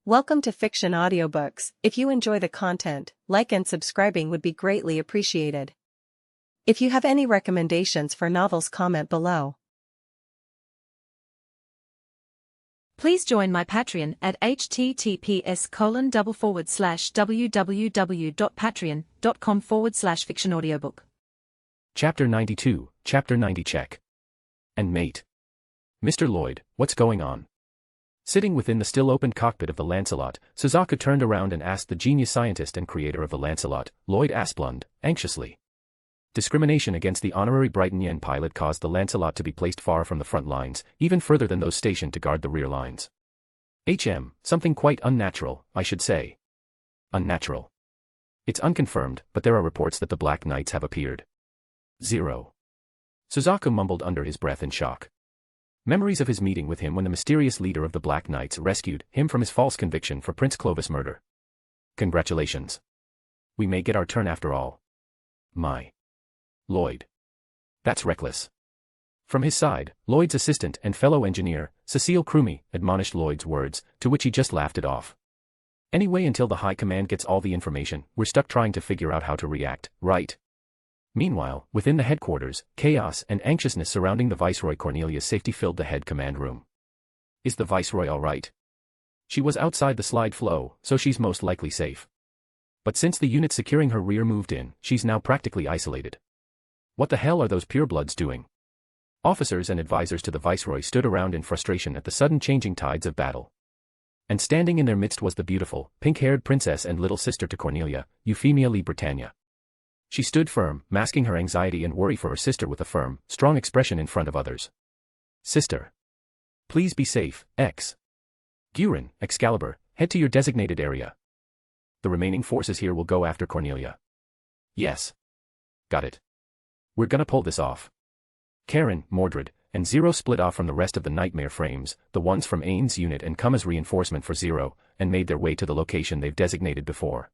Welcome to Fiction Audiobooks. If you enjoy the content, like and subscribing would be greatly appreciated. If you have any recommendations for novels, comment below. Please join my Patreon at https://www.patreon.com/fictionaudiobook. Chapter 92, Chapter 90 Check. And mate. Mr. Lloyd, what's going on? Sitting within the still-opened cockpit of the Lancelot, Suzaku turned around and asked the genius scientist and creator of the Lancelot, Lloyd Asplund, anxiously. Discrimination against the honorary Brighton Yen pilot caused the Lancelot to be placed far from the front lines, even further than those stationed to guard the rear lines. Something quite unnatural, I should say. Unnatural. It's unconfirmed, but there are reports that the Black Knights have appeared. 0. Suzaku mumbled under his breath in shock. Memories of his meeting with him when the mysterious leader of the Black Knights rescued him from his false conviction for Prince Clovis murder. Congratulations. We may get our turn after all. My. Lloyd. That's reckless. From his side, Lloyd's assistant and fellow engineer, Cecile Crumey, admonished Lloyd's words, to which he just laughed it off. Anyway, until the High Command gets all the information, we're stuck trying to figure out how to react, right? Meanwhile, within the headquarters, chaos and anxiousness surrounding the Viceroy Cornelia's safety filled the head command room. Is the Viceroy all right? She was outside the slide flow, so she's most likely safe. But since the unit securing her rear moved in, she's now practically isolated. What the hell are those purebloods doing? Officers and advisors to the Viceroy stood around in frustration at the sudden changing tides of battle. And standing in their midst was the beautiful, pink-haired princess and little sister to Cornelia, Euphemia Lee Britannia. She stood firm, masking her anxiety and worry for her sister with a firm, strong expression in front of others. Sister. Please be safe, Gurin, Excalibur, head to your designated area. The remaining forces here will go after Cornelia. Yes. Got it. We're gonna pull this off. Karen, Mordred, and Zero split off from the rest of the Nightmare Frames, the ones from Ain's unit and come as reinforcement for Zero, and made their way to the location they've designated before.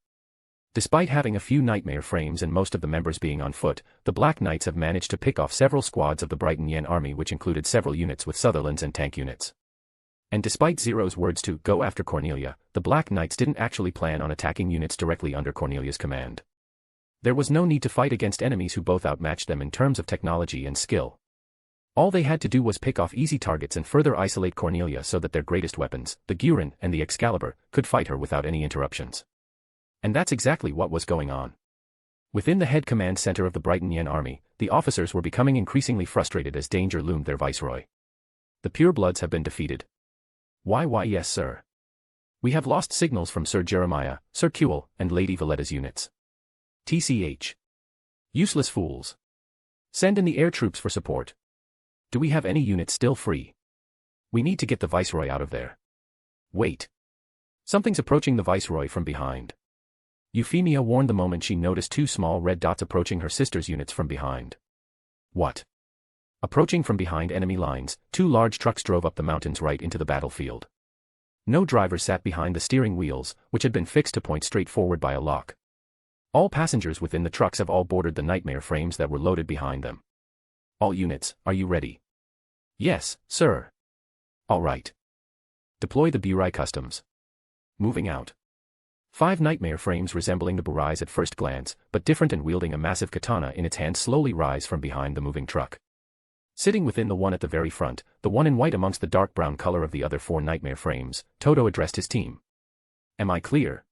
Despite having a few Nightmare Frames and most of the members being on foot, the Black Knights have managed to pick off several squads of the Brighton Yen army, which included several units with Sutherland's and tank units. And despite Zero's words to go after Cornelia, the Black Knights didn't actually plan on attacking units directly under Cornelia's command. There was no need to fight against enemies who both outmatched them in terms of technology and skill. All they had to do was pick off easy targets and further isolate Cornelia so that their greatest weapons, the Gurin and the Excalibur, could fight her without any interruptions. And that's exactly what was going on. Within the head command center of the Brighton Yen army, the officers were becoming increasingly frustrated as danger loomed their viceroy. The purebloods have been defeated. Why yes sir. We have lost signals from Sir Jeremiah, Sir Kewell, and Lady Valletta's units. TCH. Useless fools. Send in the air troops for support. Do we have any units still free? We need to get the Viceroy out of there. Wait. Something's approaching the Viceroy from behind. Euphemia warned the moment she noticed two small red dots approaching her sister's units from behind. What? Approaching from behind enemy lines, two large trucks drove up the mountains right into the battlefield. No driver sat behind the steering wheels, which had been fixed to point straight forward by a lock. All passengers within the trucks have all boarded the Nightmare Frames that were loaded behind them. All units, are you ready? Yes, sir. All right. Deploy the Burai Customs. Moving out. 5 Nightmare Frames resembling the Burais at first glance, but different and wielding a massive katana in its hand slowly rise from behind the moving truck. Sitting within the one at the very front, the one in white amongst the dark brown color of the other 4 Nightmare Frames, Toto addressed his team. Am I clear?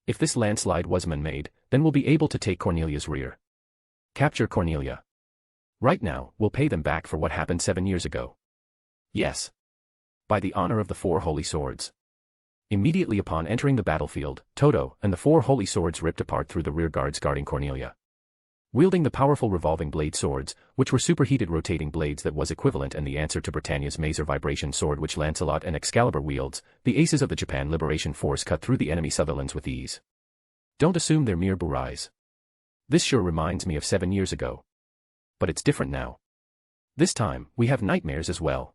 If this landslide was man-made, then we'll be able to take Cornelia's rear. Capture Cornelia. Right now, we'll pay them back for what happened 7 years ago. Yes. By the honor of the 4 holy swords. Immediately upon entering the battlefield, Toto and the 4 holy swords ripped apart through the rear guards guarding Cornelia. Wielding the powerful revolving blade swords, which were superheated rotating blades that was equivalent and the answer to Britannia's Mazer vibration sword which Lancelot and Excalibur wields, the aces of the Japan Liberation Force cut through the enemy Sutherlands with ease. Don't assume they're mere Burais. This sure reminds me of 7 years ago. But it's different now. This time, we have nightmares as well.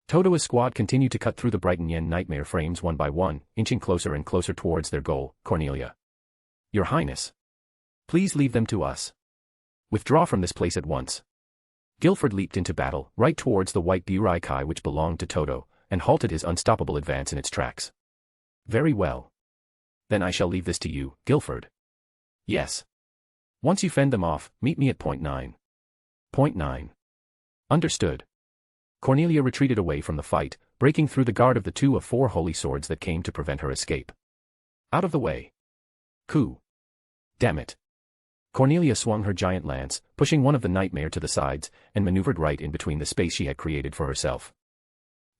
Toto's squad continued to cut through the Brighton Yen Nightmare Frames one by one, inching closer and closer towards their goal, Cornelia. Your Highness. Please leave them to us. Withdraw from this place at once. Guilford leaped into battle, right towards the white Burai Kai which belonged to Toto, and halted his unstoppable advance in its tracks. Very well. Then I shall leave this to you, Guilford. Yes. Once you fend them off, meet me at point 9. Point 9. Understood. Cornelia retreated away from the fight, breaking through the guard of the 2 of 4 holy swords that came to prevent her escape. Out of the way. Coup. Damn it. Cornelia swung her giant lance, pushing one of the nightmare to the sides, and maneuvered right in between the space she had created for herself.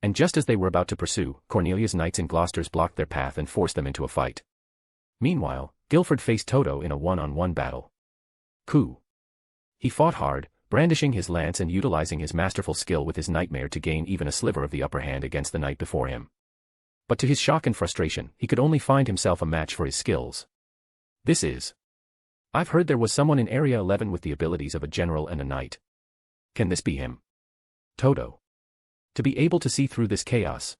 And just as they were about to pursue, Cornelia's knights and Gloucesters blocked their path and forced them into a fight. Meanwhile, Guilford faced Toto in a one-on-one battle. Coup. He fought hard, brandishing his lance and utilizing his masterful skill with his nightmare to gain even a sliver of the upper hand against the knight before him. But to his shock and frustration, he could only find himself a match for his skills. This is. I've heard there was someone in Area 11 with the abilities of a general and a knight. Can this be him? Toto. To be able to see through this chaos.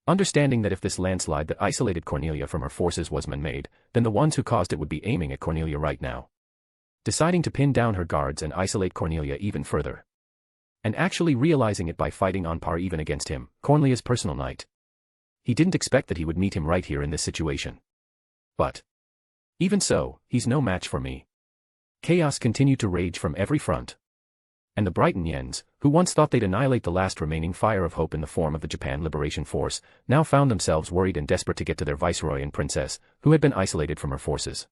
Understanding that if this landslide that isolated Cornelia from her forces was man-made, then the ones who caused it would be aiming at Cornelia right now. Deciding to pin down her guards and isolate Cornelia even further. And actually realizing it by fighting on par even against him, Cornelia's personal knight. He didn't expect that he would meet him right here in this situation. But even so, he's no match for me. Chaos continued to rage from every front. And the Brighton Yens, who once thought they'd annihilate the last remaining fire of hope in the form of the Japan Liberation Force, now found themselves worried and desperate to get to their viceroy and princess, who had been isolated from her forces.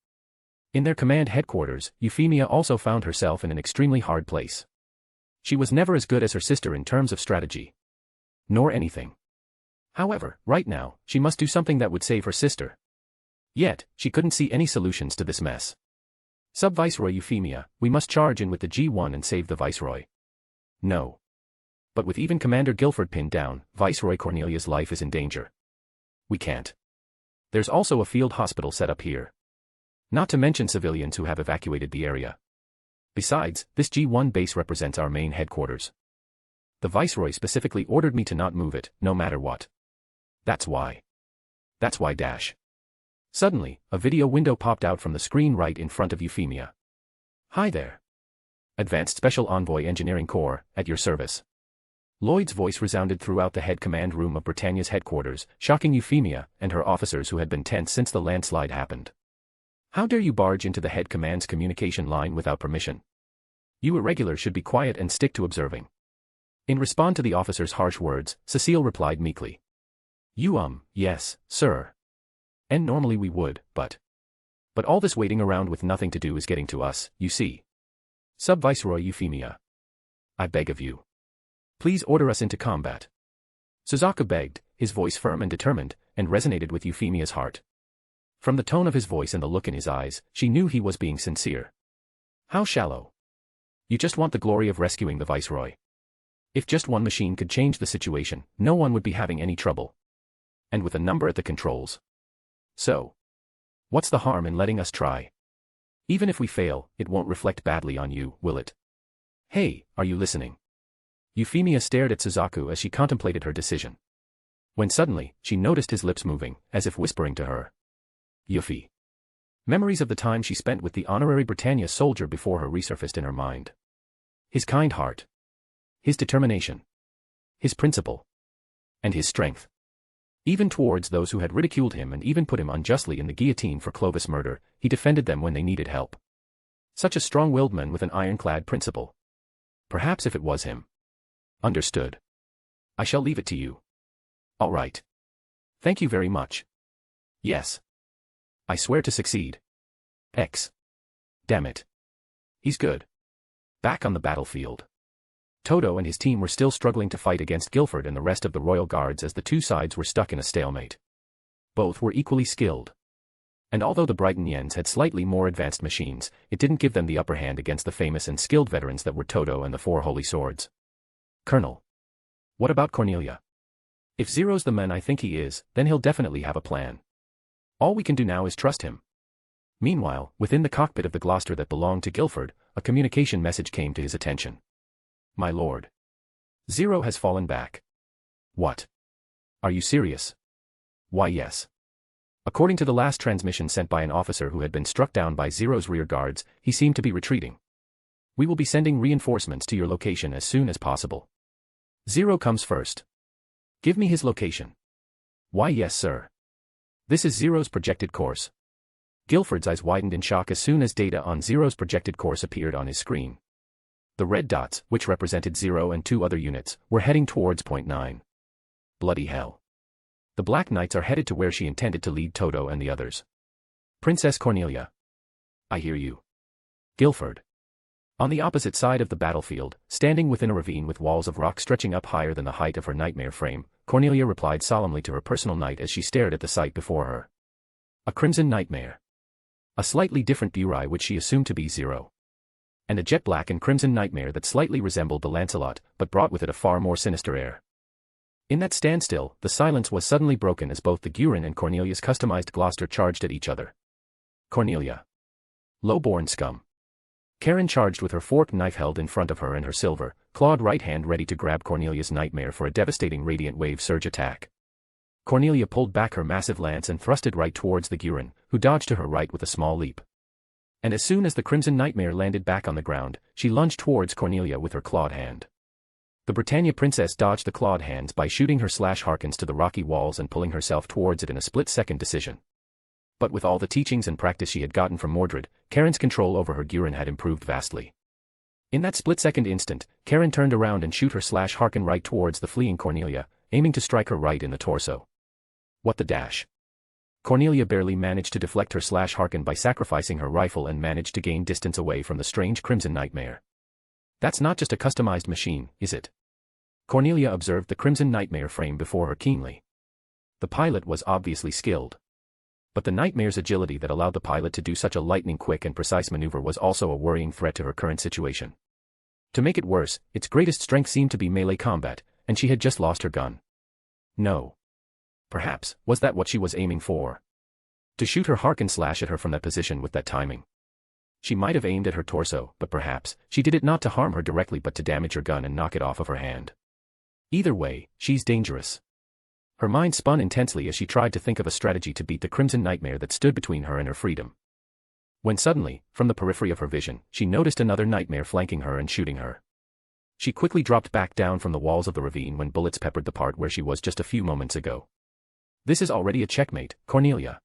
In their command headquarters, Euphemia also found herself in an extremely hard place. She was never as good as her sister in terms of strategy. Nor anything. However, right now, she must do something that would save her sister. Yet, she couldn't see any solutions to this mess. Sub-Viceroy Euphemia, we must charge in with the G1 and save the Viceroy. No. But with even Commander Guilford pinned down, Viceroy Cornelia's life is in danger. We can't. There's also a field hospital set up here. Not to mention civilians who have evacuated the area. Besides, this G1 base represents our main headquarters. The Viceroy specifically ordered me to not move it, no matter what. That's why. Dash. Suddenly, a video window popped out from the screen right in front of Euphemia. Hi there. Advanced Special Envoy Engineering Corps, at your service. Lloyd's voice resounded throughout the head command room of Britannia's headquarters, shocking Euphemia and her officers who had been tense since the landslide happened. How dare you barge into the head command's communication line without permission? You irregulars should be quiet and stick to observing. In response to the officer's harsh words, Cecile replied meekly. Yes, sir. And normally we would, but all this waiting around with nothing to do is getting to us, you see. Sub-Viceroy Euphemia. I beg of you. Please order us into combat. Suzaku begged, his voice firm and determined, and resonated with Euphemia's heart. From the tone of his voice and the look in his eyes, she knew he was being sincere. How shallow. You just want the glory of rescuing the Viceroy. If just one machine could change the situation, no one would be having any trouble. And with a number at the controls. So, what's the harm in letting us try? Even if we fail, it won't reflect badly on you, will it? Hey, are you listening? Euphemia stared at Suzaku as she contemplated her decision. When suddenly, she noticed his lips moving, as if whispering to her. Yuffie. Memories of the time she spent with the honorary Britannia soldier before her resurfaced in her mind. His kind heart. His determination. His principle. And his strength. Even towards those who had ridiculed him and even put him unjustly in the guillotine for Clovis murder, he defended them when they needed help. Such a strong-willed man with an ironclad principle. Perhaps if it was him. Understood. I shall leave it to you. All right. Thank you very much. Yes. I swear to succeed. Damn it. He's good. Back on the battlefield. Toto and his team were still struggling to fight against Guilford and the rest of the royal guards as the two sides were stuck in a stalemate. Both were equally skilled. And although the Brighton Yens had slightly more advanced machines, it didn't give them the upper hand against the famous and skilled veterans that were Toto and the 4 holy swords. Colonel. What about Cornelia? If Zero's the man I think he is, then he'll definitely have a plan. All we can do now is trust him. Meanwhile, within the cockpit of the Gloucester that belonged to Guilford, a communication message came to his attention. My lord. Zero has fallen back. What? Are you serious? Why yes. According to the last transmission sent by an officer who had been struck down by Zero's rear guards, he seemed to be retreating. We will be sending reinforcements to your location as soon as possible. Zero comes first. Give me his location. Why yes sir. This is Zero's projected course. Guilford's eyes widened in shock as soon as data on Zero's projected course appeared on his screen. The red dots, which represented Zero and 2 other units, were heading towards point 9. Bloody hell. The Black Knights are headed to where she intended to lead Toto and the others. Princess Cornelia. I hear you. Guilford. On the opposite side of the battlefield, standing within a ravine with walls of rock stretching up higher than the height of her nightmare frame, Cornelia replied solemnly to her personal knight as she stared at the sight before her. A crimson nightmare. A slightly different Burai which she assumed to be Zero. And a jet black and crimson nightmare that slightly resembled the Lancelot, but brought with it a far more sinister air. In that standstill, the silence was suddenly broken as both the Gurin and Cornelia's customized Gloucester charged at each other. Cornelia. Low-born scum. Karen charged with her forked knife held in front of her and her silver, clawed right hand ready to grab Cornelia's nightmare for a devastating radiant wave surge attack. Cornelia pulled back her massive lance and thrusted right towards the Gurin, who dodged to her right with a small leap. And as soon as the crimson nightmare landed back on the ground, she lunged towards Cornelia with her clawed hand. The Britannia princess dodged the clawed hands by shooting her slash Harkins to the rocky walls and pulling herself towards it in a split-second decision. But with all the teachings and practice she had gotten from Mordred, Karen's control over her Gurin had improved vastly. In that split-second instant, Karen turned around and shoot her slash Harkin right towards the fleeing Cornelia, aiming to strike her right in the torso. What the dash! Cornelia barely managed to deflect her slash Harkin by sacrificing her rifle and managed to gain distance away from the strange crimson nightmare. That's not just a customized machine, is it? Cornelia observed the crimson nightmare frame before her keenly. The pilot was obviously skilled. But the nightmare's agility that allowed the pilot to do such a lightning-quick and precise maneuver was also a worrying threat to her current situation. To make it worse, its greatest strength seemed to be melee combat, and she had just lost her gun. No. Perhaps, was that what she was aiming for? To shoot her Harkin slash at her from that position with that timing. She might have aimed at her torso, but perhaps, she did it not to harm her directly but to damage her gun and knock it off of her hand. Either way, she's dangerous. Her mind spun intensely as she tried to think of a strategy to beat the crimson nightmare that stood between her and her freedom. When suddenly, from the periphery of her vision, she noticed another nightmare flanking her and shooting her. She quickly dropped back down from the walls of the ravine when bullets peppered the part where she was just a few moments ago. This is already a checkmate, Cornelia.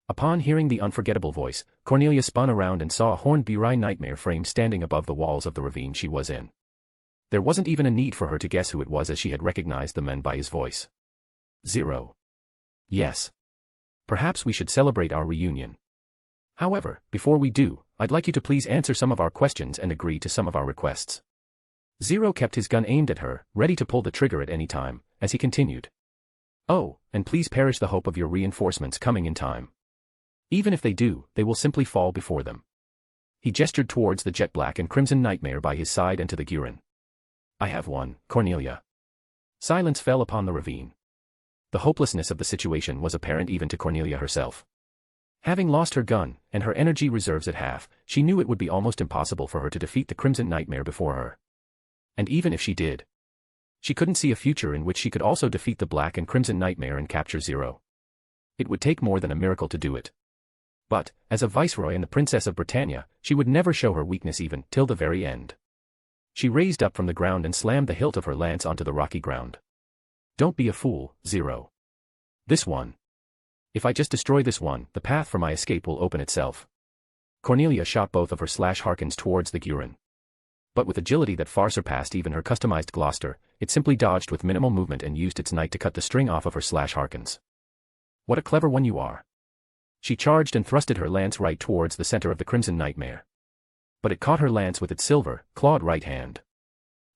Upon hearing the unforgettable voice, Cornelia spun around and saw a horned Burai nightmare frame standing above the walls of the ravine she was in. There wasn't even a need for her to guess who it was as she had recognized the man by his voice. Zero. Yes. Perhaps we should celebrate our reunion. However, before we do, I'd like you to please answer some of our questions and agree to some of our requests. Zero kept his gun aimed at her, ready to pull the trigger at any time, as he continued. Oh, and please perish the hope of your reinforcements coming in time. Even if they do, they will simply fall before them. He gestured towards the jet black and crimson nightmare by his side and to the Gurin. I have one, Cornelia. Silence fell upon the ravine. The hopelessness of the situation was apparent even to Cornelia herself. Having lost her gun, and her energy reserves at half, she knew it would be almost impossible for her to defeat the crimson nightmare before her. And even if she did, she couldn't see a future in which she could also defeat the black and crimson nightmare and capture Zero. It would take more than a miracle to do it. But, as a viceroy and the Princess of Britannia, she would never show her weakness even till the very end. She raised up from the ground and slammed the hilt of her lance onto the rocky ground. Don't be a fool, Zero. This one. If I just destroy this one, the path for my escape will open itself. Cornelia shot both of her slash Harkins towards the Gurin. But with agility that far surpassed even her customized Gloucester, it simply dodged with minimal movement and used its knight to cut the string off of her slash Harkins. What a clever one you are. She charged and thrusted her lance right towards the center of the crimson nightmare. But it caught her lance with its silver, clawed right hand.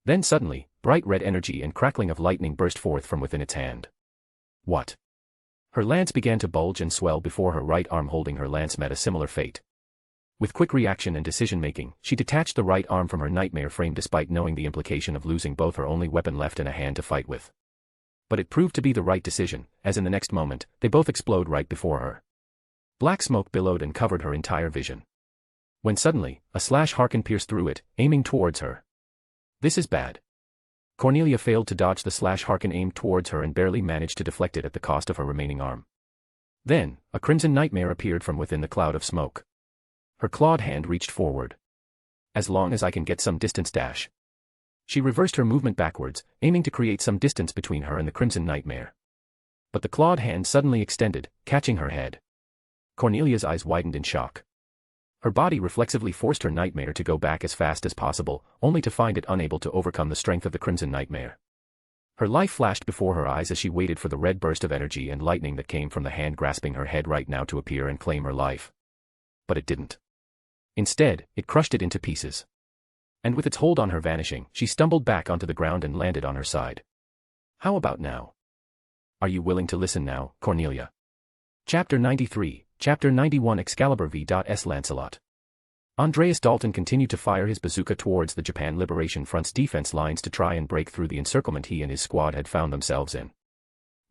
Then suddenly, bright red energy and crackling of lightning burst forth from within its hand. What? Her lance began to bulge and swell before her right arm holding her lance met a similar fate. With quick reaction and decision-making, she detached the right arm from her nightmare frame despite knowing the implication of losing both her only weapon left and a hand to fight with. But it proved to be the right decision, as in the next moment, they both explode right before her. Black smoke billowed and covered her entire vision. When suddenly, a slash Harkin pierced through it, aiming towards her. This is bad. Cornelia failed to dodge the slash Harkin aimed towards her and barely managed to deflect it at the cost of her remaining arm. Then, a crimson nightmare appeared from within the cloud of smoke. Her clawed hand reached forward. As long as I can get some distance dash. She reversed her movement backwards, aiming to create some distance between her and the crimson nightmare. But the clawed hand suddenly extended, catching her head. Cornelia's eyes widened in shock. Her body reflexively forced her nightmare to go back as fast as possible, only to find it unable to overcome the strength of the crimson nightmare. Her life flashed before her eyes as she waited for the red burst of energy and lightning that came from the hand grasping her head right now to appear and claim her life. But it didn't. Instead, it crushed it into pieces. And with its hold on her vanishing, she stumbled back onto the ground and landed on her side. How about now? Are you willing to listen now, Cornelia? Chapter 93, Chapter 91 Excalibur v.S. Lancelot. Andreas Dalton continued to fire his bazooka towards the Japan Liberation Front's defense lines to try and break through the encirclement he and his squad had found themselves in.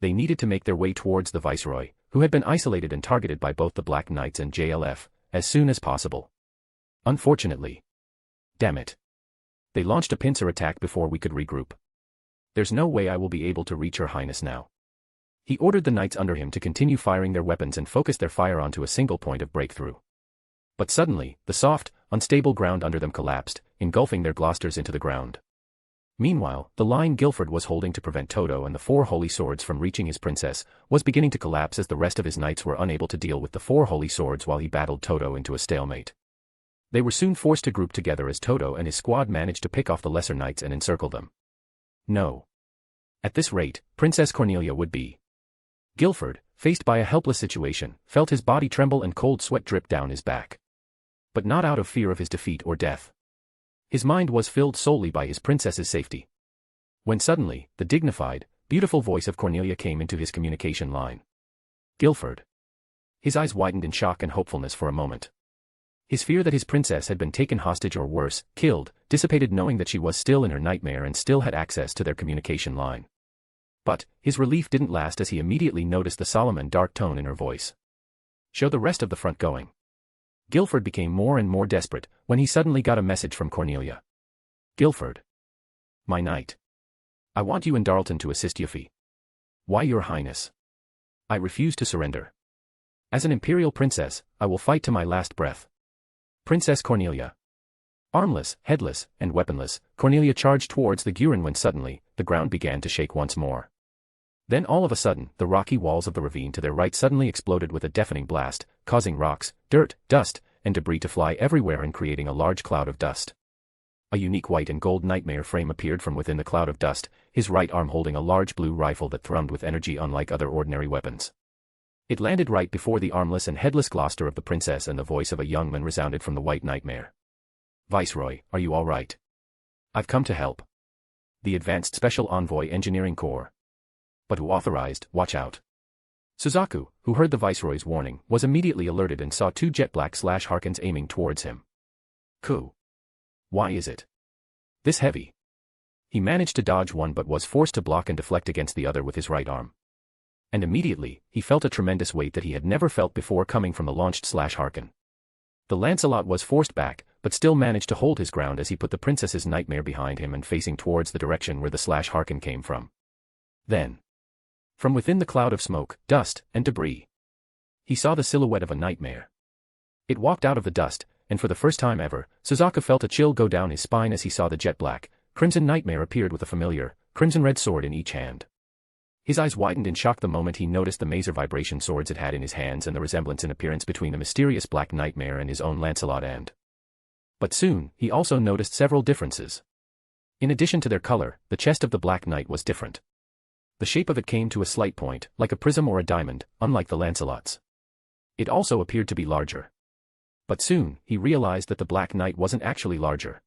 They needed to make their way towards the Viceroy, who had been isolated and targeted by both the Black Knights and JLF, as soon as possible. Unfortunately. Damn it. They launched a pincer attack before we could regroup. There's no way I will be able to reach Her Highness now. He ordered the knights under him to continue firing their weapons and focus their fire onto a single point of breakthrough. But suddenly, the soft, unstable ground under them collapsed, engulfing their Gloucesters into the ground. Meanwhile, the line Guilford was holding to prevent Toto and the 4 holy swords from reaching his princess was beginning to collapse as the rest of his knights were unable to deal with the 4 holy swords while he battled Toto into a stalemate. They were soon forced to group together as Toto and his squad managed to pick off the lesser knights and encircle them. No. At this rate, Princess Cornelia would be. Guilford, faced by a helpless situation, felt his body tremble and cold sweat drip down his back. But not out of fear of his defeat or death. His mind was filled solely by his princess's safety. When suddenly, the dignified, beautiful voice of Cornelia came into his communication line. Guilford. His eyes widened in shock and hopefulness for a moment. His fear that his princess had been taken hostage or worse, killed, dissipated knowing that she was still in her nightmare and still had access to their communication line. But, his relief didn't last as he immediately noticed the solemn and dark tone in her voice. Show the rest of the front going. Guilford became more and more desperate when he suddenly got a message from Cornelia. Guilford. My knight. I want you and Darlton to assist Yuffie. Why, Your Highness? I refuse to surrender. As an imperial princess, I will fight to my last breath. Princess Cornelia. Armless, headless, and weaponless, Cornelia charged towards the Gurin when suddenly, the ground began to shake once more. Then all of a sudden, the rocky walls of the ravine to their right suddenly exploded with a deafening blast, causing rocks, dirt, dust, and debris to fly everywhere and creating a large cloud of dust. A unique white and gold nightmare frame appeared from within the cloud of dust, his right arm holding a large blue rifle that thrummed with energy unlike other ordinary weapons. It landed right before the armless and headless Gloucester of the princess, and the voice of a young man resounded from the white nightmare. Viceroy, are you all right? I've come to help. The Advanced Special Envoy Engineering Corps. But who authorized, watch out. Suzaku, who heard the Viceroy's warning, was immediately alerted and saw 2 jet black Harkins aiming towards him. Ku. Why is it this heavy? He managed to dodge one but was forced to block and deflect against the other with his right arm. And immediately, he felt a tremendous weight that he had never felt before coming from the launched Harkin. The Lancelot was forced back, but still managed to hold his ground as he put the princess's nightmare behind him and facing towards the direction where the Harkin came from. Then, from within the cloud of smoke, dust, and debris, he saw the silhouette of a nightmare. It walked out of the dust, and for the first time ever, Suzaku felt a chill go down his spine as he saw the jet black, crimson nightmare appeared with a familiar, crimson-red sword in each hand. His eyes widened in shock the moment he noticed the mazer vibration swords it had in his hands and the resemblance in appearance between the mysterious black nightmare and his own Lancelot and. But soon, he also noticed several differences. In addition to their color, the chest of the Black Knight was different. The shape of it came to a slight point, like a prism or a diamond, unlike the Lancelot's. It also appeared to be larger. But soon, he realized that the Black Knight wasn't actually larger.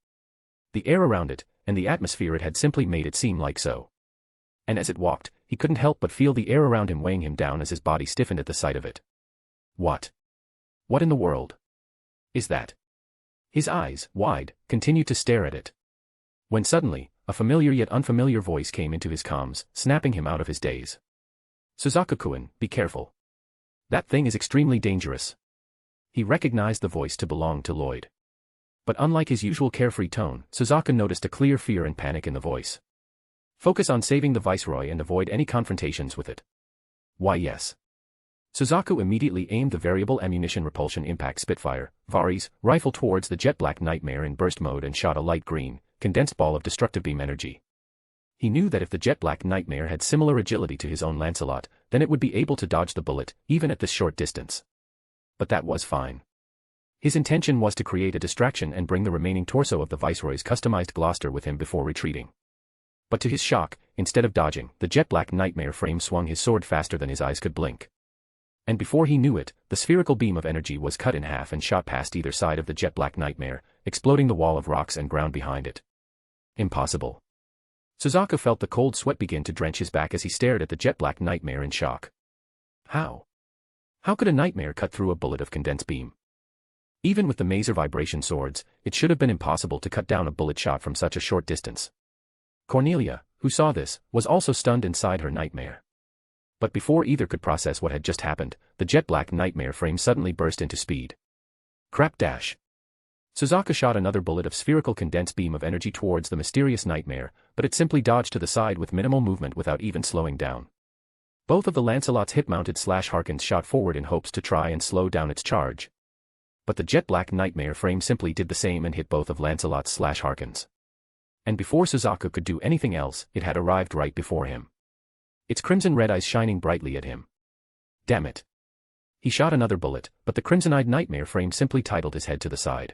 The air around it, and the atmosphere it had simply made it seem like so. And as it walked, he couldn't help but feel the air around him weighing him down as his body stiffened at the sight of it. What? What in the world is that? His eyes, wide, continued to stare at it. When suddenly, a familiar yet unfamiliar voice came into his comms, snapping him out of his daze. Suzaku-kun, be careful. That thing is extremely dangerous. He recognized the voice to belong to Lloyd. But unlike his usual carefree tone, Suzaku noticed a clear fear and panic in the voice. Focus on saving the Viceroy and avoid any confrontations with it. Why yes. Suzaku immediately aimed the variable ammunition repulsion impact Spitfire, Vari's, rifle towards the jet black nightmare in burst mode and shot a light green, condensed ball of destructive beam energy. He knew that if the jet black nightmare had similar agility to his own Lancelot, then it would be able to dodge the bullet, even at this short distance. But that was fine. His intention was to create a distraction and bring the remaining torso of the Viceroy's customized Gloucester with him before retreating. But to his shock, instead of dodging, the jet black nightmare frame swung his sword faster than his eyes could blink. And before he knew it, the spherical beam of energy was cut in half and shot past either side of the jet black nightmare, exploding the wall of rocks and ground behind it. Impossible. Suzaku felt the cold sweat begin to drench his back as he stared at the jet black nightmare in shock. How? How could a nightmare cut through a bullet of condensed beam? Even with the maser vibration swords, it should have been impossible to cut down a bullet shot from such a short distance. Cornelia, who saw this, was also stunned inside her nightmare. But before either could process what had just happened, the jet black nightmare frame suddenly burst into speed. Crap dash. Suzaku shot another bullet of spherical condensed beam of energy towards the mysterious nightmare, but it simply dodged to the side with minimal movement without even slowing down. Both of the Lancelot's hip-mounted Harkens shot forward in hopes to try and slow down its charge. But the jet black nightmare frame simply did the same and hit both of Lancelot's Harkens. And before Suzaku could do anything else, it had arrived right before him. Its crimson red eyes shining brightly at him. Damn it. He shot another bullet, but the crimson-eyed nightmare frame simply titled his head to the side.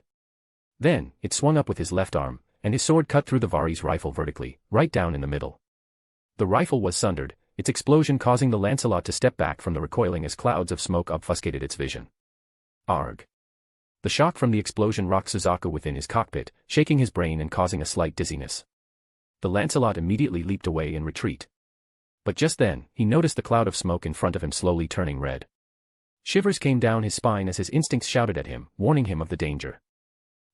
Then, it swung up with his left arm, and his sword cut through the Vari's rifle vertically, right down in the middle. The rifle was sundered, its explosion causing the Lancelot to step back from the recoiling as clouds of smoke obfuscated its vision. Arg. The shock from the explosion rocked Suzaku within his cockpit, shaking his brain and causing a slight dizziness. The Lancelot immediately leaped away in retreat. But just then, he noticed the cloud of smoke in front of him slowly turning red. Shivers came down his spine as his instincts shouted at him, warning him of the danger.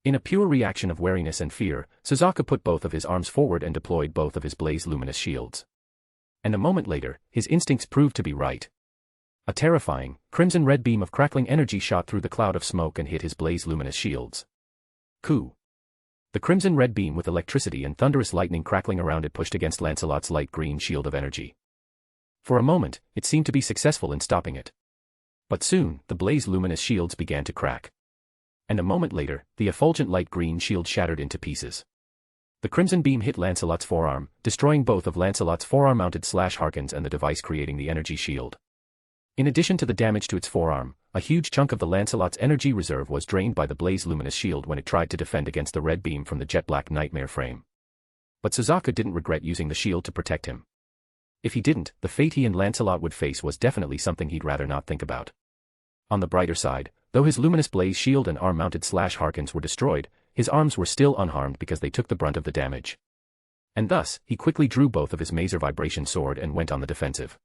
In a pure reaction of wariness and fear, Suzaku put both of his arms forward and deployed both of his blaze-luminous shields. And a moment later, his instincts proved to be right. A terrifying, crimson-red beam of crackling energy shot through the cloud of smoke and hit his blaze-luminous shields. Coo! The crimson-red beam with electricity and thunderous lightning crackling around it pushed against Lancelot's light green shield of energy. For a moment, it seemed to be successful in stopping it. But soon, the blaze-luminous shields began to crack. And a moment later, the effulgent light green shield shattered into pieces. The crimson beam hit Lancelot's forearm, destroying both of Lancelot's forearm-mounted Harkens and the device creating the energy shield. In addition to the damage to its forearm, a huge chunk of the Lancelot's energy reserve was drained by the blaze-luminous shield when it tried to defend against the red beam from the jet-black nightmare frame. But Suzaku didn't regret using the shield to protect him. If he didn't, the fate he and Lancelot would face was definitely something he'd rather not think about. On the brighter side, though his luminous blaze shield and arm-mounted Harkens were destroyed, his arms were still unharmed because they took the brunt of the damage. And thus, he quickly drew both of his maser vibration sword and went on the defensive.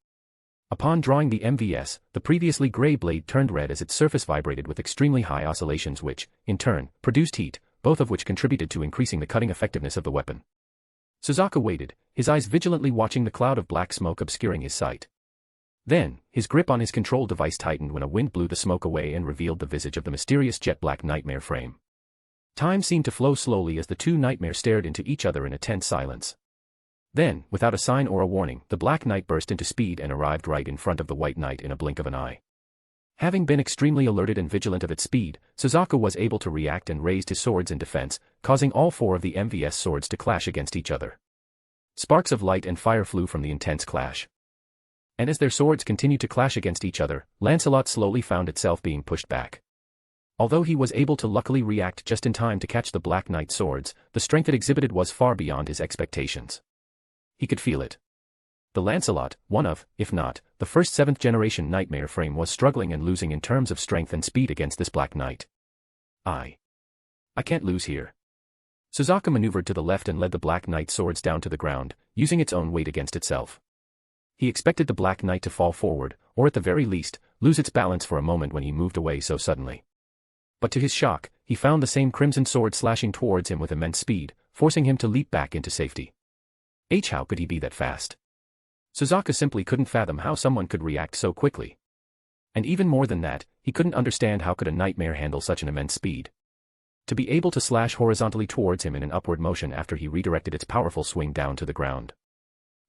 Upon drawing the MVS, the previously gray blade turned red as its surface vibrated with extremely high oscillations which, in turn, produced heat, both of which contributed to increasing the cutting effectiveness of the weapon. Suzaku waited, his eyes vigilantly watching the cloud of black smoke obscuring his sight. Then, his grip on his control device tightened when a wind blew the smoke away and revealed the visage of the mysterious jet-black nightmare frame. Time seemed to flow slowly as the two nightmares stared into each other in a tense silence. Then, without a sign or a warning, the Black Knight burst into speed and arrived right in front of the White Knight in a blink of an eye. Having been extremely alerted and vigilant of its speed, Suzaku was able to react and raised his swords in defense, causing all four of the MVS swords to clash against each other. Sparks of light and fire flew from the intense clash. And as their swords continued to clash against each other, Lancelot slowly found itself being pushed back. Although he was able to luckily react just in time to catch the Black Knight's swords, the strength it exhibited was far beyond his expectations. He could feel it. The Lancelot, one of, if not, the first 7th-generation nightmare frame was struggling and losing in terms of strength and speed against this Black Knight. I can't lose here. Suzaku maneuvered to the left and led the Black Knight's swords down to the ground, using its own weight against itself. He expected the Black Knight to fall forward, or at the very least, lose its balance for a moment when he moved away so suddenly. But to his shock, he found the same crimson sword slashing towards him with immense speed, forcing him to leap back into safety. How could he be that fast? Suzaku simply couldn't fathom how someone could react so quickly. And even more than that, he couldn't understand how could a nightmare handle such an immense speed. To be able to slash horizontally towards him in an upward motion after he redirected its powerful swing down to the ground.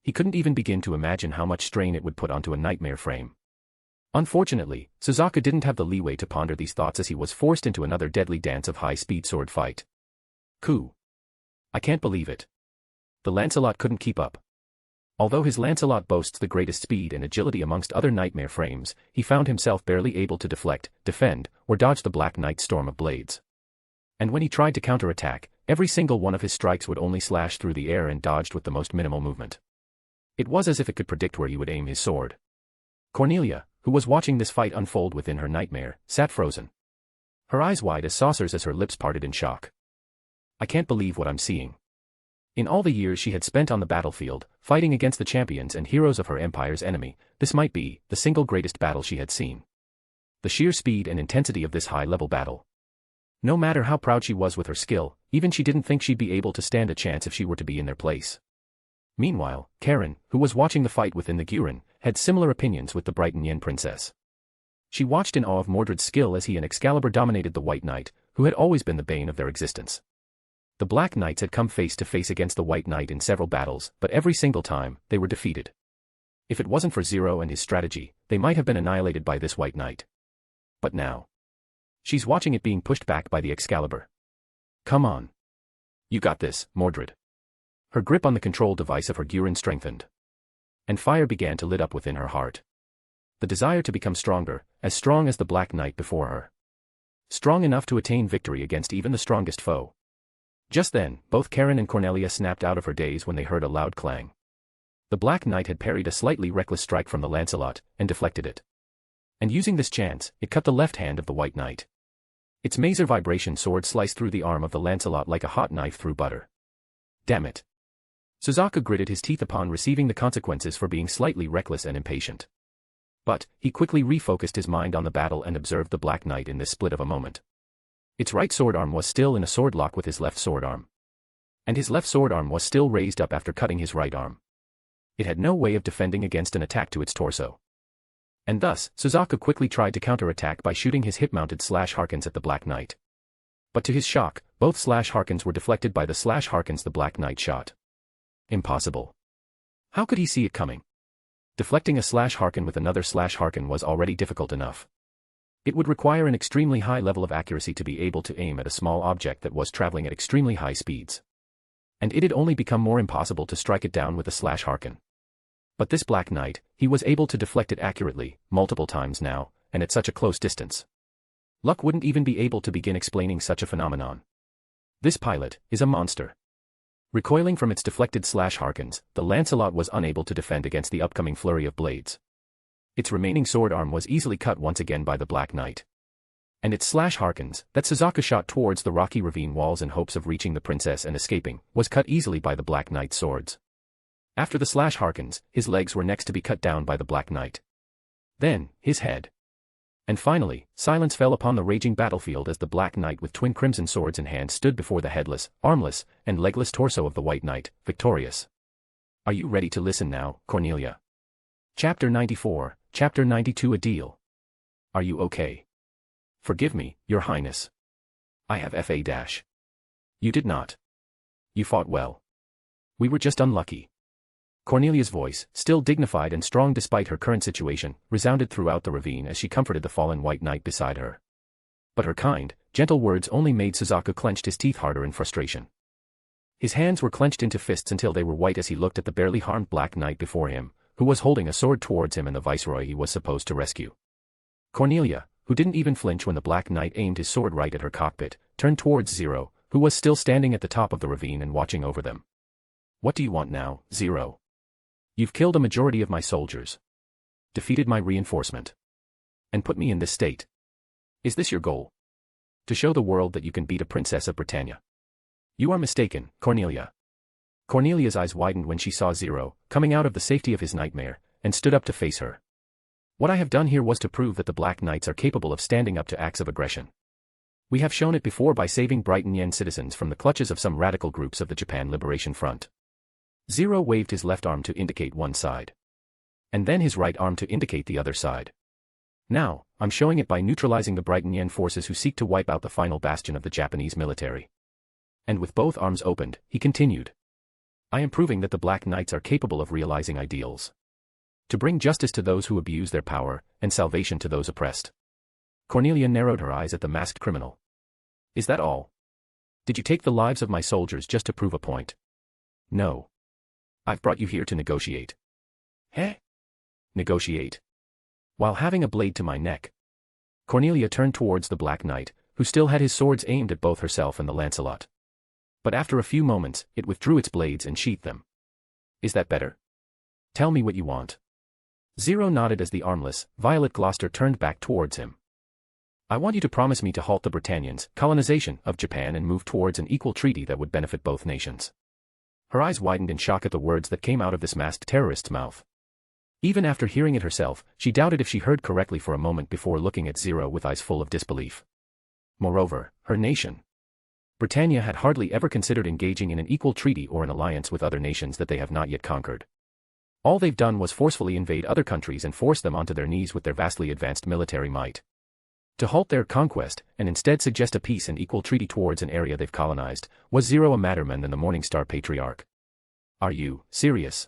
He couldn't even begin to imagine how much strain it would put onto a nightmare frame. Unfortunately, Suzaku didn't have the leeway to ponder these thoughts as he was forced into another deadly dance of high-speed sword fight. I can't believe it. The Lancelot couldn't keep up. Although his Lancelot boasts the greatest speed and agility amongst other nightmare frames, he found himself barely able to deflect, defend, or dodge the Black Knight's storm of blades. And when he tried to counterattack, every single one of his strikes would only slash through the air and dodged with the most minimal movement. It was as if it could predict where he would aim his sword. Cornelia, who was watching this fight unfold within her nightmare, sat frozen. Her eyes wide as saucers as her lips parted in shock. I can't believe what I'm seeing. In all the years she had spent on the battlefield, fighting against the champions and heroes of her empire's enemy, this might be the single greatest battle she had seen. The sheer speed and intensity of this high-level battle. No matter how proud she was with her skill, even she didn't think she'd be able to stand a chance if she were to be in their place. Meanwhile, Karen, who was watching the fight within the Gurren, had similar opinions with the Brighton Yen princess. She watched in awe of Mordred's skill as he and Excalibur dominated the White Knight, who had always been the bane of their existence. The Black Knights had come face to face against the White Knight in several battles, but every single time, they were defeated. If it wasn't for Zero and his strategy, they might have been annihilated by this White Knight. But now, she's watching it being pushed back by the Excalibur. Come on. You got this, Mordred. Her grip on the control device of her Gurren strengthened. And fire began to lit up within her heart. The desire to become stronger, as strong as the Black Knight before her. Strong enough to attain victory against even the strongest foe. Just then, both Karen and Cornelia snapped out of her daze when they heard a loud clang. The Black Knight had parried a slightly reckless strike from the Lancelot, and deflected it. And using this chance, it cut the left hand of the White Knight. Its mazer vibration sword sliced through the arm of the Lancelot like a hot knife through butter. Damn it. Suzaku gritted his teeth upon receiving the consequences for being slightly reckless and impatient. But, he quickly refocused his mind on the battle and observed the Black Knight in this split of a moment. Its right sword arm was still in a sword lock with his left sword arm. And his left sword arm was still raised up after cutting his right arm. It had no way of defending against an attack to its torso. And thus, Suzaku quickly tried to counterattack by shooting his hip-mounted slash harkens at the Black Knight. But to his shock, both slash harkens were deflected by the slash harkens the Black Knight shot. Impossible. How could he see it coming? Deflecting a slash harken with another slash harken was already difficult enough. It would require an extremely high level of accuracy to be able to aim at a small object that was traveling at extremely high speeds. And it had only become more impossible to strike it down with a slash harken. But this Black Knight, he was able to deflect it accurately, multiple times now, and at such a close distance. Luck wouldn't even be able to begin explaining such a phenomenon. This pilot is a monster. Recoiling from its deflected slash harkens, the Lancelot was unable to defend against the upcoming flurry of blades. Its remaining sword arm was easily cut once again by the Black Knight. And its slash harkens, that Suzaku shot towards the rocky ravine walls in hopes of reaching the princess and escaping, was cut easily by the Black Knight's swords. After the slash harkens, his legs were next to be cut down by the Black Knight. Then, his head. And finally, silence fell upon the raging battlefield as the Black Knight with twin crimson swords in hand stood before the headless, armless, and legless torso of the White Knight, victorious. Are you ready to listen now, Cornelia? Chapter 94, Chapter 92 A Deal. Are you okay? Forgive me, Your Highness. I have FA-. You did not. You fought well. We were just unlucky. Cornelia's voice, still dignified and strong despite her current situation, resounded throughout the ravine as she comforted the fallen White Knight beside her. But her kind, gentle words only made Suzaku clench his teeth harder in frustration. His hands were clenched into fists until they were white as he looked at the barely harmed Black Knight before him, who was holding a sword towards him and the viceroy he was supposed to rescue. Cornelia, who didn't even flinch when the Black Knight aimed his sword right at her cockpit, turned towards Zero, who was still standing at the top of the ravine and watching over them. What do you want now, Zero? You've killed a majority of my soldiers. Defeated my reinforcement. And put me in this state. Is this your goal? To show the world that you can beat a princess of Britannia? You are mistaken, Cornelia. Cornelia's eyes widened when she saw Zero, coming out of the safety of his nightmare, and stood up to face her. What I have done here was to prove that the Black Knights are capable of standing up to acts of aggression. We have shown it before by saving Brighton Yen citizens from the clutches of some radical groups of the Japan Liberation Front. Zero waved his left arm to indicate one side. And then his right arm to indicate the other side. Now, I'm showing it by neutralizing the Brighton Yen forces who seek to wipe out the final bastion of the Japanese military. And with both arms opened, he continued. I am proving that the Black Knights are capable of realizing ideals. To bring justice to those who abuse their power, and salvation to those oppressed. Cornelia narrowed her eyes at the masked criminal. Is that all? Did you take the lives of my soldiers just to prove a point? No. I've brought you here to negotiate. Heh? Negotiate. While having a blade to my neck. Cornelia turned towards the Black Knight, who still had his swords aimed at both herself and the Lancelot. But after a few moments, it withdrew its blades and sheathed them. Is that better? Tell me what you want. Zero nodded as the armless, Violet Gloucester turned back towards him. I want you to promise me to halt the Britannians' colonization of Japan and move towards an equal treaty that would benefit both nations. Her eyes widened in shock at the words that came out of this masked terrorist's mouth. Even after hearing it herself, she doubted if she heard correctly for a moment before looking at Zero with eyes full of disbelief. Moreover, her nation, Britannia, had hardly ever considered engaging in an equal treaty or an alliance with other nations that they have not yet conquered. All they've done was forcefully invade other countries and force them onto their knees with their vastly advanced military might. To halt their conquest, and instead suggest a peace and equal treaty towards an area they've colonized, was Zero a madder man than the Morningstar Patriarch? Are you serious?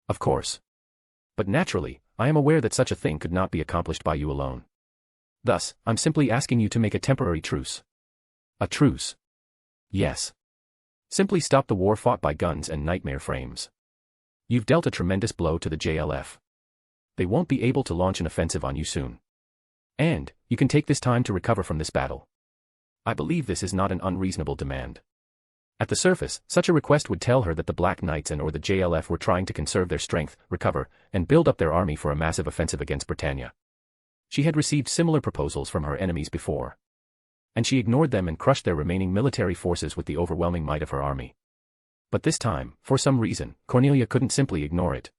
Of course. But naturally, I am aware that such a thing could not be accomplished by you alone. Thus, I'm simply asking you to make a temporary truce. A truce? Yes. Simply stop the war fought by guns and nightmare frames. You've dealt a tremendous blow to the JLF. They won't be able to launch an offensive on you soon. And, you can take this time to recover from this battle. I believe this is not an unreasonable demand. At the surface, such a request would tell her that the Black Knights and or the JLF were trying to conserve their strength, recover, and build up their army for a massive offensive against Britannia. She had received similar proposals from her enemies before. And she ignored them and crushed their remaining military forces with the overwhelming might of her army. But this time, for some reason, Cornelia couldn't simply ignore it.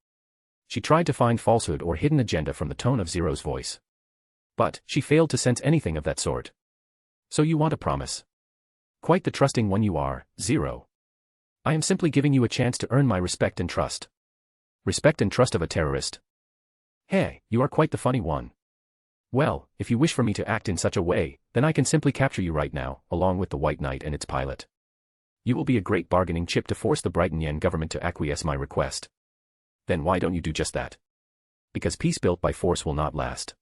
She tried to find falsehood or hidden agenda from the tone of Zero's voice. But, she failed to sense anything of that sort. So you want a promise? Quite the trusting one you are, Zero. I am simply giving you a chance to earn my respect and trust. Respect and trust of a terrorist? Hey, you are quite the funny one. Well, if you wish for me to act in such a way, then I can simply capture you right now, along with the White Knight and its pilot. You will be a great bargaining chip to force the Britannian government to acquiesce my request. Then why don't you do just that? Because peace built by force will not last.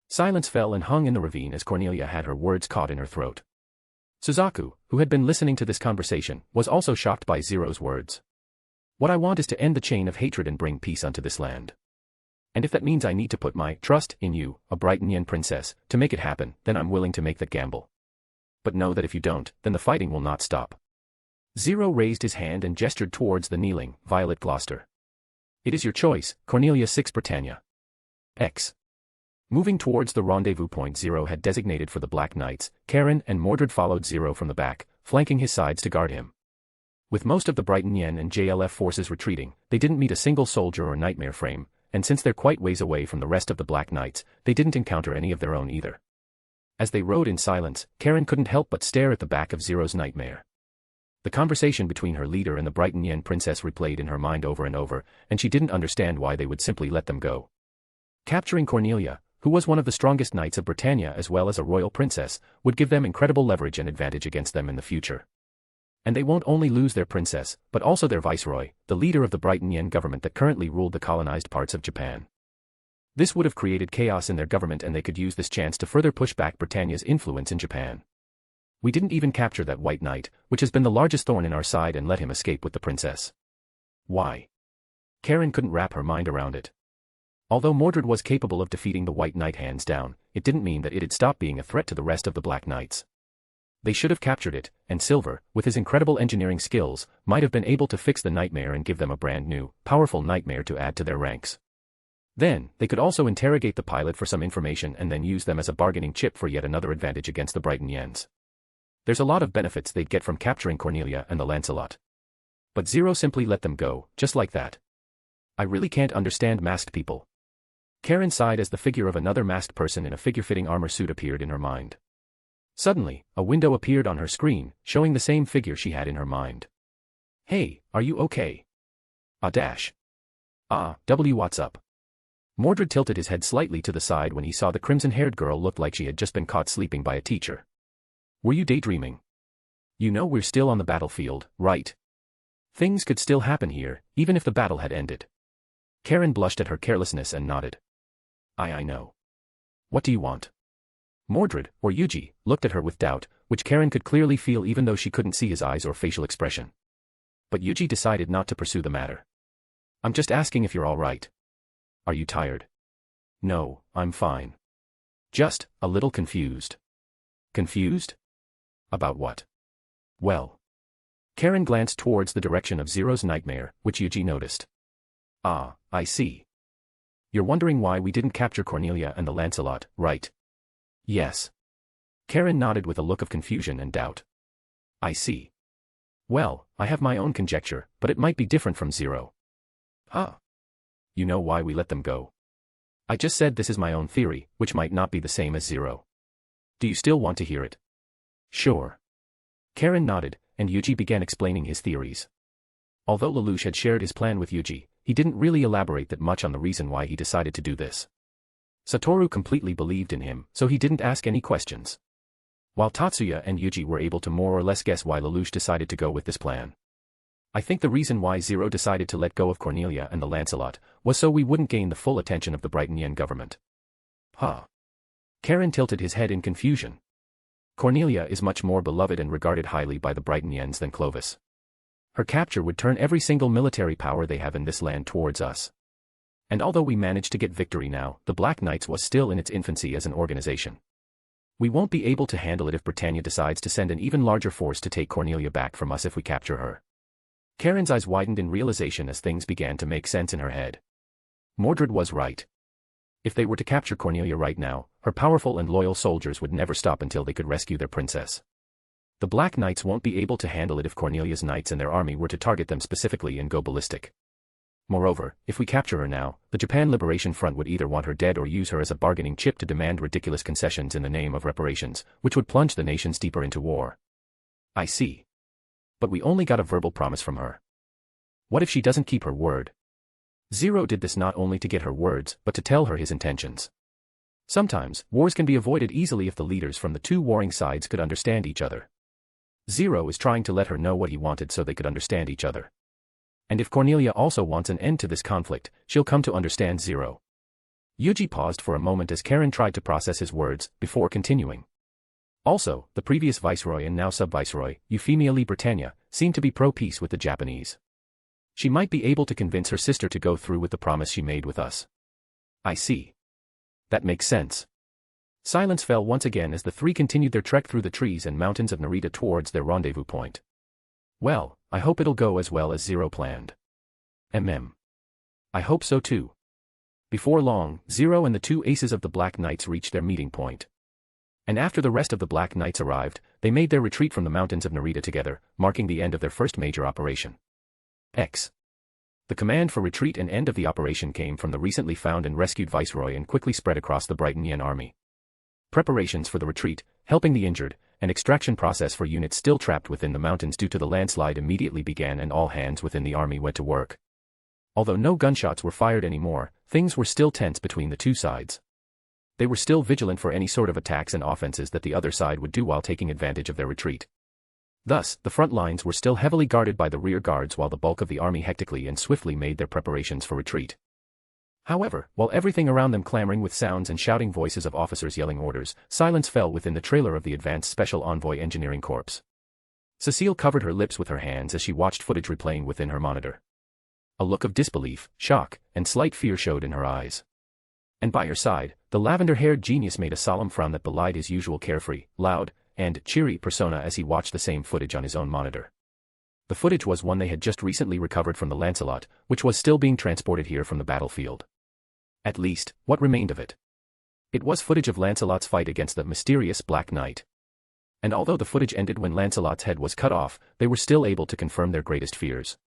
Silence fell and hung in the ravine as Cornelia had her words caught in her throat. Suzaku, who had been listening to this conversation, was also shocked by Zero's words. What I want is to end the chain of hatred and bring peace unto this land. And if that means I need to put my trust in you, a Britannian princess, to make it happen, then I'm willing to make that gamble. But know that if you don't, then the fighting will not stop. Zero raised his hand and gestured towards the kneeling, Violet Gloucester. It is your choice, Cornelia 6 Britannia. X. Moving towards the rendezvous point Zero had designated for the Black Knights, Karen and Mordred followed Zero from the back, flanking his sides to guard him. With most of the Britannian and JLF forces retreating, they didn't meet a single soldier or nightmare frame, and since they're quite ways away from the rest of the Black Knights, they didn't encounter any of their own either. As they rode in silence, Karen couldn't help but stare at the back of Zero's nightmare. The conversation between her leader and the Britannian princess replayed in her mind over and over, and she didn't understand why they would simply let them go. Capturing Cornelia, who was one of the strongest knights of Britannia as well as a royal princess, would give them incredible leverage and advantage against them in the future. And they won't only lose their princess, but also their viceroy, the leader of the Britannian government that currently ruled the colonized parts of Japan. This would have created chaos in their government and they could use this chance to further push back Britannia's influence in Japan. We didn't even capture that White Knight, which has been the largest thorn in our side, and let him escape with the princess. Why? Karen couldn't wrap her mind around it. Although Mordred was capable of defeating the White Knight hands down, it didn't mean that it had stopped being a threat to the rest of the Black Knights. They should have captured it, and Silver, with his incredible engineering skills, might have been able to fix the nightmare and give them a brand new, powerful nightmare to add to their ranks. Then, they could also interrogate the pilot for some information and then use them as a bargaining chip for yet another advantage against the Britannians. There's a lot of benefits they'd get from capturing Cornelia and the Lancelot. But Zero simply let them go, just like that. I really can't understand masked people. Karen sighed as the figure of another masked person in a figure-fitting armor suit appeared in her mind. Suddenly, a window appeared on her screen, showing the same figure she had in her mind. Hey, are you okay? What's up? Mordred tilted his head slightly to the side when he saw the crimson-haired girl look like she had just been caught sleeping by a teacher. Were you daydreaming? You know we're still on the battlefield, right? Things could still happen here, even if the battle had ended. Karen blushed at her carelessness and nodded. I know. What do you want? Mordred, or Yuuji, looked at her with doubt, which Karen could clearly feel even though she couldn't see his eyes or facial expression. But Yuuji decided not to pursue the matter. I'm just asking if you're all right. Are you tired? No, I'm fine. Just a little confused. Confused? About what? Well. Karen glanced towards the direction of Zero's nightmare, which Yuuji noticed. Ah, I see. You're wondering why we didn't capture Cornelia and the Lancelot, right? Yes. Karen nodded with a look of confusion and doubt. I see. Well, I have my own conjecture, but it might be different from Zero. Huh. You know why we let them go? I just said this is my own theory, which might not be the same as Zero. Do you still want to hear it? Sure. Karen nodded, and Yuuji began explaining his theories. Although Lelouch had shared his plan with Yuuji, he didn't really elaborate that much on the reason why he decided to do this. Satoru completely believed in him, so he didn't ask any questions. While Tatsuya and Yuuji were able to more or less guess why Lelouch decided to go with this plan. I think the reason why Zero decided to let go of Cornelia and the Lancelot was so we wouldn't gain the full attention of the Brighton Yen government. Huh. Karen tilted his head in confusion. Cornelia is much more beloved and regarded highly by the Brighton Yens than Clovis. Her capture would turn every single military power they have in this land towards us. And although we managed to get victory now, the Black Knights was still in its infancy as an organization. We won't be able to handle it if Britannia decides to send an even larger force to take Cornelia back from us if we capture her. Karen's eyes widened in realization as things began to make sense in her head. Mordred was right. If they were to capture Cornelia right now, her powerful and loyal soldiers would never stop until they could rescue their princess. The Black Knights won't be able to handle it if Cornelia's knights and their army were to target them specifically and go ballistic. Moreover, if we capture her now, the Japan Liberation Front would either want her dead or use her as a bargaining chip to demand ridiculous concessions in the name of reparations, which would plunge the nations deeper into war. I see. But we only got a verbal promise from her. What if she doesn't keep her word? Zero did this not only to get her words, but to tell her his intentions. Sometimes, wars can be avoided easily if the leaders from the two warring sides could understand each other. Zero is trying to let her know what he wanted so they could understand each other. And if Cornelia also wants an end to this conflict, she'll come to understand Zero. Yuuji paused for a moment as Karen tried to process his words, before continuing. Also, the previous viceroy and now sub-viceroy, Euphemia Lee Britannia, seemed to be pro-peace with the Japanese. She might be able to convince her sister to go through with the promise she made with us. I see. That makes sense. Silence fell once again as the three continued their trek through the trees and mountains of Narita towards their rendezvous point. Well, I hope it'll go as well as Zero planned. I hope so too. Before long, Zero and the two aces of the Black Knights reached their meeting point. And after the rest of the Black Knights arrived, they made their retreat from the mountains of Narita together, marking the end of their first major operation. The command for retreat and end of the operation came from the recently found and rescued viceroy and quickly spread across the Brighton Yen army. Preparations for the retreat, helping the injured, and extraction process for units still trapped within the mountains due to the landslide immediately began and all hands within the army went to work. Although no gunshots were fired anymore, things were still tense between the two sides. They were still vigilant for any sort of attacks and offenses that the other side would do while taking advantage of their retreat. Thus, the front lines were still heavily guarded by the rear guards while the bulk of the army hectically and swiftly made their preparations for retreat. However, while everything around them clamoring with sounds and shouting voices of officers yelling orders, silence fell within the trailer of the Advanced Special Envoy Engineering Corps. Cecile covered her lips with her hands as she watched footage replaying within her monitor. A look of disbelief, shock, and slight fear showed in her eyes. And by her side, the lavender-haired genius made a solemn frown that belied his usual carefree, loud, and cheery persona as he watched the same footage on his own monitor. The footage was one they had just recently recovered from the Lancelot, which was still being transported here from the battlefield. At least, what remained of it. It was footage of Lancelot's fight against the mysterious Black Knight. And although the footage ended when Lancelot's head was cut off, they were still able to confirm their greatest fears.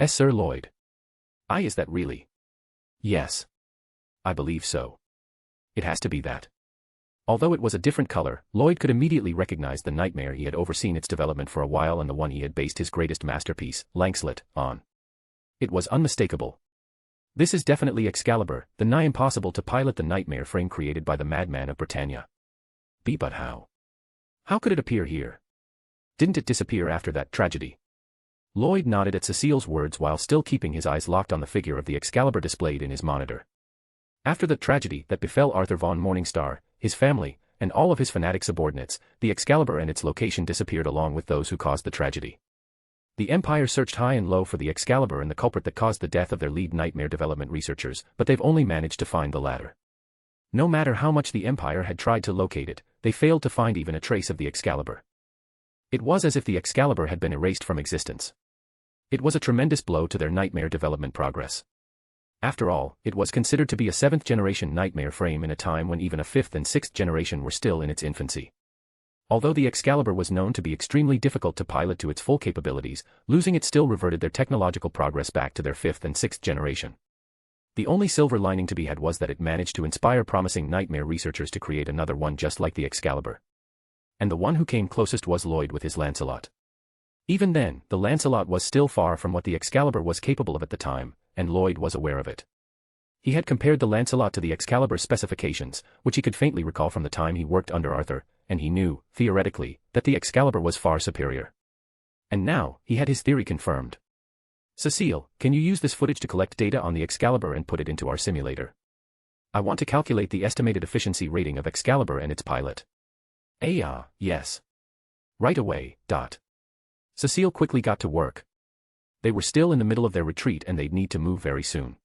Sir Lloyd. Is that really? Yes. I believe so. It has to be that. Although it was a different color, Lloyd could immediately recognize the nightmare he had overseen its development for a while and the one he had based his greatest masterpiece, Lancelot, on. It was unmistakable. This is definitely Excalibur, the nigh impossible to pilot the nightmare frame created by the madman of Britannia. But how? How could it appear here? Didn't it disappear after that tragedy? Lloyd nodded at Cecile's words while still keeping his eyes locked on the figure of the Excalibur displayed in his monitor. After the tragedy that befell Arthur von Morningstar, his family, and all of his fanatic subordinates, the Excalibur and its location disappeared along with those who caused the tragedy. The Empire searched high and low for the Excalibur and the culprit that caused the death of their lead nightmare development researchers, but they've only managed to find the latter. No matter how much the Empire had tried to locate it, they failed to find even a trace of the Excalibur. It was as if the Excalibur had been erased from existence. It was a tremendous blow to their nightmare development progress. After all, it was considered to be a 7th-generation nightmare frame in a time when even a 5th and 6th generation were still in its infancy. Although the Excalibur was known to be extremely difficult to pilot to its full capabilities, losing it still reverted their technological progress back to their 5th and 6th generation. The only silver lining to be had was that it managed to inspire promising nightmare researchers to create another one just like the Excalibur. And the one who came closest was Lloyd with his Lancelot. Even then, the Lancelot was still far from what the Excalibur was capable of at the time, and Lloyd was aware of it. He had compared the Lancelot to the Excalibur's specifications, which he could faintly recall from the time he worked under Arthur, and he knew, theoretically, that the Excalibur was far superior. And now, he had his theory confirmed. Cecile, can you use this footage to collect data on the Excalibur and put it into our simulator? I want to calculate the estimated efficiency rating of Excalibur and its pilot. Yes. Right away. Cecile quickly got to work. They were still in the middle of their retreat and they'd need to move very soon.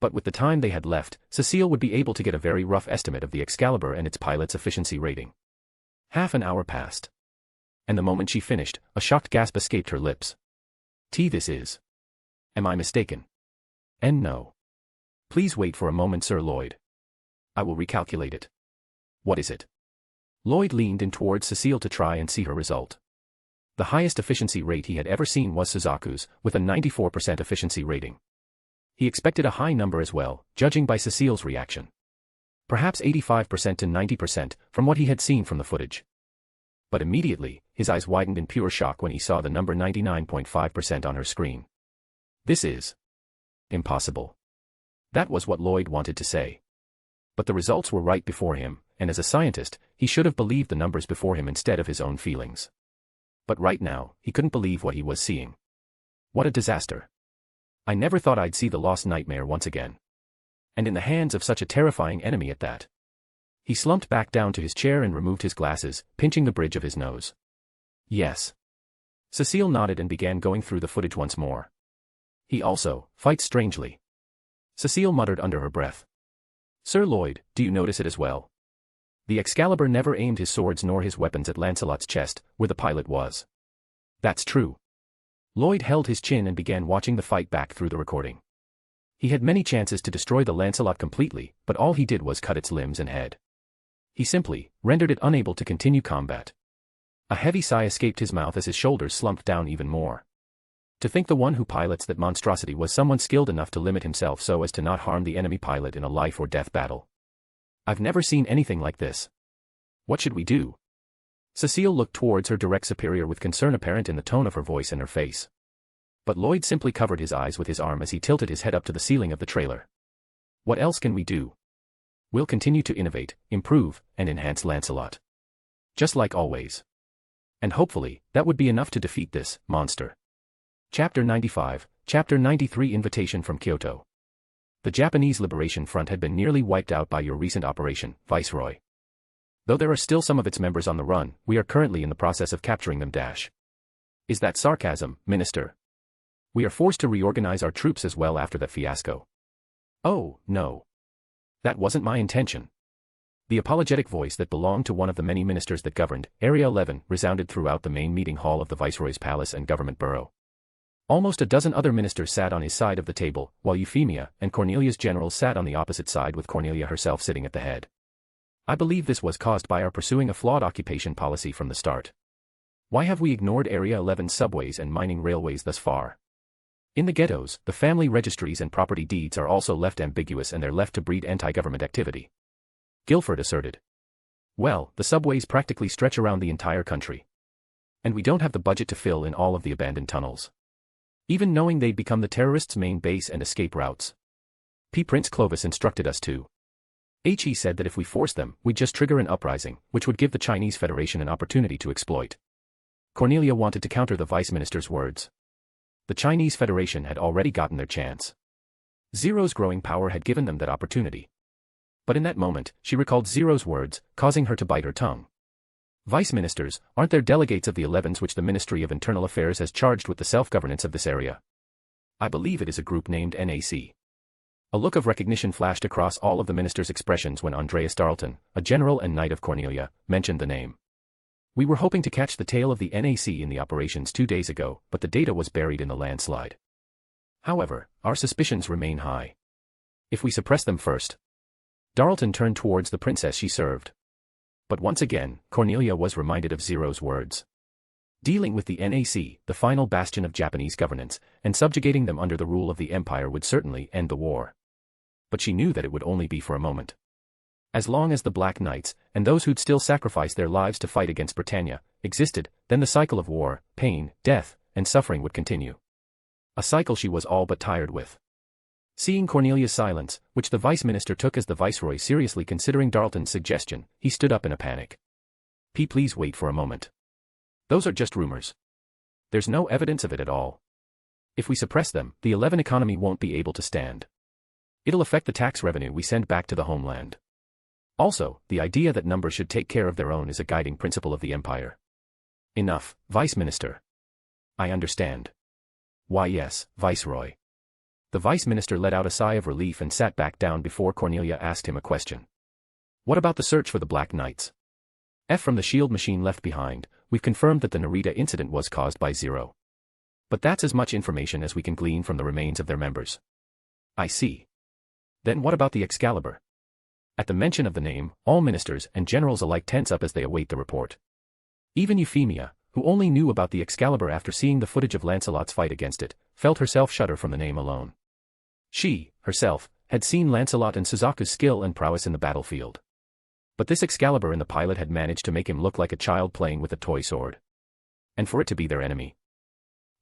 But with the time they had left, Cecile would be able to get a very rough estimate of the Excalibur and its pilot's efficiency rating. Half an hour passed. And the moment she finished, a shocked gasp escaped her lips. This is. Am I mistaken? And no. Please wait for a moment, Sir Lloyd. I will recalculate it. What is it? Lloyd leaned in towards Cecile to try and see her result. The highest efficiency rate he had ever seen was Suzaku's, with a 94% efficiency rating. He expected a high number as well, judging by Cecile's reaction. Perhaps 85% to 90% from what he had seen from the footage. But immediately, his eyes widened in pure shock when he saw the number 99.5% on her screen. This is impossible. That was what Lloyd wanted to say. But the results were right before him, and as a scientist, he should have believed the numbers before him instead of his own feelings. But right now, he couldn't believe what he was seeing. What a disaster. I never thought I'd see the Lost Nightmare once again. And in the hands of such a terrifying enemy at that. He slumped back down to his chair and removed his glasses, pinching the bridge of his nose. Yes. Cecile nodded and began going through the footage once more. He also fights strangely. Cecile muttered under her breath. Sir Lloyd, do you notice it as well? The Excalibur never aimed his swords nor his weapons at Lancelot's chest, where the pilot was. That's true. Lloyd held his chin and began watching the fight back through the recording. He had many chances to destroy the Lancelot completely, but all he did was cut its limbs and head. He simply rendered it unable to continue combat. A heavy sigh escaped his mouth as his shoulders slumped down even more. To think the one who pilots that monstrosity was someone skilled enough to limit himself so as to not harm the enemy pilot in a life-or-death battle. I've never seen anything like this. What should we do? Cecile looked towards her direct superior with concern apparent in the tone of her voice and her face. But Lloyd simply covered his eyes with his arm as he tilted his head up to the ceiling of the trailer. What else can we do? We'll continue to innovate, improve, and enhance Lancelot. Just like always. And hopefully, that would be enough to defeat this monster. Chapter 95, Chapter 93 Invitation from Kyoto. The Japanese Liberation Front had been nearly wiped out by your recent operation, Viceroy. Though there are still some of its members on the run, we are currently in the process of capturing them. Is that sarcasm, Minister? We are forced to reorganize our troops as well after that fiasco. Oh, no. That wasn't my intention. The apologetic voice that belonged to one of the many ministers that governed Area 11 resounded throughout the main meeting hall of the Viceroy's palace and government borough. Almost a dozen other ministers sat on his side of the table, while Euphemia and Cornelia's generals sat on the opposite side with Cornelia herself sitting at the head. I believe this was caused by our pursuing a flawed occupation policy from the start. Why have we ignored Area 11's subways and mining railways thus far? In the ghettos, the family registries and property deeds are also left ambiguous and they're left to breed anti-government activity. Guilford asserted. Well, the subways practically stretch around the entire country. And we don't have the budget to fill in all of the abandoned tunnels. Even knowing they'd become the terrorists' main base and escape routes. Prince Clovis instructed us to. He said that if we forced them, we'd just trigger an uprising, which would give the Chinese Federation an opportunity to exploit. Cornelia wanted to counter the vice minister's words. The Chinese Federation had already gotten their chance. Zero's growing power had given them that opportunity. But in that moment, she recalled Zero's words, causing her to bite her tongue. Vice ministers, aren't there delegates of the 11s which the Ministry of Internal Affairs has charged with the self-governance of this area? I believe it is a group named NAC. A look of recognition flashed across all of the ministers' expressions when Andreas Darlton, a general and knight of Cornelia, mentioned the name. We were hoping to catch the tail of the NAC in the operations 2 days ago, but the data was buried in the landslide. However, our suspicions remain high. If we suppress them first. Darlton turned towards the princess she served. But once again, Cornelia was reminded of Zero's words. Dealing with the NAC, the final bastion of Japanese governance, and subjugating them under the rule of the empire would certainly end the war. But she knew that it would only be for a moment. As long as the Black Knights, and those who'd still sacrifice their lives to fight against Britannia, existed, then the cycle of war, pain, death, and suffering would continue. A cycle she was all but tired with. Seeing Cornelia's silence, which the vice minister took as the viceroy seriously considering Darlton's suggestion, he stood up in a panic. Please wait for a moment. Those are just rumors. There's no evidence of it at all. If we suppress them, the 11 economy won't be able to stand. It'll affect the tax revenue we send back to the homeland. Also, the idea that numbers should take care of their own is a guiding principle of the empire. Enough, Vice Minister. I understand. Why yes, Viceroy. The Vice Minister let out a sigh of relief and sat back down before Cornelia asked him a question. What about the search for the Black Knights? From the shield machine left behind, we've confirmed that the Narita incident was caused by Zero. But that's as much information as we can glean from the remains of their members. I see. Then what about the Excalibur? At the mention of the name, all ministers and generals alike tense up as they await the report. Even Euphemia, who only knew about the Excalibur after seeing the footage of Lancelot's fight against it, felt herself shudder from the name alone. She, herself, had seen Lancelot and Suzaku's skill and prowess in the battlefield. But this Excalibur in the pilot had managed to make him look like a child playing with a toy sword. And for it to be their enemy.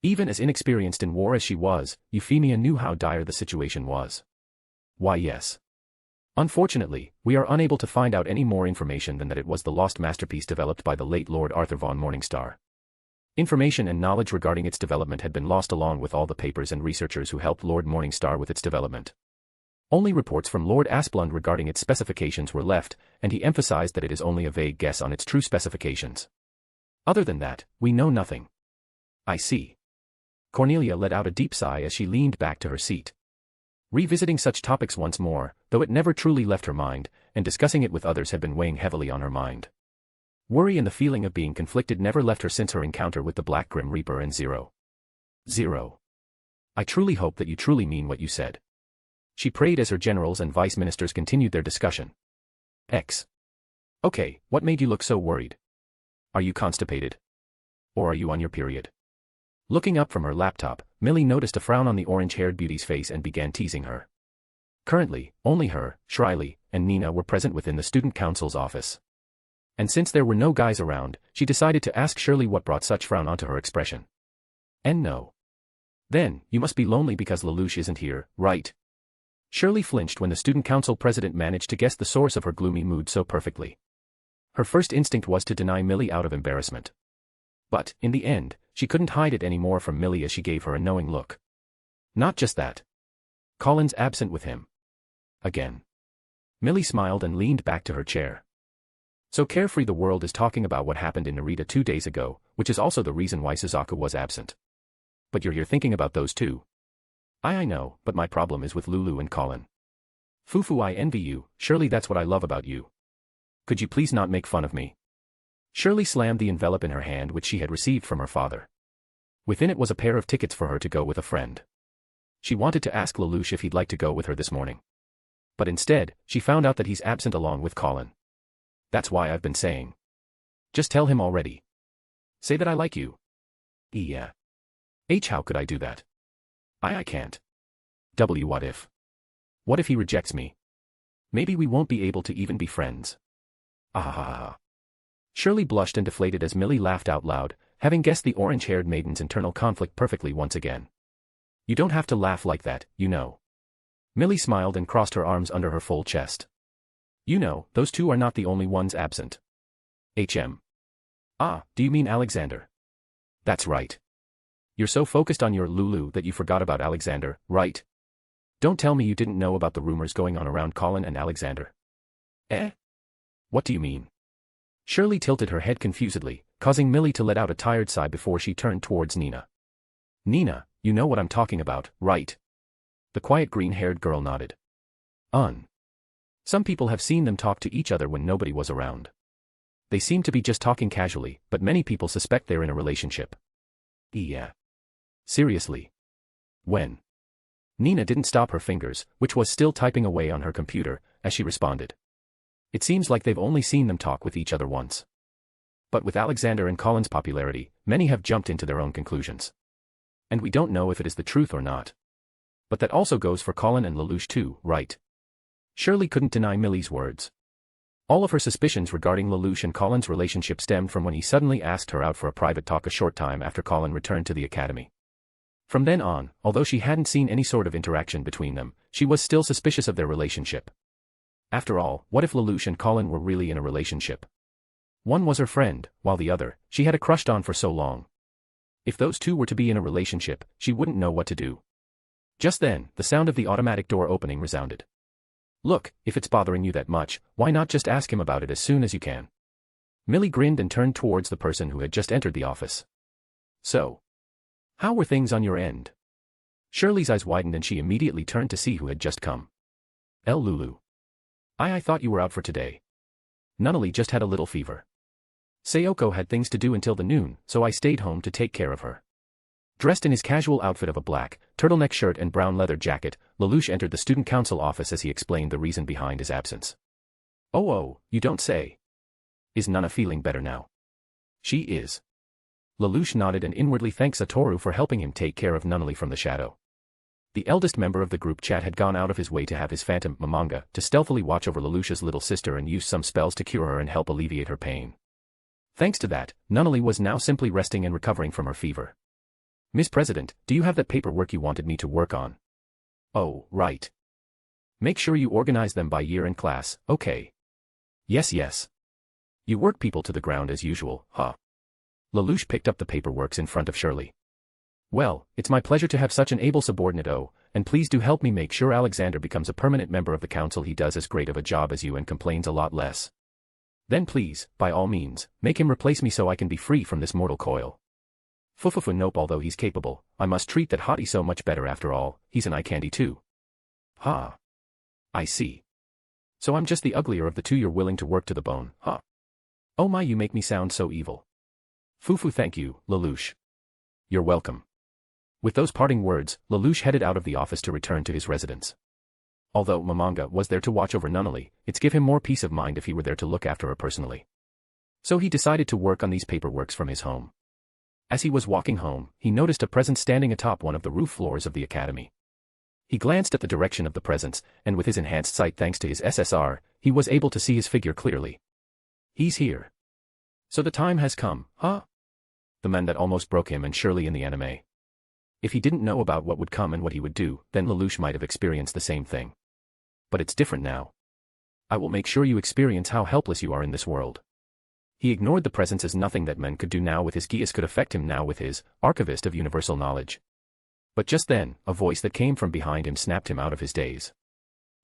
Even as inexperienced in war as she was, Euphemia knew how dire the situation was. Why yes. Unfortunately, we are unable to find out any more information than that it was the lost masterpiece developed by the late Lord Arthur von Morningstar. Information and knowledge regarding its development had been lost along with all the papers and researchers who helped Lord Morningstar with its development. Only reports from Lord Asplund regarding its specifications were left, and he emphasized that it is only a vague guess on its true specifications. Other than that, we know nothing. I see. Cornelia let out a deep sigh as she leaned back to her seat. Revisiting such topics once more, though it never truly left her mind, and discussing it with others had been weighing heavily on her mind. Worry and the feeling of being conflicted never left her since her encounter with the Black Grim Reaper and Zero. Zero. I truly hope that you truly mean what you said. She prayed as her generals and vice ministers continued their discussion. Okay, what made you look so worried? Are you constipated? Or are you on your period? Looking up from her laptop, Millie noticed a frown on the orange-haired beauty's face and began teasing her. Currently, only her, Shriley, and Nina were present within the student council's office. And since there were no guys around, she decided to ask Shirley what brought such frown onto her expression. And no. Then, you must be lonely because Lelouch isn't here, right? Shirley flinched when the student council president managed to guess the source of her gloomy mood so perfectly. Her first instinct was to deny Millie out of embarrassment. But, in the end, she couldn't hide it any more from Millie as she gave her a knowing look. Not just that. Colin's absent with him. Again. Millie smiled and leaned back to her chair. So carefree the world is talking about what happened in Narita 2 days ago, which is also the reason why Suzaku was absent. But you're here thinking about those too. I know, but my problem is with Lulu and Colin. Fufu, I envy you, Shirley, that's what I love about you. Could you please not make fun of me? Shirley slammed the envelope in her hand which she had received from her father. Within it was a pair of tickets for her to go with a friend. She wanted to ask Lelouch if he'd like to go with her this morning. But instead, she found out that he's absent along with Colin. That's why I've been saying. Just tell him already. Say that I like you. Yeah. How could I do that? I can't. What if? What if he rejects me? Maybe we won't be able to even be friends. Ah. Shirley blushed and deflated as Millie laughed out loud, having guessed the orange-haired maiden's internal conflict perfectly once again. You don't have to laugh like that, you know. Millie smiled and crossed her arms under her full chest. You know, those two are not the only ones absent. Ah, do you mean Alexander? That's right. You're so focused on your Lulu that you forgot about Alexander, right? Don't tell me you didn't know about the rumors going on around Colin and Alexander. What do you mean? Shirley tilted her head confusedly, causing Millie to let out a tired sigh before she turned towards Nina. Nina, you know what I'm talking about, right? The quiet green-haired girl nodded. Some people have seen them talk to each other when nobody was around. They seem to be just talking casually, but many people suspect they're in a relationship. Yeah. Seriously. When? Nina didn't stop her fingers, which was still typing away on her computer, as she responded. It seems like they've only seen them talk with each other once. But with Alexander and Colin's popularity, many have jumped into their own conclusions. And we don't know if it is the truth or not. But that also goes for Colin and Lelouch too, right? Shirley couldn't deny Millie's words. All of her suspicions regarding Lelouch and Colin's relationship stemmed from when he suddenly asked her out for a private talk a short time after Colin returned to the academy. From then on, although she hadn't seen any sort of interaction between them, she was still suspicious of their relationship. After all, what if Lelouch and Colin were really in a relationship? One was her friend, while the other, she had a crush on for so long. If those two were to be in a relationship, she wouldn't know what to do. Just then, the sound of the automatic door opening resounded. Look, if it's bothering you that much, why not just ask him about it as soon as you can? Millie grinned and turned towards the person who had just entered the office. So, how were things on your end? Shirley's eyes widened and she immediately turned to see who had just come. Lulu. I thought you were out for today. Nunnally just had a little fever. Sayoko had things to do until the noon, so I stayed home to take care of her. Dressed in his casual outfit of a black, turtleneck shirt and brown leather jacket, Lelouch entered the student council office as he explained the reason behind his absence. Oh, you don't say. Is Nana feeling better now? She is. Lelouch nodded and inwardly thanked Satoru for helping him take care of Nunnally from the shadow. The eldest member of the group chat had gone out of his way to have his phantom, Mamanga, to stealthily watch over Lelouch's little sister and use some spells to cure her and help alleviate her pain. Thanks to that, Nunnally was now simply resting and recovering from her fever. Miss President, do you have that paperwork you wanted me to work on? Oh, right. Make sure you organize them by year and class, okay? Yes. You work people to the ground as usual, huh? Lelouch picked up the paperwork in front of Shirley. Well, it's my pleasure to have such an able subordinate, and please do help me make sure Alexander becomes a permanent member of the council. He does as great of a job as you and complains a lot less. Then please, by all means, make him replace me so I can be free from this mortal coil. Nope, although he's capable, I must treat that hottie so much better after all, he's an eye candy too. Ha. I see. So I'm just the uglier of the two. You're willing to work to the bone, huh? Oh my, you make me sound so evil. Thank you, Lelouch. You're welcome. With those parting words, Lelouch headed out of the office to return to his residence. Although Mamanga was there to watch over Nunnally, it's give him more peace of mind if he were there to look after her personally. So he decided to work on these paperworks from his home. As he was walking home, he noticed a presence standing atop one of the roof floors of the academy. He glanced at the direction of the presence, and with his enhanced sight thanks to his SSR, he was able to see his figure clearly. He's here. So the time has come, huh? The man that almost broke him and Shirley in the anime. If he didn't know about what would come and what he would do, then Lelouch might have experienced the same thing. But it's different now. I will make sure you experience how helpless you are in this world. He ignored the presence as nothing that men could do now with his Geas could affect him now with his Archivist of Universal Knowledge. But just then, a voice that came from behind him snapped him out of his daze.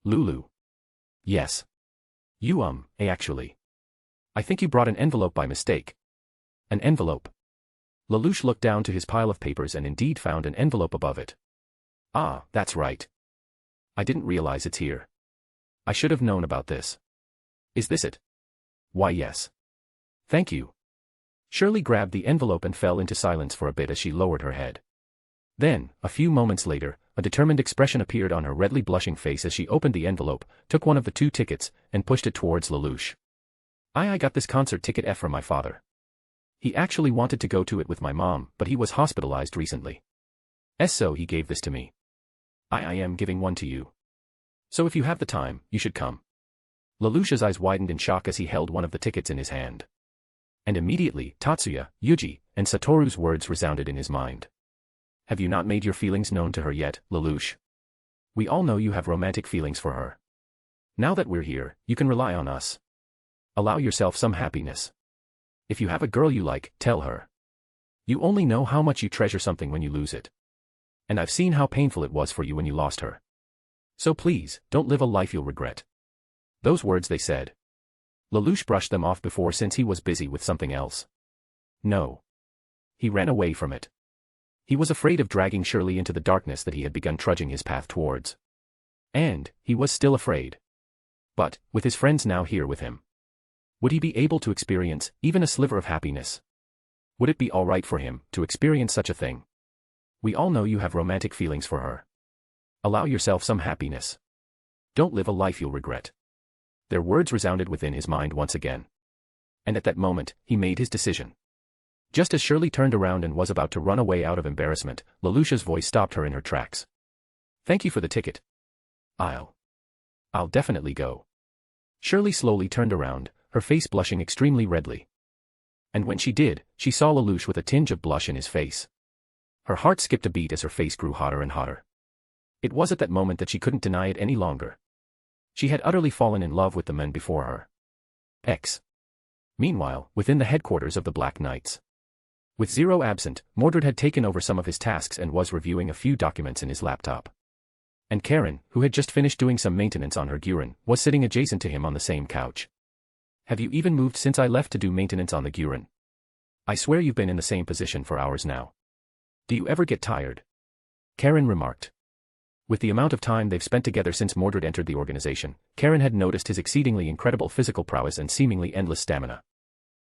Lulu. Yes. You, actually. I think you brought an envelope by mistake. An envelope. Lelouch looked down to his pile of papers and indeed found an envelope above it. Ah, that's right. I didn't realize it's here. I should have known about this. Is this it? Why, yes. Thank you. Shirley grabbed the envelope and fell into silence for a bit as she lowered her head. Then, a few moments later, a determined expression appeared on her redly blushing face as she opened the envelope, took one of the 2 tickets, and pushed it towards Lelouch. I got this concert ticket from my father. He actually wanted to go to it with my mom, but he was hospitalized recently. So he gave this to me. I am giving one to you. So if you have the time, you should come. Lelouch's eyes widened in shock as he held one of the tickets in his hand. And immediately, Tatsuya, Yuuji, and Satoru's words resounded in his mind. Have you not made your feelings known to her yet, Lelouch? We all know you have romantic feelings for her. Now that we're here, you can rely on us. Allow yourself some happiness. If you have a girl you like, tell her. You only know how much you treasure something when you lose it. And I've seen how painful it was for you when you lost her. So please, don't live a life you'll regret. Those words they said. Lelouch brushed them off before since he was busy with something else. No. He ran away from it. He was afraid of dragging Shirley into the darkness that he had begun trudging his path towards. And he was still afraid. But, with his friends now here with him, would he be able to experience even a sliver of happiness? Would it be all right for him to experience such a thing? We all know you have romantic feelings for her. Allow yourself some happiness. Don't live a life you'll regret. Their words resounded within his mind once again. And at that moment, he made his decision. Just as Shirley turned around and was about to run away out of embarrassment, Lelouch's voice stopped her in her tracks. Thank you for the ticket. I'll definitely go. Shirley slowly turned around, her face blushing extremely redly. And when she did, she saw Lelouch with a tinge of blush in his face. Her heart skipped a beat as her face grew hotter and hotter. It was at that moment that she couldn't deny it any longer. She had utterly fallen in love with the men before her. Meanwhile, within the headquarters of the Black Knights. With Zero absent, Mordred had taken over some of his tasks and was reviewing a few documents in his laptop. And Karen, who had just finished doing some maintenance on her Guren, was sitting adjacent to him on the same couch. Have you even moved since I left to do maintenance on the Guren? I swear you've been in the same position for hours now. Do you ever get tired? Karen remarked. With the amount of time they've spent together since Mordred entered the organization, Karen had noticed his exceedingly incredible physical prowess and seemingly endless stamina.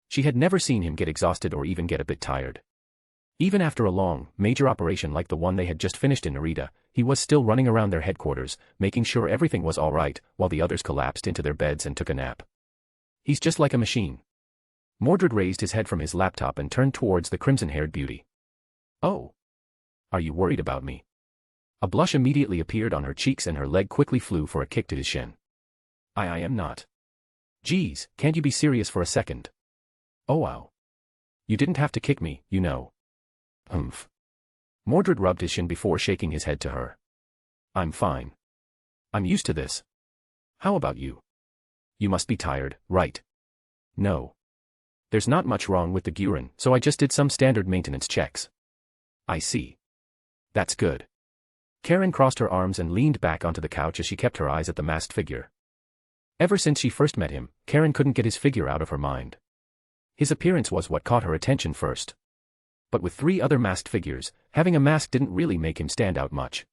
She had never seen him get exhausted or even get a bit tired. Even after a long, major operation like the one they had just finished in Narita, he was still running around their headquarters, making sure everything was all right, while the others collapsed into their beds and took a nap. He's just like a machine. Mordred raised his head from his laptop and turned towards the crimson-haired beauty. Oh. Are you worried about me? A blush immediately appeared on her cheeks and her leg quickly flew for a kick to his shin. I am not. Geez, can't you be serious for a second? Oh wow. You didn't have to kick me, you know. Humph. Mordred rubbed his shin before shaking his head to her. I'm fine. I'm used to this. How about you? You must be tired, right? No. There's not much wrong with the Guren, so I just did some standard maintenance checks. I see. That's good. Karen crossed her arms and leaned back onto the couch as she kept her eyes at the masked figure. Ever since she first met him, Karen couldn't get his figure out of her mind. His appearance was what caught her attention first. But with 3 other masked figures, having a mask didn't really make him stand out much.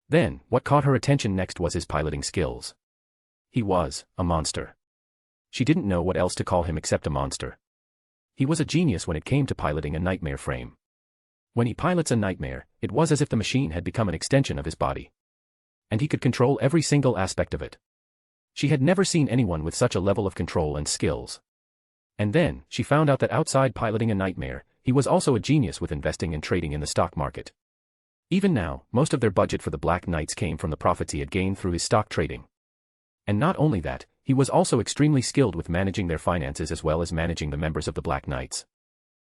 Then, what caught her attention next was his piloting skills. He was a monster. She didn't know what else to call him except a monster. He was a genius when it came to piloting a nightmare frame. When he pilots a nightmare, it was as if the machine had become an extension of his body. And he could control every single aspect of it. She had never seen anyone with such a level of control and skills. And then, she found out that outside piloting a nightmare, he was also a genius with investing and trading in the stock market. Even now, most of their budget for the Black Knights came from the profits he had gained through his stock trading. And not only that, he was also extremely skilled with managing their finances as well as managing the members of the Black Knights.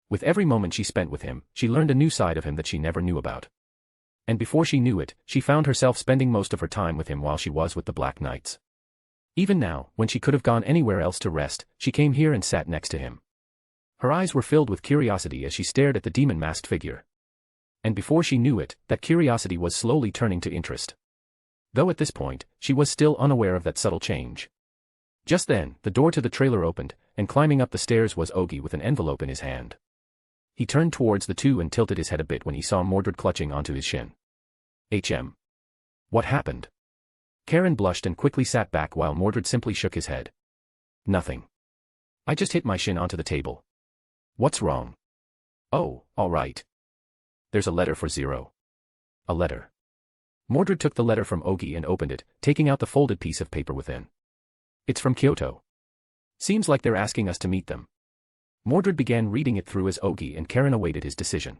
With every moment she spent with him, she learned a new side of him that she never knew about. And before she knew it, she found herself spending most of her time with him while she was with the Black Knights. Even now, when she could have gone anywhere else to rest, she came here and sat next to him. Her eyes were filled with curiosity as she stared at the demon-masked figure. And before she knew it, that curiosity was slowly turning to interest. Though at this point, she was still unaware of that subtle change. Just then, the door to the trailer opened, and climbing up the stairs was Ogi with an envelope in his hand. He turned towards the two and tilted his head a bit when he saw Mordred clutching onto his shin. What happened? Karen blushed and quickly sat back while Mordred simply shook his head. Nothing. I just hit my shin onto the table. What's wrong? Oh, all right. There's a letter for Zero. A letter. Mordred took the letter from Ogi and opened it, taking out the folded piece of paper within. It's from Kyoto. Seems like they're asking us to meet them. Mordred began reading it through as Ogi and Karen awaited his decision.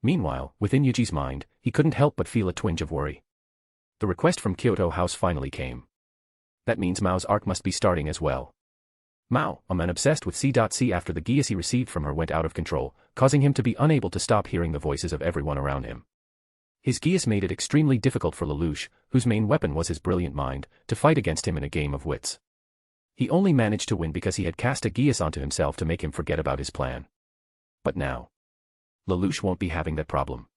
Meanwhile, within Yuji's mind, he couldn't help but feel a twinge of worry. The request from Kyoto House finally came. That means Mao's arc must be starting as well. Mao, a man obsessed with C.C. after the geas he received from her went out of control, causing him to be unable to stop hearing the voices of everyone around him. His geas made it extremely difficult for Lelouch, whose main weapon was his brilliant mind, to fight against him in a game of wits. He only managed to win because he had cast a geas onto himself to make him forget about his plan. But now, Lelouch won't be having that problem.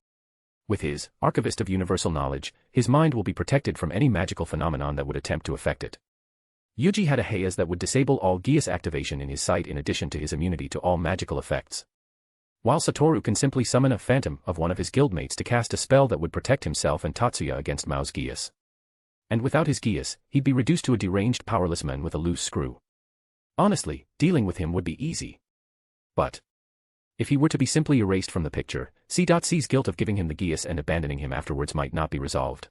With his Archivist of Universal Knowledge, his mind will be protected from any magical phenomenon that would attempt to affect it. Yuuji had a haze that would disable all Geas activation in his sight in addition to his immunity to all magical effects. While Satoru can simply summon a phantom of one of his guildmates to cast a spell that would protect himself and Tatsuya against Mao's Geas. And without his Geas, he'd be reduced to a deranged powerless man with a loose screw. Honestly, dealing with him would be easy. But if he were to be simply erased from the picture, C.C's guilt of giving him the Geas and abandoning him afterwards might not be resolved.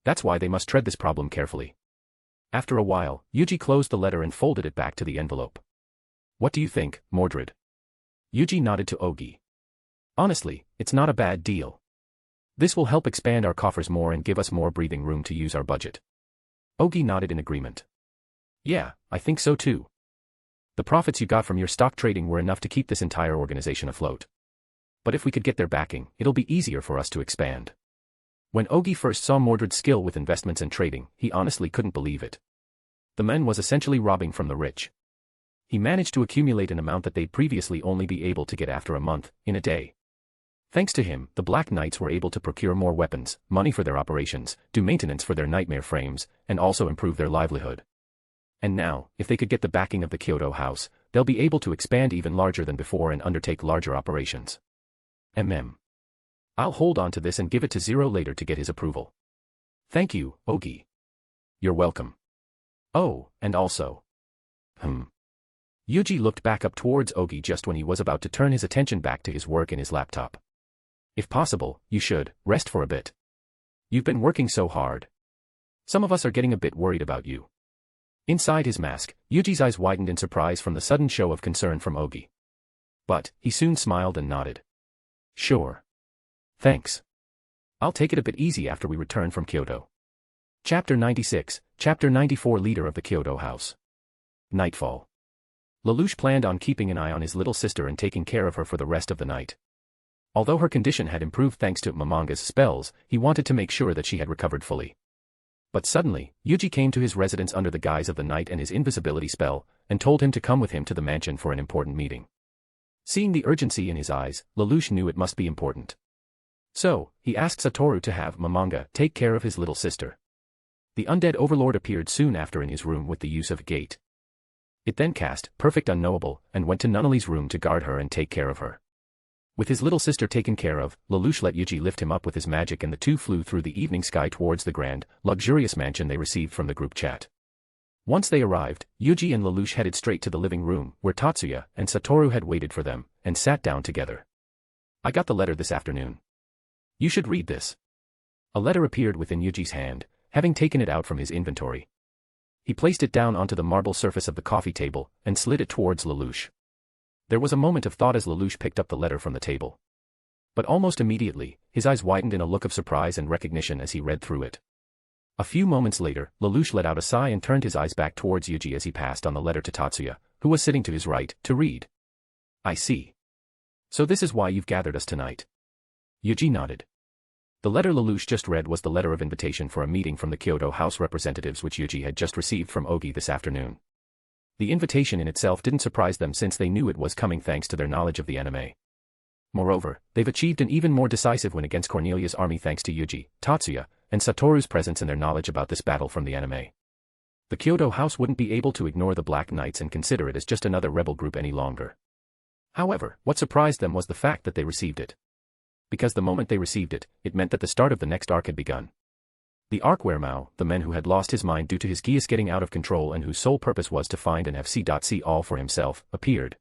That's why they must tread this problem carefully. After a while, Yuuji closed the letter and folded it back to the envelope. What do you think, Mordred? Yuuji nodded to Ogi. Honestly, it's not a bad deal. This will help expand our coffers more and give us more breathing room to use our budget. Ogi nodded in agreement. Yeah, I think so too. The profits you got from your stock trading were enough to keep this entire organization afloat. But if we could get their backing, it'll be easier for us to expand. When Ogi first saw Mordred's skill with investments and trading, he honestly couldn't believe it. The man was essentially robbing from the rich. He managed to accumulate an amount that they'd previously only be able to get after a month, in a day. Thanks to him, the Black Knights were able to procure more weapons, money for their operations, do maintenance for their nightmare frames, and also improve their livelihood. And now, if they could get the backing of the Kyoto house, they'll be able to expand even larger than before and undertake larger operations. I'll hold on to this and give it to Zero later to get his approval. Thank you, Ogi. You're welcome. Oh, and also. Yuuji looked back up towards Ogi just when he was about to turn his attention back to his work in his laptop. If possible, you should rest for a bit. You've been working so hard. Some of us are getting a bit worried about you. Inside his mask, Yuji's eyes widened in surprise from the sudden show of concern from Ogi. But he soon smiled and nodded. Sure. Thanks. I'll take it a bit easy after we return from Kyoto. Chapter 96, Chapter 94 Leader of the Kyoto House. Nightfall. Lelouch planned on keeping an eye on his little sister and taking care of her for the rest of the night. Although her condition had improved thanks to Momonga's spells, he wanted to make sure that she had recovered fully. But suddenly, Yuuji came to his residence under the guise of the night and his invisibility spell, and told him to come with him to the mansion for an important meeting. Seeing the urgency in his eyes, Lelouch knew it must be important. So, he asked Satoru to have Momonga take care of his little sister. The undead overlord appeared soon after in his room with the use of a gate. It then cast Perfect Unknowable and went to Nunnally's room to guard her and take care of her. With his little sister taken care of, Lelouch let Yuuji lift him up with his magic and the two flew through the evening sky towards the grand, luxurious mansion they received from the group chat. Once they arrived, Yuuji and Lelouch headed straight to the living room, where Tatsuya and Satoru had waited for them, and sat down together. I got the letter this afternoon. You should read this. A letter appeared within Yuji's hand, having taken it out from his inventory. He placed it down onto the marble surface of the coffee table, and slid it towards Lelouch. There was a moment of thought as Lelouch picked up the letter from the table. But almost immediately, his eyes widened in a look of surprise and recognition as he read through it. A few moments later, Lelouch let out a sigh and turned his eyes back towards Yuuji as he passed on the letter to Tatsuya, who was sitting to his right, to read. I see. So this is why you've gathered us tonight. Yuuji nodded. The letter Lelouch just read was the letter of invitation for a meeting from the Kyoto House representatives which Yuuji had just received from Ogi this afternoon. The invitation in itself didn't surprise them since they knew it was coming thanks to their knowledge of the anime. Moreover, they've achieved an even more decisive win against Cornelia's army thanks to Yuuji, Tatsuya, and Satoru's presence and their knowledge about this battle from the anime. The Kyoto House wouldn't be able to ignore the Black Knights and consider it as just another rebel group any longer. However, what surprised them was the fact that they received it. Because the moment they received it, it meant that the start of the next arc had begun. The arc where Mao, the man who had lost his mind due to his Geas getting out of control and whose sole purpose was to find and have C.C all for himself, appeared.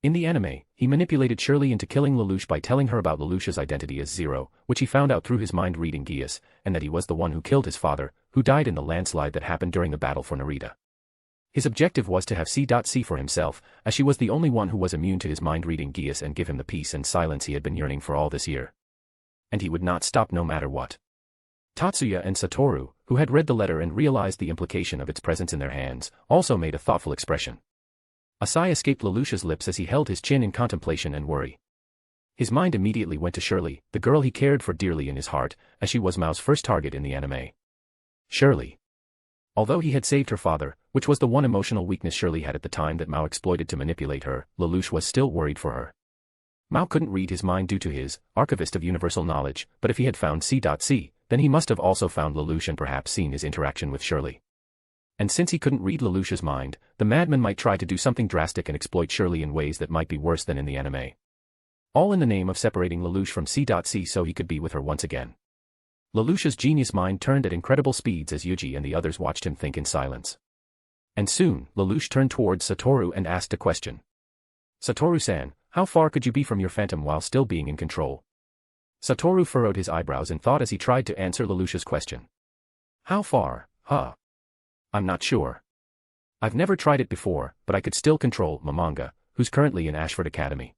In the anime, he manipulated Shirley into killing Lelouch by telling her about Lelouch's identity as Zero, which he found out through his mind-reading Geas, and that he was the one who killed his father, who died in the landslide that happened during the battle for Narita. His objective was to have C.C for himself, as she was the only one who was immune to his mind-reading Geas and give him the peace and silence he had been yearning for all this year. And he would not stop no matter what. Tatsuya and Satoru, who had read the letter and realized the implication of its presence in their hands, also made a thoughtful expression. A sigh escaped Lelouch's lips as he held his chin in contemplation and worry. His mind immediately went to Shirley, the girl he cared for dearly in his heart, as she was Mao's first target in the anime. Shirley. Although he had saved her father, which was the one emotional weakness Shirley had at the time that Mao exploited to manipulate her, Lelouch was still worried for her. Mao couldn't read his mind due to his archivist of universal knowledge, but if he had found C.C, then he must have also found Lelouch and perhaps seen his interaction with Shirley. And since he couldn't read Lelouch's mind, the madman might try to do something drastic and exploit Shirley in ways that might be worse than in the anime. All in the name of separating Lelouch from C.C. so he could be with her once again. Lelouch's genius mind turned at incredible speeds as Yuuji and the others watched him think in silence. And soon, Lelouch turned towards Satoru and asked a question. Satoru-san, how far could you be from your phantom while still being in control? Satoru furrowed his eyebrows in thought as he tried to answer Lelouch's question. How far, huh? I'm not sure. I've never tried it before, but I could still control Momonga, who's currently in Ashford Academy.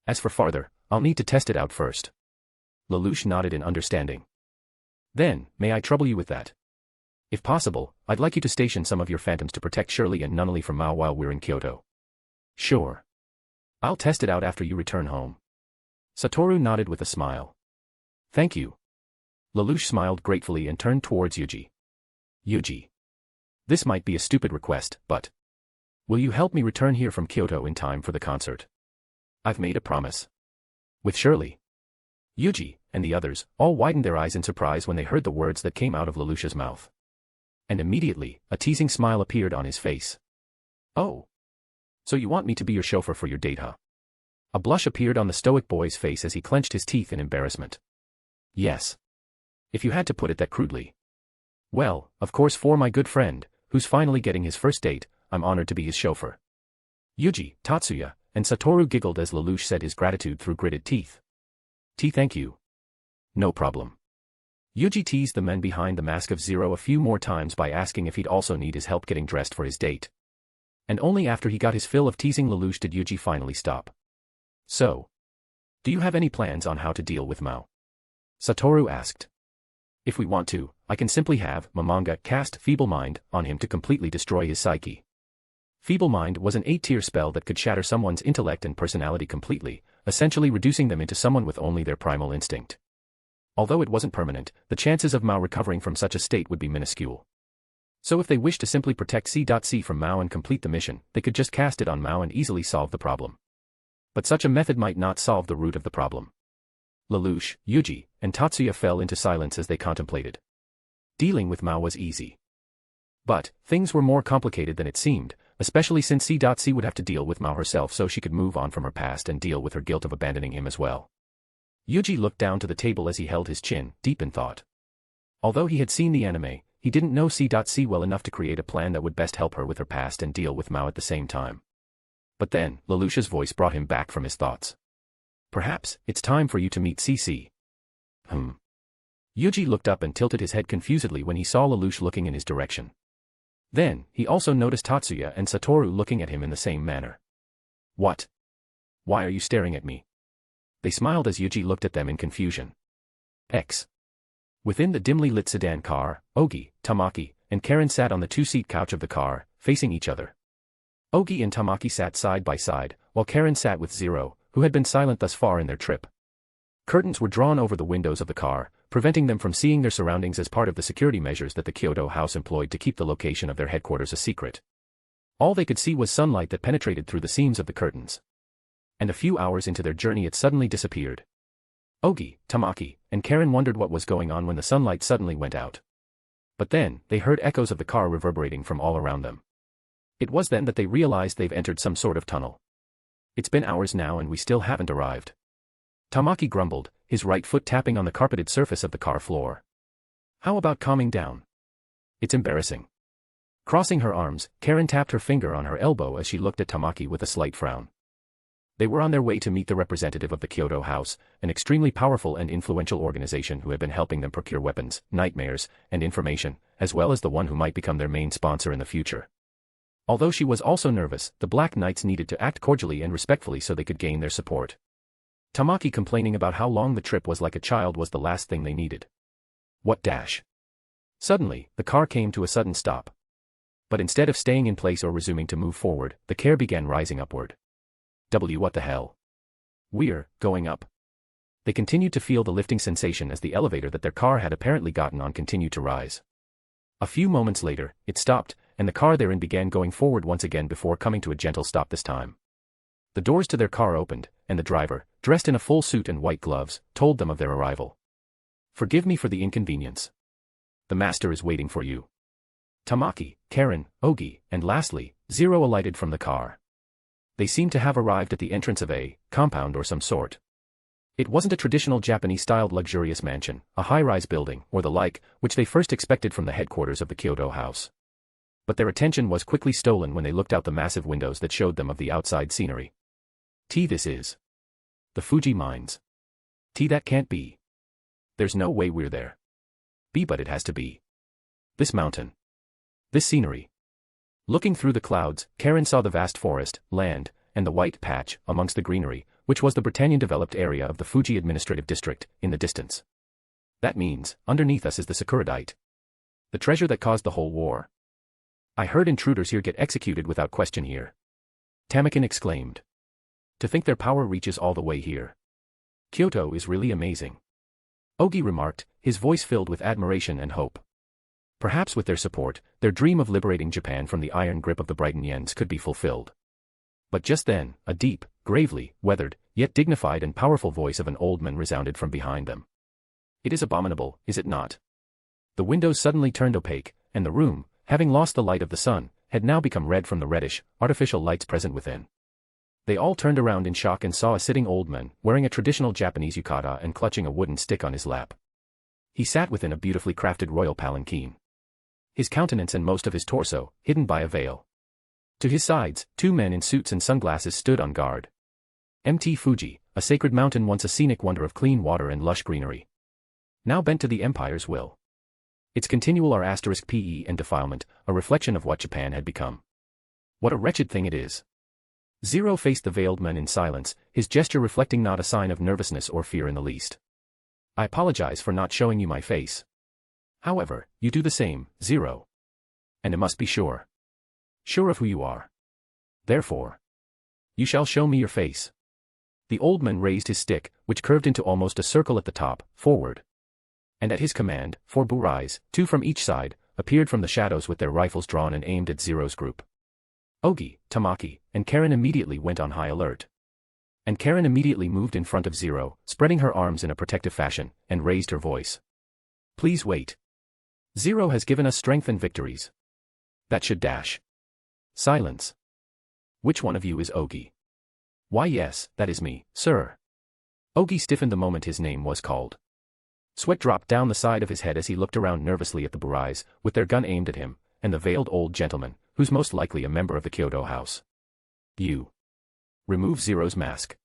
As for farther, I'll need to test it out first. Lelouch nodded in understanding. Then, may I trouble you with that? If possible, I'd like you to station some of your phantoms to protect Shirley and Nunnally from Mao while we're in Kyoto. Sure. I'll test it out after you return home. Satoru nodded with a smile. Thank you. Lelouch smiled gratefully and turned towards Yuuji. Yuuji. This might be a stupid request, but will you help me return here from Kyoto in time for the concert? I've made a promise. With Shirley. Yuuji, and the others, all widened their eyes in surprise when they heard the words that came out of Lelouch's mouth. And immediately, a teasing smile appeared on his face. Oh. So you want me to be your chauffeur for your date, huh? A blush appeared on the stoic boy's face as he clenched his teeth in embarrassment. Yes. If you had to put it that crudely. Well, of course for my good friend, who's finally getting his first date, I'm honored to be his chauffeur. Yuuji, Tatsuya, and Satoru giggled as Lelouch said his gratitude through gritted teeth. Thank you. No problem. Yuuji teased the men behind the Mask of Zero a few more times by asking if he'd also need his help getting dressed for his date. And only after he got his fill of teasing Lelouch did Yuuji finally stop. So, do you have any plans on how to deal with Mao? Satoru asked. If we want to, I can simply have Momonga cast Feeble Mind on him to completely destroy his psyche. Feeble Mind was an 8-tier spell that could shatter someone's intellect and personality completely, essentially reducing them into someone with only their primal instinct. Although it wasn't permanent, the chances of Mao recovering from such a state would be minuscule. So if they wished to simply protect C.C. from Mao and complete the mission, they could just cast it on Mao and easily solve the problem. But such a method might not solve the root of the problem. Lelouch, Yuuji, and Tatsuya fell into silence as they contemplated. Dealing with Mao was easy. But, things were more complicated than it seemed, especially since C.C. would have to deal with Mao herself so she could move on from her past and deal with her guilt of abandoning him as well. Yuuji looked down to the table as he held his chin, deep in thought. Although he had seen the anime, he didn't know C.C. well enough to create a plan that would best help her with her past and deal with Mao at the same time. But then, Lelouch's voice brought him back from his thoughts. Perhaps, it's time for you to meet C.C. Yuuji looked up and tilted his head confusedly when he saw Lelouch looking in his direction. Then, he also noticed Tatsuya and Satoru looking at him in the same manner. What? Why are you staring at me? They smiled as Yuuji looked at them in confusion. Within the dimly lit sedan car, Ogi, Tamaki, and Karen sat on the two-seat couch of the car, facing each other. Ogi and Tamaki sat side by side, while Karen sat with Zero, who had been silent thus far in their trip. Curtains were drawn over the windows of the car, preventing them from seeing their surroundings as part of the security measures that the Kyoto house employed to keep the location of their headquarters a secret. All they could see was sunlight that penetrated through the seams of the curtains. And a few hours into their journey it suddenly disappeared. Ogi, Tamaki, and Karen wondered what was going on when the sunlight suddenly went out. But then, they heard echoes of the car reverberating from all around them. It was then that they realized they've entered some sort of tunnel. It's been hours now and we still haven't arrived. Tamaki grumbled, his right foot tapping on the carpeted surface of the car floor. How about calming down? It's embarrassing. Crossing her arms, Karen tapped her finger on her elbow as she looked at Tamaki with a slight frown. They were on their way to meet the representative of the Kyoto House, an extremely powerful and influential organization who had been helping them procure weapons, nightmares, and information, as well as the one who might become their main sponsor in the future. Although she was also nervous, the Black Knights needed to act cordially and respectfully so they could gain their support. Tamaki complaining about how long the trip was like a child was the last thing they needed. What dash? Suddenly, the car came to a sudden stop. But instead of staying in place or resuming to move forward, the car began rising upward. What the hell? We're going up. They continued to feel the lifting sensation as the elevator that their car had apparently gotten on continued to rise. A few moments later, it stopped, and the car therein began going forward once again before coming to a gentle stop this time. The doors to their car opened, and the driver, dressed in a full suit and white gloves, told them of their arrival. Forgive me for the inconvenience. The master is waiting for you. Tamaki, Karen, Ogi, and lastly, Zero alighted from the car. They seemed to have arrived at the entrance of a compound or some sort. It wasn't a traditional Japanese-styled luxurious mansion, a high-rise building, or the like, which they first expected from the headquarters of the Kyoto house. But their attention was quickly stolen when they looked out the massive windows that showed them of the outside scenery. This is the Fuji mines. That can't be. There's no way we're there. But it has to be. This mountain. This scenery. Looking through the clouds, Karen saw the vast forest, land, and the white patch amongst the greenery, which was the Britannian-developed area of the Fuji Administrative District, in the distance. That means, underneath us is the Sakuradite. The treasure that caused the whole war. I heard intruders here get executed without question here. Tamakin exclaimed. To think their power reaches all the way here. Kyoto is really amazing. Ogi remarked, his voice filled with admiration and hope. Perhaps with their support, their dream of liberating Japan from the iron grip of the Britannians could be fulfilled. But just then, a deep, gravely, weathered, yet dignified and powerful voice of an old man resounded from behind them. It is abominable, is it not? The windows suddenly turned opaque, and the room, having lost the light of the sun, had now become red from the reddish, artificial lights present within. They all turned around in shock and saw a sitting old man, wearing a traditional Japanese yukata and clutching a wooden stick on his lap. He sat within a beautifully crafted royal palanquin. His countenance and most of his torso, hidden by a veil. To his sides, two men in suits and sunglasses stood on guard. Mt. Fuji, a sacred mountain once a scenic wonder of clean water and lush greenery. Now bent to the empire's will. Its continual *PE and defilement, a reflection of what Japan had become. What a wretched thing it is. Zero faced the veiled man in silence, his gesture reflecting not a sign of nervousness or fear in the least. I apologize for not showing you my face. However, you do the same, Zero. And it must be sure. Sure of who you are. Therefore, you shall show me your face. The old man raised his stick, which curved into almost a circle at the top, forward. And at his command, 4 burais, 2 from each side, appeared from the shadows with their rifles drawn and aimed at Zero's group. Ogi, Tamaki, and Karen immediately went on high alert. And Karen immediately moved in front of Zero, spreading her arms in a protective fashion, and raised her voice. Please wait. Zero has given us strength and victories. That should dash. Silence. Which one of you is Ogi? Why yes, that is me, sir. Ogi stiffened the moment his name was called. Sweat dropped down the side of his head as he looked around nervously at the burais, with their gun aimed at him, and the veiled old gentleman, who's most likely a member of the Kyoto house. You. Remove Zero's mask.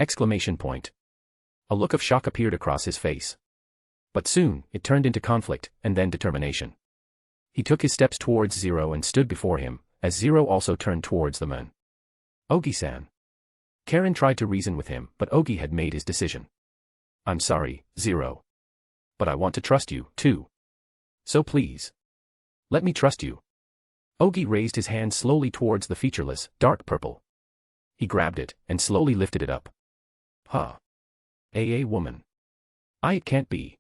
Exclamation point. A look of shock appeared across his face. But soon, it turned into conflict, and then determination. He took his steps towards Zero and stood before him, as Zero also turned towards the man. Ogi-san. Karen tried to reason with him, but Ogi had made his decision. I'm sorry, Zero. But I want to trust you, too. So please. Let me trust you. Ogi raised his hand slowly towards the featureless, dark purple. He grabbed it, and slowly lifted it up. Huh. A woman. It can't be.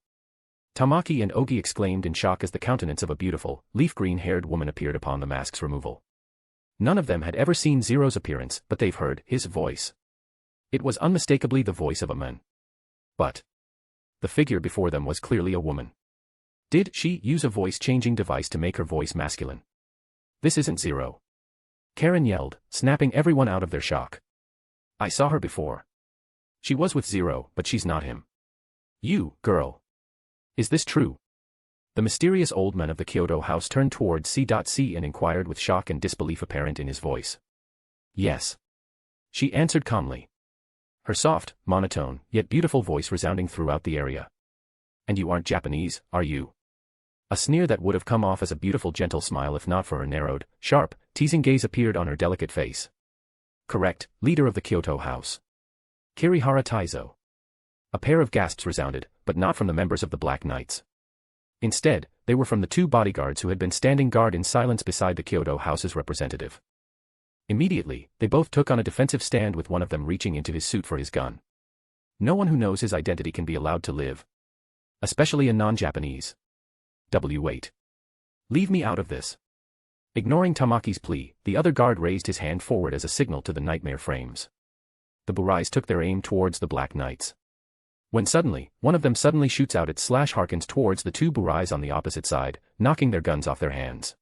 Tamaki and Ogi exclaimed in shock as the countenance of a beautiful, leaf-green-haired woman appeared upon the mask's removal. None of them had ever seen Zero's appearance, but they've heard his voice. It was unmistakably the voice of a man. But the figure before them was clearly a woman. Did she use a voice-changing device to make her voice masculine? This isn't Zero. Karen yelled, snapping everyone out of their shock. I saw her before. She was with Zero, but she's not him. You, girl. Is this true? The mysterious old man of the Kyoto house turned towards C.C. and inquired with shock and disbelief apparent in his voice. Yes. She answered calmly. Her soft, monotone, yet beautiful voice resounding throughout the area. And you aren't Japanese, are you? A sneer that would have come off as a beautiful gentle smile if not for her narrowed, sharp, teasing gaze appeared on her delicate face. Correct, leader of the Kyoto house. Kirihara Taizo. A pair of gasps resounded, but not from the members of the Black Knights. Instead, they were from the 2 bodyguards who had been standing guard in silence beside the Kyoto house's representative. Immediately, they both took on a defensive stand with one of them reaching into his suit for his gun. No one who knows his identity can be allowed to live. Especially a non-Japanese. Wait. Leave me out of this. Ignoring Tamaki's plea, the other guard raised his hand forward as a signal to the nightmare frames. The burais took their aim towards the Black Knights. When suddenly, one of them suddenly shoots out its slash harkens towards the two burais on the opposite side, knocking their guns off their hands.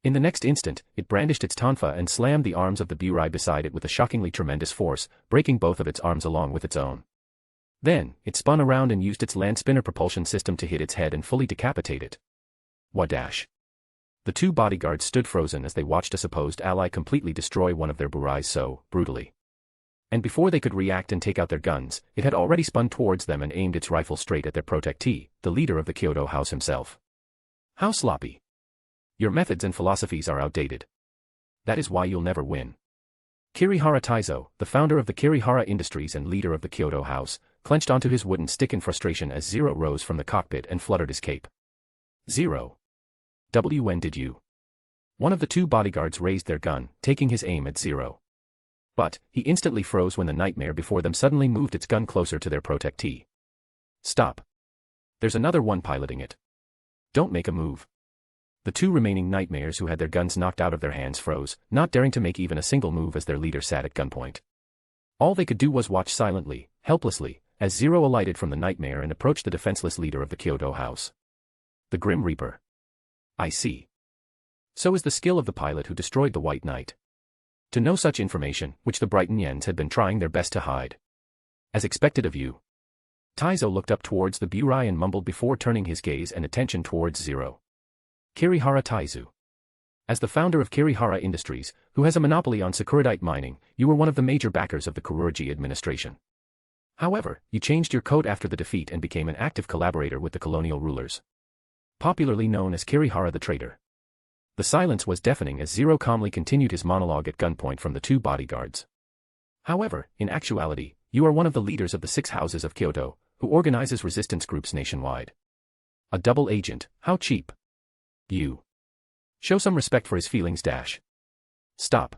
In the next instant, it brandished its tonfa and slammed the arms of the burai beside it with a shockingly tremendous force, breaking both of its arms along with its own. Then, it spun around and used its land spinner propulsion system to hit its head and fully decapitate it. Wadash. The two bodyguards stood frozen as they watched a supposed ally completely destroy one of their burais so brutally. And before they could react and take out their guns, it had already spun towards them and aimed its rifle straight at their protectee, the leader of the Kyoto house himself. How sloppy. Your methods and philosophies are outdated. That is why you'll never win. Kirihara Taizo, the founder of the Kirihara Industries and leader of the Kyoto house, clenched onto his wooden stick in frustration as Zero rose from the cockpit and fluttered his cape. Zero. When did you? One of the two bodyguards raised their gun, taking his aim at Zero. But, he instantly froze when the nightmare before them suddenly moved its gun closer to their protectee. Stop. There's another one piloting it. Don't make a move. The two remaining nightmares who had their guns knocked out of their hands froze, not daring to make even a single move as their leader sat at gunpoint. All they could do was watch silently, helplessly, as Zero alighted from the nightmare and approached the defenseless leader of the Kyoto house. The Grim Reaper. I see. So is the skill of the pilot who destroyed the White Knight. To know such information, which the Brighton Yens had been trying their best to hide. As expected of you. Taizo looked up towards the burai and mumbled before turning his gaze and attention towards Zero. Kirihara Taizu. As the founder of Kirihara Industries, who has a monopoly on sakuradite mining, you were one of the major backers of the Kururoji administration. However, you changed your code after the defeat and became an active collaborator with the colonial rulers. Popularly known as Kirihara the Traitor. The silence was deafening as Zero calmly continued his monologue at gunpoint from the two bodyguards. However, in actuality, you are one of the leaders of the 6 houses of Kyoto, who organizes resistance groups nationwide. A double agent, how cheap. You. Show some respect for his feelings. Stop.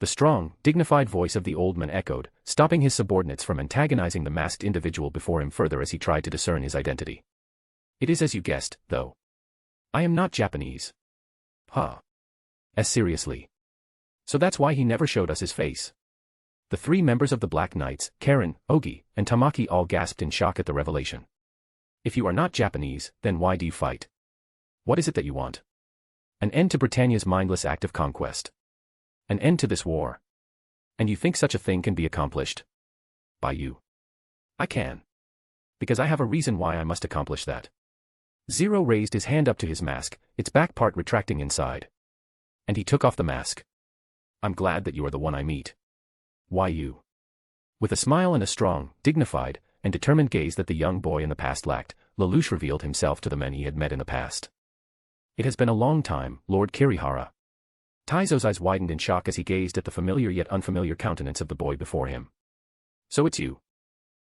The strong, dignified voice of the old man echoed, stopping his subordinates from antagonizing the masked individual before him further as he tried to discern his identity. It is as you guessed, though. I am not Japanese. Huh. As seriously. So that's why he never showed us his face. The 3 members of the Black Knights, Karen, Ogi, and Tamaki all gasped in shock at the revelation. If you are not Japanese, then why do you fight? What is it that you want? An end to Britannia's mindless act of conquest. An end to this war. And you think such a thing can be accomplished? By you. I can. Because I have a reason why I must accomplish that. Zero raised his hand up to his mask, its back part retracting inside. And he took off the mask. I'm glad that you are the one I meet. Why you? With a smile and a strong, dignified, and determined gaze that the young boy in the past lacked, Lelouch revealed himself to the men he had met in the past. It has been a long time, Lord Kirihara. Taizo's eyes widened in shock as he gazed at the familiar yet unfamiliar countenance of the boy before him. So it's you.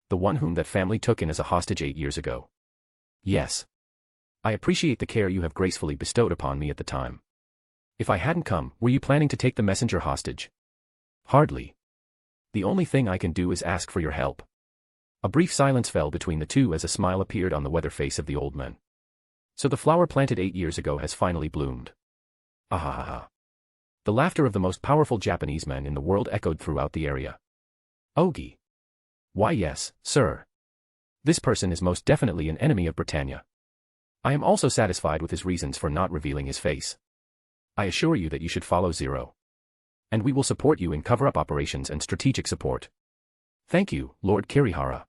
The one whom that family took in as a hostage 8 years ago. Yes. I appreciate the care you have gracefully bestowed upon me at the time. If I hadn't come, were you planning to take the messenger hostage? Hardly. The only thing I can do is ask for your help. A brief silence fell between the two as a smile appeared on the weather face of the old man. So the flower planted 8 years ago has finally bloomed. Ahahaha. The laughter of the most powerful Japanese men in the world echoed throughout the area. Ogi. Why yes, sir. This person is most definitely an enemy of Britannia. I am also satisfied with his reasons for not revealing his face. I assure you that you should follow Zero. And we will support you in cover-up operations and strategic support. Thank you, Lord Kirihara.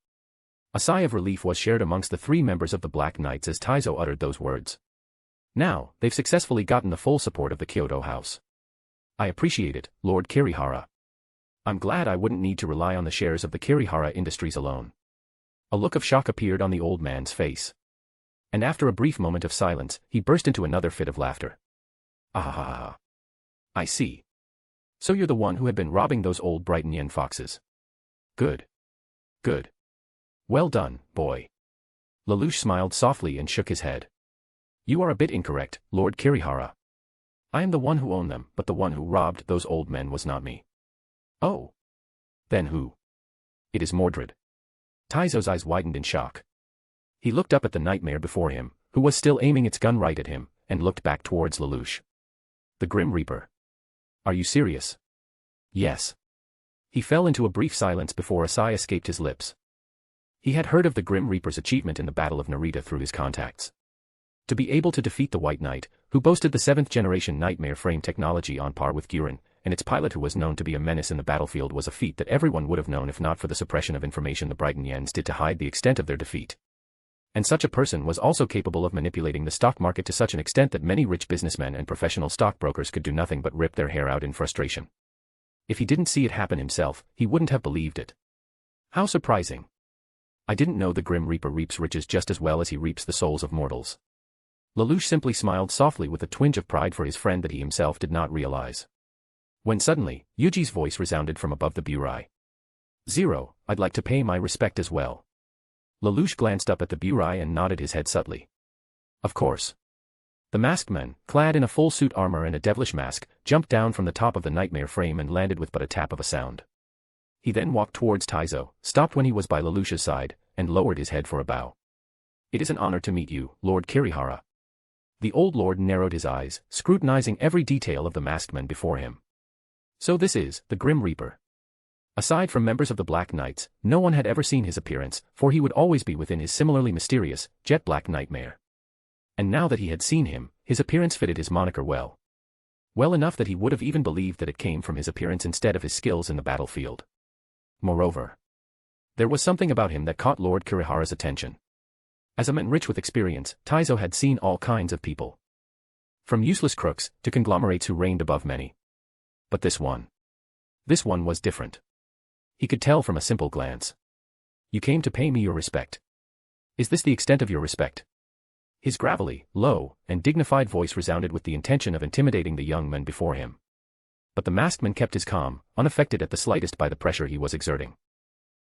A sigh of relief was shared amongst the 3 members of the Black Knights as Taizo uttered those words. Now, they've successfully gotten the full support of the Kyoto house. I appreciate it, Lord Kirihara. I'm glad I wouldn't need to rely on the shares of the Kirihara Industries alone. A look of shock appeared on the old man's face. And after a brief moment of silence, he burst into another fit of laughter. Ahahaha. I see. So you're the one who had been robbing those old Brighton Yen foxes. Good. Good. Well done, boy. Lelouch smiled softly and shook his head. You are a bit incorrect, Lord Kirihara. I am the one who owned them, but the one who robbed those old men was not me. Oh. Then who? It is Mordred. Taizo's eyes widened in shock. He looked up at the nightmare before him, who was still aiming its gun right at him, and looked back towards Lelouch. The Grim Reaper. Are you serious? Yes. He fell into a brief silence before a sigh escaped his lips. He had heard of the Grim Reaper's achievement in the Battle of Narita through his contacts. To be able to defeat the White Knight, who boasted the 7th-generation nightmare frame technology on par with Gurren, and its pilot who was known to be a menace in the battlefield, was a feat that everyone would have known if not for the suppression of information the Brighton Yens did to hide the extent of their defeat. And such a person was also capable of manipulating the stock market to such an extent that many rich businessmen and professional stockbrokers could do nothing but rip their hair out in frustration. If he didn't see it happen himself, he wouldn't have believed it. How surprising. I didn't know the Grim Reaper reaps riches just as well as he reaps the souls of mortals. Lelouch simply smiled softly with a twinge of pride for his friend that he himself did not realize. When suddenly, Yuji's voice resounded from above the bureau. Zero, I'd like to pay my respect as well. Lelouch glanced up at the bureau and nodded his head subtly. Of course. The masked man, clad in a full suit armor and a devilish mask, jumped down from the top of the nightmare frame and landed with but a tap of a sound. He then walked towards Taizo, stopped when he was by Lelouch's side, and lowered his head for a bow. It is an honor to meet you, Lord Kirihara. The old lord narrowed his eyes, scrutinizing every detail of the masked man before him. So this is the Grim Reaper. Aside from members of the Black Knights, no one had ever seen his appearance, for he would always be within his similarly mysterious, jet-black nightmare. And now that he had seen him, his appearance fitted his moniker well. Well enough that he would have even believed that it came from his appearance instead of his skills in the battlefield. Moreover, there was something about him that caught Lord Kirihara's attention. As a man rich with experience, Taizo had seen all kinds of people. From useless crooks, to conglomerates who reigned above many. But this one was different. He could tell from a simple glance. You came to pay me your respect. Is this the extent of your respect? His gravelly, low, and dignified voice resounded with the intention of intimidating the young men before him. But the masked man kept his calm, unaffected at the slightest by the pressure he was exerting.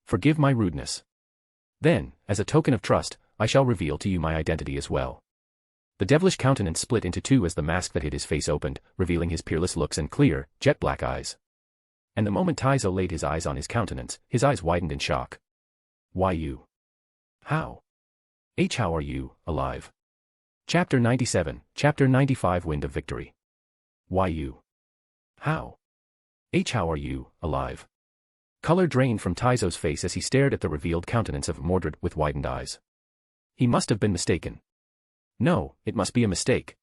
Forgive my rudeness. Then, as a token of trust, I shall reveal to you my identity as well. The devilish countenance split into two as the mask that hid his face opened, revealing his peerless looks and clear, jet-black eyes. And the moment Taizo laid his eyes on his countenance, his eyes widened in shock. Why you? How? How are you, alive? Chapter 97, Chapter 95 Wind of Victory. Why you? How? How are you, alive? Color drained from Taizo's face as he stared at the revealed countenance of Mordred with widened eyes. He must have been mistaken. No, it must be a mistake.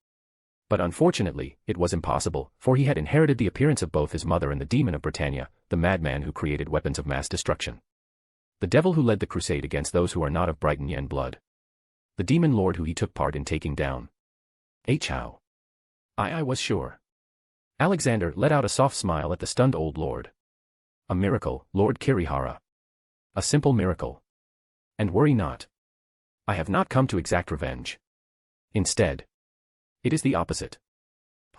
But unfortunately, it was impossible, for he had inherited the appearance of both his mother and the demon of Britannia, the madman who created weapons of mass destruction. The devil who led the crusade against those who are not of Brighton Yen blood. The demon lord who he took part in taking down. How? I was sure. Alexander let out a soft smile at the stunned old lord. A miracle, Lord Kirihara. A simple miracle. And worry not. I have not come to exact revenge. Instead, it is the opposite.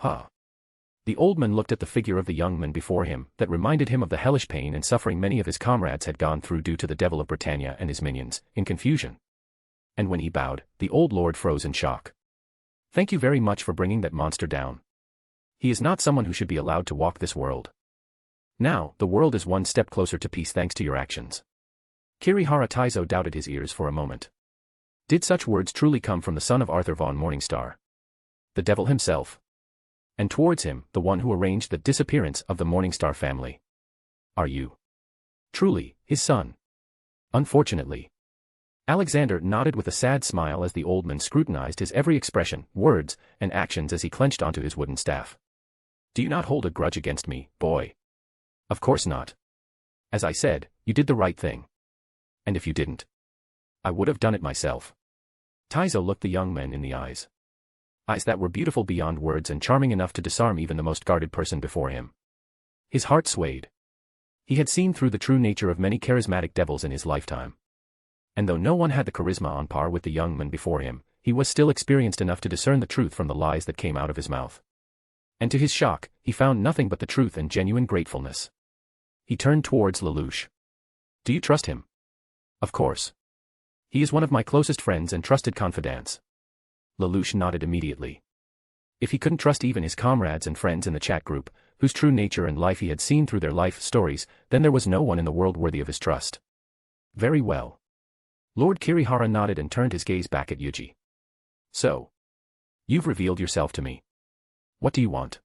The old man looked at the figure of the young man before him, that reminded him of the hellish pain and suffering many of his comrades had gone through due to the devil of Britannia and his minions, in confusion. And when he bowed, the old lord froze in shock. Thank you very much for bringing that monster down. He is not someone who should be allowed to walk this world. Now, the world is one step closer to peace thanks to your actions. Kirihara Taizo doubted his ears for a moment. Did such words truly come from the son of Arthur von Morningstar? The devil himself. And towards him, the one who arranged the disappearance of the Morningstar family. Are you truly his son? Unfortunately. Alexander nodded with a sad smile as the old man scrutinized his every expression, words, and actions as he clenched onto his wooden staff. Do you not hold a grudge against me, boy? Of course not. As I said, you did the right thing. And if you didn't, I would have done it myself. Taizo looked the young man in the eyes. Eyes that were beautiful beyond words and charming enough to disarm even the most guarded person before him. His heart swayed. He had seen through the true nature of many charismatic devils in his lifetime. And though no one had the charisma on par with the young man before him, he was still experienced enough to discern the truth from the lies that came out of his mouth. And to his shock, he found nothing but the truth and genuine gratefulness. He turned towards Lelouch. Do you trust him? Of course. He is one of my closest friends and trusted confidants. Lelouch nodded immediately. If he couldn't trust even his comrades and friends in the chat group, whose true nature and life he had seen through their life stories, then there was no one in the world worthy of his trust. Very well. Lord Kirihara nodded and turned his gaze back at Yuji. So, you've revealed yourself to me. What do you want?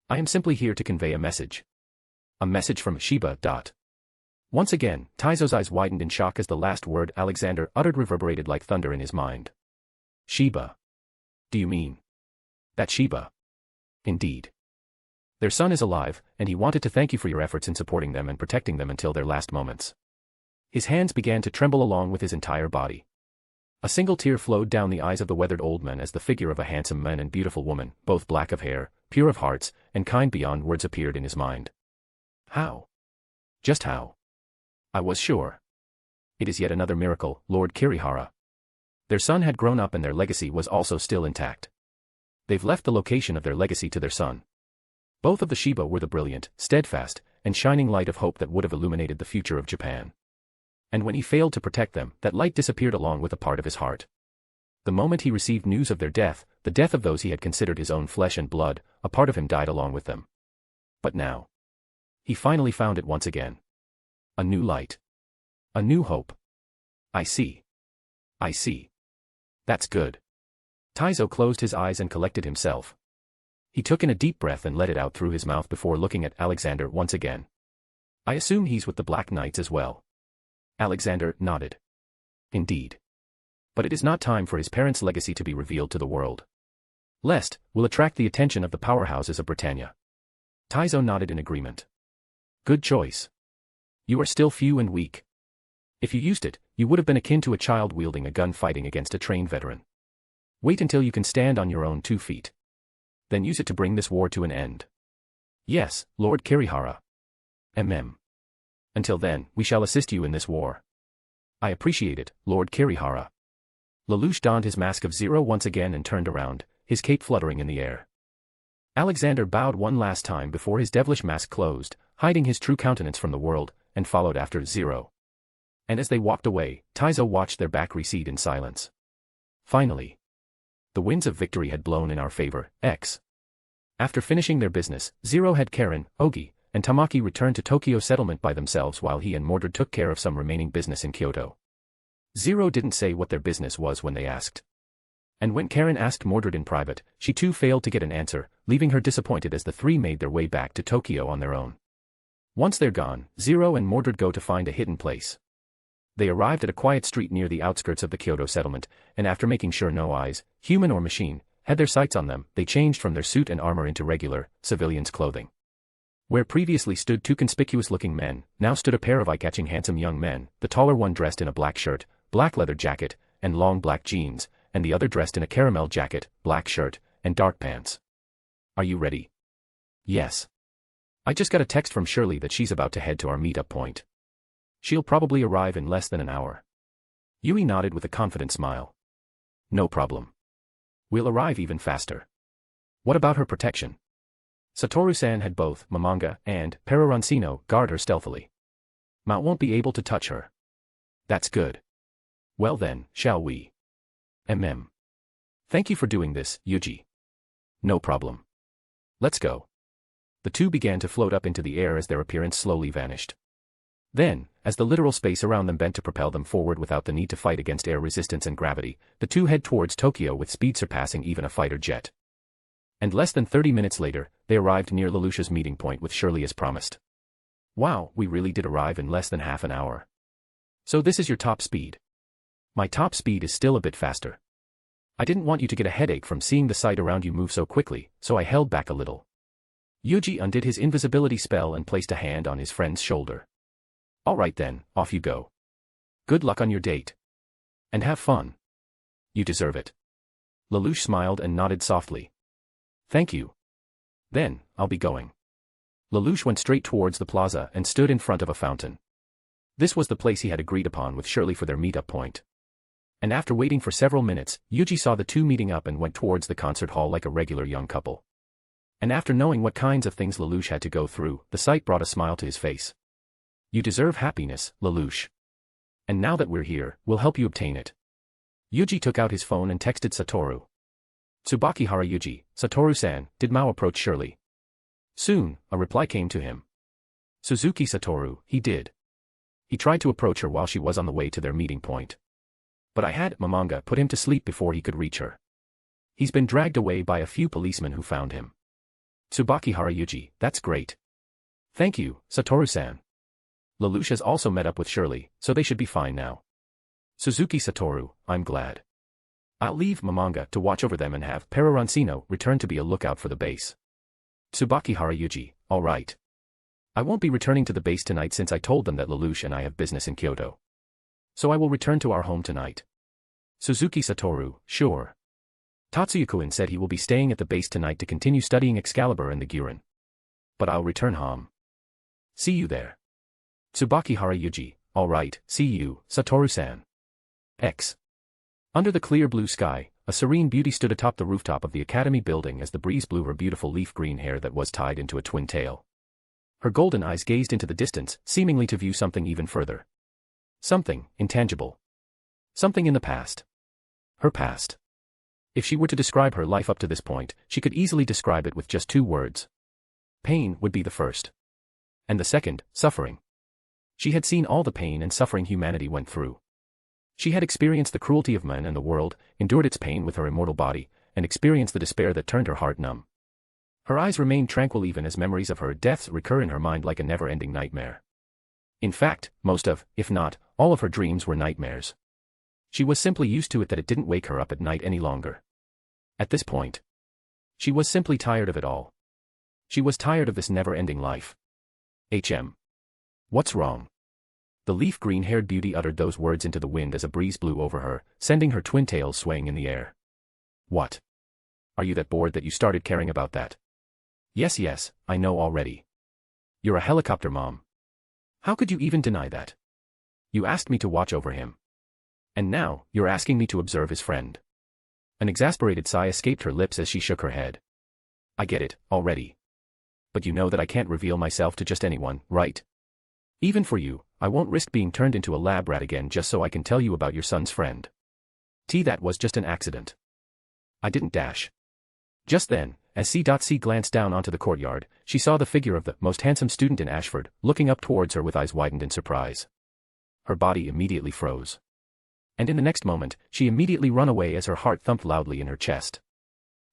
I am simply here to convey a message. A message from Shiba. Once again, Taizo's eyes widened in shock as the last word Alexander uttered reverberated like thunder in his mind. Shiba. Do you mean that Shiba? Indeed. Their son is alive, and he wanted to thank you for your efforts in supporting them and protecting them until their last moments. His hands began to tremble along with his entire body. A single tear flowed down the eyes of the weathered old man as the figure of a handsome man and beautiful woman, both black of hair, pure of hearts, and kind beyond words appeared in his mind. How? Just how? I was sure. It is yet another miracle, Lord Kirihara. Their son had grown up and their legacy was also still intact. They've left the location of their legacy to their son. Both of the Shiba were the brilliant, steadfast, and shining light of hope that would have illuminated the future of Japan. And when he failed to protect them, that light disappeared along with a part of his heart. The moment he received news of their death, the death of those he had considered his own flesh and blood, a part of him died along with them. But now, he finally found it once again. A new light. A new hope. I see. I see. That's good. Taizo closed his eyes and collected himself. He took in a deep breath and let it out through his mouth before looking at Alexander once again. I assume he's with the Black Knights as well. Alexander nodded. Indeed. But it is not time for his parents' legacy to be revealed to the world. Lest will attract the attention of the powerhouses of Britannia. Taizo nodded in agreement. Good choice. You are still few and weak. If you used it, you would have been akin to a child wielding a gun fighting against a trained veteran. Wait until you can stand on your own 2 feet. Then use it to bring this war to an end. Yes, Lord Kirihara. Until then, we shall assist you in this war. I appreciate it, Lord Kirihara. Lelouch donned his mask of Zero once again and turned around, his cape fluttering in the air. Alexander bowed one last time before his devilish mask closed, hiding his true countenance from the world, and followed after Zero. And as they walked away, Taizo watched their back recede in silence. Finally. The winds of victory had blown in our favor, X. After finishing their business, Zero had Karen, Ogi, and Tamaki returned to Tokyo settlement by themselves while he and Mordred took care of some remaining business in Kyoto. Zero didn't say what their business was when they asked. And when Karen asked Mordred in private, she too failed to get an answer, leaving her disappointed as the three made their way back to Tokyo on their own. Once they're gone, Zero and Mordred go to find a hidden place. They arrived at a quiet street near the outskirts of the Kyoto settlement, and after making sure no eyes, human or machine, had their sights on them, they changed from their suit and armor into regular, civilians' clothing. Where previously stood 2 conspicuous-looking men, now stood a pair of eye-catching handsome young men, the taller one dressed in a black shirt, black leather jacket, and long black jeans, and the other dressed in a caramel jacket, black shirt, and dark pants. Are you ready? Yes. I just got a text from Shirley that she's about to head to our meet-up point. She'll probably arrive in less than an hour. Yui nodded with a confident smile. No problem. We'll arrive even faster. What about her protection? Satoru-san had both Mamanga and Peroroncino guard her stealthily. Mount won't be able to touch her. That's good. Well then, shall we? Thank you for doing this, Yuuji. No problem. Let's go. The two began to float up into the air as their appearance slowly vanished. Then, as the literal space around them bent to propel them forward without the need to fight against air resistance and gravity, the two head towards Tokyo with speed surpassing even a fighter jet. And less than 30 minutes later, they arrived near Lelouch's meeting point with Shirley as promised. Wow, we really did arrive in less than half an hour. So this is your top speed. My top speed is still a bit faster. I didn't want you to get a headache from seeing the sight around you move so quickly, so I held back a little. Yuuji undid his invisibility spell and placed a hand on his friend's shoulder. All right then, off you go. Good luck on your date. And have fun. You deserve it. Lelouch smiled and nodded softly. Thank you. Then, I'll be going. Lelouch went straight towards the plaza and stood in front of a fountain. This was the place he had agreed upon with Shirley for their meet-up point. And after waiting for several minutes, Yuuji saw the two meeting up and went towards the concert hall like a regular young couple. And after knowing what kinds of things Lelouch had to go through, the sight brought a smile to his face. You deserve happiness, Lelouch. And now that we're here, we'll help you obtain it. Yuuji took out his phone and texted Satoru. Tsubakihara Yuuji, Satoru-san, did Mao approach Shirley? Soon, a reply came to him. Suzuki Satoru, he did. He tried to approach her while she was on the way to their meeting point. But I had Mamanga put him to sleep before he could reach her. He's been dragged away by a few policemen who found him. Tsubakihara Yuuji, that's great. Thank you, Satoru-san. Lelouch has also met up with Shirley, so they should be fine now. Suzuki Satoru, I'm glad. I'll leave Mamanga to watch over them and have Perarancino return to be a lookout for the base. Tsubakihara Yuuji, all right. I won't be returning to the base tonight since I told them that Lelouch and I have business in Kyoto. So I will return to our home tonight. Suzuki Satoru, sure. Tatsuyukuin said he will be staying at the base tonight to continue studying Excalibur and the Guren. But I'll return home. See you there. Tsubakihara Yuuji, all right, see you, Satoru-san. X. Under the clear blue sky, a serene beauty stood atop the rooftop of the academy building as the breeze blew her beautiful leaf-green hair that was tied into a twin tail. Her golden eyes gazed into the distance, seemingly to view something even further. Something intangible. Something in the past. Her past. If she were to describe her life up to this point, she could easily describe it with just 2 words. Pain would be the first. And the second, suffering. She had seen all the pain and suffering humanity went through. She had experienced the cruelty of men and the world, endured its pain with her immortal body, and experienced the despair that turned her heart numb. Her eyes remained tranquil even as memories of her deaths recur in her mind like a never-ending nightmare. In fact, most of, if not, all of her dreams were nightmares. She was simply used to it that it didn't wake her up at night any longer. At this point, she was simply tired of it all. She was tired of this never-ending life. What's wrong? The leaf-green-haired beauty uttered those words into the wind as a breeze blew over her, sending her twin tails swaying in the air. What? Are you that bored that you started caring about that? Yes, I know already. You're a helicopter mom. How could you even deny that? You asked me to watch over him. And now, you're asking me to observe his friend. An exasperated sigh escaped her lips as she shook her head. I get it, already. But you know that I can't reveal myself to just anyone, right? Even for you, I won't risk being turned into a lab rat again just so I can tell you about your son's friend. That was just an accident. I didn't dash. Just then, as C.C. glanced down onto the courtyard, she saw the figure of the most handsome student in Ashford, looking up towards her with eyes widened in surprise. Her body immediately froze. And in the next moment, she immediately ran away as her heart thumped loudly in her chest.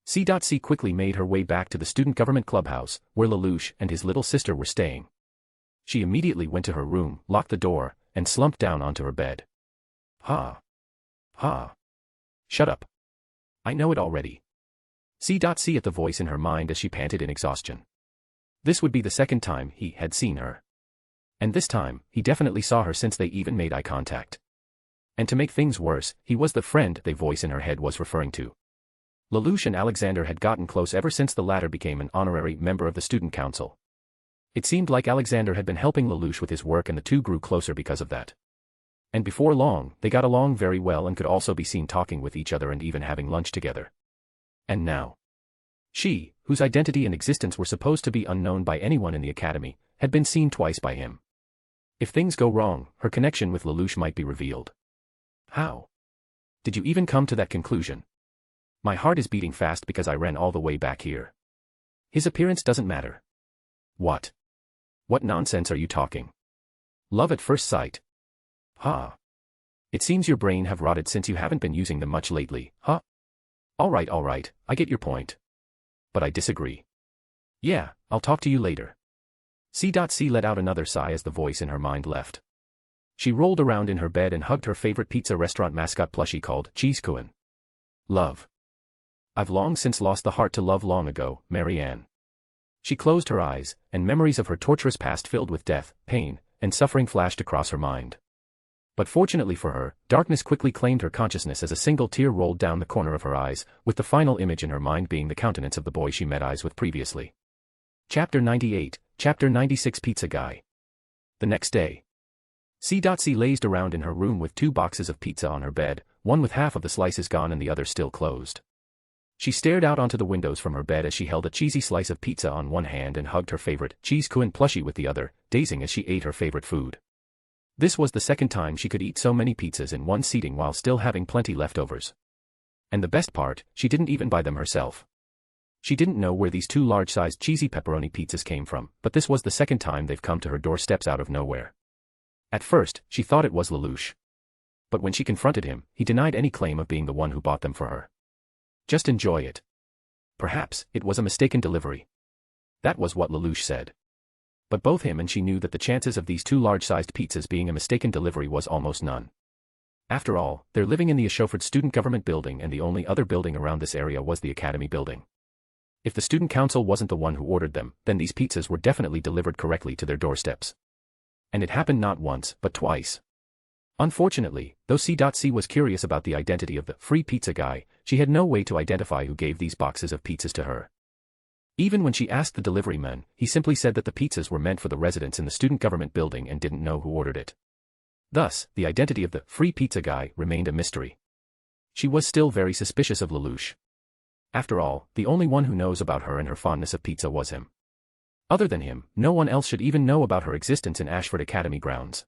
C.C. quickly made her way back to the student government clubhouse, where Lelouch and his little sister were staying. She immediately went to her room, locked the door, and slumped down onto her bed. Ha. Shut up. I know it already. C.C. at the voice in her mind as she panted in exhaustion. This would be the second time he had seen her. And this time, he definitely saw her since they even made eye contact. And to make things worse, he was the friend the voice in her head was referring to. Lelouch and Alexander had gotten close ever since the latter became an honorary member of the student council. It seemed like Alexander had been helping Lelouch with his work and the two grew closer because of that. And before long, they got along very well and could also be seen talking with each other and even having lunch together. And now, she, whose identity and existence were supposed to be unknown by anyone in the academy, had been seen twice by him. If things go wrong, her connection with Lelouch might be revealed. How? Did you even come to that conclusion? My heart is beating fast because I ran all the way back here. His appearance doesn't matter. What? What nonsense are you talking? Love at first sight. Ha. It seems your brain have rotted since you haven't been using them much lately, huh? All right, I get your point. But I disagree. Yeah, I'll talk to you later. C.C. let out another sigh as the voice in her mind left. She rolled around in her bed and hugged her favorite pizza restaurant mascot plushie called Cheese-Kuin. Love. I've long since lost the heart to love long ago, Marianne. She closed her eyes, and memories of her torturous past filled with death, pain, and suffering flashed across her mind. But fortunately for her, darkness quickly claimed her consciousness as a single tear rolled down the corner of her eyes, with the final image in her mind being the countenance of the boy she met eyes with previously. Chapter 98, Chapter 96 Pizza Guy. The next day. C.C. lazed around in her room with 2 boxes of pizza on her bed, one with half of the slices gone and the other still closed. She stared out onto the windows from her bed as she held a cheesy slice of pizza on one hand and hugged her favorite Cheese-Kuin plushie with the other, dazing as she ate her favorite food. This was the second time she could eat so many pizzas in one sitting while still having plenty leftovers. And the best part, she didn't even buy them herself. She didn't know where these 2 large-sized cheesy pepperoni pizzas came from, but this was the second time they've come to her doorsteps out of nowhere. At first, she thought it was Lelouch. But when she confronted him, he denied any claim of being the one who bought them for her. Just enjoy it. Perhaps, it was a mistaken delivery. That was what Lelouch said. But both him and she knew that the chances of these two large-sized pizzas being a mistaken delivery was almost none. After all, they're living in the Ashoford Student Government Building and the only other building around this area was the Academy Building. If the student council wasn't the one who ordered them, then these pizzas were definitely delivered correctly to their doorsteps. And it happened not once, but twice. Unfortunately, though C.C. was curious about the identity of the free pizza guy, she had no way to identify who gave these boxes of pizzas to her. Even when she asked the delivery man, he simply said that the pizzas were meant for the residents in the student government building and didn't know who ordered it. Thus, the identity of the free pizza guy remained a mystery. She was still very suspicious of Lelouch. After all, the only one who knows about her and her fondness of pizza was him. Other than him, no one else should even know about her existence in Ashford Academy grounds.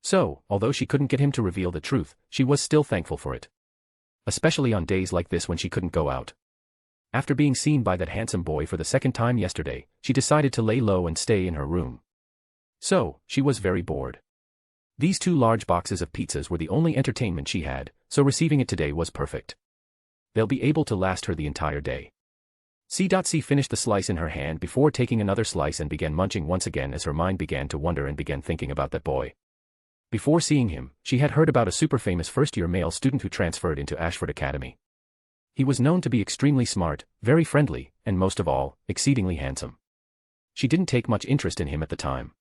So, although she couldn't get him to reveal the truth, she was still thankful for it. Especially on days like this when she couldn't go out. After being seen by that handsome boy for the second time yesterday, she decided to lay low and stay in her room. So, she was very bored. These two large boxes of pizzas were the only entertainment she had, so receiving it today was perfect. They'll be able to last her the entire day. C.C. finished the slice in her hand before taking another slice and began munching once again as her mind began to wander and began thinking about that boy. Before seeing him, she had heard about a super-famous first-year male student who transferred into Ashford Academy. He was known to be extremely smart, very friendly, and most of all, exceedingly handsome. She didn't take much interest in him at the time.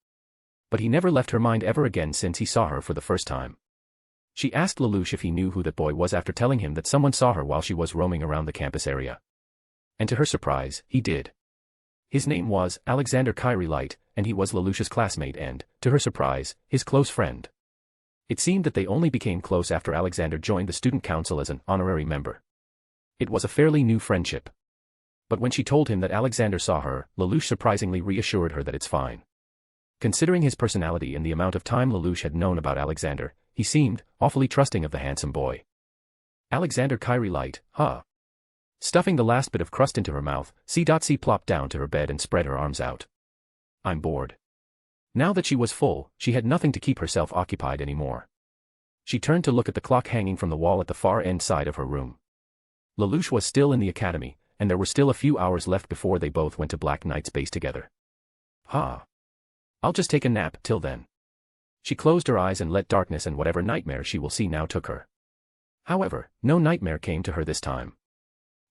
But he never left her mind ever again since he saw her for the first time. She asked Lelouch if he knew who that boy was after telling him that someone saw her while she was roaming around the campus area. And to her surprise, he did. His name was Alexander Kyrie Light, and he was Lelouch's classmate and, to her surprise, his close friend. It seemed that they only became close after Alexander joined the student council as an honorary member. It was a fairly new friendship. But when she told him that Alexander saw her, Lelouch surprisingly reassured her that it's fine. Considering his personality and the amount of time Lelouch had known about Alexander, he seemed awfully trusting of the handsome boy. Alexander Kyrie Light, huh? Stuffing the last bit of crust into her mouth, C.C. plopped down to her bed and spread her arms out. I'm bored. Now that she was full, she had nothing to keep herself occupied anymore. She turned to look at the clock hanging from the wall at the far end side of her room. Lelouch was still in the academy, and there were still a few hours left before they both went to Black Knight's base together. I'll just take a nap till then. She closed her eyes and let darkness and whatever nightmare she will see now took her. However, no nightmare came to her this time.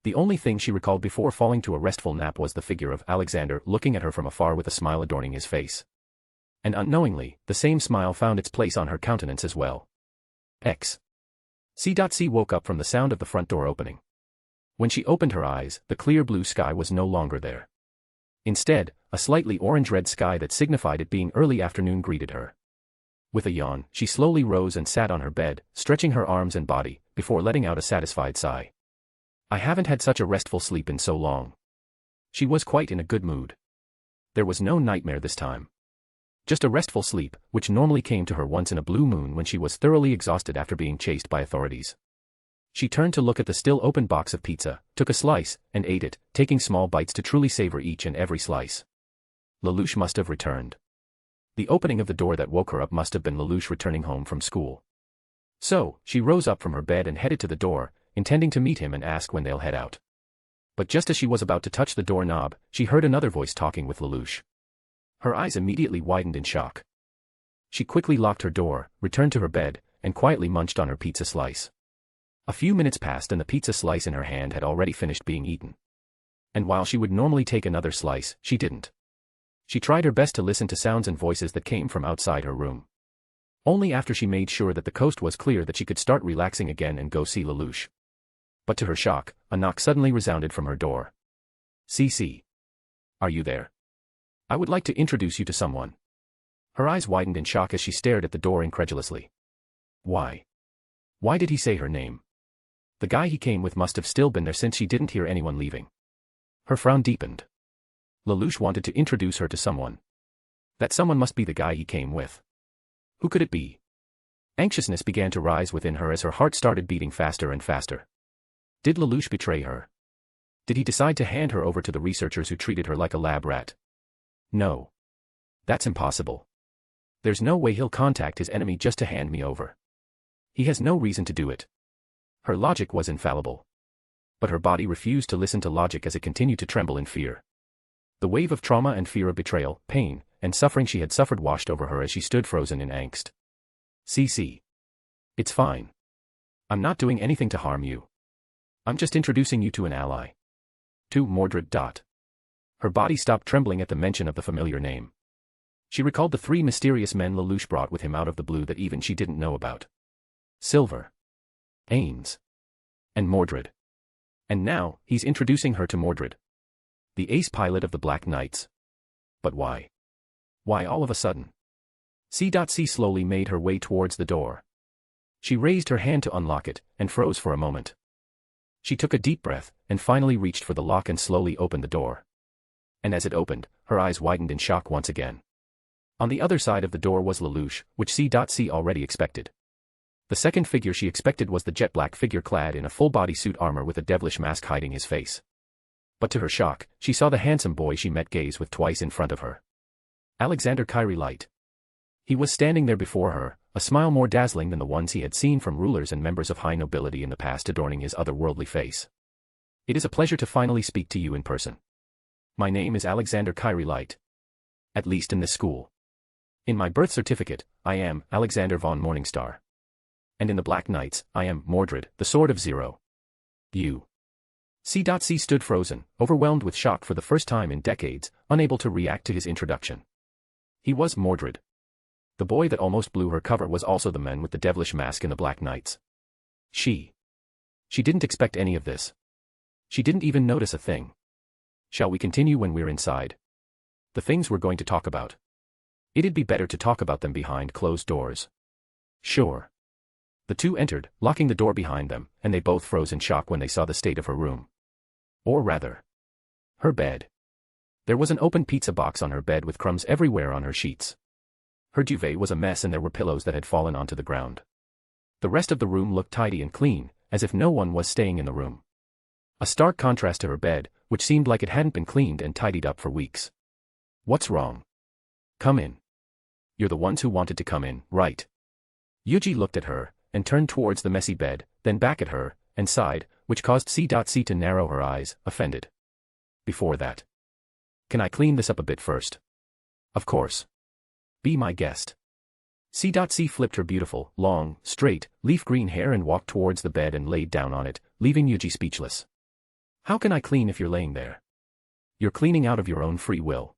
The only thing she recalled before falling to a restful nap was the figure of Alexander looking at her from afar with a smile adorning his face. And unknowingly, the same smile found its place on her countenance as well. C.C. woke up from the sound of the front door opening. When she opened her eyes, the clear blue sky was no longer there. Instead, a slightly orange-red sky that signified it being early afternoon greeted her. With a yawn, she slowly rose and sat on her bed, stretching her arms and body, before letting out a satisfied sigh. I haven't had such a restful sleep in so long. She was quite in a good mood. There was no nightmare this time. Just a restful sleep, which normally came to her once in a blue moon when she was thoroughly exhausted after being chased by authorities. She turned to look at the still open box of pizza, took a slice, and ate it, taking small bites to truly savor each and every slice. Lelouch must have returned. The opening of the door that woke her up must have been Lelouch returning home from school. So, she rose up from her bed and headed to the door, intending to meet him and ask when they'll head out. But just as she was about to touch the doorknob, she heard another voice talking with Lelouch. Her eyes immediately widened in shock. She quickly locked her door, returned to her bed, and quietly munched on her pizza slice. A few minutes passed and the pizza slice in her hand had already finished being eaten. And while she would normally take another slice, she didn't. She tried her best to listen to sounds and voices that came from outside her room. Only after she made sure that the coast was clear that she could start relaxing again and go see Lelouch. But to her shock, a knock suddenly resounded from her door. C.C. Are you there? I would like to introduce you to someone. Her eyes widened in shock as she stared at the door incredulously. Why? Why did he say her name? The guy he came with must have still been there since she didn't hear anyone leaving. Her frown deepened. Lelouch wanted to introduce her to someone. That someone must be the guy he came with. Who could it be? Anxiousness began to rise within her as her heart started beating faster and faster. Did Lelouch betray her? Did he decide to hand her over to the researchers who treated her like a lab rat? No. That's impossible. There's no way he'll contact his enemy just to hand me over. He has no reason to do it. Her logic was infallible. But her body refused to listen to logic as it continued to tremble in fear. The wave of trauma and fear of betrayal, pain, and suffering she had suffered washed over her as she stood frozen in angst. "CC. It's fine. I'm not doing anything to harm you. I'm just introducing you to an ally. To Mordred. Her body stopped trembling at the mention of the familiar name. She recalled the 3 mysterious men Lelouch brought with him out of the blue that even she didn't know about. Silver, Ains, and Mordred. And now, he's introducing her to Mordred, the ace pilot of the Black Knights. But why? Why all of a sudden? C. slowly made her way towards the door. She raised her hand to unlock it, and froze for a moment. She took a deep breath, and finally reached for the lock and slowly opened the door. And as it opened, her eyes widened in shock once again. On the other side of the door was Lelouch, which C. already expected. The second figure she expected was the jet-black figure clad in a full-body suit armor with a devilish mask hiding his face. But to her shock, she saw the handsome boy she met gaze with twice in front of her. Alexander Kyrie Light. He was standing there before her, a smile more dazzling than the ones he had seen from rulers and members of high nobility in the past adorning his otherworldly face. "It is a pleasure to finally speak to you in person. My name is Alexander Kyrie Light. At least in this school. In my birth certificate, I am Alexander von Morningstar. And in the Black Knights, I am Mordred, the Sword of Zero. You." C. stood frozen, overwhelmed with shock for the first time in decades, unable to react to his introduction. He was Mordred. The boy that almost blew her cover was also the man with the devilish mask in the Black Knights. She didn't expect any of this. She didn't even notice a thing. "Shall we continue when we're inside? The things we're going to talk about. It'd be better to talk about them behind closed doors." "Sure." The two entered, locking the door behind them, and they both froze in shock when they saw the state of her room. Or rather, her bed. There was an open pizza box on her bed with crumbs everywhere on her sheets. Her duvet was a mess and there were pillows that had fallen onto the ground. The rest of the room looked tidy and clean, as if no one was staying in the room. A stark contrast to her bed, which seemed like it hadn't been cleaned and tidied up for weeks. "What's wrong? Come in. You're the ones who wanted to come in, right?" Yuuji looked at her, and turned towards the messy bed, then back at her, and sighed, which caused C. to narrow her eyes, offended. "Before that. Can I clean this up a bit first?" "Of course. Be my guest." C. flipped her beautiful, long, straight, leaf green hair and walked towards the bed and laid down on it, leaving Yuuji speechless. "How can I clean if you're laying there? You're cleaning out of your own free will.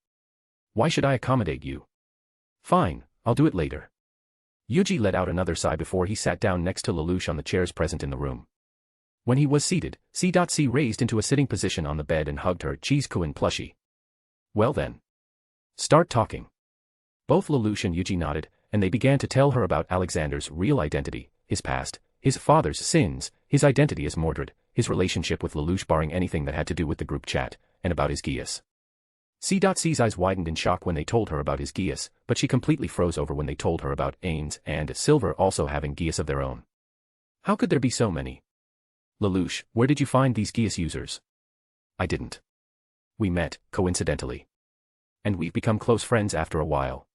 Why should I accommodate you?" "Fine, I'll do it later." Yuuji let out another sigh before he sat down next to Lelouch on the chairs present in the room. When he was seated, C. raised into a sitting position on the bed and hugged her Cheese-Kuin plushie. "Well then. Start talking." Both Lelouch and Yuuji nodded, and they began to tell her about Alexander's real identity, his past, his father's sins, his identity as Mordred, his relationship with Lelouch barring anything that had to do with the group chat, and about his geas. C.'s eyes widened in shock when they told her about his geas, but she completely froze over when they told her about Ains and Silver also having geas of their own. How could there be so many? "Lelouch, where did you find these geas users?" "I didn't. We met, coincidentally. And we've become close friends after a while."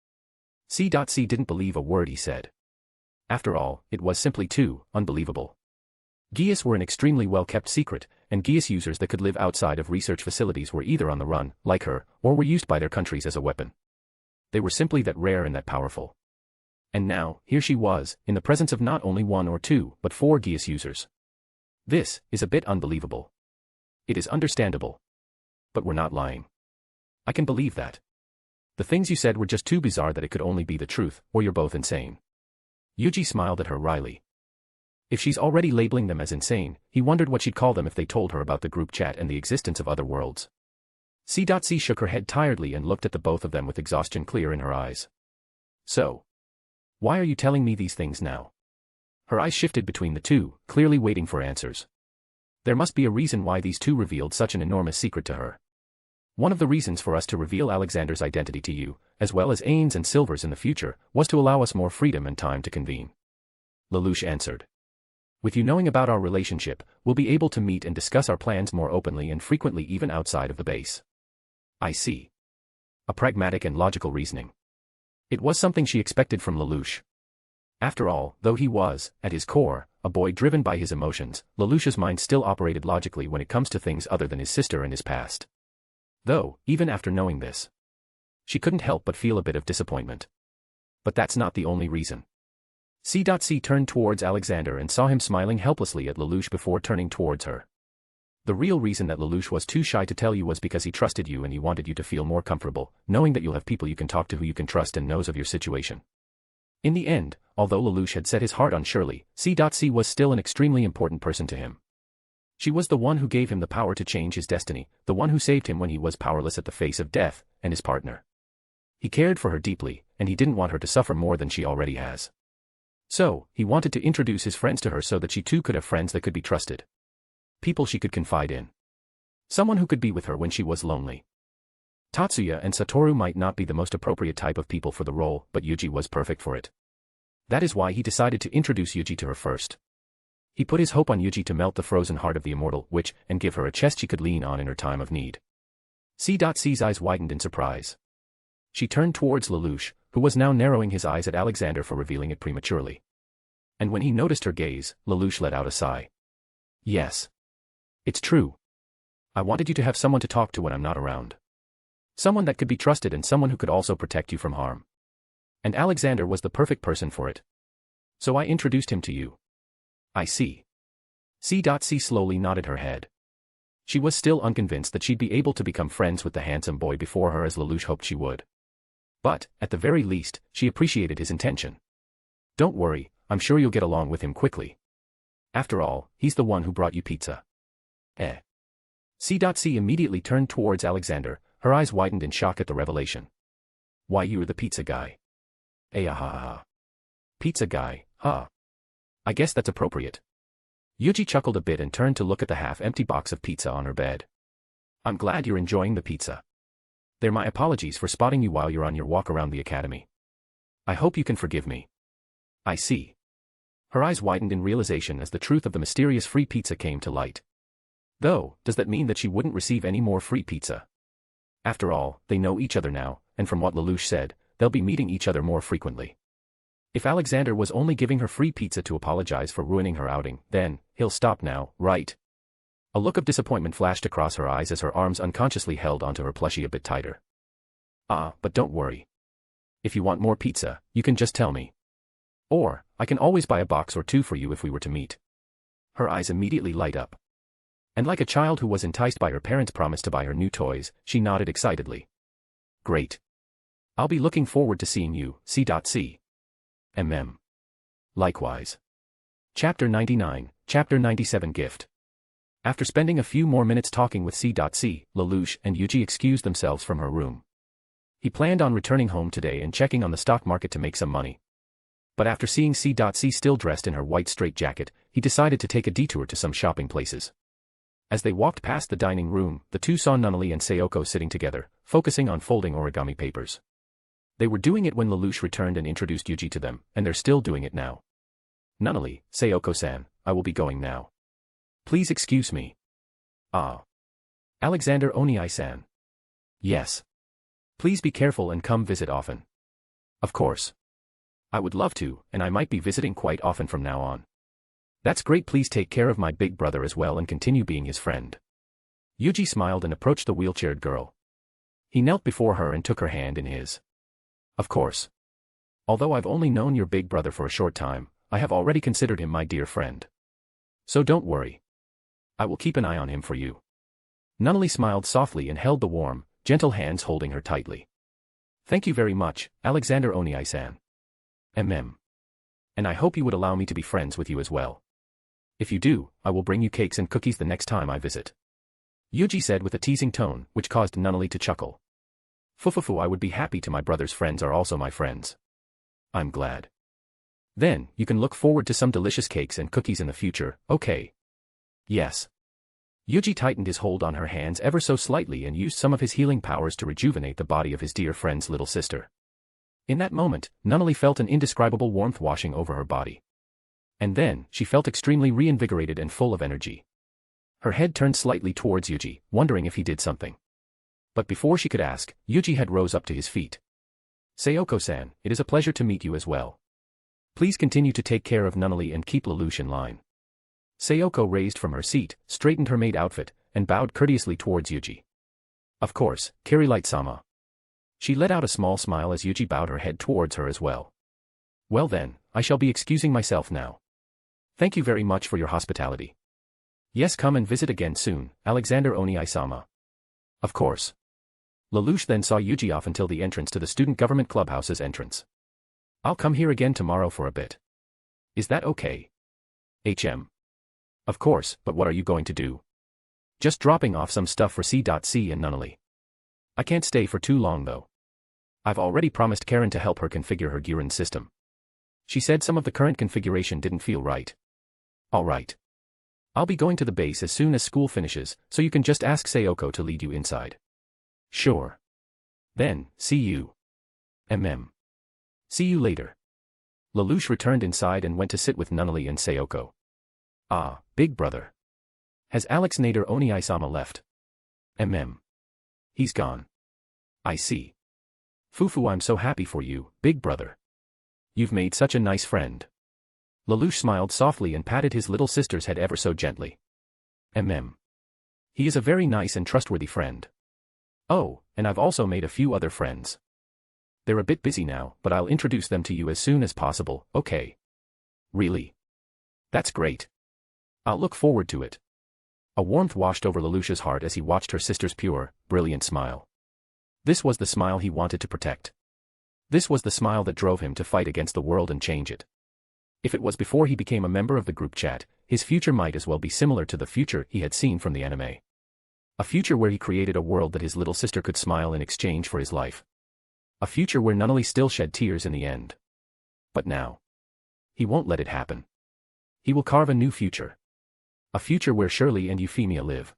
C. didn't believe a word he said. After all, it was simply too unbelievable. Geas were an extremely well-kept secret, and Geas users that could live outside of research facilities were either on the run, like her, or were used by their countries as a weapon. They were simply that rare and that powerful. And now, here she was, in the presence of not only 1 or 2, but 4 Geas users. This is a bit unbelievable. It is understandable. But we're not lying. I can believe that. The things you said were just too bizarre that it could only be the truth, or you're both insane. Yuuji smiled at her wryly. If she's already labeling them as insane, he wondered what she'd call them if they told her about the group chat and the existence of other worlds. C. shook her head tiredly and looked at the both of them with exhaustion clear in her eyes. "So, why are you telling me these things now?" Her eyes shifted between the two, clearly waiting for answers. There must be a reason why these two revealed such an enormous secret to her. "One of the reasons for us to reveal Alexander's identity to you, as well as Ains and Silver's in the future, was to allow us more freedom and time to convene." Lelouch answered. "With you knowing about our relationship, we'll be able to meet and discuss our plans more openly and frequently even outside of the base." "I see." A pragmatic and logical reasoning. It was something she expected from Lelouch. After all, though he was, at his core, a boy driven by his emotions, Lelouch's mind still operated logically when it comes to things other than his sister and his past. Though, even after knowing this, She couldn't help but feel a bit of disappointment. But that's not the only reason. C.C. turned towards Alexander and saw him smiling helplessly at Lelouch before turning towards her. The real reason that Lelouch was too shy to tell you was because he trusted you and he wanted you to feel more comfortable, knowing that you'll have people you can talk to who you can trust and knows of your situation. In the end, although Lelouch had set his heart on Shirley, C.C. was still an extremely important person to him. She was the one who gave him the power to change his destiny, the one who saved him when he was powerless at the face of death, and his partner. He cared for her deeply, and he didn't want her to suffer more than she already has. So, he wanted to introduce his friends to her so that she too could have friends that could be trusted. People she could confide in. Someone who could be with her when she was lonely. Tatsuya and Satoru might not be the most appropriate type of people for the role, but Yuuji was perfect for it. That is why he decided to introduce Yuuji to her first. He put his hope on Yuuji to melt the frozen heart of the immortal witch and give her a chest she could lean on in her time of need. C.C's eyes widened in surprise. She turned towards Lelouch, who was now narrowing his eyes at Alexander for revealing it prematurely. And when he noticed her gaze, Lelouch let out a sigh. Yes. It's true. I wanted you to have someone to talk to when I'm not around. Someone that could be trusted and someone who could also protect you from harm. And Alexander was the perfect person for it. So I introduced him to you. I see. C.C. slowly nodded her head. She was still unconvinced that she'd be able to become friends with the handsome boy before her as Lelouch hoped she would. But, at the very least, she appreciated his intention. Don't worry, I'm sure you'll get along with him quickly. After all, he's the one who brought you pizza. C.C. immediately turned towards Alexander, her eyes widened in shock at the revelation. Why, you're the pizza guy. Ha. Pizza guy, huh? I guess that's appropriate. Yuuji chuckled a bit and turned to look at the half-empty box of pizza on her bed. I'm glad you're enjoying the pizza. They're my apologies for spotting you while you're on your walk around the academy. I hope you can forgive me. I see. Her eyes widened in realization as the truth of the mysterious free pizza came to light. Though, does that mean that she wouldn't receive any more free pizza? After all, they know each other now, and from what Lelouch said, they'll be meeting each other more frequently. If Alexander was only giving her free pizza to apologize for ruining her outing, then, he'll stop now, right? A look of disappointment flashed across her eyes as her arms unconsciously held onto her plushie a bit tighter. But don't worry. If you want more pizza, you can just tell me. Or, I can always buy a box or two for you if we were to meet. Her eyes immediately light up. And like a child who was enticed by her parents' promise to buy her new toys, she nodded excitedly. Great. I'll be looking forward to seeing you, C.C. Likewise. Chapter 99, Chapter 97 Gift. After spending a few more minutes talking with C.C., Lelouch and Yuuji excused themselves from her room. He planned on returning home today and checking on the stock market to make some money. But after seeing C.C. still dressed in her white straitjacket, he decided to take a detour to some shopping places. As they walked past the dining room, the two saw Nunnally and Sayoko sitting together, focusing on folding origami papers. They were doing it when Lelouch returned and introduced Yuuji to them, and they're still doing it now. Nunnally, Sayoko-san, I will be going now. Please excuse me. Alexander Oniai-san. Yes. Please be careful and come visit often. Of course. I would love to, and I might be visiting quite often from now on. That's great. Please take care of my big brother as well and continue being his friend. Yuuji smiled and approached the wheelchaired girl. He knelt before her and took her hand in his. Of course. Although I've only known your big brother for a short time, I have already considered him my dear friend. So don't worry. I will keep an eye on him for you. Nunnally smiled softly and held the warm, gentle hands holding her tightly. Thank you very much, Alexander Oniai-san. And I hope you would allow me to be friends with you as well. If you do, I will bring you cakes and cookies the next time I visit. Yuuji said with a teasing tone, which caused Nunnally to chuckle. Fufufu, I would be happy to. My brother's friends are also my friends. I'm glad. Then, you can look forward to some delicious cakes and cookies in the future, okay? Yes. Yuuji tightened his hold on her hands ever so slightly and used some of his healing powers to rejuvenate the body of his dear friend's little sister. In that moment, Nunnally felt an indescribable warmth washing over her body. And then, she felt extremely reinvigorated and full of energy. Her head turned slightly towards Yuuji, wondering if he did something. But before she could ask, Yuuji had rose up to his feet. Sayoko-san, it is a pleasure to meet you as well. Please continue to take care of Nunnally and keep Lelouch in line. Sayoko raised from her seat, straightened her maid outfit, and bowed courteously towards Yuuji. Of course, Carrie Light-sama. She let out a small smile as Yuuji bowed her head towards her as well. Well then, I shall be excusing myself now. Thank you very much for your hospitality. Yes, come and visit again soon, Alexander Oniai-sama. Of course. Lelouch then saw Yuuji off until the entrance to the student government clubhouse's entrance. I'll come here again tomorrow for a bit. Is that okay? Of course, but what are you going to do? Just dropping off some stuff for C.C and Nunnally. I can't stay for too long though. I've already promised Karen to help her configure her Girin system. She said some of the current configuration didn't feel right. Alright. I'll be going to the base as soon as school finishes, so you can just ask Sayoko to lead you inside. Sure. Then, see you. See you later. Lelouch returned inside and went to sit with Nunnally and Sayoko. Ah, big brother. Has Alex Nader Oniai-sama left? He's gone. I see. Fufu, I'm so happy for you, big brother. You've made such a nice friend. Lelouch smiled softly and patted his little sister's head ever so gently. He is a very nice and trustworthy friend. Oh, and I've also made a few other friends. They're a bit busy now, but I'll introduce them to you as soon as possible, okay? Really? That's great. I'll look forward to it. A warmth washed over Lelouch's heart as he watched her sister's pure, brilliant smile. This was the smile he wanted to protect. This was the smile that drove him to fight against the world and change it. If it was before he became a member of the group chat, his future might as well be similar to the future he had seen from the anime. A future where he created a world that his little sister could smile in exchange for his life. A future where Nunnally still shed tears in the end. But now, he won't let it happen. He will carve a new future. A future where Shirley and Euphemia live.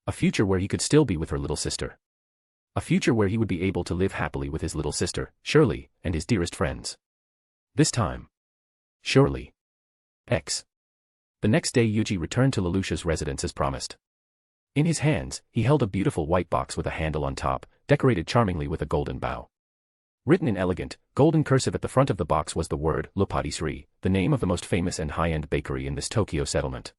A future where he could still be with her little sister. A future where he would be able to live happily with his little sister, Shirley, and his dearest friends. This time. Surely. The next day Yuuji returned to Lelouch's residence as promised. In his hands, he held a beautiful white box with a handle on top, decorated charmingly with a golden bow. Written in elegant, golden cursive at the front of the box was the word, Le Patisserie, the name of the most famous and high-end bakery in this Tokyo settlement.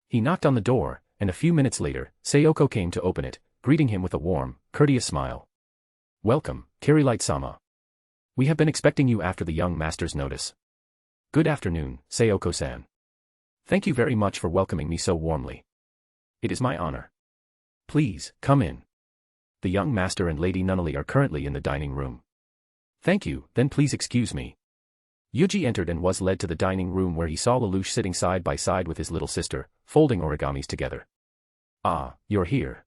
He knocked on the door, and a few minutes later, Sayoko came to open it, greeting him with a warm, courteous smile. Welcome, Kirilight-sama. We have been expecting you after the young master's notice. Good afternoon, Sayoko-san. Thank you very much for welcoming me so warmly. It is my honor. Please, come in. The young master and Lady Nunnally are currently in the dining room. Thank you, then please excuse me. Yuuji entered and was led to the dining room where he saw Lelouch sitting side by side with his little sister, folding origamis together. Ah, you're here.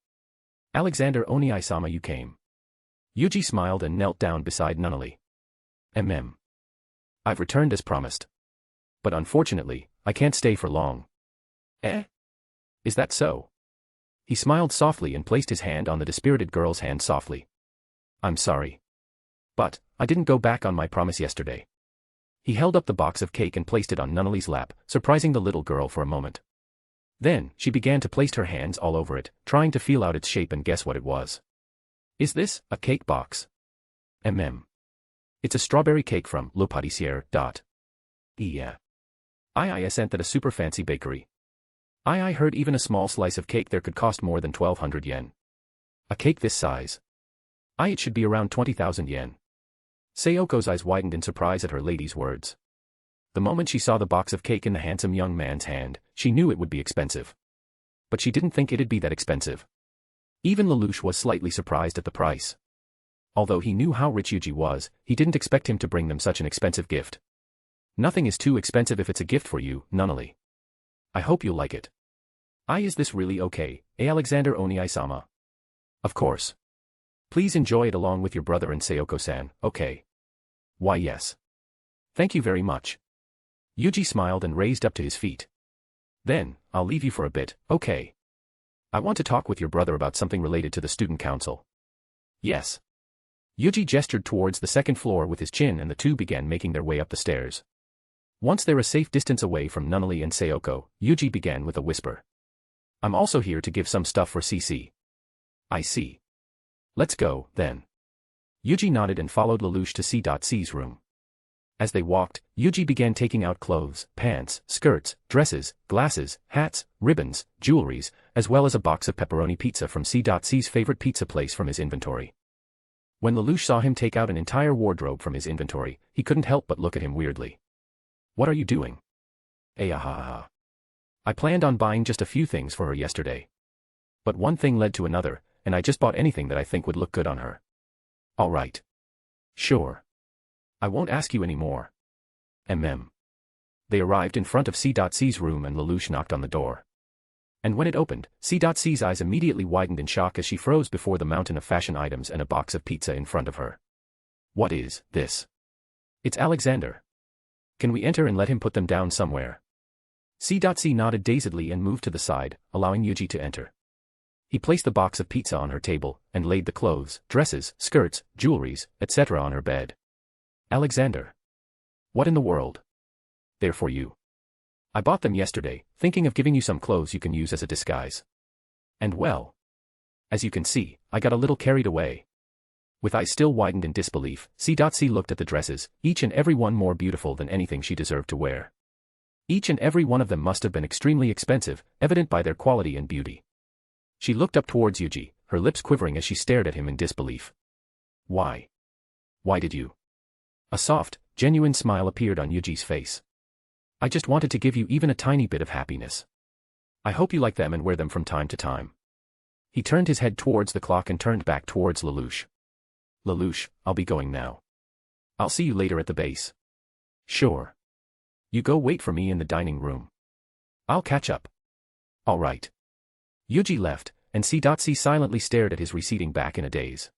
Alexander Oniai-sama, you came. Yuuji smiled and knelt down beside Nunnally. I've returned as promised. But unfortunately, I can't stay for long. Is that so? He smiled softly and placed his hand on the dispirited girl's hand softly. I'm sorry. But, I didn't go back on my promise yesterday. He held up the box of cake and placed it on Nunnally's lap, surprising the little girl for a moment. Then, she began to place her hands all over it, trying to feel out its shape and guess what it was. Is this a cake box? It's a strawberry cake from Le Patissier. Yeah. I sent that a super fancy bakery. I heard even a small slice of cake there could cost more than 1,200 yen. A cake this size. It should be around 20,000 yen. Sayoko's eyes widened in surprise at her lady's words. The moment she saw the box of cake in the handsome young man's hand, she knew it would be expensive. But she didn't think it'd be that expensive. Even Lelouch was slightly surprised at the price. Although he knew how rich Yuuji was, he didn't expect him to bring them such an expensive gift. Nothing is too expensive if it's a gift for you, Nunnally. I hope you'll like it. Is this really okay, Alexander Oniai-sama? Of course. Please enjoy it along with your brother and Sayoko-san, okay? Why yes. Thank you very much. Yuuji smiled and raised up to his feet. Then, I'll leave you for a bit, okay? I want to talk with your brother about something related to the student council. Yes. Yuuji gestured towards the second floor with his chin and the two began making their way up the stairs. Once they're a safe distance away from Nunnally and Sayoko, Yuuji began with a whisper. I'm also here to give some stuff for CC. I see. Let's go, then. Yuuji nodded and followed Lelouch to C.C's room. As they walked, Yuuji began taking out clothes, pants, skirts, dresses, glasses, hats, ribbons, jewelries, as well as a box of pepperoni pizza from C.C's favorite pizza place from his inventory. When Lelouch saw him take out an entire wardrobe from his inventory, he couldn't help but look at him weirdly. What are you doing? Ahaha. I planned on buying just a few things for her yesterday. But one thing led to another, and I just bought anything that I think would look good on her. All right. Sure. I won't ask you any more. They arrived in front of C.C's room and Lelouch knocked on the door. And when it opened, C.C's eyes immediately widened in shock as she froze before the mountain of fashion items and a box of pizza in front of her. What is this? It's Alexander. Can we enter and let him put them down somewhere? C.C nodded dazedly and moved to the side, allowing Yuuji to enter. He placed the box of pizza on her table and laid the clothes, dresses, skirts, jewelries, etc. on her bed. Alexander. What in the world? They're for you. I bought them yesterday, thinking of giving you some clothes you can use as a disguise. And well, as you can see, I got a little carried away. With eyes still widened in disbelief, C.C looked at the dresses, each and every one more beautiful than anything she deserved to wear. Each and every one of them must have been extremely expensive, evident by their quality and beauty. She looked up towards Yuuji, her lips quivering as she stared at him in disbelief. Why? Why did you? A soft, genuine smile appeared on Yuji's face. I just wanted to give you even a tiny bit of happiness. I hope you like them and wear them from time to time. He turned his head towards the clock and turned back towards Lelouch. Lelouch, I'll be going now. I'll see you later at the base. Sure. You go wait for me in the dining room. I'll catch up. All right. Yuuji left, and C.C silently stared at his receding back in a daze.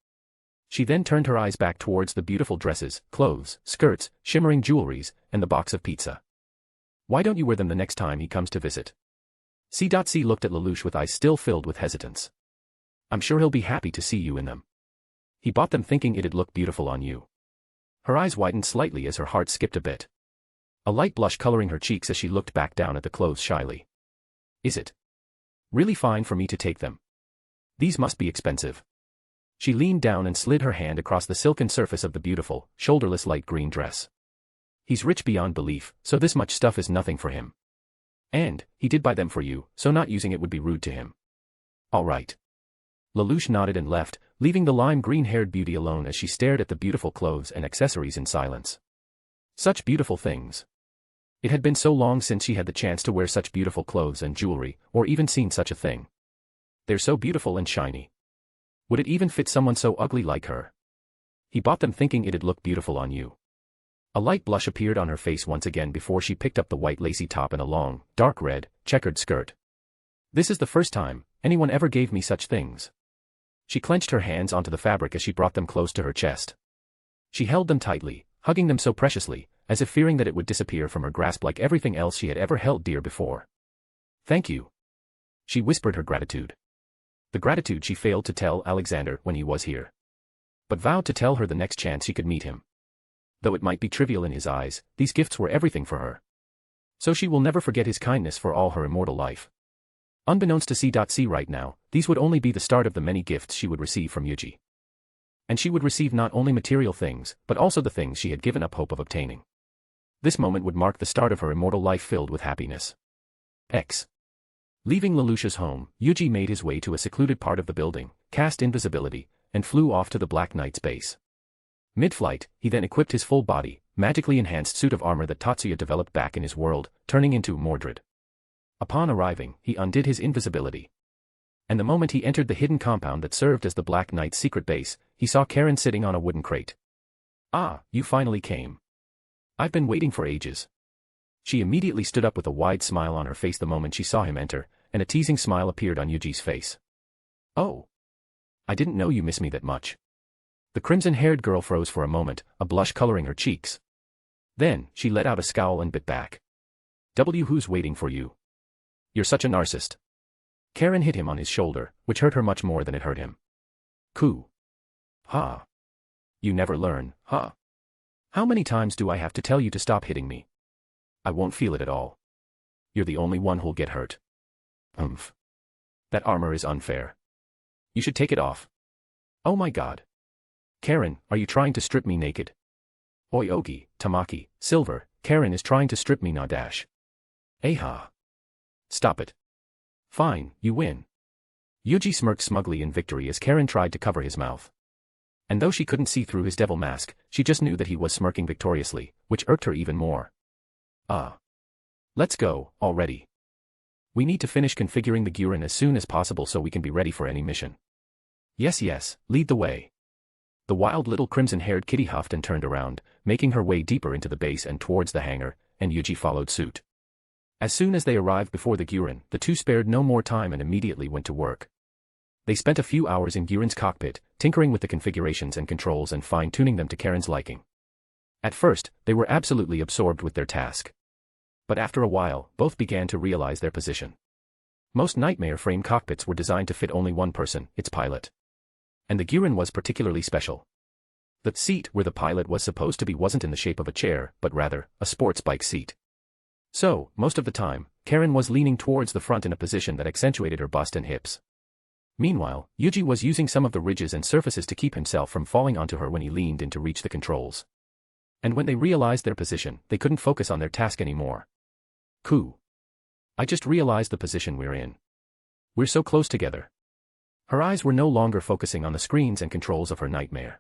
She then turned her eyes back towards the beautiful dresses, clothes, skirts, shimmering jewelries, and the box of pizza. Why don't you wear them the next time he comes to visit? C.C looked at Lelouch with eyes still filled with hesitance. I'm sure he'll be happy to see you in them. He bought them thinking it'd look beautiful on you. Her eyes widened slightly as her heart skipped a bit. A light blush coloring her cheeks as she looked back down at the clothes shyly. Is it really fine for me to take them? These must be expensive. She leaned down and slid her hand across the silken surface of the beautiful, shoulderless light green dress. He's rich beyond belief, so this much stuff is nothing for him. And, he did buy them for you, so not using it would be rude to him. All right. Lelouch nodded and left, leaving the lime green-haired beauty alone as she stared at the beautiful clothes and accessories in silence. Such beautiful things. It had been so long since she had the chance to wear such beautiful clothes and jewelry, or even seen such a thing. They're so beautiful and shiny. Would it even fit someone so ugly like her? He bought them thinking it'd look beautiful on you. A light blush appeared on her face once again before she picked up the white lacy top and a long, dark red, checkered skirt. This is the first time anyone ever gave me such things. She clenched her hands onto the fabric as she brought them close to her chest. She held them tightly, hugging them so preciously, as if fearing that it would disappear from her grasp like everything else she had ever held dear before. Thank you. She whispered her gratitude. The gratitude she failed to tell Alexander when he was here. But vowed to tell her the next chance she could meet him. Though it might be trivial in his eyes, these gifts were everything for her. So she will never forget his kindness for all her immortal life. Unbeknownst to C.C right now, these would only be the start of the many gifts she would receive from Yuuji. And she would receive not only material things, but also the things she had given up hope of obtaining. This moment would mark the start of her immortal life filled with happiness. Leaving Lelouch's home, Yuuji made his way to a secluded part of the building, cast invisibility, and flew off to the Black Knight's base. Mid-flight, he then equipped his full-body, magically enhanced suit of armor that Tatsuya developed back in his world, turning into Mordred. Upon arriving, he undid his invisibility. And the moment he entered the hidden compound that served as the Black Knight's secret base, he saw Karen sitting on a wooden crate. Ah, you finally came. I've been waiting for ages. She immediately stood up with a wide smile on her face the moment she saw him enter, and a teasing smile appeared on Yuji's face. Oh. I didn't know you miss me that much. The crimson-haired girl froze for a moment, a blush coloring her cheeks. Then, she let out a scowl and bit back. Who's waiting for you? You're such a narcissist. Karen hit him on his shoulder, which hurt her much more than it hurt him. Coo. Ha. You never learn, huh? How many times do I have to tell you to stop hitting me? I won't feel it at all. You're the only one who'll get hurt. Humph. That armor is unfair. You should take it off. Oh my god. Karen, are you trying to strip me naked? Oyogi, Tamaki, Silver, Karen is trying to strip me now dash. Aha. Stop it. Fine, you win. Yuuji smirked smugly in victory as Karen tried to cover his mouth. And though she couldn't see through his devil mask, she just knew that he was smirking victoriously, which irked her even more. Let's go, already. We need to finish configuring the Guren as soon as possible so we can be ready for any mission. Yes, lead the way. The wild little crimson-haired kitty huffed and turned around, making her way deeper into the base and towards the hangar, and Yuuji followed suit. As soon as they arrived before the Guren, the two spared no more time and immediately went to work. They spent a few hours in Guren's cockpit, tinkering with the configurations and controls and fine-tuning them to Karen's liking. At first, they were absolutely absorbed with their task. But after a while, both began to realize their position. Most nightmare frame cockpits were designed to fit only one person, its pilot. And the Guren was particularly special. The seat where the pilot was supposed to be wasn't in the shape of a chair, but rather, a sports bike seat. So, most of the time, Karen was leaning towards the front in a position that accentuated her bust and hips. Meanwhile, Yuuji was using some of the ridges and surfaces to keep himself from falling onto her when he leaned in to reach the controls. And when they realized their position, they couldn't focus on their task anymore. I just realized the position we're in. We're so close together. Her eyes were no longer focusing on the screens and controls of her nightmare.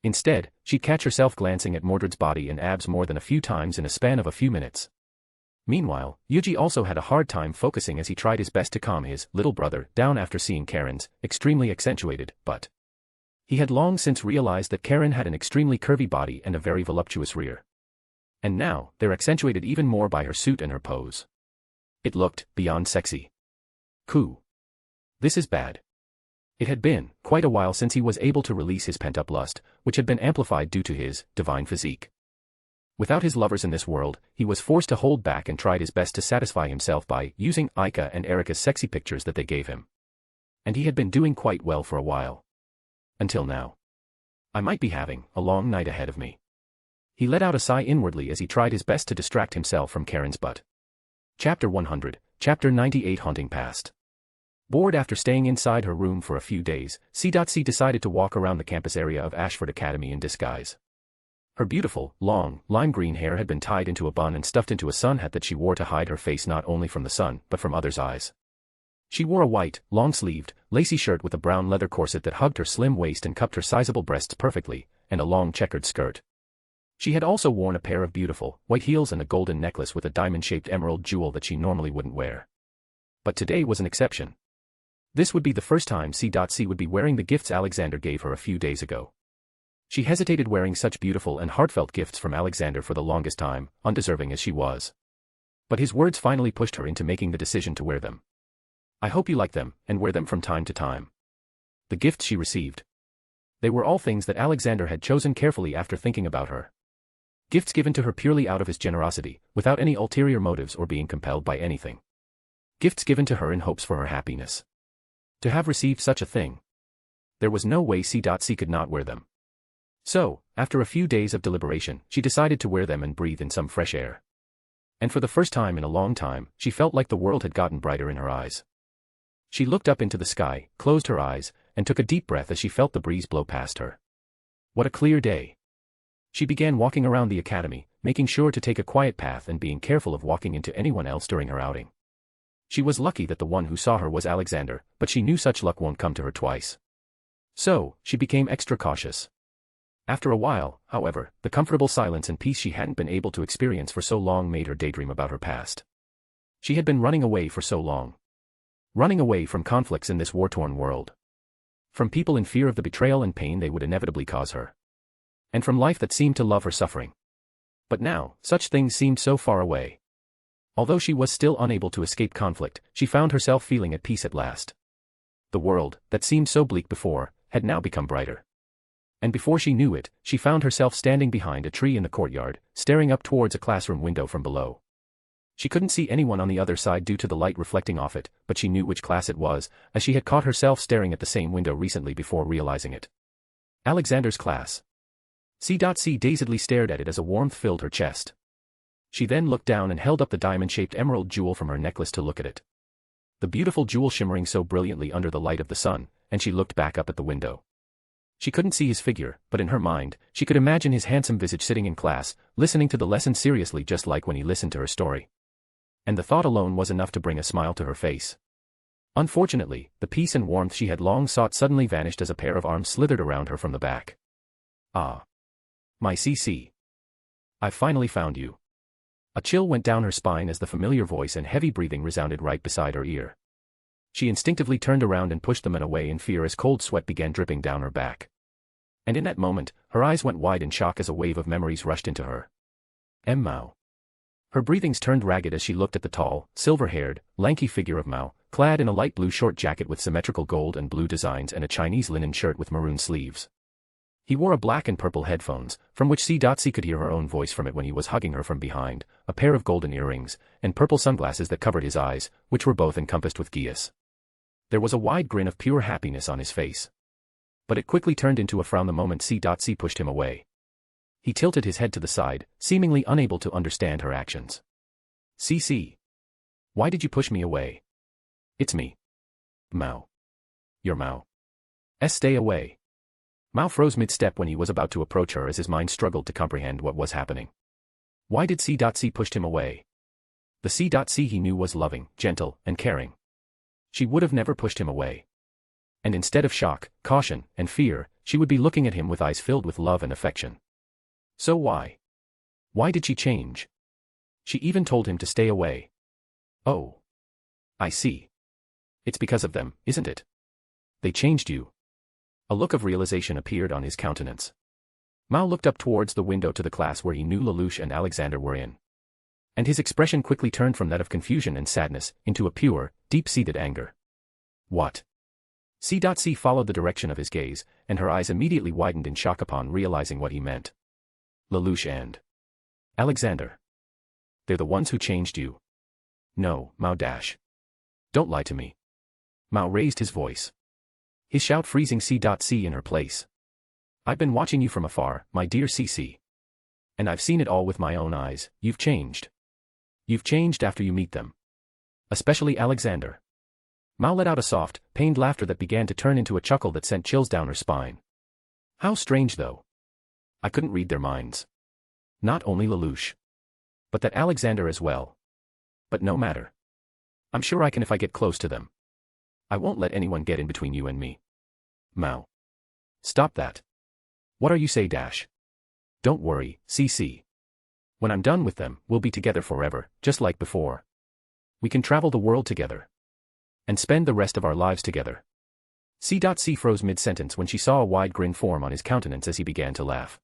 Instead, she'd catch herself glancing at Mordred's body and abs more than a few times in a span of a few minutes. Meanwhile, Yuuji also had a hard time focusing as he tried his best to calm his little brother down after seeing Karen's extremely accentuated butt. He had long since realized that Karen had an extremely curvy body and a very voluptuous rear. And now, they're accentuated even more by her suit and her pose. It looked beyond sexy. This is bad. It had been quite a while since he was able to release his pent-up lust, which had been amplified due to his divine physique. Without his lovers in this world, he was forced to hold back and tried his best to satisfy himself by using Aika and Erika's sexy pictures that they gave him. And he had been doing quite well for a while. Until now. I might be having a long night ahead of me. He let out a sigh inwardly as he tried his best to distract himself from Karen's butt. Chapter 100, Chapter 98 Haunting Past. Bored after staying inside her room for a few days, C. decided to walk around the campus area of Ashford Academy in disguise. Her beautiful, long, lime green hair had been tied into a bun and stuffed into a sun hat that she wore to hide her face not only from the sun but from others' eyes. She wore a white, long-sleeved, lacy shirt with a brown leather corset that hugged her slim waist and cupped her sizable breasts perfectly, and a long checkered skirt. She had also worn a pair of beautiful, white heels and a golden necklace with a diamond-shaped emerald jewel that she normally wouldn't wear. But today was an exception. This would be the first time C. would be wearing the gifts Alexander gave her a few days ago. She hesitated wearing such beautiful and heartfelt gifts from Alexander for the longest time, undeserving as she was. But his words finally pushed her into making the decision to wear them. I hope you like them, and wear them from time to time. The gifts she received. They were all things that Alexander had chosen carefully after thinking about her. Gifts given to her purely out of his generosity, without any ulterior motives or being compelled by anything. Gifts given to her in hopes for her happiness. To have received such a thing. There was no way C. could not wear them. So, after a few days of deliberation, she decided to wear them and breathe in some fresh air. And for the first time in a long time, she felt like the world had gotten brighter in her eyes. She looked up into the sky, closed her eyes, and took a deep breath as she felt the breeze blow past her. What a clear day. She began walking around the academy, making sure to take a quiet path and being careful of walking into anyone else during her outing. She was lucky that the one who saw her was Alexander, but she knew such luck won't come to her twice. So, she became extra cautious. After a while, however, the comfortable silence and peace she hadn't been able to experience for so long made her daydream about her past. She had been running away for so long. Running away from conflicts in this war-torn world. From people in fear of the betrayal and pain they would inevitably cause her. And from life that seemed to love her suffering. But now, such things seemed so far away. Although she was still unable to escape conflict, she found herself feeling at peace at last. The world, that seemed so bleak before, had now become brighter. And before she knew it, she found herself standing behind a tree in the courtyard, staring up towards a classroom window from below. She couldn't see anyone on the other side due to the light reflecting off it, but she knew which class it was, as she had caught herself staring at the same window recently before realizing it. Alexander's class. C. dazedly stared at it as a warmth filled her chest. She then looked down and held up the diamond-shaped emerald jewel from her necklace to look at it. The beautiful jewel shimmering so brilliantly under the light of the sun, and she looked back up at the window. She couldn't see his figure, but in her mind, she could imagine his handsome visage sitting in class, listening to the lesson seriously just like when he listened to her story. And the thought alone was enough to bring a smile to her face. Unfortunately, the peace and warmth she had long sought suddenly vanished as a pair of arms slithered around her from the back. Ah. My CC. I've finally found you. A chill went down her spine as the familiar voice and heavy breathing resounded right beside her ear. She instinctively turned around and pushed the man away in fear as cold sweat began dripping down her back. And in that moment, her eyes went wide in shock as a wave of memories rushed into her. Mao. Her breathings turned ragged as she looked at the tall, silver-haired, lanky figure of Mao, clad in a light blue short jacket with symmetrical gold and blue designs and a Chinese linen shirt with maroon sleeves. He wore a black and purple headphones, from which C. could hear her own voice from it when he was hugging her from behind, a pair of golden earrings, and purple sunglasses that covered his eyes, which were both encompassed with geas. There was a wide grin of pure happiness on his face. But it quickly turned into a frown the moment C. pushed him away. He tilted his head to the side, seemingly unable to understand her actions. CC. Why did you push me away? It's me. Mao. You're Mao. Stay away. Mao froze mid-step when he was about to approach her as his mind struggled to comprehend what was happening. Why did C. pushed him away? The C. he knew was loving, gentle, and caring. She would have never pushed him away. And instead of shock, caution, and fear, she would be looking at him with eyes filled with love and affection. So why? Why did she change? She even told him to stay away. Oh. I see. It's because of them, isn't it? They changed you. A look of realization appeared on his countenance. Mao looked up towards the window to the class where he knew Lelouch and Alexander were in. And his expression quickly turned from that of confusion and sadness into a pure, deep-seated anger. What? C. followed the direction of his gaze, and her eyes immediately widened in shock upon realizing what he meant. Lelouch and Alexander. They're the ones who changed you. No, Mao. Don't lie to me. Mao raised his voice. His shout freezing C. in her place. I've been watching you from afar, my dear CC. And I've seen it all with my own eyes. You've changed. You've changed after you meet them. Especially Alexander. Mao let out a soft, pained laughter that began to turn into a chuckle that sent chills down her spine. How strange though. I couldn't read their minds. Not only Lelouch. But that Alexander as well. But no matter. I'm sure I can if I get close to them. I won't let anyone get in between you and me. Mao. Stop that. What are you say? Don't worry, CC. When I'm done with them, we'll be together forever, just like before. We can travel the world together. And spend the rest of our lives together. C. froze mid-sentence when she saw a wide grin form on his countenance as he began to laugh.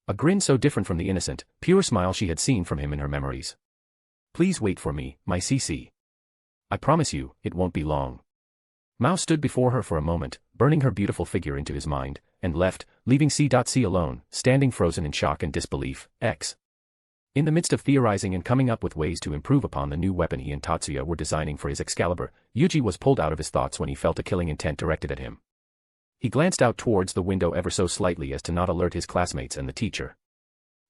A grin so different from the innocent, pure smile she had seen from him in her memories. Please wait for me, my CC. I promise you, it won't be long. Mao stood before her for a moment, burning her beautiful figure into his mind, and left, leaving C. alone, standing frozen in shock and disbelief. In the midst of theorizing and coming up with ways to improve upon the new weapon he and Tatsuya were designing for his Excalibur, Yuuji was pulled out of his thoughts when he felt a killing intent directed at him. He glanced out towards the window ever so slightly as to not alert his classmates and the teacher.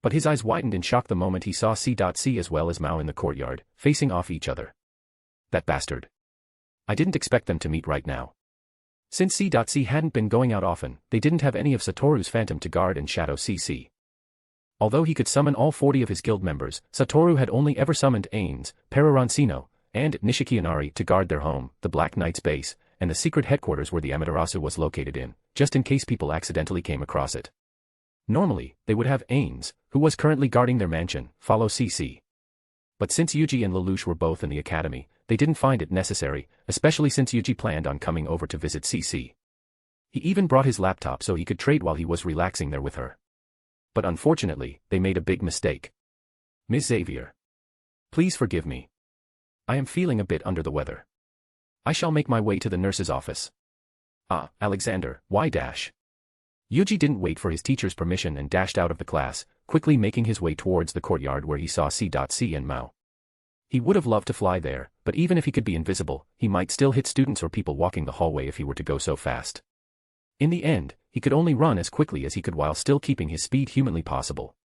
But his eyes widened in shock the moment he saw C. as well as Mao in the courtyard, facing off each other. That bastard. I didn't expect them to meet right now. Since C. hadn't been going out often, they didn't have any of Satoru's phantom to guard and shadow CC. Although he could summon all 40 of his guild members, Satoru had only ever summoned Ains, Perarancino, and Nishikianari to guard their home, the Black Knight's base, and the secret headquarters where the Amaterasu was located in, just in case people accidentally came across it. Normally, they would have Ains, who was currently guarding their mansion, follow CC. But since Yuuji and Lelouch were both in the academy, they didn't find it necessary, especially since Yuuji planned on coming over to visit CC. He even brought his laptop so he could trade while he was relaxing there with her. But unfortunately, they made a big mistake. Ms. Xavier. Please forgive me. I am feeling a bit under the weather. I shall make my way to the nurse's office. Ah, Alexander, why? Yuuji didn't wait for his teacher's permission and dashed out of the class, quickly making his way towards the courtyard where he saw C. and Mao. He would have loved to fly there, but even if he could be invisible, he might still hit students or people walking the hallway if he were to go so fast. In the end, he could only run as quickly as he could while still keeping his speed humanly possible.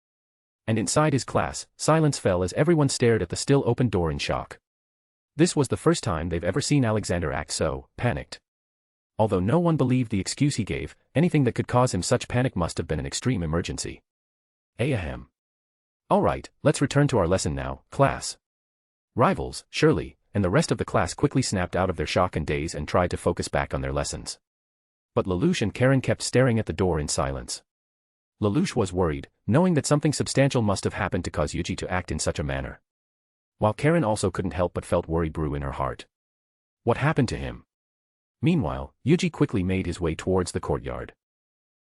And inside his class, silence fell as everyone stared at the still open door in shock. This was the first time they've ever seen Alexander act so panicked. Although no one believed the excuse he gave, anything that could cause him such panic must have been an extreme emergency. Ahem. Alright, let's return to our lesson now, class. Rivals, surely, and the rest of the class quickly snapped out of their shock and daze and tried to focus back on their lessons. But Lelouch and Karen kept staring at the door in silence. Lelouch was worried, knowing that something substantial must have happened to cause Yuuji to act in such a manner. While Karen also couldn't help but felt worry brew in her heart. What happened to him? Meanwhile, Yuuji quickly made his way towards the courtyard.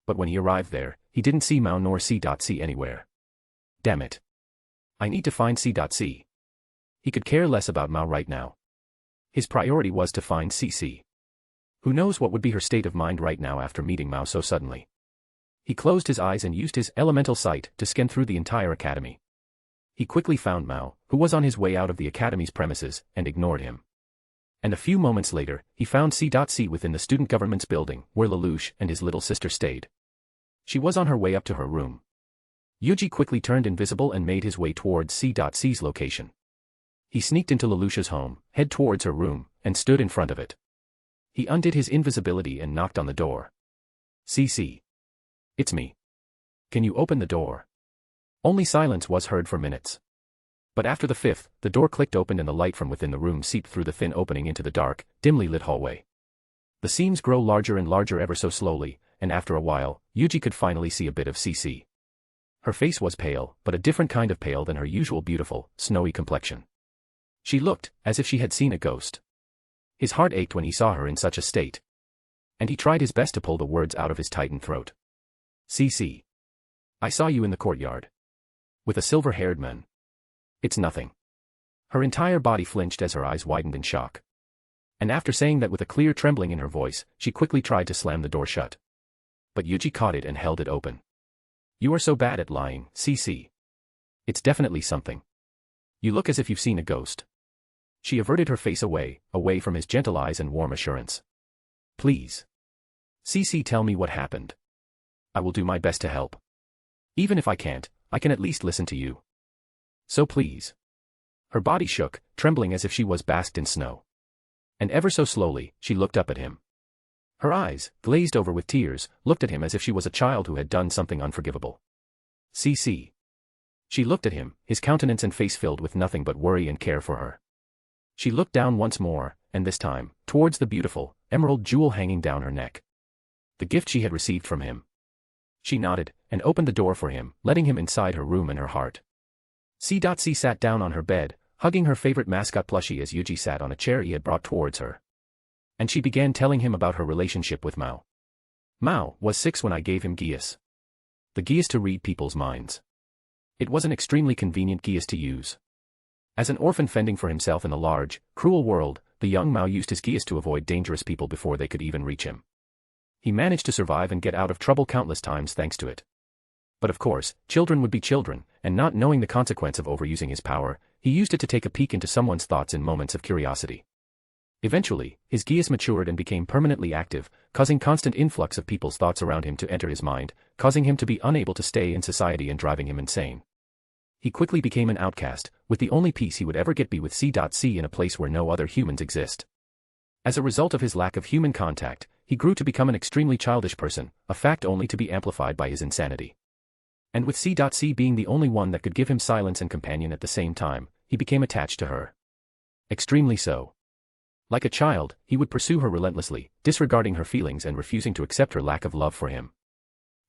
But when he arrived there, he didn't see Mao nor C.C. anywhere. Damn it. I need to find C.C. He could care less about Mao right now. His priority was to find C.C. Who knows what would be her state of mind right now after meeting Mao so suddenly. He closed his eyes and used his elemental sight to scan through the entire academy. He quickly found Mao, who was on his way out of the academy's premises, and ignored him. And a few moments later, he found C.C. within the student government's building, where Lelouch and his little sister stayed. She was on her way up to her room. Yuuji quickly turned invisible and made his way towards C.C.'s location. He sneaked into Lelouch's home, head towards her room, and stood in front of it. He undid his invisibility and knocked on the door. C.C. It's me. Can you open the door? Only silence was heard for minutes. But after the fifth, the door clicked open and the light from within the room seeped through the thin opening into the dark, dimly lit hallway. The seams grow larger and larger ever so slowly, and after a while, Yuuji could finally see a bit of C.C. Her face was pale, but a different kind of pale than her usual beautiful, snowy complexion. She looked as if she had seen a ghost. His heart ached when he saw her in such a state. And he tried his best to pull the words out of his tightened throat. C.C. I saw you in the courtyard. With a silver-haired man. It's nothing. Her entire body flinched as her eyes widened in shock. And after saying that with a clear trembling in her voice, she quickly tried to slam the door shut. But Yuuji caught it and held it open. You are so bad at lying, C.C. It's definitely something. You look as if you've seen a ghost. She averted her face away from his gentle eyes and warm assurance. Please. C.C. tell me what happened. I will do my best to help. Even if I can't, I can at least listen to you. So please. Her body shook, trembling as if she was basked in snow. And ever so slowly, she looked up at him. Her eyes, glazed over with tears, looked at him as if she was a child who had done something unforgivable. C.C. She looked at him, his countenance and face filled with nothing but worry and care for her. She looked down once more, and this time, towards the beautiful, emerald jewel hanging down her neck. The gift she had received from him. She nodded, and opened the door for him, letting him inside her room and her heart. C.C. sat down on her bed, hugging her favorite mascot plushie as Yuuji sat on a chair he had brought towards her. And she began telling him about her relationship with Mao. Mao was 6 when I gave him Geas. The Geas to read people's minds. It was an extremely convenient Geas to use. As an orphan fending for himself in a large, cruel world, the young Mao used his Geas to avoid dangerous people before they could even reach him. He managed to survive and get out of trouble countless times thanks to it. But of course, children would be children, and not knowing the consequence of overusing his power, he used it to take a peek into someone's thoughts in moments of curiosity. Eventually, his Geas matured and became permanently active, causing constant influx of people's thoughts around him to enter his mind, causing him to be unable to stay in society and driving him insane. He quickly became an outcast, with the only peace he would ever get be with C.C. in a place where no other humans exist. As a result of his lack of human contact, he grew to become an extremely childish person, a fact only to be amplified by his insanity. And with C.C. being the only one that could give him silence and companion at the same time, he became attached to her. Extremely so. Like a child, he would pursue her relentlessly, disregarding her feelings and refusing to accept her lack of love for him.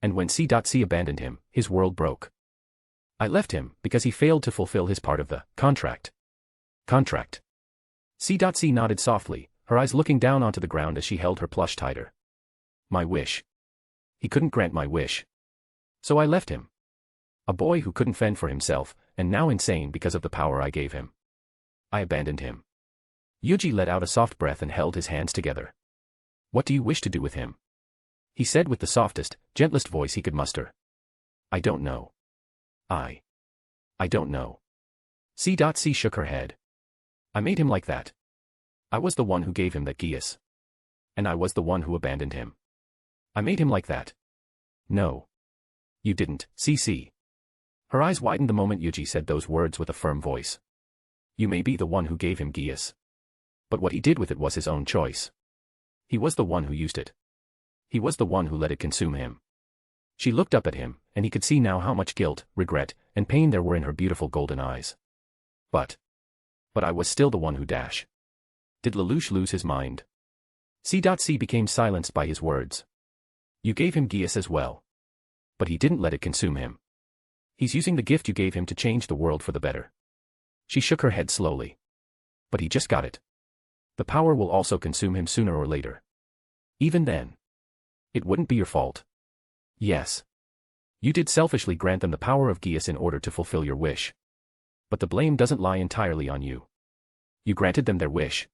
And when C.C. abandoned him, his world broke. I left him because he failed to fulfill his part of the contract. Contract. C.C. nodded softly, her eyes looking down onto the ground as she held her plush tighter. My wish. He couldn't grant my wish. So I left him. A boy who couldn't fend for himself, and now insane because of the power I gave him. I abandoned him. Yuuji let out a soft breath and held his hands together. What do you wish to do with him? He said with the softest, gentlest voice he could muster. I don't know. I don't know. C.C. shook her head. I made him like that. I was the one who gave him that Geas. And I was the one who abandoned him. I made him like that. No. You didn't, C.C. Her eyes widened the moment Yuuji said those words with a firm voice. You may be the one who gave him Geas. But what he did with it was his own choice. He was the one who used it. He was the one who let it consume him. She looked up at him, and he could see now how much guilt, regret, and pain there were in her beautiful golden eyes. But But I was still the one who dash. Did Lelouch lose his mind? C.C. became silenced by his words. You gave him Geas as well. But he didn't let it consume him. He's using the gift you gave him to change the world for the better. She shook her head slowly. But he just got it. The power will also consume him sooner or later. Even then. It wouldn't be your fault. Yes. You did selfishly grant them the power of Geas in order to fulfill your wish. But the blame doesn't lie entirely on you. You granted them their wish.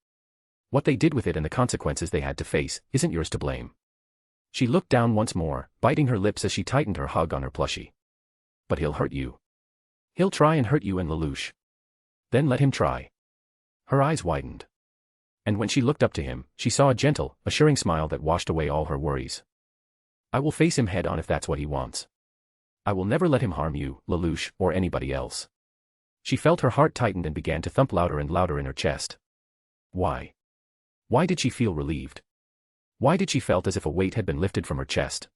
What they did with it and the consequences they had to face isn't yours to blame. She looked down once more, biting her lips as she tightened her hug on her plushie. But he'll hurt you. He'll try and hurt you and Lelouch. Then let him try. Her eyes widened. And when she looked up to him, she saw a gentle, assuring smile that washed away all her worries. I will face him head on if that's what he wants. I will never let him harm you, Lelouch, or anybody else. She felt her heart tightened and began to thump louder and louder in her chest. Why? Why did she feel relieved? Why did she felt as if a weight had been lifted from her chest?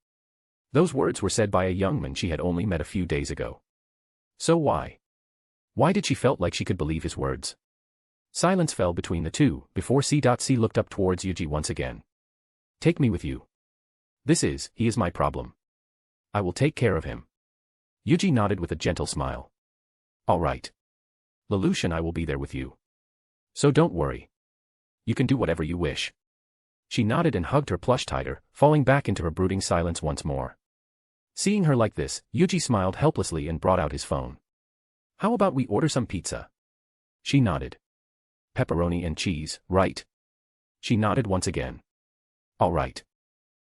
Those words were said by a young man she had only met a few days ago. So why? Why did she felt like she could believe his words? Silence fell between the two, before C.C. looked up towards Yuuji once again. Take me with you. He is my problem. I will take care of him. Yuuji nodded with a gentle smile. All right. Lelouch and I will be there with you. So don't worry. You can do whatever you wish. She nodded and hugged her plush tighter, falling back into her brooding silence once more. Seeing her like this, Yuuji smiled helplessly and brought out his phone. How about we order some pizza? She nodded. Pepperoni and cheese, right? She nodded once again. All right.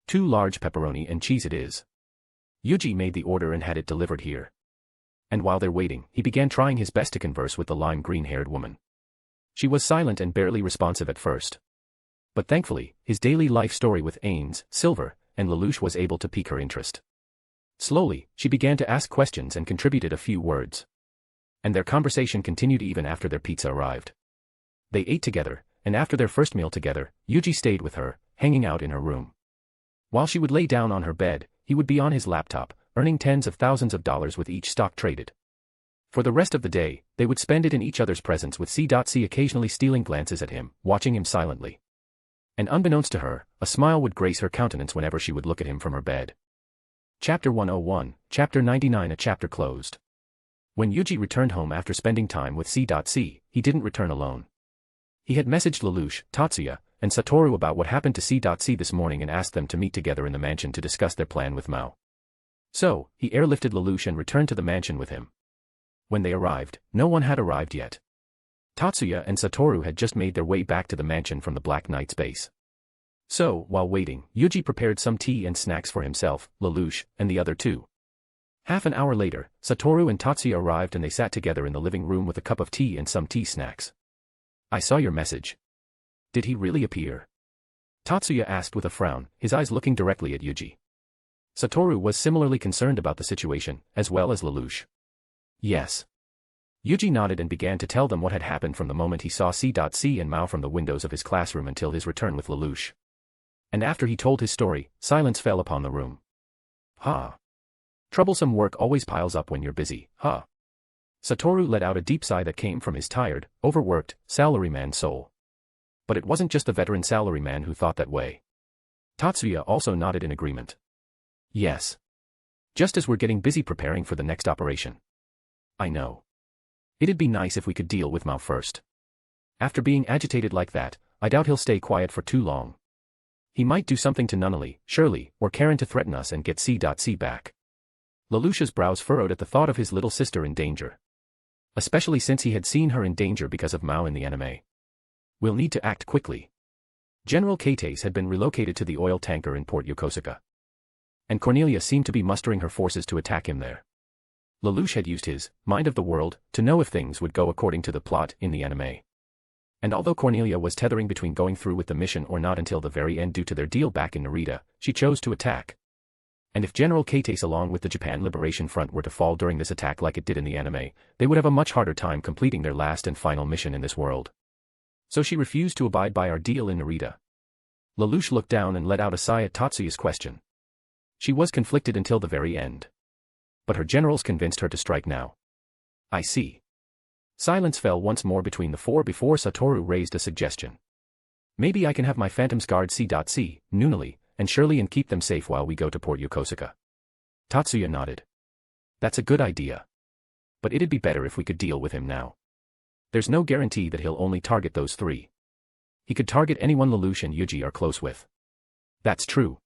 2 large pepperoni and cheese it is. Yuuji made the order and had it delivered here. And while they're waiting, he began trying his best to converse with the lime green-haired woman. She was silent and barely responsive at first. But thankfully, his daily life story with Ains, Silver, and Lelouch was able to pique her interest. Slowly, she began to ask questions and contributed a few words. And their conversation continued even after their pizza arrived. They ate together, and after their first meal together, Yuuji stayed with her, hanging out in her room. While she would lay down on her bed, he would be on his laptop, earning tens of thousands of dollars with each stock traded. For the rest of the day, they would spend it in each other's presence with C.C. occasionally stealing glances at him, watching him silently. And unbeknownst to her, a smile would grace her countenance whenever she would look at him from her bed. Chapter 101, Chapter 99. A chapter closed. When Yuuji returned home after spending time with C.C., he didn't return alone. He had messaged Lelouch, Tatsuya, and Satoru about what happened to C.C. this morning and asked them to meet together in the mansion to discuss their plan with Mao. So, he airlifted Lelouch and returned to the mansion with him. When they arrived, no one had arrived yet. Tatsuya and Satoru had just made their way back to the mansion from the Black Knight's base. So, while waiting, Yuuji prepared some tea and snacks for himself, Lelouch, and the other two. Half an hour later, Satoru and Tatsuya arrived and they sat together in the living room with a cup of tea and some tea snacks. I saw your message. Did he really appear? Tatsuya asked with a frown, his eyes looking directly at Yuuji. Satoru was similarly concerned about the situation, as well as Lelouch. Yes. Yuuji nodded and began to tell them what had happened from the moment he saw C.C. and Mao from the windows of his classroom until his return with Lelouch. And after he told his story, silence fell upon the room. Huh. Troublesome work always piles up when you're busy, huh? Satoru let out a deep sigh that came from his tired, overworked, salaryman soul. But it wasn't just the veteran salaryman who thought that way. Tatsuya also nodded in agreement. Yes. Just as we're getting busy preparing for the next operation. I know. It'd be nice if we could deal with Mao first. After being agitated like that, I doubt he'll stay quiet for too long. He might do something to Nunnally, Shirley, or Karen to threaten us and get C.C. back. Lelouch's brows furrowed at the thought of his little sister in danger. Especially since he had seen her in danger because of Mao in the anime. We'll need to act quickly. General Kates had been relocated to the oil tanker in Port Yokosuka. And Cornelia seemed to be mustering her forces to attack him there. Lelouch had used his mind of the world to know if things would go according to the plot in the anime. And although Cornelia was tethering between going through with the mission or not until the very end due to their deal back in Narita, she chose to attack. And if General Kates along with the Japan Liberation Front were to fall during this attack like it did in the anime, they would have a much harder time completing their last and final mission in this world. So she refused to abide by our deal in Narita. Lelouch looked down and let out a sigh at Tatsuya's question. She was conflicted until the very end. But her generals convinced her to strike now. I see. Silence fell once more between the four before Satoru raised a suggestion. Maybe I can have my phantoms guard C.C, Nunali, and Shirley and keep them safe while we go to Port Yokosuka. Tatsuya nodded. That's a good idea. But it'd be better if we could deal with him now. There's no guarantee that he'll only target those three. He could target anyone Lelouch and Yuuji are close with. That's true.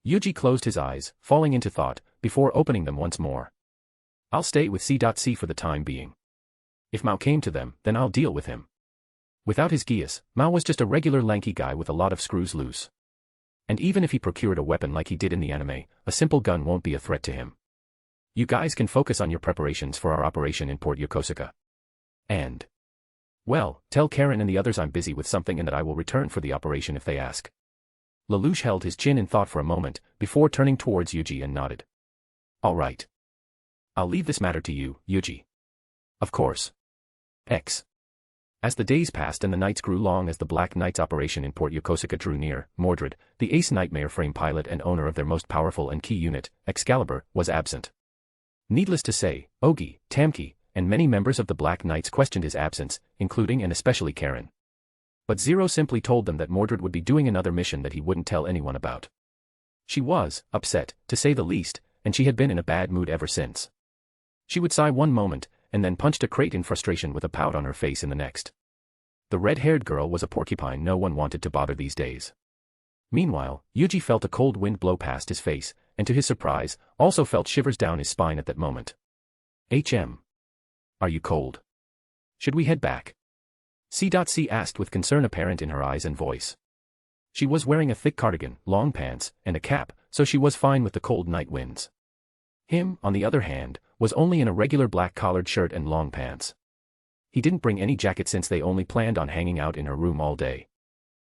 Yuuji closed his eyes, falling into thought, before opening them once more. I'll stay with C.C for the time being. If Mao came to them, then I'll deal with him. Without his geas, Mao was just a regular lanky guy with a lot of screws loose. And even if he procured a weapon like he did in the anime, a simple gun won't be a threat to him. You guys can focus on your preparations for our operation in Port Yokosuka. And... well, tell Karen and the others I'm busy with something and that I will return for the operation if they ask. Lelouch held his chin in thought for a moment, before turning towards Yuuji and nodded. All right. I'll leave this matter to you, Yuuji. Of course. X. As the days passed and the nights grew long as the Black Knight's operation in Port Yokosuka drew near, Mordred, the ace nightmare frame pilot and owner of their most powerful and key unit, Excalibur, was absent. Needless to say, Ogi, Tamki, and many members of the Black Knights questioned his absence, including and especially Karen. But Zero simply told them that Mordred would be doing another mission that he wouldn't tell anyone about. She was upset, to say the least, and she had been in a bad mood ever since. She would sigh one moment, and then punched a crate in frustration with a pout on her face in the next. The red-haired girl was a porcupine no one wanted to bother these days. Meanwhile, Yuuji felt a cold wind blow past his face, and to his surprise, also felt shivers down his spine at that moment. Are you cold? Should we head back? C.C asked with concern apparent in her eyes and voice. She was wearing a thick cardigan, long pants, and a cap, so she was fine with the cold night winds. Him, on the other hand, was only in a regular black collared shirt and long pants. He didn't bring any jacket since they only planned on hanging out in her room all day.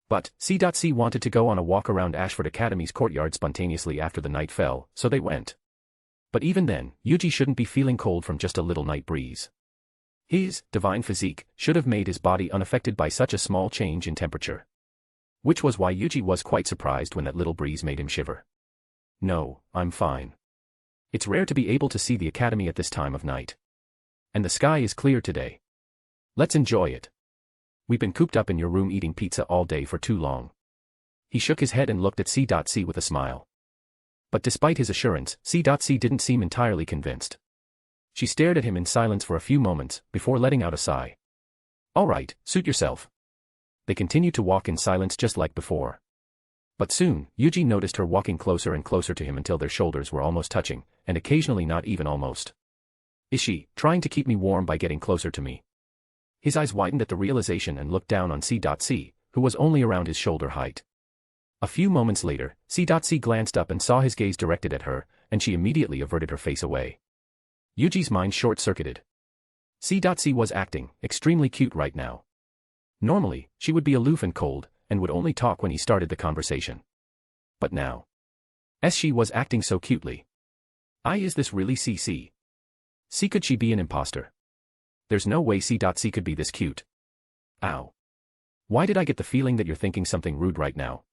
But C.C wanted to go on a walk around Ashford Academy's courtyard spontaneously after the night fell, so they went. But even then, Yuuji shouldn't be feeling cold from just a little night breeze. His divine physique should have made his body unaffected by such a small change in temperature. Which was why Yuuji was quite surprised when that little breeze made him shiver. No, I'm fine. It's rare to be able to see the academy at this time of night. And the sky is clear today. Let's enjoy it. We've been cooped up in your room eating pizza all day for too long. He shook his head and looked at C.C with a smile. But despite his assurance, C.C didn't seem entirely convinced. She stared at him in silence for a few moments, before letting out a sigh. All right, suit yourself. They continued to walk in silence just like before. But soon, Yuuji noticed her walking closer and closer to him until their shoulders were almost touching, and occasionally not even almost. Is she trying to keep me warm by getting closer to me? His eyes widened at the realization and looked down on C.C, who was only around his shoulder height. A few moments later, C.C glanced up and saw his gaze directed at her, and she immediately averted her face away. Yuji's mind short-circuited. C.C was acting extremely cute right now. Normally, she would be aloof and cold, and would only talk when he started the conversation. But now, she was acting so cutely. Is this really C.C? Could she be an imposter? There's no way C.C could be this cute. Ow. Why did I get the feeling that you're thinking something rude right now?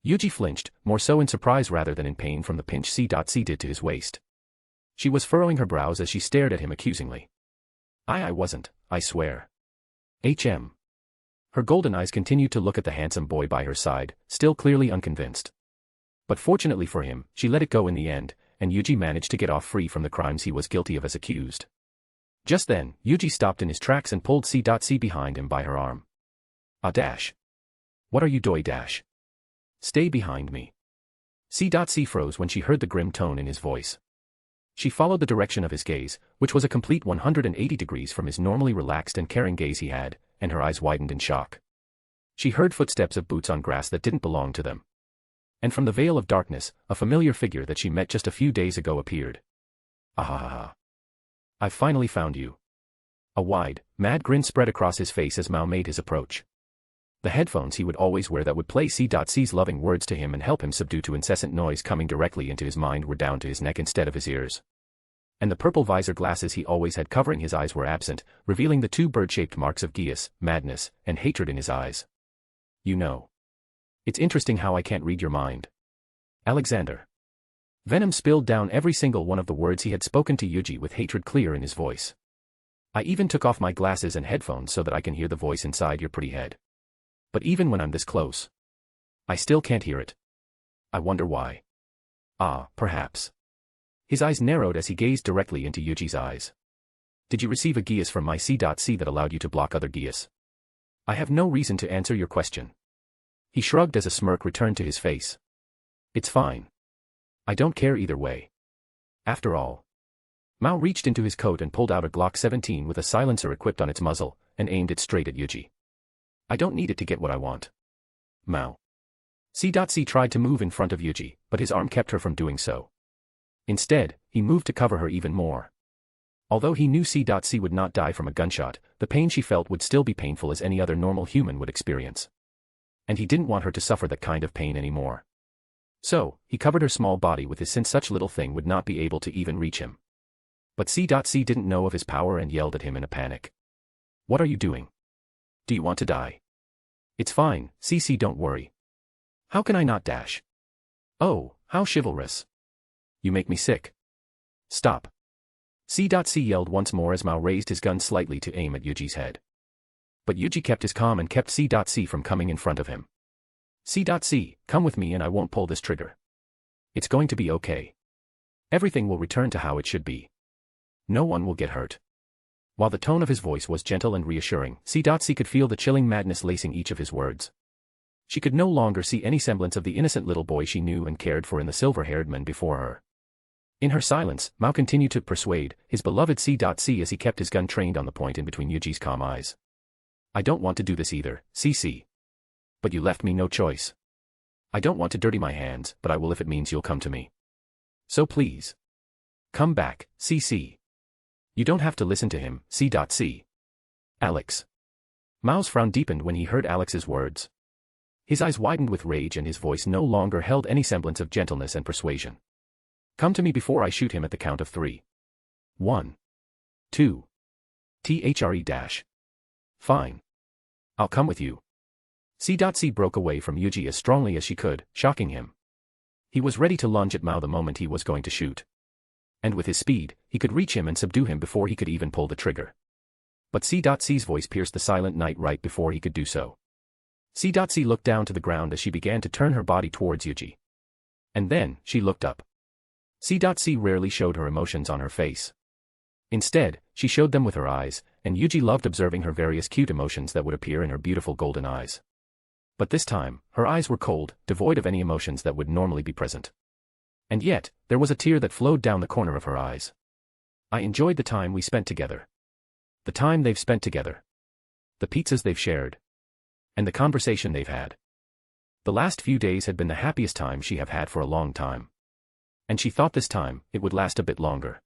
Yuuji flinched, more so in surprise rather than in pain from the pinch C.C did to his waist. She was furrowing her brows as she stared at him accusingly. I wasn't, I swear. Her golden eyes continued to look at the handsome boy by her side, still clearly unconvinced. But fortunately for him, she let it go in the end, and Yuuji managed to get off free from the crimes he was guilty of as accused. Just then, Yuuji stopped in his tracks and pulled C.C behind him by her arm. Dash. What are you doing, Dash? Stay behind me. C.C froze when she heard the grim tone in his voice. She followed the direction of his gaze, which was a complete 180 degrees from his normally relaxed and caring gaze he had, and her eyes widened in shock. She heard footsteps of boots on grass that didn't belong to them. And from the veil of darkness, a familiar figure that she met just a few days ago appeared. Ahahaha. I've finally found you. A wide, mad grin spread across his face as Mao made his approach. The headphones he would always wear that would play C.C's loving words to him and help him subdue to incessant noise coming directly into his mind were down to his neck instead of his ears. And the purple visor glasses he always had covering his eyes were absent, revealing the two bird-shaped marks of geas, madness, and hatred in his eyes. You know. It's interesting how I can't read your mind. Alexander. Venom spilled down every single one of the words he had spoken to Yuuji with hatred clear in his voice. I even took off my glasses and headphones so that I can hear the voice inside your pretty head. But even when I'm this close, I still can't hear it. I wonder why. Ah, perhaps. His eyes narrowed as he gazed directly into Yuji's eyes. Did you receive a geas from my C.C that allowed you to block other geas? I have no reason to answer your question. He shrugged as a smirk returned to his face. It's fine. I don't care either way. After all. Mao reached into his coat and pulled out a Glock 17 with a silencer equipped on its muzzle, and aimed it straight at Yuji. I don't need it to get what I want. Mao. C.C tried to move in front of Yuji, but his arm kept her from doing so. Instead, he moved to cover her even more. Although he knew C.C would not die from a gunshot, the pain she felt would still be painful as any other normal human would experience. And he didn't want her to suffer that kind of pain anymore. So, he covered her small body with his since such little thing would not be able to even reach him. But C.C didn't know of his power and yelled at him in a panic. What are you doing? Do you want to die? It's fine, C.C. don't worry. How can I not dash? Oh, how chivalrous. You make me sick. Stop. C.C yelled once more as Mao raised his gun slightly to aim at Yuji's head. But Yuji kept his calm and kept C.C from coming in front of him. C.C, come with me and I won't pull this trigger. It's going to be okay. Everything will return to how it should be. No one will get hurt. While the tone of his voice was gentle and reassuring, C.C could feel the chilling madness lacing each of his words. She could no longer see any semblance of the innocent little boy she knew and cared for in the silver-haired man before her. In her silence, Mao continued to persuade his beloved C.C as he kept his gun trained on the point in between Yuji's calm eyes. I don't want to do this either, C.C. But you left me no choice. I don't want to dirty my hands, but I will if it means you'll come to me. So please. Come back, C.C. You don't have to listen to him, C.C. Alex. Mao's frown deepened when he heard Alex's words. His eyes widened with rage and his voice no longer held any semblance of gentleness and persuasion. Come to me before I shoot him at the count of 3. 1. 2. THRE-. Fine. I'll come with you. C.C broke away from Yuji as strongly as she could, shocking him. He was ready to lunge at Mao the moment he was going to shoot. And with his speed, he could reach him and subdue him before he could even pull the trigger. But C.C's voice pierced the silent night right before he could do so. C.C looked down to the ground as she began to turn her body towards Yuji. And then, she looked up. C.C rarely showed her emotions on her face. Instead, she showed them with her eyes, and Yuji loved observing her various cute emotions that would appear in her beautiful golden eyes. But this time, her eyes were cold, devoid of any emotions that would normally be present. And yet, there was a tear that flowed down the corner of her eyes. I enjoyed the time we spent together. The time they've spent together. The pizzas they've shared. And the conversation they've had. The last few days had been the happiest time she have had for a long time. And she thought this time, it would last a bit longer.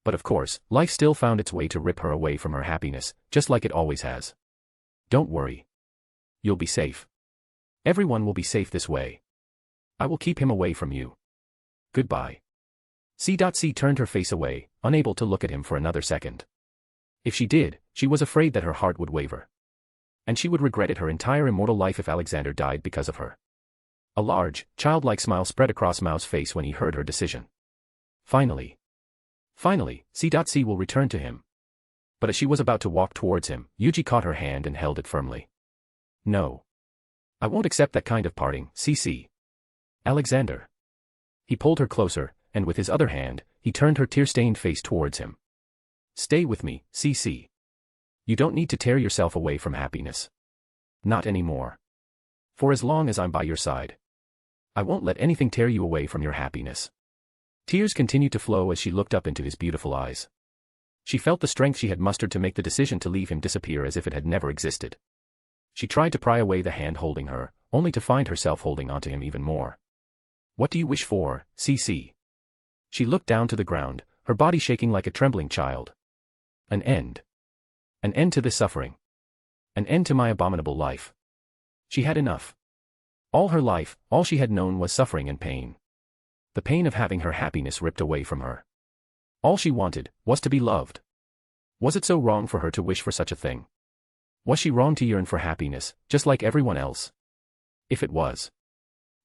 But of course, life still found its way to rip her away from her happiness, just like it always has. Don't worry. You'll be safe. Everyone will be safe this way. I will keep him away from you. Goodbye. C.C turned her face away, unable to look at him for another second. If she did, she was afraid that her heart would waver. And she would regret it her entire immortal life if Alexander died because of her. A large, childlike smile spread across Mao's face when he heard her decision. Finally, C.C will return to him. But as she was about to walk towards him, Yuji caught her hand and held it firmly. No. I won't accept that kind of parting, C.C. Alexander. He pulled her closer, and with his other hand, he turned her tear-stained face towards him. Stay with me, C.C. You don't need to tear yourself away from happiness. Not anymore. For as long as I'm by your side, I won't let anything tear you away from your happiness. Tears continued to flow as she looked up into his beautiful eyes. She felt the strength she had mustered to make the decision to leave him disappear as if it had never existed. She tried to pry away the hand holding her, only to find herself holding onto him even more. What do you wish for, C.C.? She looked down to the ground, her body shaking like a trembling child. An end. An end to this suffering. An end to my abominable life. She had enough. All her life, all she had known was suffering and pain. The pain of having her happiness ripped away from her. All she wanted was to be loved. Was it so wrong for her to wish for such a thing? Was she wrong to yearn for happiness, just like everyone else? If it was,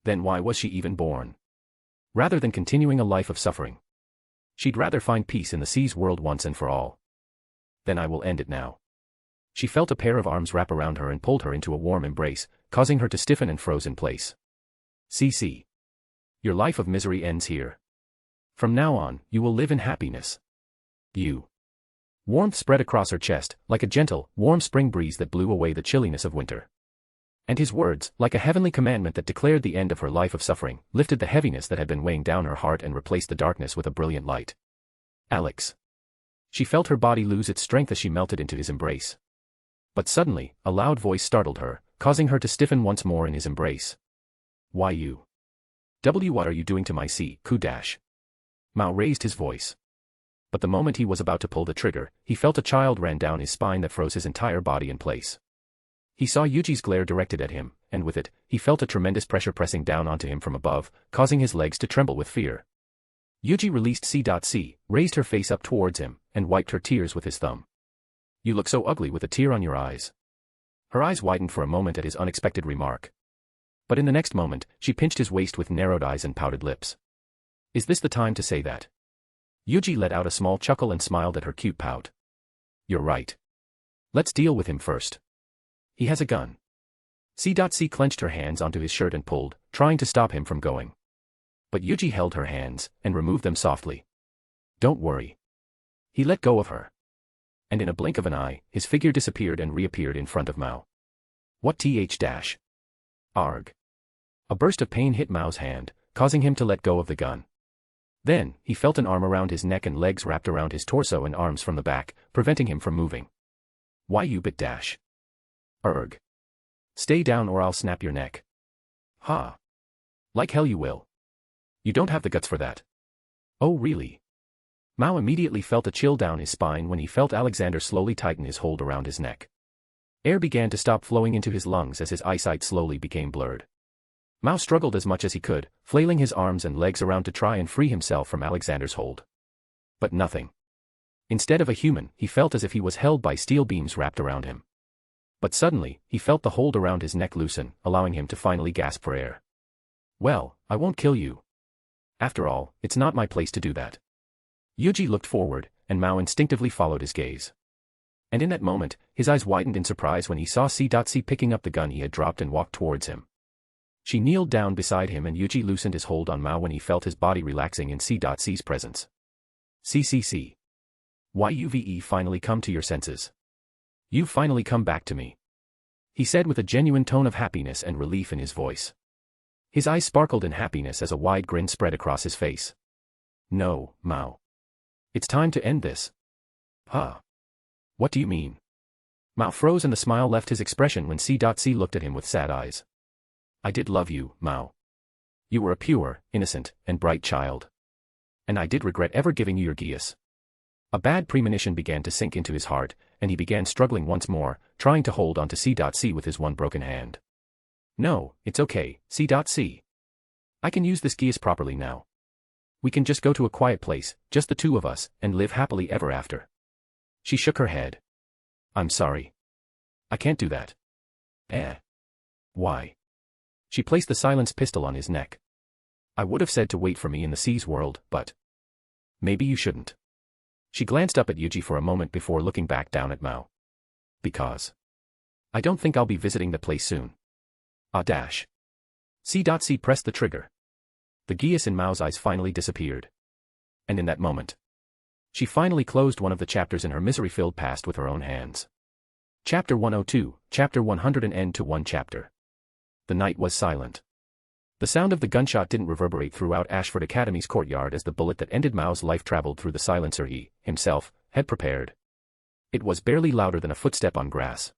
then why was she even born? Rather than continuing a life of suffering, she'd rather find peace in the C's world once and for all. Then I will end it now. She felt a pair of arms wrap around her and pulled her into a warm embrace, causing her to stiffen and froze in place. CC. Your life of misery ends here. From now on, you will live in happiness. You. Warmth spread across her chest, like a gentle, warm spring breeze that blew away the chilliness of winter. And his words, like a heavenly commandment that declared the end of her life of suffering, lifted the heaviness that had been weighing down her heart and replaced the darkness with a brilliant light. Alex. She felt her body lose its strength as she melted into his embrace. But suddenly, a loud voice startled her, causing her to stiffen once more in his embrace. Why you? What are you doing to my C-Ku dash? Mao raised his voice. But the moment he was about to pull the trigger, he felt a child ran down his spine that froze his entire body in place. He saw Yuji's glare directed at him, and with it, he felt a tremendous pressure pressing down onto him from above, causing his legs to tremble with fear. Yuji released C.C, raised her face up towards him, and wiped her tears with his thumb. You look so ugly with a tear on your eyes. Her eyes widened for a moment at his unexpected remark. But in the next moment, she pinched his waist with narrowed eyes and pouted lips. Is this the time to say that? Yuji let out a small chuckle and smiled at her cute pout. You're right. Let's deal with him first. He has a gun. C.C clenched her hands onto his shirt and pulled, trying to stop him from going. But Yuji held her hands, and removed them softly. Don't worry. He let go of her. And in a blink of an eye, his figure disappeared and reappeared in front of Mao. What th dash? Arg. A burst of pain hit Mao's hand, causing him to let go of the gun. Then, he felt an arm around his neck and legs wrapped around his torso and arms from the back, preventing him from moving. Why you bit dash? Erg. Stay down or I'll snap your neck. Ha. Like hell you will. You don't have the guts for that. Oh really? Mao immediately felt a chill down his spine when he felt Alexander slowly tighten his hold around his neck. Air began to stop flowing into his lungs as his eyesight slowly became blurred. Mao struggled as much as he could, flailing his arms and legs around to try and free himself from Alexander's hold. But nothing. Instead of a human, he felt as if he was held by steel beams wrapped around him. But suddenly, he felt the hold around his neck loosen, allowing him to finally gasp for air. Well, I won't kill you. After all, it's not my place to do that. Yuji looked forward, and Mao instinctively followed his gaze. And in that moment, his eyes widened in surprise when he saw C.C picking up the gun he had dropped and walked towards him. She kneeled down beside him and Yuji loosened his hold on Mao when he felt his body relaxing in C.C's presence. CCC. Why you've finally come to your senses. You've finally come back to me. He said with a genuine tone of happiness and relief in his voice. His eyes sparkled in happiness as a wide grin spread across his face. No, Mao. It's time to end this. Huh? What do you mean? Mao froze and the smile left his expression when C.C looked at him with sad eyes. I did love you, Mao. You were a pure, innocent, and bright child. And I did regret ever giving you your geas. A bad premonition began to sink into his heart, and he began struggling once more, trying to hold on to C.C with his one broken hand. No, it's okay, C.C. I can use this geas properly now. We can just go to a quiet place, just the two of us, and live happily ever after. She shook her head. I'm sorry. I can't do that. Why? She placed the silenced pistol on his neck. I would have said to wait for me in the C's world, but maybe you shouldn't. She glanced up at Yuji for a moment before looking back down at Mao. Because I don't think I'll be visiting the place soon. Dash. C.C pressed the trigger. The geas in Mao's eyes finally disappeared. And in that moment, she finally closed one of the chapters in her misery-filled past with her own hands. Chapter 102, Chapter 100 and end to one chapter. The night was silent. The sound of the gunshot didn't reverberate throughout Ashford Academy's courtyard as the bullet that ended Mao's life traveled through the silencer he, himself, had prepared. It was barely louder than a footstep on grass.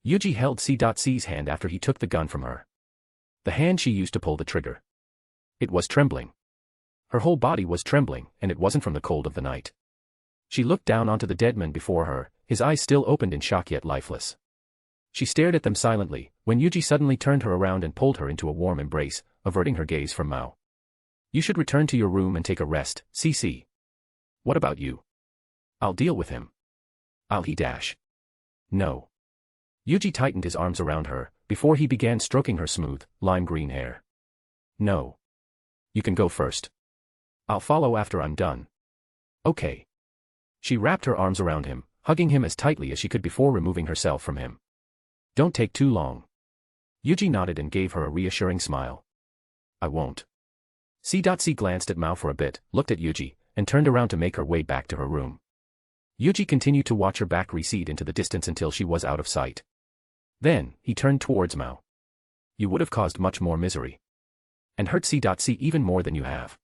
Yuji held C.C's hand after he took the gun from her. The hand she used to pull the trigger. It was trembling. Her whole body was trembling, and it wasn't from the cold of the night. She looked down onto the dead man before her, his eyes still opened in shock yet lifeless. She stared at them silently, when Yuji suddenly turned her around and pulled her into a warm embrace, averting her gaze from Mao. You should return to your room and take a rest, CC. What about you? I'll deal with him. He dash. No. Yuji tightened his arms around her, before he began stroking her smooth, lime-green hair. No. You can go first. I'll follow after I'm done. Okay. She wrapped her arms around him, hugging him as tightly as she could before removing herself from him. Don't take too long. Yuuji nodded and gave her a reassuring smile. I won't. C. glanced at Mao for a bit, looked at Yuuji, and turned around to make her way back to her room. Yuuji continued to watch her back recede into the distance until she was out of sight. Then, he turned towards Mao. You would have caused much more misery. And hurt C. even more than you have.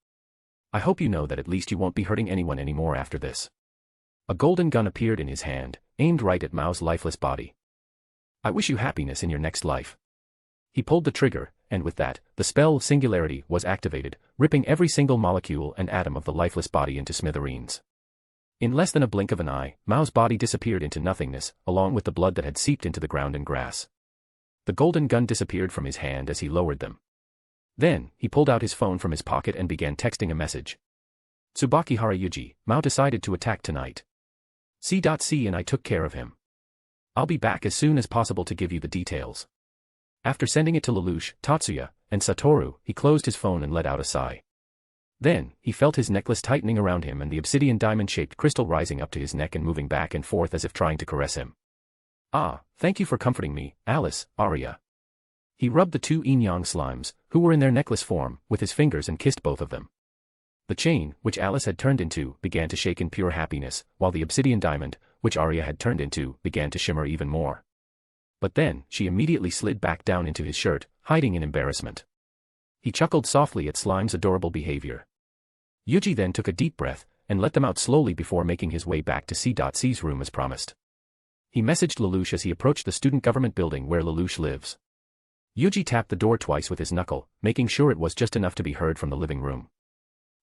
I hope you know that at least you won't be hurting anyone anymore after this. A golden gun appeared in his hand, aimed right at Mao's lifeless body. I wish you happiness in your next life. He pulled the trigger, and with that, the spell of singularity was activated, ripping every single molecule and atom of the lifeless body into smithereens. In less than a blink of an eye, Mao's body disappeared into nothingness, along with the blood that had seeped into the ground and grass. The golden gun disappeared from his hand as he lowered them. Then, he pulled out his phone from his pocket and began texting a message. Tsubakihara Yuuji, Mao decided to attack tonight. C. and I took care of him. I'll be back as soon as possible to give you the details. After sending it to Lelouch, Tatsuya, and Satoru, he closed his phone and let out a sigh. Then, he felt his necklace tightening around him and the obsidian diamond-shaped crystal rising up to his neck and moving back and forth as if trying to caress him. Ah, thank you for comforting me, Alice, Arya. He rubbed the two yin-yang slimes, who were in their necklace form, with his fingers and kissed both of them. The chain, which Alice had turned into, began to shake in pure happiness, while the obsidian diamond, which Arya had turned into, began to shimmer even more. But then, she immediately slid back down into his shirt, hiding in embarrassment. He chuckled softly at Slime's adorable behavior. Yuuji then took a deep breath, and let them out slowly before making his way back to C.C's room as promised. He messaged Lelouch as he approached the student government building where Lelouch lives. Yuuji tapped the door twice with his knuckle, making sure it was just enough to be heard from the living room.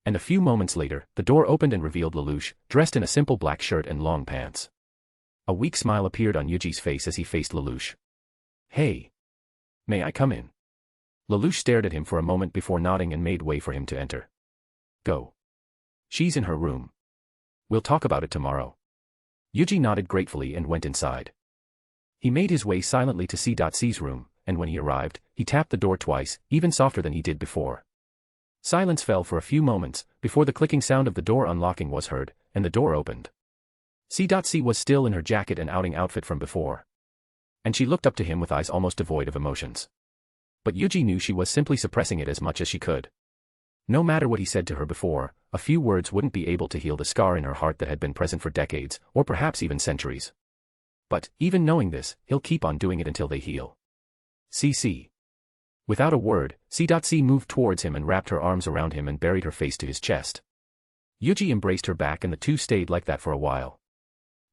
And a few moments later, the door opened and revealed Lelouch, dressed in a simple black shirt and long pants. A weak smile appeared on Yuji's face as he faced Lelouch. Hey. May I come in? Lelouch stared at him for a moment before nodding and made way for him to enter. Go. She's in her room. We'll talk about it tomorrow. Yuuji nodded gratefully and went inside. He made his way silently to C.C's room, and when he arrived, he tapped the door twice, even softer than he did before. Silence fell for a few moments, before the clicking sound of the door unlocking was heard, and the door opened. C.C was still in her jacket and outing outfit from before. And she looked up to him with eyes almost devoid of emotions. But Yuuji knew she was simply suppressing it as much as she could. No matter what he said to her before, a few words wouldn't be able to heal the scar in her heart that had been present for decades, or perhaps even centuries. But, even knowing this, he'll keep on doing it until they heal. CC. Without a word, C.C moved towards him and wrapped her arms around him and buried her face to his chest. Yuuji embraced her back and the two stayed like that for a while.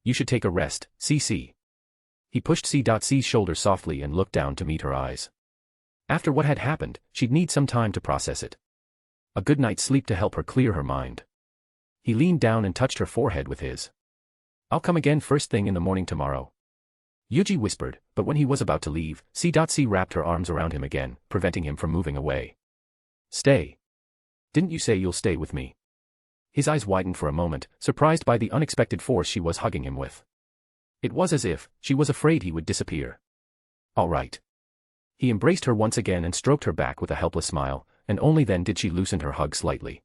You should take a rest, CC. He pushed C.C's shoulder softly and looked down to meet her eyes. After what had happened, she'd need some time to process it. A good night's sleep to help her clear her mind. He leaned down and touched her forehead with his. I'll come again first thing in the morning tomorrow. Yuuji whispered, but when he was about to leave, C.C wrapped her arms around him again, preventing him from moving away. Stay. Didn't you say you'll stay with me? His eyes widened for a moment, surprised by the unexpected force she was hugging him with. It was as if she was afraid he would disappear. All right. He embraced her once again and stroked her back with a helpless smile, and only then did she loosen her hug slightly.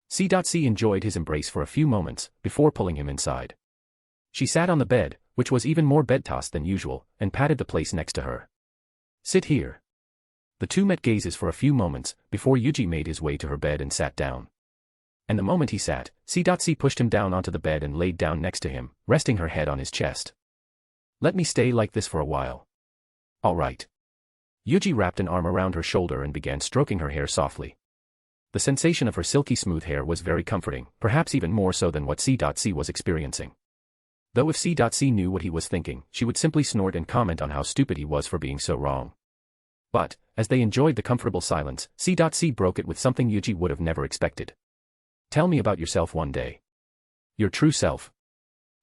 C.C enjoyed his embrace for a few moments, before pulling him inside. She sat on the bed, which was even more bed-tossed than usual, and patted the place next to her. Sit here. The two met gazes for a few moments, before Yuuji made his way to her bed and sat down. And the moment he sat, C.C pushed him down onto the bed and laid down next to him, resting her head on his chest. Let me stay like this for a while. All right. Yuuji wrapped an arm around her shoulder and began stroking her hair softly. The sensation of her silky smooth hair was very comforting, perhaps even more so than what C.C was experiencing. Though if C.C knew what he was thinking, she would simply snort and comment on how stupid he was for being so wrong. But, as they enjoyed the comfortable silence, C.C broke it with something Yuuji would have never expected. Tell me about yourself one day. Your true self.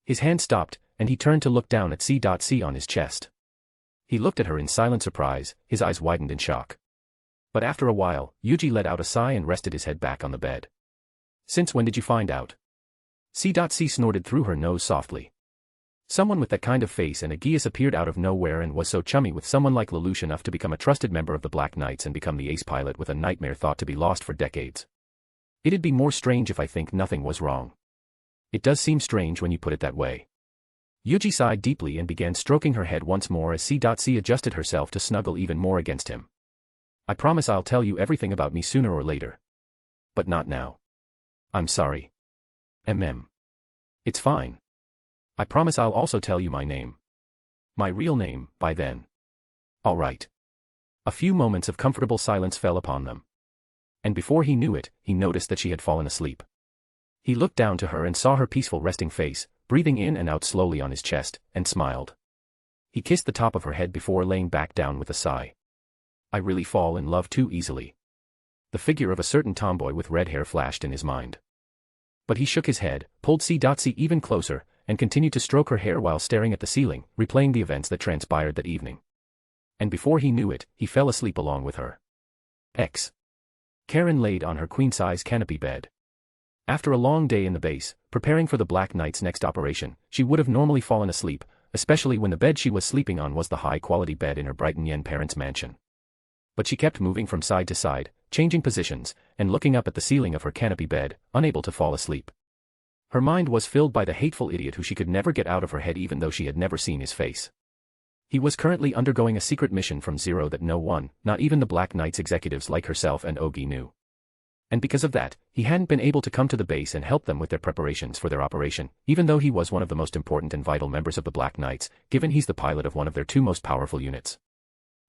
His hand stopped, and he turned to look down at C.C on his chest. He looked at her in silent surprise, his eyes widened in shock. But after a while, Yuuji let out a sigh and rested his head back on the bed. Since when did you find out? C.C snorted through her nose softly. Someone with that kind of face and a geas appeared out of nowhere and was so chummy with someone like Lelouch enough to become a trusted member of the Black Knights and become the ace pilot with a nightmare thought to be lost for decades. It'd be more strange if I think nothing was wrong. It does seem strange when you put it that way. Yuuji sighed deeply and began stroking her head once more as C.C adjusted herself to snuggle even more against him. I promise I'll tell you everything about me sooner or later. But not now. I'm sorry. It's fine. I promise I'll also tell you my name. My real name, by then. All right. A few moments of comfortable silence fell upon them. And before he knew it, he noticed that she had fallen asleep. He looked down to her and saw her peaceful resting face, breathing in and out slowly on his chest, and smiled. He kissed the top of her head before laying back down with a sigh. I really fall in love too easily. The figure of a certain tomboy with red hair flashed in his mind. But he shook his head, pulled C.C even closer, and continued to stroke her hair while staring at the ceiling, replaying the events that transpired that evening. And before he knew it, he fell asleep along with her. Karen laid on her queen-size canopy bed. After a long day in the base, preparing for the Black Knight's next operation, she would have normally fallen asleep, especially when the bed she was sleeping on was the high-quality bed in her Brighton Yen parents' mansion. But she kept moving from side to side, changing positions, and looking up at the ceiling of her canopy bed, unable to fall asleep. Her mind was filled by the hateful idiot who she could never get out of her head even though she had never seen his face. He was currently undergoing a secret mission from Zero that no one, not even the Black Knight's executives like herself and Ogi, knew. And because of that, he hadn't been able to come to the base and help them with their preparations for their operation, even though he was one of the most important and vital members of the Black Knights, given he's the pilot of one of their two most powerful units.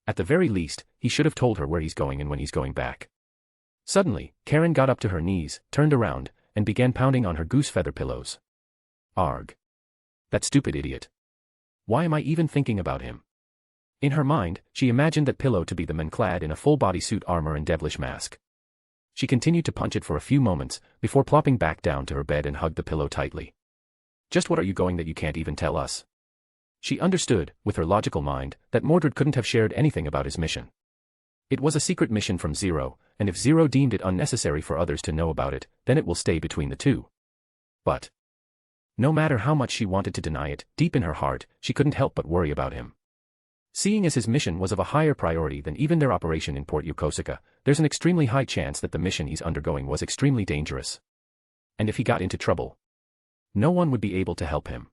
At the very least, he should have told her where he's going and when he's going back. Suddenly, Karen got up to her knees, turned around, and began pounding on her goose feather pillows. Arg. That stupid idiot. Why am I even thinking about him? In her mind, she imagined that pillow to be the man clad in a full-body suit armor and devilish mask. She continued to punch it for a few moments, before plopping back down to her bed and hugged the pillow tightly. Just what are you going that you can't even tell us? She understood, with her logical mind, that Mordred couldn't have shared anything about his mission. It was a secret mission from Zero, and if Zero deemed it unnecessary for others to know about it, then it will stay between the two. But no matter how much she wanted to deny it, deep in her heart, she couldn't help but worry about him. Seeing as his mission was of a higher priority than even their operation in Port Yokosuka, there's an extremely high chance that the mission he's undergoing was extremely dangerous. And if he got into trouble, no one would be able to help him.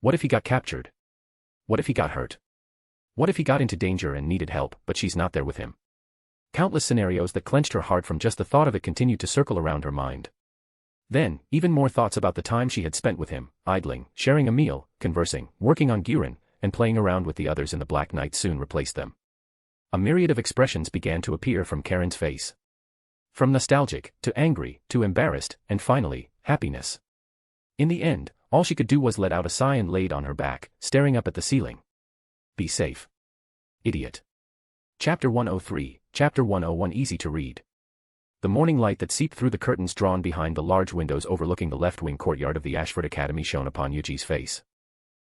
What if he got captured? What if he got hurt? What if he got into danger and needed help, but she's not there with him? Countless scenarios that clenched her heart from just the thought of it continued to circle around her mind. Then, even more thoughts about the time she had spent with him, idling, sharing a meal, conversing, working on Guren, and playing around with the others in the Black Knight soon replaced them. A myriad of expressions began to appear from Karen's face. From nostalgic, to angry, to embarrassed, and finally, happiness. In the end, all she could do was let out a sigh and laid on her back, staring up at the ceiling. Be safe. Idiot. Chapter 103, Chapter 101 easy to read. The morning light that seeped through the curtains drawn behind the large windows overlooking the left-wing courtyard of the Ashford Academy shone upon Yuji's face.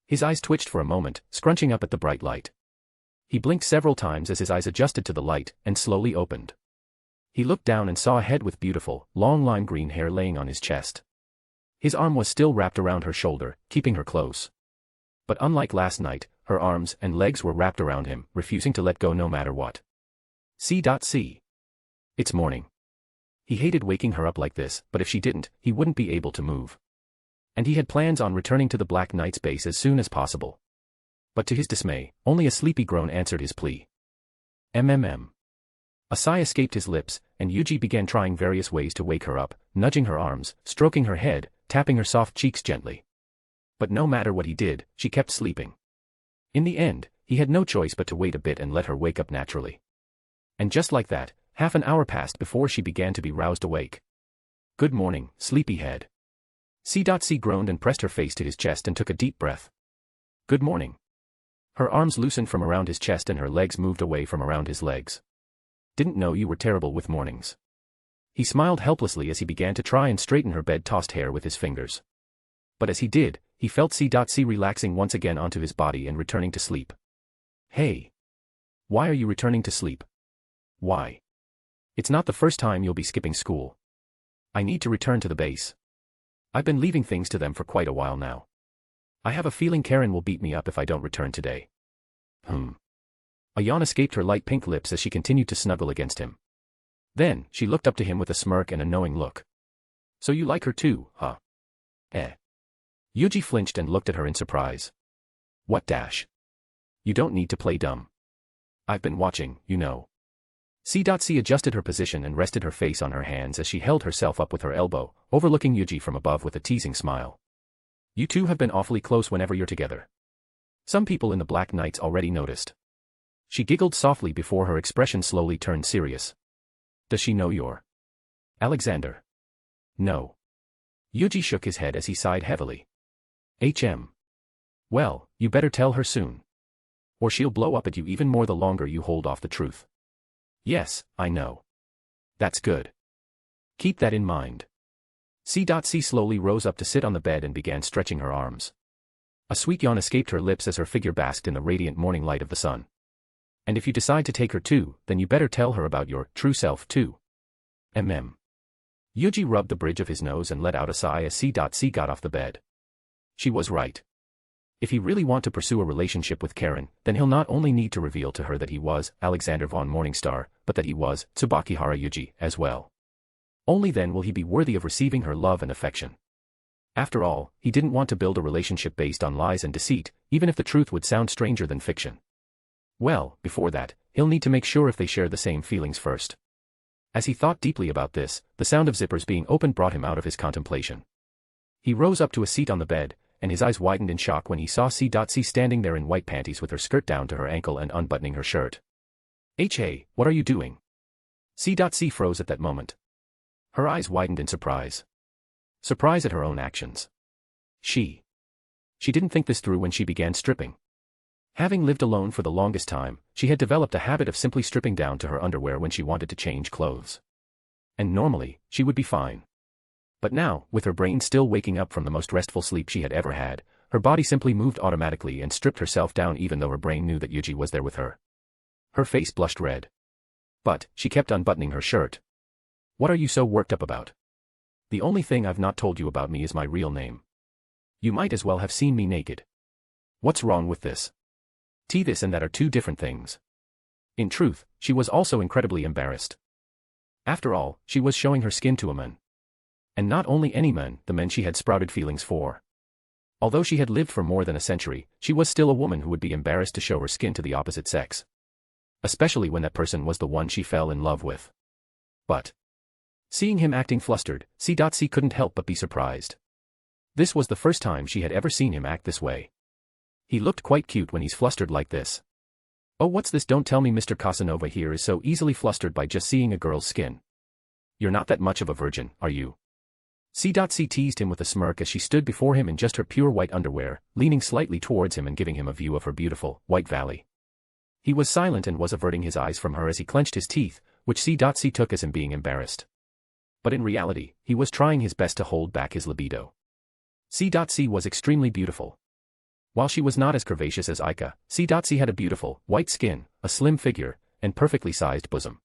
His eyes twitched for a moment, scrunching up at the bright light. He blinked several times as his eyes adjusted to the light, and slowly opened. He looked down and saw a head with beautiful, long lime green hair laying on his chest. His arm was still wrapped around her shoulder, keeping her close. But unlike last night, her arms and legs were wrapped around him, refusing to let go no matter what. C.C. It's morning. He hated waking her up like this, but if she didn't, he wouldn't be able to move. And he had plans on returning to the Black Knight's base as soon as possible. But to his dismay, only a sleepy groan answered his plea. A sigh escaped his lips, and Yuji began trying various ways to wake her up, nudging her arms, stroking her head, tapping her soft cheeks gently. But no matter what he did, she kept sleeping. In the end, he had no choice but to wait a bit and let her wake up naturally. And just like that, half an hour passed before she began to be roused awake. Good morning, sleepyhead. C.C groaned and pressed her face to his chest and took a deep breath. Good morning. Her arms loosened from around his chest and her legs moved away from around his legs. Didn't know you were terrible with mornings. He smiled helplessly as he began to try and straighten her bed-tossed hair with his fingers. But as he did, he felt C.C relaxing once again onto his body and returning to sleep. Hey. Why are you returning to sleep? Why? It's not the first time you'll be skipping school. I need to return to the base. I've been leaving things to them for quite a while now. I have a feeling Karen will beat me up if I don't return today. A yawn escaped her light pink lips as she continued to snuggle against him. Then, she looked up to him with a smirk and a knowing look. So you like her too, huh? Yuuji flinched and looked at her in surprise. What dash? You don't need to play dumb. I've been watching, you know. C. adjusted her position and rested her face on her hands as she held herself up with her elbow, overlooking Yuuji from above with a teasing smile. You two have been awfully close whenever you're together. Some people in the Black Knights already noticed. She giggled softly before her expression slowly turned serious. Does she know you're Alexander? No. Yuuji shook his head as he sighed heavily. Well, you better tell her soon. Or she'll blow up at you even more the longer you hold off the truth. Yes, I know. That's good. Keep that in mind. C. slowly rose up to sit on the bed and began stretching her arms. A sweet yawn escaped her lips as her figure basked in the radiant morning light of the sun. And if you decide to take her too, then you better tell her about your true self too. Yuuji rubbed the bridge of his nose and let out a sigh as C. got off the bed. She was right. If he really want to pursue a relationship with Karen, then he'll not only need to reveal to her that he was Alexander von Morningstar, but that he was Tsubakihara Yuuji as well. Only then will he be worthy of receiving her love and affection. After all, he didn't want to build a relationship based on lies and deceit, even if the truth would sound stranger than fiction. Well, before that, he'll need to make sure if they share the same feelings first. As he thought deeply about this, the sound of zippers being opened brought him out of his contemplation. He rose up to a seat on the bed, and his eyes widened in shock when he saw C. standing there in white panties with her skirt down to her ankle and unbuttoning her shirt. Hey, what are you doing? C. froze at that moment. Her eyes widened in surprise. Surprise at her own actions. She didn't think this through when she began stripping. Having lived alone for the longest time, she had developed a habit of simply stripping down to her underwear when she wanted to change clothes. And normally, she would be fine. But now, with her brain still waking up from the most restful sleep she had ever had, her body simply moved automatically and stripped herself down even though her brain knew that Yuuji was there with her. Her face blushed red. But, she kept unbuttoning her shirt. What are you so worked up about? The only thing I've not told you about me is my real name. You might as well have seen me naked. What's wrong with this? This and that are two different things. In truth, she was also incredibly embarrassed. After all, she was showing her skin to a man. And not only any man, the men she had sprouted feelings for. Although she had lived for more than a century, she was still a woman who would be embarrassed to show her skin to the opposite sex. Especially when that person was the one she fell in love with. But seeing him acting flustered, C. couldn't help but be surprised. This was the first time she had ever seen him act this way. He looked quite cute when he's flustered like this. Oh, what's this? Don't tell me Mr. Casanova here is so easily flustered by just seeing a girl's skin. You're not that much of a virgin, are you? C. teased him with a smirk as she stood before him in just her pure white underwear, leaning slightly towards him and giving him a view of her beautiful, white valley. He was silent and was averting his eyes from her as he clenched his teeth, which C. took as him being embarrassed. But in reality, he was trying his best to hold back his libido. C. was extremely beautiful. While she was not as curvaceous as Aika, C. had a beautiful, white skin, a slim figure, and perfectly sized bosom.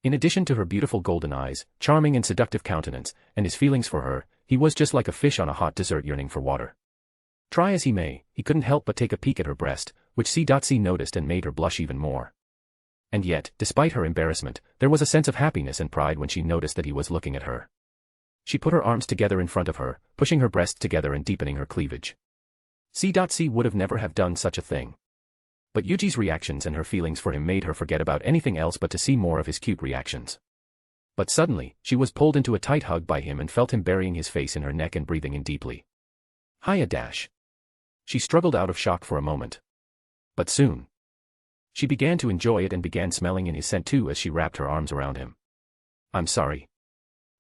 In addition to her beautiful golden eyes, charming and seductive countenance, and his feelings for her, he was just like a fish on a hot desert yearning for water. Try as he may, he couldn't help but take a peek at her breast, which C. noticed and made her blush even more. And yet, despite her embarrassment, there was a sense of happiness and pride when she noticed that he was looking at her. She put her arms together in front of her, pushing her breasts together and deepening her cleavage. C. would have never have done such a thing. But Yuuji's reactions and her feelings for him made her forget about anything else but to see more of his cute reactions. But suddenly, she was pulled into a tight hug by him and felt him burying his face in her neck and breathing in deeply. Hiya dash. She struggled out of shock for a moment. But soon, she began to enjoy it and began smelling in his scent too as she wrapped her arms around him. I'm sorry.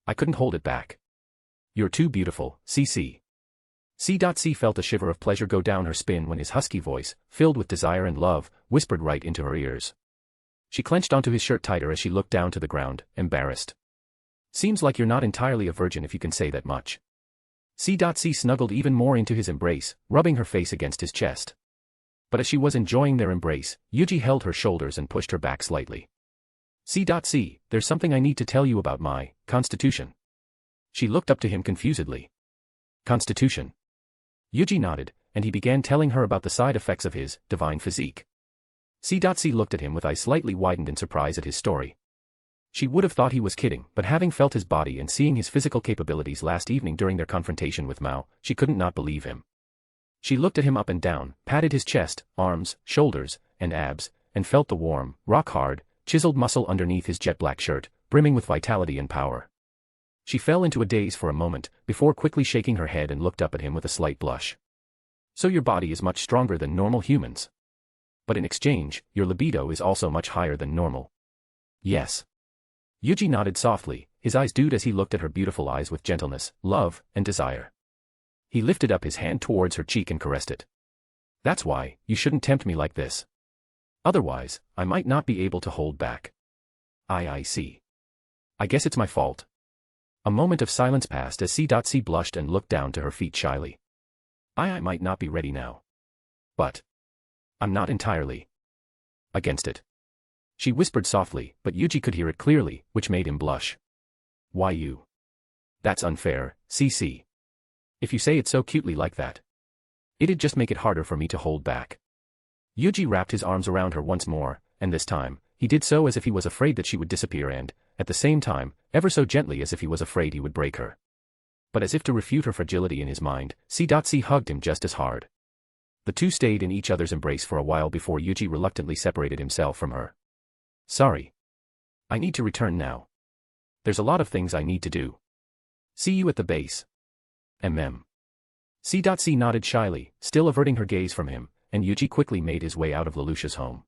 I couldn't hold it back. You're too beautiful, CC. C. felt a shiver of pleasure go down her spine when his husky voice, filled with desire and love, whispered right into her ears. She clenched onto his shirt tighter as she looked down to the ground, embarrassed. Seems like you're not entirely a virgin if you can say that much. C. snuggled even more into his embrace, rubbing her face against his chest. But as she was enjoying their embrace, Yuuji held her shoulders and pushed her back slightly. C. There's something I need to tell you about my constitution. She looked up to him confusedly. Constitution. Yuuji nodded, and he began telling her about the side effects of his divine physique. C. looked at him with eyes slightly widened in surprise at his story. She would have thought he was kidding, but having felt his body and seeing his physical capabilities last evening during their confrontation with Mao, she couldn't not believe him. She looked at him up and down, patted his chest, arms, shoulders, and abs, and felt the warm, rock-hard, chiseled muscle underneath his jet-black shirt, brimming with vitality and power. She fell into a daze for a moment, before quickly shaking her head and looked up at him with a slight blush. So your body is much stronger than normal humans. But in exchange, your libido is also much higher than normal. Yes. Yuuji nodded softly, his eyes dewed as he looked at her beautiful eyes with gentleness, love, and desire. He lifted up his hand towards her cheek and caressed it. That's why, you shouldn't tempt me like this. Otherwise, I might not be able to hold back. I see. I guess it's my fault. A moment of silence passed as C.C. blushed and looked down to her feet shyly. I might not be ready now. But I'm not entirely against it. She whispered softly, but Yuuji could hear it clearly, which made him blush. Why you? That's unfair, CC. If you say it so cutely like that. It'd just make it harder for me to hold back. Yuuji wrapped his arms around her once more, and this time, he did so as if he was afraid that she would disappear and, at the same time, ever so gently as if he was afraid he would break her. But as if to refute her fragility in his mind, C.C. hugged him just as hard. The two stayed in each other's embrace for a while before Yuuji reluctantly separated himself from her. Sorry. I need to return now. There's a lot of things I need to do. See you at the base. C.C. nodded shyly, still averting her gaze from him, and Yuuji quickly made his way out of Lelouch's home.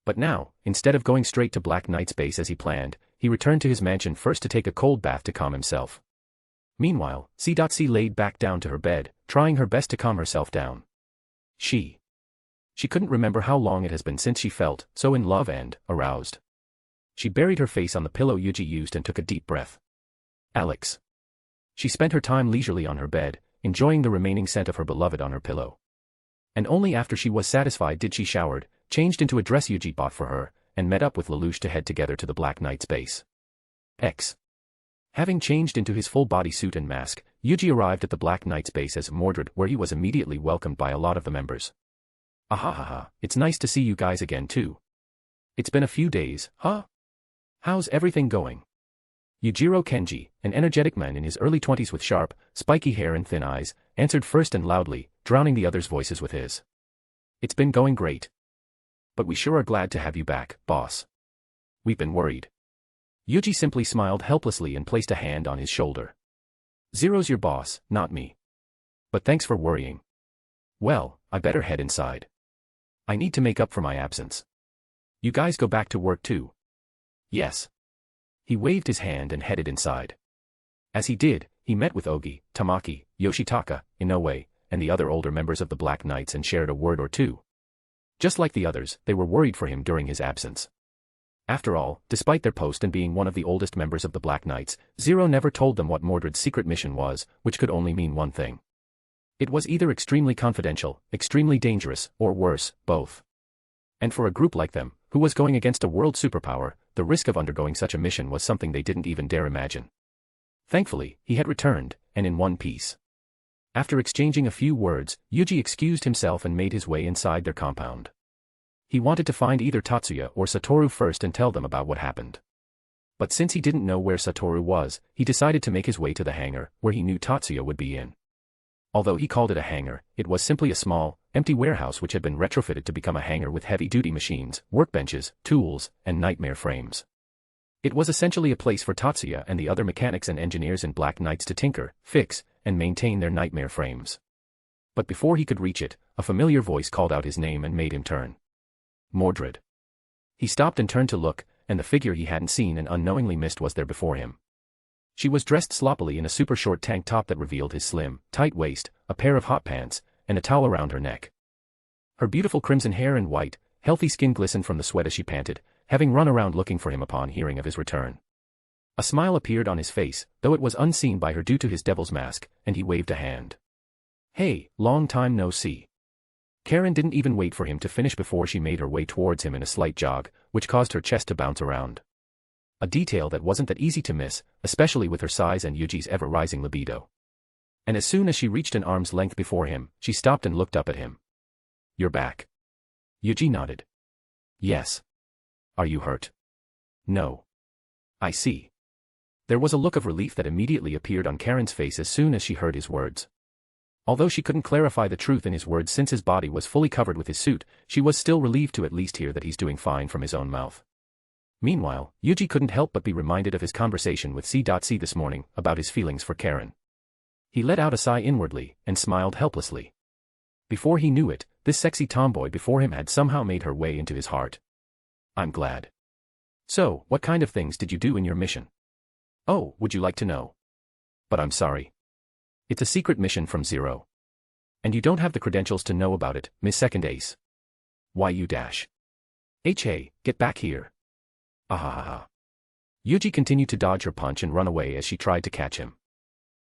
But now, instead of going straight to Black Knight's base as he planned, he returned to his mansion first to take a cold bath to calm himself. Meanwhile, C.C. laid back down to her bed, trying her best to calm herself down. She couldn't remember how long it has been since she felt so in love and aroused. She buried her face on the pillow Yuuji used and took a deep breath. Alex. She spent her time leisurely on her bed, enjoying the remaining scent of her beloved on her pillow. And only after she was satisfied did she showered, changed into a dress Yuuji bought for her, and met up with Lelouch to head together to the Black Knight's base. Having changed into his full body suit and mask, Yuuji arrived at the Black Knight's base as Mordred, where he was immediately welcomed by a lot of the members. Ahahaha, it's nice to see you guys again too. It's been a few days, huh? How's everything going? Yujiro Kenji, an energetic man in his early 20s with sharp, spiky hair and thin eyes, answered first and loudly, drowning the others' voices with his. It's been going great. But we sure are glad to have you back, boss. We've been worried. Yuuji simply smiled helplessly and placed a hand on his shoulder. Zero's your boss, not me. But thanks for worrying. Well, I better head inside. I need to make up for my absence. You guys go back to work too? Yes. He waved his hand and headed inside. As he did, he met with Ogi, Tamaki, Yoshitaka, Inoue, and the other older members of the Black Knights and shared a word or two. Just like the others, they were worried for him during his absence. After all, despite their post and being one of the oldest members of the Black Knights, Zero never told them what Mordred's secret mission was, which could only mean one thing. It was either extremely confidential, extremely dangerous, or worse, both. And for a group like them, who was going against a world superpower, the risk of undergoing such a mission was something they didn't even dare imagine. Thankfully, he had returned, and in one piece. After exchanging a few words, Yuuji excused himself and made his way inside their compound. He wanted to find either Tatsuya or Satoru first and tell them about what happened. But since he didn't know where Satoru was, he decided to make his way to the hangar, where he knew Tatsuya would be in. Although he called it a hangar, it was simply a small, empty warehouse which had been retrofitted to become a hangar with heavy-duty machines, workbenches, tools, and nightmare frames. It was essentially a place for Tatsuya and the other mechanics and engineers in Black Knights to tinker, fix, and maintain their nightmare frames. But before he could reach it, a familiar voice called out his name and made him turn. Mordred. He stopped and turned to look, and the figure he hadn't seen and unknowingly missed was there before him. She was dressed sloppily in a super short tank top that revealed his slim, tight waist, a pair of hot pants, and a towel around her neck. Her beautiful crimson hair and white, healthy skin glistened from the sweat as she panted, having run around looking for him upon hearing of his return. A smile appeared on his face, though it was unseen by her due to his devil's mask, and he waved a hand. Hey, long time no see. Karen didn't even wait for him to finish before she made her way towards him in a slight jog, which caused her chest to bounce around. A detail that wasn't that easy to miss, especially with her size and Yuji's ever-rising libido. And as soon as she reached an arm's length before him, she stopped and looked up at him. You're back. Yuji nodded. Yes. Are you hurt? No. I see. There was a look of relief that immediately appeared on Karen's face as soon as she heard his words. Although she couldn't clarify the truth in his words since his body was fully covered with his suit, she was still relieved to at least hear that he's doing fine from his own mouth. Meanwhile, Yuuji couldn't help but be reminded of his conversation with C. this morning about his feelings for Karen. He let out a sigh inwardly and smiled helplessly. Before he knew it, this sexy tomboy before him had somehow made her way into his heart. I'm glad. So, what kind of things did you do in your mission? Oh, would you like to know? But I'm sorry. It's a secret mission from Zero. And you don't have the credentials to know about it, Miss Second Ace. Why you dash? Hey, get back here. Ahahaha. Yuuji continued to dodge her punch and run away as she tried to catch him.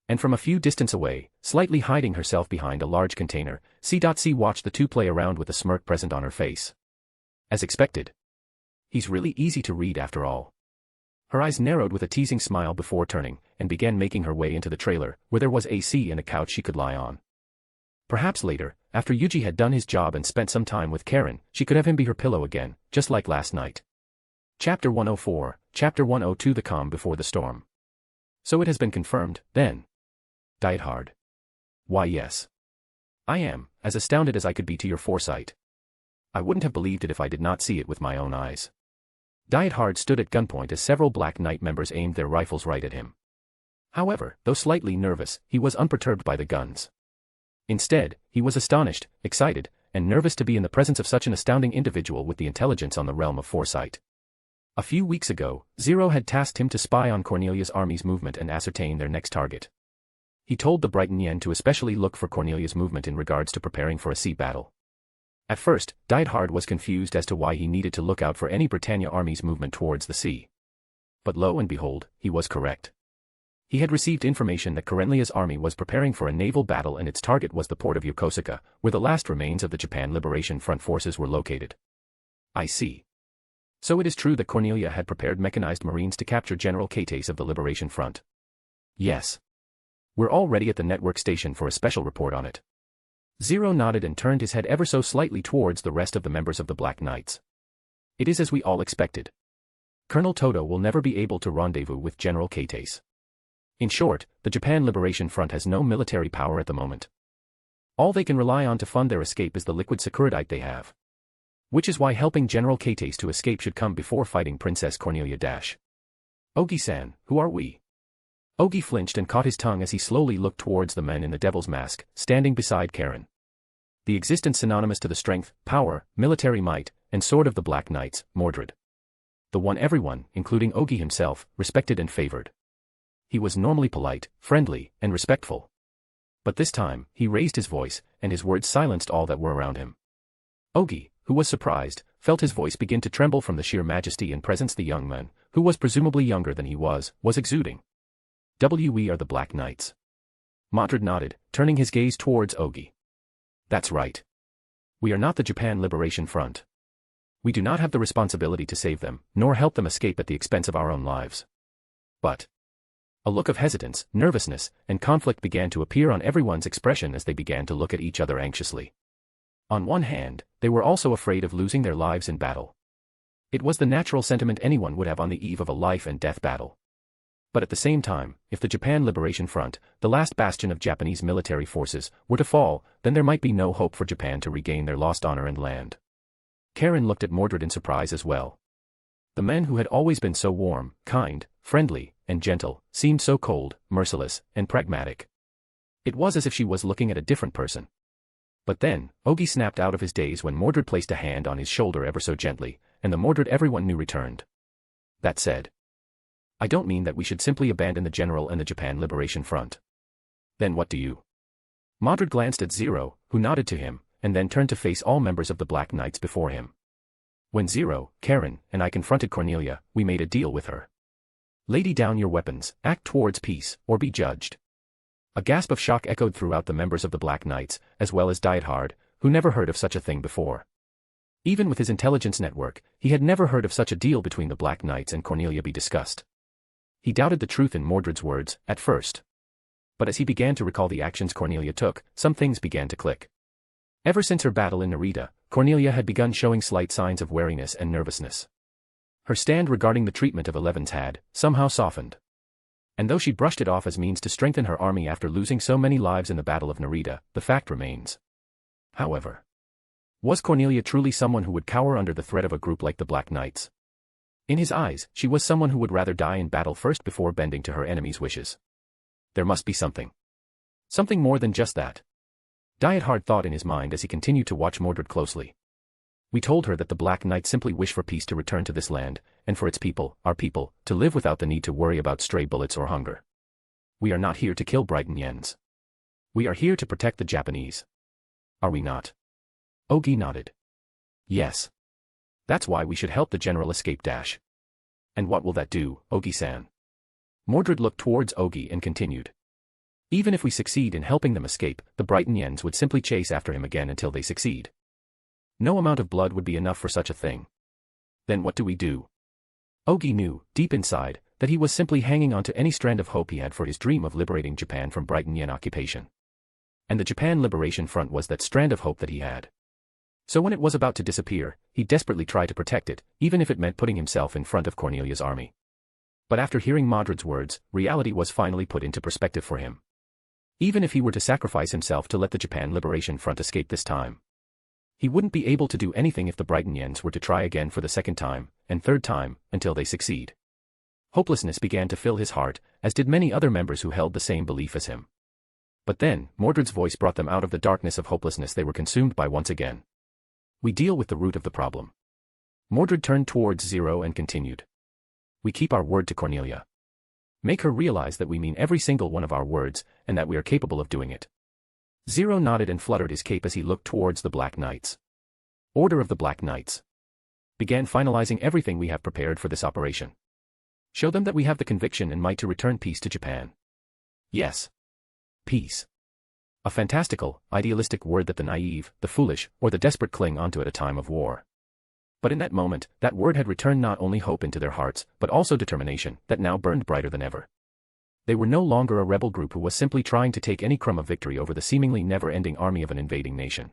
And from a few distance away, slightly hiding herself behind a large container, C. watched the two play around with a smirk present on her face. As expected. He's really easy to read after all. Her eyes narrowed with a teasing smile before turning, and began making her way into the trailer, where there was AC and a couch she could lie on. Perhaps later, after Yuuji had done his job and spent some time with Karen, she could have him be her pillow again, just like last night. Chapter 104, Chapter 102 The Calm Before the Storm. So it has been confirmed, then. Diet hard. Why yes. I am, as astounded as I could be to your foresight. I wouldn't have believed it if I did not see it with my own eyes. Diet Hard stood at gunpoint as several Black Knight members aimed their rifles right at him. However, though slightly nervous, he was unperturbed by the guns. Instead, he was astonished, excited, and nervous to be in the presence of such an astounding individual with the intelligence on the realm of foresight. A few weeks ago, Zero had tasked him to spy on Cornelia's army's movement and ascertain their next target. He told the Brighton Yen to especially look for Cornelia's movement in regards to preparing for a sea battle. At first, Diet Hard was confused as to why he needed to look out for any Britannia army's movement towards the sea. But lo and behold, he was correct. He had received information that Cornelia's army was preparing for a naval battle and its target was the port of Yokosuka, where the last remains of the Japan Liberation Front forces were located. I see. So it is true that Cornelia had prepared mechanized marines to capture General Kates of the Liberation Front. Yes. We're already at the network station for a special report on it. Zero nodded and turned his head ever so slightly towards the rest of the members of the Black Knights. It is as we all expected. Colonel Todo will never be able to rendezvous with General Kates. In short, the Japan Liberation Front has no military power at the moment. All they can rely on to fund their escape is the liquid sakuradite they have. Which is why helping General Kates to escape should come before fighting Princess Cornelia Dash. Ogi-san, who are we? Ogi flinched and caught his tongue as he slowly looked towards the men in the devil's mask, standing beside Karen. The existence synonymous to the strength, power, military might, and sword of the Black Knights, Mordred. The one everyone, including Ogi himself, respected and favored. He was normally polite, friendly, and respectful. But this time, he raised his voice, and his words silenced all that were around him. Ogi, who was surprised, felt his voice begin to tremble from the sheer majesty and presence the young man, who was presumably younger than he was exuding. We are the Black Knights. Mordred nodded, turning his gaze towards Ogi. That's right. We are not the Japan Liberation Front. We do not have the responsibility to save them, nor help them escape at the expense of our own lives. But a look of hesitance, nervousness, and conflict began to appear on everyone's expression as they began to look at each other anxiously. On one hand, they were also afraid of losing their lives in battle. It was the natural sentiment anyone would have on the eve of a life-and-death battle. But at the same time, if the Japan Liberation Front, the last bastion of Japanese military forces, were to fall, then there might be no hope for Japan to regain their lost honor and land. Karen looked at Mordred in surprise as well. The man who had always been so warm, kind, friendly, and gentle, seemed so cold, merciless, and pragmatic. It was as if she was looking at a different person. But then, Ogi snapped out of his daze when Mordred placed a hand on his shoulder ever so gently, and the Mordred everyone knew returned. That said, I don't mean that we should simply abandon the General and the Japan Liberation Front. Then what do you? Mordred glanced at Zero, who nodded to him, and then turned to face all members of the Black Knights before him. When Zero, Karen, and I confronted Cornelia, we made a deal with her. Lay down your weapons, act towards peace, or be judged. A gasp of shock echoed throughout the members of the Black Knights, as well as Diet Hard, who never heard of such a thing before. Even with his intelligence network, he had never heard of such a deal between the Black Knights and Cornelia be discussed. He doubted the truth in Mordred's words, at first. But as he began to recall the actions Cornelia took, some things began to click. Ever since her battle in Narita, Cornelia had begun showing slight signs of wariness and nervousness. Her stand regarding the treatment of Elevens had, somehow softened. And though she brushed it off as means to strengthen her army after losing so many lives in the Battle of Narita, the fact remains. However, was Cornelia truly someone who would cower under the threat of a group like the Black Knights? In his eyes, she was someone who would rather die in battle first before bending to her enemy's wishes. There must be something. Something more than just that. Diet Hard thought in his mind as he continued to watch Mordred closely. We told her that the Black Knights simply wish for peace to return to this land, and for its people, our people, to live without the need to worry about stray bullets or hunger. We are not here to kill Brighton Yens. We are here to protect the Japanese. Are we not? Ogi nodded. Yes. That's why we should help the general escape dash. And what will that do, Ogi-san? Mordred looked towards Ogi and continued. Even if we succeed in helping them escape, the Brighton Yens would simply chase after him again until they succeed. No amount of blood would be enough for such a thing. Then what do we do? Ogi knew, deep inside, that he was simply hanging on to any strand of hope he had for his dream of liberating Japan from Brighton Yen occupation. And the Japan Liberation Front was that strand of hope that he had. So when it was about to disappear, he desperately tried to protect it, even if it meant putting himself in front of Cornelia's army. But after hearing Mordred's words, reality was finally put into perspective for him. Even if he were to sacrifice himself to let the Japan Liberation Front escape this time, he wouldn't be able to do anything if the Brighton Yens were to try again for the second time, and third time, until they succeed. Hopelessness began to fill his heart, as did many other members who held the same belief as him. But then, Mordred's voice brought them out of the darkness of hopelessness they were consumed by once again. We deal with the root of the problem. Mordred turned towards Zero and continued. We keep our word to Cornelia. Make her realize that we mean every single one of our words, and that we are capable of doing it. Zero nodded and fluttered his cape as he looked towards the Black Knights. Order of the Black Knights. Began finalizing everything we have prepared for this operation. Show them that we have the conviction and might to return peace to Japan. Yes. Peace. A fantastical, idealistic word that the naive, the foolish, or the desperate cling onto at a time of war. But in that moment, that word had returned not only hope into their hearts, but also determination, that now burned brighter than ever. They were no longer a rebel group who was simply trying to take any crumb of victory over the seemingly never-ending army of an invading nation.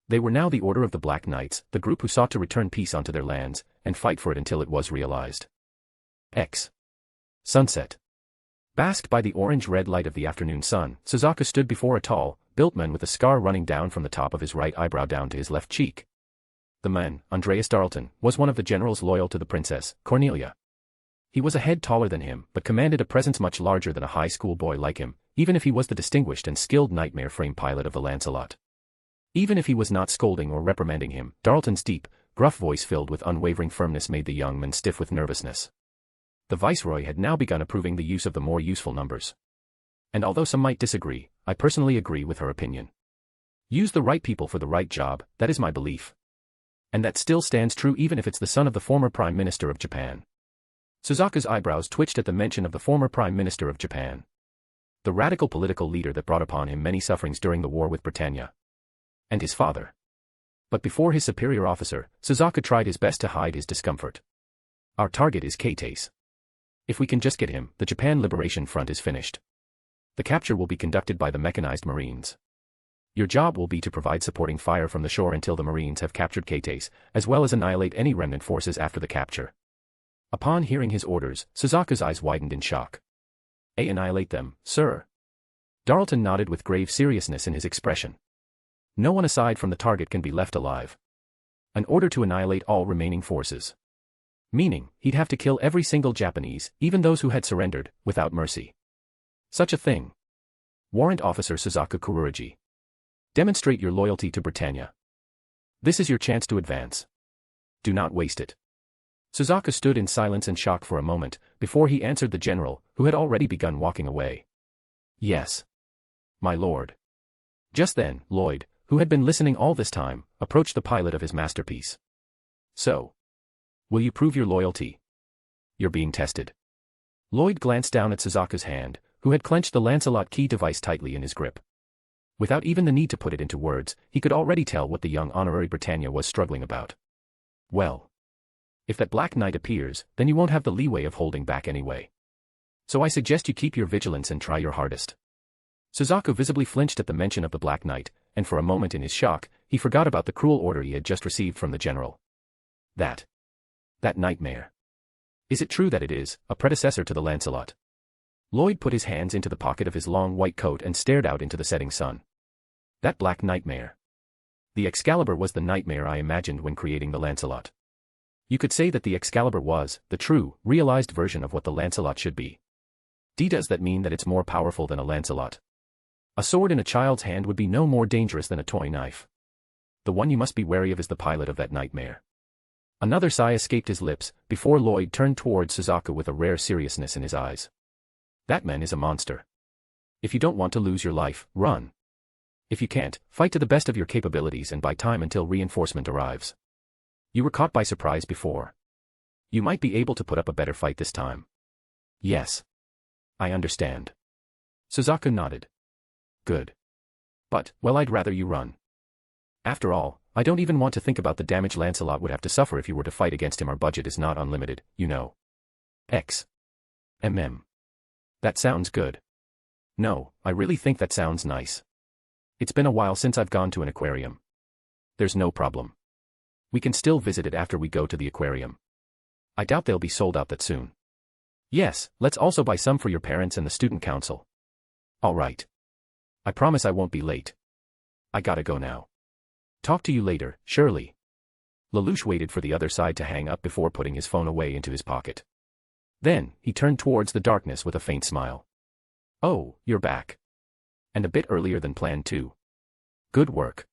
They were now the Order of the Black Knights, the group who sought to return peace onto their lands, and fight for it until it was realized. Sunset. Basked by the orange-red light of the afternoon sun, Suzaku stood before a tall, built man with a scar running down from the top of his right eyebrow down to his left cheek. The man, Andreas Darlton, was one of the generals loyal to the princess, Cornelia. He was a head taller than him, but commanded a presence much larger than a high school boy like him, even if he was the distinguished and skilled nightmare frame pilot of the Lancelot. Even if he was not scolding or reprimanding him, Darlton's deep, gruff voice filled with unwavering firmness made the young man stiff with nervousness. The Viceroy had now begun approving the use of the more useful numbers. And although some might disagree, I personally agree with her opinion. Use the right people for the right job, that is my belief. And that still stands true even if it's the son of the former Prime Minister of Japan. Suzaku's eyebrows twitched at the mention of the former Prime Minister of Japan. The radical political leader that brought upon him many sufferings during the war with Britannia. And his father. But before his superior officer, Suzaku tried his best to hide his discomfort. Our target is Keitase. If we can just get him, the Japan Liberation Front is finished. The capture will be conducted by the mechanized Marines. Your job will be to provide supporting fire from the shore until the Marines have captured Keitase, as well as annihilate any remnant forces after the capture. Upon hearing his orders, Suzaku's eyes widened in shock. Annihilate them, sir. Darlton nodded with grave seriousness in his expression. No one aside from the target can be left alive. An order to annihilate all remaining forces. Meaning, he'd have to kill every single Japanese, even those who had surrendered, without mercy. Such a thing. Warrant Officer Suzaku Kuruji. Demonstrate your loyalty to Britannia. This is your chance to advance. Do not waste it. Suzaku stood in silence and shock for a moment, before he answered the general, who had already begun walking away. Yes. My lord. Just then, Lloyd, who had been listening all this time, approached the pilot of his masterpiece. So. Will you prove your loyalty? You're being tested. Lloyd glanced down at Suzaku's hand, who had clenched the Lancelot key device tightly in his grip. Without even the need to put it into words, he could already tell what the young Honorary Britannia was struggling about. Well. If that Black Knight appears, then you won't have the leeway of holding back anyway. So I suggest you keep your vigilance and try your hardest. Suzaku visibly flinched at the mention of the Black Knight, and for a moment in his shock, he forgot about the cruel order he had just received from the general. That nightmare. Is it true that it is a predecessor to the Lancelot? Lloyd put his hands into the pocket of his long white coat and stared out into the setting sun. That black nightmare. The Excalibur was the nightmare I imagined when creating the Lancelot. You could say that the Excalibur was the true, realized version of what the Lancelot should be. Does that mean that it's more powerful than a Lancelot? A sword in a child's hand would be no more dangerous than a toy knife. The one you must be wary of is the pilot of that nightmare. Another sigh escaped his lips, before Lloyd turned towards Suzaku with a rare seriousness in his eyes. That man is a monster. If you don't want to lose your life, run. If you can't, fight to the best of your capabilities and buy time until reinforcement arrives. You were caught by surprise before. You might be able to put up a better fight this time. Yes. I understand. Suzaku nodded. Good. But, well, I'd rather you run. After all, I don't even want to think about the damage Lancelot would have to suffer if you were to fight against him. Our budget is not unlimited, you know. That sounds good. No, I really think that sounds nice. It's been a while since I've gone to an aquarium. There's no problem. We can still visit it after we go to the aquarium. I doubt they'll be sold out that soon. Yes, let's also buy some for your parents and the student council. All right. I promise I won't be late. I gotta go now. Talk to you later, Shirley. Lelouch waited for the other side to hang up before putting his phone away into his pocket. Then, he turned towards the darkness with a faint smile. Oh, you're back. And a bit earlier than planned too. Good work.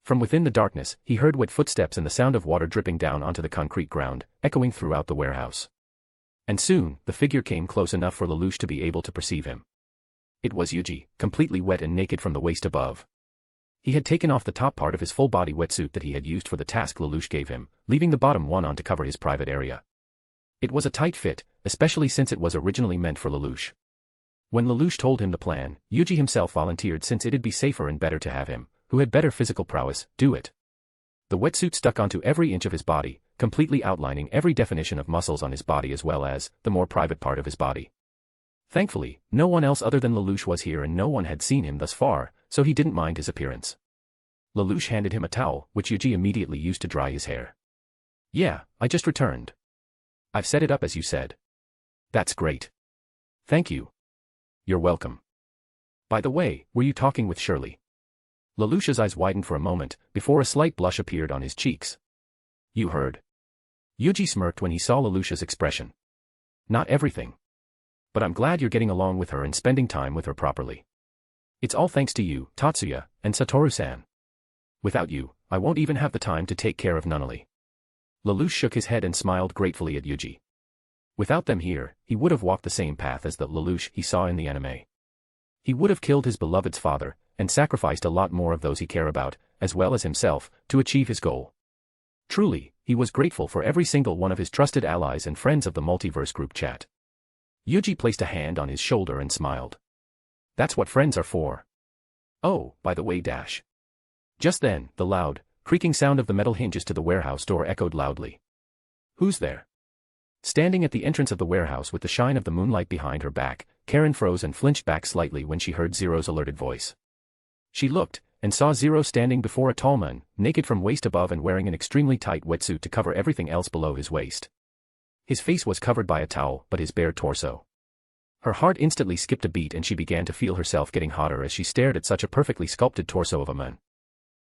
From within the darkness, he heard wet footsteps and the sound of water dripping down onto the concrete ground, echoing throughout the warehouse. And soon, the figure came close enough for Lelouch to be able to perceive him. It was Yuuji, completely wet and naked from the waist above. He had taken off the top part of his full-body wetsuit that he had used for the task Lelouch gave him, leaving the bottom one on to cover his private area. It was a tight fit, especially since it was originally meant for Lelouch. When Lelouch told him the plan, Yuuji himself volunteered since it'd be safer and better to have him, who had better physical prowess, do it. The wetsuit stuck onto every inch of his body, completely outlining every definition of muscles on his body as well as the more private part of his body. Thankfully, no one else other than Lelouch was here and no one had seen him thus far, so he didn't mind his appearance. Lelouch handed him a towel, which Yuuji immediately used to dry his hair. Yeah, I just returned. I've set it up as you said. That's great. Thank you. You're welcome. By the way, were you talking with Shirley? Lelouch's eyes widened for a moment, before a slight blush appeared on his cheeks. You heard. Yuuji smirked when he saw Lelouch's expression. Not everything. But I'm glad you're getting along with her and spending time with her properly. It's all thanks to you, Tatsuya, and Satoru-san. Without you, I won't even have the time to take care of Nunnally. Lelouch shook his head and smiled gratefully at Yuuji. Without them here, he would have walked the same path as the Lelouch he saw in the anime. He would have killed his beloved's father, and sacrificed a lot more of those he cared about, as well as himself, to achieve his goal. Truly, he was grateful for every single one of his trusted allies and friends of the Multiverse Group Chat. Yuuji placed a hand on his shoulder and smiled. That's what friends are for. Oh, by the way, Dash. Just then, the loud, creaking sound of the metal hinges to the warehouse door echoed loudly. Who's there? Standing at the entrance of the warehouse with the shine of the moonlight behind her back, Karen froze and flinched back slightly when she heard Zero's alerted voice. She looked, and saw Zero standing before a tall man, naked from waist above and wearing an extremely tight wetsuit to cover everything else below his waist. His face was covered by a towel, but his bare torso. Her heart instantly skipped a beat and she began to feel herself getting hotter as she stared at such a perfectly sculpted torso of a man.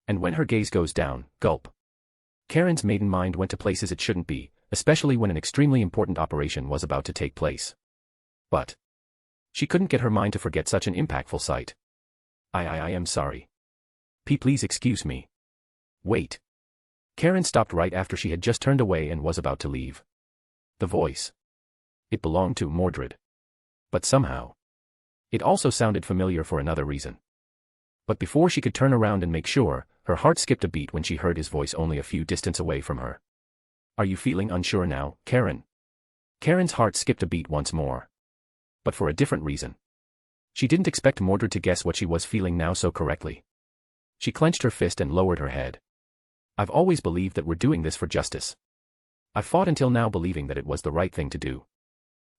And when her gaze goes down, gulp. Karen's maiden mind went to places it shouldn't be, especially when an extremely important operation was about to take place. But she couldn't get her mind to forget such an impactful sight. I am sorry. Please excuse me. Wait. Karen stopped right after she had just turned away and was about to leave. The voice. It belonged to Mordred. But somehow, it also sounded familiar for another reason. But before she could turn around and make sure, her heart skipped a beat when she heard his voice only a few distance away from her. Are you feeling unsure now, Karen? Karen's heart skipped a beat once more. But for a different reason. She didn't expect Mordred to guess what she was feeling now so correctly. She clenched her fist and lowered her head. I've always believed that we're doing this for justice. I've fought until now believing that it was the right thing to do.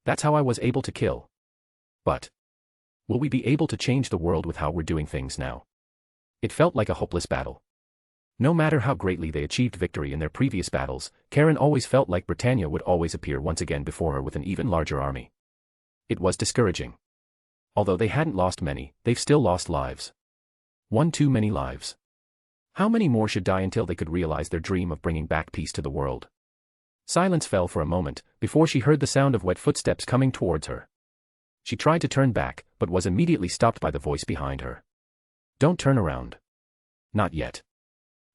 That's how I was able to kill. But will we be able to change the world with how we're doing things now? It felt like a hopeless battle. No matter how greatly they achieved victory in their previous battles, Karen always felt like Britannia would always appear once again before her with an even larger army. It was discouraging. Although they hadn't lost many, they've still lost lives. One too many lives. How many more should die until they could realize their dream of bringing back peace to the world? Silence fell for a moment, before she heard the sound of wet footsteps coming towards her. She tried to turn back, but was immediately stopped by the voice behind her. Don't turn around. Not yet.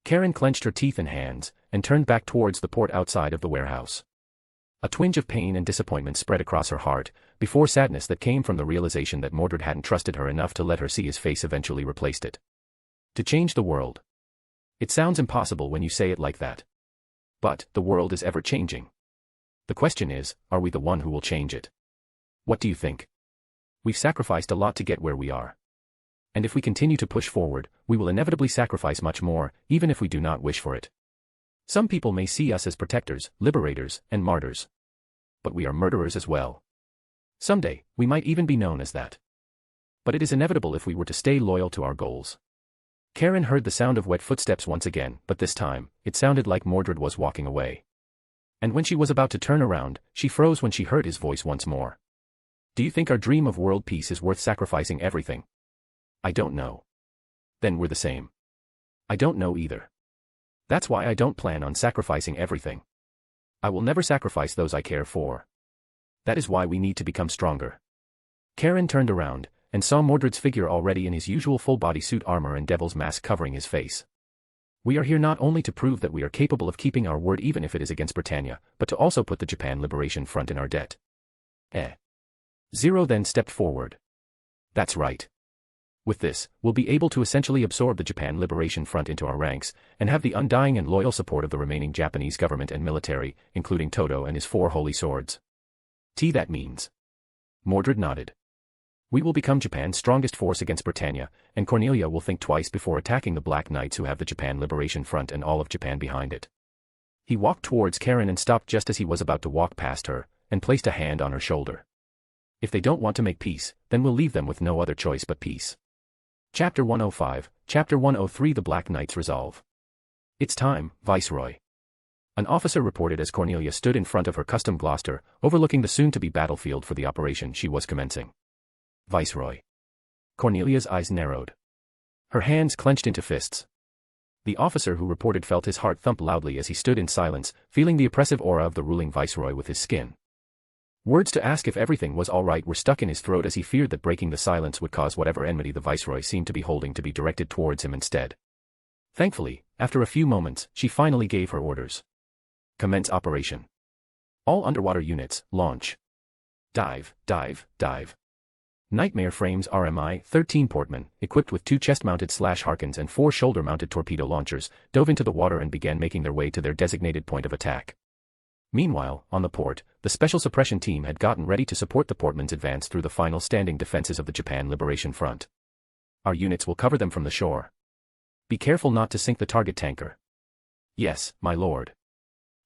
Karen clenched her teeth and hands, and turned back towards the port outside of the warehouse. A twinge of pain and disappointment spread across her heart, before sadness that came from the realization that Mordred hadn't trusted her enough to let her see his face eventually replaced it. To change the world. It sounds impossible when you say it like that. But, the world is ever-changing. The question is, are we the one who will change it? What do you think? We've sacrificed a lot to get where we are. And if we continue to push forward, we will inevitably sacrifice much more, even if we do not wish for it. Some people may see us as protectors, liberators, and martyrs. But we are murderers as well. Someday, we might even be known as that. But it is inevitable if we were to stay loyal to our goals. Karen heard the sound of wet footsteps once again, but this time, it sounded like Mordred was walking away. And when she was about to turn around, she froze when she heard his voice once more. Do you think our dream of world peace is worth sacrificing everything? I don't know. Then we're the same. I don't know either. That's why I don't plan on sacrificing everything. I will never sacrifice those I care for. That is why we need to become stronger. Karen turned around, and saw Mordred's figure already in his usual full-body suit armor and devil's mask covering his face. We are here not only to prove that we are capable of keeping our word even if it is against Britannia, but to also put the Japan Liberation Front in our debt. Zero then stepped forward. That's right. With this, we'll be able to essentially absorb the Japan Liberation Front into our ranks, and have the undying and loyal support of the remaining Japanese government and military, including Todo and his 4 holy swords. That means. Mordred nodded. We will become Japan's strongest force against Britannia, and Cornelia will think twice before attacking the Black Knights who have the Japan Liberation Front and all of Japan behind it. He walked towards Karen and stopped just as he was about to walk past her, and placed a hand on her shoulder. If they don't want to make peace, then we'll leave them with no other choice but peace. Chapter 105, Chapter 103 The Black Knight's Resolve. It's time, Viceroy. An officer reported as Cornelia stood in front of her custom Gloucester, overlooking the soon-to-be battlefield for the operation she was commencing. Viceroy. Cornelia's eyes narrowed. Her hands clenched into fists. The officer who reported felt his heart thump loudly as he stood in silence, feeling the oppressive aura of the ruling Viceroy with his skin. Words to ask if everything was all right were stuck in his throat as he feared that breaking the silence would cause whatever enmity the Viceroy seemed to be holding to be directed towards him instead. Thankfully, after a few moments, she finally gave her orders. Commence operation. All underwater units, launch. Dive, dive, dive. Nightmare Frames RMI 13 Portman, equipped with 2 chest-mounted Harkins and 4 shoulder-mounted torpedo launchers, dove into the water and began making their way to their designated point of attack. Meanwhile, on the port, the Special Suppression Team had gotten ready to support the Portman's advance through the final standing defenses of the Japan Liberation Front. Our units will cover them from the shore. Be careful not to sink the target tanker. Yes, my lord.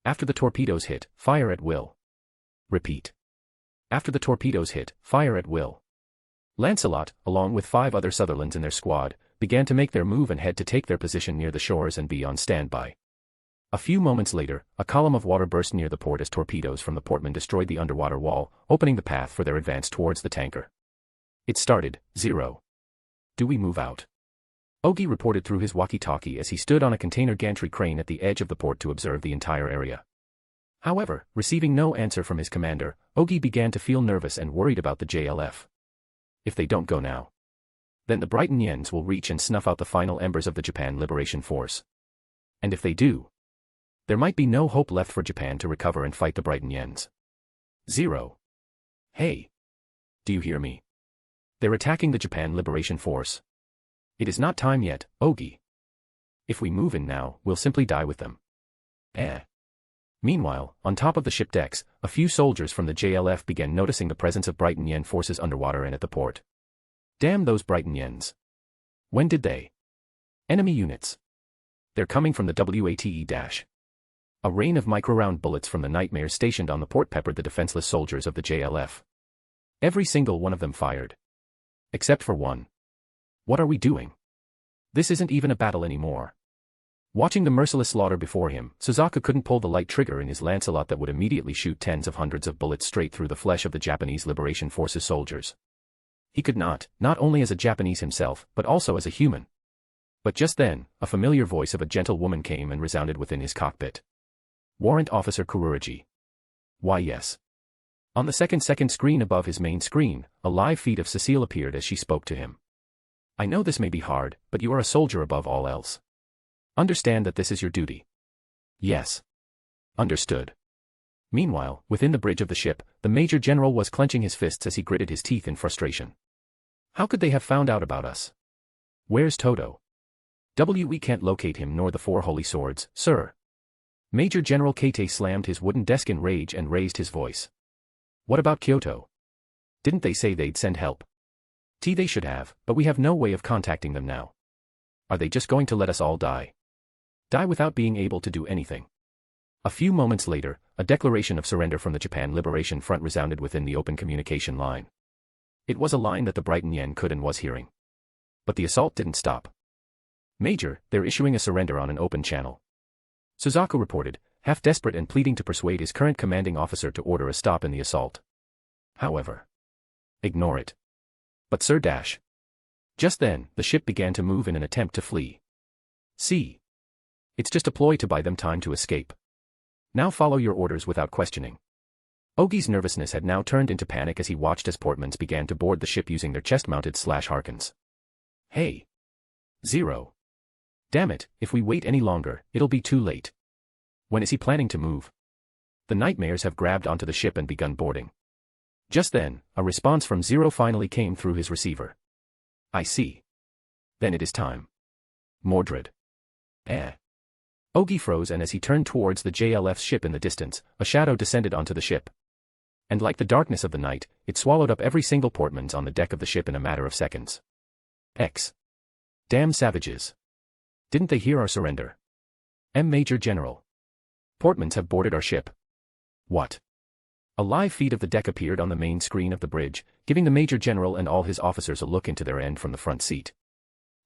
After the torpedoes hit, fire at will. Repeat. After the torpedoes hit, fire at will. Lancelot, along with 5 other Sutherlands in their squad, began to make their move and head to take their position near the shores and be on standby. A few moments later, a column of water burst near the port as torpedoes from the Portman destroyed the underwater wall, opening the path for their advance towards the tanker. It started, 0. Do we move out? Ogi reported through his walkie-talkie as he stood on a container gantry crane at the edge of the port to observe the entire area. However, receiving no answer from his commander, Ogi began to feel nervous and worried about the JLF. If they don't go now, then the Brighton Yens will reach and snuff out the final embers of the Japan Liberation Force. And if they do, there might be no hope left for Japan to recover and fight the Brighton Yens. 0. Hey. Do you hear me? They're attacking the Japan Liberation Force. It is not time yet, Ogi. If we move in now, we'll simply die with them. Meanwhile, on top of the ship decks, a few soldiers from the JLF began noticing the presence of Brighton Yen forces underwater and at the port. Damn those Brighton Yens. When did they? Enemy units. They're coming from the WATE-. A rain of micro-round bullets from the Nightmares stationed on the port peppered the defenseless soldiers of the JLF. Every single one of them fired. Except for one. What are we doing? This isn't even a battle anymore. Watching the merciless slaughter before him, Suzaku couldn't pull the light trigger in his Lancelot that would immediately shoot tens of hundreds of bullets straight through the flesh of the Japanese Liberation Forces soldiers. He could not only as a Japanese himself, but also as a human. But just then, a familiar voice of a gentle woman came and resounded within his cockpit. Warrant Officer Kuruji. Why yes. On the second screen above his main screen, a live feed of Cecile appeared as she spoke to him. I know this may be hard, but you are a soldier above all else. Understand that this is your duty. Yes. Understood. Meanwhile, within the bridge of the ship, the Major General was clenching his fists as he gritted his teeth in frustration. How could they have found out about us? Where's Toto? We can't locate him nor the four holy swords, sir. Major General Kate slammed his wooden desk in rage and raised his voice. What about Kyoto? Didn't they say they'd send help? They should have, but we have no way of contacting them now. Are they just going to let us all die? Die without being able to do anything? A few moments later, a declaration of surrender from the Japan Liberation Front resounded within the open communication line. It was a line that the Brighton Yen could and was hearing. But the assault didn't stop. Major, they're issuing a surrender on an open channel. Suzaku reported, half desperate and pleading to persuade his current commanding officer to order a stop in the assault. However, ignore it. But Sir Dash. Just then, the ship began to move in an attempt to flee. See. It's just a ploy to buy them time to escape. Now follow your orders without questioning. Ogi's nervousness had now turned into panic as he watched as portmans began to board the ship using their chest-mounted Harkins. Hey. Zero. Damn it, if we wait any longer, it'll be too late. When is he planning to move? The nightmares have grabbed onto the ship and begun boarding. Just then, a response from Zero finally came through his receiver. I see. Then it is time. Mordred. Ogi froze, and as he turned towards the JLF's ship in the distance, a shadow descended onto the ship. And like the darkness of the night, it swallowed up every single portman's on the deck of the ship in a matter of seconds. Damn savages. Didn't they hear our surrender? Major General. Portmans have boarded our ship. What? A live feed of the deck appeared on the main screen of the bridge, giving the Major General and all his officers a look into their end from the front seat.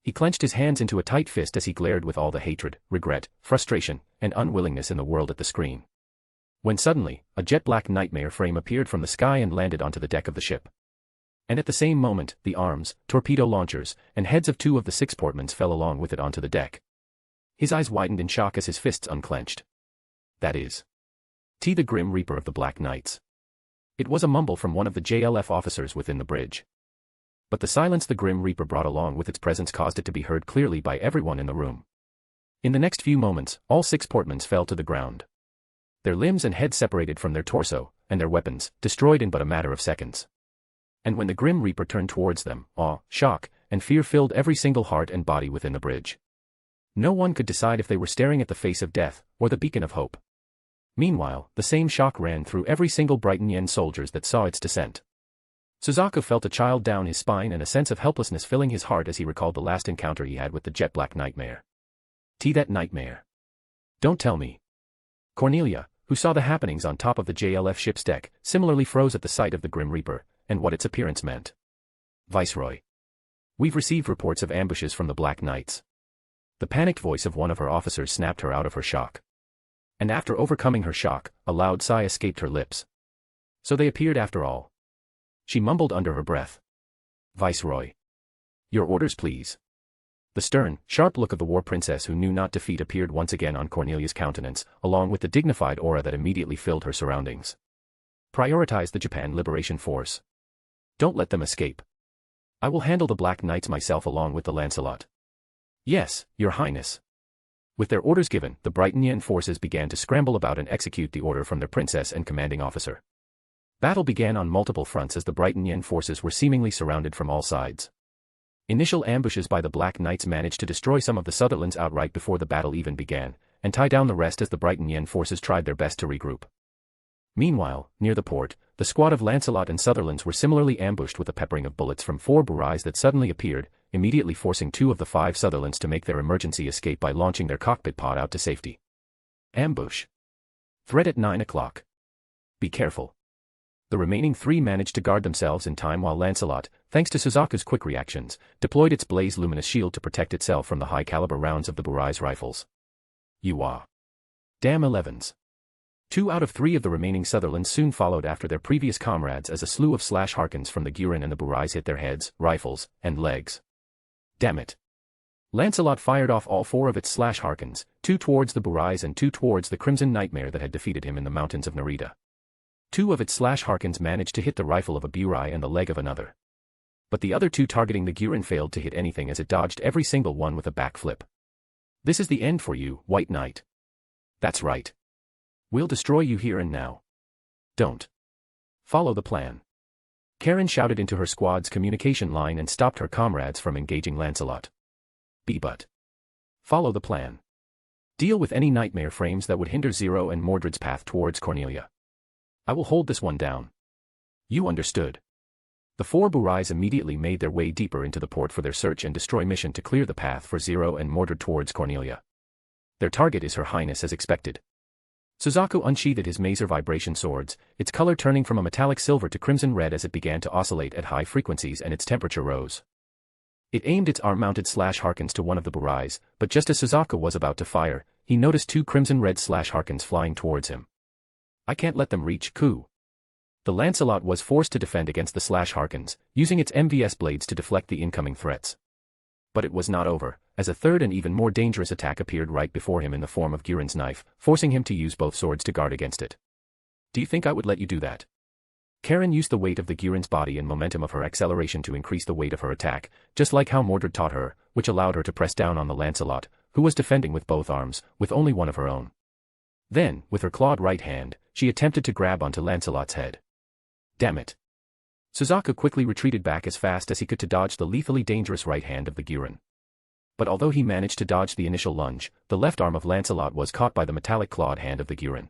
He clenched his hands into a tight fist as he glared with all the hatred, regret, frustration, and unwillingness in the world at the screen. When suddenly, a jet-black nightmare frame appeared from the sky and landed onto the deck of the ship. And at the same moment, the arms, torpedo launchers, and heads of 2 of the 6 portmans fell along with it onto the deck. His eyes widened in shock as his fists unclenched. That is. The Grim Reaper of the Black Knights. It was a mumble from one of the JLF officers within the bridge. But the silence the Grim Reaper brought along with its presence caused it to be heard clearly by everyone in the room. In the next few moments, all 6 portmans fell to the ground. Their limbs and heads separated from their torso, and their weapons, destroyed in but a matter of seconds. And when the Grim Reaper turned towards them, awe, shock, and fear filled every single heart and body within the bridge. No one could decide if they were staring at the face of death, or the beacon of hope. Meanwhile, the same shock ran through every single Brighton Yen soldiers that saw its descent. Suzaku felt a chill down his spine and a sense of helplessness filling his heart as he recalled the last encounter he had with the jet-black nightmare. That nightmare. Don't tell me. Cornelia, who saw the happenings on top of the JLF ship's deck, similarly froze at the sight of the Grim Reaper, and what its appearance meant. Viceroy. We've received reports of ambushes from the Black Knights. The panicked voice of one of her officers snapped her out of her shock. And after overcoming her shock, a loud sigh escaped her lips. So they appeared after all. She mumbled under her breath. Viceroy. Your orders, please. The stern, sharp look of the war princess who knew not defeat appeared once again on Cornelia's countenance, along with the dignified aura that immediately filled her surroundings. Prioritize the Japan Liberation Force. Don't let them escape. I will handle the Black Knights myself along with the Lancelot. Yes, Your Highness. With their orders given, the Brighton Yen forces began to scramble about and execute the order from their princess and commanding officer. Battle began on multiple fronts as the Brighton Yen forces were seemingly surrounded from all sides. Initial ambushes by the Black Knights managed to destroy some of the Sutherlands outright before the battle even began, and tie down the rest as the Brighton Yen forces tried their best to regroup. Meanwhile, near the port, the squad of Lancelot and Sutherlands were similarly ambushed with a peppering of bullets from 4 burais that suddenly appeared, immediately forcing 2 of the 5 Sutherlands to make their emergency escape by launching their cockpit pod out to safety. Ambush. Threat at 9 o'clock. Be careful. The remaining 3 managed to guard themselves in time while Lancelot, thanks to Suzaku's quick reactions, deployed its blaze-luminous shield to protect itself from the high-caliber rounds of the burais rifles. You are. Damn 11s. 2 out of 3 of the remaining Sutherlands soon followed after their previous comrades as a slew of slash harkens from the Gurin and the Burais hit their heads, rifles, and legs. Damn it. Lancelot fired off all 4 of its slash harkens, 2 towards the Burais and 2 towards the Crimson Nightmare that had defeated him in the mountains of Narita. 2 of its slash harkens managed to hit the rifle of a Burai and the leg of another. But the other 2 targeting the Gurin failed to hit anything as it dodged every single one with a backflip. This is the end for you, White Knight. That's right. We'll destroy you here and now. Don't. Follow the plan. Karen shouted into her squad's communication line and stopped her comrades from engaging Lancelot. But. Follow the plan. Deal with any nightmare frames that would hinder Zero and Mordred's path towards Cornelia. I will hold this one down. You understood. The 4 Burais immediately made their way deeper into the port for their search and destroy mission to clear the path for Zero and Mordred towards Cornelia. Their target is Her Highness as expected. Suzaku unsheathed his mazer vibration swords, its color turning from a metallic silver to crimson red as it began to oscillate at high frequencies and its temperature rose. It aimed its arm-mounted slash harkens to one of the Burais, but just as Suzaku was about to fire, he noticed 2 crimson red slash harkens flying towards him. I can't let them reach, Ku. The Lancelot was forced to defend against the slash harkens, using its MVS blades to deflect the incoming threats. But it was not over, as a third and even more dangerous attack appeared right before him in the form of Gurin's knife, forcing him to use both swords to guard against it. Do you think I would let you do that? Karen used the weight of the Gurin's body and momentum of her acceleration to increase the weight of her attack, just like how Mordred taught her, which allowed her to press down on the Lancelot, who was defending with both arms, with only one of her own. Then, with her clawed right hand, she attempted to grab onto Lancelot's head. Damn it. Suzaku quickly retreated back as fast as he could to dodge the lethally dangerous right hand of the Gurin. But although he managed to dodge the initial lunge, the left arm of Lancelot was caught by the metallic clawed hand of the Gurin.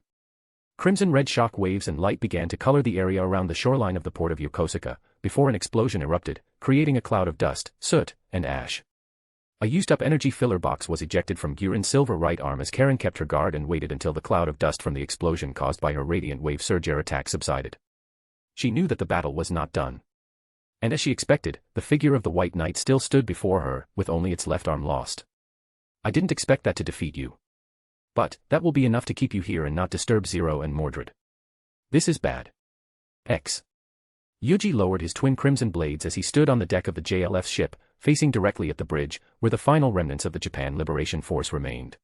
Crimson red shock waves and light began to color the area around the shoreline of the port of Yokosuka, before an explosion erupted, creating a cloud of dust, soot, and ash. A used-up energy filler box was ejected from Gurin's silver right arm as Karen kept her guard and waited until the cloud of dust from the explosion caused by her radiant wave surge air attack subsided. She knew that the battle was not done. And as she expected, the figure of the White Knight still stood before her, with only its left arm lost. I didn't expect that to defeat you. But, that will be enough to keep you here and not disturb Zero and Mordred. This is bad. X. Yuuji lowered his twin crimson blades as he stood on the deck of the JLF's ship, facing directly at the bridge, where the final remnants of the Japan Liberation Force remained.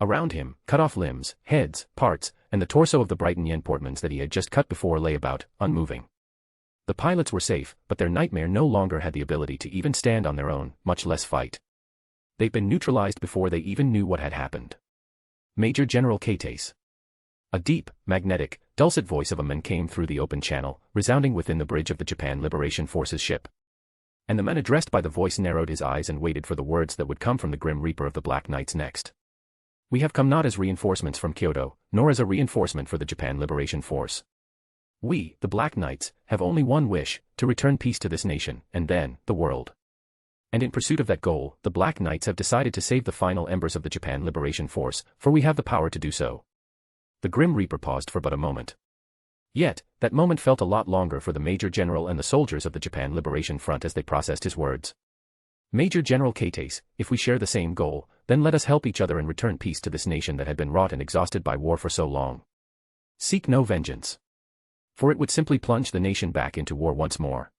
Around him, cut-off limbs, heads, parts, and the torso of the Brighton Yen portmans that he had just cut before lay about, unmoving. The pilots were safe, but their nightmare no longer had the ability to even stand on their own, much less fight. They'd been neutralized before they even knew what had happened. Major General Kates. A deep, magnetic, dulcet voice of a man came through the open channel, resounding within the bridge of the Japan Liberation Force's ship. And the man addressed by the voice narrowed his eyes and waited for the words that would come from the Grim Reaper of the Black Knights next. We have come not as reinforcements from Kyoto, nor as a reinforcement for the Japan Liberation Force. We, the Black Knights, have only one wish, to return peace to this nation, and then, the world. And in pursuit of that goal, the Black Knights have decided to save the final embers of the Japan Liberation Force, for we have the power to do so. The Grim Reaper paused for but a moment. Yet, that moment felt a lot longer for the Major General and the soldiers of the Japan Liberation Front as they processed his words. Major General Kates, if we share the same goal, then let us help each other and return peace to this nation that had been wrought and exhausted by war for so long. Seek no vengeance. For it would simply plunge the nation back into war once more.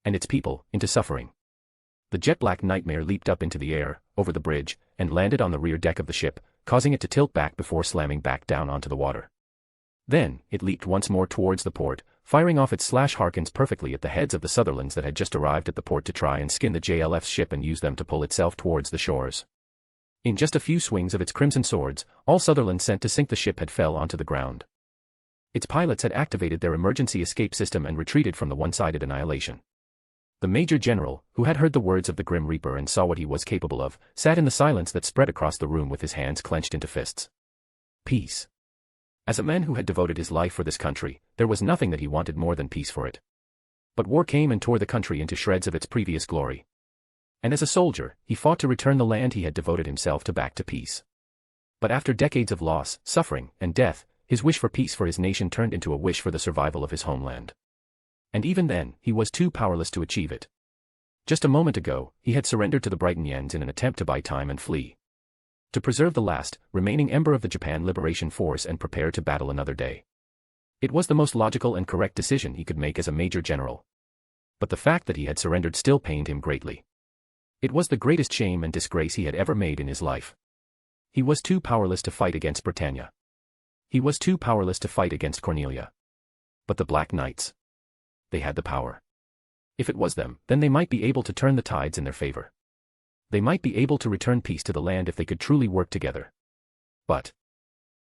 And its people, into suffering. The jet-black nightmare leaped up into the air, over the bridge, and landed on the rear deck of the ship, causing it to tilt back before slamming back down onto the water. Then, it leaped once more towards the port, firing off its slash harkens perfectly at the heads of the Sutherlands that had just arrived at the port to try and skin the JLF's ship and use them to pull itself towards the shores. In just a few swings of its crimson swords, all Sutherland sent to sink the ship had fell onto the ground. Its pilots had activated their emergency escape system and retreated from the one-sided annihilation. The Major General, who had heard the words of the Grim Reaper and saw what he was capable of, sat in the silence that spread across the room with his hands clenched into fists. Peace. As a man who had devoted his life for this country, there was nothing that he wanted more than peace for it. But war came and tore the country into shreds of its previous glory. And as a soldier, he fought to return the land he had devoted himself to back to peace. But after decades of loss, suffering, and death, his wish for peace for his nation turned into a wish for the survival of his homeland. And even then, he was too powerless to achieve it. Just a moment ago, he had surrendered to the Brighton Yens in an attempt to buy time and flee. to preserve the last, remaining ember of the Japan Liberation Force and prepare to battle another day. It was the most logical and correct decision he could make as a major general. But the fact that he had surrendered still pained him greatly. It was the greatest shame and disgrace he had ever made in his life. He was too powerless to fight against Britannia. He was too powerless to fight against Cornelia. But the Black Knights. They had the power. If it was them, then they might be able to turn the tides in their favor. They might be able to return peace to the land if they could truly work together. But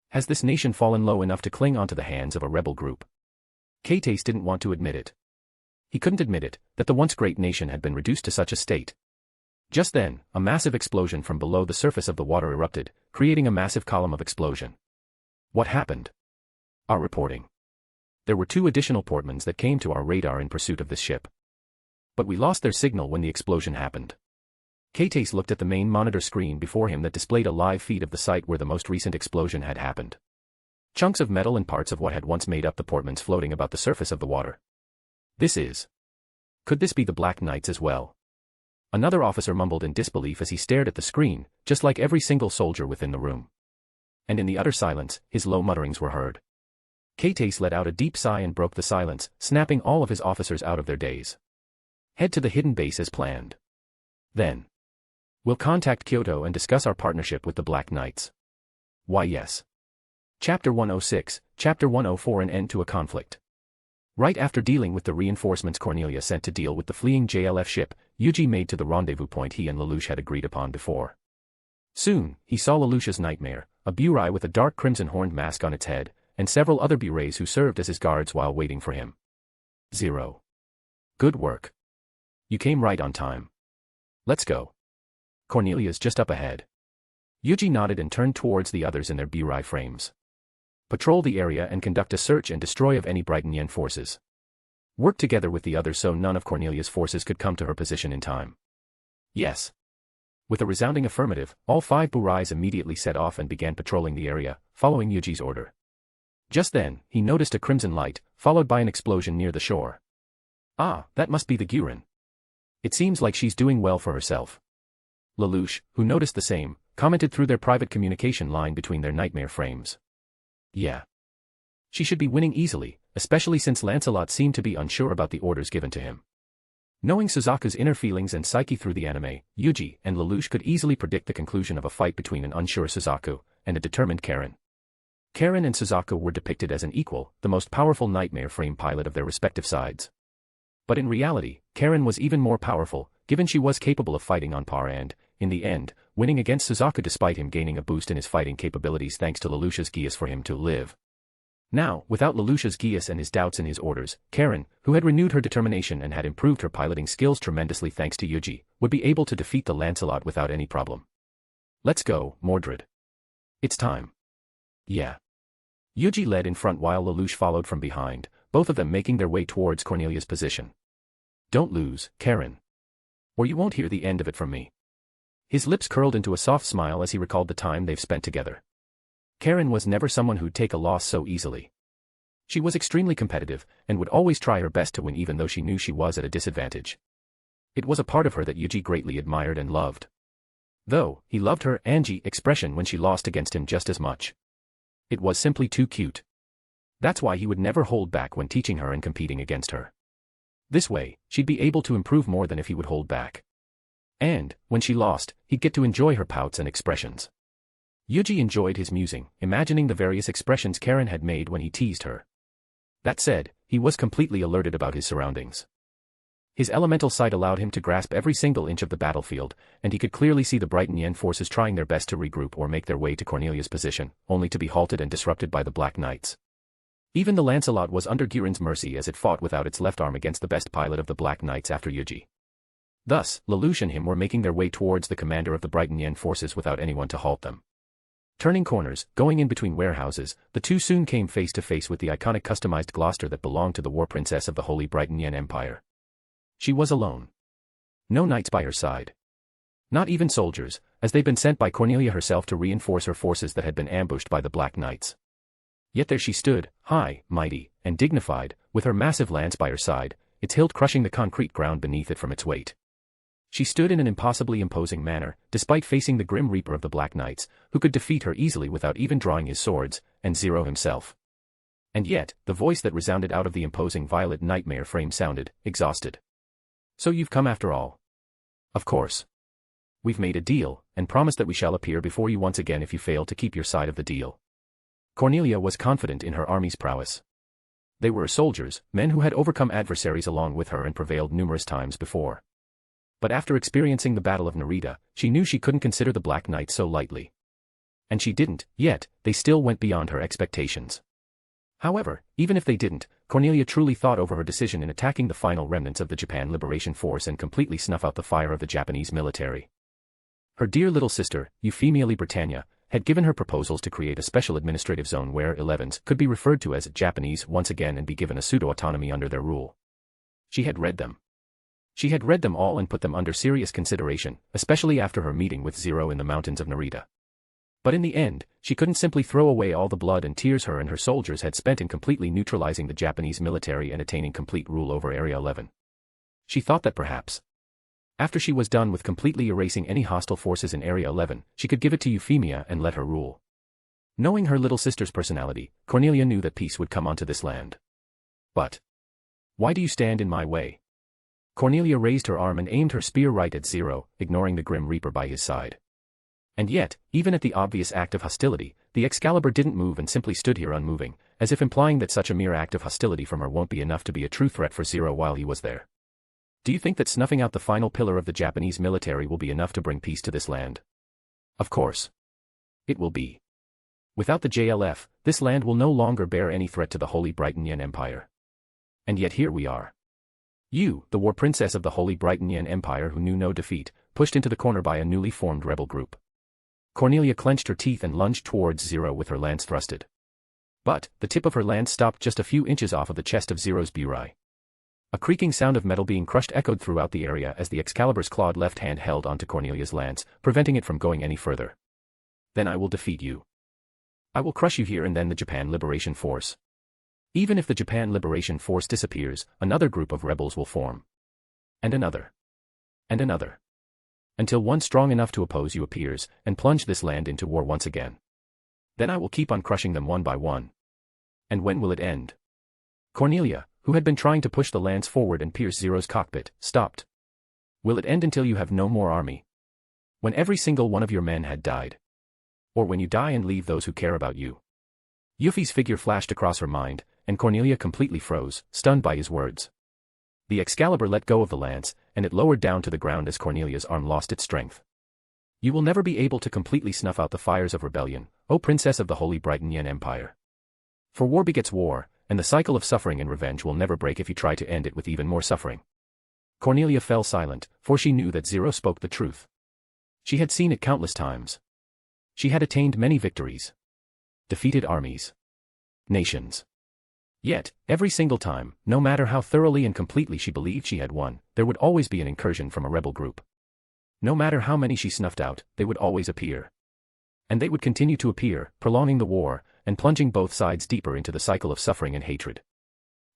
has this nation fallen low enough to cling onto the hands of a rebel group? Keitase didn't want to admit it. He couldn't admit it, that the once great nation had been reduced to such a state. Just then, a massive explosion from below the surface of the water erupted, creating a massive column of explosion. What happened? Our reporting. There were 2 additional portmans that came to our radar in pursuit of this ship. But we lost their signal when the explosion happened. Keitase looked at the main monitor screen before him that displayed a live feed of the site where the most recent explosion had happened. Chunks of metal and parts of what had once made up the portmans floating about the surface of the water. Could this be the Black Knights as well? Another officer mumbled in disbelief as he stared at the screen, just like every single soldier within the room. And in the utter silence, his low mutterings were heard. Keitase let out a deep sigh and broke the silence, snapping all of his officers out of their daze. Head to the hidden base as planned. Then we'll contact Kyoto and discuss our partnership with the Black Knights. Why yes. Chapter 106, Chapter 104 An End to a Conflict. Right after dealing with the reinforcements Cornelia sent to deal with the fleeing JLF ship, Yuuji made to the rendezvous point he and Lelouch had agreed upon before. Soon, he saw Lelouch's nightmare, a burai with a dark crimson horned mask on its head, and several other burais who served as his guards while waiting for him. 0. Good work. You came right on time. Let's go. Cornelia's just up ahead. Yuuji nodded and turned towards the others in their burai frames. Patrol the area and conduct a search and destroy of any Brighton Yen forces. Work together with the others so none of Cornelia's forces could come to her position in time. Yes. With a resounding affirmative, all 5 burais immediately set off and began patrolling the area, following Yuuji's order. Just then, he noticed a crimson light, followed by an explosion near the shore. Ah, that must be the Gurin. It seems like she's doing well for herself. Lelouch, who noticed the same, commented through their private communication line between their nightmare frames. Yeah. She should be winning easily, especially since Lancelot seemed to be unsure about the orders given to him. Knowing Suzaku's inner feelings and psyche through the anime, Yuuji and Lelouch could easily predict the conclusion of a fight between an unsure Suzaku and a determined Karen. Karen and Suzaku were depicted as an equal, the most powerful nightmare frame pilot of their respective sides. But in reality, Karen was even more powerful, given she was capable of fighting on par and, in the end, winning against Suzaku despite him gaining a boost in his fighting capabilities thanks to Lelouch's geas for him to live. Now, without Lelouch's geas and his doubts in his orders, Karen, who had renewed her determination and had improved her piloting skills tremendously thanks to Yuuji, would be able to defeat the Lancelot without any problem. Let's go, Mordred. It's time. Yeah. Yuuji led in front while Lelouch followed from behind, both of them making their way towards Cornelia's position. Don't lose, Karen. Or you won't hear the end of it from me. His lips curled into a soft smile as he recalled the time they've spent together. Karen was never someone who'd take a loss so easily. She was extremely competitive, and would always try her best to win even though she knew she was at a disadvantage. It was a part of her that Yuuji greatly admired and loved. Though, he loved her Angie expression when she lost against him just as much. It was simply too cute. That's why he would never hold back when teaching her and competing against her. This way, she'd be able to improve more than if he would hold back. And, when she lost, he'd get to enjoy her pouts and expressions. Yuuji enjoyed his musing, imagining the various expressions Karen had made when he teased her. That said, he was completely alerted about his surroundings. His elemental sight allowed him to grasp every single inch of the battlefield, and he could clearly see the Brighton Yen forces trying their best to regroup or make their way to Cornelia's position, only to be halted and disrupted by the Black Knights. Even the Lancelot was under Gurin's mercy as it fought without its left arm against the best pilot of the Black Knights after Yuuji. Thus, Lelouch and him were making their way towards the commander of the Brighton Yen forces without anyone to halt them. Turning corners, going in between warehouses, the two soon came face to face with the iconic customized Gloucester that belonged to the war princess of the Holy Brighton Yen Empire. She was alone. No knights by her side. Not even soldiers, as they'd been sent by Cornelia herself to reinforce her forces that had been ambushed by the Black Knights. Yet there she stood, high, mighty, and dignified, with her massive lance by her side, its hilt crushing the concrete ground beneath it from its weight. She stood in an impossibly imposing manner, despite facing the Grim Reaper of the Black Knights, who could defeat her easily without even drawing his swords, and Zero himself. And yet, the voice that resounded out of the imposing violet nightmare frame sounded exhausted. So you've come after all. Of course. We've made a deal, and promised that we shall appear before you once again if you fail to keep your side of the deal. Cornelia was confident in her army's prowess. They were soldiers, men who had overcome adversaries along with her and prevailed numerous times before. But after experiencing the Battle of Narita, she knew she couldn't consider the Black Knight so lightly. And she didn't, yet, they still went beyond her expectations. However, even if they didn't, Cornelia truly thought over her decision in attacking the final remnants of the Japan Liberation Force and completely snuff out the fire of the Japanese military. Her dear little sister, Euphemia Britannia, had given her proposals to create a special administrative zone where 11s could be referred to as Japanese once again and be given a pseudo-autonomy under their rule. She had read them. She had read them all and put them under serious consideration, especially after her meeting with Zero in the mountains of Narita. But in the end, she couldn't simply throw away all the blood and tears her and her soldiers had spent in completely neutralizing the Japanese military and attaining complete rule over Area 11. She thought that perhaps, after she was done with completely erasing any hostile forces in Area 11, she could give it to Euphemia and let her rule. Knowing her little sister's personality, Cornelia knew that peace would come onto this land. But why do you stand in my way? Cornelia raised her arm and aimed her spear right at Zero, ignoring the Grim Reaper by his side. And yet, even at the obvious act of hostility, the Excalibur didn't move and simply stood here unmoving, as if implying that such a mere act of hostility from her won't be enough to be a true threat for Zero while he was there. Do you think that snuffing out the final pillar of the Japanese military will be enough to bring peace to this land? Of course. It will be. Without the JLF, this land will no longer bear any threat to the Holy Britannian Empire. And yet here we are. You, the war princess of the Holy Britannian Empire who knew no defeat, pushed into the corner by a newly formed rebel group. Cornelia clenched her teeth and lunged towards Zero with her lance thrusted. But, the tip of her lance stopped just a few inches off of the chest of Zero's burai. A creaking sound of metal being crushed echoed throughout the area as the Excalibur's clawed left hand held onto Cornelia's lance, preventing it from going any further. Then I will defeat you. I will crush you here and then the Japan Liberation Force. Even if the Japan Liberation Force disappears, another group of rebels will form. And another. And another. Until one strong enough to oppose you appears, and plunge this land into war once again. Then I will keep on crushing them one by one. And when will it end? Cornelia, who had been trying to push the lance forward and pierce Zero's cockpit, stopped. Will it end until you have no more army? When every single one of your men had died? Or when you die and leave those who care about you? Yuffie's figure flashed across her mind, and Cornelia completely froze, stunned by his words. The Excalibur let go of the lance, and it lowered down to the ground as Cornelia's arm lost its strength. You will never be able to completely snuff out the fires of rebellion, O Princess of the Holy Britannian Empire. For war begets war, and the cycle of suffering and revenge will never break if you try to end it with even more suffering. Cornelia fell silent, for she knew that Zero spoke the truth. She had seen it countless times. She had attained many victories. Defeated armies. Nations. Yet, every single time, no matter how thoroughly and completely she believed she had won, there would always be an incursion from a rebel group. No matter how many she snuffed out, they would always appear. And they would continue to appear, prolonging the war, and plunging both sides deeper into the cycle of suffering and hatred.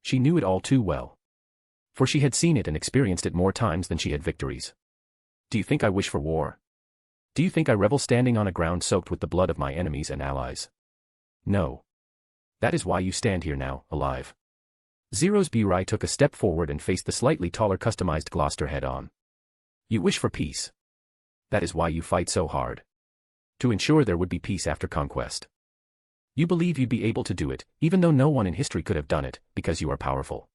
She knew it all too well. For she had seen it and experienced it more times than she had victories. Do you think I wish for war? Do you think I revel standing on a ground soaked with the blood of my enemies and allies? No. That is why you stand here now, alive. Zero's burai took a step forward and faced the slightly taller customized Gloucester head-on. You wish for peace. That is why you fight so hard. To ensure there would be peace after conquest. You believe you'd be able to do it, even though no one in history could have done it, because you are powerful.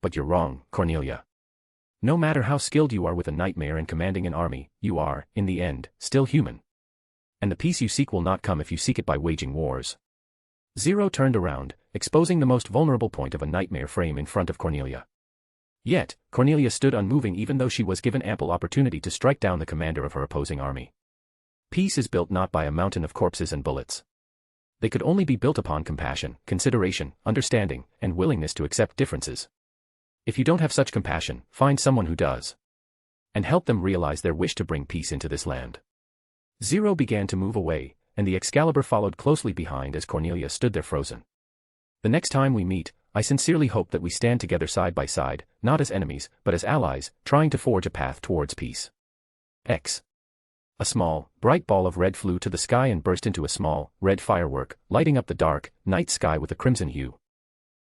But you're wrong, Cornelia. No matter how skilled you are with a nightmare and commanding an army, you are, in the end, still human. And the peace you seek will not come if you seek it by waging wars. Zero turned around, exposing the most vulnerable point of a nightmare frame in front of Cornelia. Yet, Cornelia stood unmoving even though she was given ample opportunity to strike down the commander of her opposing army. Peace is built not by a mountain of corpses and bullets. They could only be built upon compassion, consideration, understanding, and willingness to accept differences. If you don't have such compassion, find someone who does. And help them realize their wish to bring peace into this land. Zero began to move away, and the Excalibur followed closely behind as Cornelia stood there frozen. The next time we meet, I sincerely hope that we stand together side by side, not as enemies, but as allies, trying to forge a path towards peace. X. A small, bright ball of red flew to the sky and burst into a small, red firework, lighting up the dark, night sky with a crimson hue.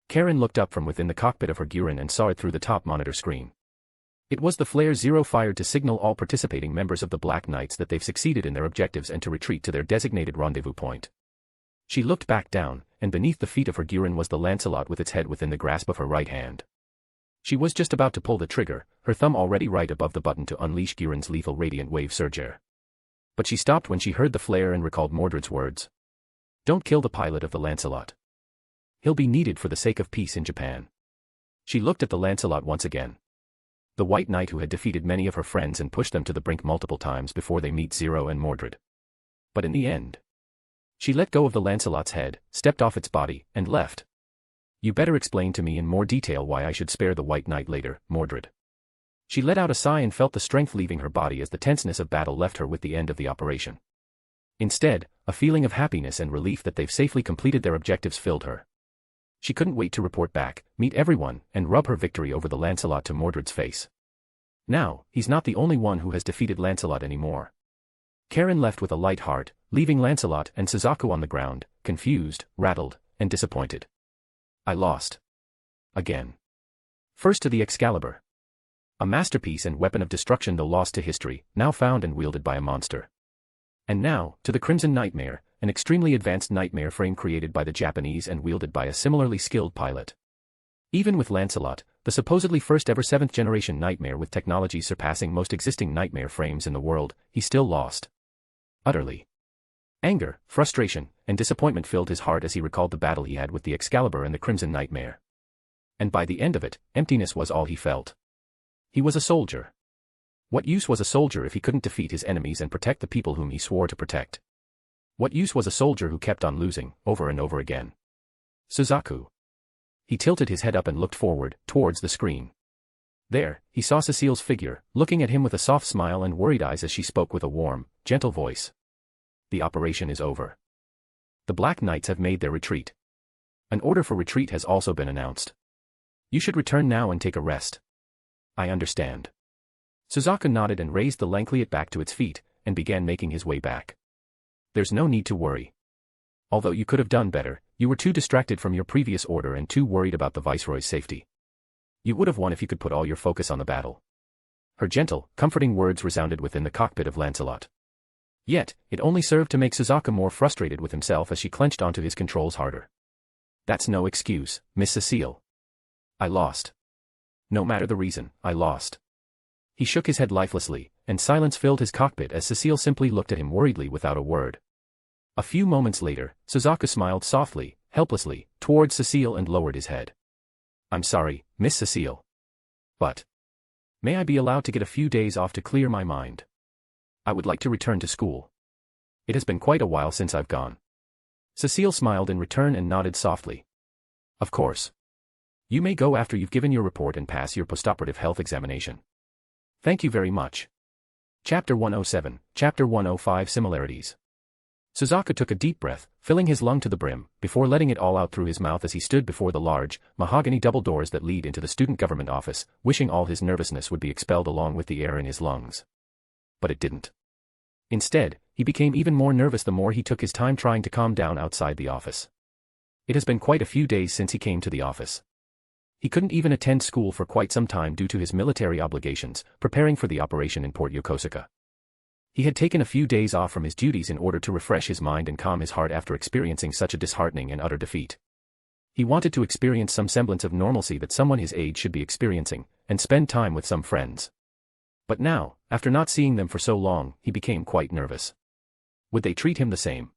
Karen looked up from within the cockpit of her Guren and saw it through the top monitor screen. It was the Flare Zero fired to signal all participating members of the Black Knights that they've succeeded in their objectives and to retreat to their designated rendezvous point. She looked back down, and beneath the feet of her Guren was the Lancelot with its head within the grasp of her right hand. She was just about to pull the trigger, her thumb already right above the button to unleash Guren's lethal radiant wave surge. But she stopped when she heard the flare and recalled Mordred's words. Don't kill the pilot of the Lancelot. He'll be needed for the sake of peace in Japan. She looked at the Lancelot once again. The White Knight who had defeated many of her friends and pushed them to the brink multiple times before they meet Zero and Mordred. But in the end, she let go of the Lancelot's head, stepped off its body, and left. You better explain to me in more detail why I should spare the White Knight later, Mordred. She let out a sigh and felt the strength leaving her body as the tenseness of battle left her with the end of the operation. Instead, a feeling of happiness and relief that they've safely completed their objectives filled her. She couldn't wait to report back, meet everyone, and rub her victory over the Lancelot to Mordred's face. Now, he's not the only one who has defeated Lancelot anymore. Karen left with a light heart, leaving Lancelot and Suzaku on the ground, confused, rattled, and disappointed. I lost. Again. First to the Excalibur. A masterpiece and weapon of destruction though lost to history, now found and wielded by a monster. And now, to the Crimson Nightmare, an extremely advanced nightmare frame created by the Japanese and wielded by a similarly skilled pilot. Even with Lancelot, the supposedly first-ever 7th-generation nightmare with technology surpassing most existing nightmare frames in the world, he still lost. Utterly. Anger, frustration, and disappointment filled his heart as he recalled the battle he had with the Excalibur and the Crimson Nightmare. And by the end of it, emptiness was all he felt. He was a soldier. What use was a soldier if he couldn't defeat his enemies and protect the people whom he swore to protect? What use was a soldier who kept on losing, over and over again? Suzaku. He tilted his head up and looked forward, towards the screen. There, he saw Cecile's figure, looking at him with a soft smile and worried eyes as she spoke with a warm, gentle voice. The operation is over. The Black Knights have made their retreat. An order for retreat has also been announced. You should return now and take a rest. I understand. Suzaku nodded and raised the Lankliot back to its feet, and began making his way back. There's no need to worry. Although you could have done better, you were too distracted from your previous order and too worried about the Viceroy's safety. You would have won if you could put all your focus on the battle. Her gentle, comforting words resounded within the cockpit of Lancelot. Yet, it only served to make Suzaku more frustrated with himself as she clenched onto his controls harder. That's no excuse, Miss Cecile. I lost. No matter the reason, I lost. He shook his head lifelessly, and silence filled his cockpit as Cecile simply looked at him worriedly without a word. A few moments later, Suzaku smiled softly, helplessly, towards Cecile and lowered his head. I'm sorry, Miss Cecile. But may I be allowed to get a few days off to clear my mind? I would like to return to school. It has been quite a while since I've gone. Cecile smiled in return and nodded softly. Of course. You may go after you've given your report and pass your postoperative health examination. Thank you very much. Chapter 107, Chapter 105 Similarities. Suzaku took a deep breath, filling his lung to the brim, before letting it all out through his mouth as he stood before the large, mahogany double doors that lead into the student government office, wishing all his nervousness would be expelled along with the air in his lungs. But it didn't. Instead, he became even more nervous the more he took his time trying to calm down outside the office. It has been quite a few days since he came to the office. He couldn't even attend school for quite some time due to his military obligations, preparing for the operation in Port Yokosuka. He had taken a few days off from his duties in order to refresh his mind and calm his heart after experiencing such a disheartening and utter defeat. He wanted to experience some semblance of normalcy that someone his age should be experiencing, and spend time with some friends. But now, after not seeing them for so long, he became quite nervous. Would they treat him the same?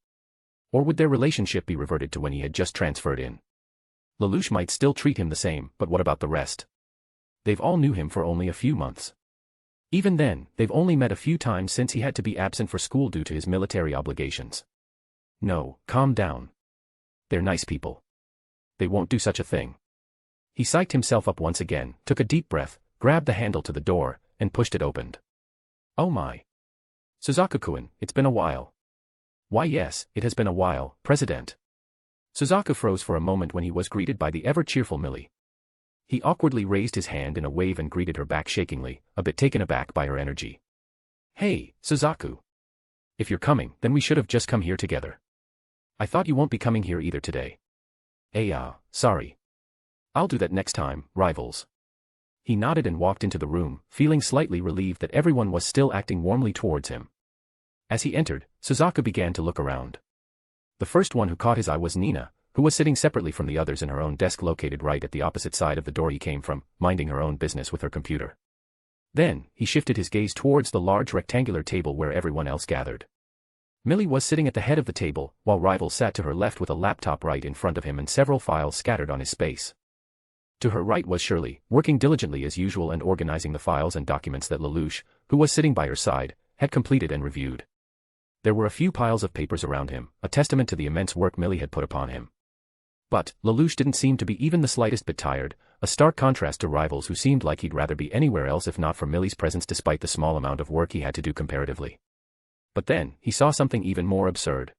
Or would their relationship be reverted to when he had just transferred in? Lelouch might still treat him the same, but what about the rest? They've all knew him for only a few months. Even then, they've only met a few times since he had to be absent for school due to his military obligations. No, calm down. They're nice people. They won't do such a thing. He psyched himself up once again, took a deep breath, grabbed the handle to the door, and pushed it open. Oh my. Suzaku-kun, it's been a while. Why yes, it has been a while, President. Suzaku froze for a moment when he was greeted by the ever-cheerful Millie. He awkwardly raised his hand in a wave and greeted her back shakingly, a bit taken aback by her energy. Hey, Suzaku. If you're coming, then we should have just come here together. I thought you won't be coming here either today. Sorry. I'll do that next time, rivals. He nodded and walked into the room, feeling slightly relieved that everyone was still acting warmly towards him. As he entered, Suzaku began to look around. The first one who caught his eye was Nina, who was sitting separately from the others in her own desk located right at the opposite side of the door he came from, minding her own business with her computer. Then, he shifted his gaze towards the large rectangular table where everyone else gathered. Millie was sitting at the head of the table, while Rival sat to her left with a laptop right in front of him and several files scattered on his space. To her right was Shirley, working diligently as usual and organizing the files and documents that Lelouch, who was sitting by her side, had completed and reviewed. There were a few piles of papers around him, a testament to the immense work Millie had put upon him. But, Lelouch didn't seem to be even the slightest bit tired, a stark contrast to Rivals who seemed like he'd rather be anywhere else if not for Millie's presence despite the small amount of work he had to do comparatively. But then, he saw something even more absurd.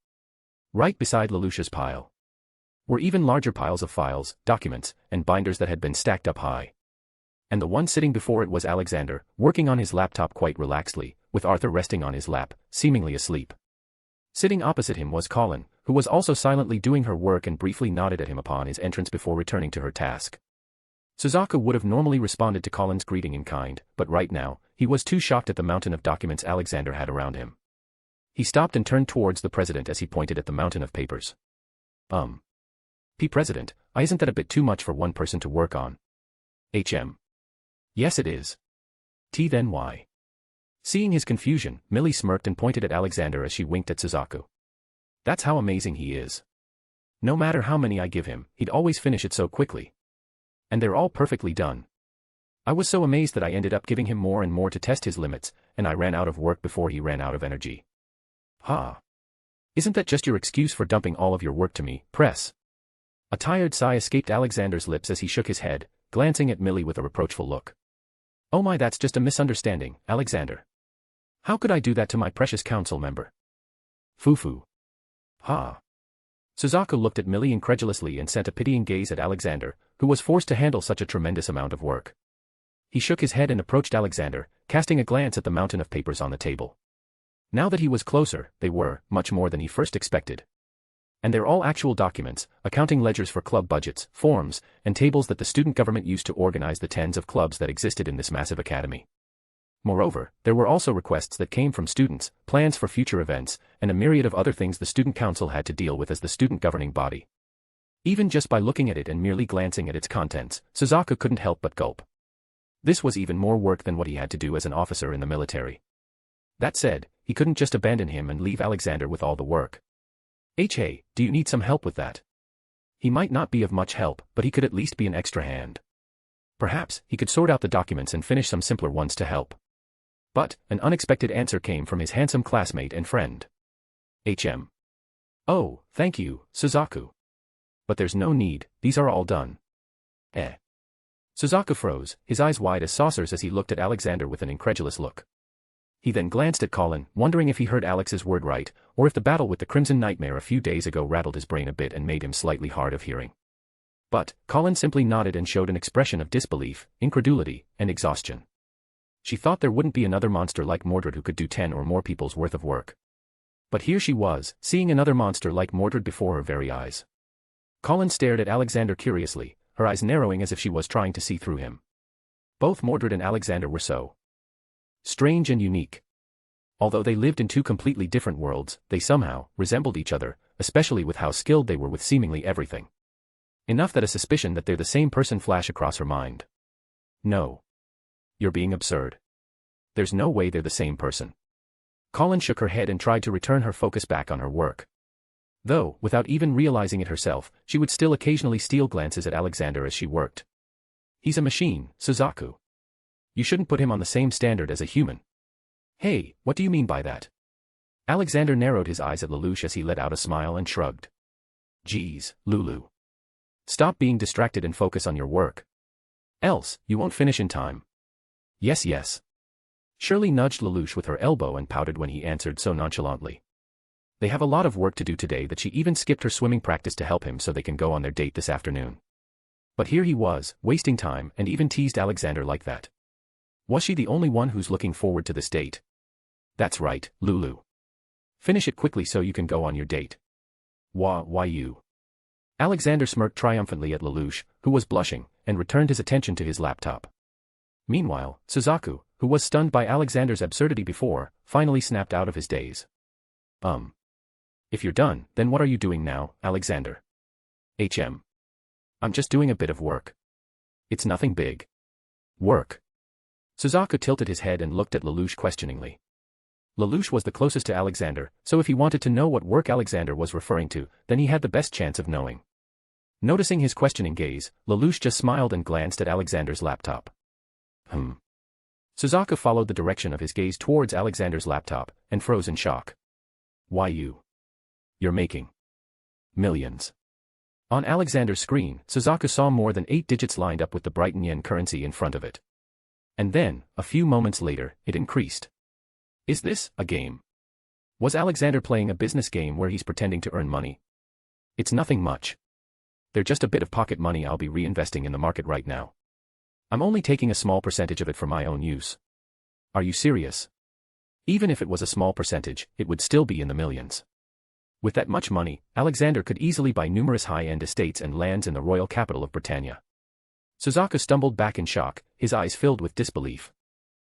Right beside Lelouch's pile were even larger piles of files, documents, and binders that had been stacked up high. And the one sitting before it was Alexander, working on his laptop quite relaxedly, with Arthur resting on his lap, seemingly asleep. Sitting opposite him was Colin, who was also silently doing her work and briefly nodded at him upon his entrance before returning to her task. Suzaku would have normally responded to Colin's greeting in kind, but right now, he was too shocked at the mountain of documents Alexander had around him. He stopped and turned towards the president as he pointed at the mountain of papers. President, isn't that a bit too much for one person to work on? Yes it is. Then why? Seeing his confusion, Millie smirked and pointed at Alexander as she winked at Suzaku. That's how amazing he is. No matter how many I give him, he'd always finish it so quickly. And they're all perfectly done. I was so amazed that I ended up giving him more and more to test his limits, and I ran out of work before he ran out of energy. Isn't that just your excuse for dumping all of your work to me, press? A tired sigh escaped Alexander's lips as he shook his head, glancing at Millie with a reproachful look. Oh my, that's just a misunderstanding, Alexander. How could I do that to my precious council member? Foo-foo. Suzaku looked at Millie incredulously and sent a pitying gaze at Alexander, who was forced to handle such a tremendous amount of work. He shook his head and approached Alexander, casting a glance at the mountain of papers on the table. Now that he was closer, they were much more than he first expected. And they're all actual documents, accounting ledgers for club budgets, forms, and tables that the student government used to organize the tens of clubs that existed in this massive academy. Moreover, there were also requests that came from students, plans for future events, and a myriad of other things the student council had to deal with as the student governing body. Even just by looking at it and merely glancing at its contents, Suzaku couldn't help but gulp. This was even more work than what he had to do as an officer in the military. That said, he couldn't just abandon him and leave Alexander with all the work. Hey, do you need some help with that? He might not be of much help, but he could at least be an extra hand. Perhaps, he could sort out the documents and finish some simpler ones to help. But, an unexpected answer came from his handsome classmate and friend. Oh, thank you, Suzaku. But there's no need, these are all done. Suzaku froze, his eyes wide as saucers as he looked at Alexander with an incredulous look. He then glanced at Colin, wondering if he heard Alex's word right, or if the battle with the Crimson Nightmare a few days ago rattled his brain a bit and made him slightly hard of hearing. But, Colin simply nodded and showed an expression of disbelief, incredulity, and exhaustion. She thought there wouldn't be another monster like Mordred who could do 10 or more people's worth of work. But here she was, seeing another monster like Mordred before her very eyes. Colin stared at Alexander curiously, her eyes narrowing as if she was trying to see through him. Both Mordred and Alexander were so strange and unique. Although they lived in two completely different worlds, they somehow resembled each other, especially with how skilled they were with seemingly everything. Enough that a suspicion that they're the same person flashed across her mind. No. You're being absurd. There's no way they're the same person. Colin shook her head and tried to return her focus back on her work. Though, without even realizing it herself, she would still occasionally steal glances at Alexander as she worked. He's a machine, Suzaku. You shouldn't put him on the same standard as a human. Hey, what do you mean by that? Alexander narrowed his eyes at Lelouch as he let out a smile and shrugged. Geez, Lulu. Stop being distracted and focus on your work. Else, you won't finish in time. Yes. Shirley nudged Lelouch with her elbow and pouted when he answered so nonchalantly. They have a lot of work to do today that she even skipped her swimming practice to help him so they can go on their date this afternoon. But here he was, wasting time and even teased Alexander like that. Was she the only one who's looking forward to this date? That's right, Lulu. Finish it quickly so you can go on your date. Why you? Alexander smirked triumphantly at Lelouch, who was blushing, and returned his attention to his laptop. Meanwhile, Suzaku, who was stunned by Alexander's absurdity before, finally snapped out of his daze. If you're done, then what are you doing now, Alexander? I'm just doing a bit of work. It's nothing big. Work. Suzaku tilted his head and looked at Lelouch questioningly. Lelouch was the closest to Alexander, so if he wanted to know what work Alexander was referring to, then he had the best chance of knowing. Noticing his questioning gaze, Lelouch just smiled and glanced at Alexander's laptop. Suzaku followed the direction of his gaze towards Alexander's laptop, and froze in shock. Why you? You're making millions. On Alexander's screen, Suzaku saw more than 8 digits lined up with the Brighton yen currency in front of it. And then, a few moments later, it increased. Is this a game? Was Alexander playing a business game where he's pretending to earn money? It's nothing much. They're just a bit of pocket money I'll be reinvesting in the market right now. I'm only taking a small percentage of it for my own use. Are you serious? Even if it was a small percentage, it would still be in the millions. With that much money, Alexander could easily buy numerous high-end estates and lands in the royal capital of Britannia. Suzaku stumbled back in shock, his eyes filled with disbelief.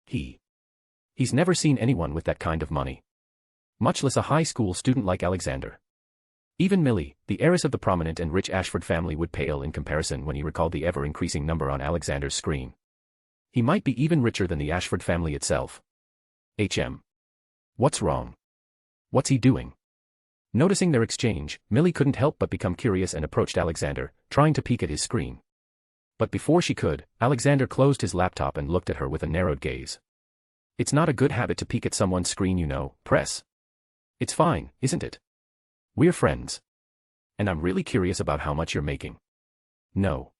He's never seen anyone with that kind of money. Much less a high school student like Alexander. Even Millie, the heiress of the prominent and rich Ashford family, would pale in comparison when he recalled the ever-increasing number on Alexander's screen. He might be even richer than the Ashford family itself. What's wrong? What's he doing? Noticing their exchange, Millie couldn't help but become curious and approached Alexander, trying to peek at his screen. But before she could, Alexander closed his laptop and looked at her with a narrowed gaze. It's not a good habit to peek at someone's screen, you know, Press. It's fine, isn't it? We're friends. And I'm really curious about how much you're making. No.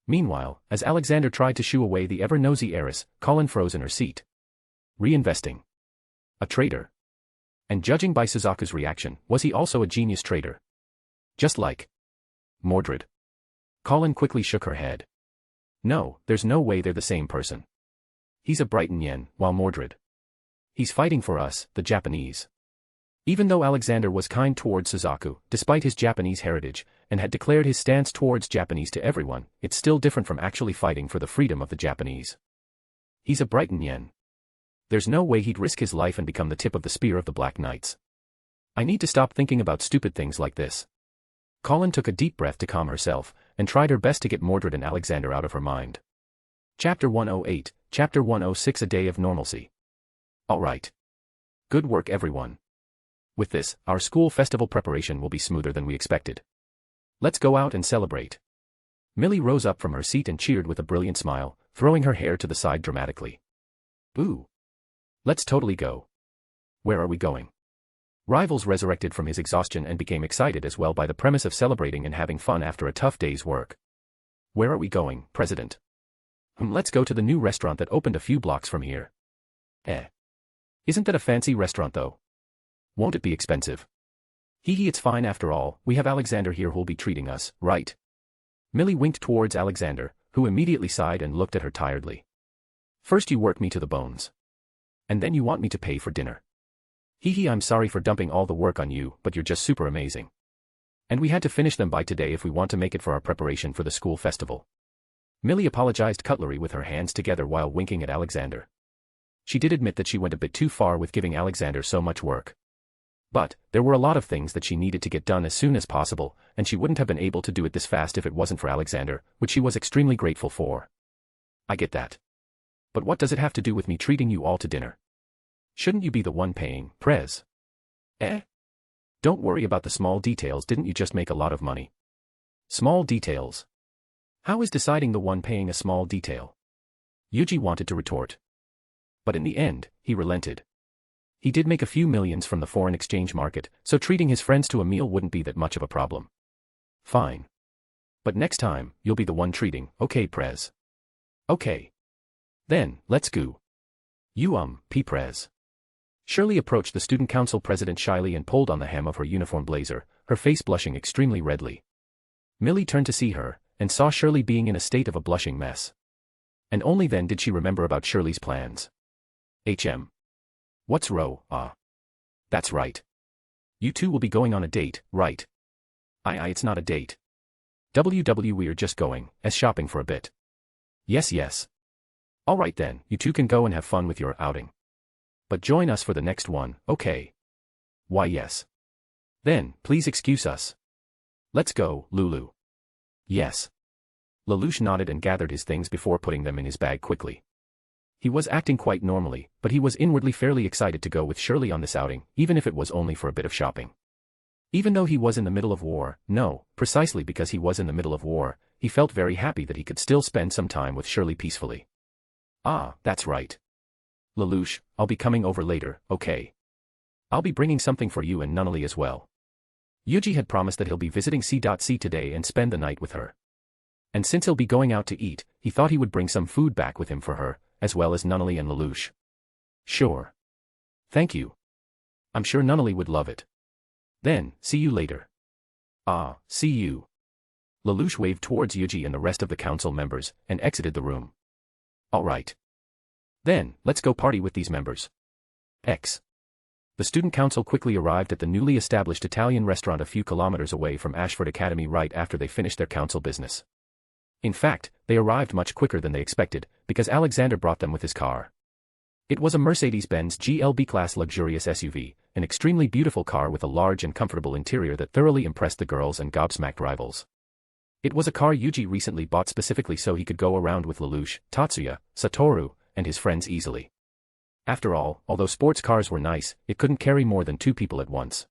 Meanwhile, as Alexander tried to shoo away the ever-nosy heiress, Colin froze in her seat. Reinvesting. A trader. And judging by Suzaku's reaction, was he also a genius trader? Just like Mordred. Colin quickly shook her head. No, there's no way they're the same person. He's a Brighton yen, while Mordred. He's fighting for us, the Japanese. Even though Alexander was kind towards Suzaku, despite his Japanese heritage, and had declared his stance towards Japanese to everyone, it's still different from actually fighting for the freedom of the Japanese. He's a Brighton yen. There's no way he'd risk his life and become the tip of the spear of the Black Knights. I need to stop thinking about stupid things like this. Colin took a deep breath to calm herself, and tried her best to get Mordred and Alexander out of her mind. Chapter 108, Chapter 106, A Day of Normalcy. Alright. Good work, everyone. With this, our school festival preparation will be smoother than we expected. Let's go out and celebrate. Millie rose up from her seat and cheered with a brilliant smile, throwing her hair to the side dramatically. Ooh. Let's totally go. Where are we going? Rivals resurrected from his exhaustion and became excited as well by the premise of celebrating and having fun after a tough day's work. Where are we going, President? Let's go to the new restaurant that opened a few blocks from here. Isn't that a fancy restaurant though? Won't it be expensive? It's fine after all, we have Alexander here who'll be treating us, right? Millie winked towards Alexander, who immediately sighed and looked at her tiredly. First you work me to the bones. And then you want me to pay for dinner. I'm sorry for dumping all the work on you, but you're just super amazing. And we had to finish them by today if we want to make it for our preparation for the school festival. Millie apologized cutlery with her hands together while winking at Alexander. She did admit that she went a bit too far with giving Alexander so much work. But, there were a lot of things that she needed to get done as soon as possible, and she wouldn't have been able to do it this fast if it wasn't for Alexander, which she was extremely grateful for. I get that. But what does it have to do with me treating you all to dinner? Shouldn't you be the one paying, Prez? Don't worry about the small details, didn't you just make a lot of money? Small details? How is deciding the one paying a small detail? Yuuji wanted to retort. But in the end, he relented. He did make a few millions from the foreign exchange market, so treating his friends to a meal wouldn't be that much of a problem. Fine. But next time, you'll be the one treating, okay, Prez? Okay. Then, let's go. P. Prez. Shirley approached the student council president shyly and pulled on the hem of her uniform blazer, her face blushing extremely redly. Millie turned to see her, and saw Shirley being in a state of a blushing mess. And only then did she remember about Shirley's plans. What's row? That's right. You two will be going on a date, right? It's not a date. We're just going, as shopping for a bit. Yes. All right then, you two can go and have fun with your outing. But join us for the next one, okay? Why yes. Then, please excuse us. Let's go, Lulu. Yes. Lelouch nodded and gathered his things before putting them in his bag quickly. He was acting quite normally, but he was inwardly fairly excited to go with Shirley on this outing, even if it was only for a bit of shopping. Even though he was in the middle of war, precisely because he was in the middle of war, he felt very happy that he could still spend some time with Shirley peacefully. That's right. Lelouch, I'll be coming over later, okay? I'll be bringing something for you and Nunnally as well. Yuuji had promised that he'll be visiting C.C today and spend the night with her. And since he'll be going out to eat, he thought he would bring some food back with him for her, as well as Nunnally and Lelouch. Sure. Thank you. I'm sure Nunnally would love it. Then, see you later. See you. Lelouch waved towards Yuuji and the rest of the council members, and exited the room. All right. Then, let's go party with these members. The student council quickly arrived at the newly established Italian restaurant a few kilometers away from Ashford Academy right after they finished their council business. In fact, they arrived much quicker than they expected, because Alexander brought them with his car. It was a Mercedes-Benz GLB class luxurious SUV, an extremely beautiful car with a large and comfortable interior that thoroughly impressed the girls and gobsmacked rivals. It was a car Yuuji recently bought specifically so he could go around with Lelouch, Tatsuya, Satoru, and his friends easily. After all, although sports cars were nice, it couldn't carry more than 2 people at once.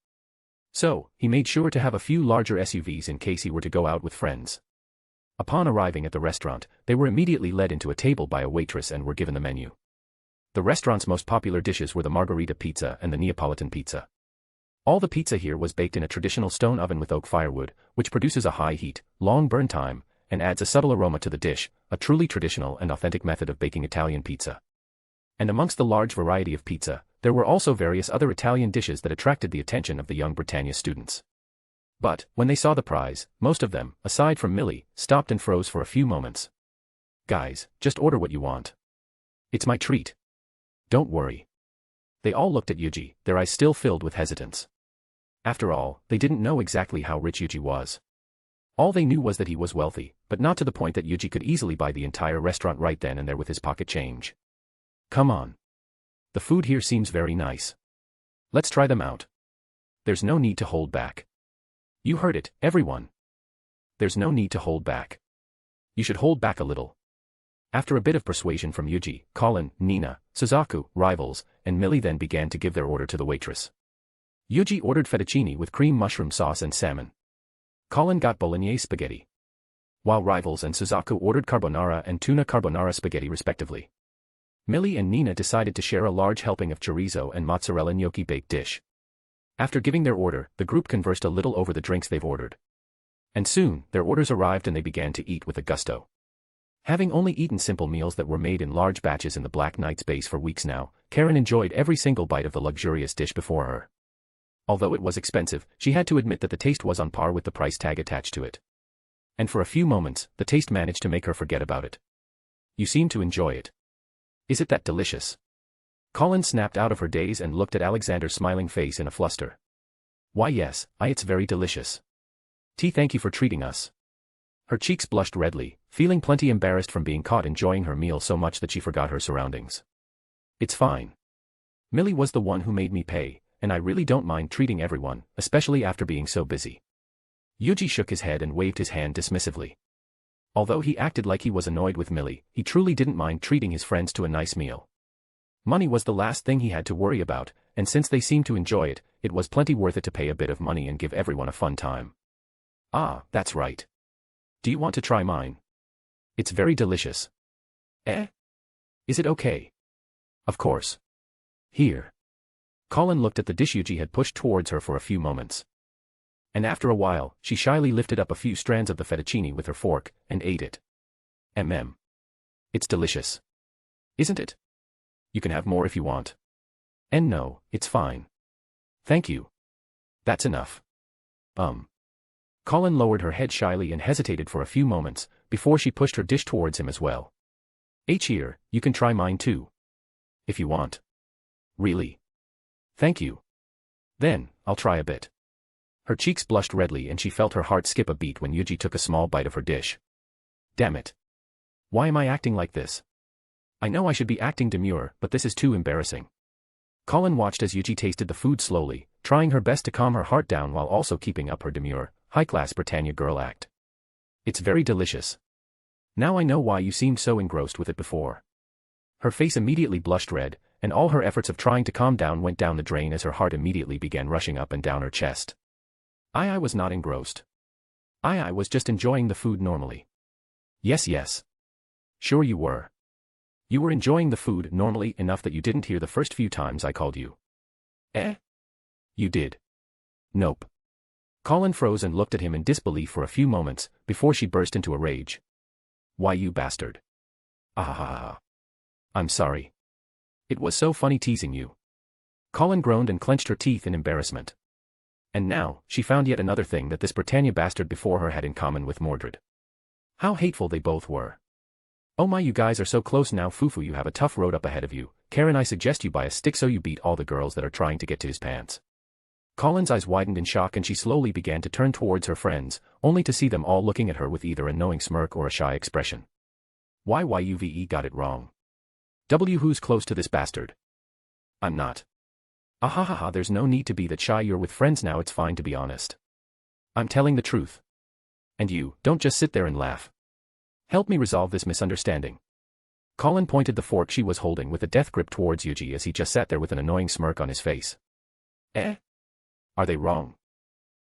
So, he made sure to have a few larger SUVs in case he were to go out with friends. Upon arriving at the restaurant, they were immediately led into a table by a waitress and were given the menu. The restaurant's most popular dishes were the margherita pizza and the Neapolitan pizza. All the pizza here was baked in a traditional stone oven with oak firewood, which produces a high heat, long burn time, and adds a subtle aroma to the dish, a truly traditional and authentic method of baking Italian pizza. And amongst the large variety of pizza, there were also various other Italian dishes that attracted the attention of the young Britannia students. But, when they saw the prize, most of them, aside from Millie, stopped and froze for a few moments. Guys, just order what you want. It's my treat. Don't worry. They all looked at Yuuji, their eyes still filled with hesitance. After all, they didn't know exactly how rich Yuuji was. All they knew was that he was wealthy, but not to the point that Yuuji could easily buy the entire restaurant right then and there with his pocket change. Come on. The food here seems very nice. Let's try them out. There's no need to hold back. You heard it, everyone. There's no need to hold back. You should hold back a little. After a bit of persuasion from Yuuji, Colin, Nina, Suzaku, rivals, and Millie then began to give their order to the waitress. Yuuji ordered fettuccine with cream mushroom sauce and salmon. Colin got bolognese spaghetti, while rivals and Suzaku ordered carbonara and tuna carbonara spaghetti respectively. Millie and Nina decided to share a large helping of chorizo and mozzarella gnocchi baked dish. After giving their order, the group conversed a little over the drinks they've ordered. And soon, their orders arrived and they began to eat with a gusto. Having only eaten simple meals that were made in large batches in the Black Knight's base for weeks now, Karen enjoyed every single bite of the luxurious dish before her. Although it was expensive, she had to admit that the taste was on par with the price tag attached to it. And for a few moments, the taste managed to make her forget about it. You seem to enjoy it. Is it that delicious? Colin snapped out of her daze and looked at Alexander's smiling face in a fluster. Why yes, it's very delicious. Thank you for treating us. Her cheeks blushed redly, feeling plenty embarrassed from being caught enjoying her meal so much that she forgot her surroundings. It's fine. Millie was the one who made me pay, and I really don't mind treating everyone, especially after being so busy. Yuuji shook his head and waved his hand dismissively. Although he acted like he was annoyed with Millie, he truly didn't mind treating his friends to a nice meal. Money was the last thing he had to worry about, and since they seemed to enjoy it, it was plenty worth it to pay a bit of money and give everyone a fun time. That's right. Do you want to try mine? It's very delicious. Is it okay? Of course. Here. Colin looked at the dish Yuuji had pushed towards her for a few moments. And after a while, she shyly lifted up a few strands of the fettuccine with her fork, and ate it. It's delicious. Isn't it? You can have more if you want. And no, it's fine. Thank you. That's enough. Colin lowered her head shyly and hesitated for a few moments, before she pushed her dish towards him as well. Here, you can try mine too. If you want. Really? Thank you. Then, I'll try a bit. Her cheeks blushed redly and she felt her heart skip a beat when Yuuji took a small bite of her dish. Damn it. Why am I acting like this? I know I should be acting demure, but this is too embarrassing. Colin watched as Yuuji tasted the food slowly, trying her best to calm her heart down while also keeping up her demure, high-class Britannia girl act. It's very delicious. Now I know why you seemed so engrossed with it before. Her face immediately blushed red, and all her efforts of trying to calm down went down the drain as her heart immediately began rushing up and down her chest. I was not engrossed. I was just enjoying the food normally. Yes. Sure you were. You were enjoying the food normally enough that you didn't hear the first few times I called you. You did. Nope. Colin froze and looked at him in disbelief for a few moments, before she burst into a rage. Why you bastard. Ah. I'm sorry. It was so funny teasing you. Colin groaned and clenched her teeth in embarrassment. And now, she found yet another thing that this Britannia bastard before her had in common with Mordred. How hateful they both were. Oh my, you guys are so close now, Fufu, you have a tough road up ahead of you. Karen, I suggest you buy a stick so you beat all the girls that are trying to get to his pants. Colin's eyes widened in shock and she slowly began to turn towards her friends, only to see them all looking at her with either a knowing smirk or a shy expression. Why YUVE got it wrong. Who's close to this bastard? I'm not. Ahahaha, there's no need to be that shy, you're with friends now, it's fine to be honest. I'm telling the truth. And you, don't just sit there and laugh. Help me resolve this misunderstanding. Colin pointed the fork she was holding with a death grip towards Yuuji as he just sat there with an annoying smirk on his face. Are they wrong?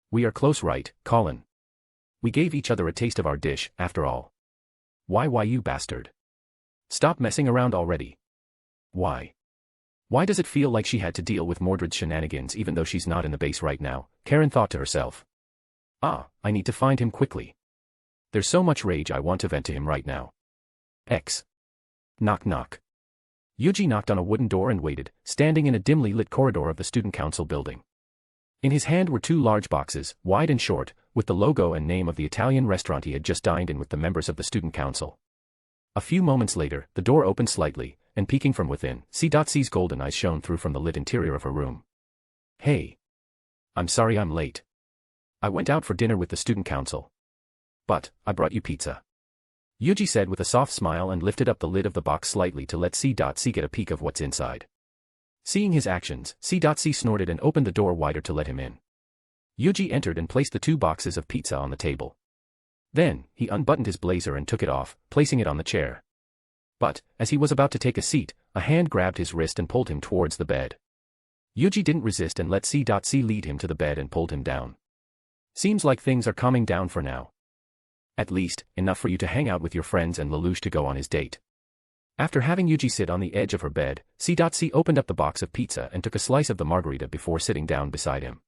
We are close, right, Colin? We gave each other a taste of our dish, after all. Why you bastard? Stop messing around already. Why? Why does it feel like she had to deal with Mordred's shenanigans even though she's not in the base right now? Karen thought to herself. I need to find him quickly. There's so much rage I want to vent to him right now. Knock knock. Yuuji knocked on a wooden door and waited, standing in a dimly lit corridor of the student council building. In his hand were two large boxes, wide and short, with the logo and name of the Italian restaurant he had just dined in with the members of the student council. A few moments later, the door opened slightly, and peeking from within, C's golden eyes shone through from the lit interior of her room. Hey. I'm sorry I'm late. I went out for dinner with the student council. But, I brought you pizza. Yuuji said with a soft smile and lifted up the lid of the box slightly to let C get a peek of what's inside. Seeing his actions, C snorted and opened the door wider to let him in. Yuuji entered and placed the two boxes of pizza on the table. Then, he unbuttoned his blazer and took it off, placing it on the chair. But, as he was about to take a seat, a hand grabbed his wrist and pulled him towards the bed. Yuuji didn't resist and let C lead him to the bed and pulled him down. Seems like things are calming down for now. At least, enough for you to hang out with your friends and Lelouch to go on his date. After having Yuuji sit on the edge of her bed, C opened up the box of pizza and took a slice of the margarita before sitting down beside him.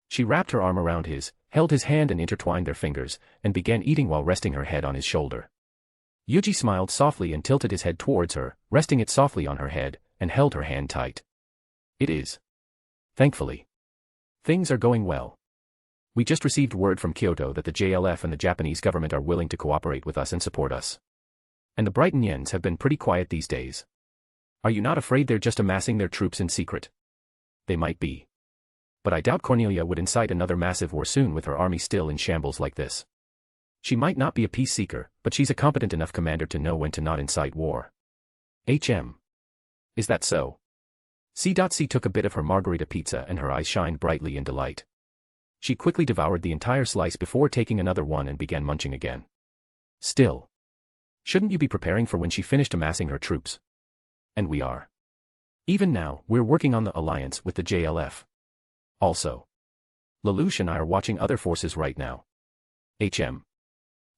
She wrapped her arm around his, held his hand and intertwined their fingers, and began eating while resting her head on his shoulder. Yuuji smiled softly and tilted his head towards her, resting it softly on her head, and held her hand tight. It is. Thankfully. Things are going well. We just received word from Kyoto that the JLF and the Japanese government are willing to cooperate with us and support us. And the Brighton Yens have been pretty quiet these days. Are you not afraid they're just amassing their troops in secret? They might be. But I doubt Cornelia would incite another massive war soon with her army still in shambles like this. She might not be a peace seeker, but she's a competent enough commander to know when to not incite war. Is that so? C took a bit of her margarita pizza and her eyes shined brightly in delight. She quickly devoured the entire slice before taking another one and began munching again. Still. Shouldn't you be preparing for when she finished amassing her troops? And we are. Even now, we're working on the alliance with the JLF. Also. Lelouch and I are watching other forces right now.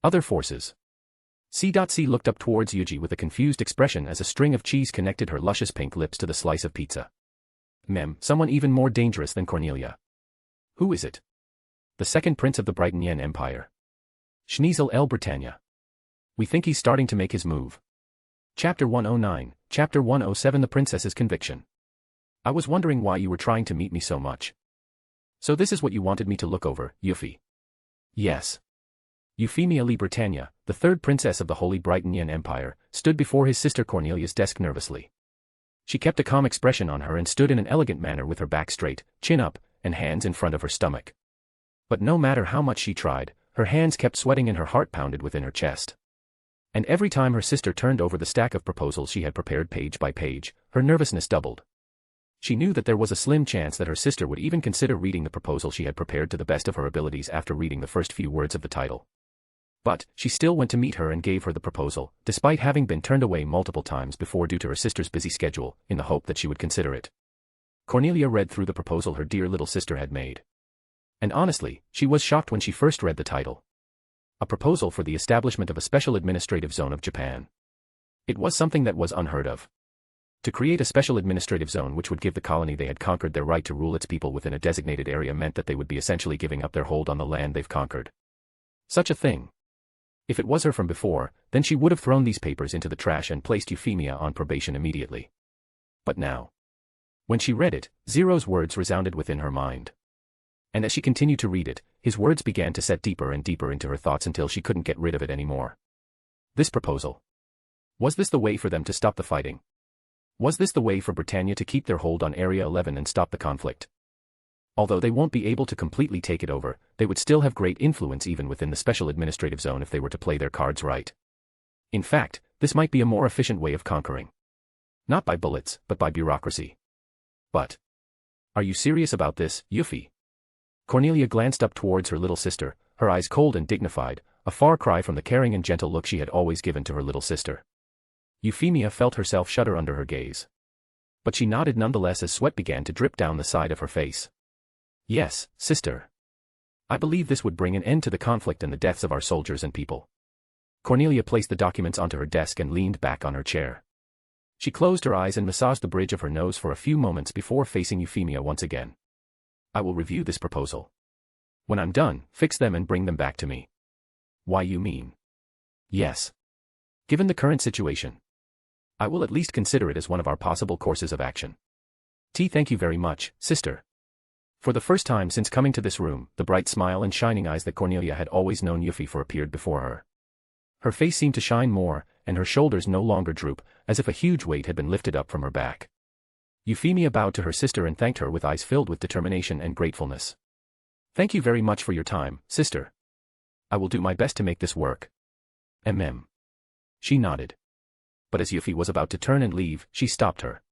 Other forces. C looked up towards Yuuji with a confused expression as a string of cheese connected her luscious pink lips to the slice of pizza. Someone even more dangerous than Cornelia. Who is it? The second prince of the Brighton Yen Empire. Schneasel El Britannia. We think he's starting to make his move. Chapter 109, Chapter 107 The Princess's Conviction. I was wondering why you were trying to meet me so much. So this is what you wanted me to look over, Yuffie? Yes. Euphemia Lee Britannia, the third princess of the Holy Brighton Empire, stood before his sister Cornelia's desk nervously. She kept a calm expression on her and stood in an elegant manner with her back straight, chin up, and hands in front of her stomach. But no matter how much she tried, her hands kept sweating and her heart pounded within her chest. And every time her sister turned over the stack of proposals she had prepared page by page, her nervousness doubled. She knew that there was a slim chance that her sister would even consider reading the proposal she had prepared to the best of her abilities after reading the first few words of the title. But she still went to meet her and gave her the proposal, despite having been turned away multiple times before due to her sister's busy schedule, in the hope that she would consider it. Cornelia read through the proposal her dear little sister had made. And honestly, she was shocked when she first read the title. A proposal for the establishment of a special administrative zone of Japan. It was something that was unheard of. To create a special administrative zone which would give the colony they had conquered their right to rule its people within a designated area meant that they would be essentially giving up their hold on the land they've conquered. Such a thing. If it was her from before, then she would have thrown these papers into the trash and placed Euphemia on probation immediately. But now. When she read it, Zero's words resounded within her mind. And as she continued to read it, his words began to set deeper and deeper into her thoughts until she couldn't get rid of it anymore. This proposal. Was this the way for them to stop the fighting? Was this the way for Britannia to keep their hold on Area 11 and stop the conflict? Although they won't be able to completely take it over, they would still have great influence even within the special administrative zone if they were to play their cards right. In fact, this might be a more efficient way of conquering. Not by bullets, but by bureaucracy. But. Are you serious about this, Yuffie? Cornelia glanced up towards her little sister, her eyes cold and dignified, a far cry from the caring and gentle look she had always given to her little sister. Euphemia felt herself shudder under her gaze. But she nodded nonetheless as sweat began to drip down the side of her face. Yes, sister. I believe this would bring an end to the conflict and the deaths of our soldiers and people. Cornelia placed the documents onto her desk and leaned back on her chair. She closed her eyes and massaged the bridge of her nose for a few moments before facing Euphemia once again. I will review this proposal. When I'm done, fix them and bring them back to me. Why you mean? Yes. Given the current situation, I will at least consider it as one of our possible courses of action. Thank you very much, sister. For the first time since coming to this room, the bright smile and shining eyes that Cornelia had always known Yuffie for appeared before her. Her face seemed to shine more, and her shoulders no longer droop, as if a huge weight had been lifted up from her back. Euphemia bowed to her sister and thanked her with eyes filled with determination and gratefulness. Thank you very much for your time, sister. I will do my best to make this work. She nodded. But as Yuffie was about to turn and leave, she stopped her.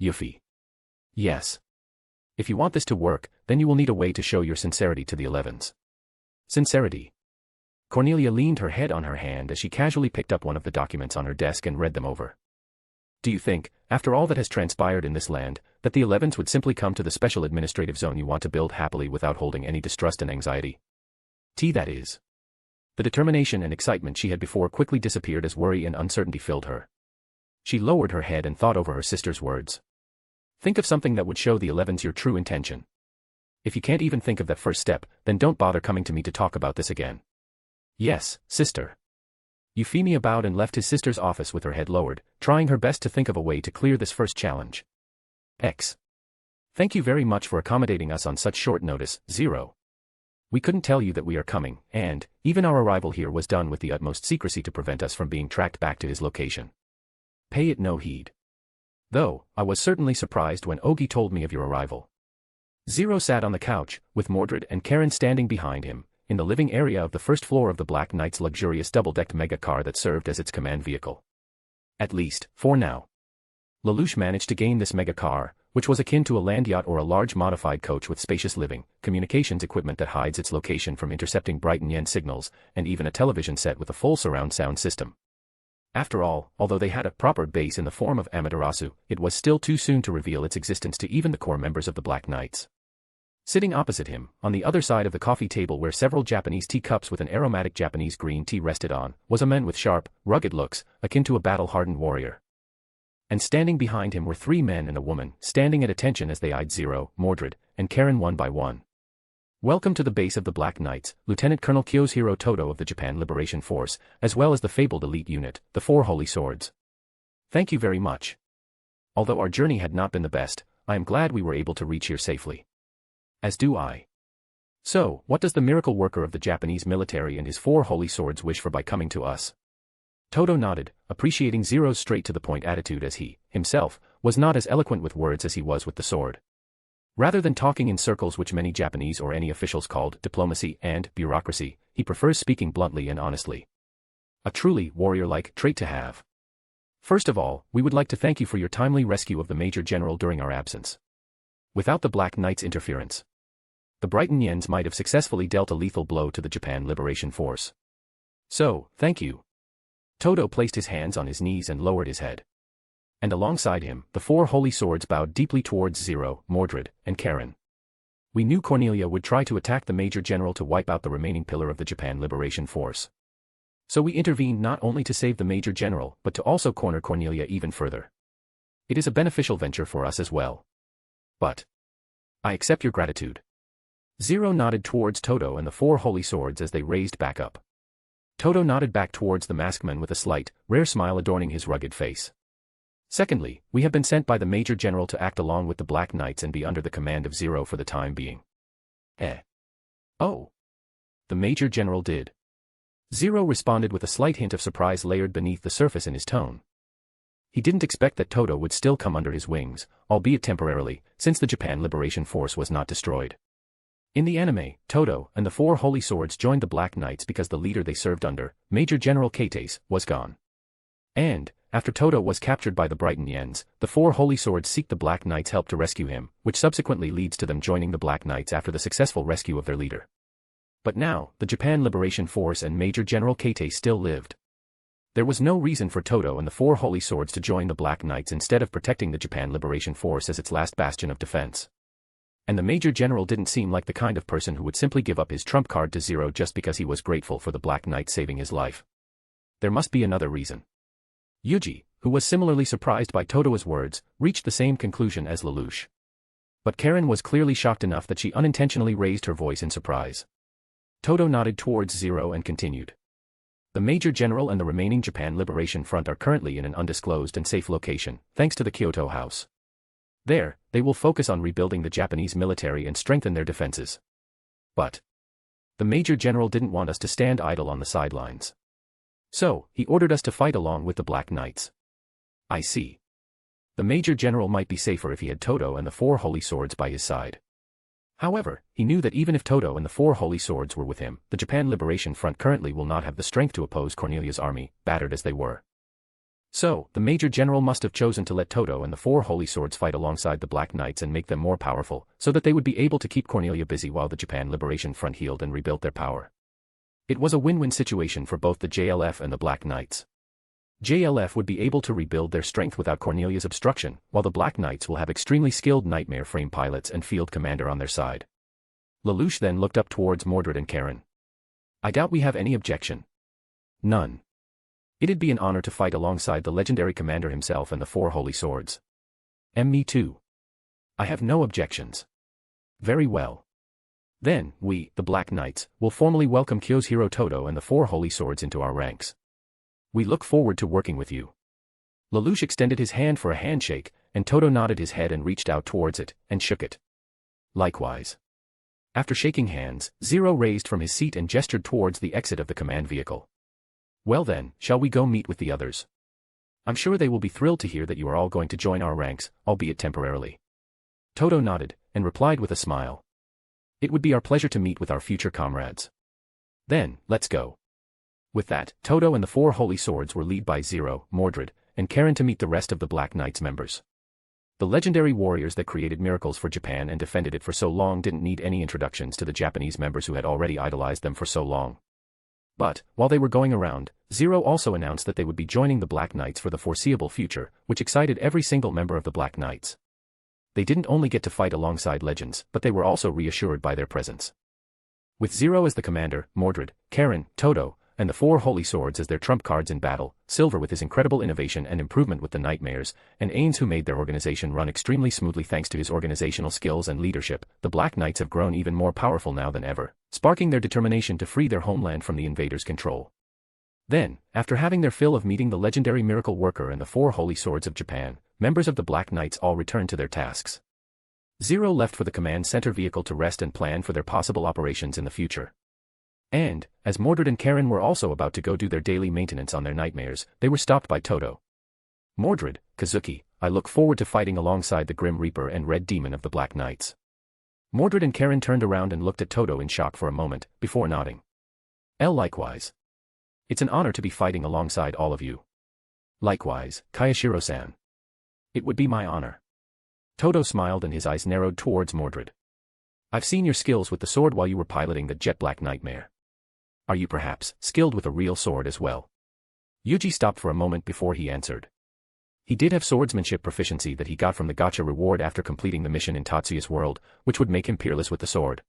Yuffie. Yes. If you want this to work, then you will need a way to show your sincerity to the 11s. Sincerity. Cornelia leaned her head on her hand as she casually picked up one of the documents on her desk and read them over. Do you think, after all that has transpired in this land, that the 11s would simply come to the special administrative zone you want to build happily without holding any distrust and anxiety? That is. The determination and excitement she had before quickly disappeared as worry and uncertainty filled her. She lowered her head and thought over her sister's words. Think of something that would show the 11s your true intention. If you can't even think of that first step, then don't bother coming to me to talk about this again. Yes, sister. Euphemia bowed and left his sister's office with her head lowered, trying her best to think of a way to clear this first challenge. Thank you very much for accommodating us on such short notice, Zero. We couldn't tell you that we are coming, and, even our arrival here was done with the utmost secrecy to prevent us from being tracked back to his location. Pay it no heed. Though, I was certainly surprised when Ogi told me of your arrival. Zero sat on the couch, with Mordred and Karen standing behind him, in the living area of the first floor of the Black Knight's luxurious double-decked mega car that served as its command vehicle. At least, for now. Lelouch managed to gain this mega car, which was akin to a land yacht or a large modified coach with spacious living, communications equipment that hides its location from intercepting Brighton Yen signals, and even a television set with a full surround sound system. After all, although they had a proper base in the form of Amaterasu, it was still too soon to reveal its existence to even the core members of the Black Knights. Sitting opposite him, on the other side of the coffee table where several Japanese teacups with an aromatic Japanese green tea rested on, was a man with sharp, rugged looks, akin to a battle-hardened warrior. And standing behind him were three men and a woman, standing at attention as they eyed Zero, Mordred, and Karen one by one. Welcome to the base of the Black Knights, Lieutenant Colonel Kyoshiro Todo of the Japan Liberation Force, as well as the fabled elite unit, the Four Holy Swords. Thank you very much. Although our journey had not been the best, I am glad we were able to reach here safely. As do I. So, what does the miracle worker of the Japanese military and his 4 holy swords wish for by coming to us? Todo nodded, appreciating Zero's straight-to-the-point attitude as he, himself, was not as eloquent with words as he was with the sword. Rather than talking in circles which many Japanese or any officials called diplomacy and bureaucracy, he prefers speaking bluntly and honestly. A truly warrior-like trait to have. First of all, we would like to thank you for your timely rescue of the Major General during our absence. Without the Black Knight's interference, the Brighton Yens might have successfully dealt a lethal blow to the Japan Liberation Force. So, thank you. Todo placed his hands on his knees and lowered his head. And alongside him, the 4 holy swords bowed deeply towards Zero, Mordred, and Karen. We knew Cornelia would try to attack the Major General to wipe out the remaining pillar of the Japan Liberation Force. So we intervened not only to save the Major General, but to also corner Cornelia even further. It is a beneficial venture for us as well. But I accept your gratitude. Zero nodded towards Todo and the 4 holy swords as they raised back up. Todo nodded back towards the maskman with a slight, rare smile adorning his rugged face. Secondly, we have been sent by the Major General to act along with the Black Knights and be under the command of Zero for the time being. Oh. The Major General did. Zero responded with a slight hint of surprise layered beneath the surface in his tone. He didn't expect that Todo would still come under his wings, albeit temporarily, since the Japan Liberation Force was not destroyed. In the anime, Todo and the 4 holy swords joined the Black Knights because the leader they served under, Major General Kates, was gone. And, after Todo was captured by the Brighton Yens, the 4 holy swords seek the Black Knights' help to rescue him, which subsequently leads to them joining the Black Knights after the successful rescue of their leader. But now, the Japan Liberation Force and Major General Kates still lived. There was no reason for Todo and the 4 holy swords to join the Black Knights instead of protecting the Japan Liberation Force as its last bastion of defense. And the Major General didn't seem like the kind of person who would simply give up his trump card to Zero just because he was grateful for the Black Knight saving his life. There must be another reason. Yuuji, who was similarly surprised by Todo's words, reached the same conclusion as Lelouch. But Karen was clearly shocked enough that she unintentionally raised her voice in surprise. Todo nodded towards Zero and continued. The Major General and the remaining Japan Liberation Front are currently in an undisclosed and safe location, thanks to the Kyoto House. There, they will focus on rebuilding the Japanese military and strengthen their defenses. But the Major General didn't want us to stand idle on the sidelines. So, he ordered us to fight along with the Black Knights. I see. The Major General might be safer if he had Todo and the 4 holy swords by his side. However, he knew that even if Todo and the 4 holy swords were with him, the Japan Liberation Front currently will not have the strength to oppose Cornelia's army, battered as they were. So, the Major General must have chosen to let Todo and the 4 holy swords fight alongside the Black Knights and make them more powerful, so that they would be able to keep Cornelia busy while the Japan Liberation Front healed and rebuilt their power. It was a win-win situation for both the JLF and the Black Knights. JLF would be able to rebuild their strength without Cornelia's obstruction, while the Black Knights will have extremely skilled nightmare frame pilots and field commander on their side. Lelouch then looked up towards Mordred and Karen. I doubt we have any objection. None. It'd be an honor to fight alongside the legendary commander himself and the 4 holy swords. Me too. I have no objections. Very well. Then, we, the Black Knights, will formally welcome Kyo's Todo and the 4 holy swords into our ranks. We look forward to working with you. Lelouch extended his hand for a handshake, and Todo nodded his head and reached out towards it, and shook it. Likewise. After shaking hands, Zero raised from his seat and gestured towards the exit of the command vehicle. Well then, shall we go meet with the others? I'm sure they will be thrilled to hear that you are all going to join our ranks, albeit temporarily. Todo nodded, and replied with a smile. It would be our pleasure to meet with our future comrades. Then, let's go. With that, Todo and the 4 holy swords were led by Zero, Mordred, and Karen to meet the rest of the Black Knights members. The legendary warriors that created miracles for Japan and defended it for so long didn't need any introductions to the Japanese members who had already idolized them for so long. But, while they were going around, Zero also announced that they would be joining the Black Knights for the foreseeable future, which excited every single member of the Black Knights. They didn't only get to fight alongside legends, but they were also reassured by their presence. With Zero as the commander, Mordred, Karen, Todo, and the 4 holy swords as their trump cards in battle, Silver with his incredible innovation and improvement with the Nightmares, and Ains who made their organization run extremely smoothly thanks to his organizational skills and leadership, the Black Knights have grown even more powerful now than ever, sparking their determination to free their homeland from the invaders' control. Then, after having their fill of meeting the legendary miracle worker and the 4 holy swords of Japan, members of the Black Knights all returned to their tasks. Zero left for the command center vehicle to rest and plan for their possible operations in the future. And, as Mordred and Karen were also about to go do their daily maintenance on their nightmares, they were stopped by Toto. Mordred, Kazuki, I look forward to fighting alongside the Grim Reaper and Red Demon of the Black Knights. Mordred and Karen turned around and looked at Toto in shock for a moment, before nodding. Likewise. It's an honor to be fighting alongside all of you. Likewise, Kayashiro-san. It would be my honor. Toto smiled and his eyes narrowed towards Mordred. I've seen your skills with the sword while you were piloting the Jet Black Nightmare. Are you perhaps skilled with a real sword as well? Yuuji stopped for a moment before he answered. He did have swordsmanship proficiency that he got from the gacha reward after completing the mission in Tatsuya's world, which would make him peerless with the sword.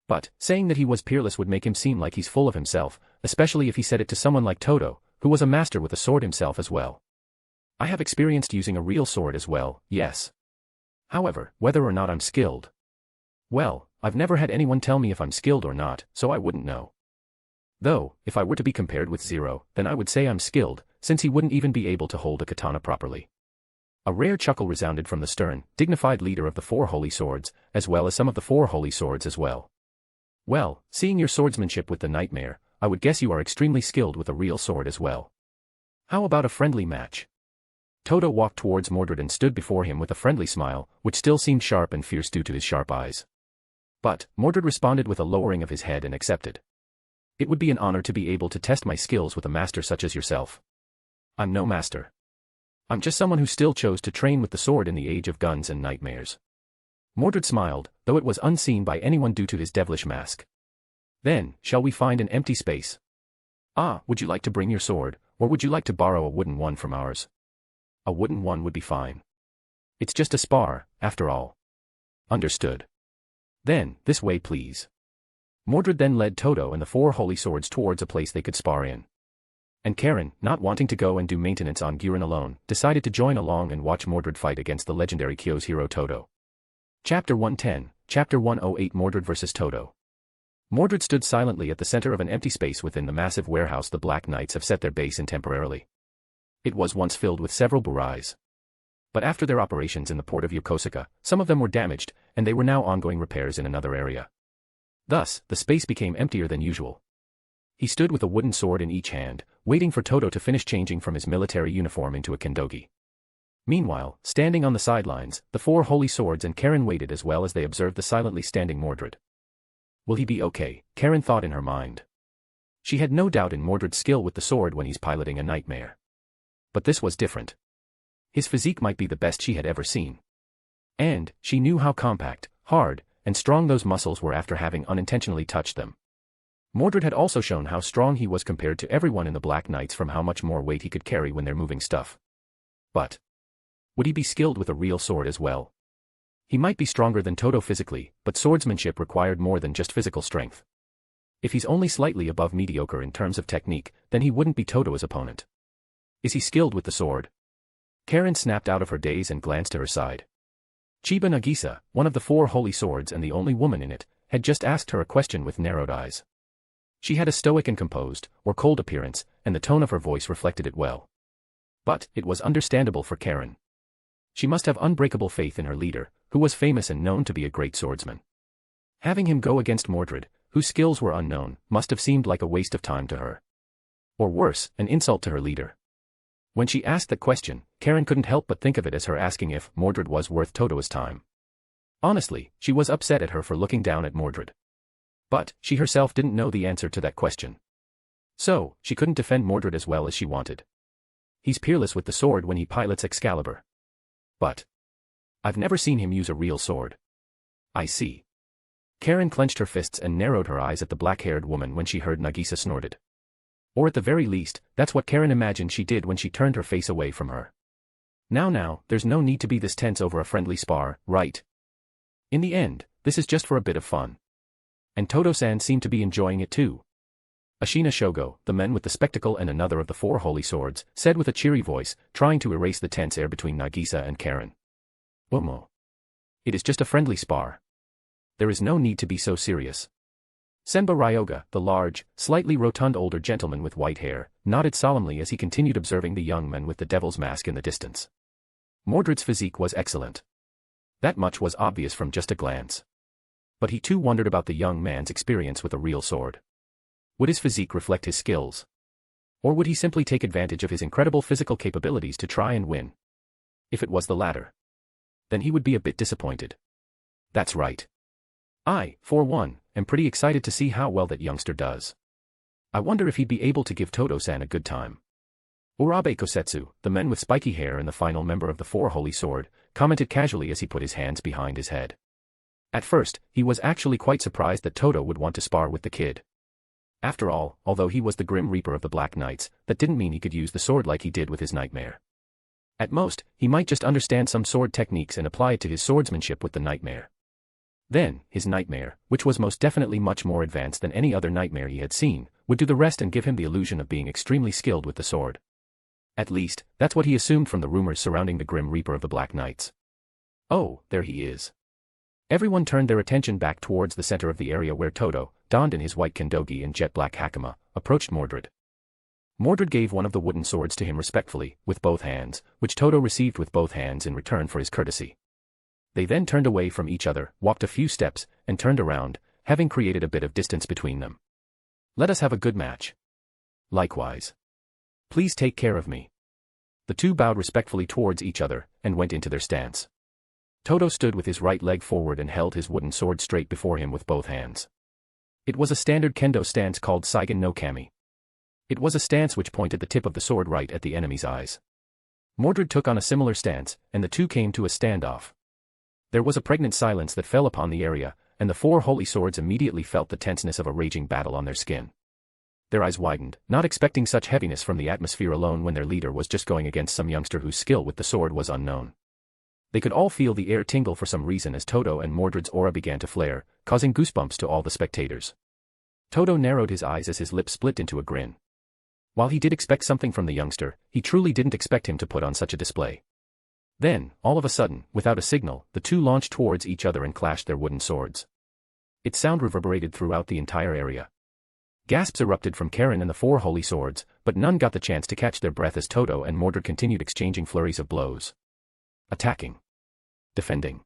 But, saying that he was peerless would make him seem like he's full of himself, especially if he said it to someone like Toto, who was a master with a sword himself as well. I have experienced using a real sword as well, yes. However, whether or not I'm skilled. Well, I've never had anyone tell me if I'm skilled or not, so I wouldn't know. Though, if I were to be compared with Zero, then I would say I'm skilled, since he wouldn't even be able to hold a katana properly. A rare chuckle resounded from the stern, dignified leader of the Four Holy Swords, as well as some of the Four Holy Swords as well. Well, seeing your swordsmanship with the Nightmare, I would guess you are extremely skilled with a real sword as well. How about a friendly match? Toto walked towards Mordred and stood before him with a friendly smile, which still seemed sharp and fierce due to his sharp eyes. But, Mordred responded with a lowering of his head and accepted. It would be an honor to be able to test my skills with a master such as yourself. I'm no master. I'm just someone who still chose to train with the sword in the age of guns and nightmares. Mordred smiled, though it was unseen by anyone due to his devilish mask. Then, shall we find an empty space? Would you like to bring your sword, or would you like to borrow a wooden one from ours? A wooden one would be fine. It's just a spar, after all. Understood. Then, this way please. Mordred then led Toto and the Four Holy Swords towards a place they could spar in. And Karen, not wanting to go and do maintenance on Guren alone, decided to join along and watch Mordred fight against the legendary Kyo's hero Toto. Chapter 110, Chapter 108 Mordred vs. Toto. Mordred stood silently at the center of an empty space within the massive warehouse the Black Knights have set their base in temporarily. It was once filled with several burais. But after their operations in the port of Yokosuka, some of them were damaged, and they were now ongoing repairs in another area. Thus, the space became emptier than usual. He stood with a wooden sword in each hand, waiting for Toto to finish changing from his military uniform into a kendogi. Meanwhile, standing on the sidelines, the Four Holy Swords and Karen waited as well as they observed the silently standing Mordred. Will he be okay? Karen thought in her mind. She had no doubt in Mordred's skill with the sword when he's piloting a nightmare. But this was different. His physique might be the best she had ever seen. And, she knew how compact, hard, and strong those muscles were after having unintentionally touched them. Mordred had also shown how strong he was compared to everyone in the Black Knights from how much more weight he could carry when they're moving stuff. But, would he be skilled with a real sword as well? He might be stronger than Toto physically, but swordsmanship required more than just physical strength. If he's only slightly above mediocre in terms of technique, then he wouldn't be Toto's opponent. Is he skilled with the sword? Karen snapped out of her daze and glanced to her side. Chiba Nagisa, one of the Four Holy Swords and the only woman in it, had just asked her a question with narrowed eyes. She had a stoic and composed, or cold appearance, and the tone of her voice reflected it well. But, it was understandable for Karen. She must have unbreakable faith in her leader, who was famous and known to be a great swordsman. Having him go against Mordred, whose skills were unknown, must have seemed like a waste of time to her. Or worse, an insult to her leader. When she asked that question, Karen couldn't help but think of it as her asking if Mordred was worth Toto's time. Honestly, she was upset at her for looking down at Mordred. But, she herself didn't know the answer to that question. So, she couldn't defend Mordred as well as she wanted. He's peerless with the sword when he pilots Excalibur. But, I've never seen him use a real sword. I see. Karen clenched her fists and narrowed her eyes at the black-haired woman when she heard Nagisa snorted. Or at the very least, that's what Karen imagined she did when she turned her face away from her. Now, there's no need to be this tense over a friendly spar, right? In the end, this is just for a bit of fun. And Toto-san seemed to be enjoying it too. Ashina Shogo, the man with the spectacle and another of the Four Holy Swords, said with a cheery voice, trying to erase the tense air between Nagisa and Karen. Omo. It is just a friendly spar. There is no need to be so serious. Senba Ryoga, the large, slightly rotund older gentleman with white hair, nodded solemnly as he continued observing the young man with the devil's mask in the distance. Mordred's physique was excellent. That much was obvious from just a glance. But he too wondered about the young man's experience with a real sword. Would his physique reflect his skills? Or would he simply take advantage of his incredible physical capabilities to try and win? If it was the latter, then he would be a bit disappointed. That's right. I, for one, am pretty excited to see how well that youngster does. I wonder if he'd be able to give Todo-san a good time. Urabe Kosetsu, the man with spiky hair and the final member of the Four Holy Sword, commented casually as he put his hands behind his head. At first, he was actually quite surprised that Todo would want to spar with the kid. After all, although he was the Grim Reaper of the Black Knights, that didn't mean he could use the sword like he did with his nightmare. At most, he might just understand some sword techniques and apply it to his swordsmanship with the nightmare. Then, his nightmare, which was most definitely much more advanced than any other nightmare he had seen, would do the rest and give him the illusion of being extremely skilled with the sword. At least, that's what he assumed from the rumors surrounding the Grim Reaper of the Black Knights. Oh, there he is. Everyone turned their attention back towards the center of the area where Todo, donned in his white kendogi and jet black hakama, approached Mordred. Mordred gave one of the wooden swords to him respectfully, with both hands, which Todo received with both hands in return for his courtesy. They then turned away from each other, walked a few steps, and turned around, having created a bit of distance between them. Let us have a good match. Likewise. Please take care of me. The two bowed respectfully towards each other, and went into their stance. Todo stood with his right leg forward and held his wooden sword straight before him with both hands. It was a standard kendo stance called Saigen no Kami. It was a stance which pointed the tip of the sword right at the enemy's eyes. Mordred took on a similar stance, and the two came to a standoff. There was a pregnant silence that fell upon the area, and the four holy swords immediately felt the tenseness of a raging battle on their skin. Their eyes widened, not expecting such heaviness from the atmosphere alone when their leader was just going against some youngster whose skill with the sword was unknown. They could all feel the air tingle for some reason as Todo and Mordred's aura began to flare, causing goosebumps to all the spectators. Todo narrowed his eyes as his lips split into a grin. While he did expect something from the youngster, he truly didn't expect him to put on such a display. Then, all of a sudden, without a signal, the two launched towards each other and clashed their wooden swords. Its sound reverberated throughout the entire area. Gasps erupted from Karen and the four holy swords, but none got the chance to catch their breath as Todo and Mordred continued exchanging flurries of blows. Attacking. Defending.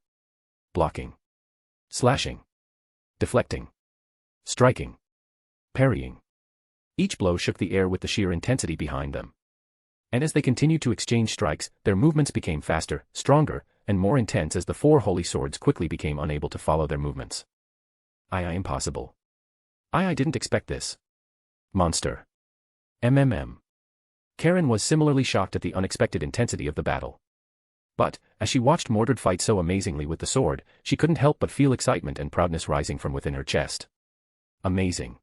Blocking. Slashing. Deflecting. Striking. Parrying. Each blow shook the air with the sheer intensity behind them. And as they continued to exchange strikes, their movements became faster, stronger, and more intense as the four holy swords quickly became unable to follow their movements. Impossible. I didn't expect this. Monster. Karen was similarly shocked at the unexpected intensity of the battle. But, as she watched Mordred fight so amazingly with the sword, she couldn't help but feel excitement and proudness rising from within her chest. Amazing.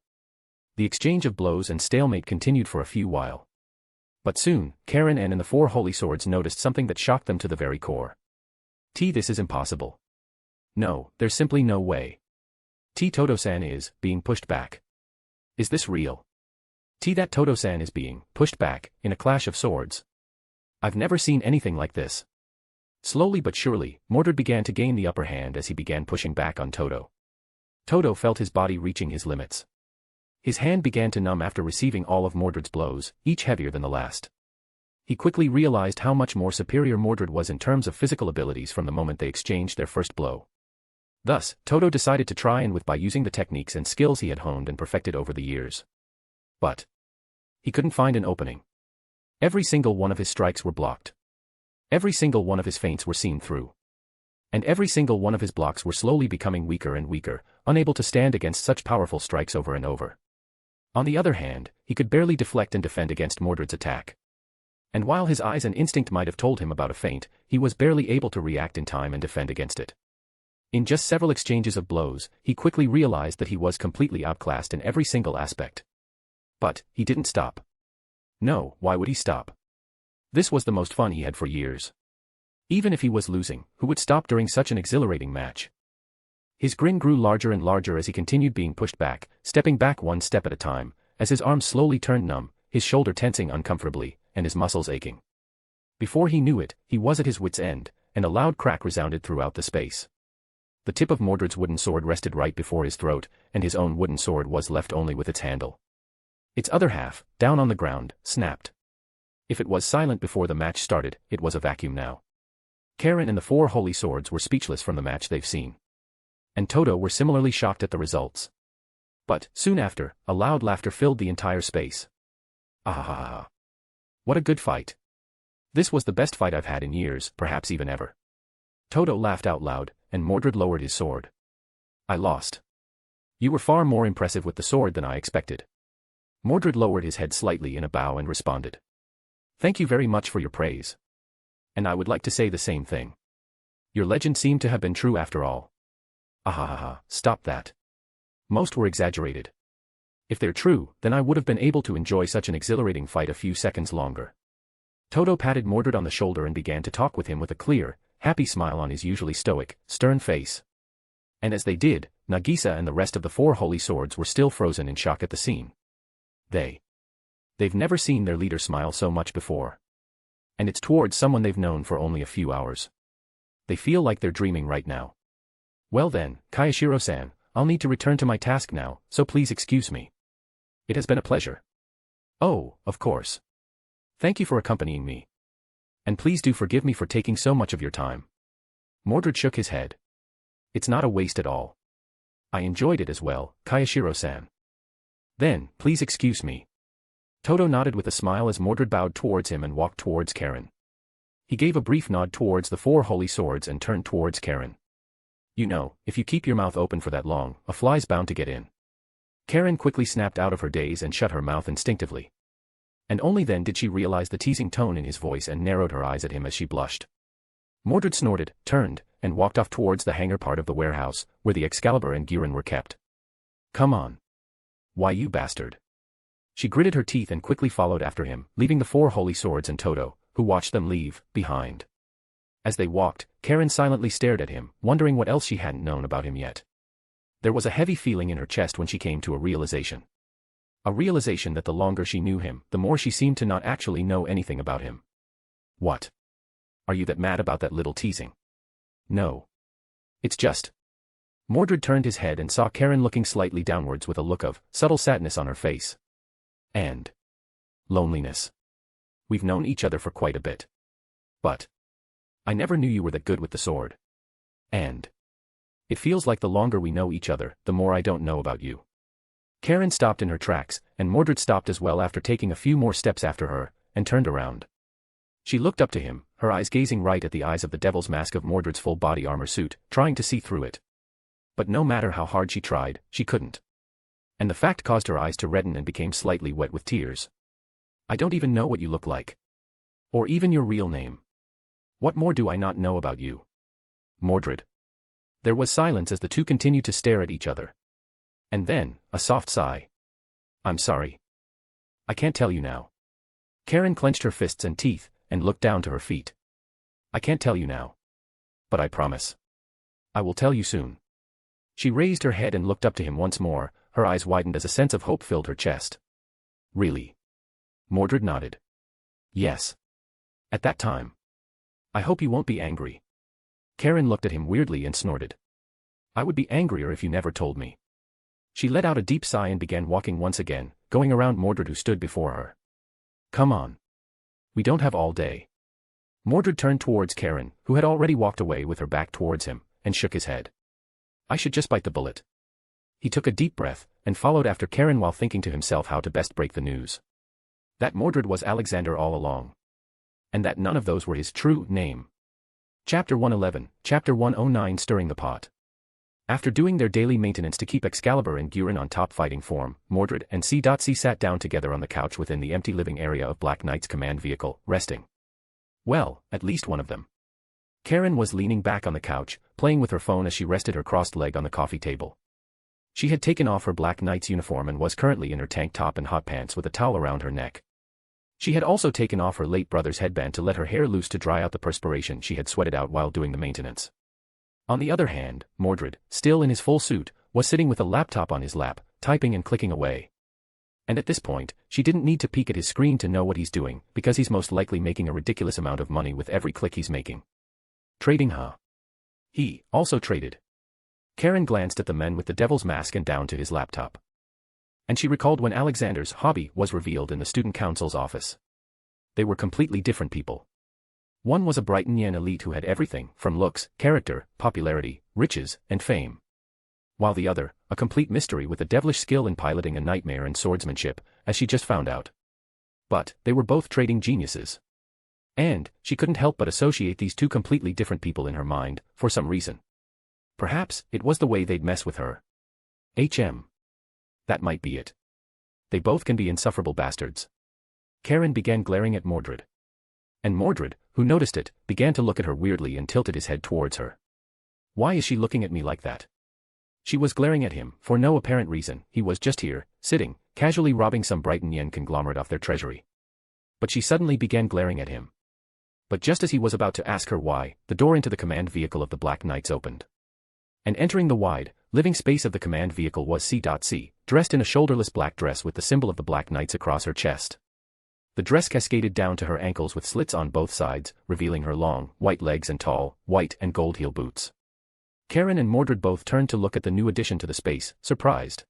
The exchange of blows and stalemate continued for a few while. But soon, Karen and the four holy swords noticed something that shocked them to the very core. This is impossible. No, there's simply no way. Todo-san is being pushed back. Is this real? That Todo-san is being pushed back in a clash of swords. I've never seen anything like this. Slowly but surely, Mordred began to gain the upper hand as he began pushing back on Todo. Todo felt his body reaching his limits. His hand began to numb after receiving all of Mordred's blows, each heavier than the last. He quickly realized how much more superior Mordred was in terms of physical abilities from the moment they exchanged their first blow. Thus, Todo decided to try and win by using the techniques and skills he had honed and perfected over the years. But he couldn't find an opening. Every single one of his strikes were blocked. Every single one of his feints were seen through. And every single one of his blocks were slowly becoming weaker and weaker, unable to stand against such powerful strikes over and over. On the other hand, he could barely deflect and defend against Mordred's attack. And while his eyes and instinct might have told him about a feint, he was barely able to react in time and defend against it. In just several exchanges of blows, he quickly realized that he was completely outclassed in every single aspect. But he didn't stop. No, why would he stop? This was the most fun he had for years. Even if he was losing, who would stop during such an exhilarating match? His grin grew larger and larger as he continued being pushed back, stepping back one step at a time, as his arms slowly turned numb, his shoulder tensing uncomfortably, and his muscles aching. Before he knew it, he was at his wit's end, and a loud crack resounded throughout the space. The tip of Mordred's wooden sword rested right before his throat, and his own wooden sword was left only with its handle. Its other half, down on the ground, snapped. If it was silent before the match started, it was a vacuum now. Karen and the four holy swords were speechless from the match they've seen. And Toto were similarly shocked at the results. But, soon after, a loud laughter filled the entire space. Ah! What a good fight. This was the best fight I've had in years, perhaps even ever. Toto laughed out loud, and Mordred lowered his sword. I lost. You were far more impressive with the sword than I expected. Mordred lowered his head slightly in a bow and responded. Thank you very much for your praise. And I would like to say the same thing. Your legend seemed to have been true after all. Ah! Stop that. Most were exaggerated. If they're true, then I would have been able to enjoy such an exhilarating fight a few seconds longer. Toto patted Mordred on the shoulder and began to talk with him with a clear, happy smile on his usually stoic, stern face. And as they did, Nagisa and the rest of the four holy swords were still frozen in shock at the scene. They've never seen their leader smile so much before. And it's towards someone they've known for only a few hours. They feel like they're dreaming right now. Well then, Kayashiro-san, I'll need to return to my task now, so please excuse me. It has been a pleasure. Oh, of course. Thank you for accompanying me. And please do forgive me for taking so much of your time. Mordred shook his head. It's not a waste at all. I enjoyed it as well, Kayashiro-san. Then, please excuse me. Toto nodded with a smile as Mordred bowed towards him and walked towards Karen. He gave a brief nod towards the four holy swords and turned towards Karen. You know, if you keep your mouth open for that long, a fly's bound to get in. Karen quickly snapped out of her daze and shut her mouth instinctively. And only then did she realize the teasing tone in his voice and narrowed her eyes at him as she blushed. Mordred snorted, turned, and walked off towards the hangar part of the warehouse, where the Excalibur and Guren were kept. Come on. Why, you bastard. She gritted her teeth and quickly followed after him, leaving the four holy swords and Toto, who watched them leave, behind. As they walked, Karen silently stared at him, wondering what else she hadn't known about him yet. There was a heavy feeling in her chest when she came to a realization. A realization that the longer she knew him, the more she seemed to not actually know anything about him. What? Are you that mad about that little teasing? No. It's just. Mordred turned his head and saw Karen looking slightly downwards with a look of subtle sadness on her face. And loneliness. We've known each other for quite a bit. But I never knew you were that good with the sword. And it feels like the longer we know each other, the more I don't know about you. Karen stopped in her tracks, and Mordred stopped as well after taking a few more steps after her, and turned around. She looked up to him, her eyes gazing right at the eyes of the devil's mask of Mordred's full body armor suit, trying to see through it. But no matter how hard she tried, she couldn't. And the fact caused her eyes to redden and became slightly wet with tears. I don't even know what you look like. Or even your real name. What more do I not know about you? Mordred. There was silence as the two continued to stare at each other. And then, a soft sigh. I'm sorry. I can't tell you now. Karen clenched her fists and teeth, and looked down to her feet. I can't tell you now. But I promise. I will tell you soon. She raised her head and looked up to him once more, her eyes widened as a sense of hope filled her chest. Really? Mordred nodded. Yes. At that time. I hope you won't be angry. Karen looked at him weirdly and snorted. I would be angrier if you never told me. She let out a deep sigh and began walking once again, going around Mordred who stood before her. Come on. We don't have all day. Mordred turned towards Karen, who had already walked away with her back towards him, and shook his head. I should just bite the bullet. He took a deep breath, and followed after Karen while thinking to himself how to best break the news. That Mordred was Alexander all along. And that none of those were his true name. Chapter 111, Chapter 109 Stirring the Pot. After doing their daily maintenance to keep Excalibur and Guren on top fighting form, Mordred and C.C sat down together on the couch within the empty living area of Black Knight's command vehicle, resting. Well, at least one of them. Karen was leaning back on the couch, playing with her phone as she rested her crossed leg on the coffee table. She had taken off her Black Knight's uniform and was currently in her tank top and hot pants with a towel around her neck. She had also taken off her late brother's headband to let her hair loose to dry out the perspiration she had sweated out while doing the maintenance. On the other hand, Mordred, still in his full suit, was sitting with a laptop on his lap, typing and clicking away. And at this point, she didn't need to peek at his screen to know what he's doing, because he's most likely making a ridiculous amount of money with every click he's making. Trading, huh? He also traded. Karen glanced at the men with the devil's mask and down to his laptop. And she recalled when Alexander's hobby was revealed in the student council's office. They were completely different people. One was a Brighton-Yen elite who had everything from looks, character, popularity, riches, and fame. While the other, a complete mystery with a devilish skill in piloting a nightmare and swordsmanship, as she just found out. But they were both trading geniuses. And she couldn't help but associate these two completely different people in her mind, for some reason. Perhaps it was the way they'd mess with her. That might be it. They both can be insufferable bastards. Karen began glaring at Mordred. And Mordred, who noticed it, began to look at her weirdly and tilted his head towards her. Why is she looking at me like that? She was glaring at him, for no apparent reason. He was just here, sitting, casually robbing some Brighton-Yen conglomerate off their treasury. But she suddenly began glaring at him. But just as he was about to ask her why, the door into the command vehicle of the Black Knights opened. And entering the wide, living space of the command vehicle was C.C., dressed in a shoulderless black dress with the symbol of the Black Knights across her chest. The dress cascaded down to her ankles with slits on both sides, revealing her long, white legs and tall, white and gold heel boots. Karen and Mordred both turned to look at the new addition to the space, surprised.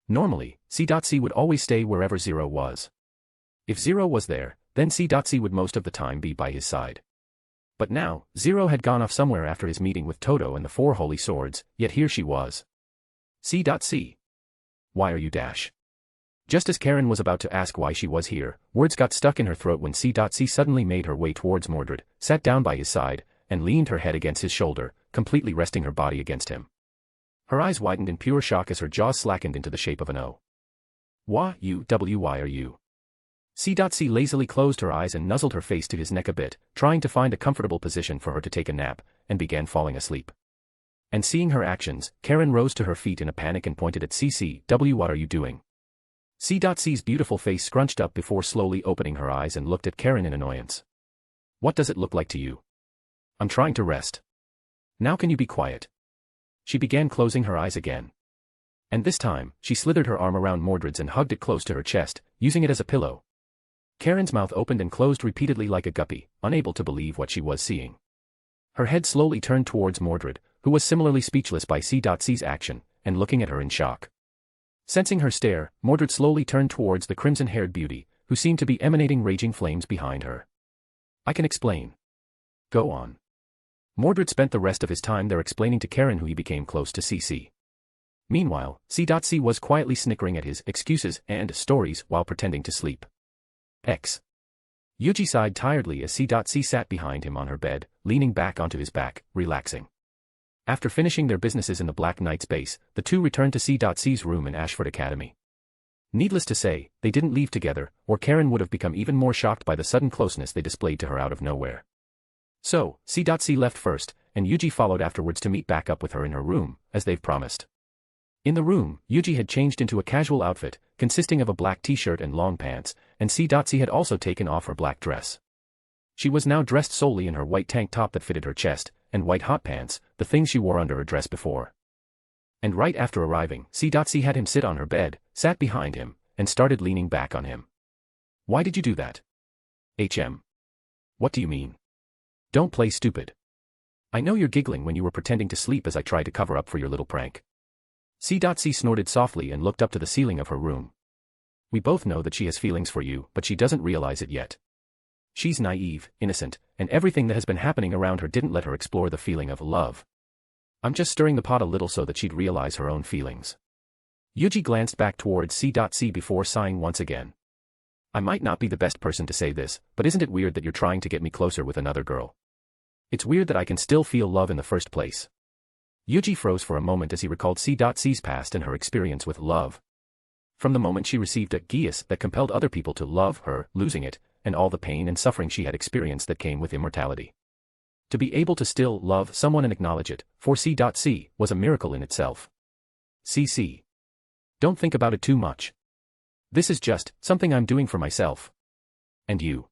Normally, C.C. would always stay wherever Zero was. If Zero was there, then C.C. would most of the time be by his side. But now, Zero had gone off somewhere after his meeting with Toto and the Four Holy Swords, yet here she was. C.C. Why are you dash? Just as Karen was about to ask why she was here, words got stuck in her throat when C.C. suddenly made her way towards Mordred, sat down by his side, and leaned her head against his shoulder, completely resting her body against him. Her eyes widened in pure shock as her jaws slackened into the shape of an O. Why are you? C.C. lazily closed her eyes and nuzzled her face to his neck a bit, trying to find a comfortable position for her to take a nap, and began falling asleep. And seeing her actions, Karen rose to her feet in a panic and pointed at C.C. What are you doing? C.C.'s beautiful face scrunched up before slowly opening her eyes and looked at Karen in annoyance. What does it look like to you? I'm trying to rest. Now can you be quiet? She began closing her eyes again. And this time, she slithered her arm around Mordred's and hugged it close to her chest, using it as a pillow. Karen's mouth opened and closed repeatedly like a guppy, unable to believe what she was seeing. Her head slowly turned towards Mordred, who was similarly speechless by C.C.'s action, and looking at her in shock. Sensing her stare, Mordred slowly turned towards the crimson-haired beauty, who seemed to be emanating raging flames behind her. I can explain. Go on. Mordred spent the rest of his time there explaining to Karen who he became close to C.C. Meanwhile, C.C. was quietly snickering at his excuses and stories while pretending to sleep. Yuuji sighed tiredly as C.C. sat behind him on her bed, leaning back onto his back, relaxing. After finishing their businesses in the Black Knight's base, the two returned to C.C.'s room in Ashford Academy. Needless to say, they didn't leave together, or Karen would have become even more shocked by the sudden closeness they displayed to her out of nowhere. So, C.C. left first, and Yuuji followed afterwards to meet back up with her in her room, as they've promised. In the room, Yuuji had changed into a casual outfit, consisting of a black t-shirt and long pants, and C.C. had also taken off her black dress. She was now dressed solely in her white tank top that fitted her chest, and white hot pants, the things she wore under her dress before. And right after arriving, C.C. had him sit on her bed, sat behind him, and started leaning back on him. Why did you do that? What do you mean? Don't play stupid. I know you're giggling when you were pretending to sleep as I tried to cover up for your little prank. C.C. snorted softly and looked up to the ceiling of her room. We both know that she has feelings for you, but she doesn't realize it yet. She's naive, innocent, and everything that has been happening around her didn't let her explore the feeling of love. I'm just stirring the pot a little so that she'd realize her own feelings. Yuuji glanced back towards C.C. before sighing once again. I might not be the best person to say this, but isn't it weird that you're trying to get me closer with another girl? It's weird that I can still feel love in the first place. Yuuji froze for a moment as he recalled C.C.'s past and her experience with love. From the moment she received a geas that compelled other people to love her, losing it, and all the pain and suffering she had experienced that came with immortality. To be able to still love someone and acknowledge it, for C.C., was a miracle in itself. C.C. Don't think about it too much. This is just something I'm doing for myself. And you.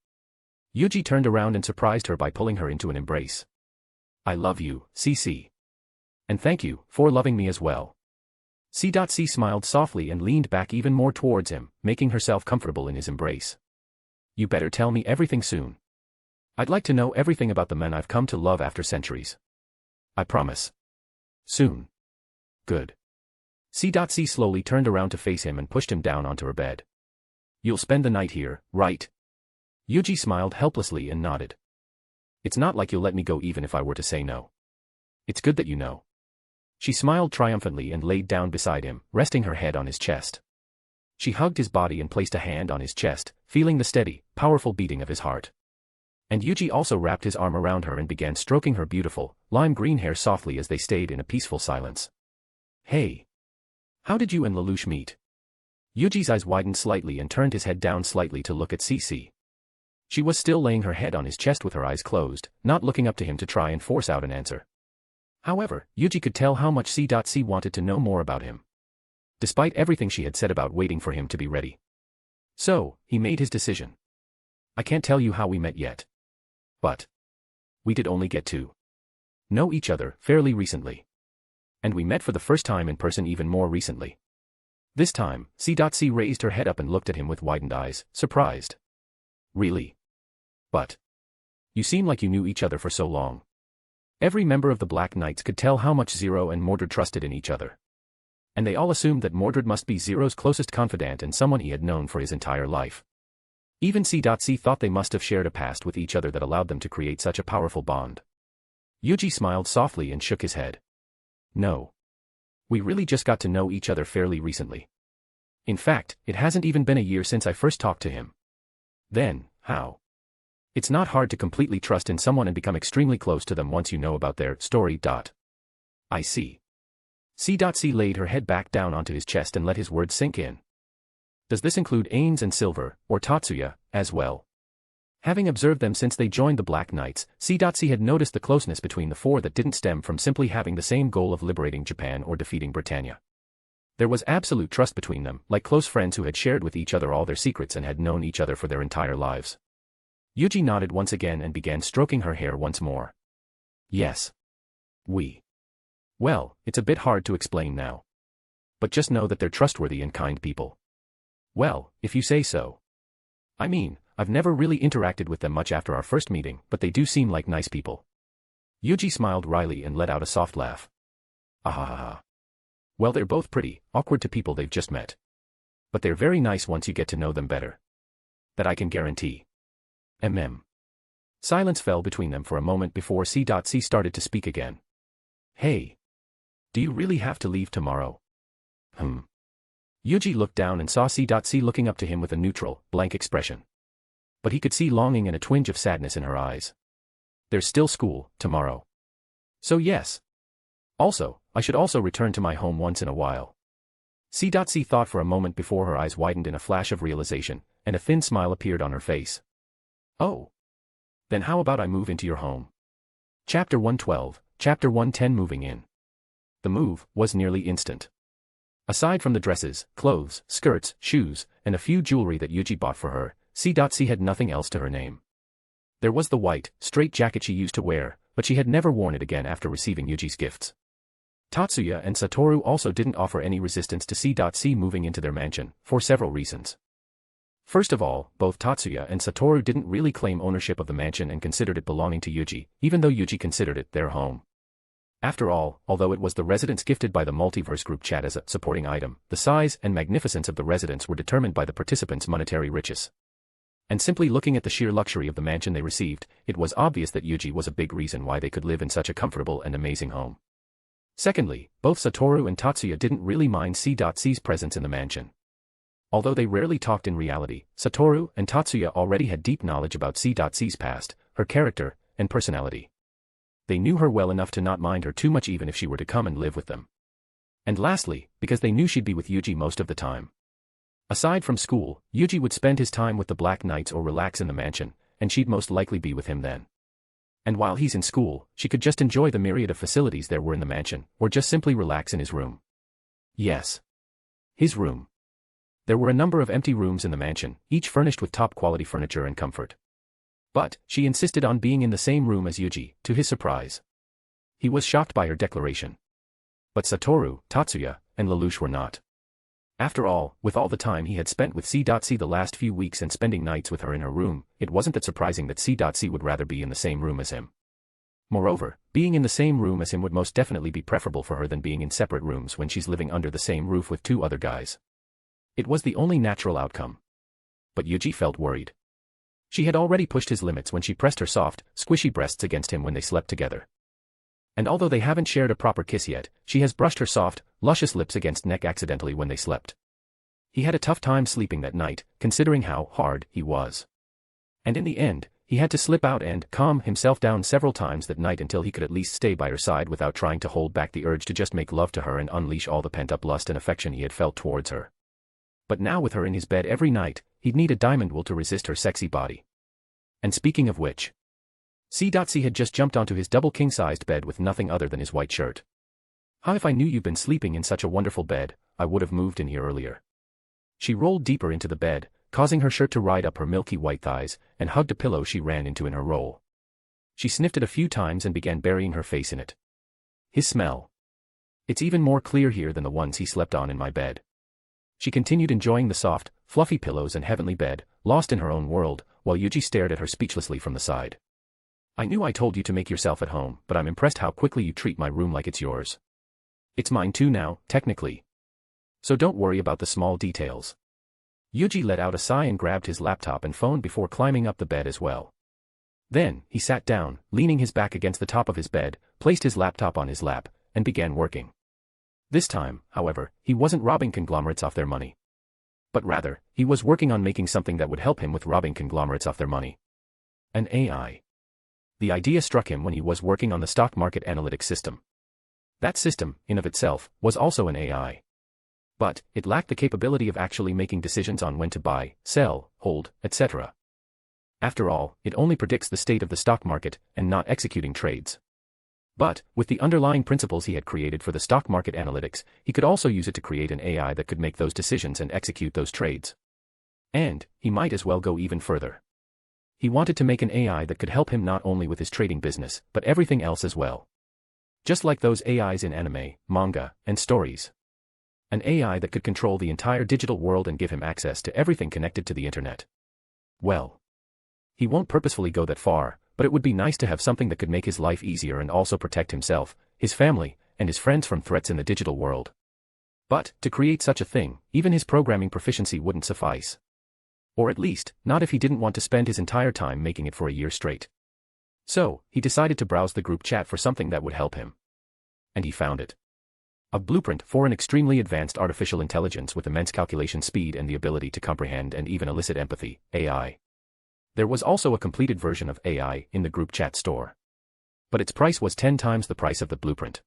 Yuuji turned around and surprised her by pulling her into an embrace. I love you, C.C. And thank you for loving me as well. C.C. smiled softly and leaned back even more towards him, making herself comfortable in his embrace. You better tell me everything soon. I'd like to know everything about the men I've come to love after centuries. I promise. Soon. Good. C.C. slowly turned around to face him and pushed him down onto her bed. You'll spend the night here, right? Yuuji smiled helplessly and nodded. It's not like you'll let me go even if I were to say no. It's good that you know. She smiled triumphantly and laid down beside him, resting her head on his chest. She hugged his body and placed a hand on his chest, feeling the steady, powerful beating of his heart. And Yuuji also wrapped his arm around her and began stroking her beautiful, lime green hair softly as they stayed in a peaceful silence. Hey! How did you and Lelouch meet? Yuji's eyes widened slightly and turned his head down slightly to look at Cece. She was still laying her head on his chest with her eyes closed, not looking up to him to try and force out an answer. However, Yuuji could tell how much C.C. wanted to know more about him. Despite everything she had said about waiting for him to be ready. So, he made his decision. I can't tell you how we met yet. But we did only get to know each other fairly recently. And we met for the first time in person even more recently. This time, C.C. raised her head up and looked at him with widened eyes, surprised. Really? But you seem like you knew each other for so long. Every member of the Black Knights could tell how much Zero and Mordred trusted in each other. And they all assumed that Mordred must be Zero's closest confidant and someone he had known for his entire life. Even C.C. thought they must have shared a past with each other that allowed them to create such a powerful bond. Yuuji smiled softly and shook his head. No. We really just got to know each other fairly recently. In fact, it hasn't even been a year since I first talked to him. Then, how? It's not hard to completely trust in someone and become extremely close to them once you know about their story. I see. C.C. laid her head back down onto his chest and let his words sink in. Does this include Ains and Silver, or Tatsuya, as well? Having observed them since they joined the Black Knights, C.C. had noticed the closeness between the four that didn't stem from simply having the same goal of liberating Japan or defeating Britannia. There was absolute trust between them, like close friends who had shared with each other all their secrets and had known each other for their entire lives. Yuuji nodded once again and began stroking her hair once more. Yes. Well, it's a bit hard to explain now. But just know that they're trustworthy and kind people. Well, if you say so. I mean, I've never really interacted with them much after our first meeting, but they do seem like nice people. Yuuji smiled wryly and let out a soft laugh. Ahahaha. Well, they're both pretty awkward to people they've just met. But they're very nice once you get to know them better. That I can guarantee. Silence fell between them for a moment before C.C. started to speak again. Hey. Do you really have to leave tomorrow? Yuuji looked down and saw C.C. looking up to him with a neutral, blank expression. But he could see longing and a twinge of sadness in her eyes. There's still school, tomorrow. So yes. Also, I should also return to my home once in a while. C.C. thought for a moment before her eyes widened in a flash of realization, and a thin smile appeared on her face. Oh. Then how about I move into your home? Chapter 112, Chapter 110 Moving in. The move was nearly instant. Aside from the dresses, clothes, skirts, shoes, and a few jewelry that Yuuji bought for her, C.C. had nothing else to her name. There was the white, straight jacket she used to wear, but she had never worn it again after receiving Yuji's gifts. Tatsuya and Satoru also didn't offer any resistance to C.C. moving into their mansion, for several reasons. First of all, both Tatsuya and Satoru didn't really claim ownership of the mansion and considered it belonging to Yuuji, even though Yuuji considered it their home. After all, although it was the residence gifted by the Multiverse Group Chat as a supporting item, the size and magnificence of the residence were determined by the participants' monetary riches. And simply looking at the sheer luxury of the mansion they received, it was obvious that Yuuji was a big reason why they could live in such a comfortable and amazing home. Secondly, both Satoru and Tatsuya didn't really mind C.C.'s presence in the mansion. Although they rarely talked in reality, Satoru and Tatsuya already had deep knowledge about C.C.'s past, her character, and personality. They knew her well enough to not mind her too much even if she were to come and live with them. And lastly, because they knew she'd be with Yuuji most of the time. Aside from school, Yuuji would spend his time with the Black Knights or relax in the mansion, and she'd most likely be with him then. And while he's in school, she could just enjoy the myriad of facilities there were in the mansion, or just simply relax in his room. Yes. His room. There were a number of empty rooms in the mansion, each furnished with top-quality furniture and comfort. But she insisted on being in the same room as Yuuji, to his surprise. He was shocked by her declaration. But Satoru, Tatsuya, and Lelouch were not. After all, with all the time he had spent with C.C. the last few weeks and spending nights with her in her room, it wasn't that surprising that C.C. would rather be in the same room as him. Moreover, being in the same room as him would most definitely be preferable for her than being in separate rooms when she's living under the same roof with two other guys. It was the only natural outcome. But Yuuji felt worried. She had already pushed his limits when she pressed her soft, squishy breasts against him when they slept together. And although they haven't shared a proper kiss yet, she has brushed her soft, luscious lips against neck accidentally when they slept. He had a tough time sleeping that night, considering how hard he was. And in the end, he had to slip out and calm himself down several times that night until he could at least stay by her side without trying to hold back the urge to just make love to her and unleash all the pent-up lust and affection he had felt towards her. But now with her in his bed every night, he'd need a diamond will to resist her sexy body. And speaking of which, C. had just jumped onto his double king-sized bed with nothing other than his white shirt. How if I knew you'd been sleeping in such a wonderful bed, I would have moved in here earlier. She rolled deeper into the bed, causing her shirt to ride up her milky white thighs, and hugged a pillow she ran into in her roll. She sniffed it a few times and began burying her face in it. His smell. It's even more clear here than the ones he slept on in my bed. She continued enjoying the soft, fluffy pillows and heavenly bed, lost in her own world, while Yuuji stared at her speechlessly from the side. I knew I told you to make yourself at home, but I'm impressed how quickly you treat my room like it's yours. It's mine too now, technically. So don't worry about the small details. Yuuji let out a sigh and grabbed his laptop and phone before climbing up the bed as well. Then, he sat down, leaning his back against the top of his bed, placed his laptop on his lap, and began working. This time, however, he wasn't robbing conglomerates off their money. But rather, he was working on making something that would help him with robbing conglomerates off their money. An AI. The idea struck him when he was working on the stock market analytics system. That system, in of itself, was also an AI. But, it lacked the capability of actually making decisions on when to buy, sell, hold, etc. After all, it only predicts the state of the stock market, and not executing trades. But, with the underlying principles he had created for the stock market analytics, he could also use it to create an AI that could make those decisions and execute those trades. And, he might as well go even further. He wanted to make an AI that could help him not only with his trading business, but everything else as well. Just like those AIs in anime, manga, and stories. An AI that could control the entire digital world and give him access to everything connected to the internet. Well, he won't purposefully go that far, but it would be nice to have something that could make his life easier and also protect himself, his family, and his friends from threats in the digital world. But, to create such a thing, even his programming proficiency wouldn't suffice. Or at least, not if he didn't want to spend his entire time making it for a year straight. So, he decided to browse the group chat for something that would help him. And he found it. A blueprint for an extremely advanced artificial intelligence with immense calculation speed and the ability to comprehend and even elicit empathy, AI. There was also a completed version of AI in the group chat store. But its price was 10 times the price of the blueprint.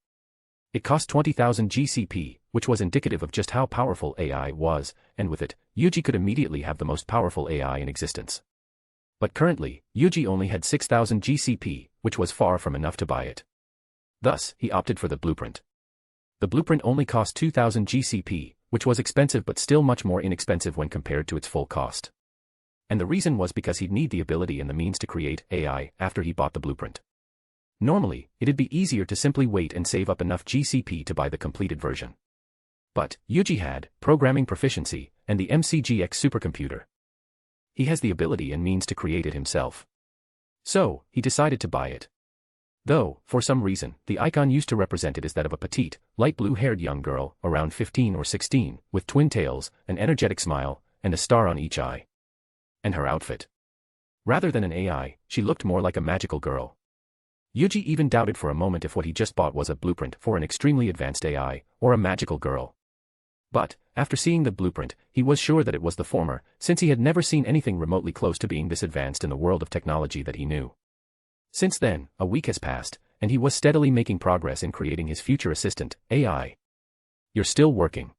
It cost 20,000 GCP, which was indicative of just how powerful AI was, and with it, Yuuji could immediately have the most powerful AI in existence. But currently, Yuuji only had 6,000 GCP, which was far from enough to buy it. Thus, he opted for the blueprint. The blueprint only cost 2,000 GCP, which was expensive but still much more inexpensive when compared to its full cost. And the reason was because he'd need the ability and the means to create AI after he bought the blueprint. Normally, it'd be easier to simply wait and save up enough GCP to buy the completed version. But, Yuuji had programming proficiency and the MCGX supercomputer. He has the ability and means to create it himself. So, he decided to buy it. Though, for some reason, the icon used to represent it as that of a petite, light blue-haired young girl, around 15 or 16, with twin tails, an energetic smile, and a star on each eye. And her outfit. Rather than an AI, she looked more like a magical girl. Yuuji even doubted for a moment if what he just bought was a blueprint for an extremely advanced AI, or a magical girl. But, after seeing the blueprint, he was sure that it was the former, since he had never seen anything remotely close to being this advanced in the world of technology that he knew. Since then, a week has passed, and he was steadily making progress in creating his future assistant, AI. You're still working.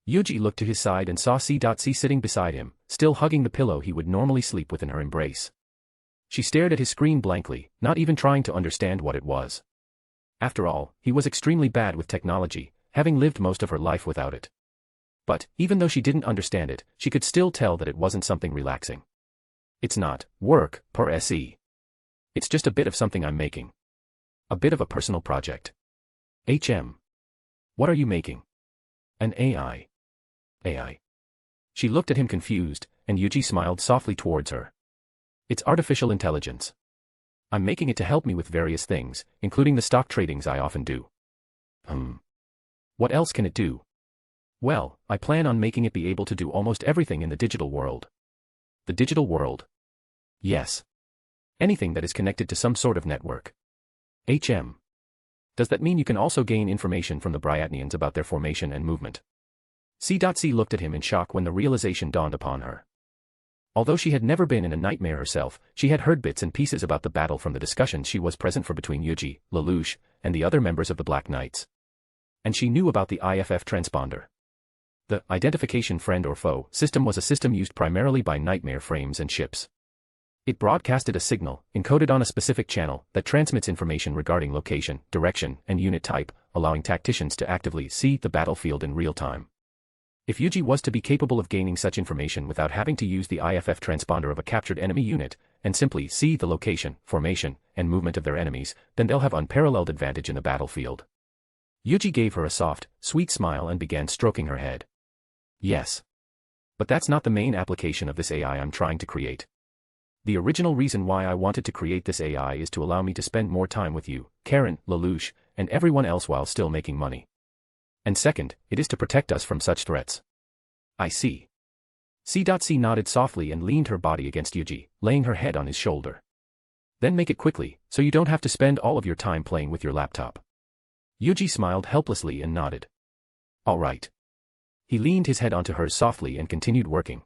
Yuuji looked to his side and saw C. sitting beside him, still hugging the pillow he would normally sleep with in her embrace. She stared at his screen blankly, not even trying to understand what it was. After all, he was extremely bad with technology, having lived most of her life without it. But, even though she didn't understand it, she could still tell that it wasn't something relaxing. It's not work, per se. It's just a bit of something I'm making. A bit of a personal project. What are you making? An AI. AI. She looked at him confused, and Yuuji smiled softly towards her. It's artificial intelligence. I'm making it to help me with various things, including the stock tradings I often do. What else can it do? Well, I plan on making it be able to do almost everything in the digital world. The digital world. Yes. Anything that is connected to some sort of network. Does that mean you can also gain information from the Bryatnians about their formation and movement? C.C. looked at him in shock when the realization dawned upon her. Although she had never been in a nightmare herself, she had heard bits and pieces about the battle from the discussions she was present for between Yuuji, Lelouch, and the other members of the Black Knights. And she knew about the IFF transponder. The identification friend or foe system was a system used primarily by nightmare frames and ships. It broadcasted a signal, encoded on a specific channel, that transmits information regarding location, direction, and unit type, allowing tacticians to actively see the battlefield in real time. If Yuuji was to be capable of gaining such information without having to use the IFF transponder of a captured enemy unit, and simply see the location, formation, and movement of their enemies, then they'll have unparalleled advantage in the battlefield. Yuuji gave her a soft, sweet smile and began stroking her head. Yes. But that's not the main application of this AI I'm trying to create. The original reason why I wanted to create this AI is to allow me to spend more time with you, Karen, Lelouch, and everyone else while still making money. And second, it is to protect us from such threats. I see. C.C. nodded softly and leaned her body against Yuuji, laying her head on his shoulder. Then make it quickly, so you don't have to spend all of your time playing with your laptop. Yuuji smiled helplessly and nodded. All right. He leaned his head onto hers softly and continued working.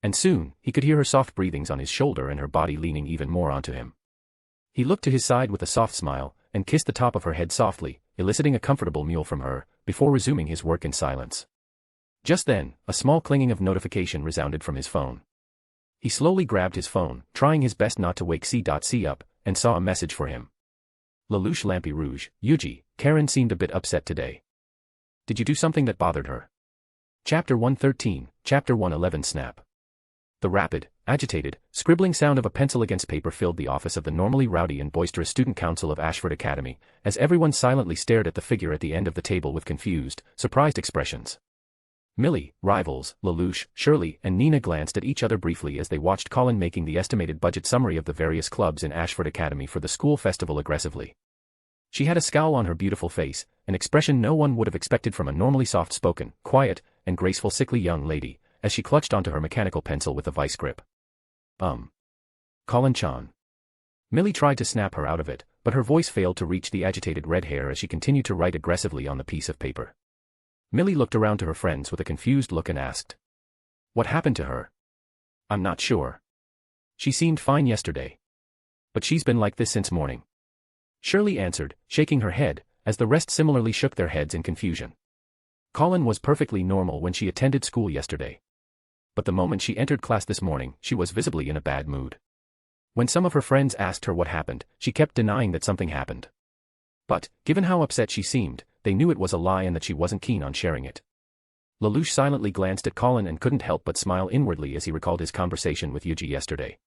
And soon, he could hear her soft breathings on his shoulder and her body leaning even more onto him. He looked to his side with a soft smile, and kissed the top of her head softly, eliciting a comfortable mew from her, before resuming his work in silence. Just then, a small clanging of notification resounded from his phone. He slowly grabbed his phone, trying his best not to wake C.C. up, and saw a message for him. Lelouch Lampy Rouge, Yuuji, Karen seemed a bit upset today. Did you do something that bothered her? Chapter 113, Chapter 111 Snap. The rapid, agitated, scribbling sound of a pencil against paper filled the office of the normally rowdy and boisterous student council of Ashford Academy, as everyone silently stared at the figure at the end of the table with confused, surprised expressions. Millie, Rivals, Lelouch, Shirley, and Nina glanced at each other briefly as they watched Colin making the estimated budget summary of the various clubs in Ashford Academy for the school festival aggressively. She had a scowl on her beautiful face, an expression no one would have expected from a normally soft-spoken, quiet, and graceful sickly young lady, as she clutched onto her mechanical pencil with a vice grip. Colin-chan. Millie tried to snap her out of it, but her voice failed to reach the agitated red hair as she continued to write aggressively on the piece of paper. Millie looked around to her friends with a confused look and asked, "What happened to her?" "I'm not sure. She seemed fine yesterday. But she's been like this since morning," Shirley answered, shaking her head, as the rest similarly shook their heads in confusion. Colin was perfectly normal when she attended school yesterday. But the moment she entered class this morning, she was visibly in a bad mood. When some of her friends asked her what happened, she kept denying that something happened. But, given how upset she seemed, they knew it was a lie and that she wasn't keen on sharing it. Lelouch silently glanced at Colin and couldn't help but smile inwardly as he recalled his conversation with Yuuji yesterday.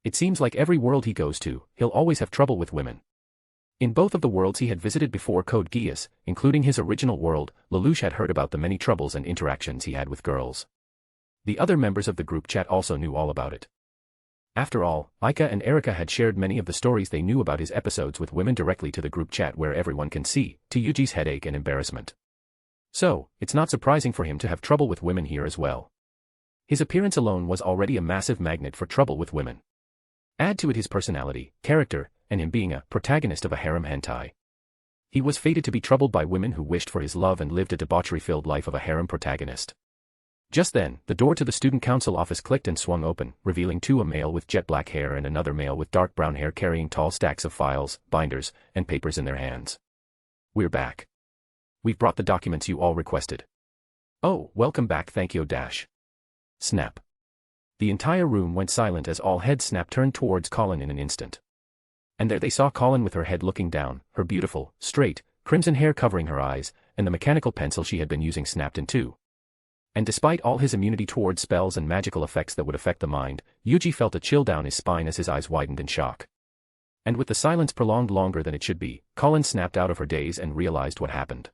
It seems like every world he goes to, he'll always have trouble with women. In both of the worlds he had visited before Code Geass, including his original world, Lelouch had heard about the many troubles and interactions he had with girls. The other members of the group chat also knew all about it. After all, Aika and Erika had shared many of the stories they knew about his episodes with women directly to the group chat where everyone can see, to Yuji's headache and embarrassment. So, it's not surprising for him to have trouble with women here as well. His appearance alone was already a massive magnet for trouble with women. Add to it his personality, character, and him being a protagonist of a harem hentai. He was fated to be troubled by women who wished for his love and lived a debauchery-filled life of a harem protagonist. Just then, the door to the student council office clicked and swung open, revealing a male with jet black hair and another male with dark brown hair carrying tall stacks of files, binders, and papers in their hands. "We're back. We've brought the documents you all requested." "Oh, welcome back, thank you. Snap. The entire room went silent as all heads snapped turned towards Colin in an instant. And there they saw Colin with her head looking down, her beautiful, straight, crimson hair covering her eyes, and the mechanical pencil she had been using snapped in two. And despite all his immunity towards spells and magical effects that would affect the mind, Yuuji felt a chill down his spine as his eyes widened in shock. And with the silence prolonged longer than it should be, Colin snapped out of her daze and realized what happened.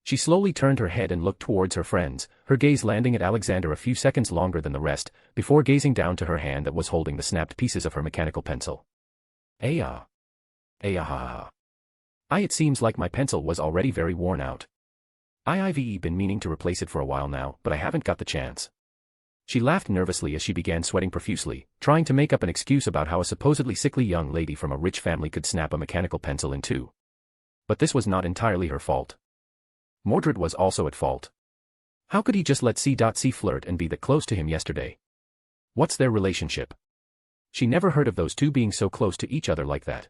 She slowly turned her head and looked towards her friends, her gaze landing at Alexander a few seconds longer than the rest, before gazing down to her hand that was holding the snapped pieces of her mechanical pencil. It seems like my pencil was already very worn out. I've been meaning to replace it for a while now, but I haven't got the chance. She laughed nervously as she began sweating profusely, trying to make up an excuse about how a supposedly sickly young lady from a rich family could snap a mechanical pencil in two. But this was not entirely her fault. Mordred was also at fault. How could he just let C.C. flirt and be that close to him yesterday? What's their relationship? She never heard of those two being so close to each other like that.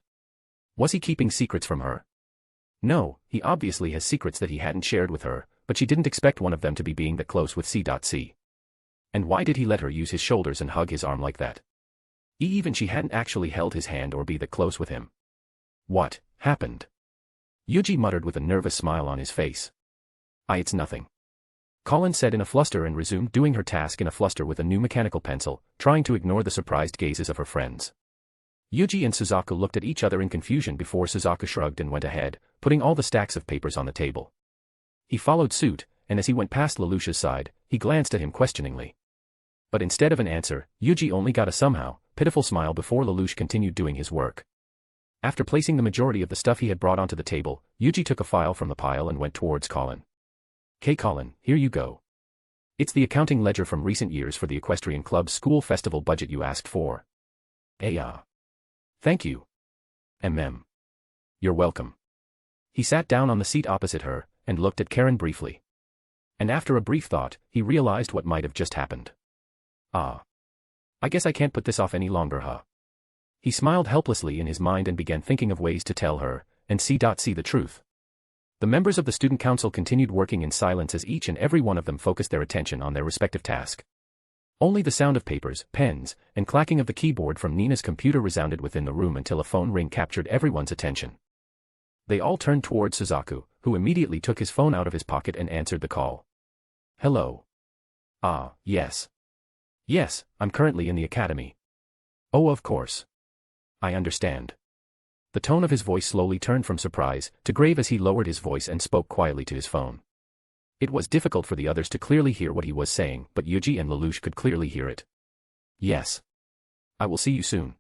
Was he keeping secrets from her? No, he obviously has secrets that he hadn't shared with her, but she didn't expect one of them to be being that close with C.C. And why did he let her use his shoulders and hug his arm like that? Even she hadn't actually held his hand or be that close with him. What happened? Yuuji muttered with a nervous smile on his face. It's nothing. Colin said in a fluster and resumed doing her task in a fluster with a new mechanical pencil, trying to ignore the surprised gazes of her friends. Yuuji and Suzaku looked at each other in confusion before Suzaku shrugged and went ahead, putting all the stacks of papers on the table. He followed suit, and as he went past Lelouch's side, he glanced at him questioningly. But instead of an answer, Yuuji only got a somehow pitiful smile before Lelouch continued doing his work. After placing the majority of the stuff he had brought onto the table, Yuuji took a file from the pile and went towards Colin. "Okay, Colin, here you go. It's the accounting ledger from recent years for the Equestrian Club's school festival budget you asked for." Thank you. You're welcome." He sat down on the seat opposite her, and looked at Karen briefly. And after a brief thought, he realized what might have just happened. I guess I can't put this off any longer, huh? He smiled helplessly in his mind and began thinking of ways to tell her, and see the truth. The members of the student council continued working in silence as each and every one of them focused their attention on their respective task. Only the sound of papers, pens, and clacking of the keyboard from Nina's computer resounded within the room until a phone ring captured everyone's attention. They all turned towards Suzaku, who immediately took his phone out of his pocket and answered the call. "Hello. Yes. Yes, I'm currently in the academy." "Oh, of course. I understand." The tone of his voice slowly turned from surprise to grave as he lowered his voice and spoke quietly to his phone. It was difficult for the others to clearly hear what he was saying, but Yuuji and Lelouch could clearly hear it. "Yes. I will see you soon."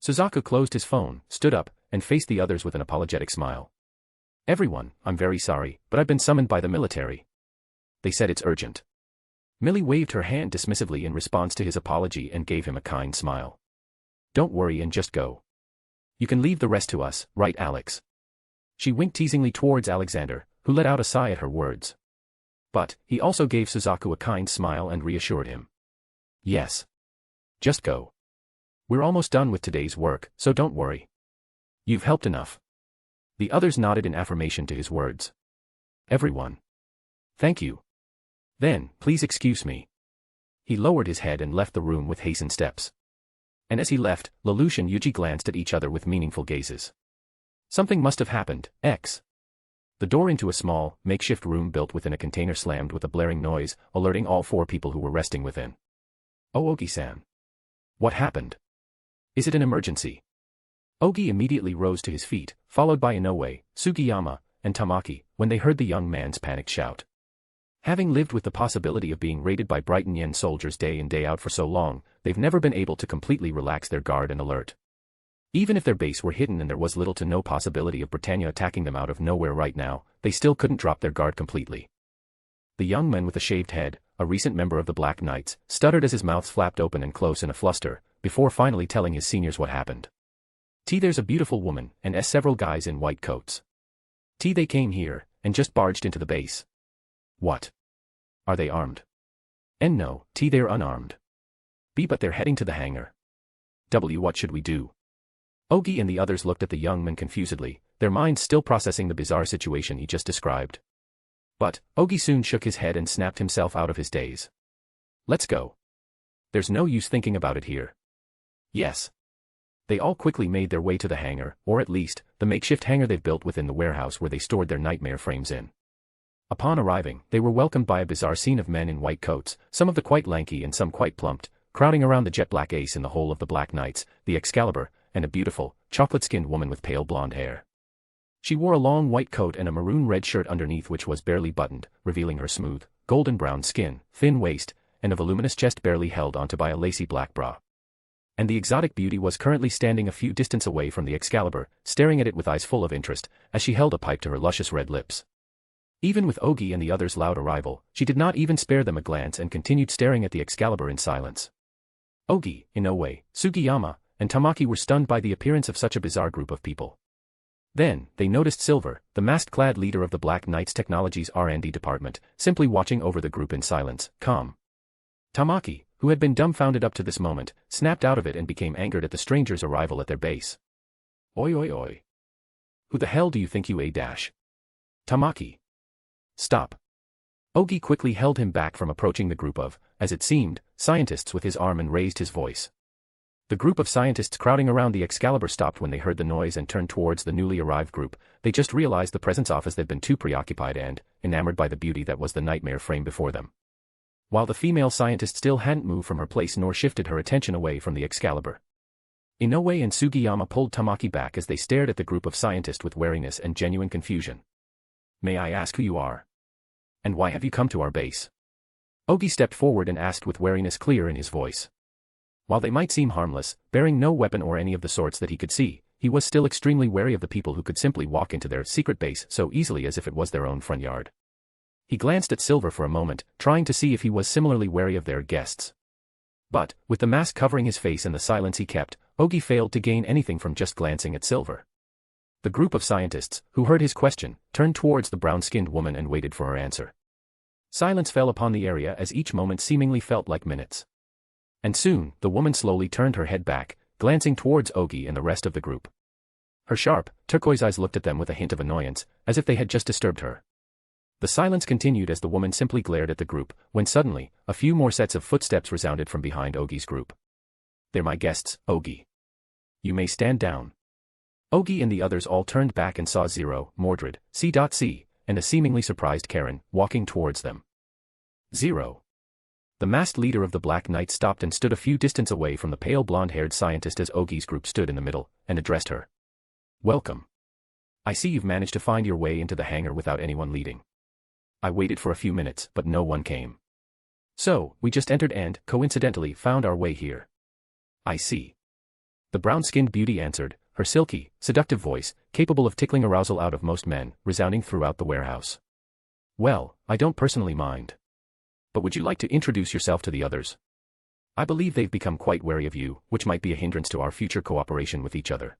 Suzaku closed his phone, stood up, and faced the others with an apologetic smile. "Everyone, I'm very sorry, but I've been summoned by the military. They said it's urgent." Millie waved her hand dismissively in response to his apology and gave him a kind smile. "Don't worry and just go. You can leave the rest to us, right, Alex?" She winked teasingly towards Alexander, who let out a sigh at her words. But he also gave Suzaku a kind smile and reassured him. "Yes. Just go. We're almost done with today's work, so don't worry. You've helped enough." The others nodded in affirmation to his words. "Everyone. Thank you. Then, please excuse me." He lowered his head and left the room with hastened steps. And as he left, Lelouch and Yuuji glanced at each other with meaningful gazes. Something must have happened, The door into a small, makeshift room built within a container slammed with a blaring noise, alerting all four people who were resting within. "Oh, Ogi-san. What happened? Is it an emergency?" Ogi immediately rose to his feet, followed by Inoue, Sugiyama, and Tamaki, when they heard the young man's panicked shout. Having lived with the possibility of being raided by Brighton Yen soldiers day in day out for so long, they've never been able to completely relax their guard and alert. Even if their base were hidden and there was little to no possibility of Britannia attacking them out of nowhere right now, they still couldn't drop their guard completely. The young man with the shaved head, a recent member of the Black Knights, stuttered as his mouth flapped open and close in a fluster, before finally telling his seniors what happened. "There's a beautiful woman, and several guys in white coats. They came here, and just barged into the base." "What? Are they armed?" "And no, they're unarmed. But they're heading to the hangar." What should we do?" Ogi and the others looked at the young man confusedly, their minds still processing the bizarre situation he just described. But Ogi soon shook his head and snapped himself out of his daze. "Let's go. There's no use thinking about it here." "Yes." They all quickly made their way to the hangar, or at least, the makeshift hangar they've built within the warehouse where they stored their nightmare frames in. Upon arriving, they were welcomed by a bizarre scene of men in white coats, some of the quite lanky and some quite plumped, crowding around the jet-black ace in the whole of the Black Knights, the Excalibur, and a beautiful, chocolate-skinned woman with pale blonde hair. She wore a long white coat and a maroon-red shirt underneath which was barely buttoned, revealing her smooth, golden-brown skin, thin waist, and a voluminous chest barely held onto by a lacy black bra. And the exotic beauty was currently standing a few distance away from the Excalibur, staring at it with eyes full of interest, as she held a pipe to her luscious red lips. Even with Ogi and the others' loud arrival, she did not even spare them a glance and continued staring at the Excalibur in silence. Ogi, Inoue, Sugiyama, and Tamaki were stunned by the appearance of such a bizarre group of people. Then, they noticed Silver, the mask-clad leader of the Black Knights Technologies R&D department, simply watching over the group in silence, calm. Tamaki, who had been dumbfounded up to this moment, snapped out of it and became angered at the stranger's arrival at their base. Oi oi oi. Who the hell do you think you a dash? Tamaki. Stop. Ogi quickly held him back from approaching the group of, as it seemed, scientists with his arm and raised his voice. The group of scientists crowding around the Excalibur stopped when they heard the noise and turned towards the newly arrived group. They just realized the presence of as they'd been too preoccupied and, enamored by the beauty that was the nightmare frame before them. While the female scientist still hadn't moved from her place nor shifted her attention away from the Excalibur. Inoue and Sugiyama pulled Tamaki back as they stared at the group of scientists with wariness and genuine confusion. May I ask who you are? And why have you come to our base? Ogi stepped forward and asked with wariness clear in his voice. While they might seem harmless, bearing no weapon or any of the sorts that he could see, he was still extremely wary of the people who could simply walk into their secret base so easily as if it was their own front yard. He glanced at Silver for a moment, trying to see if he was similarly wary of their guests. But, with the mask covering his face and the silence he kept, Ogi failed to gain anything from just glancing at Silver. The group of scientists, who heard his question, turned towards the brown-skinned woman and waited for her answer. Silence fell upon the area as each moment seemingly felt like minutes. And soon, the woman slowly turned her head back, glancing towards Ogi and the rest of the group. Her sharp, turquoise eyes looked at them with a hint of annoyance, as if they had just disturbed her. The silence continued as the woman simply glared at the group, when suddenly, a few more sets of footsteps resounded from behind Ogi's group. They're my guests, Ogi. You may stand down. Ogi and the others all turned back and saw Zero, Mordred, C.C., and a seemingly surprised Karen, walking towards them. Zero. The masked leader of the Black Knights stopped and stood a few distance away from the pale blonde-haired scientist as Ogi's group stood in the middle, and addressed her. Welcome. I see you've managed to find your way into the hangar without anyone leading. I waited for a few minutes, but no one came. So, we just entered and, coincidentally, found our way here. I see. The brown-skinned beauty answered, her silky, seductive voice, capable of tickling arousal out of most men, resounding throughout the warehouse. Well, I don't personally mind. But would you like to introduce yourself to the others? I believe they've become quite wary of you, which might be a hindrance to our future cooperation with each other.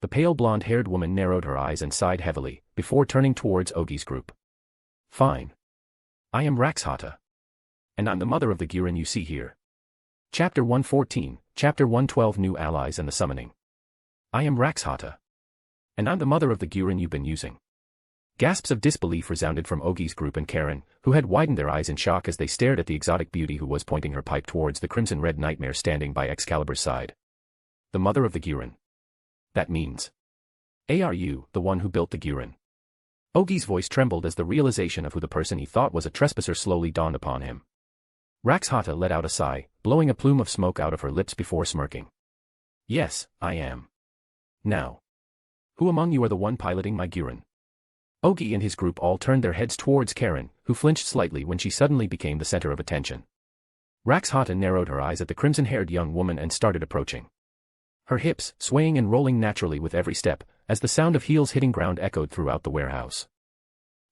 The pale blonde-haired woman narrowed her eyes and sighed heavily, before turning towards Ogi's group. Fine. I am Raxhata. And I'm the mother of the Guren you see here. Chapter 114, Chapter 112 New Allies and the Summoning. I am Raxhata. And I'm the mother of the Guren you've been using. Gasps of disbelief resounded from Ogi's group and Karen, who had widened their eyes in shock as they stared at the exotic beauty who was pointing her pipe towards the crimson-red nightmare standing by Excalibur's side. The mother of the Guren. That means. Are you the one who built the Guren? Ogi's voice trembled as the realization of who the person he thought was a trespasser slowly dawned upon him. Raxhata let out a sigh, blowing a plume of smoke out of her lips before smirking. Yes, I am. Now. Who among you are the one piloting my Guren? Ogi and his group all turned their heads towards Karen, who flinched slightly when she suddenly became the center of attention. Raxhata narrowed her eyes at the crimson-haired young woman and started approaching. Her hips swaying and rolling naturally with every step, as the sound of heels hitting ground echoed throughout the warehouse.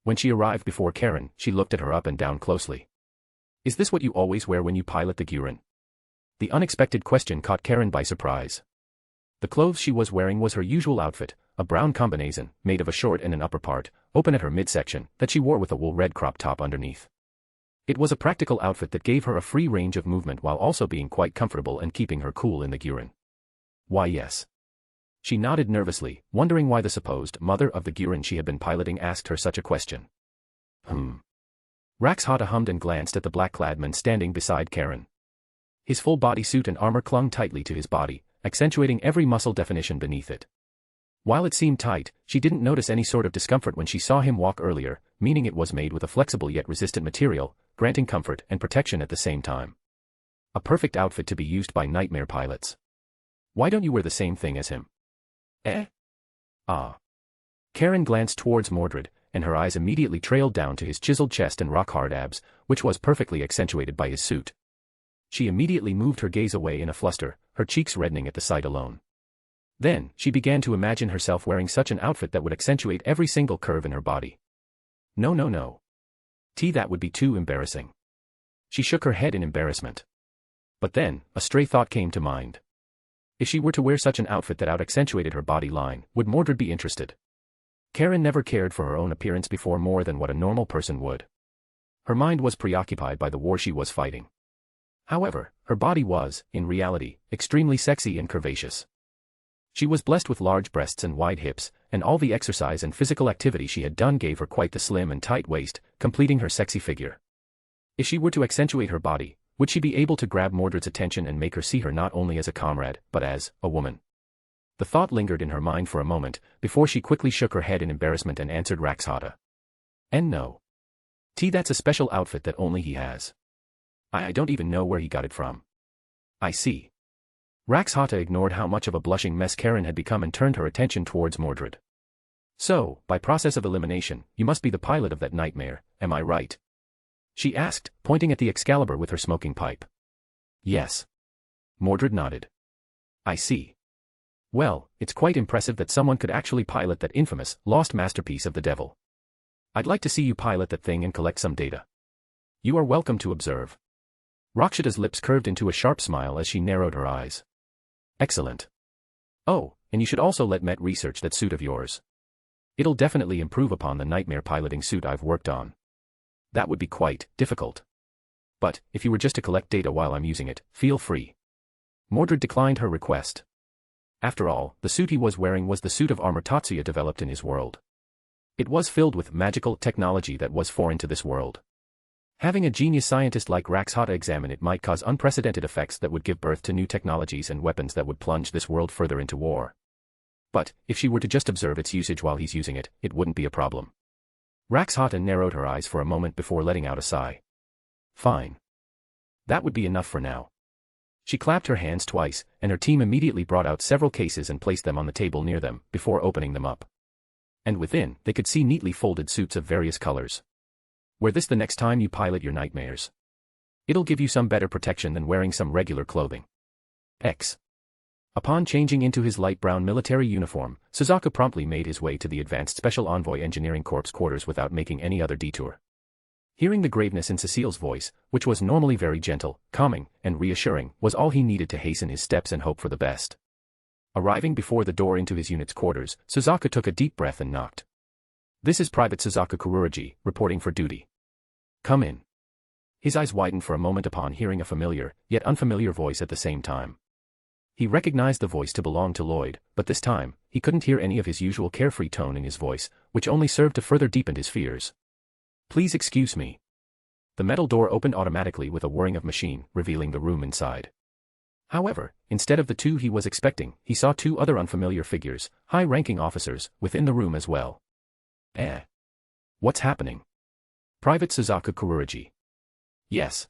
When she arrived before Karen, she looked at her up and down closely. Is this what you always wear when you pilot the Guren? The unexpected question caught Karen by surprise. The clothes she was wearing was her usual outfit, a brown combination, made of a short and an upper part, open at her midsection, that she wore with a wool red crop top underneath. It was a practical outfit that gave her a free range of movement while also being quite comfortable and keeping her cool in the Guren. Why yes. She nodded nervously, wondering why the supposed mother of the Guren she had been piloting asked her such a question. Raxhata hummed and glanced at the black-clad man standing beside Karen. His full bodysuit and armor clung tightly to his body, accentuating every muscle definition beneath it. While it seemed tight, she didn't notice any sort of discomfort when she saw him walk earlier, meaning it was made with a flexible yet resistant material, granting comfort and protection at the same time. A perfect outfit to be used by nightmare pilots. Why don't you wear the same thing as him? Ah. Karen glanced towards Mordred, and her eyes immediately trailed down to his chiseled chest and rock-hard abs, which was perfectly accentuated by his suit. She immediately moved her gaze away in a fluster, her cheeks reddening at the sight alone. Then, she began to imagine herself wearing such an outfit that would accentuate every single curve in her body. No, no, no. That would be too embarrassing. She shook her head in embarrassment. But then, a stray thought came to mind. If she were to wear such an outfit that out-accentuated her body line, would Mordred be interested? Karen never cared for her own appearance before more than what a normal person would. Her mind was preoccupied by the war she was fighting. However, her body was, in reality, extremely sexy and curvaceous. She was blessed with large breasts and wide hips, and all the exercise and physical activity she had done gave her quite the slim and tight waist, completing her sexy figure. If she were to accentuate her body, would she be able to grab Mordred's attention and make her see her not only as a comrade, but as a woman? The thought lingered in her mind for a moment, before she quickly shook her head in embarrassment and answered Raxhata. And no. That's a special outfit that only he has. I don't even know where he got it from. I see. Raxhata ignored how much of a blushing mess Karen had become and turned her attention towards Mordred. So, by process of elimination, you must be the pilot of that nightmare, am I right? She asked, pointing at the Excalibur with her smoking pipe. Yes. Mordred nodded. I see. Well, it's quite impressive that someone could actually pilot that infamous, lost masterpiece of the devil. I'd like to see you pilot that thing and collect some data. You are welcome to observe. Rakshata's lips curved into a sharp smile as she narrowed her eyes. Excellent. Oh, and you should also let Met research that suit of yours. It'll definitely improve upon the nightmare piloting suit I've worked on. That would be quite difficult. But, if you were just to collect data while I'm using it, feel free. Mordred declined her request. After all, the suit he was wearing was the suit of armor Tatsuya developed in his world. It was filled with magical technology that was foreign to this world. Having a genius scientist like Raxhata examine it might cause unprecedented effects that would give birth to new technologies and weapons that would plunge this world further into war. But, if she were to just observe its usage while he's using it, it wouldn't be a problem. Raxhata narrowed her eyes for a moment before letting out a sigh. Fine. That would be enough for now. She clapped her hands twice, and her team immediately brought out several cases and placed them on the table near them, before opening them up. And within, they could see neatly folded suits of various colors. Wear this the next time you pilot your nightmares. It'll give you some better protection than wearing some regular clothing. X. Upon changing into his light brown military uniform, Suzaku promptly made his way to the Advanced Special Envoy Engineering Corps quarters without making any other detour. Hearing the graveness in Cecile's voice, which was normally very gentle, calming, and reassuring, was all he needed to hasten his steps and hope for the best. Arriving before the door into his unit's quarters, Suzaku took a deep breath and knocked. This is Private Suzaku Kururoji, reporting for duty. Come in. His eyes widened for a moment upon hearing a familiar, yet unfamiliar voice at the same time. He recognized the voice to belong to Lloyd, but this time, he couldn't hear any of his usual carefree tone in his voice, which only served to further deepen his fears. Please excuse me. The metal door opened automatically with a whirring of machine, revealing the room inside. However, instead of the two he was expecting, he saw two other unfamiliar figures, high-ranking officers, within the room as well. What's happening? Private Suzaku Kururoji. Yes.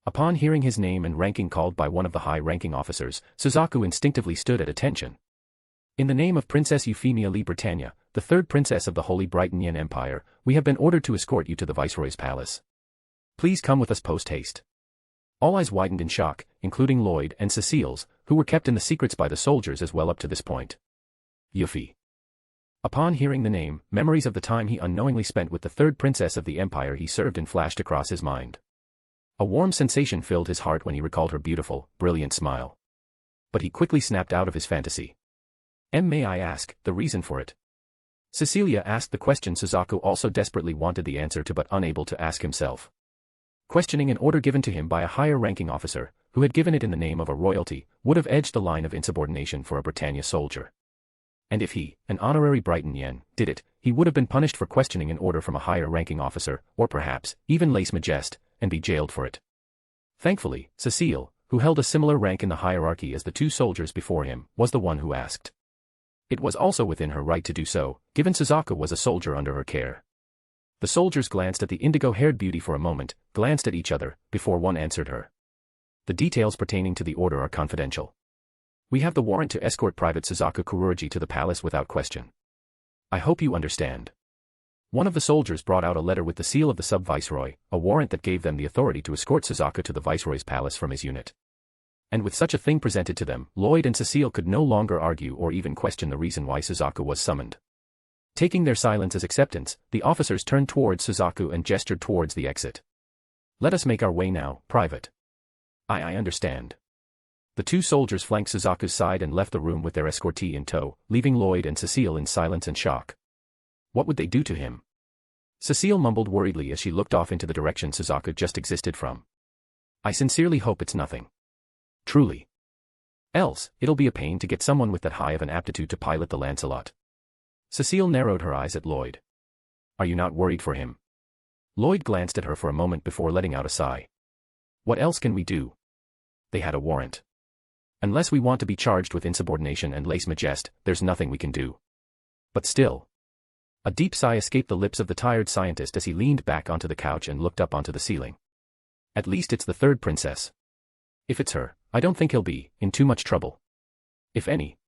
Upon hearing his name and ranking called by one of the high-ranking officers, Suzaku instinctively stood at attention. In the name of Princess Euphemia Lee Britannia, the third princess of the Holy Brighton Yen Empire, we have been ordered to escort you to the Viceroy's palace. Please come with us post-haste. All eyes widened in shock, including Lloyd and Cecile's, who were kept in the secrets by the soldiers as well up to this point. Yuffie. Upon hearing the name, memories of the time he unknowingly spent with the third princess of the empire he served in flashed across his mind. A warm sensation filled his heart when he recalled her beautiful, brilliant smile. But he quickly snapped out of his fantasy. May I ask, the reason for it? Cecilia asked the question Suzaku also desperately wanted the answer to but unable to ask himself. Questioning an order given to him by a higher-ranking officer, who had given it in the name of a royalty, would have edged the line of insubordination for a Britannia soldier. And if he, an honorary Brighton Yen, did it, he would have been punished for questioning an order from a higher-ranking officer, or perhaps, even lèse majesté, and be jailed for it. Thankfully, Cecile, who held a similar rank in the hierarchy as the two soldiers before him, was the one who asked. It was also within her right to do so, given Suzaku was a soldier under her care. The soldiers glanced at the indigo-haired beauty for a moment, glanced at each other, before one answered her. The details pertaining to the order are confidential. We have the warrant to escort Private Suzaku Kururoji to the palace without question. I hope you understand. One of the soldiers brought out a letter with the seal of the sub-viceroy, a warrant that gave them the authority to escort Suzaku to the viceroy's palace from his unit. And with such a thing presented to them, Lloyd and Cecile could no longer argue or even question the reason why Suzaku was summoned. Taking their silence as acceptance, the officers turned towards Suzaku and gestured towards the exit. Let us make our way now, Private. I understand. The two soldiers flanked Suzaku's side and left the room with their escortee in tow, leaving Lloyd and Cecile in silence and shock. What would they do to him? Cecile mumbled worriedly as she looked off into the direction Suzaku just existed from. I sincerely hope it's nothing. Truly. Else, it'll be a pain to get someone with that high of an aptitude to pilot the Lancelot. Cecile narrowed her eyes at Lloyd. Are you not worried for him? Lloyd glanced at her for a moment before letting out a sigh. What else can we do? They had a warrant. Unless we want to be charged with insubordination and lèse-majesté, there's nothing we can do. But still. A deep sigh escaped the lips of the tired scientist as he leaned back onto the couch and looked up onto the ceiling. At least it's the third princess. If it's her, I don't think he'll be in too much trouble. If any.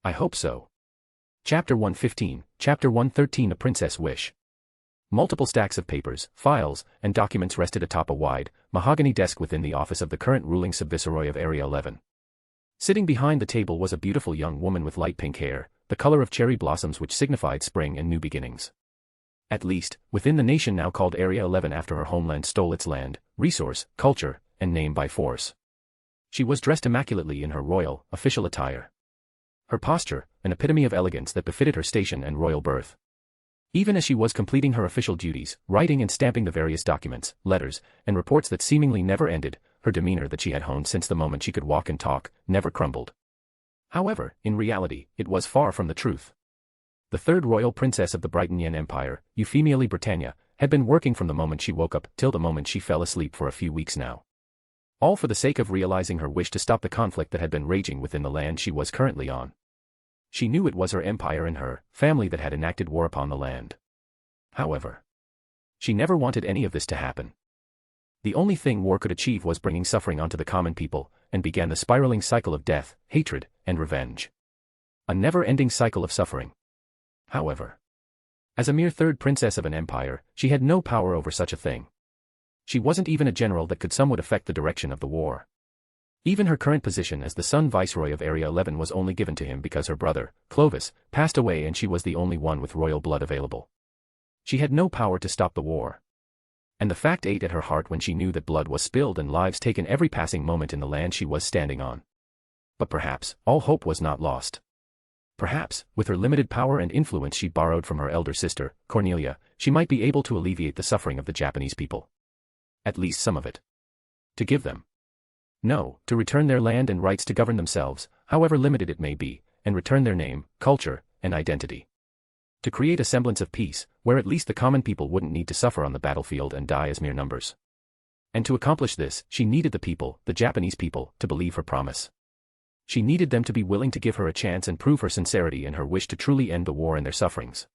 I hope so. Chapter 115, Chapter 113 A Princess Wish. Multiple stacks of papers, files, and documents rested atop a wide, mahogany desk within the office of the current ruling sub-viceroy of Area 11. Sitting behind the table was a beautiful young woman with light pink hair, the color of cherry blossoms which signified spring and new beginnings. At least, within the nation now called Area 11 after her homeland stole its land, resource, culture, and name by force. She was dressed immaculately in her royal, official attire. Her posture, an epitome of elegance that befitted her station and royal birth. Even as she was completing her official duties, writing and stamping the various documents, letters, and reports that seemingly never ended, her demeanor that she had honed since the moment she could walk and talk, never crumbled. However, in reality, it was far from the truth. The third royal princess of the Brighton Empire, Euphemia Britannia, had been working from the moment she woke up till the moment she fell asleep for a few weeks now. All for the sake of realizing her wish to stop the conflict that had been raging within the land she was currently on. She knew it was her empire and her family that had enacted war upon the land. However, she never wanted any of this to happen. The only thing war could achieve was bringing suffering onto the common people, and began the spiraling cycle of death, hatred, and revenge. A never-ending cycle of suffering. However, as a mere third princess of an empire, she had no power over such a thing. She wasn't even a general that could somewhat affect the direction of the war. Even her current position as the Sun Viceroy of Area 11 was only given to him because her brother, Clovis, passed away and she was the only one with royal blood available. She had no power to stop the war. And the fact ate at her heart when she knew that blood was spilled and lives taken every passing moment in the land she was standing on. But perhaps, all hope was not lost. Perhaps, with her limited power and influence she borrowed from her elder sister, Cornelia, she might be able to alleviate the suffering of the Japanese people. At least some of it. To give them. No, to return their land and rights to govern themselves, however limited it may be, and return their name, culture, and identity. To create a semblance of peace, where at least the common people wouldn't need to suffer on the battlefield and die as mere numbers. And to accomplish this, she needed the people, the Japanese people, to believe her promise. She needed them to be willing to give her a chance and prove her sincerity and her wish to truly end the war and their sufferings.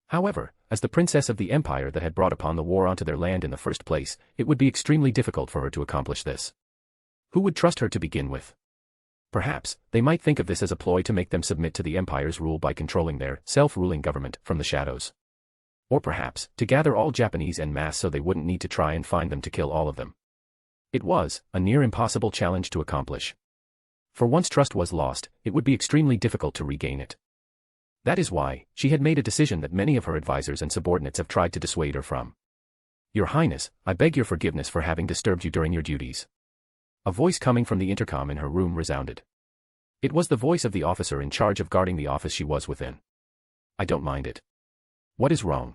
However, as the princess of the empire that had brought upon the war onto their land in the first place, it would be extremely difficult for her to accomplish this. Who would trust her to begin with? Perhaps, they might think of this as a ploy to make them submit to the empire's rule by controlling their self-ruling government from the shadows. Or perhaps, to gather all Japanese en masse so they wouldn't need to try and find them to kill all of them. It was a near impossible challenge to accomplish. For once trust was lost, it would be extremely difficult to regain it. That is why, she had made a decision that many of her advisors and subordinates have tried to dissuade her from. Your Highness, I beg your forgiveness for having disturbed you during your duties. A voice coming from the intercom in her room resounded. It was the voice of the officer in charge of guarding the office she was within. I don't mind it. What is wrong?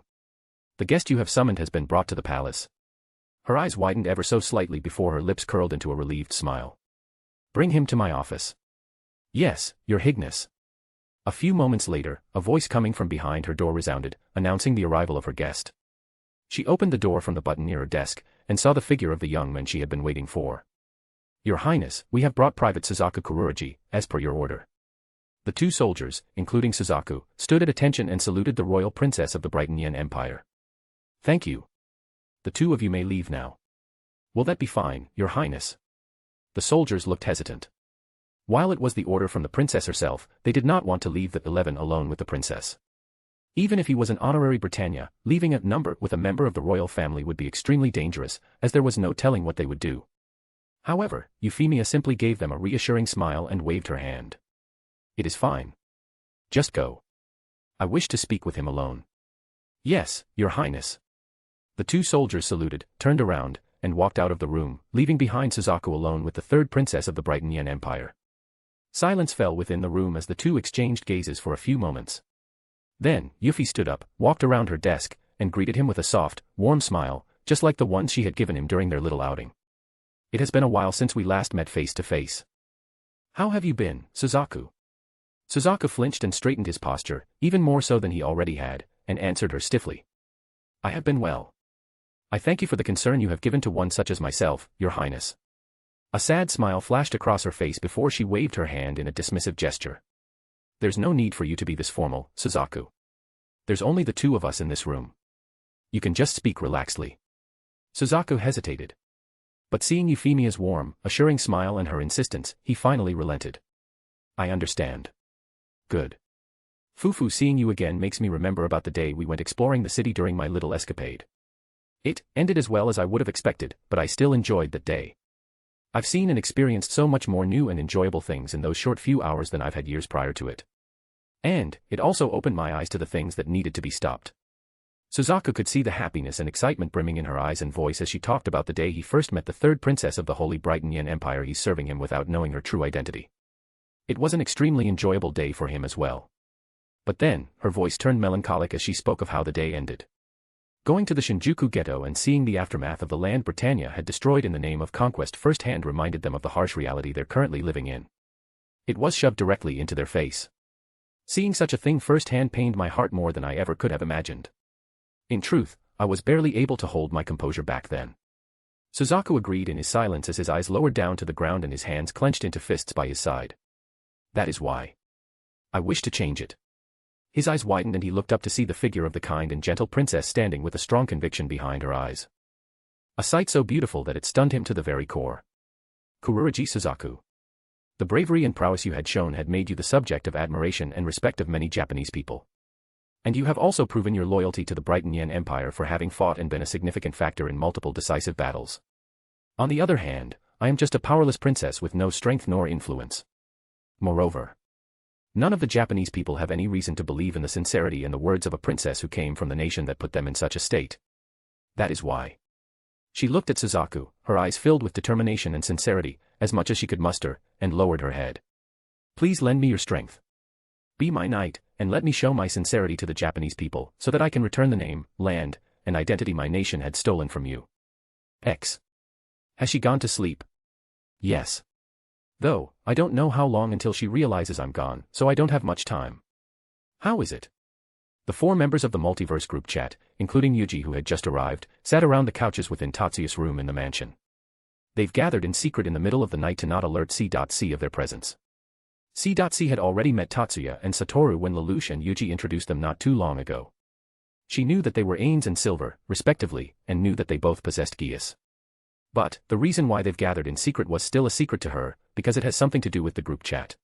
The guest you have summoned has been brought to the palace. Her eyes widened ever so slightly before her lips curled into a relieved smile. Bring him to my office. Yes, Your Highness. A few moments later, a voice coming from behind her door resounded, announcing the arrival of her guest. She opened the door from the button near her desk, and saw the figure of the young man she had been waiting for. Your Highness, we have brought Private Suzaku Kuruji, as per your order. The two soldiers, including Suzaku, stood at attention and saluted the royal princess of the Brighton Empire. Thank you. The two of you may leave now. Will that be fine, Your Highness? The soldiers looked hesitant. While it was the order from the princess herself, they did not want to leave the 11 alone with the princess. Even if he was an honorary Britannia, leaving a number with a member of the royal family would be extremely dangerous, as there was no telling what they would do. However, Euphemia simply gave them a reassuring smile and waved her hand. It is fine. Just go. I wish to speak with him alone. Yes, Your Highness. The two soldiers saluted, turned around, and walked out of the room, leaving behind Suzaku alone with the third princess of the Brighton Yen Empire. Silence fell within the room as the two exchanged gazes for a few moments. Then, Yuffie stood up, walked around her desk, and greeted him with a soft, warm smile, just like the ones she had given him during their little outing. It has been a while since we last met face to face. How have you been, Suzaku? Suzaku flinched and straightened his posture, even more so than he already had, and answered her stiffly. I have been well. I thank you for the concern you have given to one such as myself, Your Highness. A sad smile flashed across her face before she waved her hand in a dismissive gesture. There's no need for you to be this formal, Suzaku. There's only the two of us in this room. You can just speak relaxedly. Suzaku hesitated. But seeing Euphemia's warm, assuring smile and her insistence, he finally relented. I understand. Good. Fufu, seeing you again makes me remember about the day we went exploring the city during my little escapade. It ended as well as I would have expected, but I still enjoyed that day. I've seen and experienced so much more new and enjoyable things in those short few hours than I've had years prior to it. And, it also opened my eyes to the things that needed to be stopped. Suzaku could see the happiness and excitement brimming in her eyes and voice as she talked about the day he first met the third princess of the Holy Brighton Yen Empire. He's serving him without knowing her true identity. It was an extremely enjoyable day for him as well. But then, her voice turned melancholic as she spoke of how the day ended. Going to the Shinjuku ghetto and seeing the aftermath of the land Britannia had destroyed in the name of conquest firsthand reminded them of the harsh reality they're currently living in. It was shoved directly into their face. Seeing such a thing firsthand pained my heart more than I ever could have imagined. In truth, I was barely able to hold my composure back then. Suzaku agreed in his silence as his eyes lowered down to the ground and his hands clenched into fists by his side. That is why. I wish to change it. His eyes widened and he looked up to see the figure of the kind and gentle princess standing with a strong conviction behind her eyes. A sight so beautiful that it stunned him to the very core. Kururoji Suzaku. The bravery and prowess you had shown had made you the subject of admiration and respect of many Japanese people. And you have also proven your loyalty to the Brighton Yen Empire for having fought and been a significant factor in multiple decisive battles. On the other hand, I am just a powerless princess with no strength nor influence. Moreover, none of the Japanese people have any reason to believe in the sincerity and the words of a princess who came from the nation that put them in such a state. That is why. She looked at Suzaku, her eyes filled with determination and sincerity, as much as she could muster, and lowered her head. Please lend me your strength. Be my knight, and let me show my sincerity to the Japanese people, so that I can return the name, land, and identity my nation had stolen from you. X. Has she gone to sleep? Yes. Though, I don't know how long until she realizes I'm gone, so I don't have much time. How is it? The four members of the Multiverse Group Chat, including Yuuji who had just arrived, sat around the couches within Tatsuya's room in the mansion. They've gathered in secret in the middle of the night to not alert C.C of their presence. C.C had already met Tatsuya and Satoru when Lelouch and Yuuji introduced them not too long ago. She knew that they were Ains and Silver, respectively, and knew that they both possessed Geas. But, the reason why they've gathered in secret was still a secret to her, because it has something to do with the group chat.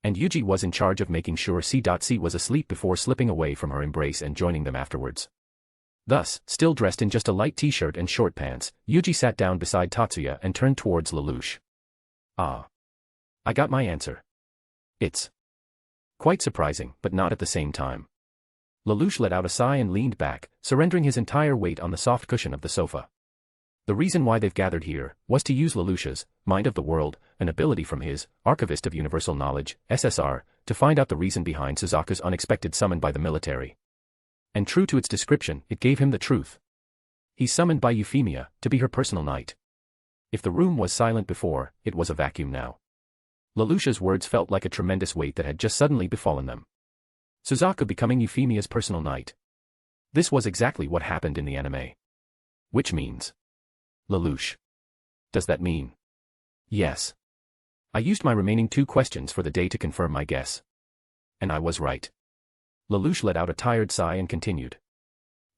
And Yuuji was in charge of making sure C.C was asleep before slipping away from her embrace and joining them afterwards. Thus, still dressed in just a light t-shirt and short pants, Yuuji sat down beside Tatsuya and turned towards Lelouch. Ah. I got my answer. It's quite surprising, but not at the same time. Lelouch let out a sigh and leaned back, surrendering his entire weight on the soft cushion of the sofa. The reason why they've gathered here was to use Lelouch's Mind of the World, an ability from his Archivist of Universal Knowledge, SSR, to find out the reason behind Suzaku's unexpected summon by the military. And true to its description, it gave him the truth. He's summoned by Euphemia to be her personal knight. If the room was silent before, it was a vacuum now. Lelouch's words felt like a tremendous weight that had just suddenly befallen them. Suzaku becoming Euphemia's personal knight. This was exactly what happened in the anime. Which means... Lelouch. Does that mean? Yes. I used my remaining 2 questions for the day to confirm my guess. And I was right. Lelouch let out a tired sigh and continued.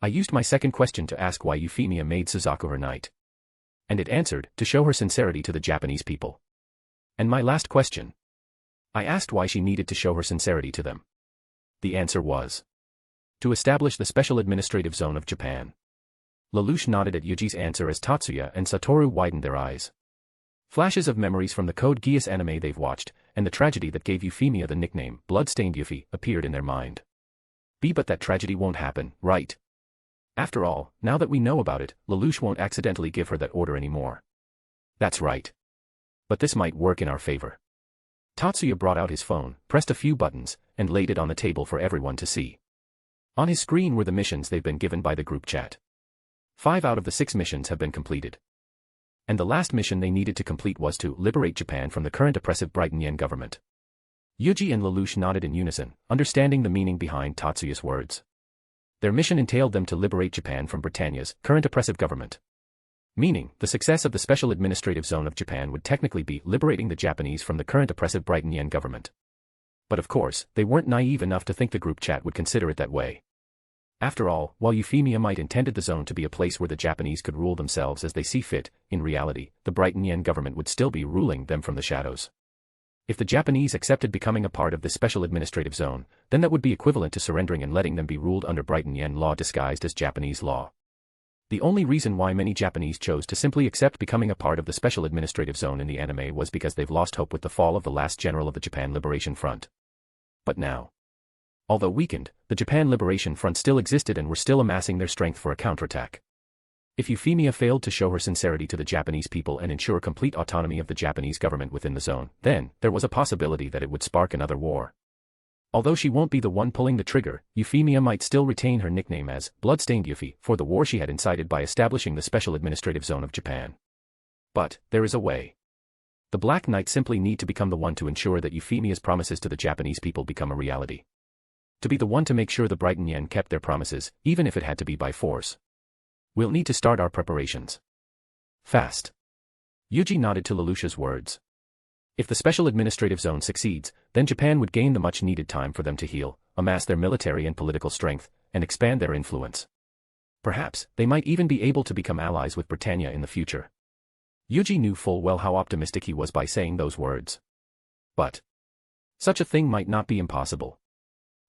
I used my second question to ask why Euphemia made Suzaku her knight. And it answered, to show her sincerity to the Japanese people. And my last question. I asked why she needed to show her sincerity to them. The answer was to establish the Special Administrative Zone of Japan. Lelouch nodded at Yuji's answer as Tatsuya and Satoru widened their eyes. Flashes of memories from the Code Geass anime they've watched, and the tragedy that gave Euphemia the nickname Bloodstained Yuffie, appeared in their mind. But that tragedy won't happen, right? After all, now that we know about it, Lelouch won't accidentally give her that order anymore. That's right. But this might work in our favor. Tatsuya brought out his phone, pressed a few buttons, and laid it on the table for everyone to see. On his screen were the missions they've been given by the group chat. 5 out of the 6 missions have been completed. And the last mission they needed to complete was to liberate Japan from the current oppressive Brighton Yen government. Yuuji and Lelouch nodded in unison, understanding the meaning behind Tatsuya's words. Their mission entailed them to liberate Japan from Britannia's current oppressive government. Meaning, the success of the Special Administrative Zone of Japan would technically be liberating the Japanese from the current oppressive Brighton Yen government. But of course, they weren't naive enough to think the group chat would consider it that way. After all, while Euphemia might intended the zone to be a place where the Japanese could rule themselves as they see fit, in reality, the Brighton Yen government would still be ruling them from the shadows. If the Japanese accepted becoming a part of this special administrative zone, then that would be equivalent to surrendering and letting them be ruled under Brighton Yen law disguised as Japanese law. The only reason why many Japanese chose to simply accept becoming a part of the special administrative zone in the anime was because they've lost hope with the fall of the last general of the Japan Liberation Front. But now, although weakened, the Japan Liberation Front still existed and were still amassing their strength for a counterattack. If Euphemia failed to show her sincerity to the Japanese people and ensure complete autonomy of the Japanese government within the zone, then there was a possibility that it would spark another war. Although she won't be the one pulling the trigger, Euphemia might still retain her nickname as Bloodstained Yuffie for the war she had incited by establishing the Special Administrative Zone of Japan. But there is a way. The Black Knight simply need to become the one to ensure that Euphemia's promises to the Japanese people become a reality. To be the one to make sure the Brighton Yen kept their promises, even if it had to be by force. We'll need to start our preparations. Fast. Yuuji nodded to Lelouch's words. If the Special Administrative Zone succeeds, then Japan would gain the much-needed time for them to heal, amass their military and political strength, and expand their influence. Perhaps, they might even be able to become allies with Britannia in the future. Yuuji knew full well how optimistic he was by saying those words. But such a thing might not be impossible.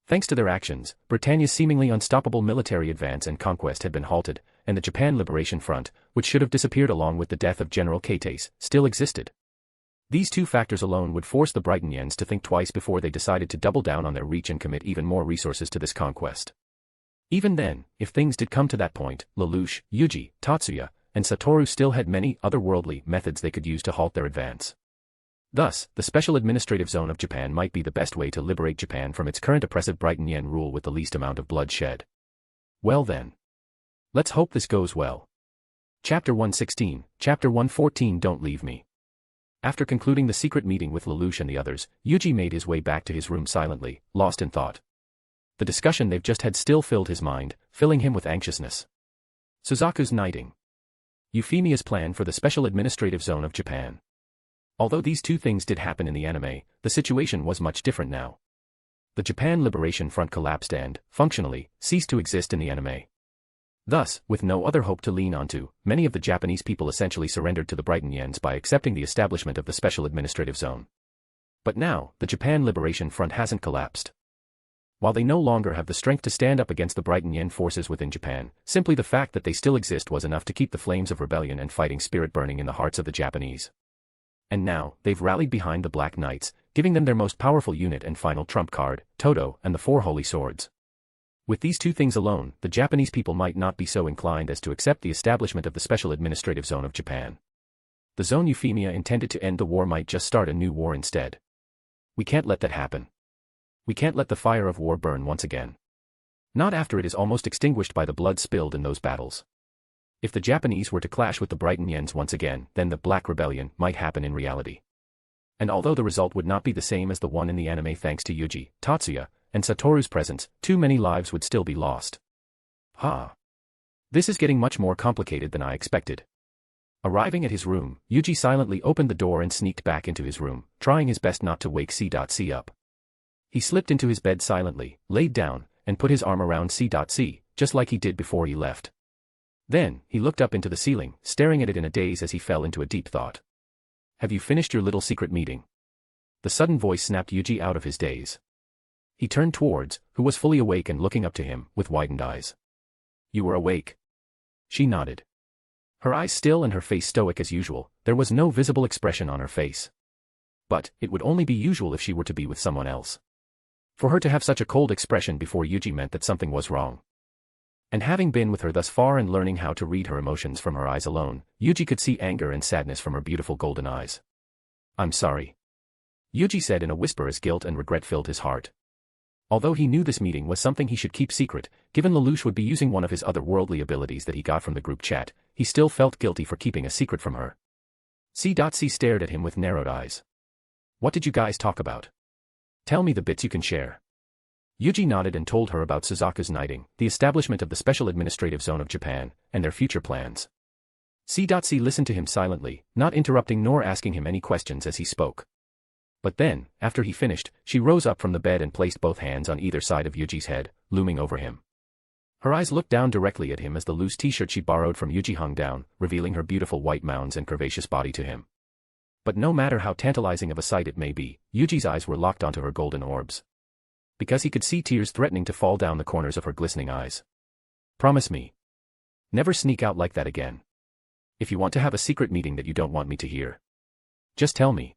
Thanks to their actions, Britannia's seemingly unstoppable military advance and conquest had been halted, and the Japan Liberation Front, which should have disappeared along with the death of General Keitase, still existed. These two factors alone would force the Brighton Yens to think twice before they decided to double down on their reach and commit even more resources to this conquest. Even then, if things did come to that point, Lelouch, Yuuji, Tatsuya, and Satoru still had many otherworldly methods they could use to halt their advance. Thus, the Special Administrative Zone of Japan might be the best way to liberate Japan from its current oppressive Brighton Yen rule with the least amount of bloodshed. Well then. Let's hope this goes well. Chapter 116, Chapter 114 Don't Leave Me. After concluding the secret meeting with Lelouch and the others, Yuuji made his way back to his room silently, lost in thought. The discussion they've just had still filled his mind, filling him with anxiousness. Suzaku's knighting. Euphemia's plan for the Special Administrative Zone of Japan. Although these two things did happen in the anime, the situation was much different now. The Japan Liberation Front collapsed and, functionally, ceased to exist in the anime. Thus, with no other hope to lean onto, many of the Japanese people essentially surrendered to the Brighton Yens by accepting the establishment of the Special Administrative Zone. But now, the Japan Liberation Front hasn't collapsed. While they no longer have the strength to stand up against the Brighton Yen forces within Japan, simply the fact that they still exist was enough to keep the flames of rebellion and fighting spirit burning in the hearts of the Japanese. And now, they've rallied behind the Black Knights, giving them their most powerful unit and final trump card, Todo, and the 4 Holy Swords. With these two things alone, the Japanese people might not be so inclined as to accept the establishment of the Special Administrative Zone of Japan. The zone Euphemia intended to end the war might just start a new war instead. We can't let that happen. We can't let the fire of war burn once again. Not after it is almost extinguished by the blood spilled in those battles. If the Japanese were to clash with the Brighton Yens once again, then the Black Rebellion might happen in reality. And although the result would not be the same as the one in the anime thanks to Yuuji, Tatsuya, and Satoru's presence, too many lives would still be lost. This is getting much more complicated than I expected. Arriving at his room, Yuuji silently opened the door and sneaked back into his room, trying his best not to wake C.C. up. He slipped into his bed silently, laid down, and put his arm around C.C., just like he did before he left. Then, he looked up into the ceiling, staring at it in a daze as he fell into a deep thought. Have you finished your little secret meeting? The sudden voice snapped Yuuji out of his daze. He turned towards, who was fully awake and looking up to him, with widened eyes. You were awake? She nodded. Her eyes still and her face stoic as usual, there was no visible expression on her face. But, it would only be usual if she were to be with someone else. For her to have such a cold expression before Yuji meant that something was wrong. And having been with her thus far and learning how to read her emotions from her eyes alone, Yuji could see anger and sadness from her beautiful golden eyes. "I'm sorry," Yuji said in a whisper as guilt and regret filled his heart. Although he knew this meeting was something he should keep secret, given Lelouch would be using one of his otherworldly abilities that he got from the group chat, he still felt guilty for keeping a secret from her. C.C. stared at him with narrowed eyes. "What did you guys talk about? Tell me the bits you can share." Yuji nodded and told her about Suzaku's knighting, the establishment of the Special Administrative Zone of Japan, and their future plans. C.C. listened to him silently, not interrupting nor asking him any questions as he spoke. But then, after he finished, she rose up from the bed and placed both hands on either side of Yuji's head, looming over him. Her eyes looked down directly at him as the loose t-shirt she borrowed from Yuji hung down, revealing her beautiful white mounds and curvaceous body to him. But no matter how tantalizing of a sight it may be, Yuji's eyes were locked onto her golden orbs. Because he could see tears threatening to fall down the corners of her glistening eyes. "Promise me. Never sneak out like that again. If you want to have a secret meeting that you don't want me to hear, just tell me."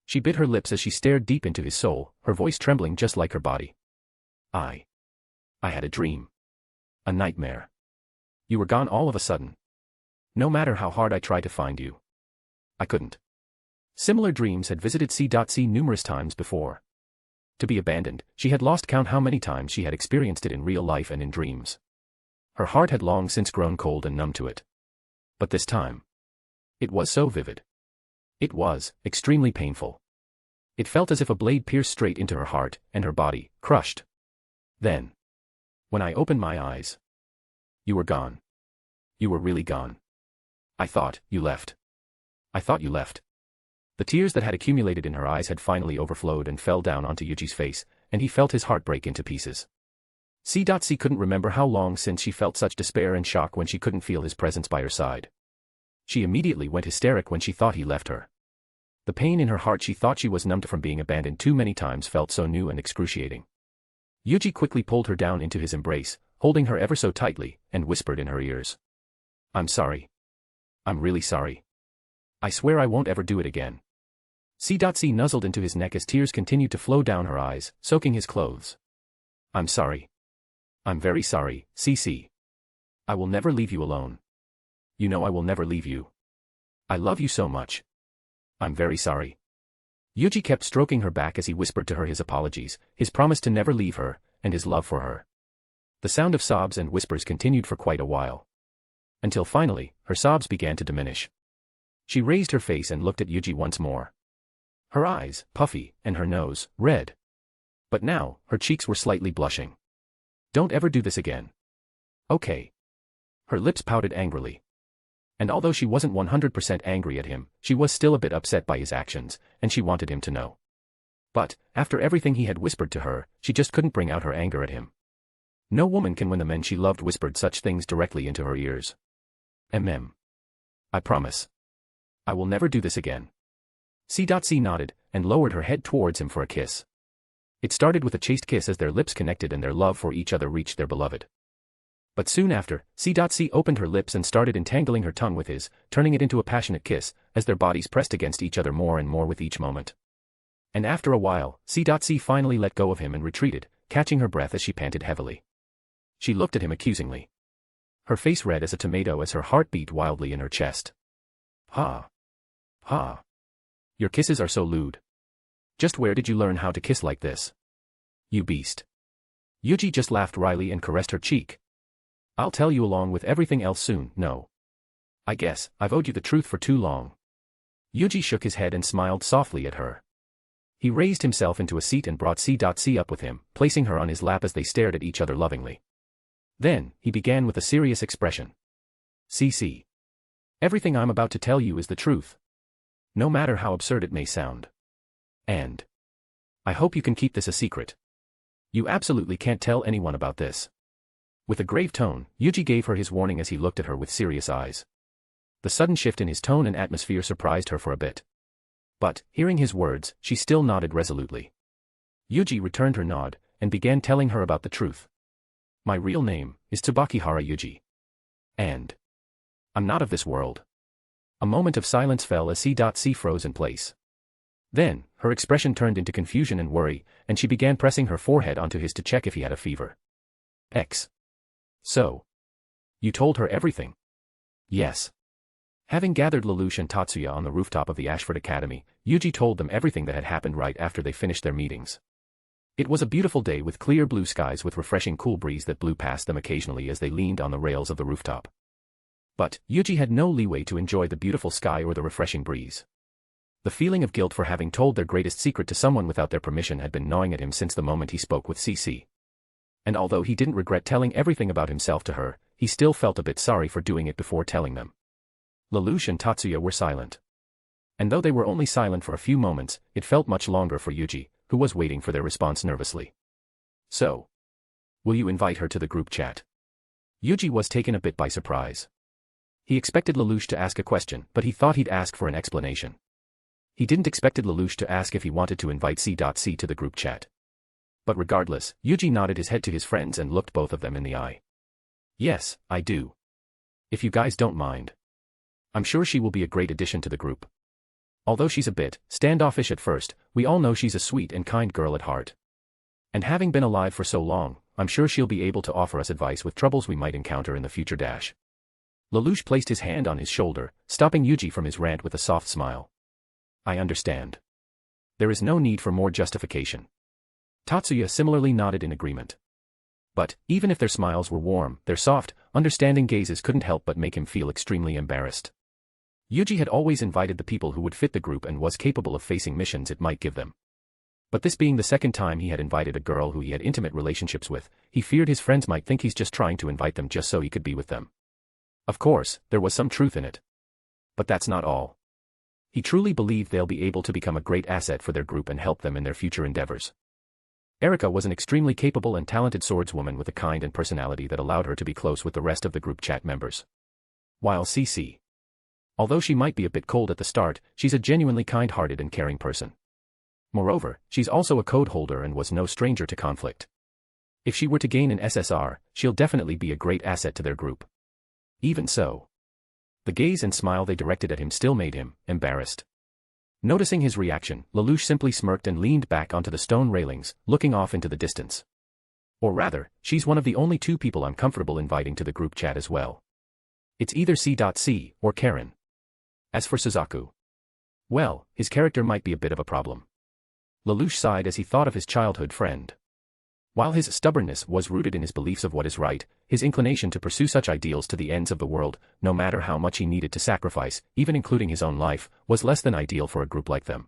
She bit her lips as she stared deep into his soul, her voice trembling just like her body. I had a dream. A nightmare. You were gone all of a sudden. No matter how hard I tried to find you, I couldn't. Similar dreams had visited C.C. numerous times before. To be abandoned, she had lost count how many times she had experienced it in real life and in dreams. Her heart had long since grown cold and numb to it. But this time, it was so vivid. It was extremely painful. It felt as if a blade pierced straight into her heart, and her body crushed. Then, when I opened my eyes, you were gone. You were really gone. I thought you left. I thought you left. The tears that had accumulated in her eyes had finally overflowed and fell down onto Yuji's face, and he felt his heart break into pieces. C.C. couldn't remember how long since she felt such despair and shock when she couldn't feel his presence by her side. She immediately went hysteric when she thought he left her. The pain in her heart she thought she was numbed from being abandoned too many times felt so new and excruciating. Yuji quickly pulled her down into his embrace, holding her ever so tightly, and whispered in her ears. "I'm sorry. I'm really sorry. I swear I won't ever do it again." C.C. nuzzled into his neck as tears continued to flow down her eyes, soaking his clothes. "I'm sorry. I'm very sorry, C.C. I will never leave you alone. You know I will never leave you. I love you so much. I'm very sorry." Yuji kept stroking her back as he whispered to her his apologies, his promise to never leave her, and his love for her. The sound of sobs and whispers continued for quite a while. Until finally, her sobs began to diminish. She raised her face and looked at Yuji once more. Her eyes, puffy, and her nose, red. But now, her cheeks were slightly blushing. "Don't ever do this again. Okay." Her lips pouted angrily. And although she wasn't 100% angry at him, she was still a bit upset by his actions, and she wanted him to know. But, after everything he had whispered to her, she just couldn't bring out her anger at him. No woman can when the men she loved whispered such things directly into her ears. I promise. I will never do this again." C.C. nodded, and lowered her head towards him for a kiss. It started with a chaste kiss as their lips connected and their love for each other reached their beloved. But soon after, C.C. opened her lips and started entangling her tongue with his, turning it into a passionate kiss, as their bodies pressed against each other more and more with each moment. And after a while, C.C. finally let go of him and retreated, catching her breath as she panted heavily. She looked at him accusingly. Her face red as a tomato as her heart beat wildly in her chest. "Ha. Ha. Your kisses are so lewd. Just where did you learn how to kiss like this? You beast." Yuji just laughed wryly and caressed her cheek. "I'll tell you along with everything else soon, no. I guess I've owed you the truth for too long." Yuji shook his head and smiled softly at her. He raised himself into a seat and brought C.C. up with him, placing her on his lap as they stared at each other lovingly. Then, he began with a serious expression. "C.C. Everything I'm about to tell you is the truth. No matter how absurd it may sound. And I hope you can keep this a secret. You absolutely can't tell anyone about this." With a grave tone, Yuji gave her his warning as he looked at her with serious eyes. The sudden shift in his tone and atmosphere surprised her for a bit. But, hearing his words, she still nodded resolutely. Yuji returned her nod, and began telling her about the truth. "My real name is Tsubakihara Yuuji. And I'm not of this world." A moment of silence fell as C.C. froze in place. Then, her expression turned into confusion and worry, and she began pressing her forehead onto his to check if he had a fever. So. You told her everything? Yes. Having gathered Lelouch and Tatsuya on the rooftop of the Ashford Academy, Yuuji told them everything that had happened right after they finished their meetings. It was a beautiful day with clear blue skies with refreshing cool breeze that blew past them occasionally as they leaned on the rails of the rooftop. But, Yuuji had no leeway to enjoy the beautiful sky or the refreshing breeze. The feeling of guilt for having told their greatest secret to someone without their permission had been gnawing at him since the moment he spoke with CC. And although he didn't regret telling everything about himself to her, he still felt a bit sorry for doing it before telling them. Lelouch and Tatsuya were silent. And though they were only silent for a few moments, it felt much longer for Yuuji, who was waiting for their response nervously. So. Will you invite her to the group chat? Yuuji was taken a bit by surprise. He expected Lelouch to ask a question, but he thought he'd ask for an explanation. He didn't expect Lelouch to ask if he wanted to invite C.C to the group chat. But regardless, Yuuji nodded his head to his friends and looked both of them in the eye. Yes, I do. If you guys don't mind. I'm sure she will be a great addition to the group. Although she's a bit standoffish at first, we all know she's a sweet and kind girl at heart. And having been alive for so long, I'm sure she'll be able to offer us advice with troubles we might encounter in the future. Lelouch placed his hand on his shoulder, stopping Yuuji from his rant with a soft smile. I understand. There is no need for more justification. Tatsuya similarly nodded in agreement. But, even if their smiles were warm, their soft, understanding gazes couldn't help but make him feel extremely embarrassed. Yuuji had always invited the people who would fit the group and was capable of facing missions it might give them. But this being the second time he had invited a girl who he had intimate relationships with, he feared his friends might think he's just trying to invite them just so he could be with them. Of course, there was some truth in it. But that's not all. He truly believed they'll be able to become a great asset for their group and help them in their future endeavors. Erika was an extremely capable and talented swordswoman with a kind and personality that allowed her to be close with the rest of the group chat members. While CC. Although she might be a bit cold at the start, she's a genuinely kind-hearted and caring person. Moreover, she's also a code holder and was no stranger to conflict. If she were to gain an SSR, she'll definitely be a great asset to their group. Even so. The gaze and smile they directed at him still made him embarrassed. Noticing his reaction, Lelouch simply smirked and leaned back onto the stone railings, looking off into the distance. Or rather, she's one of the only two people I'm comfortable inviting to the group chat as well. It's either C.C. or Karen. As for Suzaku, well, his character might be a bit of a problem. Lelouch sighed as he thought of his childhood friend. While his stubbornness was rooted in his beliefs of what is right, his inclination to pursue such ideals to the ends of the world, no matter how much he needed to sacrifice, even including his own life, was less than ideal for a group like them.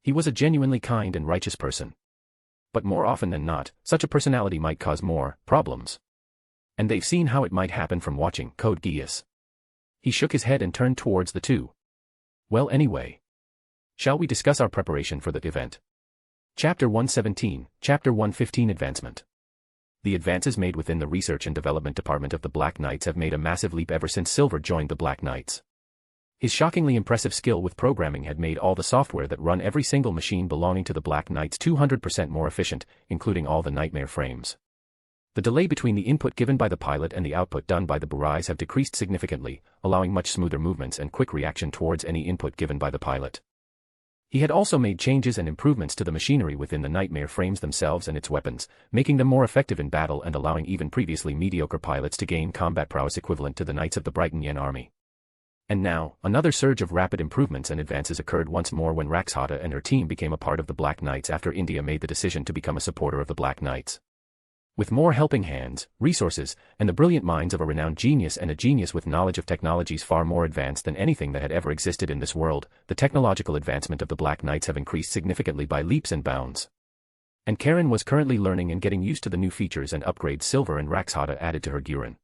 He was a genuinely kind and righteous person. But more often than not, such a personality might cause more problems. And they've seen how it might happen from watching Code Geass. He shook his head and turned towards the two. Well, anyway. Shall we discuss our preparation for the event? Chapter 117, Chapter 115 Advancement. The advances made within the Research and Development Department of the Black Knights have made a massive leap ever since Silver joined the Black Knights. His shockingly impressive skill with programming had made all the software that run every single machine belonging to the Black Knights 200% more efficient, including all the nightmare frames. The delay between the input given by the pilot and the output done by the Burais have decreased significantly, allowing much smoother movements and quick reaction towards any input given by the pilot. He had also made changes and improvements to the machinery within the nightmare frames themselves and its weapons, making them more effective in battle and allowing even previously mediocre pilots to gain combat prowess equivalent to the Knights of the Brighton Yen Army. And now, another surge of rapid improvements and advances occurred once more when Raxhata and her team became a part of the Black Knights after India made the decision to become a supporter of the Black Knights. With more helping hands, resources, and the brilliant minds of a renowned genius and a genius with knowledge of technologies far more advanced than anything that had ever existed in this world, the technological advancement of the Black Knights have increased significantly by leaps and bounds. And Karen was currently learning and getting used to the new features and upgrades Silver and Raxhata added to her Gurren.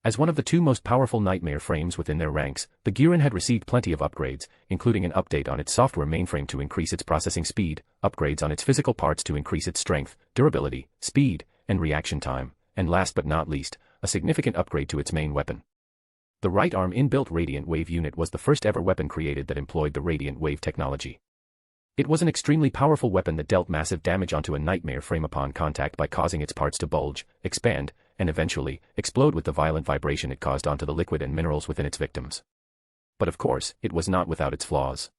As one of the two most powerful nightmare frames within their ranks, the Gurren had received plenty of upgrades, including an update on its software mainframe to increase its processing speed, upgrades on its physical parts to increase its strength, durability, speed, and reaction time, and last but not least, a significant upgrade to its main weapon. The right arm inbuilt Radiant Wave unit was the first ever weapon created that employed the Radiant Wave technology. It was an extremely powerful weapon that dealt massive damage onto a nightmare frame upon contact by causing its parts to bulge, expand, and eventually, explode with the violent vibration it caused onto the liquid and minerals within its victims. But of course, it was not without its flaws.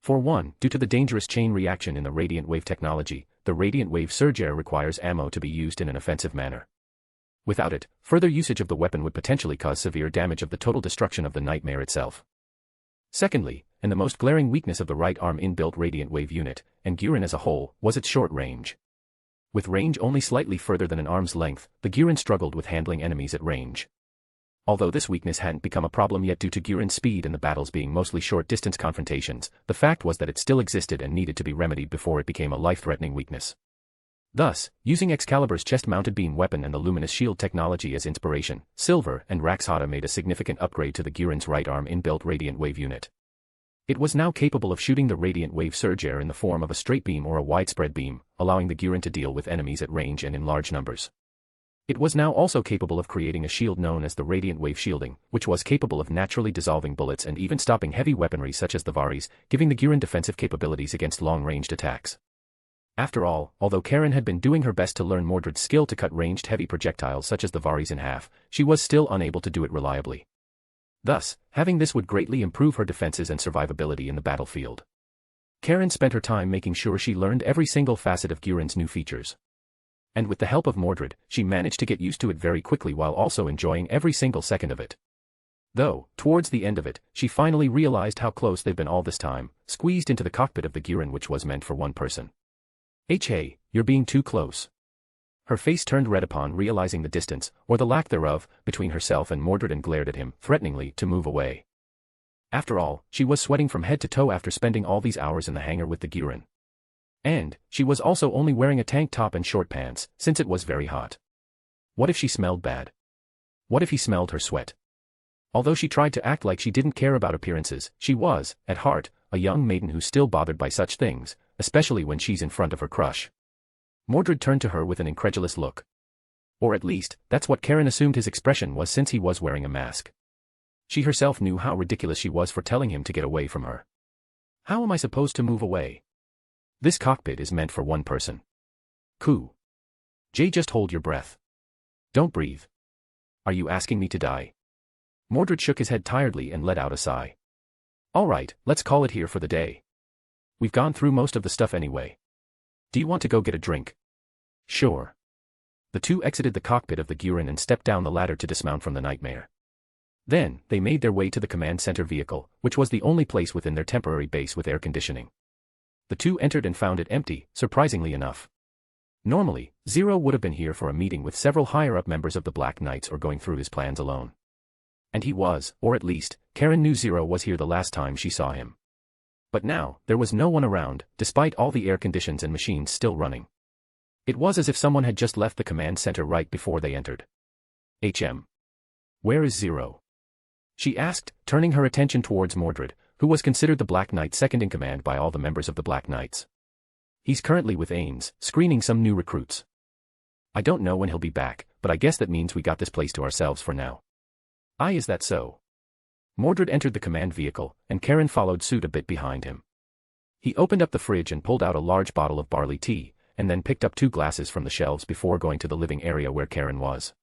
For one, due to the dangerous chain reaction in the radiant wave technology, the radiant wave surge requires ammo to be used in an offensive manner. Without it, further usage of the weapon would potentially cause severe damage of the total destruction of the nightmare itself. Secondly, and the most glaring weakness of the right arm inbuilt radiant wave unit, and Gurren as a whole, was its short range. With range only slightly further than an arm's length, the Gurren struggled with handling enemies at range. Although this weakness hadn't become a problem yet due to Gurren's speed and the battles being mostly short-distance confrontations, the fact was that it still existed and needed to be remedied before it became a life-threatening weakness. Thus, using Excalibur's chest-mounted beam weapon and the luminous shield technology as inspiration, Silver and Raxhata made a significant upgrade to the Gurren's right arm inbuilt radiant wave unit. It was now capable of shooting the radiant wave surge in the form of a straight beam or a widespread beam, allowing the Gurren to deal with enemies at range and in large numbers. It was now also capable of creating a shield known as the Radiant Wave Shielding, which was capable of naturally dissolving bullets and even stopping heavy weaponry such as the Varis, giving the Gurren defensive capabilities against long-ranged attacks. After all, although Karen had been doing her best to learn Mordred's skill to cut ranged heavy projectiles such as the Varis in half, she was still unable to do it reliably. Thus, having this would greatly improve her defenses and survivability in the battlefield. Karen spent her time making sure she learned every single facet of Gurren's new features. And with the help of Mordred, she managed to get used to it very quickly while also enjoying every single second of it. Though, towards the end of it, she finally realized how close they've been all this time, squeezed into the cockpit of the Gurren which was meant for one person. Hey, you're being too close. Her face turned red upon realizing the distance, or the lack thereof, between herself and Mordred and glared at him, threateningly, to move away. After all, she was sweating from head to toe after spending all these hours in the hangar with the Gurren. And, she was also only wearing a tank top and short pants, since it was very hot. What if she smelled bad? What if he smelled her sweat? Although she tried to act like she didn't care about appearances, she was, at heart, a young maiden who's still bothered by such things, especially when she's in front of her crush. Mordred turned to her with an incredulous look. Or at least, that's what Karen assumed his expression was since he was wearing a mask. She herself knew how ridiculous she was for telling him to get away from her. How am I supposed to move away? This cockpit is meant for one person. Coo. Jay, just hold your breath. Don't breathe. Are you asking me to die? Mordred shook his head tiredly and let out a sigh. All right, let's call it here for the day. We've gone through most of the stuff anyway. Do you want to go get a drink? Sure. The two exited the cockpit of the Gurren and stepped down the ladder to dismount from the nightmare. Then, they made their way to the command center vehicle, which was the only place within their temporary base with air conditioning. The two entered and found it empty, surprisingly enough. Normally, Zero would have been here for a meeting with several higher-up members of the Black Knights or going through his plans alone. And he was, or at least, Karen knew Zero was here the last time she saw him. But now, there was no one around, despite all the air conditions and machines still running. It was as if someone had just left the command center right before they entered. Where is Zero? She asked, turning her attention towards Mordred, who was considered the Black Knight second in command by all the members of the Black Knights. He's currently with Ains, screening some new recruits. I don't know when he'll be back, but I guess that means we got this place to ourselves for now. Is that so? Mordred entered the command vehicle, and Karen followed suit a bit behind him. He opened up the fridge and pulled out a large bottle of barley tea, and then picked up 2 glasses from the shelves before going to the living area where Karen was.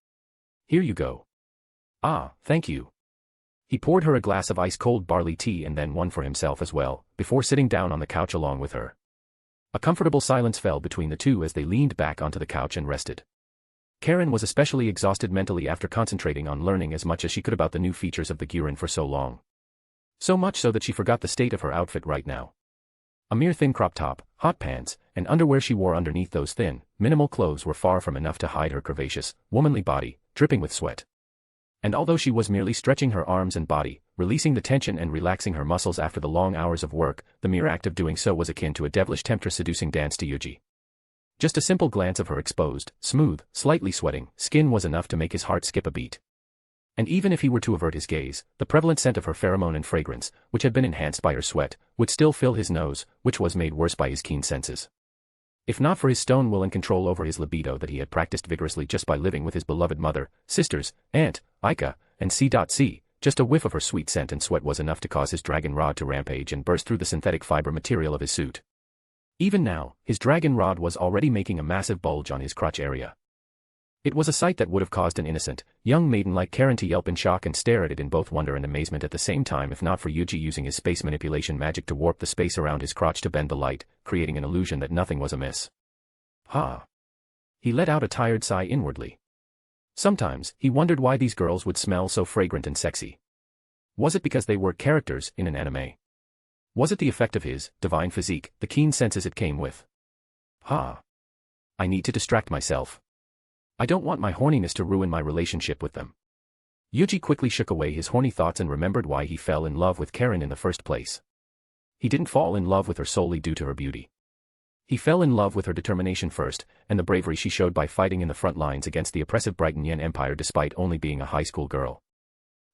Here you go. Thank you. He poured her a glass of ice-cold barley tea and then one for himself as well, before sitting down on the couch along with her. A comfortable silence fell between the two as they leaned back onto the couch and rested. Karen was especially exhausted mentally after concentrating on learning as much as she could about the new features of the Gurren for so long. So much so that she forgot the state of her outfit right now. A mere thin crop top, hot pants, and underwear she wore underneath those thin, minimal clothes were far from enough to hide her curvaceous, womanly body, dripping with sweat. And although she was merely stretching her arms and body, releasing the tension and relaxing her muscles after the long hours of work, the mere act of doing so was akin to a devilish temptress seducing dance to Yuuji. Just a simple glance of her exposed, smooth, slightly sweating skin was enough to make his heart skip a beat. And even if he were to avert his gaze, the prevalent scent of her pheromone and fragrance, which had been enhanced by her sweat, would still fill his nose, which was made worse by his keen senses. If not for his stone will and control over his libido that he had practiced vigorously just by living with his beloved mother, sisters, aunt, Aika, and C.C., just a whiff of her sweet scent and sweat was enough to cause his dragon rod to rampage and burst through the synthetic fiber material of his suit. Even now, his dragon rod was already making a massive bulge on his crotch area. It was a sight that would have caused an innocent, young maiden like Karen to yelp in shock and stare at it in both wonder and amazement at the same time if not for Yuuji using his space manipulation magic to warp the space around his crotch to bend the light, creating an illusion that nothing was amiss. Ha! He let out a tired sigh inwardly. Sometimes, he wondered why these girls would smell so fragrant and sexy. Was it because they were characters in an anime? Was it the effect of his divine physique, the keen senses it came with? Ha! I need to distract myself. I don't want my horniness to ruin my relationship with them. Yuuji quickly shook away his horny thoughts and remembered why he fell in love with Karen in the first place. He didn't fall in love with her solely due to her beauty. He fell in love with her determination first, and the bravery she showed by fighting in the front lines against the oppressive Brighton Yen Empire despite only being a high school girl.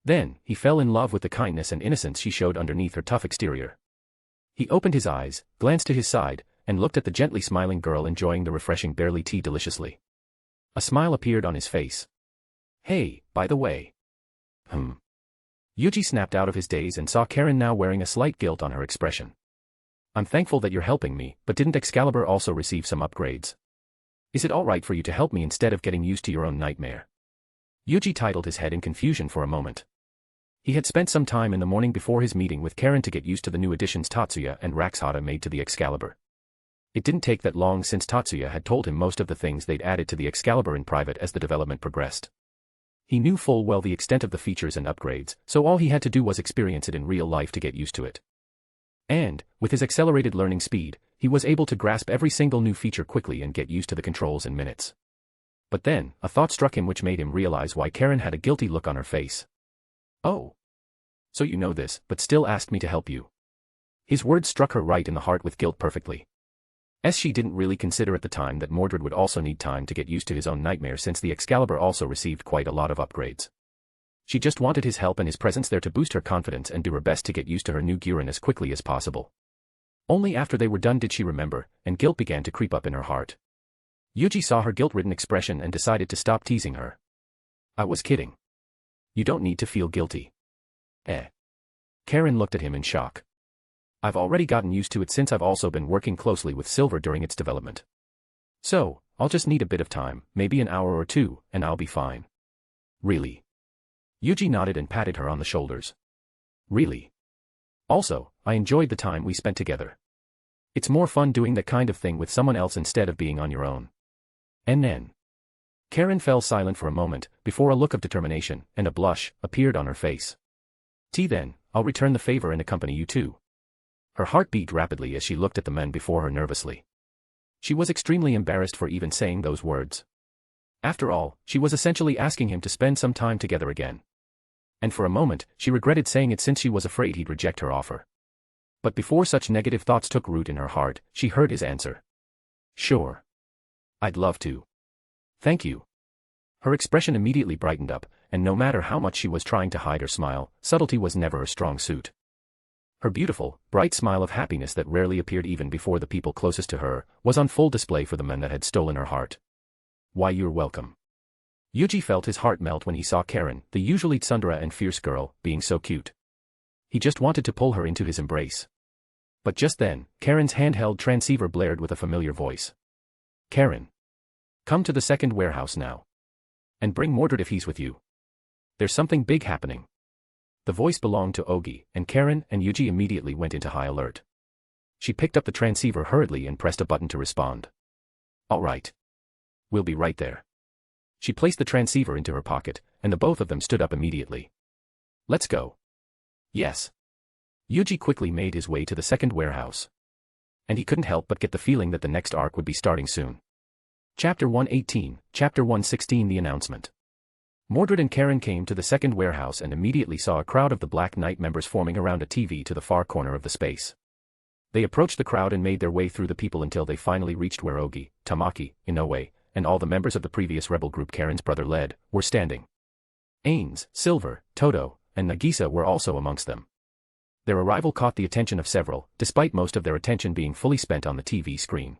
Then, he fell in love with the kindness and innocence she showed underneath her tough exterior. He opened his eyes, glanced to his side, and looked at the gently smiling girl enjoying the refreshing barley tea deliciously. A smile appeared on his face. Hey, by the way. Yuuji snapped out of his daze and saw Karen now wearing a slight guilt on her expression. I'm thankful that you're helping me, but didn't Excalibur also receive some upgrades? Is it alright for you to help me instead of getting used to your own nightmare? Yuuji titled his head in confusion for a moment. He had spent some time in the morning before his meeting with Karen to get used to the new additions Tatsuya and Raxhata made to the Excalibur. It didn't take that long since Tatsuya had told him most of the things they'd added to the Excalibur in private as the development progressed. He knew full well the extent of the features and upgrades, so all he had to do was experience it in real life to get used to it. And, with his accelerated learning speed, he was able to grasp every single new feature quickly and get used to the controls in minutes. But then, a thought struck him which made him realize why Karen had a guilty look on her face. Oh. So you know this, but still asked me to help you. His words struck her right in the heart with guilt perfectly. As she didn't really consider at the time that Mordred would also need time to get used to his own nightmare since the Excalibur also received quite a lot of upgrades. She just wanted his help and his presence there to boost her confidence and do her best to get used to her new Gurren as quickly as possible. Only after they were done did she remember, and guilt began to creep up in her heart. Yuuji saw her guilt-ridden expression and decided to stop teasing her. I was kidding. You don't need to feel guilty. Karen looked at him in shock. I've already gotten used to it since I've also been working closely with Silver during its development. So, I'll just need a bit of time, maybe an hour or two, and I'll be fine. Really? Yuuji nodded and patted her on the shoulders. Really? Also, I enjoyed the time we spent together. It's more fun doing that kind of thing with someone else instead of being on your own. And then. Karen fell silent for a moment, before a look of determination, and a blush, appeared on her face. Then, I'll return the favor and accompany you too. Her heart beat rapidly as she looked at the men before her nervously. She was extremely embarrassed for even saying those words. After all, she was essentially asking him to spend some time together again. And for a moment, she regretted saying it since she was afraid he'd reject her offer. But before such negative thoughts took root in her heart, she heard his answer. Sure. I'd love to. Thank you. Her expression immediately brightened up, and no matter how much she was trying to hide her smile, subtlety was never her strong suit. Her beautiful, bright smile of happiness that rarely appeared even before the people closest to her, was on full display for the men that had stolen her heart. Why, you're welcome. Yuuji felt his heart melt when he saw Karen, the usually tsundere and fierce girl, being so cute. He just wanted to pull her into his embrace. But just then, Karen's handheld transceiver blared with a familiar voice. Karen. Come to the second warehouse now. And bring Mordred if he's with you. There's something big happening. The voice belonged to Ogi, and Karen and Yuuji immediately went into high alert. She picked up the transceiver hurriedly and pressed a button to respond. All right. We'll be right there. She placed the transceiver into her pocket, and the both of them stood up immediately. Let's go. Yes. Yuuji quickly made his way to the second warehouse. And he couldn't help but get the feeling that the next arc would be starting soon. Chapter 118, Chapter 116 The Announcement. Mordred and Karen came to the second warehouse and immediately saw a crowd of the Black Knight members forming around a TV to the far corner of the space. They approached the crowd and made their way through the people until they finally reached where Ogi, Tamaki, Inoue, and all the members of the previous rebel group Karen's brother led, were standing. Ains, Silver, Toto, and Nagisa were also amongst them. Their arrival caught the attention of several, despite most of their attention being fully spent on the TV screen.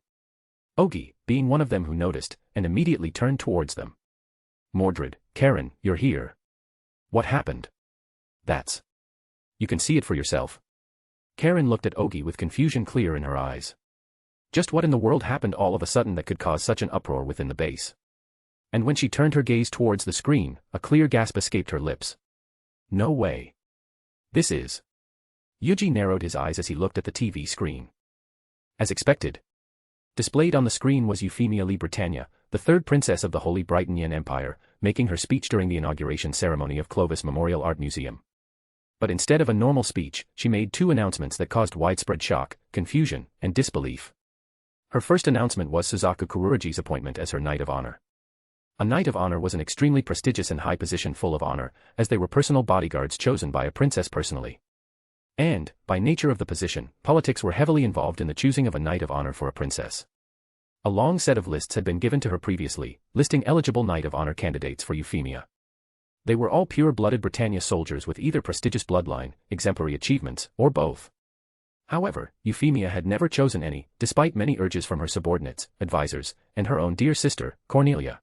Ogi, being one of them who noticed, and immediately turned towards them. Mordred, Karen, you're here. What happened? That's. You can see it for yourself. Karen looked at Ogi with confusion clear in her eyes. Just what in the world happened all of a sudden that could cause such an uproar within the base? And when she turned her gaze towards the screen, a clear gasp escaped her lips. No way. This is... Yuuji narrowed his eyes as he looked at the TV screen. As expected. Displayed on the screen was Euphemia Britannia, the third princess of the Holy Brighton Empire, making her speech during the inauguration ceremony of Clovis Memorial Art Museum. But instead of a normal speech, she made two announcements that caused widespread shock, confusion, and disbelief. Her first announcement was Suzaku Kuruji's appointment as her Knight of Honor. A Knight of Honor was an extremely prestigious and high position full of honor, as they were personal bodyguards chosen by a princess personally. And, by nature of the position, politics were heavily involved in the choosing of a Knight of Honor for a princess. A long set of lists had been given to her previously, listing eligible Knight of Honor candidates for Euphemia. They were all pure-blooded Britannia soldiers with either prestigious bloodline, exemplary achievements, or both. However, Euphemia had never chosen any, despite many urges from her subordinates, advisors, and her own dear sister, Cornelia.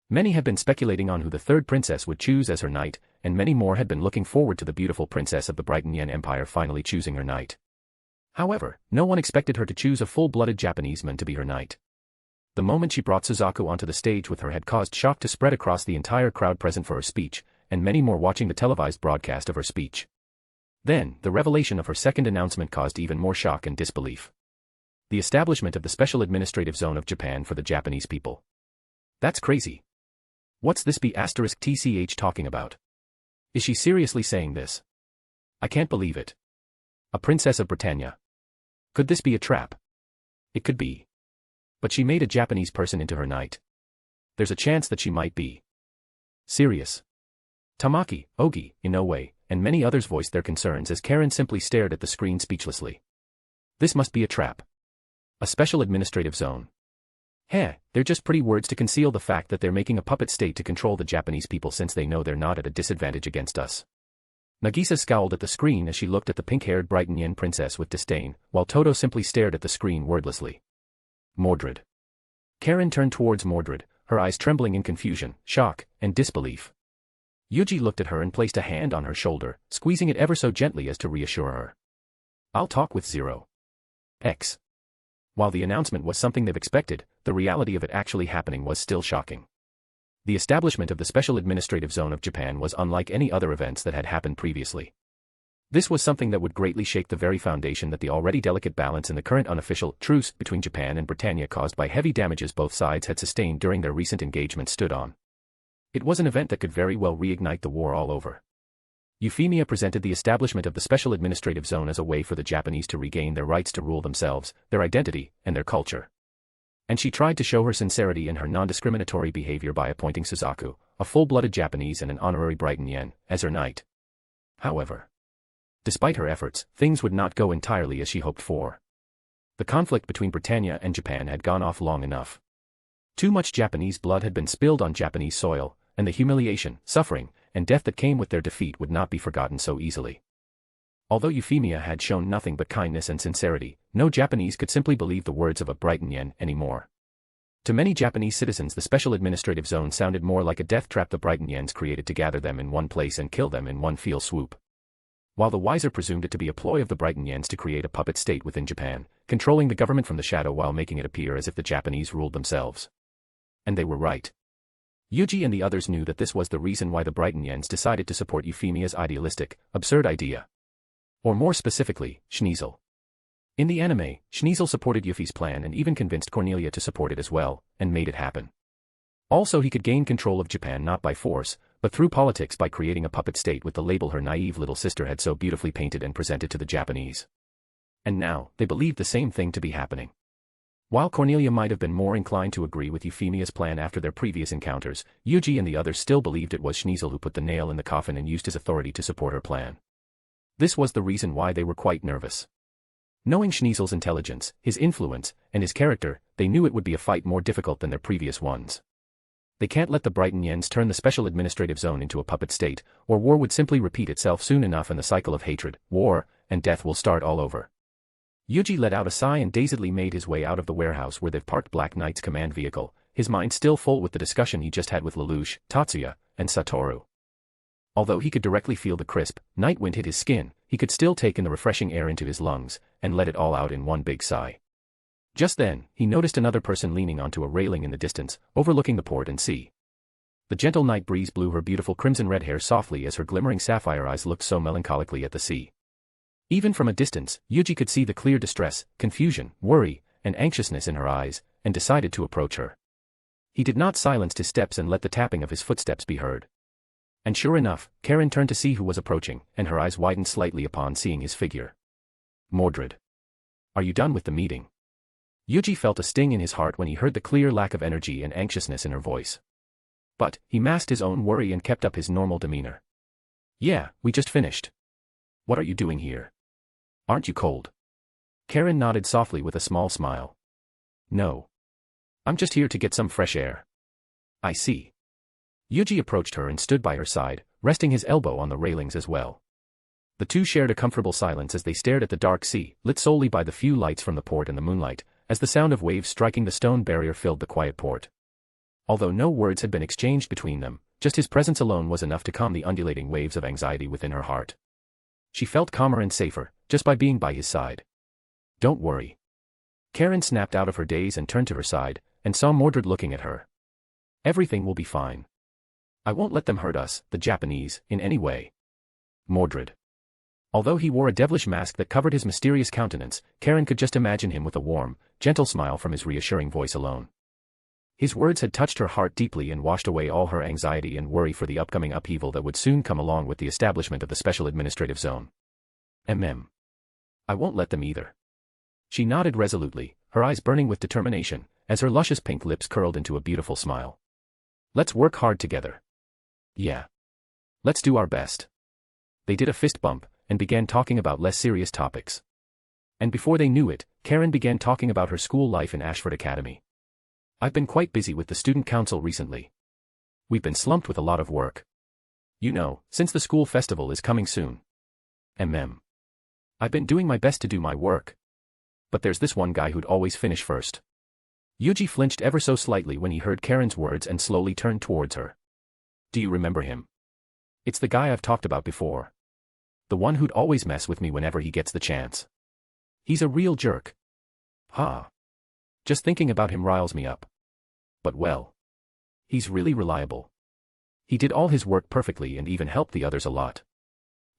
Many had been speculating on who the third princess would choose as her knight, and many more had been looking forward to the beautiful princess of the Brighton Empire finally choosing her knight. However, no one expected her to choose a full-blooded Japanese man to be her knight. The moment she brought Suzaku onto the stage with her had caused shock to spread across the entire crowd present for her speech, and many more watching the televised broadcast of her speech. Then, the revelation of her second announcement caused even more shock and disbelief. The establishment of the Special Administrative Zone of Japan for the Japanese people. That's crazy. What's this B*TCH talking about? Is she seriously saying this? I can't believe it. A princess of Britannia. Could this be a trap? It could be. But she made a Japanese person into her knight. There's a chance that she might be serious. Tamaki, Ogi, Inoue, and many others voiced their concerns as Karen simply stared at the screen speechlessly. This must be a trap. A special administrative zone. They're just pretty words to conceal the fact that they're making a puppet state to control the Japanese people since they know they're not at a disadvantage against us. Nagisa scowled at the screen as she looked at the pink-haired Brighton princess with disdain, while Toto simply stared at the screen wordlessly. Mordred. Karen turned towards Mordred, her eyes trembling in confusion, shock, and disbelief. Yuuji looked at her and placed a hand on her shoulder, squeezing it ever so gently as to reassure her. I'll talk with Zero X. While the announcement was something they've expected, the reality of it actually happening was still shocking. The establishment of the Special Administrative Zone of Japan was unlike any other events that had happened previously. This was something that would greatly shake the very foundation that the already delicate balance in the current unofficial truce between Japan and Britannia caused by heavy damages both sides had sustained during their recent engagement stood on. It was an event that could very well reignite the war all over. Euphemia presented the establishment of the Special Administrative Zone as a way for the Japanese to regain their rights to rule themselves, their identity, and their culture. And she tried to show her sincerity in her non-discriminatory behavior by appointing Suzaku, a full-blooded Japanese and an honorary Brighton, as her knight. However, despite her efforts, things would not go entirely as she hoped for. The conflict between Britannia and Japan had gone off long enough. Too much Japanese blood had been spilled on Japanese soil, and the humiliation, suffering, and death that came with their defeat would not be forgotten so easily. Although Euphemia had shown nothing but kindness and sincerity, no Japanese could simply believe the words of a Brighton anymore. To many Japanese citizens, the Special Administrative Zone sounded more like a death trap the Brighton created to gather them in one place and kill them in one fell swoop. While the wiser presumed it to be a ploy of the Brighton to create a puppet state within Japan, controlling the government from the shadow while making it appear as if the Japanese ruled themselves. And they were right. Yuuji and the others knew that this was the reason why the Brighton decided to support Euphemia's idealistic, absurd idea. Or more specifically, Schneasel. In the anime, Schneasel supported Yuffie's plan and even convinced Cornelia to support it as well, and made it happen. Also, he could gain control of Japan not by force, but through politics by creating a puppet state with the label her naive little sister had so beautifully painted and presented to the Japanese. And now, they believed the same thing to be happening. While Cornelia might have been more inclined to agree with Euphemia's plan after their previous encounters, Yuuji and the others still believed it was Schneasel who put the nail in the coffin and used his authority to support her plan. This was the reason why they were quite nervous. Knowing Schneasel's intelligence, his influence, and his character, they knew it would be a fight more difficult than their previous ones. They can't let the Brighton turn the Special Administrative Zone into a puppet state, or war would simply repeat itself soon enough and the cycle of hatred, war, and death will start all over. Yuuji let out a sigh and dazedly made his way out of the warehouse where they've parked Black Knight's command vehicle, his mind still full with the discussion he just had with Lelouch, Tatsuya, and Satoru. Although he could directly feel the crisp, night wind hit his skin, he could still take in the refreshing air into his lungs, and let it all out in one big sigh. Just then, he noticed another person leaning onto a railing in the distance, overlooking the port and sea. The gentle night breeze blew her beautiful crimson-red hair softly as her glimmering sapphire eyes looked so melancholically at the sea. Even from a distance, Yuuji could see the clear distress, confusion, worry, and anxiousness in her eyes, and decided to approach her. He did not silence his steps and let the tapping of his footsteps be heard. And sure enough, Karen turned to see who was approaching, and her eyes widened slightly upon seeing his figure. Mordred. Are you done with the meeting? Yuuji felt a sting in his heart when he heard the clear lack of energy and anxiousness in her voice. But, he masked his own worry and kept up his normal demeanor. Yeah, we just finished. What are you doing here? Aren't you cold? Karen nodded softly with a small smile. No. I'm just here to get some fresh air. I see. Yuuji approached her and stood by her side, resting his elbow on the railings as well. The two shared a comfortable silence as they stared at the dark sea, lit solely by the few lights from the port and the moonlight, as the sound of waves striking the stone barrier filled the quiet port. Although no words had been exchanged between them, just his presence alone was enough to calm the undulating waves of anxiety within her heart. She felt calmer and safer, just by being by his side. Don't worry. Karen snapped out of her daze and turned to her side, and saw Mordred looking at her. Everything will be fine. I won't let them hurt us, the Japanese, in any way. Mordred. Although he wore a devilish mask that covered his mysterious countenance, Karen could just imagine him with a warm, gentle smile from his reassuring voice alone. His words had touched her heart deeply and washed away all her anxiety and worry for the upcoming upheaval that would soon come along with the establishment of the Special Administrative Zone. I won't let them either. She nodded resolutely, her eyes burning with determination, as her luscious pink lips curled into a beautiful smile. Let's work hard together. Yeah. Let's do our best. They did a fist bump, and began talking about less serious topics. And before they knew it, Karen began talking about her school life in Ashford Academy. I've been quite busy with the student council recently. We've been slumped with a lot of work. You know, since the school festival is coming soon. I've been doing my best to do my work. But there's this one guy who'd always finish first. Yuuji flinched ever so slightly when he heard Karen's words and slowly turned towards her. Do you remember him? It's the guy I've talked about before. The one who'd always mess with me whenever he gets the chance. He's a real jerk. Just thinking about him riles me up. But well. He's really reliable. He did all his work perfectly and even helped the others a lot.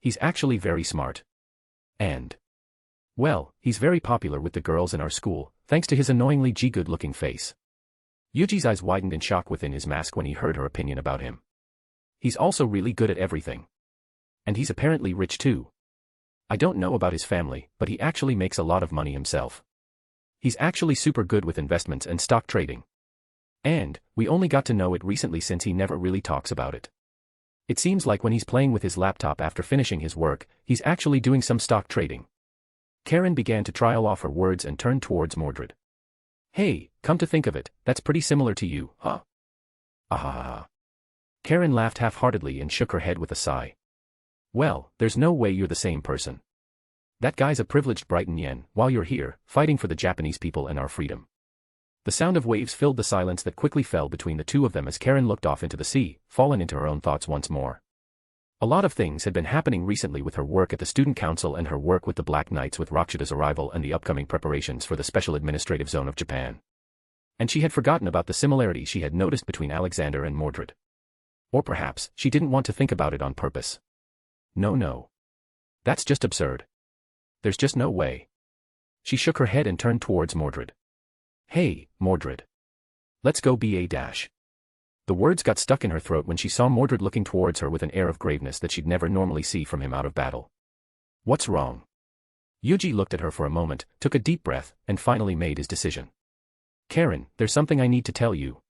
He's actually very smart. And well, he's very popular with the girls in our school, thanks to his annoyingly good-looking face. Yuji's eyes widened in shock within his mask when he heard her opinion about him. He's also really good at everything. And he's apparently rich too. I don't know about his family, but he actually makes a lot of money himself. He's actually super good with investments and stock trading. And we only got to know it recently since he never really talks about it. It seems like when he's playing with his laptop after finishing his work, he's actually doing some stock trading. Karen began to trial off her words and turned towards Mordred. Hey, come to think of it, that's pretty similar to you, huh? Karen laughed half-heartedly and shook her head with a sigh. Well, there's no way you're the same person. That guy's a privileged Brighton yen, while you're here, fighting for the Japanese people and our freedom. The sound of waves filled the silence that quickly fell between the two of them as Karen looked off into the sea, fallen into her own thoughts once more. A lot of things had been happening recently with her work at the student council and her work with the Black Knights with Rakshita's arrival and the upcoming preparations for the Special Administrative Zone of Japan. And she had forgotten about the similarity she had noticed between Alexander and Mordred. Or perhaps, she didn't want to think about it on purpose. No. That's just absurd. There's just no way. She shook her head and turned towards Mordred. Hey, Mordred. Let's go be a dash. The words got stuck in her throat when she saw Mordred looking towards her with an air of graveness that she'd never normally see from him out of battle. What's wrong? Yuuji looked at her for a moment, took a deep breath, and finally made his decision. Karen, there's something I need to tell you.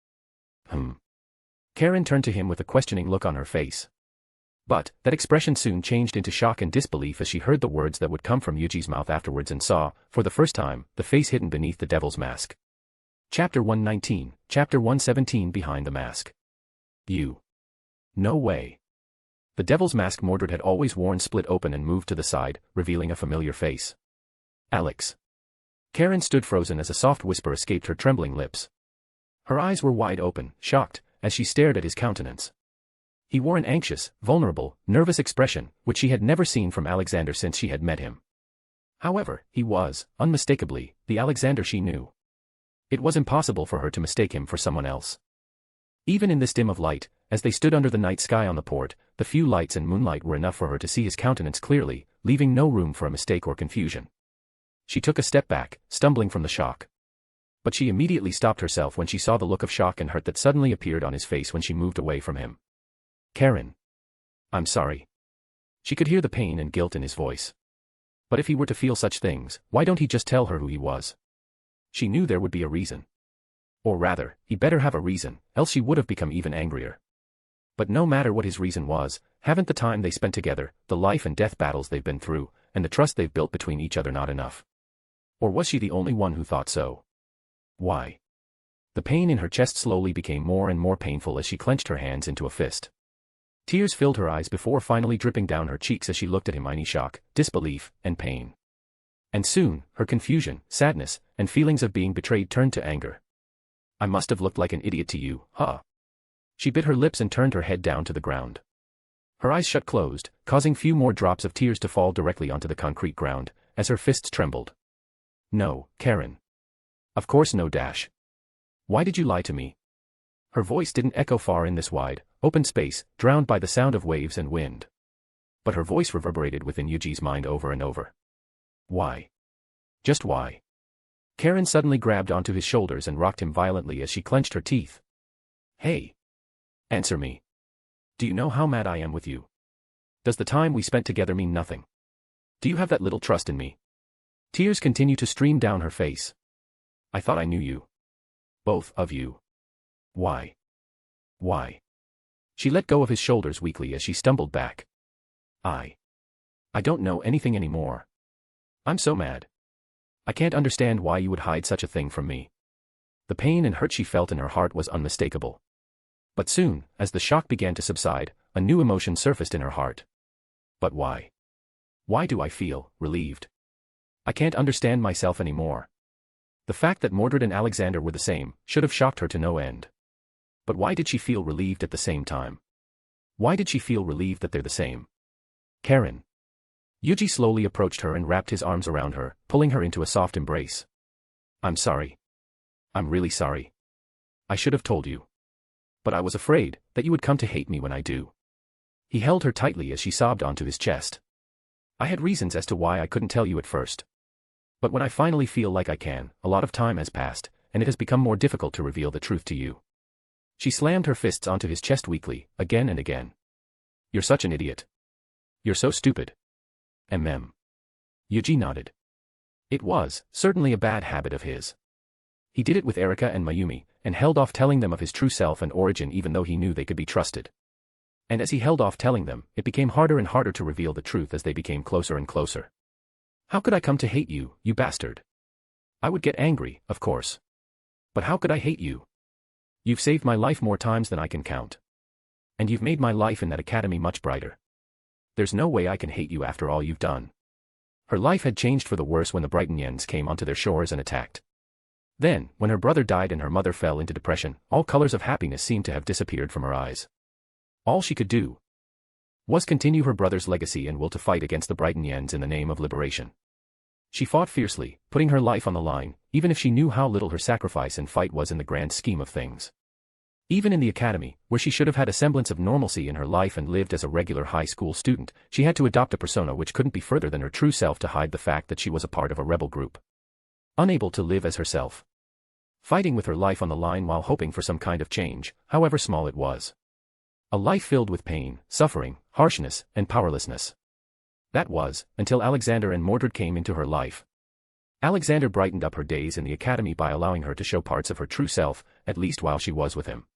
Karen turned to him with a questioning look on her face. But that expression soon changed into shock and disbelief as she heard the words that would come from Yuji's mouth afterwards and saw, for the first time, the face hidden beneath the devil's mask. Chapter 119, Chapter 117 Behind the Mask. You. No way. The devil's mask Mordred had always worn split open and moved to the side, revealing a familiar face. Alex. Karen stood frozen as a soft whisper escaped her trembling lips. Her eyes were wide open, shocked, as she stared at his countenance. He wore an anxious, vulnerable, nervous expression, which she had never seen from Alexander since she had met him. However, he was, unmistakably, the Alexander she knew. It was impossible for her to mistake him for someone else. Even in this dim of light, as they stood under the night sky on the port, the few lights and moonlight were enough for her to see his countenance clearly, leaving no room for a mistake or confusion. She took a step back, stumbling from the shock. But she immediately stopped herself when she saw the look of shock and hurt that suddenly appeared on his face when she moved away from him. "Karen. I'm sorry." She could hear the pain and guilt in his voice. But if he were to feel such things, why don't he just tell her who he was? She knew there would be a reason. Or rather, he better have a reason, else she would have become even angrier. But no matter what his reason was, haven't the time they spent together, the life and death battles they've been through, and the trust they've built between each other not enough? Or was she the only one who thought so? Why? The pain in her chest slowly became more and more painful as she clenched her hands into a fist. Tears filled her eyes before finally dripping down her cheeks as she looked at him in shock, disbelief, and pain. And soon, her confusion, sadness, and feelings of being betrayed turned to anger. "I must have looked like an idiot to you, huh?" She bit her lips and turned her head down to the ground. Her eyes shut closed, causing few more drops of tears to fall directly onto the concrete ground, as her fists trembled. "No, Karen. Of course no. Why did you lie to me?" Her voice didn't echo far in this wide, open space, drowned by the sound of waves and wind. But her voice reverberated within Yuji's mind over and over. Why? Just why? Karen suddenly grabbed onto his shoulders and rocked him violently as she clenched her teeth. "Hey! Answer me. Do you know how mad I am with you? Does the time we spent together mean nothing? Do you have that little trust in me?" Tears continued to stream down her face. "I thought I knew you. Both of you. Why? Why?" She let go of his shoulders weakly as she stumbled back. I don't know anything anymore. I'm so mad. I can't understand why you would hide such a thing from me." The pain and hurt she felt in her heart was unmistakable. But soon, as the shock began to subside, a new emotion surfaced in her heart. "But why? Why do I feel relieved? I can't understand myself anymore." The fact that Mordred and Alexander were the same should have shocked her to no end. But why did she feel relieved at the same time? Why did she feel relieved that they're the same? "Karen." Yuji slowly approached her and wrapped his arms around her, pulling her into a soft embrace. "I'm sorry. I'm really sorry. I should have told you. But I was afraid that you would come to hate me when I do." He held her tightly as she sobbed onto his chest. "I had reasons as to why I couldn't tell you at first. But when I finally feel like I can, a lot of time has passed, and it has become more difficult to reveal the truth to you." She slammed her fists onto his chest weakly, again and again. "You're such an idiot. You're so stupid." Yuji nodded. It was, certainly a bad habit of his. He did it with Erika and Mayumi, and held off telling them of his true self and origin even though he knew they could be trusted. And as he held off telling them, it became harder and harder to reveal the truth as they became closer and closer. "How could I come to hate you, you bastard? I would get angry, of course. But how could I hate you? You've saved my life more times than I can count. And you've made my life in that academy much brighter. There's no way I can hate you after all you've done." Her life had changed for the worse when the Brighton came onto their shores and attacked. Then, when her brother died and her mother fell into depression, all colors of happiness seemed to have disappeared from her eyes. All she could do was continue her brother's legacy and will to fight against the Brighton in the name of liberation. She fought fiercely, putting her life on the line, even if she knew how little her sacrifice and fight was in the grand scheme of things. Even in the academy, where she should have had a semblance of normalcy in her life and lived as a regular high school student, she had to adopt a persona which couldn't be further than her true self to hide the fact that she was a part of a rebel group. Unable to live as herself. Fighting with her life on the line while hoping for some kind of change, however small it was. A life filled with pain, suffering, harshness, and powerlessness. That was, until Alexander and Mordred came into her life. Alexander brightened up her days in the academy by allowing her to show parts of her true self, at least while she was with him.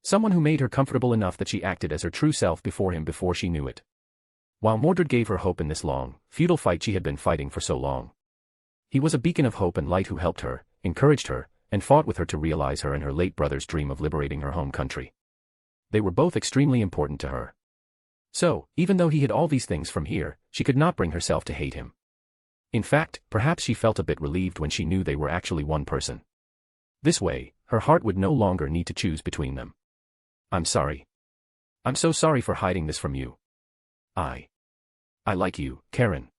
Someone who made her comfortable enough that she acted as her true self before him before she knew it. While Mordred gave her hope in this long, futile fight she had been fighting for so long. He was a beacon of hope and light who helped her, encouraged her, and fought with her to realize her and her late brother's dream of liberating her home country. They were both extremely important to her. So, even though he hid all these things from here, she could not bring herself to hate him. In fact, perhaps she felt a bit relieved when she knew they were actually one person. This way, her heart would no longer need to choose between them. "I'm sorry. I'm so sorry for hiding this from you. I like you, Karen.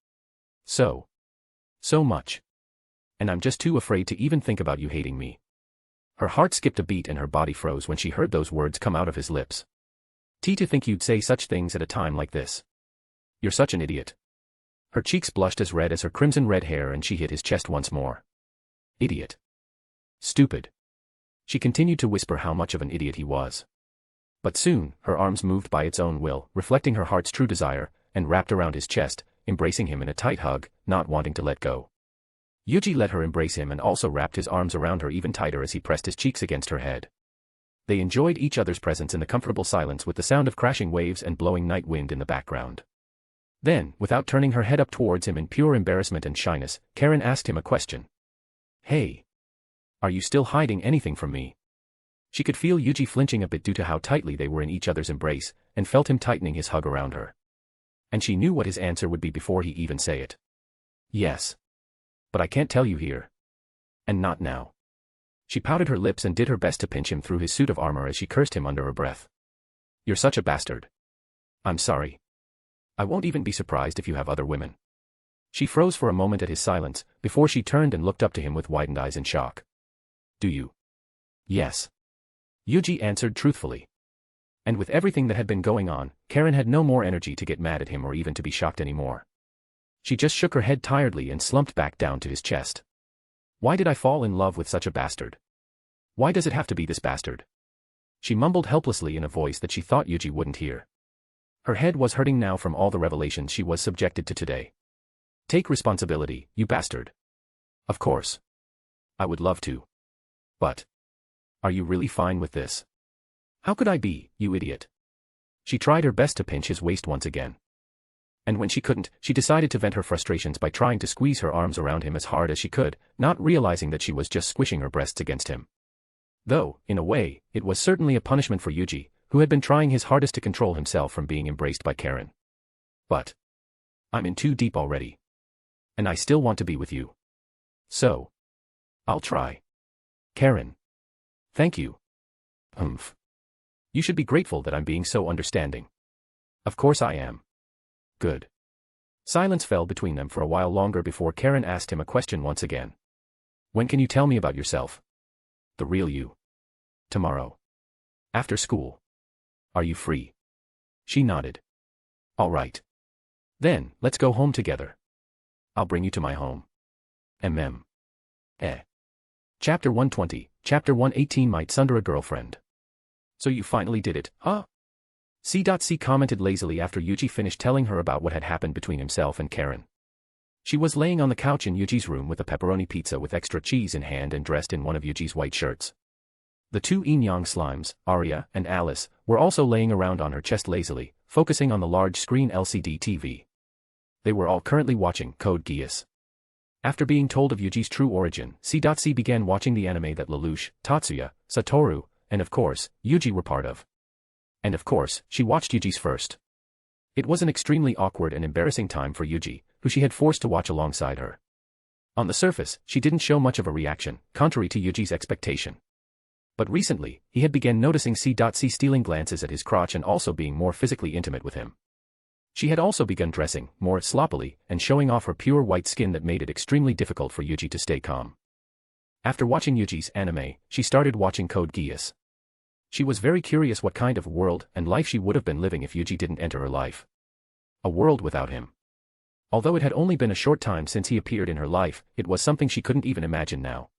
So much. And I'm just too afraid to even think about you hating me." Her heart skipped a beat and her body froze when she heard those words come out of his lips. To think you'd say such things at a time like this. You're such an idiot. Her cheeks blushed as red as her crimson red hair and she hit his chest once more. Idiot. Stupid. She continued to whisper how much of an idiot he was. But soon, her arms moved by its own will, reflecting her heart's true desire, and wrapped around his chest, embracing him in a tight hug, not wanting to let go. Yuuji let her embrace him and also wrapped his arms around her even tighter as he pressed his cheeks against her head. They enjoyed each other's presence in the comfortable silence with the sound of crashing waves and blowing night wind in the background. Then, without turning her head up towards him in pure embarrassment and shyness, Karen asked him a question. Hey. Are you still hiding anything from me? She could feel Yuuji flinching a bit due to how tightly they were in each other's embrace, and felt him tightening his hug around her. And she knew what his answer would be before he even say it. Yes. But I can't tell you here. And not now. She pouted her lips and did her best to pinch him through his suit of armor as she cursed him under her breath. You're such a bastard. I'm sorry. I won't even be surprised if you have other women. She froze for a moment at his silence, before she turned and looked up to him with widened eyes in shock. Do you? Yes. Yuuji answered truthfully. And with everything that had been going on, Karen had no more energy to get mad at him or even to be shocked anymore. She just shook her head tiredly and slumped back down to his chest. Why did I fall in love with such a bastard? Why does it have to be this bastard? She mumbled helplessly in a voice that she thought Yuuji wouldn't hear. Her head was hurting now from all the revelations she was subjected to today. Take responsibility, you bastard. Of course. I would love to. But. Are you really fine with this? How could I be, you idiot? She tried her best to pinch his waist once again. And when she couldn't, she decided to vent her frustrations by trying to squeeze her arms around him as hard as she could, not realizing that she was just squishing her breasts against him. Though, in a way, it was certainly a punishment for Yuuji, who had been trying his hardest to control himself from being embraced by Karen. But. I'm in too deep already. And I still want to be with you. So. I'll try. Karen. Thank you. Humph. You should be grateful that I'm being so understanding. Of course I am. Good. Silence fell between them for a while longer before Karen asked him a question once again. When can you tell me about yourself? The real you. Tomorrow. After school. Are you free? She nodded. All right. Then, let's go home together. I'll bring you to my home. Chapter 120, Chapter 118 might sunder a girlfriend. So you finally did it, huh? C.C. commented lazily after Yuuji finished telling her about what had happened between himself and Karen. She was laying on the couch in Yuji's room with a pepperoni pizza with extra cheese in hand and dressed in one of Yuji's white shirts. The two yin-yang slimes, Arya and Alice, were also laying around on her chest lazily, focusing on the large screen LCD TV. They were all currently watching Code Geass. After being told of Yuji's true origin, C.C. began watching the anime that Lelouch, Tatsuya, Satoru, and of course, Yuuji were part of. And of course, she watched Yuji's first. It was an extremely awkward and embarrassing time for Yuuji, who she had forced to watch alongside her. On the surface, she didn't show much of a reaction, contrary to Yuji's expectation. But recently, he had begun noticing C.C. stealing glances at his crotch and also being more physically intimate with him. She had also begun dressing, more sloppily, and showing off her pure white skin that made it extremely difficult for Yuuji to stay calm. After watching Yuji's anime, she started watching Code Geass. She was very curious what kind of world and life she would have been living if Yuuji didn't enter her life. A world without him. Although it had only been a short time since he appeared in her life, it was something she couldn't even imagine now.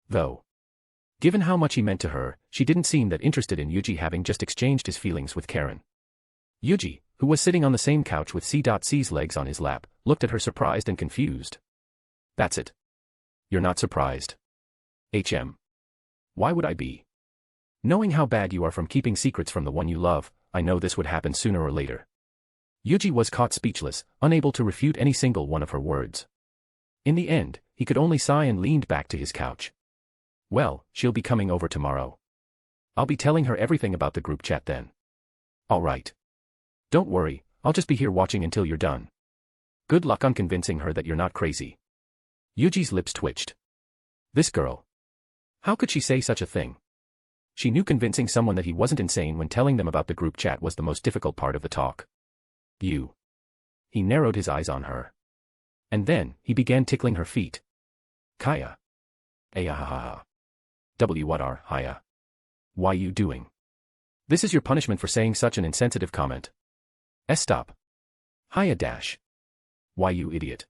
Though. Given how much he meant to her, she didn't seem that interested in Yuuji having just exchanged his feelings with Karen. Yuuji, who was sitting on the same couch with C.C's legs on his lap, looked at her surprised and confused. That's it. You're not surprised. Why would I be? Knowing how bad you are from keeping secrets from the one you love, I know this would happen sooner or later. Yuuji was caught speechless, unable to refute any single one of her words. In the end, he could only sigh and leaned back to his couch. Well, she'll be coming over tomorrow. I'll be telling her everything about the group chat then. All right. Don't worry, I'll just be here watching until you're done. Good luck on convincing her that you're not crazy. Yuuji's lips twitched. This girl. How could she say such a thing? She knew convincing someone that he wasn't insane when telling them about the group chat was the most difficult part of the talk. You. He narrowed his eyes on her. And then, he began tickling her feet. Kaya. Ayahaha. What are, Haya? Why you doing? This is your punishment for saying such an insensitive comment. Stop. Hiya dash. Why you idiot.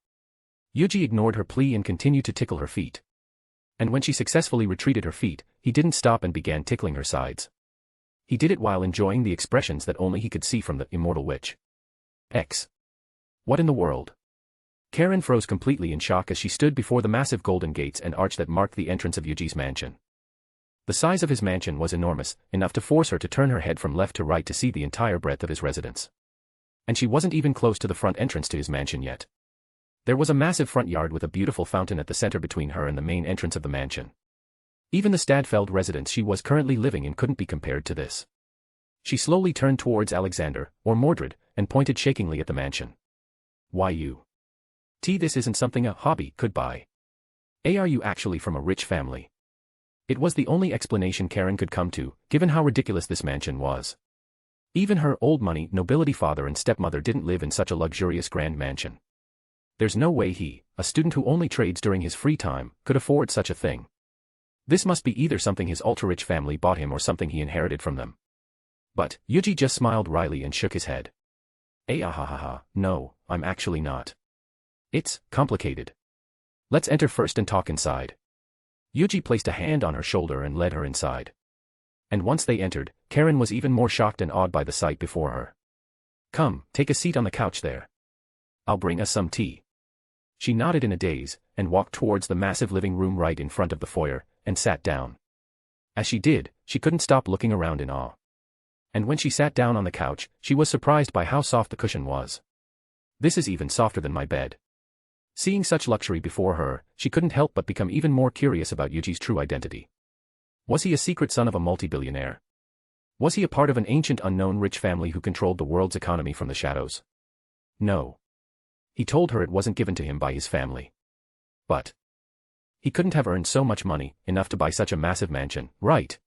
Yuuji ignored her plea and continued to tickle her feet. And when she successfully retreated her feet, he didn't stop and began tickling her sides. He did it while enjoying the expressions that only he could see from the immortal witch. What in the world? Karen froze completely in shock as she stood before the massive golden gates and arch that marked the entrance of Yuuji's mansion. The size of his mansion was enormous, enough to force her to turn her head from left to right to see the entire breadth of his residence. And she wasn't even close to the front entrance to his mansion yet. There was a massive front yard with a beautiful fountain at the center between her and the main entrance of the mansion. Even the Stadfeld residence she was currently living in couldn't be compared to this. She slowly turned towards Alexander, or Mordred, and pointed shakingly at the mansion. Why you? This isn't something a hobby could buy. Are you actually from a rich family? It was the only explanation Karen could come to, given how ridiculous this mansion was. Even her old money nobility father and stepmother didn't live in such a luxurious grand mansion. There's no way he, a student who only trades during his free time, could afford such a thing. This must be either something his ultra-rich family bought him or something he inherited from them. But Yuuji just smiled wryly and shook his head. No, I'm actually not. It's complicated. Let's enter first and talk inside. Yuuji placed a hand on her shoulder and led her inside. And once they entered, Karen was even more shocked and awed by the sight before her. Come, take a seat on the couch there. I'll bring us some tea. She nodded in a daze, and walked towards the massive living room right in front of the foyer, and sat down. As she did, she couldn't stop looking around in awe. And when she sat down on the couch, she was surprised by how soft the cushion was. This is even softer than my bed. Seeing such luxury before her, she couldn't help but become even more curious about Yuuji's true identity. Was he a secret son of a multi-billionaire? Was he a part of an ancient unknown rich family who controlled the world's economy from the shadows? No. He told her it wasn't given to him by his family. But he couldn't have earned so much money, enough to buy such a massive mansion, right?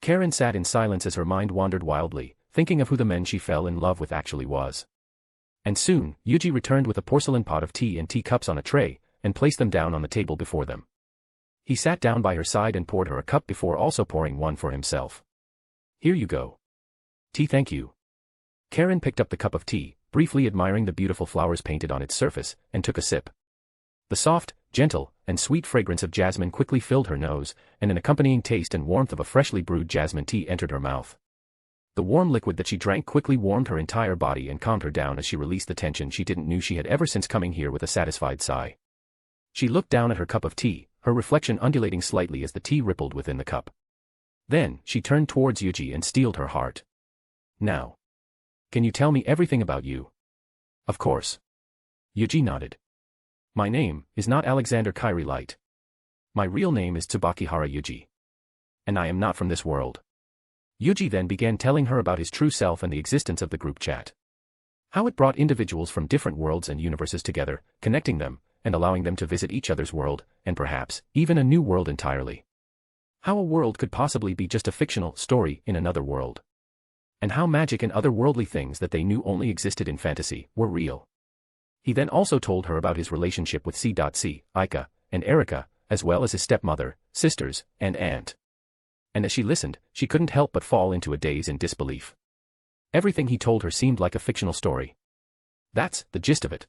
Karen sat in silence as her mind wandered wildly, thinking of who the men she fell in love with actually was. And soon, Yuuji returned with a porcelain pot of tea and teacups on a tray, and placed them down on the table before them. He sat down by her side and poured her a cup before also pouring one for himself. Here you go. Tea, thank you. Karen picked up the cup of tea, briefly admiring the beautiful flowers painted on its surface, and took a sip. The soft, gentle, and sweet fragrance of jasmine quickly filled her nose, and an accompanying taste and warmth of a freshly brewed jasmine tea entered her mouth. The warm liquid that she drank quickly warmed her entire body and calmed her down as she released the tension she didn't know she had ever since coming here with a satisfied sigh. She looked down at her cup of tea, her reflection undulating slightly as the tea rippled within the cup. Then, she turned towards Yuuji and steeled her heart. Now. Can you tell me everything about you? Of course. Yuuji nodded. My name is not Alexander Kyrie Light. My real name is Tsubakihara Yuuji. And I am not from this world. Yuuji then began telling her about his true self and the existence of the group chat. How it brought individuals from different worlds and universes together, connecting them, and allowing them to visit each other's world, and perhaps, even a new world entirely. How a world could possibly be just a fictional story in another world. And how magic and other worldly things that they knew only existed in fantasy were real. He then also told her about his relationship with C.C, Aika, and Erika, as well as his stepmother, sisters, and aunt. And as she listened, she couldn't help but fall into a daze in disbelief. Everything he told her seemed like a fictional story. That's the gist of it.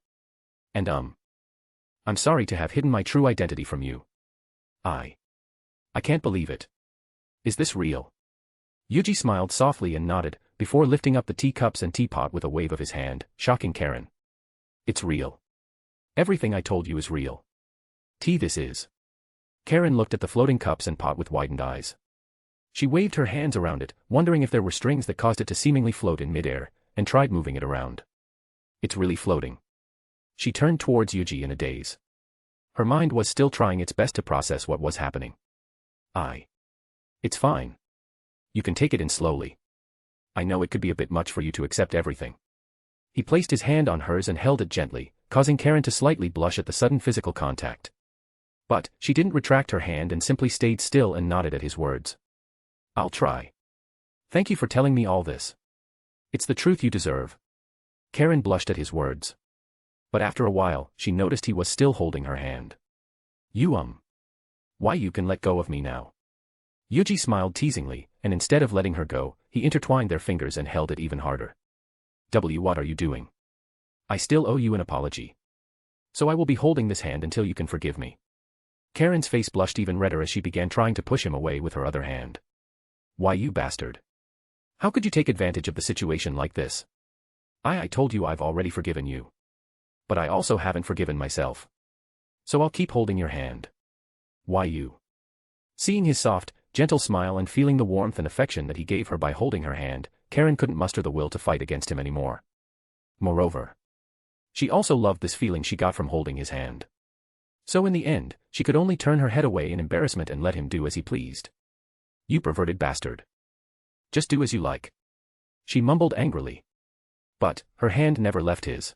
And I'm sorry to have hidden my true identity from you. I can't believe it. Is this real? Yuuji smiled softly and nodded, before lifting up the teacups and teapot with a wave of his hand, shocking Karen. It's real. Everything I told you is real. Tea this is. Karen looked at the floating cups and pot with widened eyes. She waved her hands around it, wondering if there were strings that caused it to seemingly float in midair, and tried moving it around. It's really floating. She turned towards Yuuji in a daze. Her mind was still trying its best to process what was happening. It's fine. You can take it in slowly. I know it could be a bit much for you to accept everything. He placed his hand on hers and held it gently, causing Karen to slightly blush at the sudden physical contact. But she didn't retract her hand and simply stayed still and nodded at his words. I'll try. Thank you for telling me all this. It's the truth you deserve. Karen blushed at his words. But after a while, she noticed he was still holding her hand. Why you can let go of me now? Yuuji smiled teasingly, and instead of letting her go, he intertwined their fingers and held it even harder. What are you doing? I still owe you an apology. So I will be holding this hand until you can forgive me. Karen's face blushed even redder as she began trying to push him away with her other hand. Why, you bastard. How could you take advantage of the situation like this? I told you I've already forgiven you. But I also haven't forgiven myself. So I'll keep holding your hand. Why you? Seeing his soft, gentle smile and feeling the warmth and affection that he gave her by holding her hand, Karen couldn't muster the will to fight against him anymore. Moreover, she also loved this feeling she got from holding his hand. So in the end, she could only turn her head away in embarrassment and let him do as he pleased. You perverted bastard. Just do as you like. She mumbled angrily. But her hand never left his.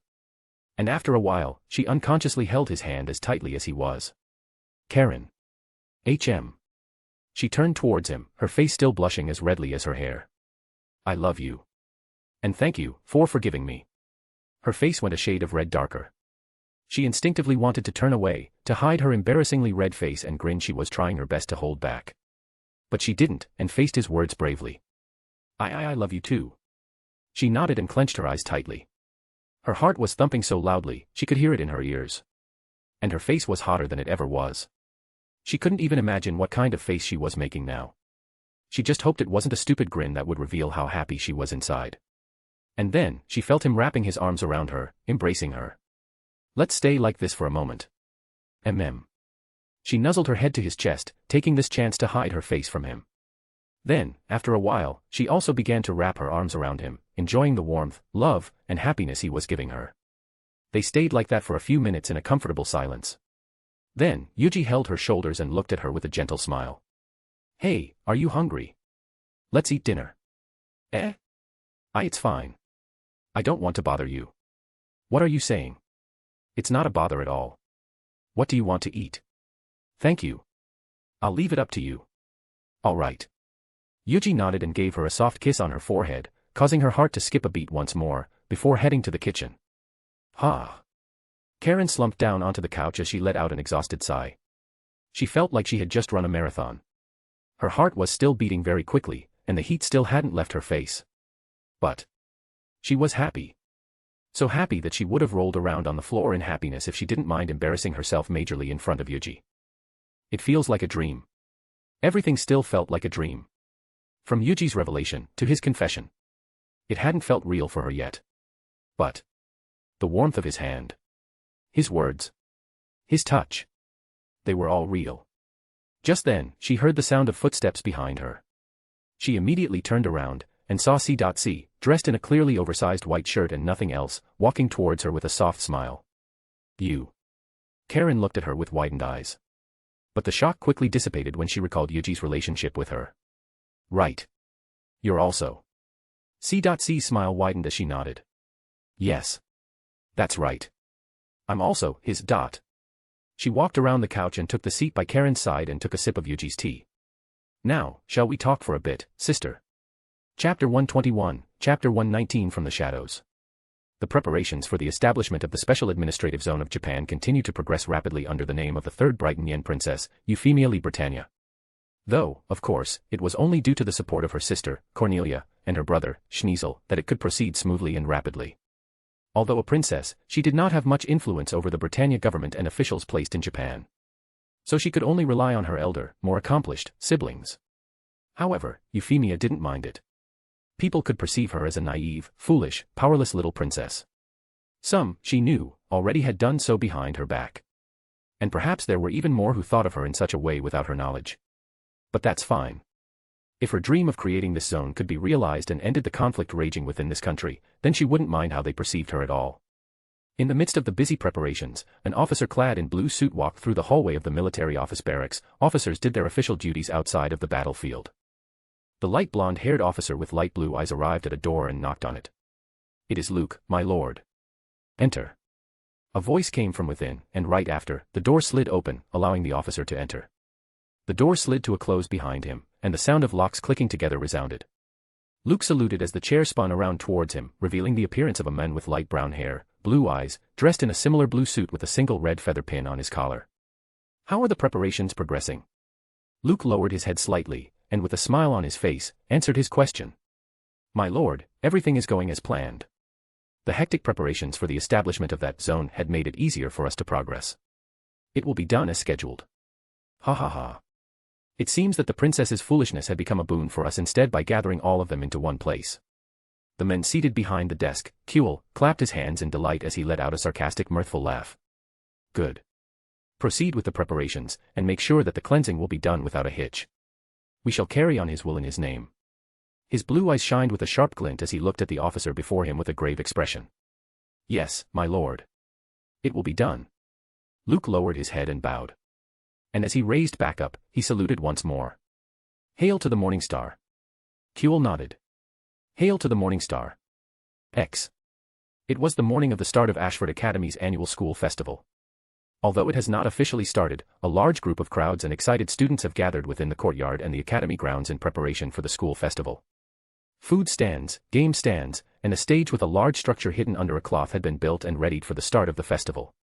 And after a while, she unconsciously held his hand as tightly as he was. Karen. HM. She turned towards him, her face still blushing as redly as her hair. I love you. And thank you for forgiving me. Her face went a shade of red darker. She instinctively wanted to turn away, to hide her embarrassingly red face and grin she was trying her best to hold back. But she didn't, and faced his words bravely. I love you too. She nodded and clenched her eyes tightly. Her heart was thumping so loudly, she could hear it in her ears. And her face was hotter than it ever was. She couldn't even imagine what kind of face she was making now. She just hoped it wasn't a stupid grin that would reveal how happy she was inside. And then, she felt him wrapping his arms around her, embracing her. Let's stay like this for a moment. She nuzzled her head to his chest, taking this chance to hide her face from him. Then, after a while, she also began to wrap her arms around him, enjoying the warmth, love, and happiness he was giving her. They stayed like that for a few minutes in a comfortable silence. Then, Yuuji held her shoulders and looked at her with a gentle smile. Hey, are you hungry? Let's eat dinner. It's fine. I don't want to bother you. What are you saying? It's not a bother at all. What do you want to eat? Thank you. I'll leave it up to you. All right. Yuuji nodded and gave her a soft kiss on her forehead, causing her heart to skip a beat once more, before heading to the kitchen. Karen slumped down onto the couch as she let out an exhausted sigh. She felt like she had just run a marathon. Her heart was still beating very quickly, and the heat still hadn't left her face. But she was happy. So happy that she would have rolled around on the floor in happiness if she didn't mind embarrassing herself majorly in front of Yuuji. It feels like a dream. Everything still felt like a dream. From Yuji's revelation to his confession. It hadn't felt real for her yet. But the warmth of his hand, his words, his touch, they were all real. Just then, she heard the sound of footsteps behind her. She immediately turned around, and saw C.C., dressed in a clearly oversized white shirt and nothing else, walking towards her with a soft smile. You. Karen looked at her with widened eyes. But the shock quickly dissipated when she recalled Yuji's relationship with her. Right. You're also. C.C's smile widened as she nodded. Yes. That's right. I'm also his. She walked around the couch and took the seat by Karen's side and took a sip of Yuji's tea. Now, shall we talk for a bit, sister? Chapter 121, Chapter 119 From the Shadows. The preparations for the establishment of the Special Administrative Zone of Japan continue to progress rapidly under the name of the Third Brighton Yen Princess, Euphemia Lee Britannia. Though, of course, it was only due to the support of her sister, Cornelia, and her brother, Schneasel, that it could proceed smoothly and rapidly. Although a princess, she did not have much influence over the Britannia government and officials placed in Japan. So she could only rely on her elder, more accomplished, siblings. However, Euphemia didn't mind it. People could perceive her as a naive, foolish, powerless little princess. Some, she knew, already had done so behind her back. And perhaps there were even more who thought of her in such a way without her knowledge. But that's fine. If her dream of creating this zone could be realized and ended the conflict raging within this country, then she wouldn't mind how they perceived her at all. In the midst of the busy preparations, an officer clad in blue suit walked through the hallway of the military office barracks. Officers did their official duties outside of the battlefield. The light blonde-haired officer with light blue eyes arrived at a door and knocked on it. It is Luke, my lord. Enter. A voice came from within, and right after, the door slid open, allowing the officer to enter. The door slid to a close behind him, and the sound of locks clicking together resounded. Luke saluted as the chair spun around towards him, revealing the appearance of a man with light brown hair, blue eyes, dressed in a similar blue suit with a single red feather pin on his collar. How are the preparations progressing? Luke lowered his head slightly, and with a smile on his face, answered his question. My lord, everything is going as planned. The hectic preparations for the establishment of that zone had made it easier for us to progress. It will be done as scheduled. Ha ha ha. It seems that the princess's foolishness had become a boon for us instead by gathering all of them into one place. The men seated behind the desk, Kuel, clapped his hands in delight as he let out a sarcastic mirthful laugh. Good. Proceed with the preparations, and make sure that the cleansing will be done without a hitch. We shall carry on his will in his name. His blue eyes shined with a sharp glint as he looked at the officer before him with a grave expression. Yes, my lord. It will be done. Luke lowered his head and bowed. And as he raised back up, he saluted once more. Hail to the Morning Star. Kuel nodded. Hail to the Morning Star. X. It was the morning of the start of Ashford Academy's annual school festival. Although it has not officially started, a large group of crowds and excited students have gathered within the courtyard and the academy grounds in preparation for the school festival. Food stands, game stands, and a stage with a large structure hidden under a cloth had been built and readied for the start of the festival.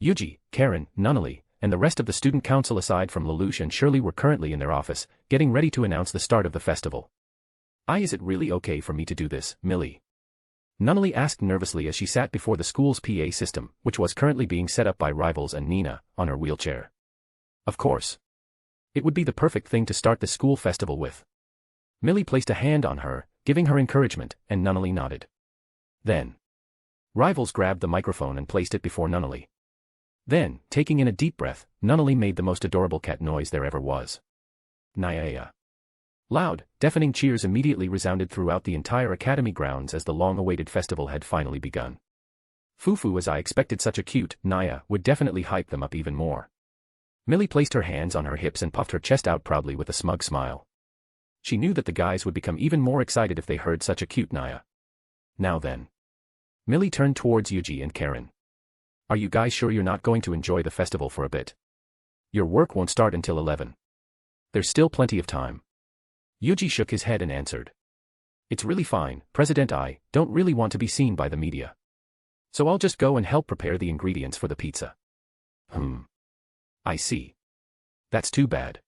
Yuuji, Karen, Nunnally, and the rest of the student council aside from Lelouch and Shirley were currently in their office, getting ready to announce the start of the festival. Is it really okay for me to do this, Millie? Nunnally asked nervously as she sat before the school's PA system, which was currently being set up by Rivals and Nina, on her wheelchair. Of course. It would be the perfect thing to start the school festival with. Millie placed a hand on her, giving her encouragement, and Nunnally nodded. Then Rivals grabbed the microphone and placed it before Nunnally. Then, taking in a deep breath, Nunnally made the most adorable cat noise there ever was. Nyaya. Loud, deafening cheers immediately resounded throughout the entire academy grounds as the long-awaited festival had finally begun. Fufu, as I expected, such a cute Naya would definitely hype them up even more. Millie placed her hands on her hips and puffed her chest out proudly with a smug smile. She knew that the guys would become even more excited if they heard such a cute Naya. Now then. Millie turned towards Yuuji and Karen. Are you guys sure you're not going to enjoy the festival for a bit? Your work won't start until 11. There's still plenty of time. Yuuji shook his head and answered. It's really fine, President. I don't really want to be seen by the media. So I'll just go and help prepare the ingredients for the pizza. I see. That's too bad.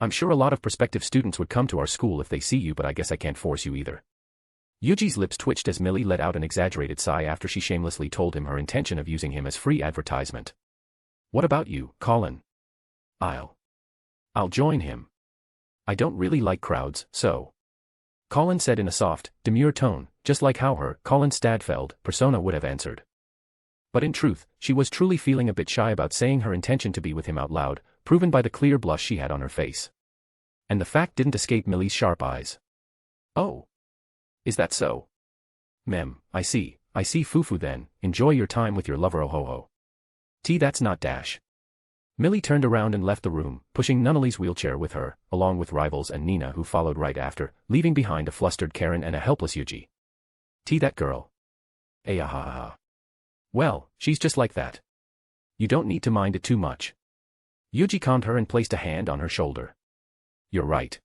I'm sure a lot of prospective students would come to our school if they see you, but I guess I can't force you either. Yuji's lips twitched as Millie let out an exaggerated sigh after she shamelessly told him her intention of using him as free advertisement. What about you, Colin? I'll join him. I don't really like crowds, so. Colin said in a soft, demure tone, just like how her, Colin Stadfeld, persona would have answered. But in truth, she was truly feeling a bit shy about saying her intention to be with him out loud, proven by the clear blush she had on her face. And the fact didn't escape Millie's sharp eyes. Oh. Is that so? Mem, I see Fufu then, enjoy your time with your lover, oh ho ho. That's not dash. Millie turned around and left the room, pushing Nunnally's wheelchair with her, along with Rivals and Nina who followed right after, leaving behind a flustered Karen and a helpless Yuuji. That girl. Ha. Well, she's just like that. You don't need to mind it too much. Yuuji calmed her and placed a hand on her shoulder. You're right.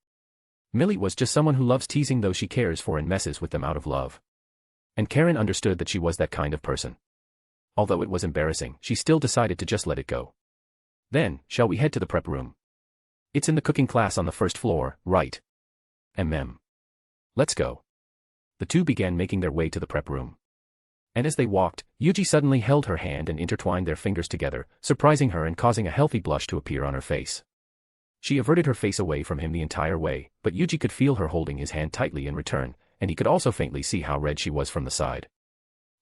Millie was just someone who loves teasing those she cares for and messes with them out of love. And Karen understood that she was that kind of person. Although it was embarrassing, she still decided to just let it go. Then, shall we head to the prep room? It's in the cooking class on the first floor, right? Let's go. The two began making their way to the prep room. And as they walked, Yuuji suddenly held her hand and intertwined their fingers together, surprising her and causing a healthy blush to appear on her face. She averted her face away from him the entire way, but Yuuji could feel her holding his hand tightly in return, and he could also faintly see how red she was from the side.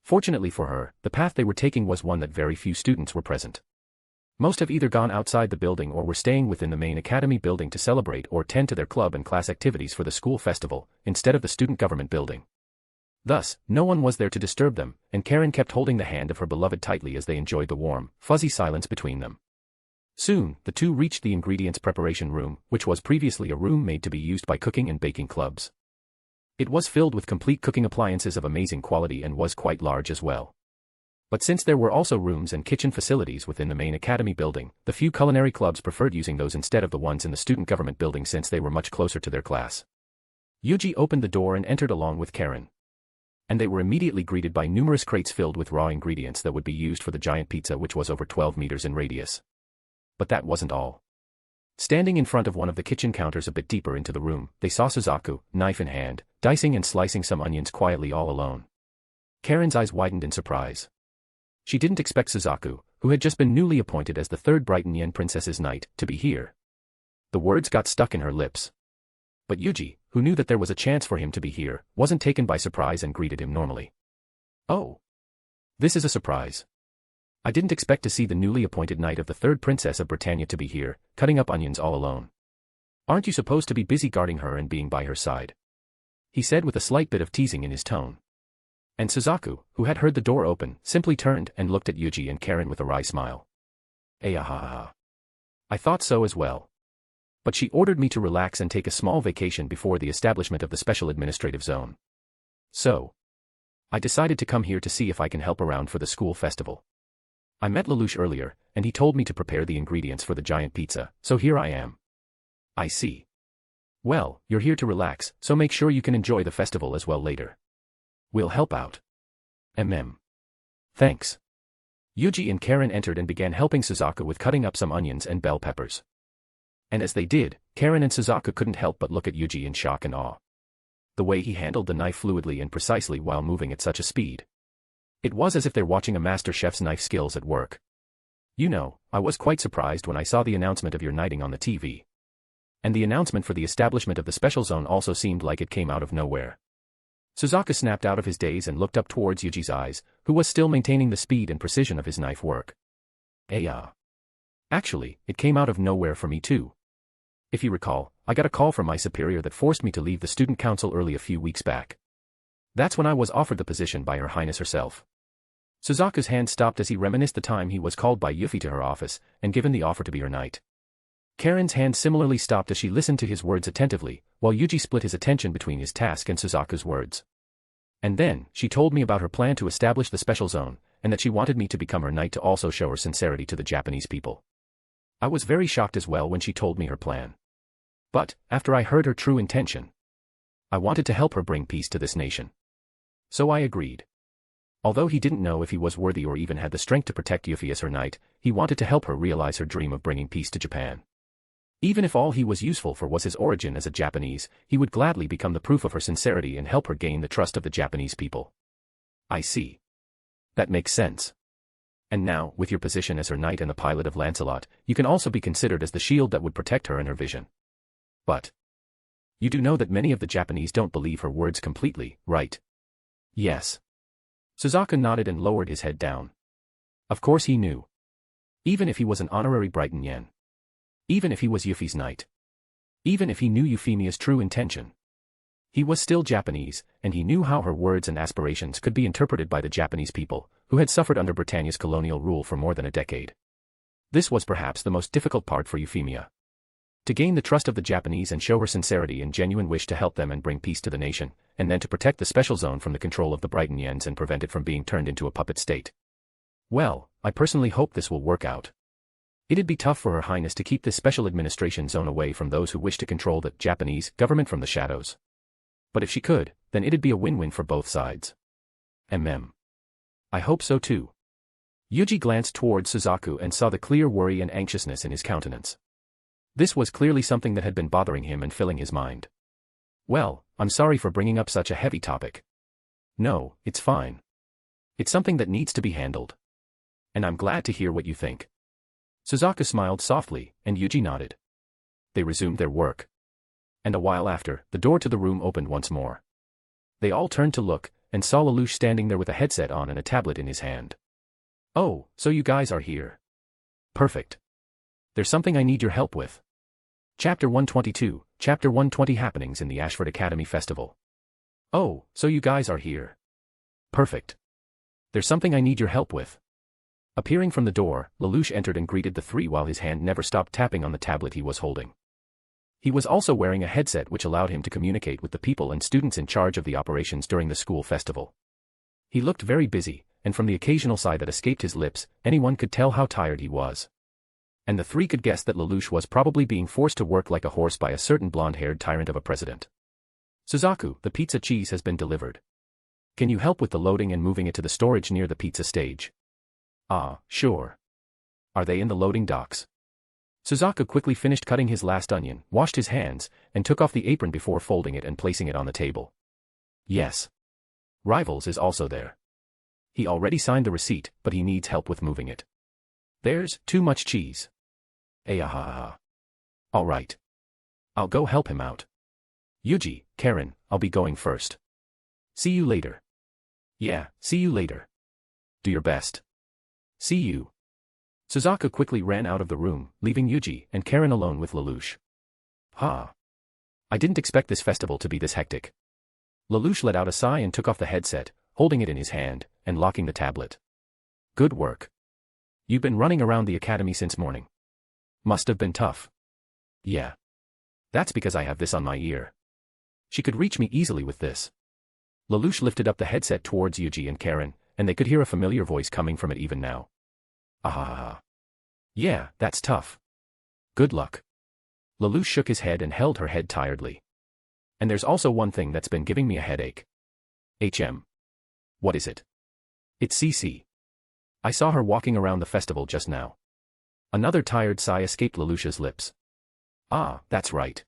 Fortunately for her, the path they were taking was one that very few students were present. Most have either gone outside the building or were staying within the main academy building to celebrate or tend to their club and class activities for the school festival, instead of the student government building. Thus, no one was there to disturb them, and Karen kept holding the hand of her beloved tightly as they enjoyed the warm, fuzzy silence between them. Soon, the two reached the ingredients preparation room, which was previously a room made to be used by cooking and baking clubs. It was filled with complete cooking appliances of amazing quality and was quite large as well. But since there were also rooms and kitchen facilities within the main academy building, the few culinary clubs preferred using those instead of the ones in the student government building since they were much closer to their class. Yuuji opened the door and entered along with Karen. And they were immediately greeted by numerous crates filled with raw ingredients that would be used for the giant pizza, which was over 12 meters in radius. But that wasn't all. Standing in front of one of the kitchen counters a bit deeper into the room, they saw Suzaku, knife in hand, dicing and slicing some onions quietly all alone. Karen's eyes widened in surprise. She didn't expect Suzaku, who had just been newly appointed as the third Brighton Yen Princess's knight, to be here. The words got stuck in her lips. But Yuuji, who knew that there was a chance for him to be here, wasn't taken by surprise and greeted him normally. "Oh. This is a surprise. I didn't expect to see the newly appointed knight of the third Princess of Britannia to be here, cutting up onions all alone. Aren't you supposed to be busy guarding her and being by her side?" he said with a slight bit of teasing in his tone. And Suzaku, who had heard the door open, simply turned and looked at Yuuji and Karen with a wry smile. "Ahaha. I thought so as well. But she ordered me to relax and take a small vacation before the establishment of the Special Administrative Zone. So I decided to come here to see if I can help around for the school festival. I met Lelouch earlier, and he told me to prepare the ingredients for the giant pizza, so here I am." "I see. Well, you're here to relax, so make sure you can enjoy the festival as well later. We'll help out." Thanks." Yuuji and Karen entered and began helping Suzaku with cutting up some onions and bell peppers. And as they did, Karen and Suzaku couldn't help but look at Yuuji in shock and awe. The way he handled the knife fluidly and precisely while moving at such a speed. It was as if they're watching a master chef's knife skills at work. "You know, I was quite surprised when I saw the announcement of your knighting on the TV. And the announcement for the establishment of the special zone also seemed like it came out of nowhere." Suzaku snapped out of his daze and looked up towards Yuuji's eyes, who was still maintaining the speed and precision of his knife work. Actually, it came out of nowhere for me too. If you recall, I got a call from my superior that forced me to leave the student council early a few weeks back. That's when I was offered the position by Her Highness herself." Suzaku's hand stopped as he reminisced the time he was called by Yuffie to her office and given the offer to be her knight. Karen's hand similarly stopped as she listened to his words attentively, while Yuuji split his attention between his task and Suzaku's words. "And then, she told me about her plan to establish the special zone, and that she wanted me to become her knight to also show her sincerity to the Japanese people. I was very shocked as well when she told me her plan. But, after I heard her true intention, I wanted to help her bring peace to this nation. So I agreed." Although he didn't know if he was worthy or even had the strength to protect Yuffie as her knight, he wanted to help her realize her dream of bringing peace to Japan. Even if all he was useful for was his origin as a Japanese, he would gladly become the proof of her sincerity and help her gain the trust of the Japanese people. "I see. That makes sense. And now, with your position as her knight and the pilot of Lancelot, you can also be considered as the shield that would protect her and her vision. But you do know that many of the Japanese don't believe her words completely, right?" "Yes." Suzaku nodded and lowered his head down. Of course he knew. Even if he was an honorary Brighton Yen. Even if he was Yuffie's knight. Even if he knew Euphemia's true intention. He was still Japanese, and he knew how her words and aspirations could be interpreted by the Japanese people, who had suffered under Britannia's colonial rule for more than a decade. This was perhaps the most difficult part for Euphemia. To gain the trust of the Japanese and show her sincerity and genuine wish to help them and bring peace to the nation, and then to protect the special zone from the control of the Brighton Yens and prevent it from being turned into a puppet state. Well, I personally hope this will work out. It'd be tough for Her Highness to keep this special administration zone away from those who wish to control the Japanese government from the shadows. But if she could, then it'd be a win-win for both sides. I hope so too. Yuuji glanced towards Suzaku and saw the clear worry and anxiousness in his countenance. This was clearly something that had been bothering him and filling his mind. "Well, I'm sorry for bringing up such a heavy topic." "No, it's fine. It's something that needs to be handled. And I'm glad to hear what you think." Suzaku smiled softly, and Yuuji nodded. They resumed their work. And a while after, the door to the room opened once more. They all turned to look, and saw Lelouch standing there with a headset on and a tablet in his hand. "Oh, so you guys are here. Perfect. There's something I need your help with." Chapter 122, Chapter 120 Happenings in the Ashford Academy Festival. "Oh, so you guys are here. Perfect. There's something I need your help with." Appearing from the door, Lelouch entered and greeted the three while his hand never stopped tapping on the tablet he was holding. He was also wearing a headset which allowed him to communicate with the people and students in charge of the operations during the school festival. He looked very busy, and from the occasional sigh that escaped his lips, anyone could tell how tired he was. And the three could guess that Lelouch was probably being forced to work like a horse by a certain blonde-haired tyrant of a president. "Suzaku, the pizza cheese has been delivered. Can you help with the loading and moving it to the storage near the pizza stage?" "Ah, sure. Are they in the loading docks?" Suzaku quickly finished cutting his last onion, washed his hands, and took off the apron before folding it and placing it on the table. Yes. Rivals is also there. He already signed the receipt, but he needs help with moving it. There's too much cheese. Ahaha. All right. I'll go help him out. Yuuji, Karen, I'll be going first. See you later. Yeah, see you later. Do your best. See you. Suzaku quickly ran out of the room, leaving Yuuji and Karen alone with Lelouch. I didn't expect this festival to be this hectic. Lelouch let out a sigh and took off the headset, holding it in his hand, and locking the tablet. Good work. You've been running around the academy since morning. Must have been tough. Yeah. That's because I have this on my ear. She could reach me easily with this. Lelouch lifted up the headset towards Yuuji and Karen, and they could hear a familiar voice coming from it even now. Ahaha. Yeah, that's tough. Good luck. Lelouch shook his head and held her head tiredly. And there's also one thing that's been giving me a headache. What is it? It's CC. I saw her walking around the festival just now. Another tired sigh escaped Lelouch's lips. Ah, that's right.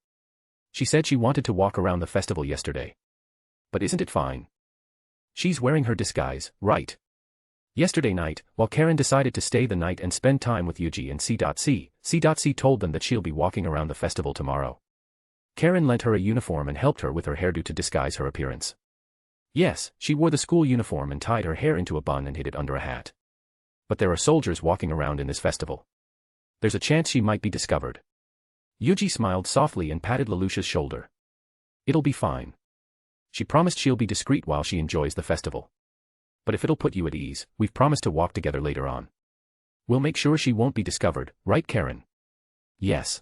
She said she wanted to walk around the festival yesterday. But isn't it fine? She's wearing her disguise, right? Yesterday night, while Karen decided to stay the night and spend time with Yuuji and C.C told them that she'll be walking around the festival tomorrow. Karen lent her a uniform and helped her with her hairdo to disguise her appearance. Yes, she wore the school uniform and tied her hair into a bun and hid it under a hat. But there are soldiers walking around in this festival. There's a chance she might be discovered. Yuuji smiled softly and patted Lelouch's shoulder. It'll be fine. She promised she'll be discreet while she enjoys the festival. But if it'll put you at ease, we've promised to walk together later on. We'll make sure she won't be discovered, right Karen? Yes.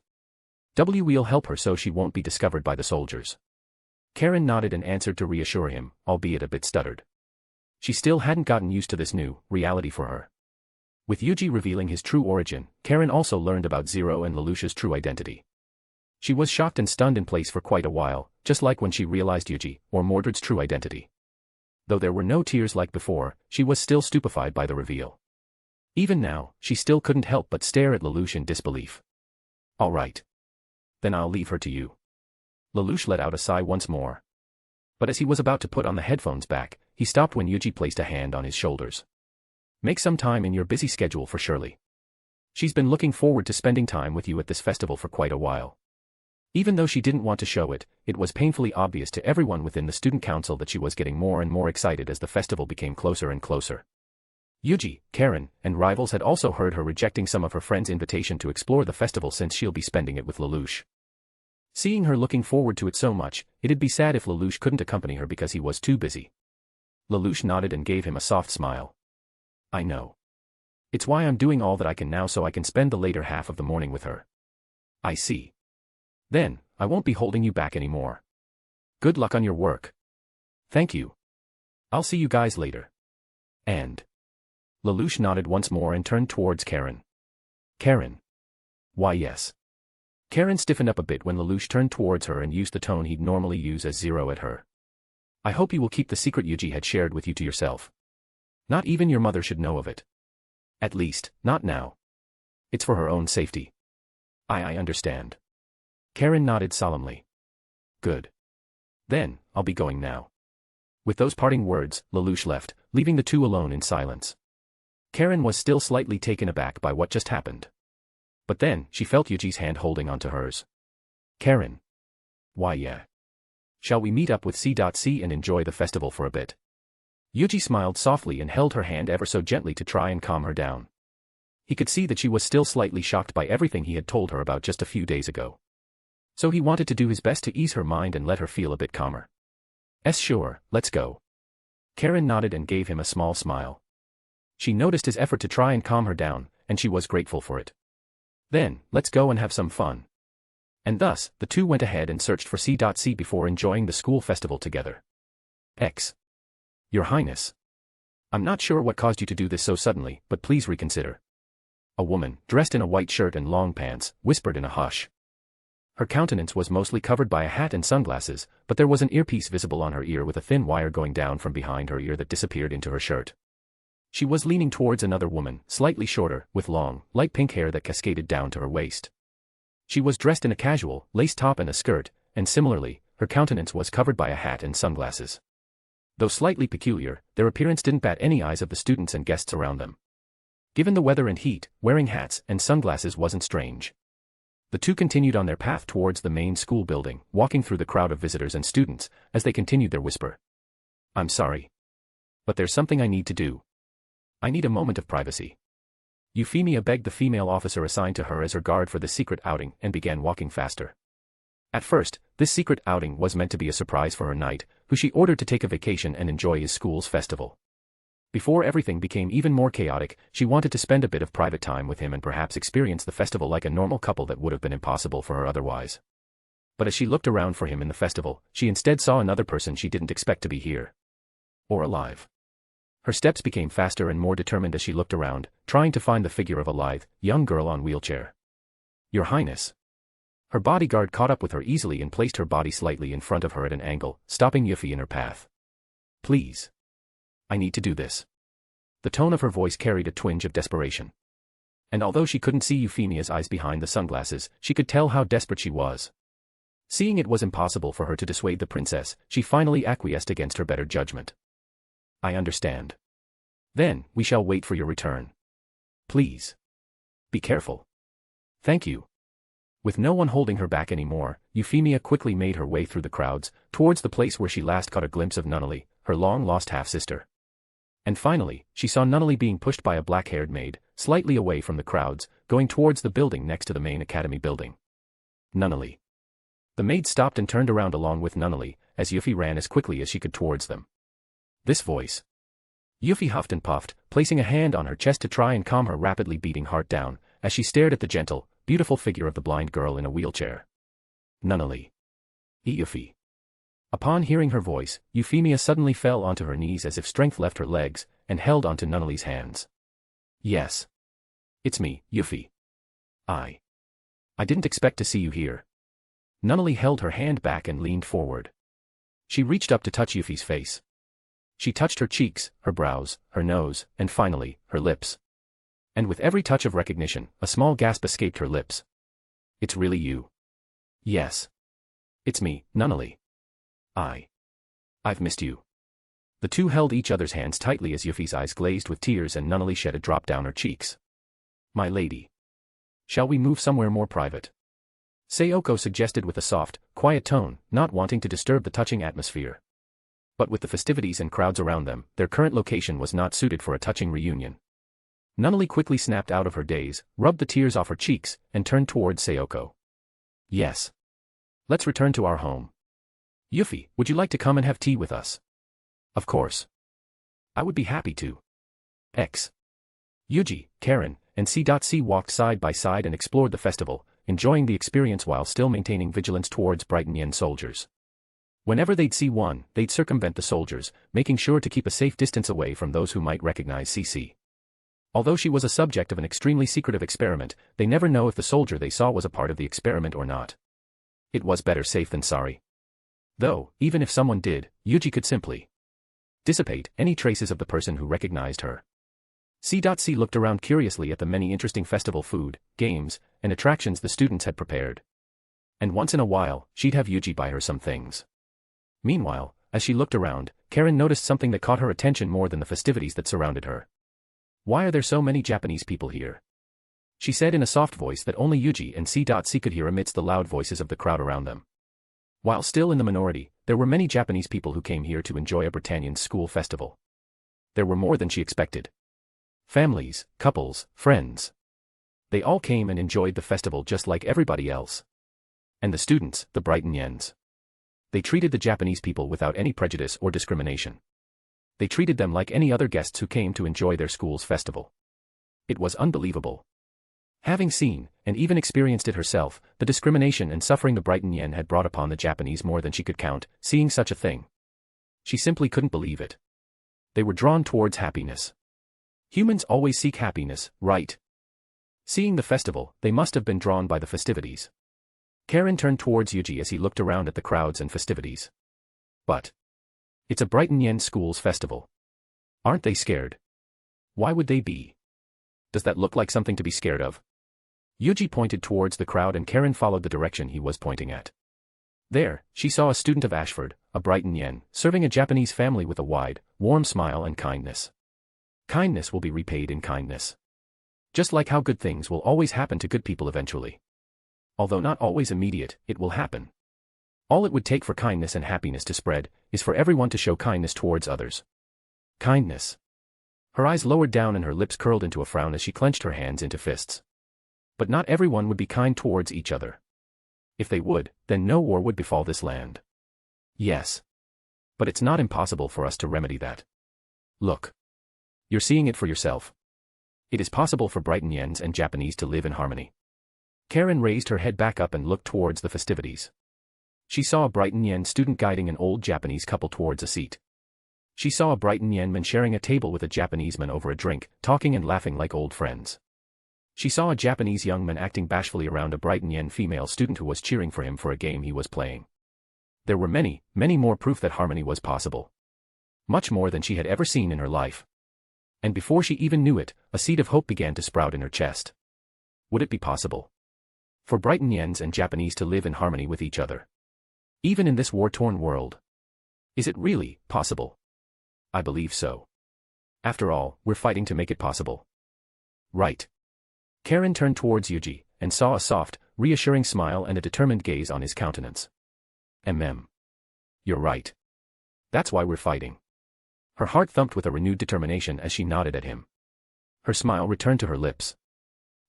We'll help her so she won't be discovered by the soldiers. Karen nodded and answered to reassure him, albeit a bit stuttered. She still hadn't gotten used to this new reality for her. With Yuuji revealing his true origin, Karen also learned about Zero and Lelouch's true identity. She was shocked and stunned in place for quite a while, just like when she realized Yuuji or Mordred's true identity. Though there were no tears like before, she was still stupefied by the reveal. Even now, she still couldn't help but stare at Lelouch in disbelief. All right. Then I'll leave her to you. Lelouch let out a sigh once more. But as he was about to put on the headphones back, he stopped when Yuuji placed a hand on his shoulders. Make some time in your busy schedule for Shirley. She's been looking forward to spending time with you at this festival for quite a while. Even though she didn't want to show it, it was painfully obvious to everyone within the student council that she was getting more and more excited as the festival became closer and closer. Yuuji, Karen, and Rivals had also heard her rejecting some of her friends' invitation to explore the festival since she'll be spending it with Lelouch. Seeing her looking forward to it so much, it'd be sad if Lelouch couldn't accompany her because he was too busy. Lelouch nodded and gave him a soft smile. I know. It's why I'm doing all that I can now so I can spend the later half of the morning with her. I see. Then, I won't be holding you back anymore. Good luck on your work. Thank you. I'll see you guys later. And Lelouch nodded once more and turned towards Karen. Karen. Why yes. Karen stiffened up a bit when Lelouch turned towards her and used the tone he'd normally use as Zero at her. I hope you will keep the secret Yuuji had shared with you to yourself. Not even your mother should know of it. At least, not now. It's for her own safety. I understand. Karen nodded solemnly. Good. Then, I'll be going now. With those parting words, Lelouch left, leaving the two alone in silence. Karen was still slightly taken aback by what just happened. But then, she felt Yuuji's hand holding onto hers. Karen. Why yeah. Shall we meet up with C.C and enjoy the festival for a bit? Yuuji smiled softly and held her hand ever so gently to try and calm her down. He could see that she was still slightly shocked by everything he had told her about just a few days ago. So he wanted to do his best to ease her mind and let her feel a bit calmer. Sure, let's go. Karen nodded and gave him a small smile. She noticed his effort to try and calm her down, and she was grateful for it. Then, let's go and have some fun. And thus, the two went ahead and searched for C.C before enjoying the school festival together. Your Highness. I'm not sure what caused you to do this so suddenly, but please reconsider. A woman, dressed in a white shirt and long pants, whispered in a hush. Her countenance was mostly covered by a hat and sunglasses, but there was an earpiece visible on her ear with a thin wire going down from behind her ear that disappeared into her shirt. She was leaning towards another woman, slightly shorter, with long, light pink hair that cascaded down to her waist. She was dressed in a casual, lace top and a skirt, and similarly, her countenance was covered by a hat and sunglasses. Though slightly peculiar, their appearance didn't bat any eyes of the students and guests around them. Given the weather and heat, wearing hats and sunglasses wasn't strange. The two continued on their path towards the main school building, walking through the crowd of visitors and students, as they continued their whisper. "I'm sorry. But there's something I need to do. I need a moment of privacy." Euphemia begged the female officer assigned to her as her guard for the secret outing and began walking faster. At first, this secret outing was meant to be a surprise for her knight, who she ordered to take a vacation and enjoy his school's festival. Before everything became even more chaotic, she wanted to spend a bit of private time with him and perhaps experience the festival like a normal couple that would have been impossible for her otherwise. But as she looked around for him in the festival, she instead saw another person she didn't expect to be here. Or alive. Her steps became faster and more determined as she looked around, trying to find the figure of a lithe, young girl on wheelchair. "Your Highness." Her bodyguard caught up with her easily and placed her body slightly in front of her at an angle, stopping Yuffie in her path. "Please. I need to do this." The tone of her voice carried a twinge of desperation. And although she couldn't see Euphemia's eyes behind the sunglasses, she could tell how desperate she was. Seeing it was impossible for her to dissuade the princess, she finally acquiesced against her better judgment. "I understand. Then, we shall wait for your return. Please. Be careful. Thank you." With no one holding her back anymore, Euphemia quickly made her way through the crowds, towards the place where she last caught a glimpse of Nunnally, her long-lost half-sister. And finally, she saw Nunnally being pushed by a black-haired maid, slightly away from the crowds, going towards the building next to the main academy building. "Nunnally." The maid stopped and turned around along with Nunnally, as Yuffie ran as quickly as she could towards them. This voice. Yuffie huffed and puffed, placing a hand on her chest to try and calm her rapidly beating heart down, as she stared at the gentle, beautiful figure of the blind girl in a wheelchair. "Nunnally." Yuffie. Upon hearing her voice, Euphemia suddenly fell onto her knees as if strength left her legs, and held onto Nunnally's hands. "Yes. It's me, Yuffie. I didn't expect to see you here." Nunnally held her hand back and leaned forward. She reached up to touch Yuffie's face. She touched her cheeks, her brows, her nose, and finally, her lips. And with every touch of recognition, a small gasp escaped her lips. "It's really you." "Yes. It's me, Nunnally. I've missed you." The two held each other's hands tightly as Yuffie's eyes glazed with tears and Nunnally shed a drop down her cheeks. "My lady. Shall we move somewhere more private?" Sayoko suggested with a soft, quiet tone, not wanting to disturb the touching atmosphere. But with the festivities and crowds around them, their current location was not suited for a touching reunion. Nunnally quickly snapped out of her daze, rubbed the tears off her cheeks, and turned towards Sayoko. "Yes. Let's return to our home. Yuffie, would you like to come and have tea with us?" "Of course. I would be happy to." Yuuji, Karen, and C.C walked side by side and explored the festival, enjoying the experience while still maintaining vigilance towards Brighton Yen soldiers. Whenever they'd see one, they'd circumvent the soldiers, making sure to keep a safe distance away from those who might recognize CC. Although she was a subject of an extremely secretive experiment, they never know if the soldier they saw was a part of the experiment or not. It was better safe than sorry. Though, even if someone did, Yuuji could simply dissipate any traces of the person who recognized her. C.C looked around curiously at the many interesting festival food, games, and attractions the students had prepared. And once in a while, she'd have Yuuji buy her some things. Meanwhile, as she looked around, Karen noticed something that caught her attention more than the festivities that surrounded her. "Why are there so many Japanese people here?" she said in a soft voice that only Yuuji and C.C could hear amidst the loud voices of the crowd around them. While still in the minority, there were many Japanese people who came here to enjoy a Britannian school festival. There were more than she expected. Families, couples, friends. They all came and enjoyed the festival just like everybody else. And the students, the Brighton Yens. They treated the Japanese people without any prejudice or discrimination. They treated them like any other guests who came to enjoy their school's festival. It was unbelievable. Having seen, and even experienced it herself, the discrimination and suffering the Brighton Yen had brought upon the Japanese more than she could count, seeing such a thing. She simply couldn't believe it. They were drawn towards happiness. Humans always seek happiness, right? Seeing the festival, they must have been drawn by the festivities. Karen turned towards Yuuji as he looked around at the crowds and festivities. But it's a Brighton Yen school's festival. Aren't they scared? Why would they be? Does that look like something to be scared of? Yuuji pointed towards the crowd and Karen followed the direction he was pointing at. There, she saw a student of Ashford, a Brighton yen, serving a Japanese family with a wide, warm smile and kindness. Kindness will be repaid in kindness. Just like how good things will always happen to good people eventually. Although not always immediate, it will happen. All it would take for kindness and happiness to spread, is for everyone to show kindness towards others. Kindness. Her eyes lowered down and her lips curled into a frown as she clenched her hands into fists. But not everyone would be kind towards each other. If they would, then no war would befall this land. Yes. But it's not impossible for us to remedy that. Look. You're seeing it for yourself. It is possible for Brighton yens and Japanese to live in harmony. Karen raised her head back up and looked towards the festivities. She saw a Brighton yen student guiding an old Japanese couple towards a seat. She saw a Brighton yen man sharing a table with a Japanese man over a drink, talking and laughing like old friends. She saw a Japanese young man acting bashfully around a Brighton yen female student who was cheering for him for a game he was playing. There were many, many more proof that harmony was possible. Much more than she had ever seen in her life. And before she even knew it, a seed of hope began to sprout in her chest. Would it be possible for Brighton yens and Japanese to live in harmony with each other? Even in this war-torn world. Is it really possible? I believe so. After all, we're fighting to make it possible. Right. Karen turned towards Yuuji, and saw a soft, reassuring smile and a determined gaze on his countenance. You're right. That's why we're fighting. Her heart thumped with a renewed determination as she nodded at him. Her smile returned to her lips.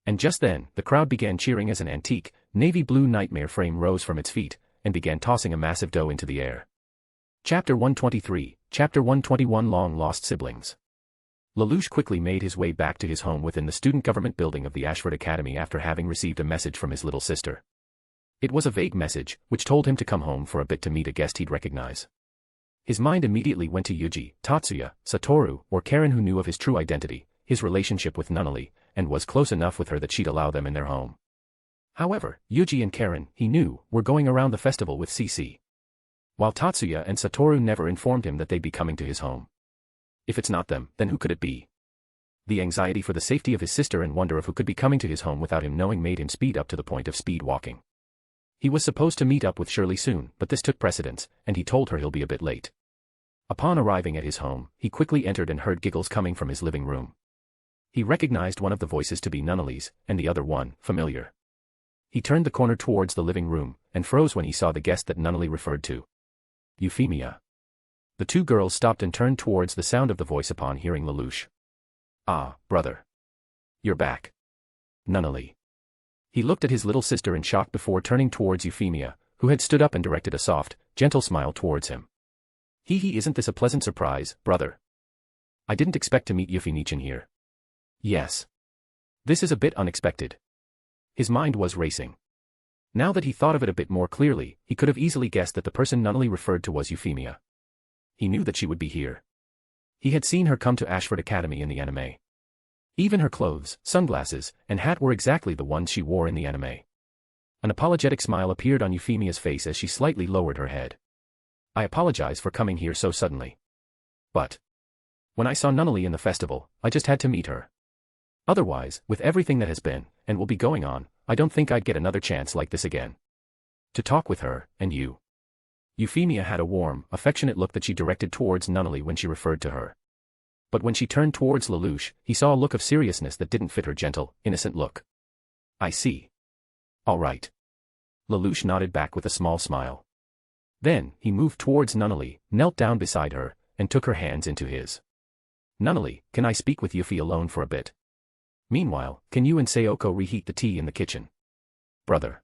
And just then, the crowd began cheering as an antique, navy blue nightmare frame rose from its feet, and began tossing a massive dough into the air. Chapter 123, Chapter 121 Long-Lost Siblings. Lelouch quickly made his way back to his home within the student government building of the Ashford Academy after having received a message from his little sister. It was a vague message, which told him to come home for a bit to meet a guest he'd recognize. His mind immediately went to Yuuji, Tatsuya, Satoru, or Karen, who knew of his true identity, his relationship with Nunnally, and was close enough with her that she'd allow them in their home. However, Yuuji and Karen, he knew, were going around the festival with CC. While Tatsuya and Satoru never informed him that they'd be coming to his home. If it's not them, then who could it be? The anxiety for the safety of his sister and wonder of who could be coming to his home without him knowing made him speed up to the point of speed walking. He was supposed to meet up with Shirley soon, but this took precedence, and he told her he'll be a bit late. Upon arriving at his home, he quickly entered and heard giggles coming from his living room. He recognized one of the voices to be Nunnally's, and the other one, familiar. He turned the corner towards the living room, and froze when he saw the guest that Nunnally referred to. Euphemia. The two girls stopped and turned towards the sound of the voice upon hearing Lelouch. Ah, brother. You're back. Nunnally. He looked at his little sister in shock before turning towards Euphemia, who had stood up and directed a soft, gentle smile towards him. Isn't this a pleasant surprise, brother? I didn't expect to meet Euphemia here. Yes. This is a bit unexpected. His mind was racing. Now that he thought of it a bit more clearly, he could have easily guessed that the person Nunnally referred to was Euphemia. He knew that she would be here. He had seen her come to Ashford Academy in the anime. Even her clothes, sunglasses, and hat were exactly the ones she wore in the anime. An apologetic smile appeared on Euphemia's face as she slightly lowered her head. I apologize for coming here so suddenly. But when I saw Nunnally in the festival, I just had to meet her. Otherwise, with everything that has been, and will be going on, I don't think I'd get another chance like this again. To talk with her, and you. Euphemia had a warm, affectionate look that she directed towards Nunnally when she referred to her. But when she turned towards Lelouch, he saw a look of seriousness that didn't fit her gentle, innocent look. I see. All right. Lelouch nodded back with a small smile. Then, he moved towards Nunnally, knelt down beside her, and took her hands into his. Nunnally, can I speak with Yuffie alone for a bit? Meanwhile, can you and Sayoko reheat the tea in the kitchen? Brother.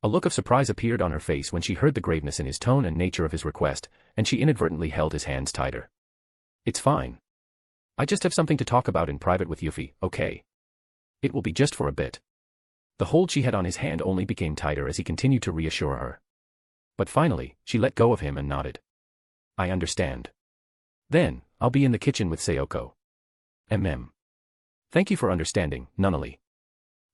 A look of surprise appeared on her face when she heard the graveness in his tone and nature of his request, and she inadvertently held his hands tighter. It's fine. I just have something to talk about in private with Yuffie, okay? It will be just for a bit. The hold she had on his hand only became tighter as he continued to reassure her. But finally, she let go of him and nodded. I understand. Then, I'll be in the kitchen with Sayoko. Thank you for understanding, Nunnally.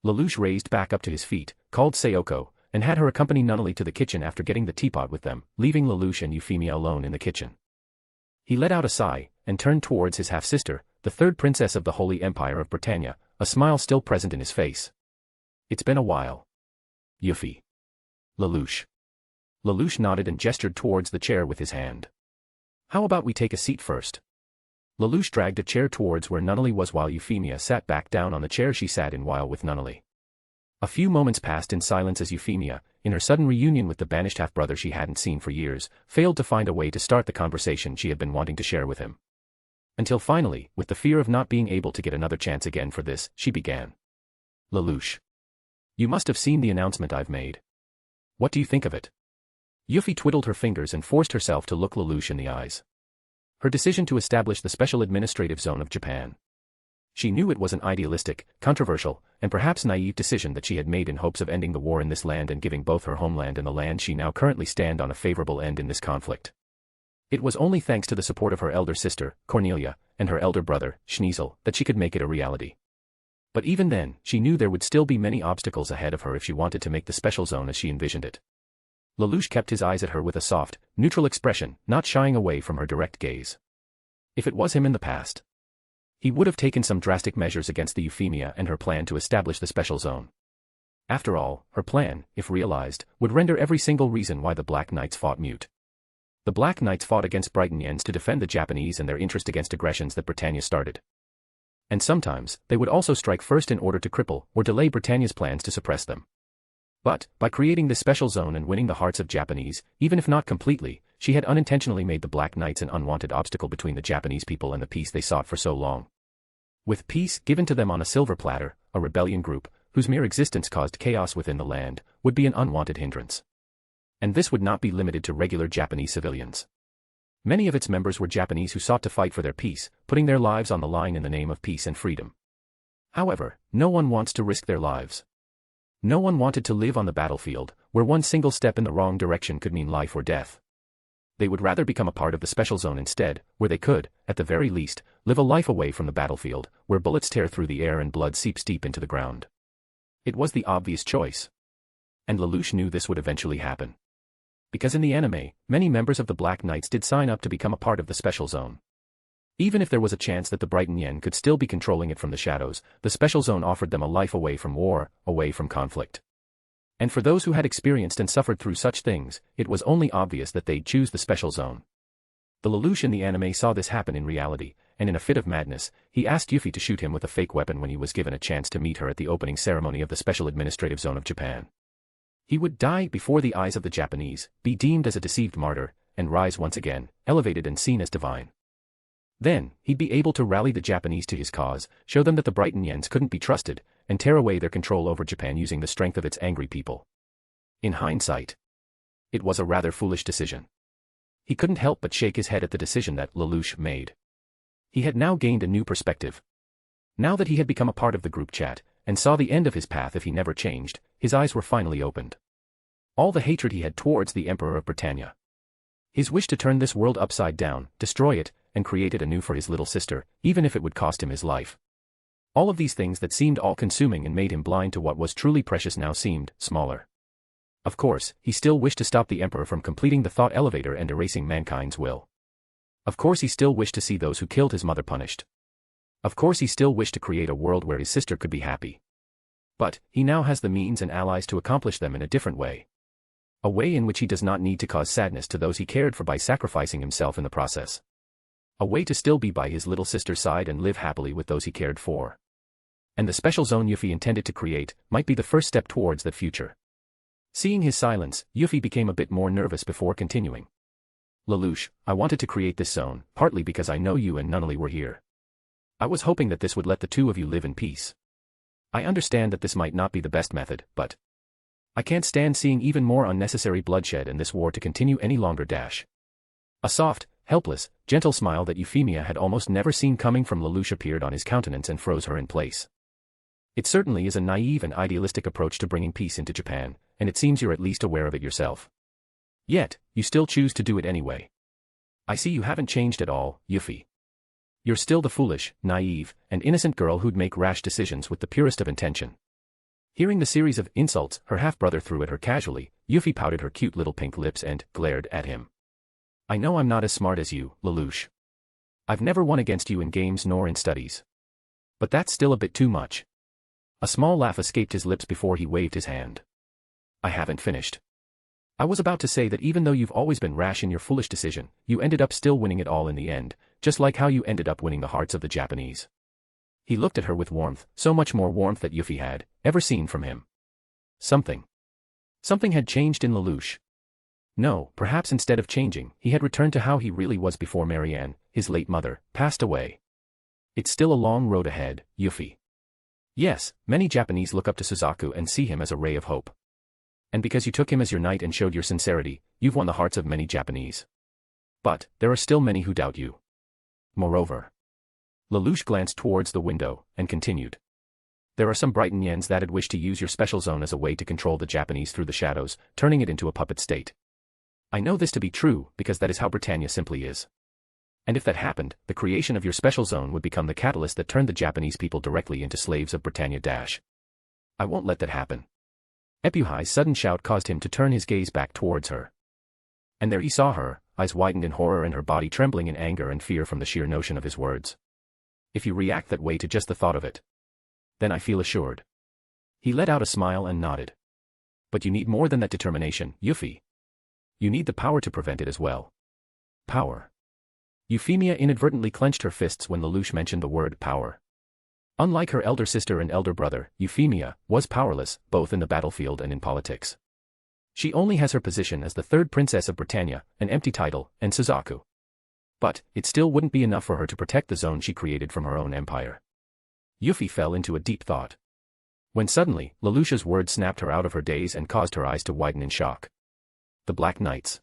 Lelouch raised back up to his feet, called Sayoko, and had her accompany Nunnally to the kitchen after getting the teapot with them, leaving Lelouch and Euphemia alone in the kitchen. He let out a sigh, and turned towards his half-sister, the third princess of the Holy Empire of Britannia, a smile still present in his face. It's been a while. Yuffie. Lelouch. Lelouch nodded and gestured towards the chair with his hand. How about we take a seat first? Lelouch dragged a chair towards where Nunnally was while Euphemia sat back down on the chair she sat in while with Nunnally. A few moments passed in silence as Euphemia, in her sudden reunion with the banished half-brother she hadn't seen for years, failed to find a way to start the conversation she had been wanting to share with him. Until finally, with the fear of not being able to get another chance again for this, she began. Lelouch. You must have seen the announcement I've made. What do you think of it? Yuffie twiddled her fingers and forced herself to look Lelouch in the eyes. Her decision to establish the Special Administrative Zone of Japan. She knew it was an idealistic, controversial, and perhaps naive decision that she had made in hopes of ending the war in this land and giving both her homeland and the land she now currently stand on a favorable end in this conflict. It was only thanks to the support of her elder sister, Cornelia, and her elder brother, Schneasel, that she could make it a reality. But even then, she knew there would still be many obstacles ahead of her if she wanted to make the special zone as she envisioned it. Lelouch kept his eyes at her with a soft, neutral expression, not shying away from her direct gaze. If it was him in the past, he would have taken some drastic measures against the Euphemia and her plan to establish the special zone. After all, her plan, if realized, would render every single reason why the Black Knights fought moot. The Black Knights fought against Brighton-Yens to defend the Japanese and their interest against aggressions that Britannia started. And sometimes, they would also strike first in order to cripple or delay Britannia's plans to suppress them. But, by creating this special zone and winning the hearts of Japanese, even if not completely, she had unintentionally made the Black Knights an unwanted obstacle between the Japanese people and the peace they sought for so long. With peace given to them on a silver platter, a rebellion group, whose mere existence caused chaos within the land, would be an unwanted hindrance. And this would not be limited to regular Japanese civilians. Many of its members were Japanese who sought to fight for their peace, putting their lives on the line in the name of peace and freedom. However, no one wants to risk their lives. No one wanted to live on the battlefield, where one single step in the wrong direction could mean life or death. They would rather become a part of the special zone instead, where they could, at the very least, live a life away from the battlefield, where bullets tear through the air and blood seeps deep into the ground. It was the obvious choice. And Lelouch knew this would eventually happen. Because in the anime, many members of the Black Knights did sign up to become a part of the special zone. Even if there was a chance that the Brighton-Yen could still be controlling it from the shadows, the special zone offered them a life away from war, away from conflict. And for those who had experienced and suffered through such things, it was only obvious that they'd choose the special zone. The Lelouch in the anime saw this happen in reality, and in a fit of madness, he asked Yuffie to shoot him with a fake weapon when he was given a chance to meet her at the opening ceremony of the Special Administrative Zone of Japan. He would die before the eyes of the Japanese, be deemed as a deceived martyr, and rise once again, elevated and seen as divine. Then, he'd be able to rally the Japanese to his cause, show them that the Brighton-Yens couldn't be trusted, and tear away their control over Japan using the strength of its angry people. In hindsight, it was a rather foolish decision. He couldn't help but shake his head at the decision that Lelouch made. He had now gained a new perspective. Now that he had become a part of the group chat, and saw the end of his path if he never changed, his eyes were finally opened. All the hatred he had towards the Emperor of Britannia. His wish to turn this world upside down, destroy it, and create it anew for his little sister, even if it would cost him his life. All of these things that seemed all-consuming and made him blind to what was truly precious now seemed smaller. Of course, he still wished to stop the Emperor from completing the thought elevator and erasing mankind's will. Of course he still wished to see those who killed his mother punished. Of course he still wished to create a world where his sister could be happy. But, he now has the means and allies to accomplish them in a different way. A way in which he does not need to cause sadness to those he cared for by sacrificing himself in the process. A way to still be by his little sister's side and live happily with those he cared for. And the special zone Yuffie intended to create might be the first step towards that future. Seeing his silence, Yuffie became a bit more nervous before continuing. Lelouch, I wanted to create this zone, partly because I know you and Nunnally were here. I was hoping that this would let the two of you live in peace. I understand that this might not be the best method, but I can't stand seeing even more unnecessary bloodshed and this war to continue any longer. A soft, helpless, gentle smile that Euphemia had almost never seen coming from Lelouch appeared on his countenance and froze her in place. It certainly is a naive and idealistic approach to bringing peace into Japan, and it seems you're at least aware of it yourself. Yet, you still choose to do it anyway. I see you haven't changed at all, Yuffie. You're still the foolish, naive, and innocent girl who'd make rash decisions with the purest of intention. Hearing the series of insults her half-brother threw at her casually, Yuffie pouted her cute little pink lips and glared at him. I know I'm not as smart as you, Lelouch. I've never won against you in games nor in studies. But that's still a bit too much. A small laugh escaped his lips before he waved his hand. I haven't finished. I was about to say that even though you've always been rash in your foolish decision, you ended up still winning it all in the end, just like how you ended up winning the hearts of the Japanese. He looked at her with warmth, so much more warmth that Yuffie had ever seen from him. Something had changed in Lelouch. No, perhaps instead of changing, he had returned to how he really was before Marianne, his late mother, passed away. It's still a long road ahead, Yuffie. Yes, many Japanese look up to Suzaku and see him as a ray of hope. And because you took him as your knight and showed your sincerity, you've won the hearts of many Japanese. But, there are still many who doubt you. Moreover. Lelouch glanced towards the window, and continued. There are some Brighton Yens that'd wish to use your special zone as a way to control the Japanese through the shadows, turning it into a puppet state. I know this to be true, because that is how Britannia simply is. And if that happened, the creation of your special zone would become the catalyst that turned the Japanese people directly into slaves of Britannia. I won't let that happen. Epuhai's sudden shout caused him to turn his gaze back towards her. And there he saw her, eyes widened in horror and her body trembling in anger and fear from the sheer notion of his words. If you react that way to just the thought of it, then I feel assured. He let out a smile and nodded. But you need more than that determination, Yuffie. You need the power to prevent it as well. Power. Euphemia inadvertently clenched her fists when Lelouch mentioned the word power. Unlike her elder sister and elder brother, Euphemia was powerless, both in the battlefield and in politics. She only has her position as the third princess of Britannia, an empty title, and Suzaku. But, it still wouldn't be enough for her to protect the zone she created from her own empire. Yuffie fell into a deep thought. When suddenly, Lelouch's words snapped her out of her daze and caused her eyes to widen in shock. The Black Knights.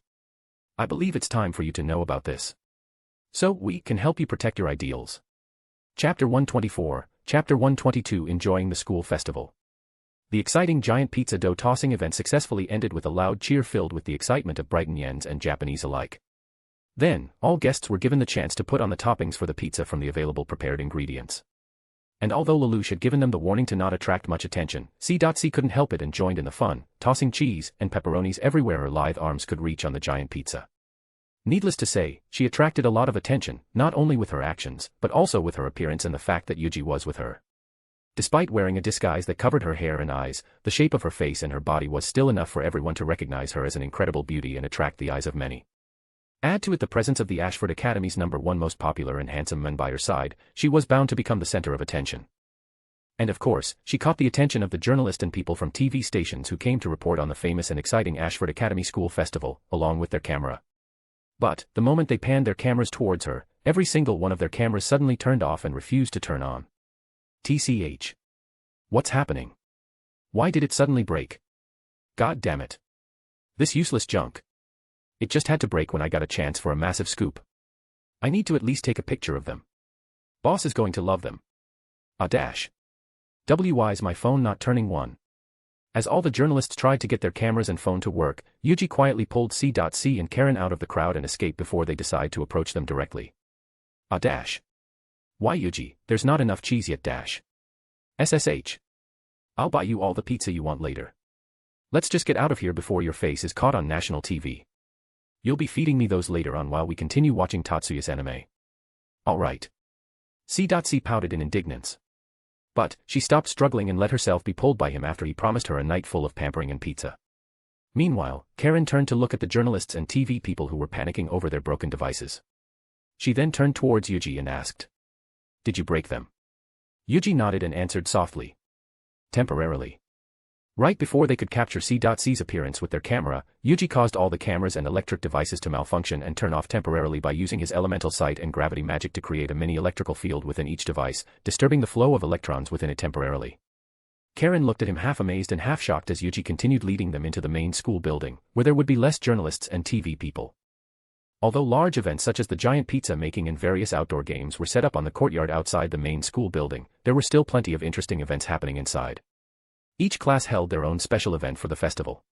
I believe it's time for you to know about this. So, we can help you protect your ideals. Chapter 124, Chapter 122 Enjoying the School Festival. The exciting giant pizza dough tossing event successfully ended with a loud cheer filled with the excitement of Brighton Yens and Japanese alike. Then, all guests were given the chance to put on the toppings for the pizza from the available prepared ingredients. And although Lelouch had given them the warning to not attract much attention, C. couldn't help it and joined in the fun, tossing cheese and pepperonis everywhere her lithe arms could reach on the giant pizza. Needless to say, she attracted a lot of attention, not only with her actions, but also with her appearance and the fact that Yuuji was with her. Despite wearing a disguise that covered her hair and eyes, the shape of her face and her body was still enough for everyone to recognize her as an incredible beauty and attract the eyes of many. Add to it the presence of the Ashford Academy's #1 most popular and handsome man by her side, she was bound to become the center of attention. And of course, she caught the attention of the journalists and people from TV stations who came to report on the famous and exciting Ashford Academy School Festival, along with their camera. But, the moment they panned their cameras towards her, every single one of their cameras suddenly turned off and refused to turn on. TCH. What's happening? Why did it suddenly break? God damn it. This useless junk. It just had to break when I got a chance for a massive scoop. I need to at least take a picture of them. Boss is going to love them. Why's my phone not turning on? As all the journalists tried to get their cameras and phone to work, Yuuji quietly pulled C. and Karen out of the crowd and escaped before they decide to approach them directly. Why Yuuji, there's not enough cheese yet. SSH. I'll buy you all the pizza you want later. Let's just get out of here before your face is caught on national TV. You'll be feeding me those later on while we continue watching Tatsuya's anime. Alright. C. pouted in indignance. But, she stopped struggling and let herself be pulled by him after he promised her a night full of pampering and pizza. Meanwhile, Karen turned to look at the journalists and TV people who were panicking over their broken devices. She then turned towards Yuuji and asked. Did you break them? Yuuji nodded and answered softly. Temporarily. Right before they could capture C.C's appearance with their camera, Yuuji caused all the cameras and electric devices to malfunction and turn off temporarily by using his elemental sight and gravity magic to create a mini electrical field within each device, disturbing the flow of electrons within it temporarily. Karen looked at him half amazed and half shocked as Yuuji continued leading them into the main school building, where there would be less journalists and TV people. Although large events such as the giant pizza making and various outdoor games were set up on the courtyard outside the main school building, there were still plenty of interesting events happening inside. Each class held their own special event for the festival.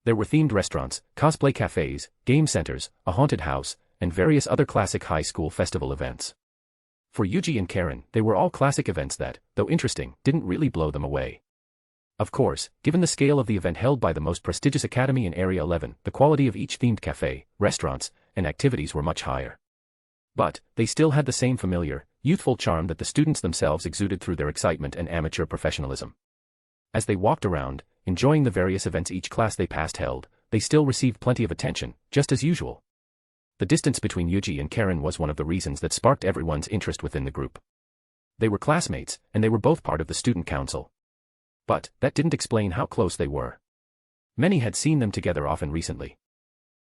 There were themed restaurants, cosplay cafes, game centers, a haunted house, and various other classic high school festival events. For Yuuji and Karen, they were all classic events that, though interesting, didn't really blow them away. Of course, given the scale of the event held by the most prestigious academy in Area 11, the quality of each themed cafe, restaurants, and activities were much higher. But, they still had the same familiar, youthful charm that the students themselves exuded through their excitement and amateur professionalism. As they walked around, enjoying the various events each class they passed held, they still received plenty of attention, just as usual. The distance between Yuuji and Karen was one of the reasons that sparked everyone's interest within the group. They were classmates, and they were both part of the student council. But, that didn't explain how close they were. Many had seen them together often recently.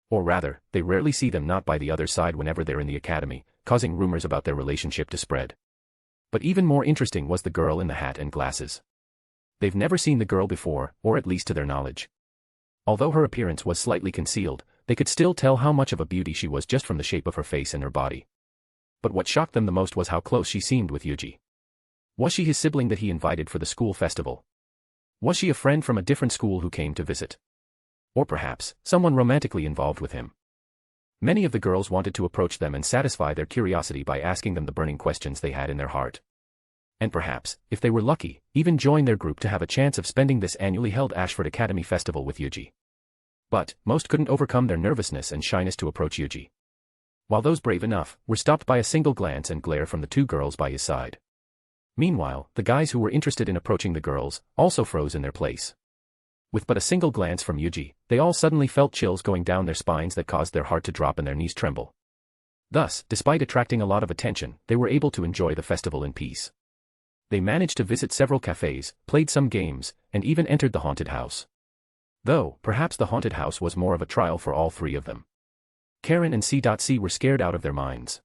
Or rather, they rarely see them not by the other side whenever they're in the academy, causing rumors about their relationship to spread. But even more interesting was the girl in the hat and glasses. They've never seen the girl before, or at least to their knowledge. Although her appearance was slightly concealed, they could still tell how much of a beauty she was just from the shape of her face and her body. But what shocked them the most was how close she seemed with Yuuji. Was she his sibling that he invited for the school festival? Was she a friend from a different school who came to visit? Or perhaps, someone romantically involved with him? Many of the girls wanted to approach them and satisfy their curiosity by asking them the burning questions they had in their heart. And perhaps, if they were lucky, even join their group to have a chance of spending this annually held Ashford Academy Festival with Yuuji. But, most couldn't overcome their nervousness and shyness to approach Yuuji. While those brave enough were stopped by a single glance and glare from the two girls by his side. Meanwhile, the guys who were interested in approaching the girls also froze in their place. With but a single glance from Yuuji, they all suddenly felt chills going down their spines that caused their heart to drop and their knees tremble. Thus, despite attracting a lot of attention, they were able to enjoy the festival in peace. They managed to visit several cafes, played some games, and even entered the haunted house. Though, perhaps the haunted house was more of a trial for all three of them. Karen and C.C. were scared out of their minds.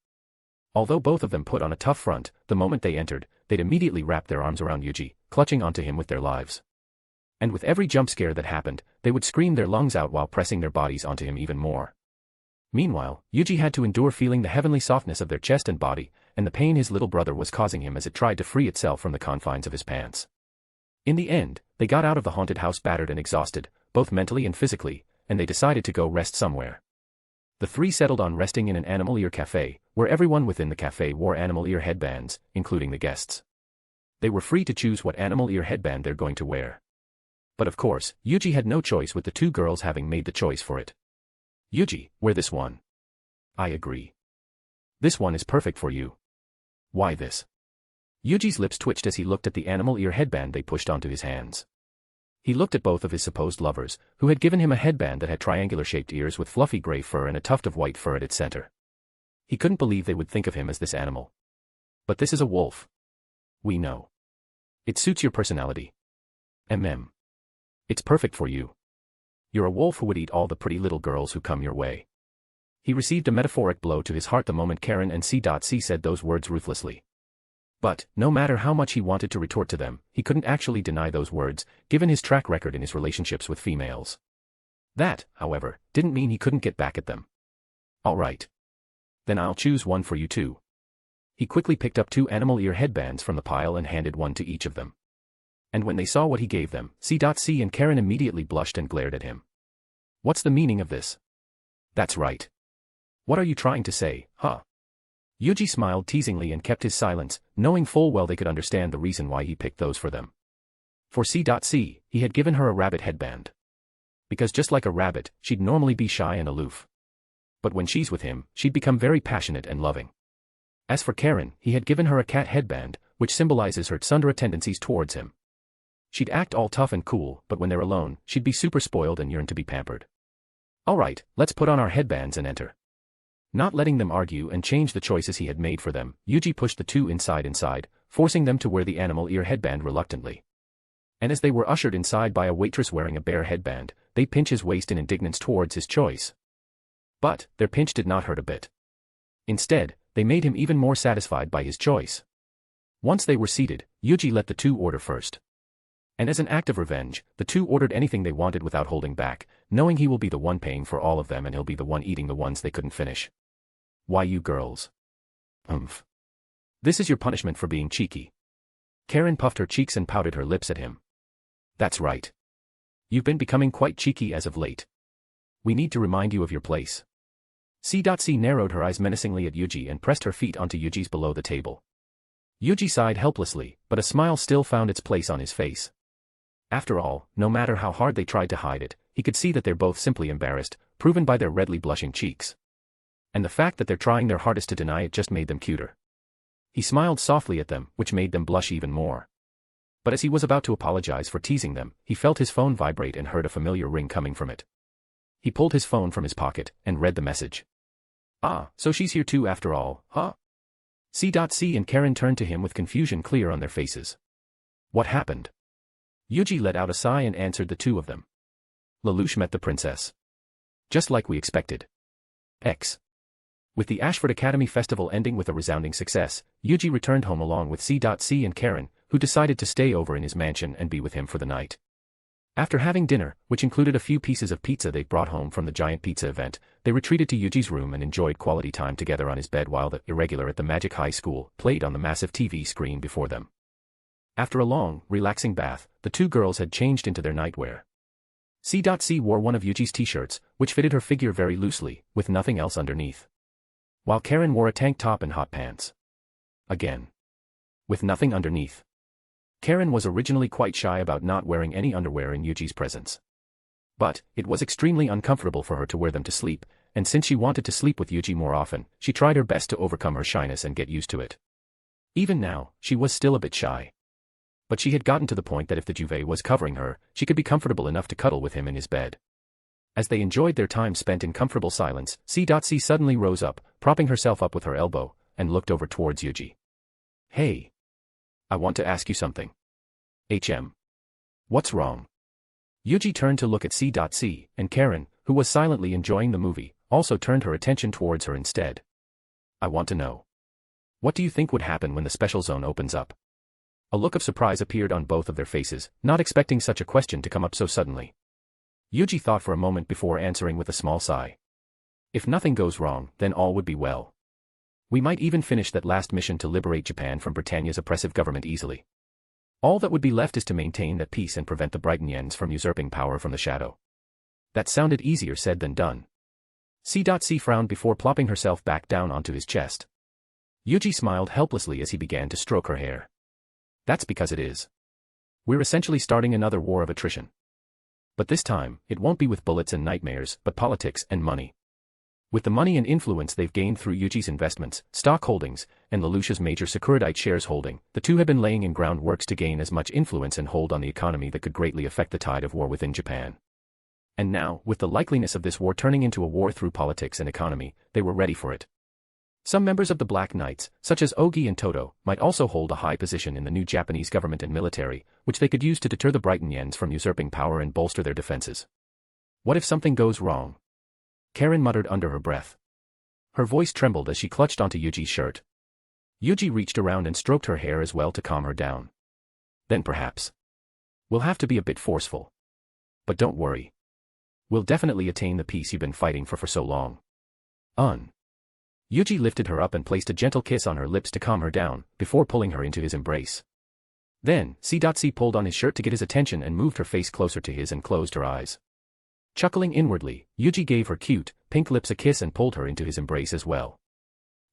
Although both of them put on a tough front, the moment they entered, they'd immediately wrap their arms around Yuuji, clutching onto him with their lives. And with every jump scare that happened, they would scream their lungs out while pressing their bodies onto him even more. Meanwhile, Yuuji had to endure feeling the heavenly softness of their chest and body, and the pain his little brother was causing him as it tried to free itself from the confines of his pants. In the end, they got out of the haunted house battered and exhausted, both mentally and physically, and they decided to go rest somewhere. The three settled on resting in an animal ear cafe, where everyone within the cafe wore animal ear headbands, including the guests. They were free to choose what animal ear headband they're going to wear. But of course, Yuuji had no choice with the two girls having made the choice for it. Yuuji, wear this one. I agree. This one is perfect for you. Why this? Yuji's lips twitched as he looked at the animal ear headband they pushed onto his hands. He looked at both of his supposed lovers, who had given him a headband that had triangular-shaped ears with fluffy gray fur and a tuft of white fur at its center. He couldn't believe they would think of him as this animal. But this is a wolf. We know. It suits your personality. It's perfect for you. You're a wolf who would eat all the pretty little girls who come your way. He received a metaphoric blow to his heart the moment Karen and C.C. said those words ruthlessly. But, no matter how much he wanted to retort to them, he couldn't actually deny those words, given his track record in his relationships with females. That, however, didn't mean he couldn't get back at them. All right. Then I'll choose one for you too. He quickly picked up two animal ear headbands from the pile and handed one to each of them. And when they saw what he gave them, C.C. and Karen immediately blushed and glared at him. What's the meaning of this? That's right. What are you trying to say, huh? Yuuji smiled teasingly and kept his silence, knowing full well they could understand the reason why he picked those for them. For C.C., he had given her a rabbit headband. Because just like a rabbit, she'd normally be shy and aloof. But when she's with him, she'd become very passionate and loving. As for Karen, he had given her a cat headband, which symbolizes her tsundere tendencies towards him. She'd act all tough and cool, but when they're alone, she'd be super spoiled and yearn to be pampered. All right, let's put on our headbands and enter. Not letting them argue and change the choices he had made for them, Yuuji pushed the two inside, forcing them to wear the animal ear headband reluctantly. And as they were ushered inside by a waitress wearing a bear headband, they pinched his waist in indignance towards his choice. But, their pinch did not hurt a bit. Instead, they made him even more satisfied by his choice. Once they were seated, Yuuji let the two order first. And as an act of revenge, the two ordered anything they wanted without holding back, knowing he will be the one paying for all of them and he'll be the one eating the ones they couldn't finish. Why you girls? This is your punishment for being cheeky. Karen puffed her cheeks and pouted her lips at him. That's right. You've been becoming quite cheeky as of late. We need to remind you of your place. C.C. narrowed her eyes menacingly at Yuuji and pressed her feet onto Yuji's below the table. Yuuji sighed helplessly, but a smile still found its place on his face. After all, no matter how hard they tried to hide it, he could see that they're both simply embarrassed, proven by their redly blushing cheeks. And the fact that they're trying their hardest to deny it just made them cuter. He smiled softly at them, which made them blush even more. But as he was about to apologize for teasing them, he felt his phone vibrate and heard a familiar ring coming from it. He pulled his phone from his pocket and read the message. Ah, so she's here too after all, huh? C. and Karen turned to him with confusion clear on their faces. What happened? Yuuji let out a sigh and answered the two of them. Lelouch met the princess. Just like we expected. X. With the Ashford Academy Festival ending with a resounding success, Yuuji returned home along with C. and Karen, who decided to stay over in his mansion and be with him for the night. After having dinner, which included a few pieces of pizza they brought home from the giant pizza event, they retreated to Yuji's room and enjoyed quality time together on his bed while the Irregular at the Magic High School played on the massive TV screen before them. After a long, relaxing bath, the two girls had changed into their nightwear. C. wore one of Yuji's t-shirts, which fitted her figure very loosely, with nothing else underneath. While Karen wore a tank top and hot pants. Again. With nothing underneath. Karen was originally quite shy about not wearing any underwear in Yuji's presence. But, it was extremely uncomfortable for her to wear them to sleep, and since she wanted to sleep with Yuji more often, she tried her best to overcome her shyness and get used to it. Even now, she was still a bit shy. But she had gotten to the point that if the duvet was covering her, she could be comfortable enough to cuddle with him in his bed. As they enjoyed their time spent in comfortable silence, C. suddenly rose up, propping herself up with her elbow, and looked over towards Yuji. Hey. I want to ask you something. What's wrong? Yuuji turned to look at C. and Karen, who was silently enjoying the movie, also turned her attention towards her instead. I want to know. What do you think would happen when the special zone opens up? A look of surprise appeared on both of their faces, not expecting such a question to come up so suddenly. Yuuji thought for a moment before answering with a small sigh. If nothing goes wrong, then all would be well. We might even finish that last mission to liberate Japan from Britannia's oppressive government easily. All that would be left is to maintain that peace and prevent the Brighton-yens from usurping power from the shadow. That sounded easier said than done. C. frowned before plopping herself back down onto his chest. Yuuji smiled helplessly as he began to stroke her hair. That's because it is. We're essentially starting another war of attrition. But this time, it won't be with bullets and nightmares, but politics and money. With the money and influence they've gained through Yuji's investments, stock holdings, and Lelouch's major Securitite shares holding, the two have been laying in groundworks to gain as much influence and hold on the economy that could greatly affect the tide of war within Japan. And now, with the likeliness of this war turning into a war through politics and economy, they were ready for it. Some members of the Black Knights, such as Ogi and Toto, might also hold a high position in the new Japanese government and military, which they could use to deter the Brighton-yens from usurping power and bolster their defenses. What if something goes wrong? Karen muttered under her breath. Her voice trembled as she clutched onto Yuji's shirt. Yuuji reached around and stroked her hair as well to calm her down. Then perhaps. We'll have to be a bit forceful. But don't worry. We'll definitely attain the peace you've been fighting for so long. Yuuji lifted her up and placed a gentle kiss on her lips to calm her down, before pulling her into his embrace. Then, C. pulled on his shirt to get his attention and moved her face closer to his and closed her eyes. Chuckling inwardly, Yuuji gave her cute, pink lips a kiss and pulled her into his embrace as well.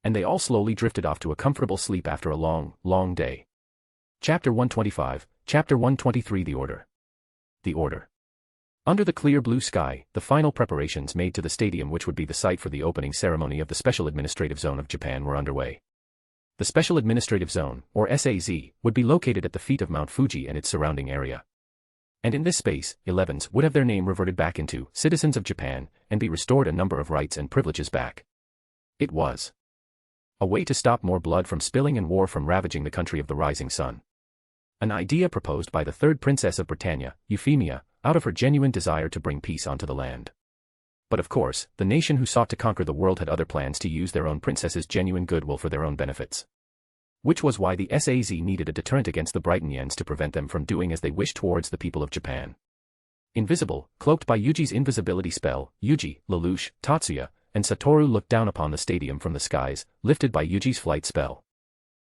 And they all slowly drifted off to a comfortable sleep after a long, long day. Chapter 125, Chapter 123 The Order. The Order. Under the clear blue sky, the final preparations made to the stadium which would be the site for the opening ceremony of the Special Administrative Zone of Japan were underway. The Special Administrative Zone, or SAZ, would be located at the feet of Mount Fuji and its surrounding area. And in this space, 11s would have their name reverted back into citizens of Japan and be restored a number of rights and privileges back. It was a way to stop more blood from spilling and war from ravaging the country of the rising sun. An idea proposed by the third Princess of Britannia, Euphemia, out of her genuine desire to bring peace onto the land. But of course, the nation who sought to conquer the world had other plans to use their own princess's genuine goodwill for their own benefits. Which was why the SAZ needed a deterrent against the Brighton-yens to prevent them from doing as they wished towards the people of Japan. Invisible, cloaked by Yuji's invisibility spell, Yuji, Lelouch, Tatsuya, and Satoru looked down upon the stadium from the skies, lifted by Yuji's flight spell.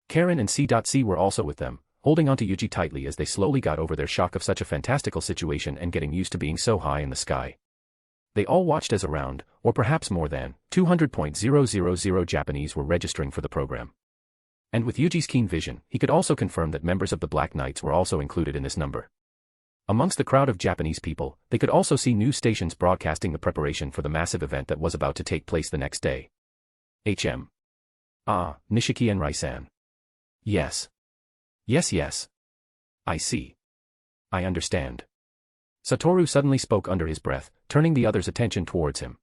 Karen and C. were also with them, holding onto Yuji tightly as they slowly got over their shock of such a fantastical situation and getting used to being so high in the sky. They all watched as around, or perhaps more than, 200,000 Japanese were registering for the program. And with Yuji's keen vision, he could also confirm that members of the Black Knights were also included in this number. Amongst the crowd of Japanese people, they could also see news stations broadcasting the preparation for the massive event that was about to take place the next day. Ah, Nishiki and Rai-san. Yes. Yes. I see. I understand. Satoru suddenly spoke under his breath, turning the others' attention towards him.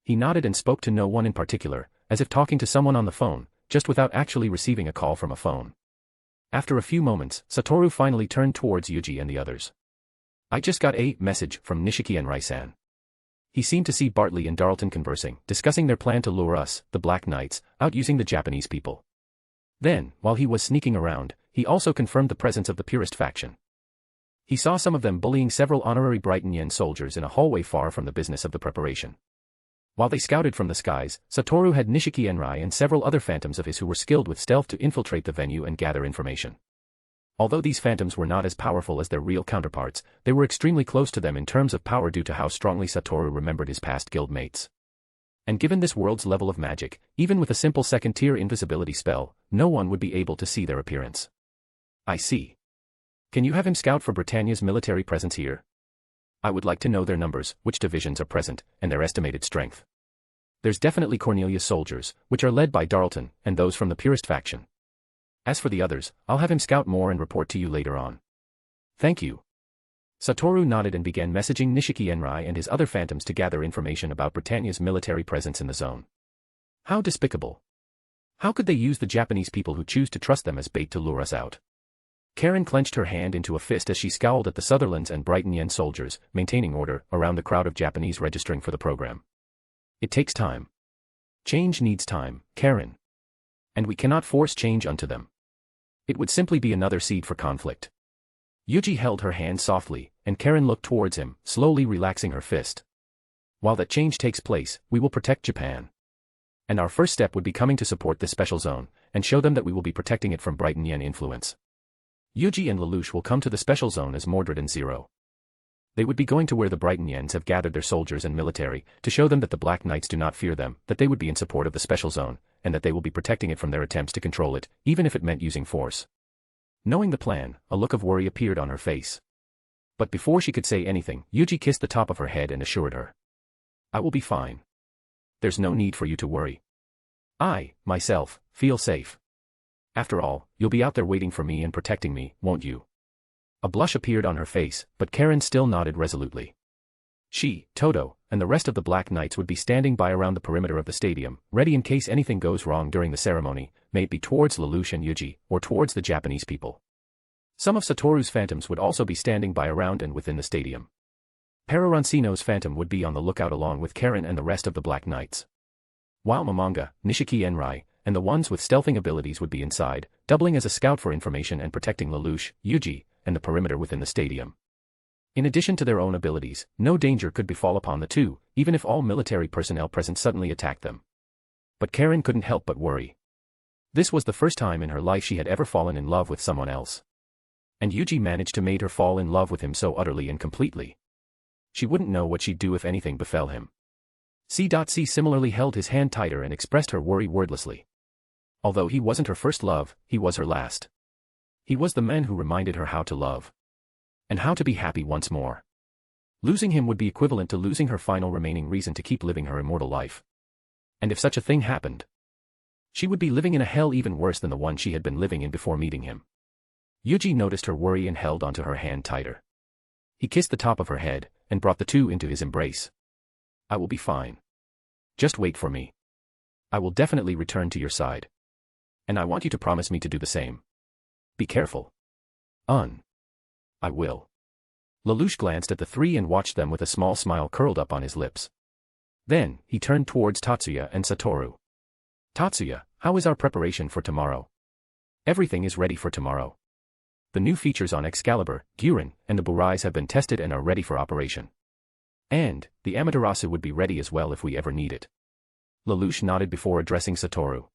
He nodded and spoke to no one in particular, as if talking to someone on the phone, just without actually receiving a call from a phone. After a few moments, Satoru finally turned towards Yuuji and the others. I just got a message from Nishiki and Rai-san. He seemed to see Bartley and Darlton conversing, discussing their plan to lure us, the Black Knights, out using the Japanese people. Then, while he was sneaking around, he also confirmed the presence of the Purist faction. He saw some of them bullying several honorary Brighton Yen soldiers in a hallway far from the business of the preparation. While they scouted from the skies, Satoru had Nishiki and Rai and several other phantoms of his who were skilled with stealth to infiltrate the venue and gather information. Although these phantoms were not as powerful as their real counterparts, they were extremely close to them in terms of power due to how strongly Satoru remembered his past guild mates. And given this world's level of magic, even with a simple second-tier invisibility spell, no one would be able to see their appearance. I see. Can you have him scout for Britannia's military presence here? I would like to know their numbers, which divisions are present, and their estimated strength. There's definitely Cornelius soldiers, which are led by Darlton, and those from the Purist faction. As for the others, I'll have him scout more and report to you later on. Thank you. Satoru nodded and began messaging Nishiki and Rai and his other phantoms to gather information about Britannia's military presence in the zone. How despicable. How could they use the Japanese people who choose to trust them as bait to lure us out? Karen clenched her hand into a fist as she scowled at the Sutherlands and Brighton Yen soldiers, maintaining order around the crowd of Japanese registering for the program. It takes time. Change needs time, Karen. And we cannot force change onto them. It would simply be another seed for conflict. Yuuji held her hand softly, and Karen looked towards him, slowly relaxing her fist. While that change takes place, we will protect Japan. And our first step would be coming to support this special zone, and show them that we will be protecting it from Brighton Yen influence. Yuuji and Lelouch will come to the special zone as Mordred and Zero. They would be going to where the Brighton Yens have gathered their soldiers and military, to show them that the Black Knights do not fear them, that they would be in support of the special zone, and that they will be protecting it from their attempts to control it, even if it meant using force. Knowing the plan, a look of worry appeared on her face. But before she could say anything, Yuuji kissed the top of her head and assured her. I will be fine. There's no need for you to worry. I, myself, feel safe. After all, you'll be out there waiting for me and protecting me, won't you? A blush appeared on her face, but Karen still nodded resolutely. She, Toto, and the rest of the Black Knights would be standing by around the perimeter of the stadium, ready in case anything goes wrong during the ceremony, may it be towards Lelouch and Yuuji, or towards the Japanese people. Some of Satoru's phantoms would also be standing by around and within the stadium. Perorancino's phantom would be on the lookout along with Karen and the rest of the Black Knights. While Momonga, Nishiki and Rai, and the ones with stealthing abilities would be inside, doubling as a scout for information and protecting Lelouch, Yuuji, and the perimeter within the stadium. In addition to their own abilities, no danger could befall upon the two, even if all military personnel present suddenly attacked them. But Karen couldn't help but worry. This was the first time in her life she had ever fallen in love with someone else. And Yuuji managed to make her fall in love with him so utterly and completely. She wouldn't know what she'd do if anything befell him. C.C. similarly held his hand tighter and expressed her worry wordlessly. Although he wasn't her first love, he was her last. He was the man who reminded her how to love. And how to be happy once more. Losing him would be equivalent to losing her final remaining reason to keep living her immortal life. And if such a thing happened, she would be living in a hell even worse than the one she had been living in before meeting him. Yuuji noticed her worry and held onto her hand tighter. He kissed the top of her head, and brought the two into his embrace. I will be fine. Just wait for me. I will definitely return to your side. And I want you to promise me to do the same. Be careful. I will. Lelouch glanced at the three and watched them with a small smile curled up on his lips. Then, he turned towards Tatsuya and Satoru. Tatsuya, how is our preparation for tomorrow? Everything is ready for tomorrow. The new features on Excalibur, Guren, and the Burais have been tested and are ready for operation. And, the Amaterasu would be ready as well if we ever need it. Lelouch nodded before addressing Satoru.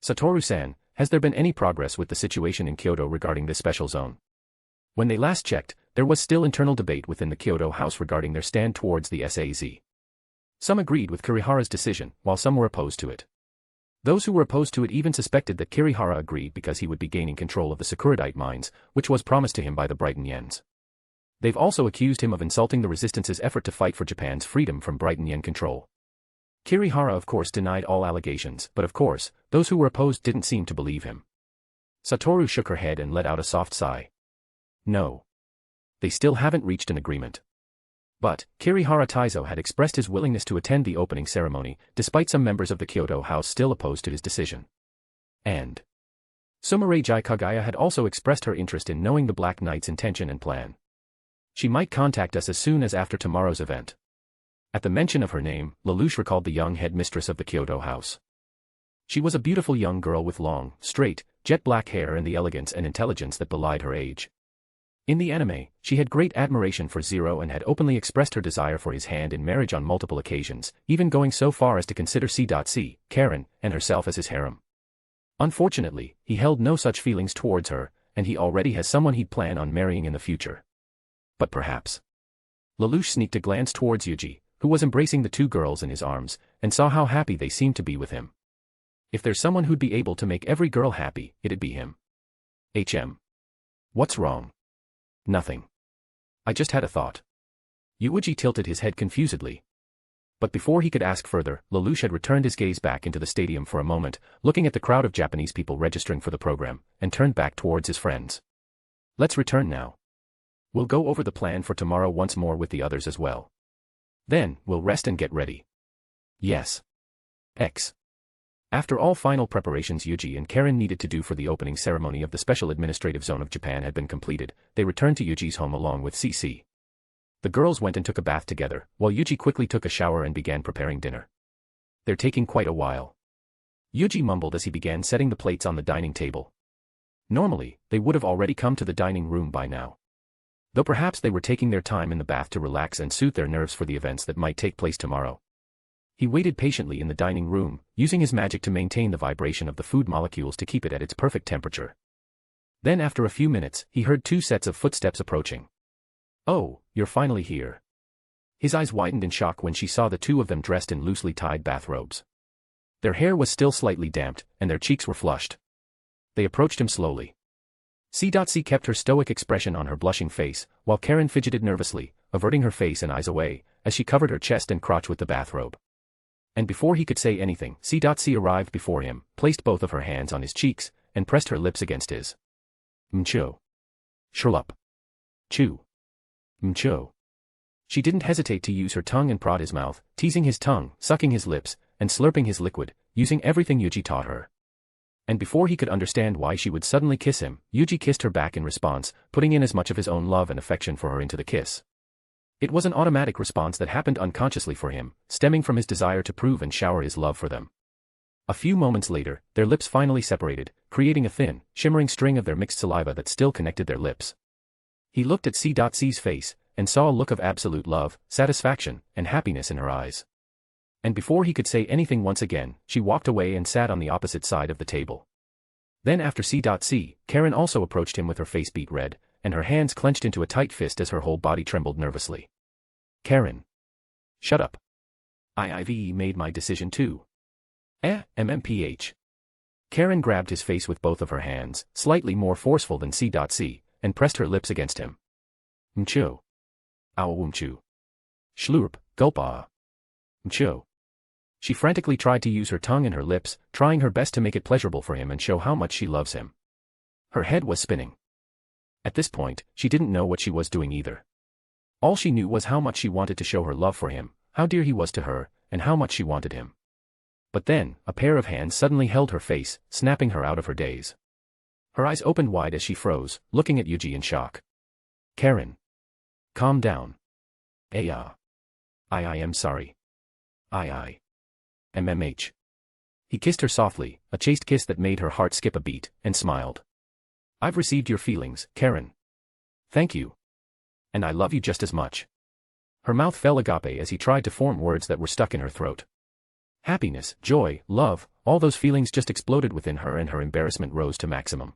Satoru-san, has there been any progress with the situation in Kyoto regarding this special zone? When they last checked, there was still internal debate within the Kyoto House regarding their stand towards the SAZ. Some agreed with Kirihara's decision, while some were opposed to it. Those who were opposed to it even suspected that Kirihara agreed because he would be gaining control of the Sakuradite mines, which was promised to him by the Brighton Yens. They've also accused him of insulting the Resistance's effort to fight for Japan's freedom from Brighton Yen control. Kirihara of course denied all allegations, but of course, those who were opposed didn't seem to believe him. Satoru shook her head and let out a soft sigh. No. They still haven't reached an agreement. But, Kirihara Taizo had expressed his willingness to attend the opening ceremony, despite some members of the Kyoto House still opposed to his decision. And Sumerei Kagaya had also expressed her interest in knowing the Black Knight's intention and plan. She might contact us as soon as after tomorrow's event. At the mention of her name, Lelouch recalled the young headmistress of the Kyoto House. She was a beautiful young girl with long, straight, jet-black hair and the elegance and intelligence that belied her age. In the anime, she had great admiration for Zero and had openly expressed her desire for his hand in marriage on multiple occasions, even going so far as to consider C.C., Karen, and herself as his harem. Unfortunately, he held no such feelings towards her, and he already has someone he'd plan on marrying in the future. But perhaps. Lelouch sneaked a glance towards Yuuji, who was embracing the two girls in his arms, and saw how happy they seemed to be with him. If there's someone who'd be able to make every girl happy, it'd be him. What's wrong? Nothing. I just had a thought. Yuuji tilted his head confusedly. But before he could ask further, Lelouch had returned his gaze back into the stadium for a moment, looking at the crowd of Japanese people registering for the program, and turned back towards his friends. Let's return now. We'll go over the plan for tomorrow once more with the others as well. Then, we'll rest and get ready. Yes. After all final preparations Yuuji and Karen needed to do for the opening ceremony of the Special Administrative Zone of Japan had been completed, they returned to Yuuji's home along with CC. The girls went and took a bath together, while Yuuji quickly took a shower and began preparing dinner. They're taking quite a while. Yuuji mumbled as he began setting the plates on the dining table. Normally, they would have already come to the dining room by now. Though perhaps they were taking their time in the bath to relax and soothe their nerves for the events that might take place tomorrow. He waited patiently in the dining room, using his magic to maintain the vibration of the food molecules to keep it at its perfect temperature. Then after a few minutes, he heard two sets of footsteps approaching. Oh, you're finally here. His eyes widened in shock when she saw the two of them dressed in loosely tied bathrobes. Their hair was still slightly damped, and their cheeks were flushed. They approached him slowly. C.C. kept her stoic expression on her blushing face, while Karen fidgeted nervously, averting her face and eyes away, as she covered her chest and crotch with the bathrobe. And before he could say anything, C.C. arrived before him, placed both of her hands on his cheeks, and pressed her lips against his. Mcho. Sherlup. Chew. Mcho. She didn't hesitate to use her tongue and prod his mouth, teasing his tongue, sucking his lips, and slurping his liquid, using everything Yuuji taught her. And before he could understand why she would suddenly kiss him, Yuuji kissed her back in response, putting in as much of his own love and affection for her into the kiss. It was an automatic response that happened unconsciously for him, stemming from his desire to prove and shower his love for them. A few moments later, their lips finally separated, creating a thin, shimmering string of their mixed saliva that still connected their lips. He looked at C.C's face, and saw a look of absolute love, satisfaction, and happiness in her eyes. And before he could say anything once again, she walked away and sat on the opposite side of the table. Then after C.C., Karen also approached him with her face beet red, and her hands clenched into a tight fist as her whole body trembled nervously. Karen. Shut up. I've made my decision too. MMPH. Karen grabbed his face with both of her hands, slightly more forceful than C.C., and pressed her lips against him. Mcho. Awumchu. Schlurp, gulp ah. Mcho. She frantically tried to use her tongue and her lips, trying her best to make it pleasurable for him and show how much she loves him. Her head was spinning. At this point, she didn't know what she was doing either. All she knew was how much she wanted to show her love for him, how dear he was to her, and how much she wanted him. But then, a pair of hands suddenly held her face, snapping her out of her daze. Her eyes opened wide as she froze, looking at Yuuji in shock. Karen. Calm down. I am sorry. MMH. He kissed her softly, a chaste kiss that made her heart skip a beat, and smiled. I've received your feelings, Karen. Thank you. And I love you just as much. Her mouth fell agape as he tried to form words that were stuck in her throat. Happiness, joy, love, all those feelings just exploded within her and her embarrassment rose to maximum.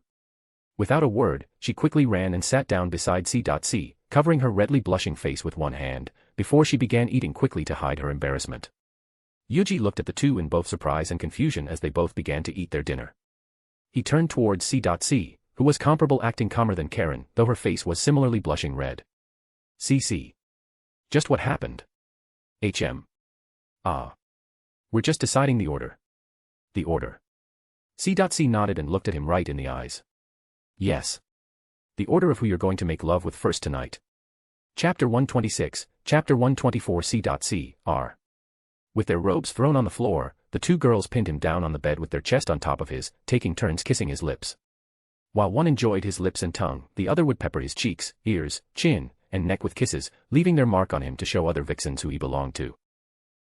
Without a word, she quickly ran and sat down beside C.C., covering her redly blushing face with one hand, before she began eating quickly to hide her embarrassment. Yuuji looked at the two in both surprise and confusion as they both began to eat their dinner. He turned towards C.C., who was comparable acting calmer than Karen, though her face was similarly blushing red. CC. Just what happened? Ah. We're just deciding the order. The order. C.C. nodded and looked at him right in the eyes. Yes. The order of who you're going to make love with first tonight. Chapter 126, Chapter 124 C.C. R. With their robes thrown on the floor, the two girls pinned him down on the bed with their chest on top of his, taking turns kissing his lips. While one enjoyed his lips and tongue, the other would pepper his cheeks, ears, chin, and neck with kisses, leaving their mark on him to show other vixens who he belonged to.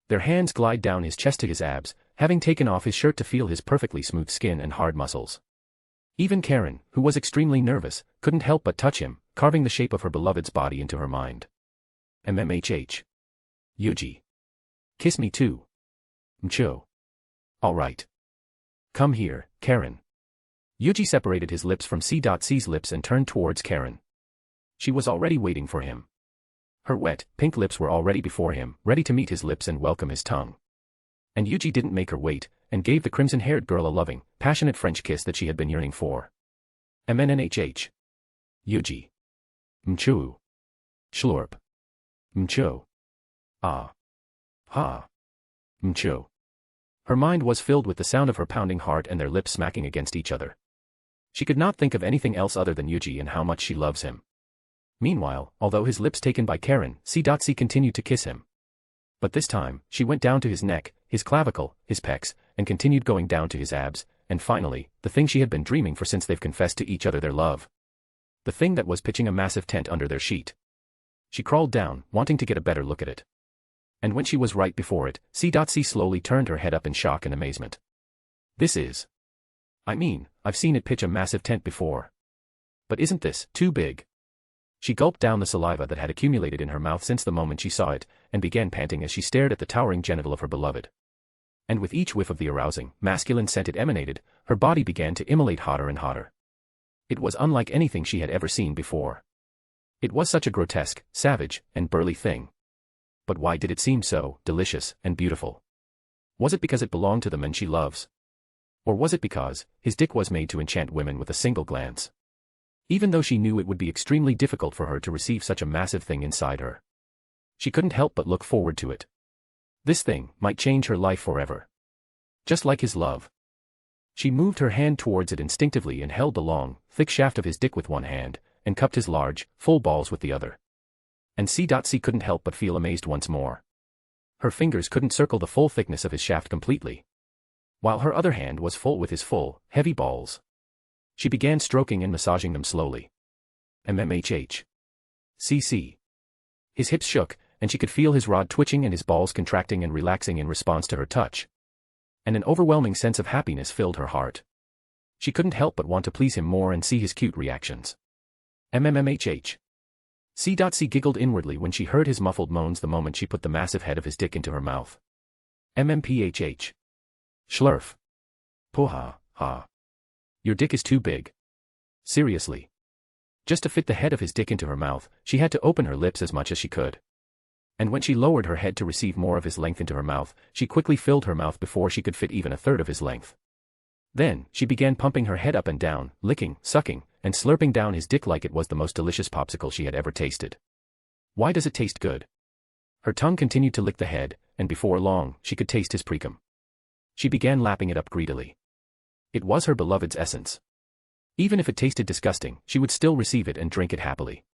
Their hands glide down his chest to his abs, having taken off his shirt to feel his perfectly smooth skin and hard muscles. Even Karen, who was extremely nervous, couldn't help but touch him, carving the shape of her beloved's body into her mind. MMHH. Yuuji. Kiss me too. Mcho. All right. Come here, Karen. Yuuji separated his lips from C.C's lips and turned towards Karen. She was already waiting for him. Her wet, pink lips were already before him, ready to meet his lips and welcome his tongue. And Yuuji didn't make her wait, and gave the crimson-haired girl a loving, passionate French kiss that she had been yearning for. MNNHH. Yuuji. Mchu. Schlurp. Mcho. Ah. Ha. Mcho. Her mind was filled with the sound of her pounding heart and their lips smacking against each other. She could not think of anything else other than Yuuji and how much she loves him. Meanwhile, although his lips taken by Karen, C.C. continued to kiss him. But this time, she went down to his neck, his clavicle, his pecs, and continued going down to his abs, and finally, the thing she had been dreaming for since they've confessed to each other their love. The thing that was pitching a massive tent under their sheet. She crawled down, wanting to get a better look at it. And when she was right before it, C.C. slowly turned her head up in shock and amazement. This is... I've seen it pitch a massive tent before. But isn't this too big? She gulped down the saliva that had accumulated in her mouth since the moment she saw it, and began panting as she stared at the towering genital of her beloved. And with each whiff of the arousing, masculine scent it emanated, her body began to immolate hotter and hotter. It was unlike anything she had ever seen before. It was such a grotesque, savage, and burly thing. But why did it seem so delicious and beautiful? Was it because it belonged to the man she loves? Or was it because his dick was made to enchant women with a single glance? Even though she knew it would be extremely difficult for her to receive such a massive thing inside her, she couldn't help but look forward to it. This thing might change her life forever. Just like his love. She moved her hand towards it instinctively and held the long, thick shaft of his dick with one hand, and cupped his large, full balls with the other. And C.C. couldn't help but feel amazed once more. Her fingers couldn't circle the full thickness of his shaft completely, while her other hand was full with his full, heavy balls. She began stroking and massaging them slowly. MMHH. CC. His hips shook, and she could feel his rod twitching and his balls contracting and relaxing in response to her touch. And an overwhelming sense of happiness filled her heart. She couldn't help but want to please him more and see his cute reactions. MMMHH. C.C. giggled inwardly when she heard his muffled moans the moment she put the massive head of his dick into her mouth. MMPHH. Schlurf. Poha, ha. Your dick is too big. Seriously. Just to fit the head of his dick into her mouth, she had to open her lips as much as she could. And when she lowered her head to receive more of his length into her mouth, she quickly filled her mouth before she could fit even a third of his length. Then, she began pumping her head up and down, licking, sucking, and slurping down his dick like it was the most delicious popsicle she had ever tasted. Why does it taste good? Her tongue continued to lick the head, and before long, she could taste his precum. She began lapping it up greedily. It was her beloved's essence. Even if it tasted disgusting, she would still receive it and drink it happily.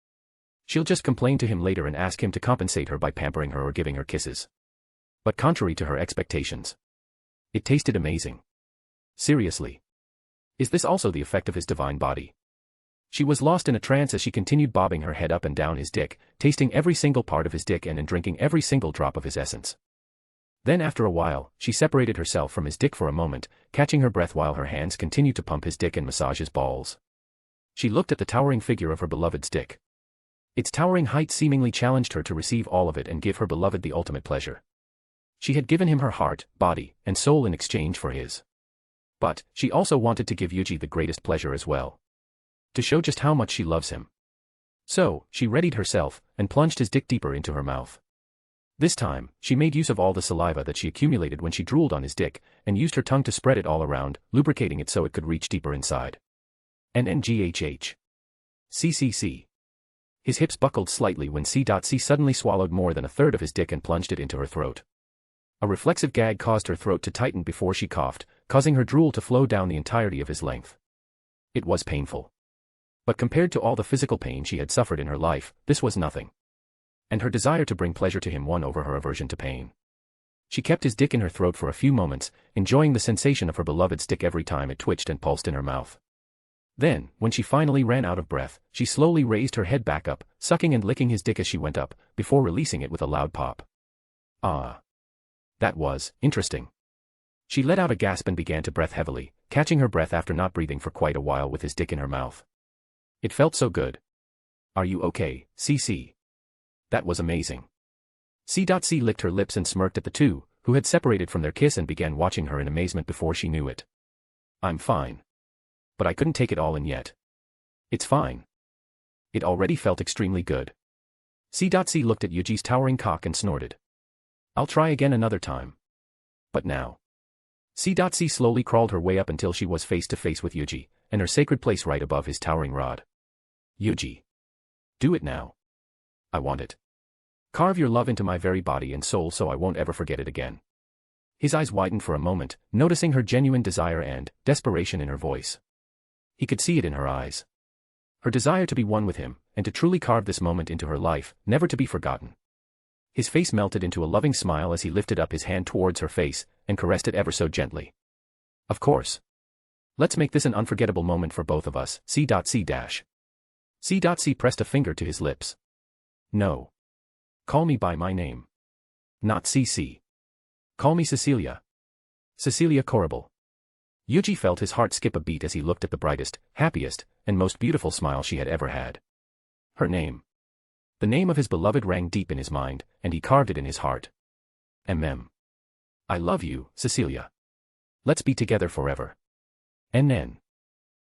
She'll just complain to him later and ask him to compensate her by pampering her or giving her kisses. But contrary to her expectations, it tasted amazing. Seriously. Is this also the effect of his divine body? She was lost in a trance as she continued bobbing her head up and down his dick, tasting every single part of his dick and drinking every single drop of his essence. Then after a while, she separated herself from his dick for a moment, catching her breath while her hands continued to pump his dick and massage his balls. She looked at the towering figure of her beloved's dick. Its towering height seemingly challenged her to receive all of it and give her beloved the ultimate pleasure. She had given him her heart, body, and soul in exchange for his. But, she also wanted to give Yuuji the greatest pleasure as well. To show just how much she loves him. So, she readied herself, and plunged his dick deeper into her mouth. This time, she made use of all the saliva that she accumulated when she drooled on his dick, and used her tongue to spread it all around, lubricating it so it could reach deeper inside. NNGHH. CCC. His hips buckled slightly when C.C. suddenly swallowed more than a third of his dick and plunged it into her throat. A reflexive gag caused her throat to tighten before she coughed, causing her drool to flow down the entirety of his length. It was painful. But compared to all the physical pain she had suffered in her life, this was nothing. And her desire to bring pleasure to him won over her aversion to pain. She kept his dick in her throat for a few moments, enjoying the sensation of her beloved's dick every time it twitched and pulsed in her mouth. Then, when she finally ran out of breath, she slowly raised her head back up, sucking and licking his dick as she went up, before releasing it with a loud pop. Ah. That was interesting. She let out a gasp and began to breathe heavily, catching her breath after not breathing for quite a while with his dick in her mouth. It felt so good. Are you okay, CC? That was amazing. C.C. licked her lips and smirked at the two, who had separated from their kiss and began watching her in amazement before she knew it. I'm fine. But I couldn't take it all in yet. It's fine. It already felt extremely good. C.C. looked at Yuji's towering cock and snorted. I'll try again another time. But now. C.C. slowly crawled her way up until she was face to face with Yuji, and her sacred place right above his towering rod. Yuji. Do it now. I want it. Carve your love into my very body and soul so I won't ever forget it again. His eyes widened for a moment, noticing her genuine desire and desperation in her voice. He could see it in her eyes. Her desire to be one with him, and to truly carve this moment into her life, never to be forgotten. His face melted into a loving smile as he lifted up his hand towards her face, and caressed it ever so gently. Of course. Let's make this an unforgettable moment for both of us, C.C. C.C. pressed a finger to his lips. No. Call me by my name. Not CC. Call me Cecilia. Cecilia Corrible. Yuji felt his heart skip a beat as he looked at the brightest, happiest, and most beautiful smile she had ever had. Her name. The name of his beloved rang deep in his mind, and he carved it in his heart. I love you, Cecilia. Let's be together forever. NN.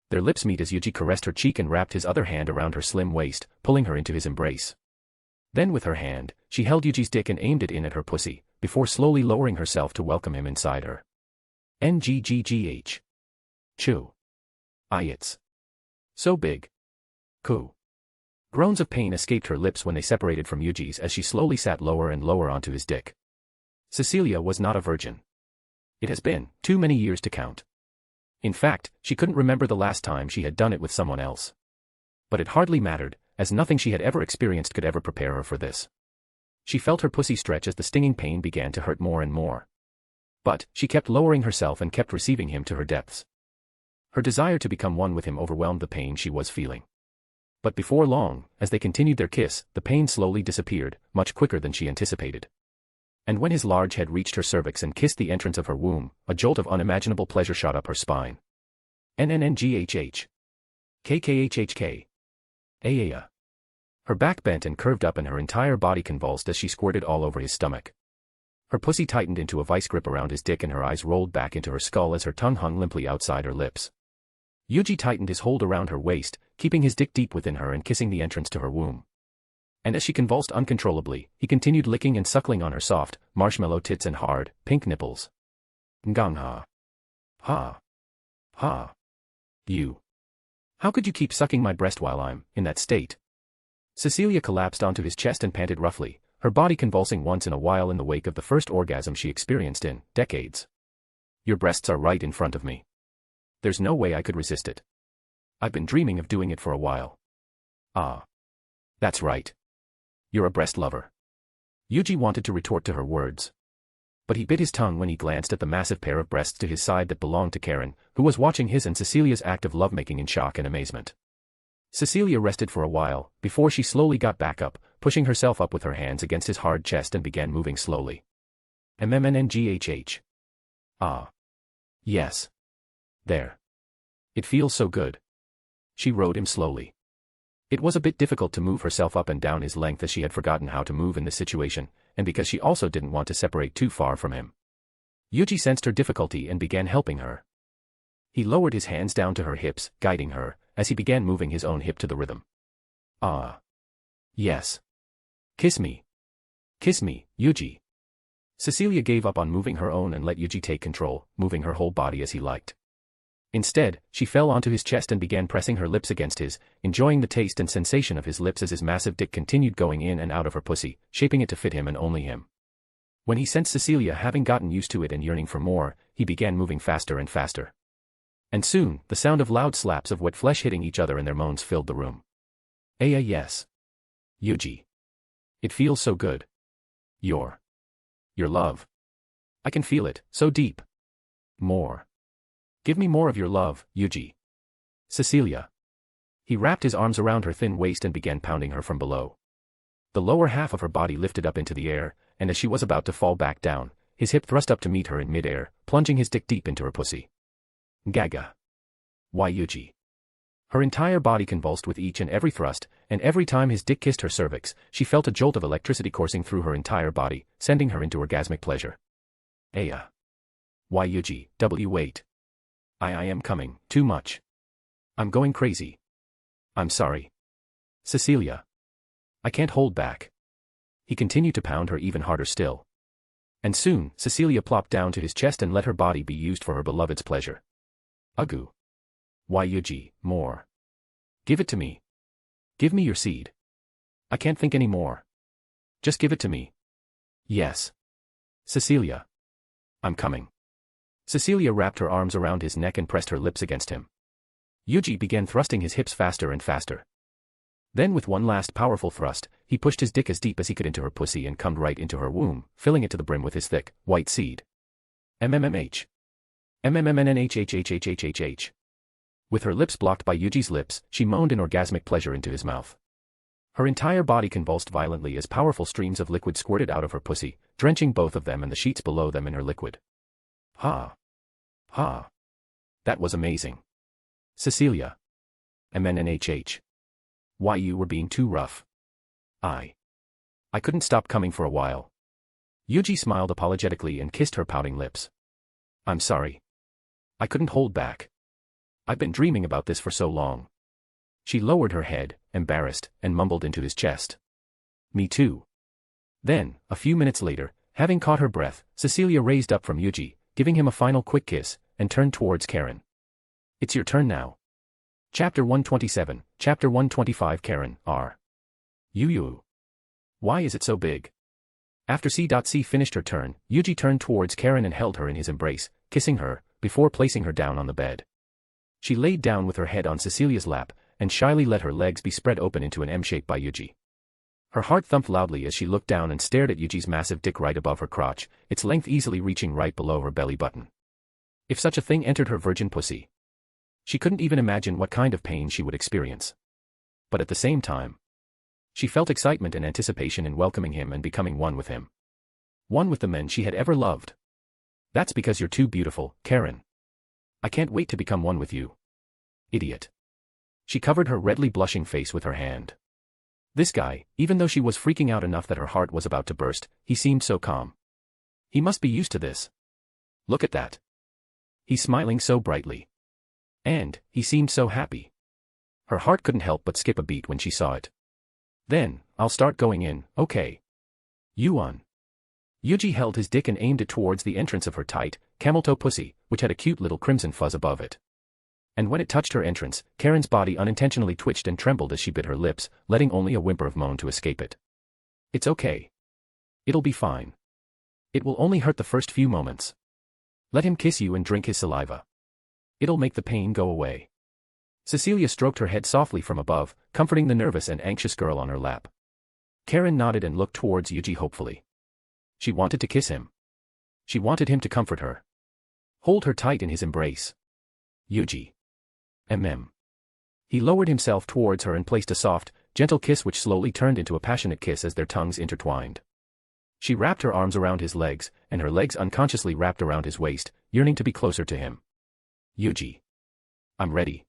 Their lips meet as Yuji caressed her cheek and wrapped his other hand around her slim waist, pulling her into his embrace. Then with her hand, she held Yuji's dick and aimed it in at her pussy, before slowly lowering herself to welcome him inside her. NGGGH. Chew. It's so big. Coo. Groans of pain escaped her lips when they separated from Yuji's as she slowly sat lower and lower onto his dick. Cecilia was not a virgin. It has been too many years to count. In fact, she couldn't remember the last time she had done it with someone else. But it hardly mattered, as nothing she had ever experienced could ever prepare her for this. She felt her pussy stretch as the stinging pain began to hurt more and more. But she kept lowering herself and kept receiving him to her depths. Her desire to become one with him overwhelmed the pain she was feeling. But before long, as they continued their kiss, the pain slowly disappeared, much quicker than she anticipated. And when his large head reached her cervix and kissed the entrance of her womb, a jolt of unimaginable pleasure shot up her spine. NNNGHH. KKHHK. Aaya. Her back bent and curved up and her entire body convulsed as she squirted all over his stomach. Her pussy tightened into a vice grip around his dick and her eyes rolled back into her skull as her tongue hung limply outside her lips. Yuji tightened his hold around her waist, keeping his dick deep within her and kissing the entrance to her womb. And as she convulsed uncontrollably, he continued licking and suckling on her soft, marshmallow tits and hard, pink nipples. Ngangha. Ha. Ha. You. How could you keep sucking my breast while I'm in that state? Cecilia collapsed onto his chest and panted roughly, her body convulsing once in a while in the wake of the first orgasm she experienced in decades. Your breasts are right in front of me. There's no way I could resist it. I've been dreaming of doing it for a while. Ah. That's right. You're a breast lover. Yuji wanted to retort to her words. But he bit his tongue when he glanced at the massive pair of breasts to his side that belonged to Karen, who was watching his and Cecilia's act of lovemaking in shock and amazement. Cecilia rested for a while, before she slowly got back up, pushing herself up with her hands against his hard chest and began moving slowly. MMNNGHH. Ah. Yes. There. It feels so good. She rode him slowly. It was a bit difficult to move herself up and down his length as she had forgotten how to move in this situation, and because she also didn't want to separate too far from him. Yuji sensed her difficulty and began helping her. He lowered his hands down to her hips, guiding her, as he began moving his own hip to the rhythm. Ah. Yes. Kiss me. Kiss me, Yuji. Cecilia gave up on moving her own and let Yuji take control, moving her whole body as he liked. Instead, she fell onto his chest and began pressing her lips against his, enjoying the taste and sensation of his lips as his massive dick continued going in and out of her pussy, shaping it to fit him and only him. When he sensed Cecilia having gotten used to it and yearning for more, he began moving faster and faster. And soon, the sound of loud slaps of wet flesh hitting each other and their moans filled the room. Yes. Yuuji. It feels so good. Your love. I can feel it, so deep. More. Give me more of your love, Yuuji. Cecilia. He wrapped his arms around her thin waist and began pounding her from below. The lower half of her body lifted up into the air, and as she was about to fall back down, his hip thrust up to meet her in mid-air, plunging his dick deep into her pussy. Gaga. Why Yuuji? Her entire body convulsed with each and every thrust, and every time his dick kissed her cervix, she felt a jolt of electricity coursing through her entire body, sending her into orgasmic pleasure. Aya. Why Yuuji, wait. I am coming, too much. I'm going crazy. I'm sorry. Cecilia. I can't hold back. He continued to pound her even harder still. And soon, Cecilia plopped down to his chest and let her body be used for her beloved's pleasure. Ugu. Why Yuuji, more. Give it to me. Give me your seed. I can't think any more. Just give it to me. Yes. Cecilia. I'm coming. Cecilia wrapped her arms around his neck and pressed her lips against him. Yuuji began thrusting his hips faster and faster. Then with one last powerful thrust, he pushed his dick as deep as he could into her pussy and cummed right into her womb, filling it to the brim with his thick, white seed. MMMH. MMMNNHHHHHH. With her lips blocked by Yuuji's lips, she moaned in orgasmic pleasure into his mouth. Her entire body convulsed violently as powerful streams of liquid squirted out of her pussy, drenching both of them and the sheets below them in her liquid. Ha. Ha. That was amazing. Cecilia. MNNHH. Why you were being too rough. I couldn't stop coming for a while. Yuuji smiled apologetically and kissed her pouting lips. I'm sorry. I couldn't hold back. I've been dreaming about this for so long. She lowered her head, embarrassed, and mumbled into his chest. Me too. Then, a few minutes later, having caught her breath, Cecilia raised up from Yuuji, giving him a final quick kiss, and turned towards Karen. It's your turn now. Chapter 127, Chapter 125 Karen, R. Yu. Why is it so big? After C.C finished her turn, Yuuji turned towards Karen and held her in his embrace, kissing her, before placing her down on the bed. She laid down with her head on Cecilia's lap, and shyly let her legs be spread open into an M shape by Yuuji. Her heart thumped loudly as she looked down and stared at Yuuji's massive dick right above her crotch, its length easily reaching right below her belly button. If such a thing entered her virgin pussy, she couldn't even imagine what kind of pain she would experience. But at the same time, she felt excitement and anticipation in welcoming him and becoming one with him. One with the men she had ever loved. That's because you're too beautiful, Karen. I can't wait to become one with you. Idiot. She covered her redly blushing face with her hand. This guy, even though she was freaking out enough that her heart was about to burst, he seemed so calm. He must be used to this. Look at that. He's smiling so brightly. And, he seemed so happy. Her heart couldn't help but skip a beat when she saw it. Then, I'll start going in, okay? You on. Yuuji held his dick and aimed it towards the entrance of her tight, camel-toe pussy, which had a cute little crimson fuzz above it. And when it touched her entrance, Karen's body unintentionally twitched and trembled as she bit her lips, letting only a whimper of moan to escape it. It's okay. It'll be fine. It will only hurt the first few moments. Let him kiss you and drink his saliva. It'll make the pain go away. Cecilia stroked her head softly from above, comforting the nervous and anxious girl on her lap. Karen nodded and looked towards Yuuji hopefully. She wanted to kiss him. She wanted him to comfort her. Hold her tight in his embrace. Yuuji. He lowered himself towards her and placed a soft, gentle kiss which slowly turned into a passionate kiss as their tongues intertwined. She wrapped her arms around his legs, and her legs unconsciously wrapped around his waist, yearning to be closer to him. Yuuji. I'm ready.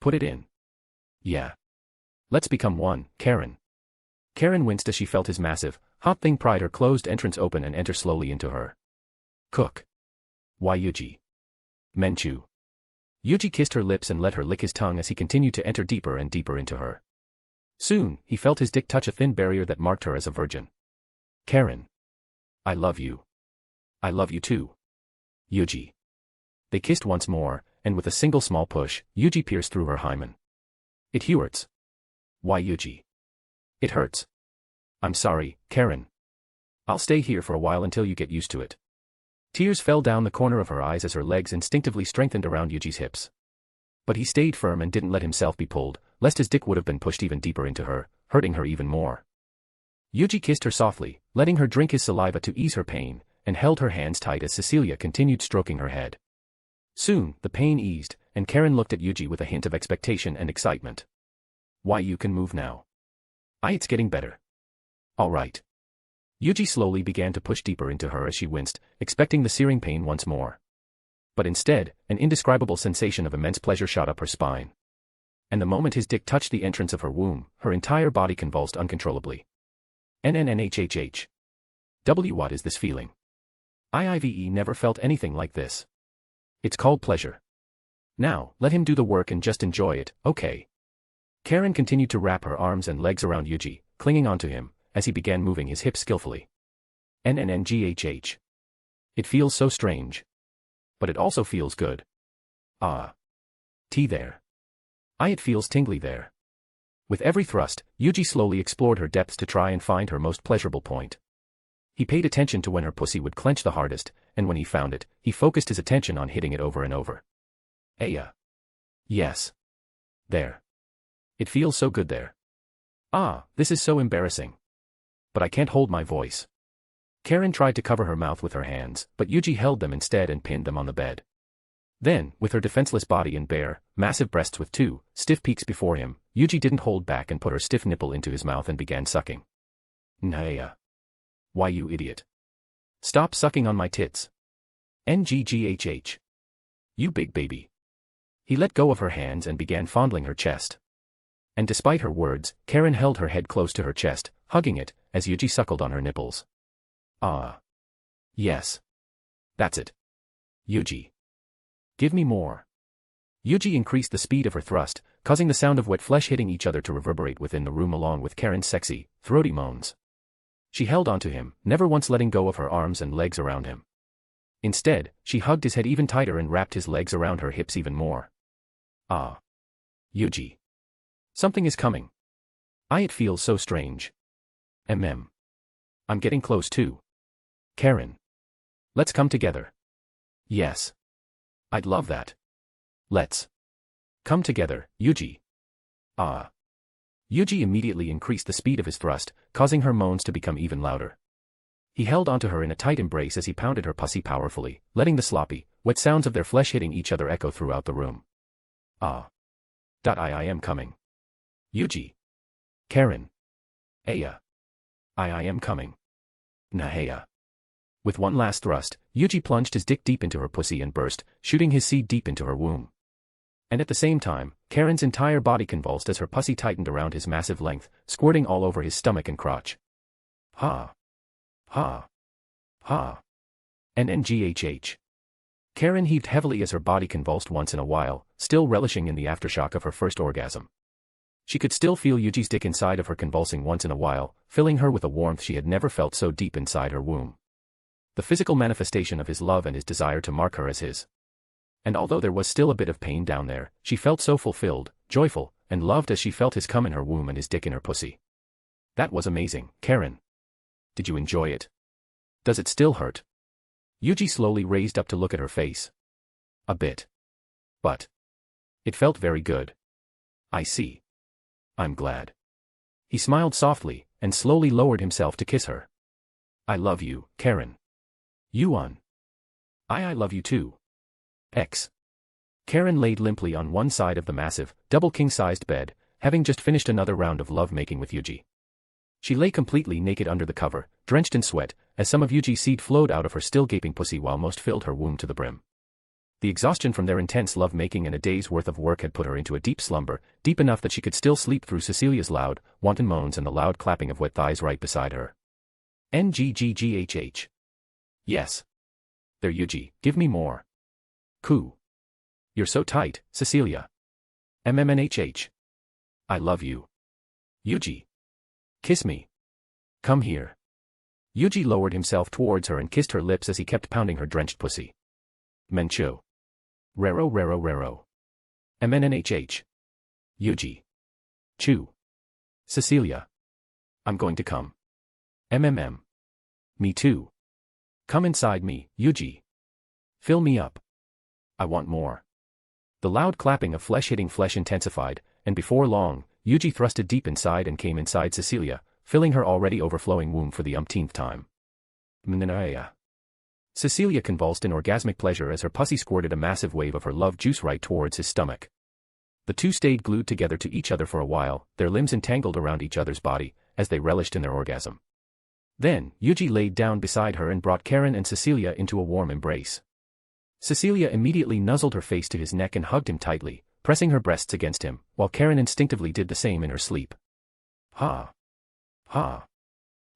Put it in. Yeah. Let's become one, Karen. Karen winced as she felt his massive, hot thing pried her closed entrance open and enter slowly into her. Cook. Why Yuuji? Menchu. Yuuji kissed her lips and let her lick his tongue as he continued to enter deeper and deeper into her. Soon, he felt his dick touch a thin barrier that marked her as a virgin. Karen. I love you. I love you too. Yuuji. They kissed once more, and with a single small push, Yuuji pierced through her hymen. It hurts. Why Yuuji? It hurts. I'm sorry, Karen. I'll stay here for a while until you get used to it. Tears fell down the corner of her eyes as her legs instinctively strengthened around Yuji's hips. But he stayed firm and didn't let himself be pulled, lest his dick would have been pushed even deeper into her, hurting her even more. Yuji kissed her softly, letting her drink his saliva to ease her pain, and held her hands tight as Cecilia continued stroking her head. Soon, the pain eased, and Karen looked at Yuji with a hint of expectation and excitement. Why, you can move now. It's getting better. All right. Yuji slowly began to push deeper into her as she winced, expecting the searing pain once more. But instead, an indescribable sensation of immense pleasure shot up her spine. And the moment his dick touched the entrance of her womb, her entire body convulsed uncontrollably. NNNHHH. What is this feeling? IIVE never felt anything like this. It's called pleasure. Now, let him do the work and just enjoy it, okay? Karen continued to wrap her arms and legs around Yuji, clinging onto him, as he began moving his hips skillfully. NNNGHH. It feels so strange. But it also feels good. There. It feels tingly there. With every thrust, Yuji slowly explored her depths to try and find her most pleasurable point. He paid attention to when her pussy would clench the hardest, and when he found it, he focused his attention on hitting it over and over. Yes. There. It feels so good there. This is so embarrassing. But I can't hold my voice. Karen tried to cover her mouth with her hands, but Yuji held them instead and pinned them on the bed. Then, with her defenseless body and bare, massive breasts with two stiff peaks before him, Yuji didn't hold back and put her stiff nipple into his mouth and began sucking. Naya. Why, you idiot. Stop sucking on my tits. NGGHH. You big baby. He let go of her hands and began fondling her chest. And despite her words, Karen held her head close to her chest, hugging it, as Yuji suckled on her nipples. Yes. That's it. Yuji. Give me more. Yuji increased the speed of her thrust, causing the sound of wet flesh hitting each other to reverberate within the room along with Karen's sexy, throaty moans. She held onto him, never once letting go of her arms and legs around him. Instead, she hugged his head even tighter and wrapped his legs around her hips even more. Yuji. Something is coming. It feels so strange. I'm getting close too. Karen. Let's come together. Yes. I'd love that. Let's come together, Yuji. Yuji immediately increased the speed of his thrust, causing her moans to become even louder. He held onto her in a tight embrace as he pounded her pussy powerfully, letting the sloppy, wet sounds of their flesh hitting each other echo throughout the room. I am coming. Yuji. Karen. I am coming. Nahaya. With one last thrust, Yuji plunged his dick deep into her pussy and burst, shooting his seed deep into her womb. And at the same time, Karen's entire body convulsed as her pussy tightened around his massive length, squirting all over his stomach and crotch. NNGHH. Karen heaved heavily as her body convulsed once in a while, still relishing in the aftershock of her first orgasm. She could still feel Yuji's dick inside of her convulsing once in a while, filling her with a warmth she had never felt so deep inside her womb. The physical manifestation of his love and his desire to mark her as his. And although there was still a bit of pain down there, she felt so fulfilled, joyful, and loved as she felt his cum in her womb and his dick in her pussy. That was amazing, Karen. Did you enjoy it? Does it still hurt? Yuji slowly raised up to look at her face. A bit. But it felt very good. I see. I'm glad. He smiled softly, and slowly lowered himself to kiss her. I love you, Karen. Yuan. I love you too. X. Karen laid limply on one side of the massive, double king-sized bed, having just finished another round of love-making with Yuji. She lay completely naked under the cover, drenched in sweat, as some of Yuji's seed flowed out of her still gaping pussy while most filled her womb to the brim. The exhaustion from their intense love-making and a day's worth of work had put her into a deep slumber, deep enough that she could still sleep through Cecilia's loud, wanton moans and the loud clapping of wet thighs right beside her. NGGGHH. Yes. There, Yuji, give me more. Coo. You're so tight, Cecilia. MMNHH. I love you. Yuji. Kiss me. Come here. Yuji lowered himself towards her and kissed her lips as he kept pounding her drenched pussy. Mencho. Rero. MNNHH. Yuji. Chew. Cecilia. I'm going to come. MMM. Me too. Come inside me, Yuuji. Fill me up. I want more. The loud clapping of flesh hitting flesh intensified, and before long, Yuuji thrusted deep inside and came inside Cecilia, filling her already overflowing womb for the umpteenth time. Mnanaya. Cecilia convulsed in orgasmic pleasure as her pussy squirted a massive wave of her love juice right towards his stomach. The two stayed glued together to each other for a while, their limbs entangled around each other's body, as they relished in their orgasm. Then, Yuuji laid down beside her and brought Karen and Cecilia into a warm embrace. Cecilia immediately nuzzled her face to his neck and hugged him tightly, pressing her breasts against him, while Karen instinctively did the same in her sleep. Ha! Ha!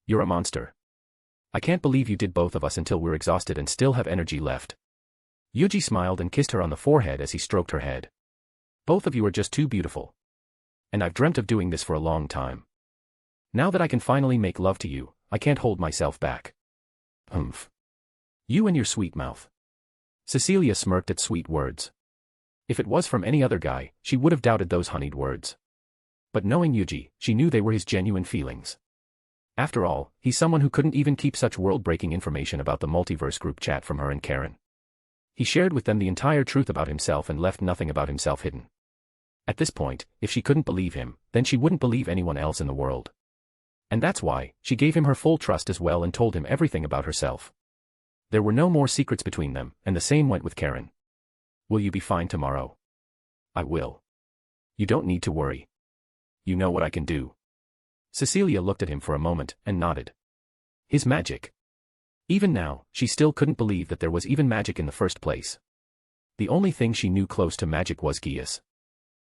You're a monster. I can't believe you did both of us until we're exhausted and still have energy left. Yuuji smiled and kissed her on the forehead as he stroked her head. Both of you are just too beautiful. And I've dreamt of doing this for a long time. Now that I can finally make love to you, I can't hold myself back. Humph. You and your sweet mouth. Cecilia smirked at sweet words. If it was from any other guy, she would have doubted those honeyed words. But knowing Yuuji, she knew they were his genuine feelings. After all, he's someone who couldn't even keep such world-breaking information about the Multiverse Group Chat from her and Karen. He shared with them the entire truth about himself and left nothing about himself hidden. At this point, if she couldn't believe him, then she wouldn't believe anyone else in the world. And that's why, she gave him her full trust as well and told him everything about herself. There were no more secrets between them, and the same went with Karen. Will you be fine tomorrow? I will. You don't need to worry. You know what I can do. Cecilia looked at him for a moment and nodded. His magic. Even now, she still couldn't believe that there was even magic in the first place. The only thing she knew close to magic was Geas.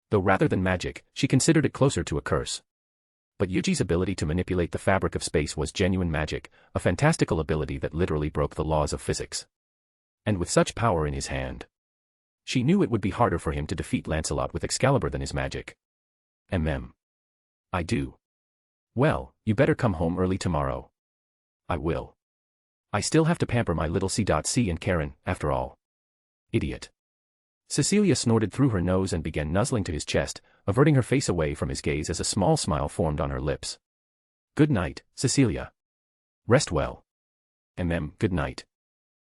Though rather than magic, she considered it closer to a curse. But Yuuji's ability to manipulate the fabric of space was genuine magic, a fantastical ability that literally broke the laws of physics. And with such power in his hand, she knew it would be harder for him to defeat Lancelot with Excalibur than his magic. I do. Well, you better come home early tomorrow. I will. I still have to pamper my little C.C. and Karen, after all. Idiot. Cecilia snorted through her nose and began nuzzling to his chest, averting her face away from his gaze as a small smile formed on her lips. Good night, Cecilia. Rest well. Good night.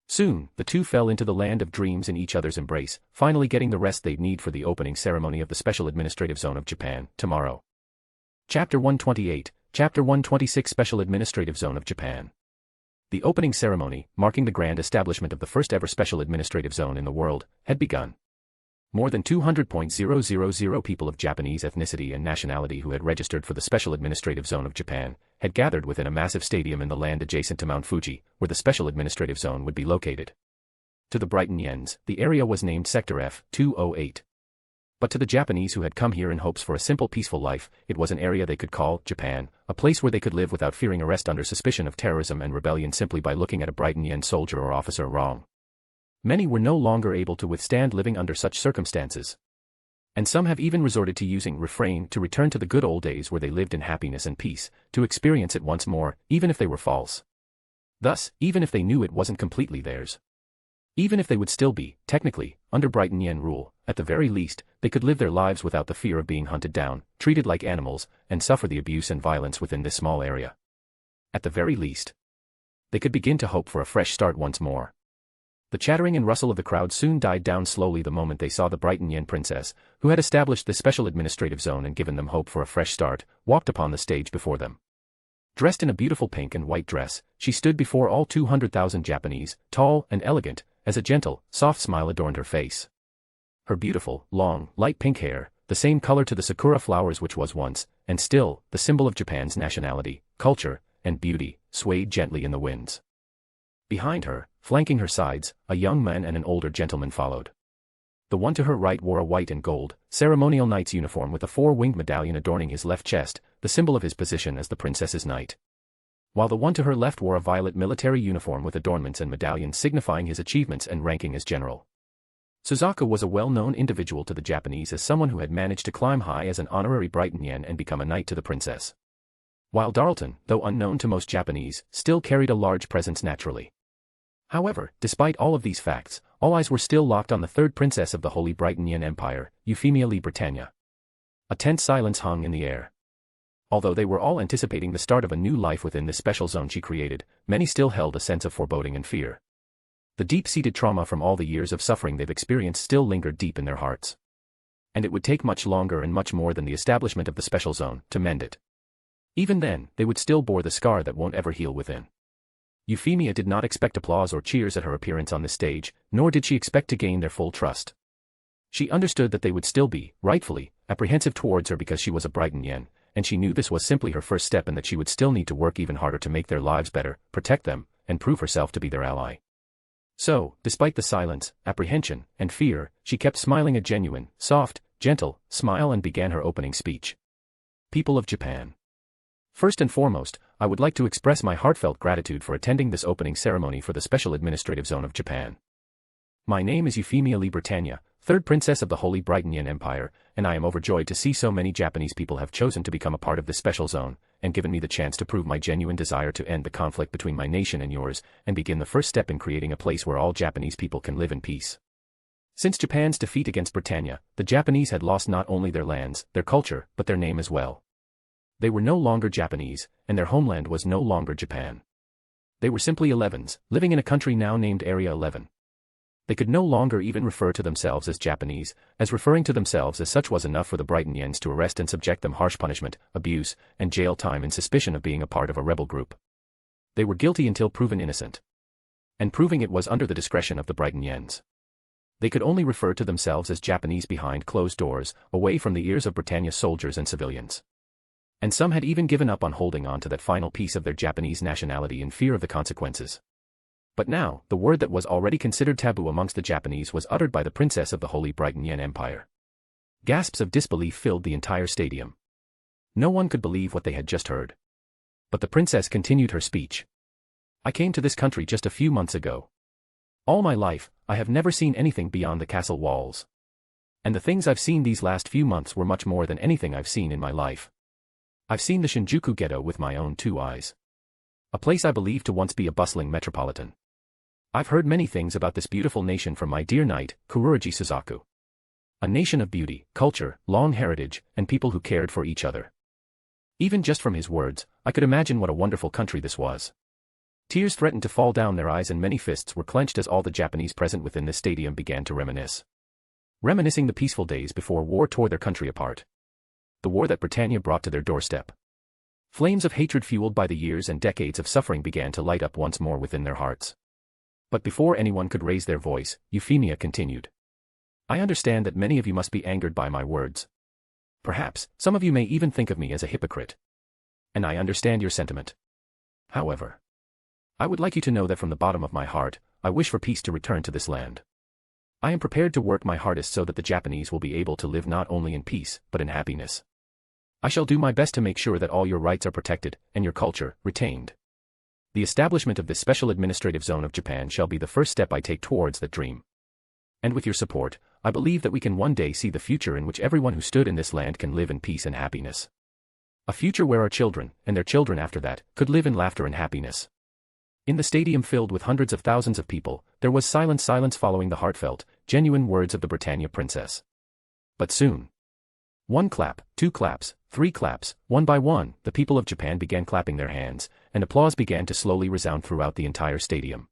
Soon, the two fell into the land of dreams in each other's embrace, finally getting the rest they'd need for the opening ceremony of the Special Administrative Zone of Japan, tomorrow. Chapter 128, Chapter 126 Special Administrative Zone of Japan. The opening ceremony, marking the grand establishment of the first-ever Special Administrative Zone in the world, had begun. More than 200,000 people of Japanese ethnicity and nationality who had registered for the Special Administrative Zone of Japan had gathered within a massive stadium in the land adjacent to Mount Fuji, where the Special Administrative Zone would be located. To the Brighton Yens, the area was named Sector F-208. But to the Japanese who had come here in hopes for a simple peaceful life, it was an area they could call Japan, a place where they could live without fearing arrest under suspicion of terrorism and rebellion simply by looking at a Brighton Yen soldier or officer wrong. Many were no longer able to withstand living under such circumstances. And some have even resorted to using refrain to return to the good old days where they lived in happiness and peace, to experience it once more, even if they were false. Thus, even if they knew it wasn't completely theirs. Even if they would still be, technically, under Brighton Yen rule, at the very least, they could live their lives without the fear of being hunted down, treated like animals, and suffer the abuse and violence within this small area. At the very least, they could begin to hope for a fresh start once more. The chattering and rustle of the crowd soon died down slowly the moment they saw the Brighton Yen princess, who had established the special administrative zone and given them hope for a fresh start, walked upon the stage before them. Dressed in a beautiful pink and white dress, she stood before all 200,000 Japanese, tall and elegant, as a gentle, soft smile adorned her face. Her beautiful, long, light pink hair, the same color to the sakura flowers which was once, and still, the symbol of Japan's nationality, culture, and beauty, swayed gently in the winds. Behind her, flanking her sides, a young man and an older gentleman followed. The one to her right wore a white and gold, ceremonial knight's uniform with a four-winged medallion adorning his left chest, the symbol of his position as the princess's knight. While the one to her left wore a violet military uniform with adornments and medallions signifying his achievements and ranking as general. Suzaku was a well-known individual to the Japanese as someone who had managed to climb high as an honorary Brighton Yen and become a knight to the princess. While Darlton, though unknown to most Japanese, still carried a large presence naturally. However, despite all of these facts, all eyes were still locked on the third princess of the Holy Brighton Yen Empire, Euphemia Lee Britannia. A tense silence hung in the air. Although they were all anticipating the start of a new life within this special zone she created, many still held a sense of foreboding and fear. The deep-seated trauma from all the years of suffering they've experienced still lingered deep in their hearts. And it would take much longer and much more than the establishment of the special zone to mend it. Even then, they would still bore the scar that won't ever heal within. Euphemia did not expect applause or cheers at her appearance on this stage, nor did she expect to gain their full trust. She understood that they would still be, rightfully, apprehensive towards her because she was a Brighton Yen, and she knew this was simply her first step and that she would still need to work even harder to make their lives better, protect them, and prove herself to be their ally. So, despite the silence, apprehension, and fear, she kept smiling a genuine, soft, gentle smile and began her opening speech. People of Japan. First and foremost, I would like to express my heartfelt gratitude for attending this opening ceremony for the Special Administrative Zone of Japan. My name is Euphemia Britannia, third princess of the Holy Brighton Empire, and I am overjoyed to see so many Japanese people have chosen to become a part of this special zone, and given me the chance to prove my genuine desire to end the conflict between my nation and yours, and begin the first step in creating a place where all Japanese people can live in peace. Since Japan's defeat against Britannia, the Japanese had lost not only their lands, their culture, but their name as well. They were no longer Japanese, and their homeland was no longer Japan. They were simply 11s, living in a country now named Area 11. They could no longer even refer to themselves as Japanese, as referring to themselves as such was enough for the Brighton Yens to arrest and subject them harsh punishment, abuse, and jail time in suspicion of being a part of a rebel group. They were guilty until proven innocent. And proving it was under the discretion of the Brighton Yens. They could only refer to themselves as Japanese behind closed doors, away from the ears of Britannia's soldiers and civilians. And some had even given up on holding on to that final piece of their Japanese nationality in fear of the consequences. But now, the word that was already considered taboo amongst the Japanese was uttered by the princess of the Holy Brighton Empire. Gasps of disbelief filled the entire stadium. No one could believe what they had just heard. But the princess continued her speech. I came to this country just a few months ago. All my life, I have never seen anything beyond the castle walls. And the things I've seen these last few months were much more than anything I've seen in my life. I've seen the Shinjuku ghetto with my own two eyes. A place I believe to once be a bustling metropolitan. I've heard many things about this beautiful nation from my dear knight, Kururoji Suzaku. A nation of beauty, culture, long heritage, and people who cared for each other. Even just from his words, I could imagine what a wonderful country this was. Tears threatened to fall down their eyes and many fists were clenched as all the Japanese present within this stadium began to reminisce. Reminiscing the peaceful days before war tore their country apart. The war that Britannia brought to their doorstep. Flames of hatred fueled by the years and decades of suffering began to light up once more within their hearts. But before anyone could raise their voice, Euphemia continued. I understand that many of you must be angered by my words. Perhaps, some of you may even think of me as a hypocrite. And I understand your sentiment. However, I would like you to know that from the bottom of my heart, I wish for peace to return to this land. I am prepared to work my hardest so that the Japanese will be able to live not only in peace, but in happiness. I shall do my best to make sure that all your rights are protected, and your culture, retained. The establishment of this special administrative zone of Japan shall be the first step I take towards that dream. And with your support, I believe that we can one day see the future in which everyone who stood in this land can live in peace and happiness. A future where our children, and their children after that, could live in laughter and happiness. In the stadium filled with hundreds of thousands of people, there was silence following the heartfelt, genuine words of the Britannia princess. But soon. 1 clap, 2 claps, 3 claps, one by one, the people of Japan began clapping their hands, and applause began to slowly resound throughout the entire stadium.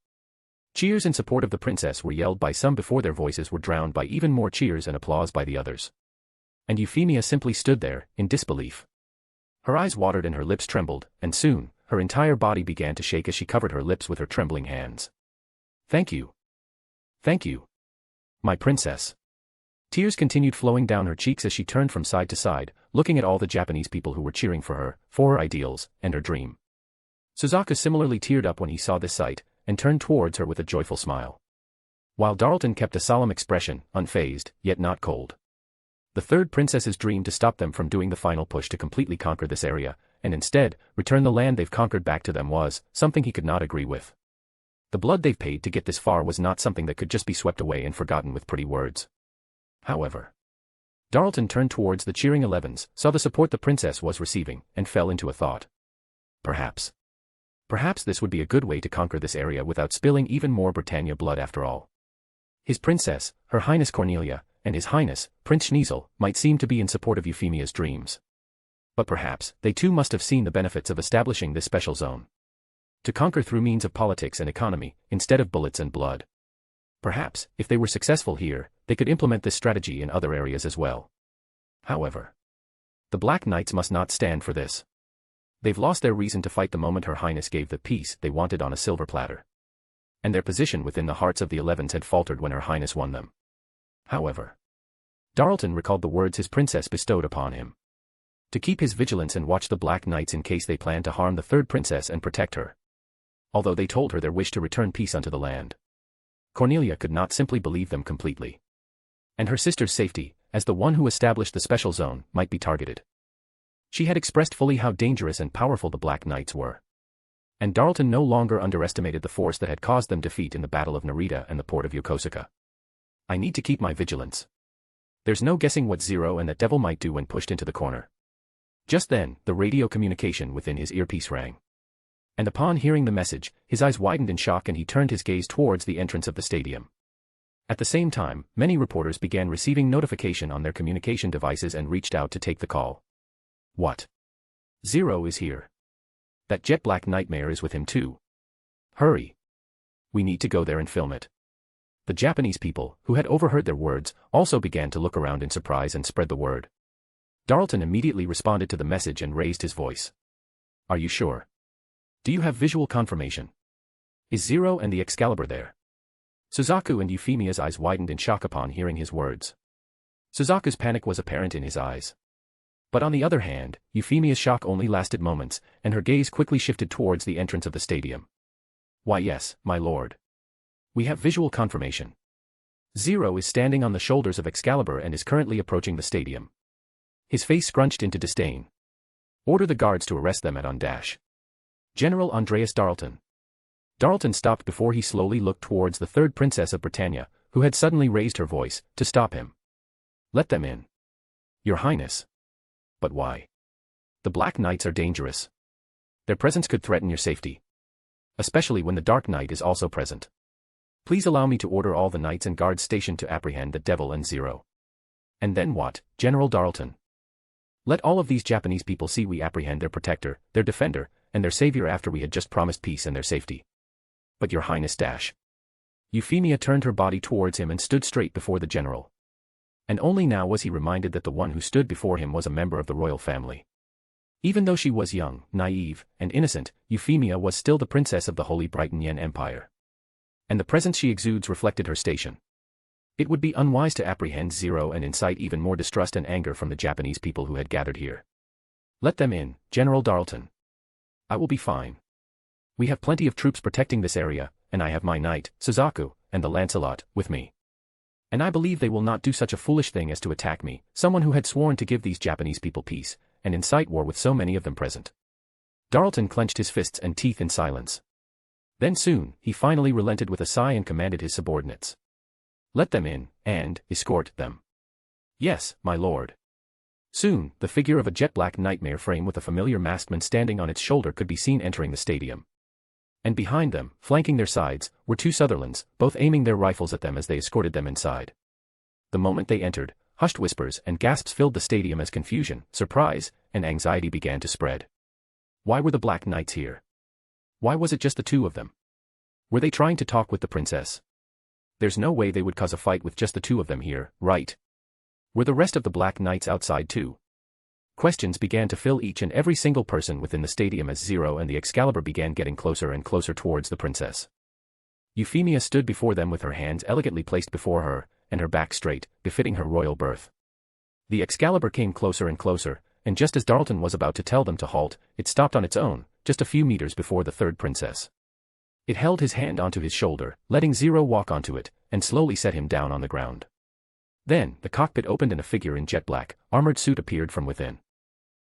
Cheers in support of the princess were yelled by some before their voices were drowned by even more cheers and applause by the others. And Euphemia simply stood there, in disbelief. Her eyes watered and her lips trembled, and soon, her entire body began to shake as she covered her lips with her trembling hands. Thank you. Thank you. My princess. Tears continued flowing down her cheeks as she turned from side to side, looking at all the Japanese people who were cheering for her ideals, and her dream. Suzaku similarly teared up when he saw this sight, and turned towards her with a joyful smile. While Darlton kept a solemn expression, unfazed, yet not cold. The third princess's dream to stop them from doing the final push to completely conquer this area, and instead, return the land they've conquered back to them was something he could not agree with. The blood they've paid to get this far was not something that could just be swept away and forgotten with pretty words. However, Darlton turned towards the cheering 11s, saw the support the princess was receiving, and fell into a thought. Perhaps this would be a good way to conquer this area without spilling even more Britannia blood after all. His princess, Her Highness Cornelia, and His Highness, Prince Schneasel, might seem to be in support of Euphemia's dreams. But perhaps, they too must have seen the benefits of establishing this special zone. To conquer through means of politics and economy, instead of bullets and blood. Perhaps, if they were successful here, they could implement this strategy in other areas as well. However, the Black Knights must not stand for this. They've lost their reason to fight the moment Her Highness gave the peace they wanted on a silver platter. And their position within the hearts of the 11s had faltered when Her Highness won them. However, Darlton recalled the words his princess bestowed upon him. To keep his vigilance and watch the Black Knights in case they planned to harm the third princess and protect her. Although they told her their wish to return peace unto the land. Cornelia could not simply believe them completely. And her sister's safety, as the one who established the special zone, might be targeted. She had expressed fully how dangerous and powerful the Black Knights were. And Darlton no longer underestimated the force that had caused them defeat in the Battle of Narita and the port of Yokosuka. I need to keep my vigilance. There's no guessing what Zero and that devil might do when pushed into the corner. Just then, the radio communication within his earpiece rang. And upon hearing the message, his eyes widened in shock and he turned his gaze towards the entrance of the stadium. At the same time, many reporters began receiving notification on their communication devices and reached out to take the call. What? Zero is here. That jet black nightmare is with him too. Hurry. We need to go there and film it. The Japanese people, who had overheard their words, also began to look around in surprise and spread the word. Darlton immediately responded to the message and raised his voice. Are you sure? Do you have visual confirmation? Is Zero and the Excalibur there? Suzaku and Euphemia's eyes widened in shock upon hearing his words. Suzaku's panic was apparent in his eyes. But on the other hand, Euphemia's shock only lasted moments, and her gaze quickly shifted towards the entrance of the stadium. Why yes, my lord. We have visual confirmation. Zero is standing on the shoulders of Excalibur and is currently approaching the stadium. His face scrunched into disdain. Order the guards to arrest them at on dash. General Andreas Darlton. Darlton stopped before he slowly looked towards the third princess of Britannia, who had suddenly raised her voice, to stop him. Let them in. Your Highness. But why? The Black Knights are dangerous. Their presence could threaten your safety. Especially when the Dark Knight is also present. Please allow me to order all the knights and guards stationed to apprehend the Devil and Zero. And then what, General Darlton? Let all of these Japanese people see we apprehend their protector, their defender, and their savior after we had just promised peace and their safety. But your Highness dash. Euphemia turned her body towards him and stood straight before the general. And only now was he reminded that the one who stood before him was a member of the royal family. Even though she was young, naive, and innocent, Euphemia was still the princess of the Holy Brighton Yen Empire. And the presence she exudes reflected her station. It would be unwise to apprehend Zero and incite even more distrust and anger from the Japanese people who had gathered here. Let them in, General Darlton. I will be fine. We have plenty of troops protecting this area, and I have my knight, Suzaku, and the Lancelot, with me. And I believe they will not do such a foolish thing as to attack me, someone who had sworn to give these Japanese people peace, and incite war with so many of them present. Darlton clenched his fists and teeth in silence. Then soon, he finally relented with a sigh and commanded his subordinates. Let them in, and escort them. Yes, my lord. Soon, the figure of a jet-black nightmare frame with a familiar masked man standing on its shoulder could be seen entering the stadium. And behind them, flanking their sides, were two Sutherlands, both aiming their rifles at them as they escorted them inside. The moment they entered, hushed whispers and gasps filled the stadium as confusion, surprise, and anxiety began to spread. Why were the Black Knights here? Why was it just the two of them? Were they trying to talk with the princess? There's no way they would cause a fight with just the two of them here, right? Were the rest of the Black Knights outside too? Questions began to fill each and every single person within the stadium as Zero and the Excalibur began getting closer and closer towards the princess. Euphemia stood before them with her hands elegantly placed before her, and her back straight, befitting her royal birth. The Excalibur came closer and closer, and just as Darlton was about to tell them to halt, it stopped on its own, just a few meters before the third princess. It held his hand onto his shoulder, letting Zero walk onto it, and slowly set him down on the ground. Then, the cockpit opened and a figure in jet black, armored suit appeared from within.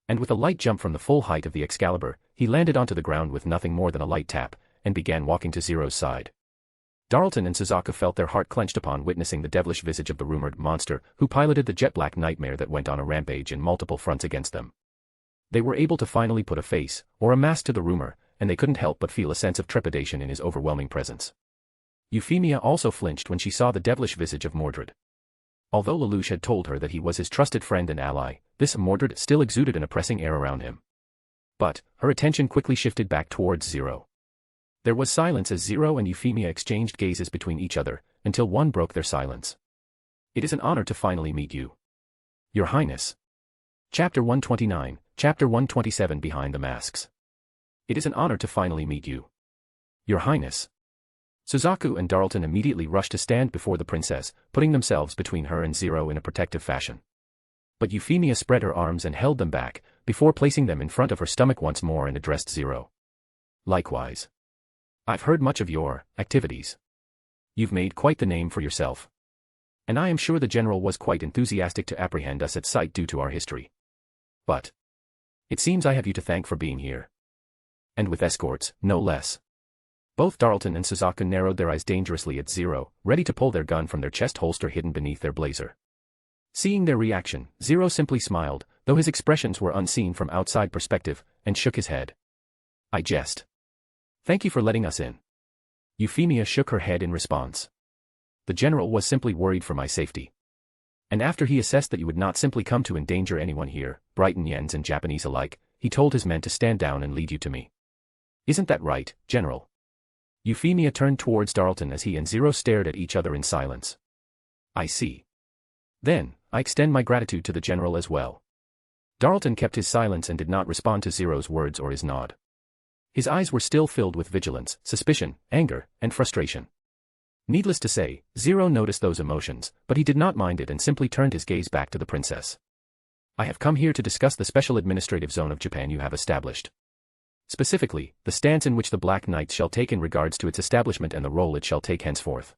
And with a light jump from the full height of the Excalibur, he landed onto the ground with nothing more than a light tap, and began walking to Zero's side. Darlton and Suzaku felt their heart clenched upon witnessing the devilish visage of the rumored monster who piloted the jet-black nightmare that went on a rampage in multiple fronts against them. They were able to finally put a face, or a mask to the rumor, and they couldn't help but feel a sense of trepidation in his overwhelming presence. Euphemia also flinched when she saw the devilish visage of Mordred. Although Lelouch had told her that he was his trusted friend and ally, this Mordred still exuded an oppressing air around him. But, her attention quickly shifted back towards Zero. There was silence as Zero and Euphemia exchanged gazes between each other, until one broke their silence. "It is an honor to finally meet you, Your Highness." Chapter 129, Chapter 127 Behind the Masks. "It is an honor to finally meet you, Your Highness." Suzaku and Darlton immediately rushed to stand before the princess, putting themselves between her and Zero in a protective fashion. But Euphemia spread her arms and held them back, before placing them in front of her stomach once more and addressed Zero. "Likewise. I've heard much of your activities. You've made quite the name for yourself. And I am sure the general was quite enthusiastic to apprehend us at sight due to our history. But it seems I have you to thank for being here. And with escorts, no less." Both Darlton and Suzaku narrowed their eyes dangerously at Zero, ready to pull their gun from their chest holster hidden beneath their blazer. Seeing their reaction, Zero simply smiled, though his expressions were unseen from outside perspective, and shook his head. "I jest. Thank you for letting us in." Euphemia shook her head in response. "The general was simply worried for my safety. And after he assessed that you would not simply come to endanger anyone here, Brighton Yens and Japanese alike, he told his men to stand down and lead you to me. Isn't that right, General?" Euphemia turned towards Darlton as he and Zero stared at each other in silence. "I see. Then, I extend my gratitude to the general as well." Darlton kept his silence and did not respond to Zero's words or his nod. His eyes were still filled with vigilance, suspicion, anger, and frustration. Needless to say, Zero noticed those emotions, but he did not mind it and simply turned his gaze back to the princess. "I have come here to discuss the special administrative zone of Japan you have established. Specifically, the stance in which the Black Knights shall take in regards to its establishment and the role it shall take henceforth."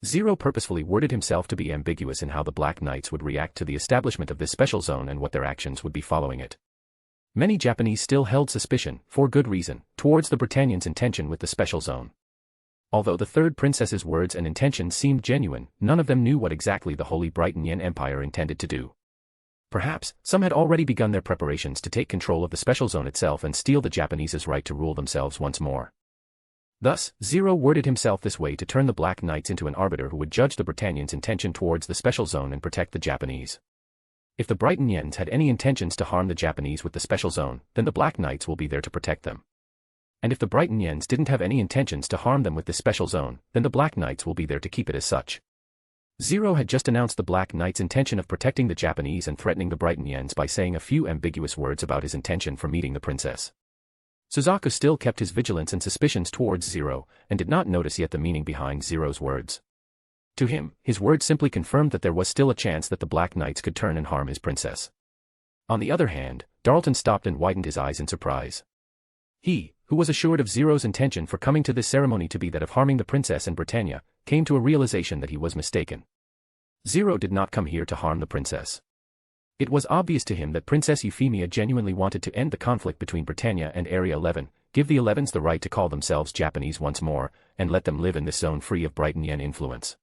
Zero purposefully worded himself to be ambiguous in how the Black Knights would react to the establishment of this special zone and what their actions would be following it. Many Japanese still held suspicion, for good reason, towards the Britannians' intention with the special zone. Although the third princess's words and intentions seemed genuine, none of them knew what exactly the Holy Brighton Yen Empire intended to do. Perhaps, some had already begun their preparations to take control of the special zone itself and steal the Japanese's right to rule themselves once more. Thus, Zero worded himself this way to turn the Black Knights into an arbiter who would judge the Britannians' intention towards the special zone and protect the Japanese. If the Brighton Yens had any intentions to harm the Japanese with the special zone, then the Black Knights will be there to protect them. And if the Brighton Yens didn't have any intentions to harm them with this special zone, then the Black Knights will be there to keep it as such. Zero had just announced the Black Knight's intention of protecting the Japanese and threatening the Brighton Yens by saying a few ambiguous words about his intention for meeting the princess. Suzaku still kept his vigilance and suspicions towards Zero, and did not notice yet the meaning behind Zero's words. To him, his words simply confirmed that there was still a chance that the Black Knights could turn and harm his princess. On the other hand, Darlton stopped and widened his eyes in surprise. He, who was assured of Zero's intention for coming to this ceremony to be that of harming the princess and Britannia, came to a realization that he was mistaken. Zero did not come here to harm the princess. It was obvious to him that Princess Euphemia genuinely wanted to end the conflict between Britannia and Area 11, give the 11s the right to call themselves Japanese once more, and let them live in this zone free of Brighton Yen influence.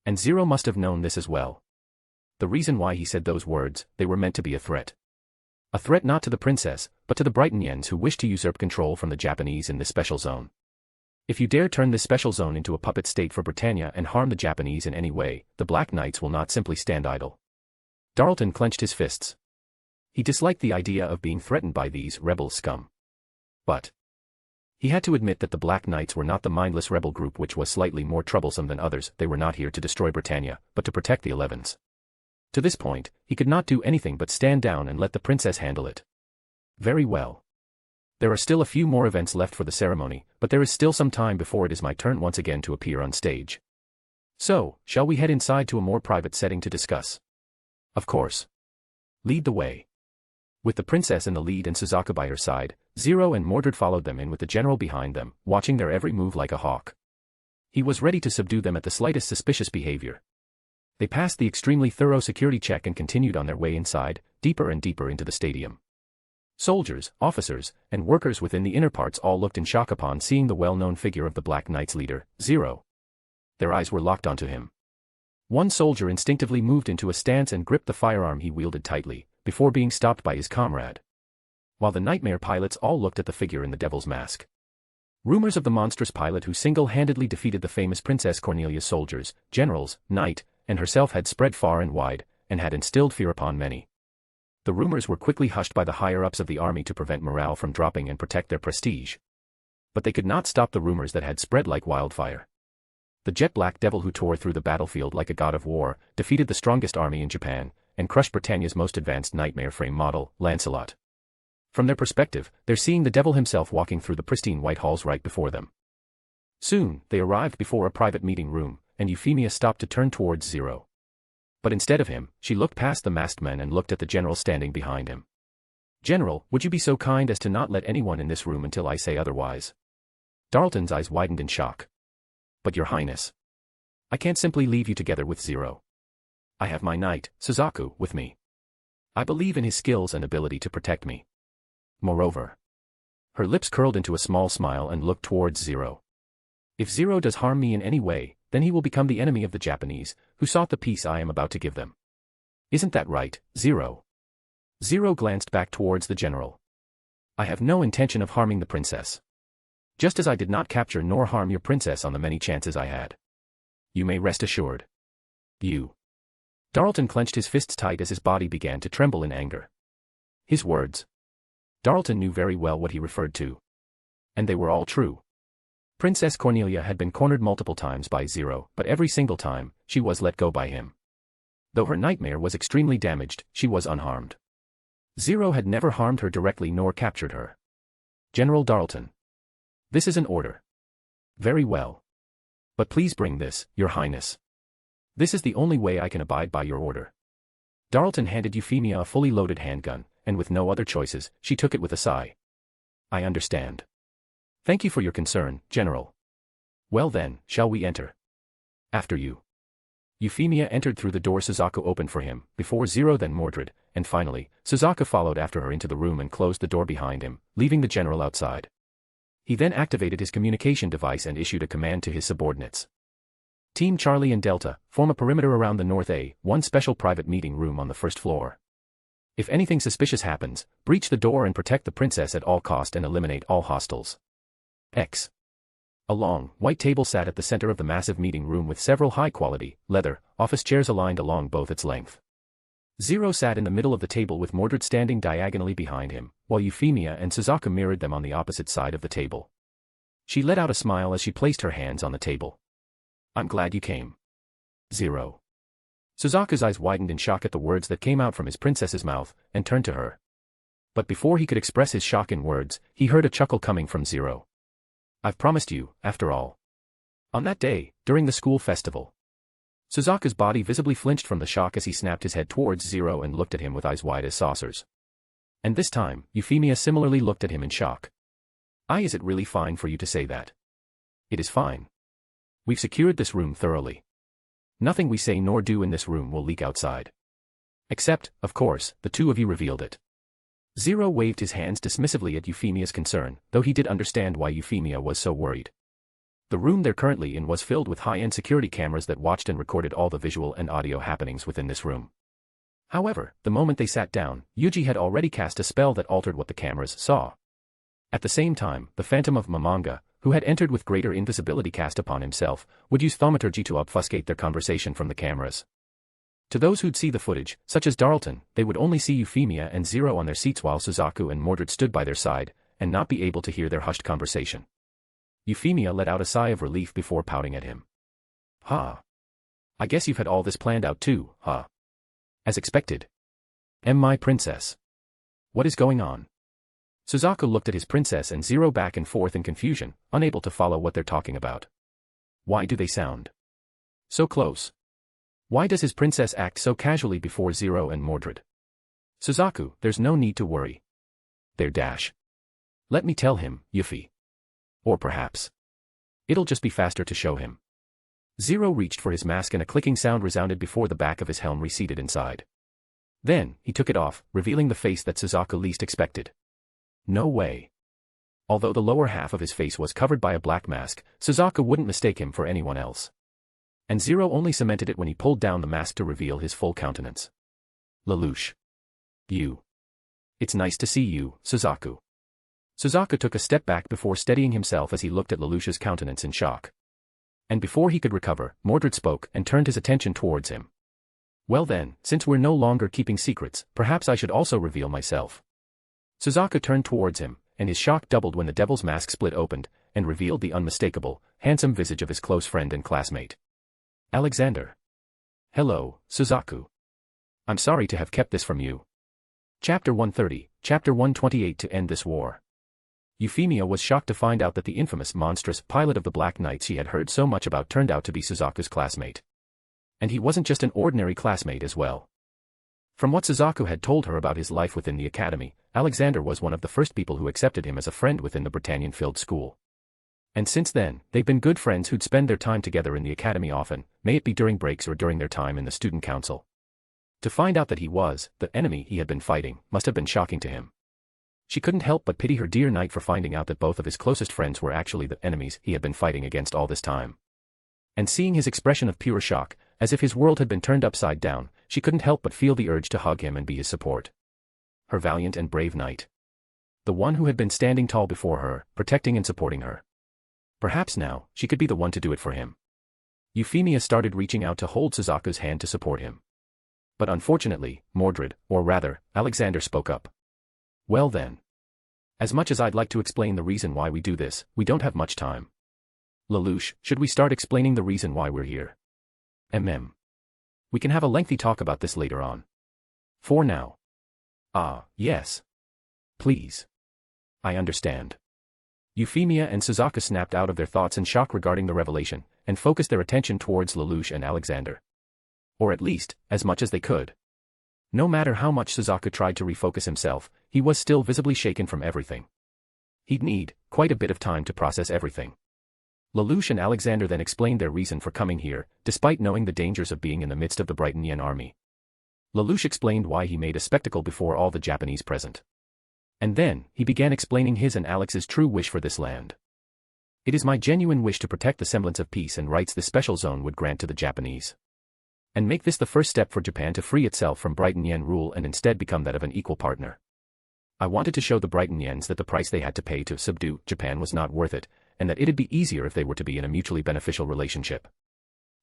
And Zero must have known this as well. The reason why he said those words, they were meant to be a threat. A threat not to the princess, but to the Brighton Yens who wish to usurp control from the Japanese in this special zone. If you dare turn this special zone into a puppet state for Britannia and harm the Japanese in any way, the Black Knights will not simply stand idle. Darlton clenched his fists. He disliked the idea of being threatened by these rebel scum. But he had to admit that the Black Knights were not the mindless rebel group which was slightly more troublesome than others. They were not here to destroy Britannia, but to protect the 11s. To this point, he could not do anything but stand down and let the princess handle it. Very well. There are still a few more events left for the ceremony, but there is still some time before it is my turn once again to appear on stage. So, shall we head inside to a more private setting to discuss? Of course. Lead the way. With the princess in the lead and Suzaku by her side, Zero and Mordred followed them in with the general behind them, watching their every move like a hawk. He was ready to subdue them at the slightest suspicious behavior. They passed the extremely thorough security check and continued on their way inside, deeper and deeper into the stadium. Soldiers, officers, and workers within the inner parts all looked in shock upon seeing the well-known figure of the Black Knight's leader, Zero. Their eyes were locked onto him. One soldier instinctively moved into a stance and gripped the firearm he wielded tightly, before being stopped by his comrade. While the nightmare pilots all looked at the figure in the devil's mask. Rumors of the monstrous pilot who single-handedly defeated the famous Princess Cornelia's soldiers, generals, knight, and herself had spread far and wide, and had instilled fear upon many. The rumors were quickly hushed by the higher-ups of the army to prevent morale from dropping and protect their prestige. But they could not stop the rumors that had spread like wildfire. The jet-black devil who tore through the battlefield like a god of war, defeated the strongest army in Japan, and crushed Britannia's most advanced nightmare frame model, Lancelot. From their perspective, they're seeing the devil himself walking through the pristine white halls right before them. Soon, they arrived before a private meeting room, and Euphemia stopped to turn towards Zero. But instead of him, she looked past the masked men and looked at the general standing behind him. "General, would you be so kind as to not let anyone in this room until I say otherwise?" Darleton's eyes widened in shock. "But your highness, I can't simply leave you together with Zero. I have my knight, Suzaku, with me. I believe in his skills and ability to protect me. Moreover." Her lips curled into a small smile and looked towards Zero. "If Zero does harm me in any way, then he will become the enemy of the Japanese, who sought the peace I am about to give them. Isn't that right, Zero?" Zero glanced back towards the general. "I have no intention of harming the princess. Just as I did not capture nor harm your princess on the many chances I had. You may rest assured." "You." Darleton clenched his fists tight as his body began to tremble in anger. His words. Darleton knew very well what he referred to. And they were all true. Princess Cornelia had been cornered multiple times by Zero, but every single time, she was let go by him. Though her nightmare was extremely damaged, she was unharmed. Zero had never harmed her directly nor captured her. "General Darleton. This is an order." "Very well. But please bring this, your highness. This is the only way I can abide by your order." Darleton handed Euphemia a fully loaded handgun, and with no other choices, she took it with a sigh. "I understand. Thank you for your concern, General. Well then, shall we enter?" "After you." Euphemia entered through the door Suzaku opened for him, before Zero then Mordred, and finally, Suzaku followed after her into the room and closed the door behind him, leaving the general outside. He then activated his communication device and issued a command to his subordinates. "Team Charlie and Delta, form a perimeter around the North A1 special private meeting room on the first floor. If anything suspicious happens, breach the door and protect the princess at all cost and eliminate all hostiles. X." A long, white table sat at the center of the massive meeting room with several high-quality, leather, office chairs aligned along both its length. Zero sat in the middle of the table with Mordred standing diagonally behind him, while Euphemia and Suzaku mirrored them on the opposite side of the table. She let out a smile as she placed her hands on the table. "I'm glad you came. Zero." Suzaku's eyes widened in shock at the words that came out from his princess's mouth, and turned to her. But before he could express his shock in words, he heard a chuckle coming from Zero. "I've promised you, after all." On that day, during the school festival. Suzaku's body visibly flinched from the shock as he snapped his head towards Zero and looked at him with eyes wide as saucers. And this time, Euphemia similarly looked at him in shock. Is it really fine for you to say that?" "It is fine. We've secured this room thoroughly. Nothing we say nor do in this room will leak outside. Except, of course, the two of you revealed it." Zero waved his hands dismissively at Euphemia's concern, though he did understand why Euphemia was so worried. The room they're currently in was filled with high-end security cameras that watched and recorded all the visual and audio happenings within this room. However, the moment they sat down, Yuuji had already cast a spell that altered what the cameras saw. At the same time, the Phantom of Momonga, who had entered with greater invisibility cast upon himself, would use thaumaturgy to obfuscate their conversation from the cameras. To those who'd see the footage, such as Darleton, they would only see Euphemia and Zero on their seats while Suzaku and Mordred stood by their side, and not be able to hear their hushed conversation. Euphemia let out a sigh of relief before pouting at him. "Ha. I guess you've had all this planned out too, huh?" "As expected. My princess. What is going on?" Suzaku looked at his princess and Zero back and forth in confusion, unable to follow what they're talking about. Why do they sound so close? Why does his princess act so casually before Zero and Mordred? "Suzaku, there's no need to worry. They're dash. Let me tell him, Yuffie. Or perhaps it'll just be faster to show him." Zero reached for his mask and a clicking sound resounded before the back of his helm receded inside. Then, he took it off, revealing the face that Suzaku least expected. No way. Although the lower half of his face was covered by a black mask, Suzaku wouldn't mistake him for anyone else. And Zero only cemented it when he pulled down the mask to reveal his full countenance. "Lelouch. You. It's nice to see you, Suzaku." Suzaku took a step back before steadying himself as he looked at Lelouch's countenance in shock. And before he could recover, Mordred spoke and turned his attention towards him. Well then, since we're no longer keeping secrets, perhaps I should also reveal myself. Suzaku turned towards him, and his shock doubled when the devil's mask split opened, and revealed the unmistakable, handsome visage of his close friend and classmate. Alexander. Hello, Suzaku. I'm sorry to have kept this from you. Chapter 130, Chapter 128. To end this war. Euphemia was shocked to find out that the infamous monstrous pilot of the Black Knights she had heard so much about turned out to be Suzaku's classmate. And he wasn't just an ordinary classmate as well. From what Suzaku had told her about his life within the academy, Alexander was one of the first people who accepted him as a friend within the Britannian-filled school. And since then, they've been good friends who'd spend their time together in the academy often, may it be during breaks or during their time in the student council. To find out that he was the enemy he had been fighting must have been shocking to him. She couldn't help but pity her dear knight for finding out that both of his closest friends were actually the enemies he had been fighting against all this time. And seeing his expression of pure shock, as if his world had been turned upside down, she couldn't help but feel the urge to hug him and be his support. Her valiant and brave knight. The one who had been standing tall before her, protecting and supporting her. Perhaps now, she could be the one to do it for him. Euphemia started reaching out to hold Suzaku's hand to support him. But unfortunately, Mordred, or rather, Alexander spoke up. Well then. As much as I'd like to explain the reason why we do this, we don't have much time. Lelouch, should we start explaining the reason why we're here? We can have a lengthy talk about this later on. For now. Yes. Please. I understand. Euphemia and Suzaku snapped out of their thoughts in shock regarding the revelation, and focused their attention towards Lelouch and Alexander. Or at least, as much as they could. No matter how much Suzaku tried to refocus himself, he was still visibly shaken from everything. He'd need quite a bit of time to process everything. Lelouch and Alexander then explained their reason for coming here, despite knowing the dangers of being in the midst of the Britannian army. Lelouch explained why he made a spectacle before all the Japanese present. And then, he began explaining his and Alex's true wish for this land. It is my genuine wish to protect the semblance of peace and rights this special zone would grant to the Japanese. And make this the first step for Japan to free itself from Britannian rule and instead become that of an equal partner. I wanted to show the Britannians that the price they had to pay to subdue Japan was not worth it, and that it'd be easier if they were to be in a mutually beneficial relationship.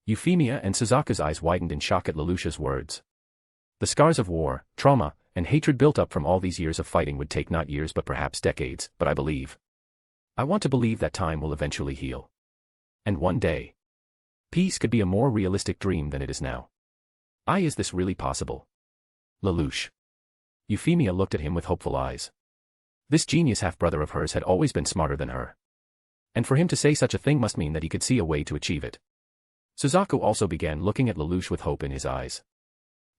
Euphemia and Suzaku's eyes widened in shock at Lelouch's words. The scars of war, trauma, and hatred built up from all these years of fighting would take not years but perhaps decades, but I want to believe that time will eventually heal. And one day, peace could be a more realistic dream than it is now. Is this really possible? Lelouch. Euphemia looked at him with hopeful eyes. This genius half-brother of hers had always been smarter than her. And for him to say such a thing must mean that he could see a way to achieve it. Suzaku also began looking at Lelouch with hope in his eyes.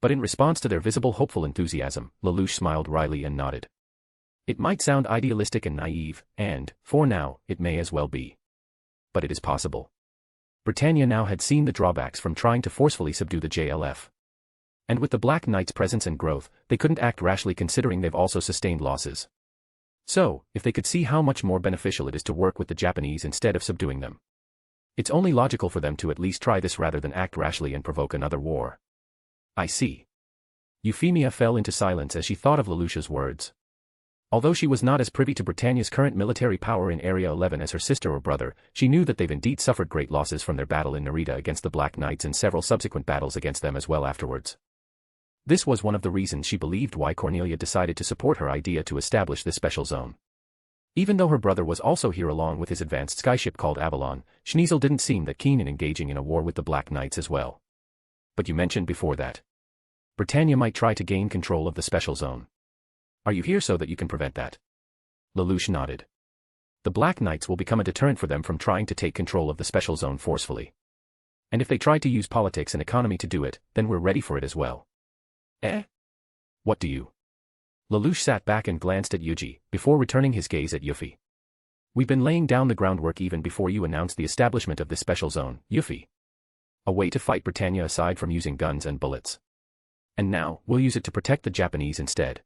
But in response to their visible hopeful enthusiasm, Lelouch smiled wryly and nodded. It might sound idealistic and naive, and, for now, it may as well be. But it is possible. Britannia now had seen the drawbacks from trying to forcefully subdue the JLF. And with the Black Knight's presence and growth, they couldn't act rashly considering they've also sustained losses. So, if they could see how much more beneficial it is to work with the Japanese instead of subduing them, it's only logical for them to at least try this rather than act rashly and provoke another war. I see. Euphemia fell into silence as she thought of Lelouch's words. Although she was not as privy to Britannia's current military power in Area 11 as her sister or brother, she knew that they've indeed suffered great losses from their battle in Narita against the Black Knights and several subsequent battles against them as well afterwards. This was one of the reasons she believed why Cornelia decided to support her idea to establish this special zone. Even though her brother was also here along with his advanced skyship called Avalon, Schneasel didn't seem that keen in engaging in a war with the Black Knights as well. But you mentioned before that Britannia might try to gain control of the special zone. Are you here so that you can prevent that? Lelouch nodded. The Black Knights will become a deterrent for them from trying to take control of the special zone forcefully. And if they try to use politics and economy to do it, then we're ready for it as well. What do you? Lelouch sat back and glanced at Yuuji, before returning his gaze at Yuffie. We've been laying down the groundwork even before you announced the establishment of this special zone, Yuffie. A way to fight Britannia aside from using guns and bullets. And now, we'll use it to protect the Japanese instead.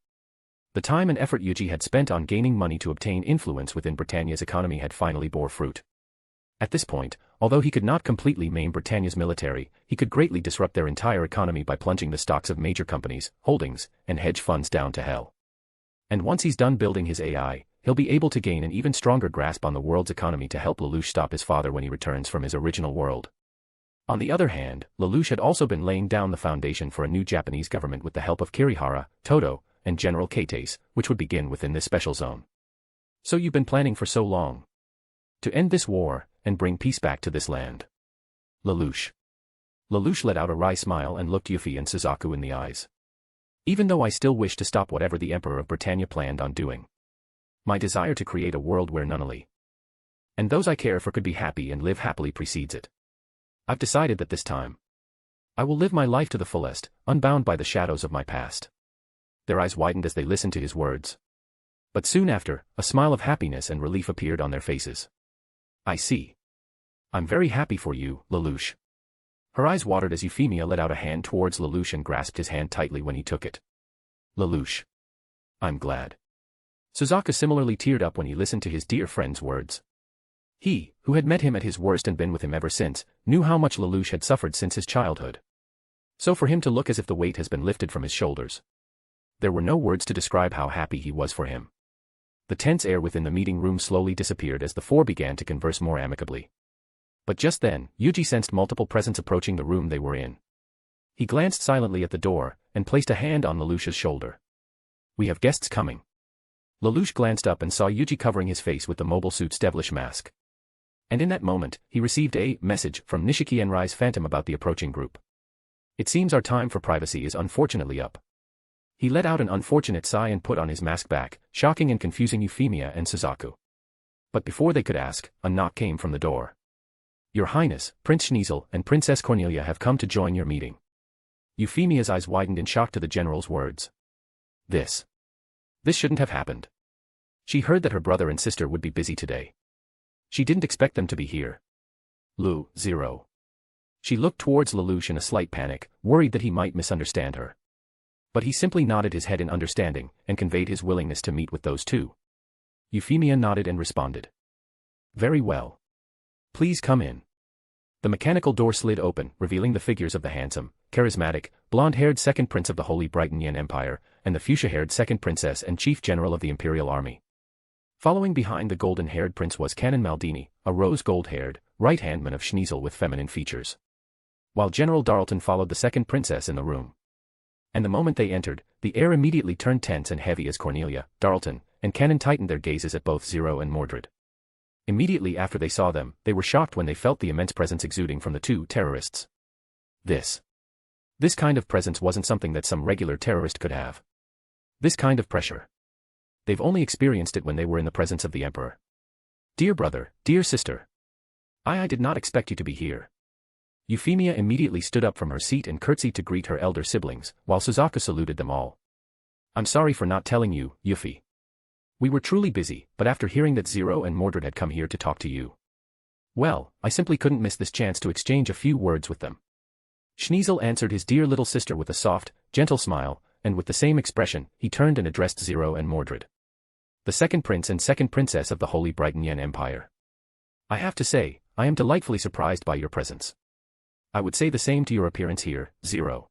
The time and effort Yuuji had spent on gaining money to obtain influence within Britannia's economy had finally bore fruit. At this point, although he could not completely maim Britannia's military, he could greatly disrupt their entire economy by plunging the stocks of major companies, holdings, and hedge funds down to hell. And once he's done building his AI, he'll be able to gain an even stronger grasp on the world's economy to help Lelouch stop his father when he returns from his original world. On the other hand, Lelouch had also been laying down the foundation for a new Japanese government with the help of Kirihara, Todo, and General Kates, which would begin within this special zone. So you've been planning for so long to end this war and bring peace back to this land. Lelouch. Lelouch let out a wry smile and looked Yuffie and Suzaku in the eyes. Even though I still wish to stop whatever the Emperor of Britannia planned on doing, my desire to create a world where none and those I care for could be happy and live happily precedes it. I've decided that this time I will live my life to the fullest, unbound by the shadows of my past. Their eyes widened as they listened to his words. But soon after, a smile of happiness and relief appeared on their faces. I see. I'm very happy for you, Lelouch. Her eyes watered as Euphemia let out a hand towards Lelouch and grasped his hand tightly when he took it. Lelouch. I'm glad. Suzaku similarly teared up when he listened to his dear friend's words. He, who had met him at his worst and been with him ever since, knew how much Lelouch had suffered since his childhood. So for him to look as if the weight has been lifted from his shoulders. There were no words to describe how happy he was for him. The tense air within the meeting room slowly disappeared as the four began to converse more amicably. But just then, Yuuji sensed multiple presents approaching the room they were in. He glanced silently at the door, and placed a hand on Lelouch's shoulder. We have guests coming. Lelouch glanced up and saw Yuuji covering his face with the mobile suit's devilish mask. And in that moment, he received a message from Nishiki Enrai's phantom about the approaching group. It seems our time for privacy is unfortunately up. He let out an unfortunate sigh and put on his mask back, shocking and confusing Euphemia and Suzaku. But before they could ask, a knock came from the door. Your Highness, Prince Schneasel and Princess Cornelia have come to join your meeting. Euphemia's eyes widened in shock to the general's words. This shouldn't have happened. She heard that her brother and sister would be busy today. She didn't expect them to be here. Zero. She looked towards Lelouch in a slight panic, worried that he might misunderstand her. But he simply nodded his head in understanding, and conveyed his willingness to meet with those two. Euphemia nodded and responded. Very well. Please come in. The mechanical door slid open, revealing the figures of the handsome, charismatic, blonde-haired second prince of the Holy Brighton Empire, and the fuchsia-haired second princess and chief general of the Imperial Army. Following behind the golden-haired prince was Canon Maldini, a rose-gold-haired, right-hand man of Schneasel with feminine features. While General Darlton followed the second princess in the room. And the moment they entered, the air immediately turned tense and heavy as Cornelia, Darlton, and Canon tightened their gazes at both Zero and Mordred. Immediately after they saw them, they were shocked when they felt the immense presence exuding from the two terrorists. This kind of presence wasn't something that some regular terrorist could have. This kind of pressure. They've only experienced it when they were in the presence of the Emperor. Dear brother, dear sister. I did not expect you to be here. Euphemia immediately stood up from her seat and curtsied to greet her elder siblings, while Suzaku saluted them all. I'm sorry for not telling you, Yuffie. We were truly busy, but after hearing that Zero and Mordred had come here to talk to you, well, I simply couldn't miss this chance to exchange a few words with them. Schneasel answered his dear little sister with a soft, gentle smile, and with the same expression, he turned and addressed Zero and Mordred. The second prince and second princess of the Holy Brighton Empire. I have to say, I am delightfully surprised by your presence. I would say the same to your appearance here, Zero.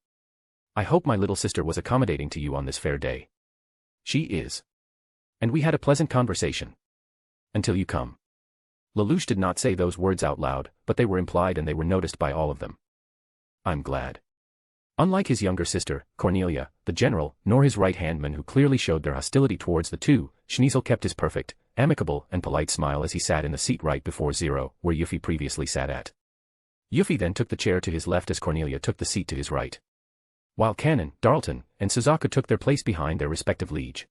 I hope my little sister was accommodating to you on this fair day. She is. And we had a pleasant conversation. Until you come. Lelouch did not say those words out loud, but they were implied and they were noticed by all of them. I'm glad. Unlike his younger sister, Cornelia, the general, nor his right-hand man who clearly showed their hostility towards the two, Schneasel kept his perfect, amicable and polite smile as he sat in the seat right before Zero, where Yuffie previously sat at. Yuffie then took the chair to his left as Cornelia took the seat to his right. While Canon, Darlton, and Suzaku took their place behind their respective liege.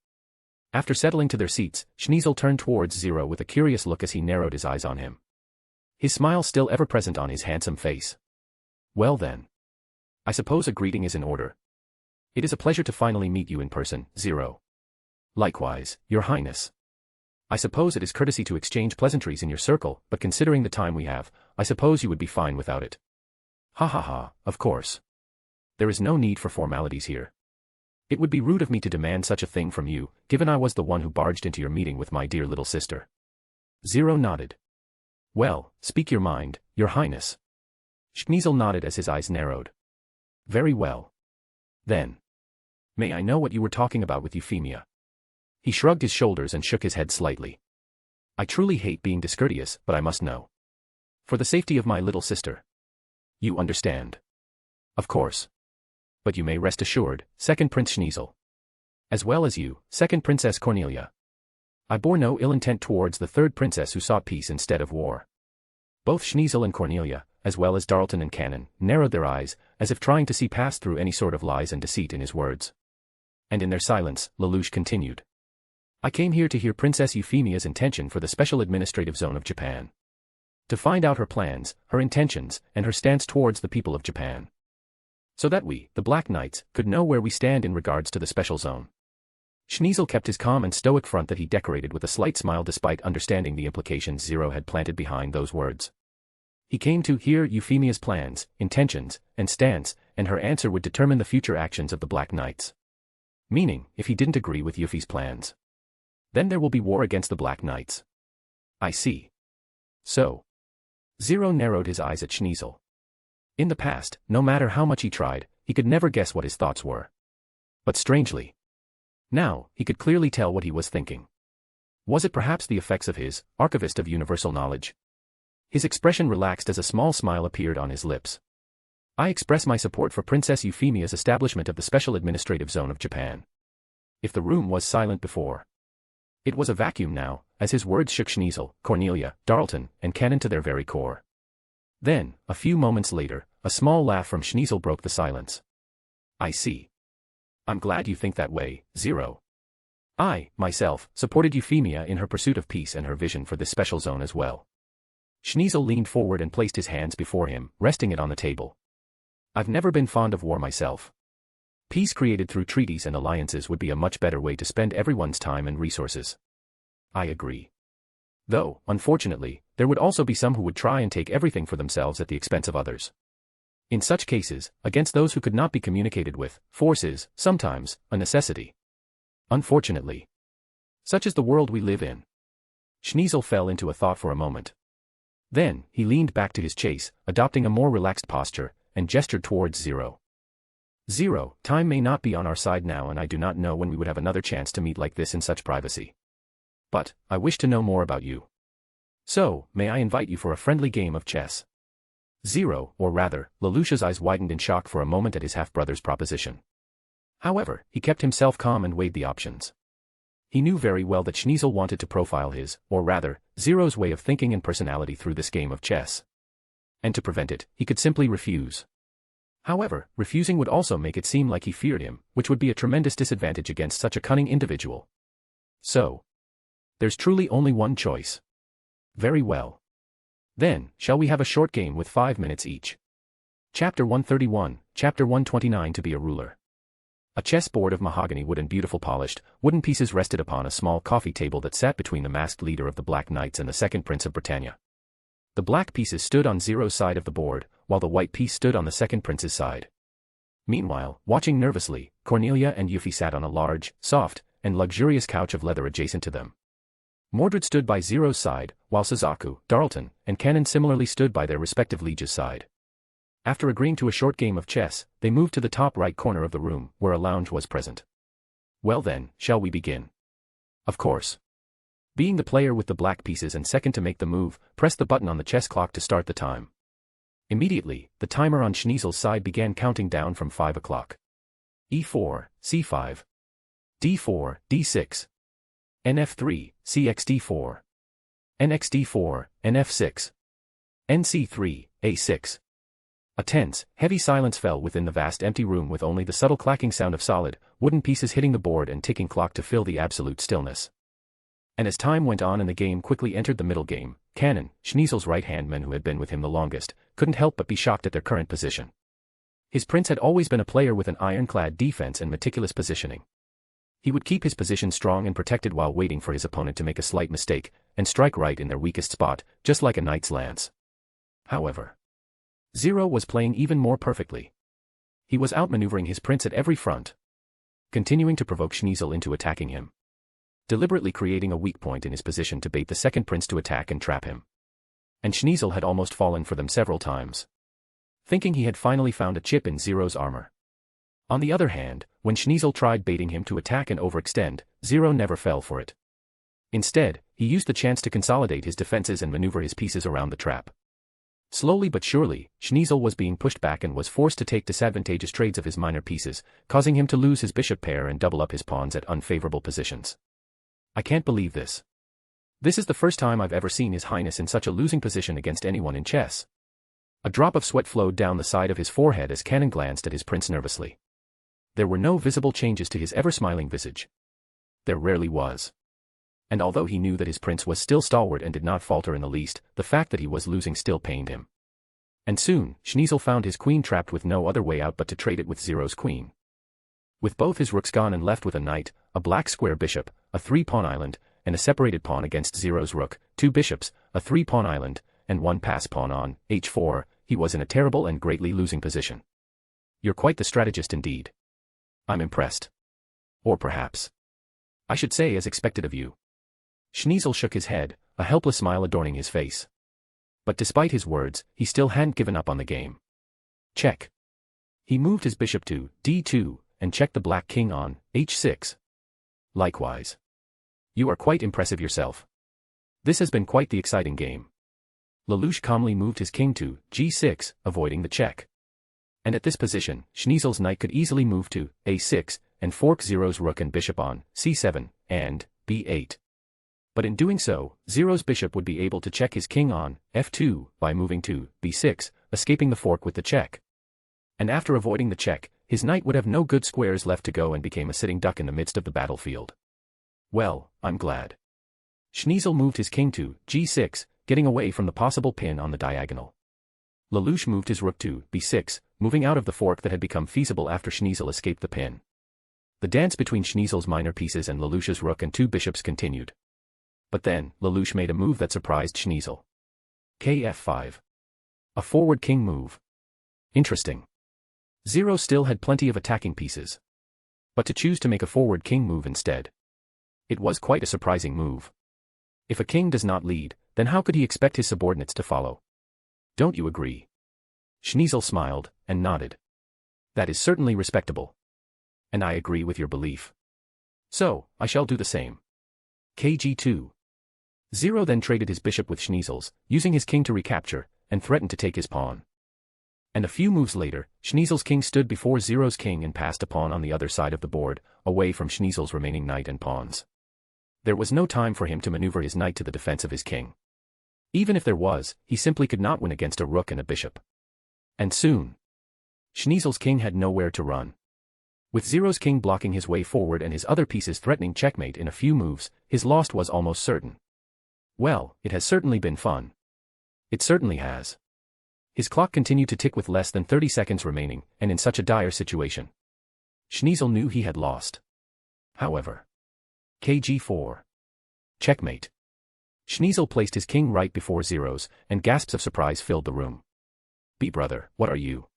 After settling to their seats, Schneasel turned towards Zero with a curious look as he narrowed his eyes on him. His smile still ever present on his handsome face. Well then. I suppose a greeting is in order. It is a pleasure to finally meet you in person, Zero. Likewise, Your Highness. I suppose it is courtesy to exchange pleasantries in your circle, but considering the time we have, I suppose you would be fine without it. Ha ha ha, of course. There is no need for formalities here. It would be rude of me to demand such a thing from you, given I was the one who barged into your meeting with my dear little sister. Zero nodded. Well, speak your mind, Your Highness. Schneasel nodded as his eyes narrowed. Very well. Then. May I know what you were talking about with Euphemia? He shrugged his shoulders and shook his head slightly. I truly hate being discourteous, but I must know. For the safety of my little sister. You understand. Of course. But you may rest assured, Second Prince Schneasel. As well as you, Second Princess Cornelia. I bore no ill intent towards the third princess who sought peace instead of war. Both Schneasel and Cornelia, as well as Darlton and Cannon, narrowed their eyes, as if trying to see past through any sort of lies and deceit in his words. And in their silence, Lelouch continued. I came here to hear Princess Euphemia's intention for the Special Administrative Zone of Japan. To find out her plans, her intentions, and her stance towards the people of Japan. So that we, the Black Knights, could know where we stand in regards to the special zone. Schneasel kept his calm and stoic front that he decorated with a slight smile despite understanding the implications Zero had planted behind those words. He came to hear Euphemia's plans, intentions, and stance, and her answer would determine the future actions of the Black Knights. Meaning, if he didn't agree with Yuffie's plans, then there will be war against the Black Knights. I see. So. Zero narrowed his eyes at Schneasel. In the past, no matter how much he tried, he could never guess what his thoughts were. But strangely, now, he could clearly tell what he was thinking. Was it perhaps the effects of his archivist of universal knowledge? His expression relaxed as a small smile appeared on his lips. I express my support for Princess Euphemia's establishment of the Special Administrative Zone of Japan. If the room was silent before, it was a vacuum now, as his words shook Schneasel, Cornelia, Darlton, and Cannon to their very core. Then, a few moments later, a small laugh from Schneasel broke the silence. I see. I'm glad you think that way, Zero. I, myself, supported Euphemia in her pursuit of peace and her vision for this special zone as well. Schneasel leaned forward and placed his hands before him, resting it on the table. I've never been fond of war myself. Peace created through treaties and alliances would be a much better way to spend everyone's time and resources. I agree. Though, unfortunately, there would also be some who would try and take everything for themselves at the expense of others. In such cases, against those who could not be communicated with, force is, sometimes, a necessity. Unfortunately. Such is the world we live in. Schneasel fell into a thought for a moment. Then, he leaned back to his chase, adopting a more relaxed posture, and gestured towards Zero. Zero, time may not be on our side now and I do not know when we would have another chance to meet like this in such privacy. But, I wish to know more about you. So, may I invite you for a friendly game of chess? Zero, or rather, Lelouch's eyes widened in shock for a moment at his half-brother's proposition. However, he kept himself calm and weighed the options. He knew very well that Schneasel wanted to profile his, or rather, Zero's way of thinking and personality through this game of chess. And to prevent it, he could simply refuse. However, refusing would also make it seem like he feared him, which would be a tremendous disadvantage against such a cunning individual. So, there's truly only one choice. Very well. Then, shall we have a short game with 5 minutes each? Chapter 131, Chapter 129 To be a ruler. A chessboard of mahogany wood and beautiful polished, wooden pieces rested upon a small coffee table that sat between the masked leader of the Black Knights and the second Prince of Britannia. The black pieces stood on Zero's side of the board, while the white piece stood on the second prince's side. Meanwhile, watching nervously, Cornelia and Yuffie sat on a large, soft, and luxurious couch of leather adjacent to them. Mordred stood by Zero's side, while Suzaku, Darlton, and Cannon similarly stood by their respective liege's side. After agreeing to a short game of chess, they moved to the top right corner of the room, where a lounge was present. Well then, shall we begin? Of course. Being the player with the black pieces and second to make the move, press the button on the chess clock to start the time. Immediately, the timer on Schneasel's side began counting down from 5 o'clock. E4, C5. D4, D6. NF3, CXD4. NXD4, NF6. NC3, A6. A tense, heavy silence fell within the vast empty room with only the subtle clacking sound of solid, wooden pieces hitting the board and ticking clock to fill the absolute stillness. And as time went on and the game quickly entered the middle game, Cannon, Schneasel's right-hand man who had been with him the longest, couldn't help but be shocked at their current position. His prince had always been a player with an ironclad defense and meticulous positioning. He would keep his position strong and protected while waiting for his opponent to make a slight mistake, and strike right in their weakest spot, just like a knight's lance. However, Zero was playing even more perfectly. He was outmaneuvering his prince at every front, continuing to provoke Schneasel into attacking him, deliberately creating a weak point in his position to bait the second prince to attack and trap him. And Schneasel had almost fallen for them several times, thinking he had finally found a chip in Zero's armor. On the other hand, when Schneasel tried baiting him to attack and overextend, Zero never fell for it. Instead, he used the chance to consolidate his defenses and maneuver his pieces around the trap. Slowly but surely, Schneasel was being pushed back and was forced to take disadvantageous trades of his minor pieces, causing him to lose his bishop pair and double up his pawns at unfavorable positions. I can't believe this. This is the first time I've ever seen His Highness in such a losing position against anyone in chess. A drop of sweat flowed down the side of his forehead as Cannon glanced at his prince nervously. There were no visible changes to his ever-smiling visage. There rarely was. And although he knew that his prince was still stalwart and did not falter in the least, the fact that he was losing still pained him. And soon, Schneasel found his queen trapped with no other way out but to trade it with Zero's queen. With both his rooks gone and left with a knight, a black square bishop, a 3-pawn island, and a separated pawn against Zero's rook, 2 bishops, a 3-pawn island, and 1 pass pawn on h4, he was in a terrible and greatly losing position. You're quite the strategist indeed. I'm impressed. Or perhaps I should say as expected of you. Schneasel shook his head, a helpless smile adorning his face. But despite his words, he still hadn't given up on the game. Check. He moved his bishop to d2, and checked the black king on h6. Likewise. You are quite impressive yourself. This has been quite the exciting game. Lelouch calmly moved his king to g6, avoiding the check. And at this position, Schneasel's knight could easily move to a6, and fork Zero's rook and bishop on c7, and b8. But in doing so, Zero's bishop would be able to check his king on f2 by moving to b6, escaping the fork with the check. And after avoiding the check, his knight would have no good squares left to go and became a sitting duck in the midst of the battlefield. Well, I'm glad. Schneasel moved his king to g6, getting away from the possible pin on the diagonal. Lelouch moved his rook to b6, moving out of the fork that had become feasible after Schneasel escaped the pin. The dance between Schneasel's minor pieces and Lelouch's rook and 2 bishops continued. But then, Lelouch made a move that surprised Schneasel. Kf5. A forward king move. Interesting. Zero still had plenty of attacking pieces. But to choose to make a forward king move instead. It was quite a surprising move. If a king does not lead, then how could he expect his subordinates to follow? Don't you agree? Schneasel smiled, and nodded. That is certainly respectable. And I agree with your belief. So, I shall do the same. Kg2. Zero then traded his bishop with Schneasel's, using his king to recapture, and threatened to take his pawn. And a few moves later, Schneasel's king stood before Zero's king and passed a pawn on the other side of the board, away from Schneasel's remaining knight and pawns. There was no time for him to maneuver his knight to the defense of his king. Even if there was, he simply could not win against a rook and a bishop. And soon, Schneasel's king had nowhere to run. With Zero's king blocking his way forward and his other pieces threatening checkmate in a few moves, his loss was almost certain. Well, it has certainly been fun. It certainly has. His clock continued to tick with less than 30 seconds remaining, and in such a dire situation. Schneasel knew he had lost. However. Kg4. Checkmate. Schneasel placed his king right before Zero's, and gasps of surprise filled the room. Brother, what are you?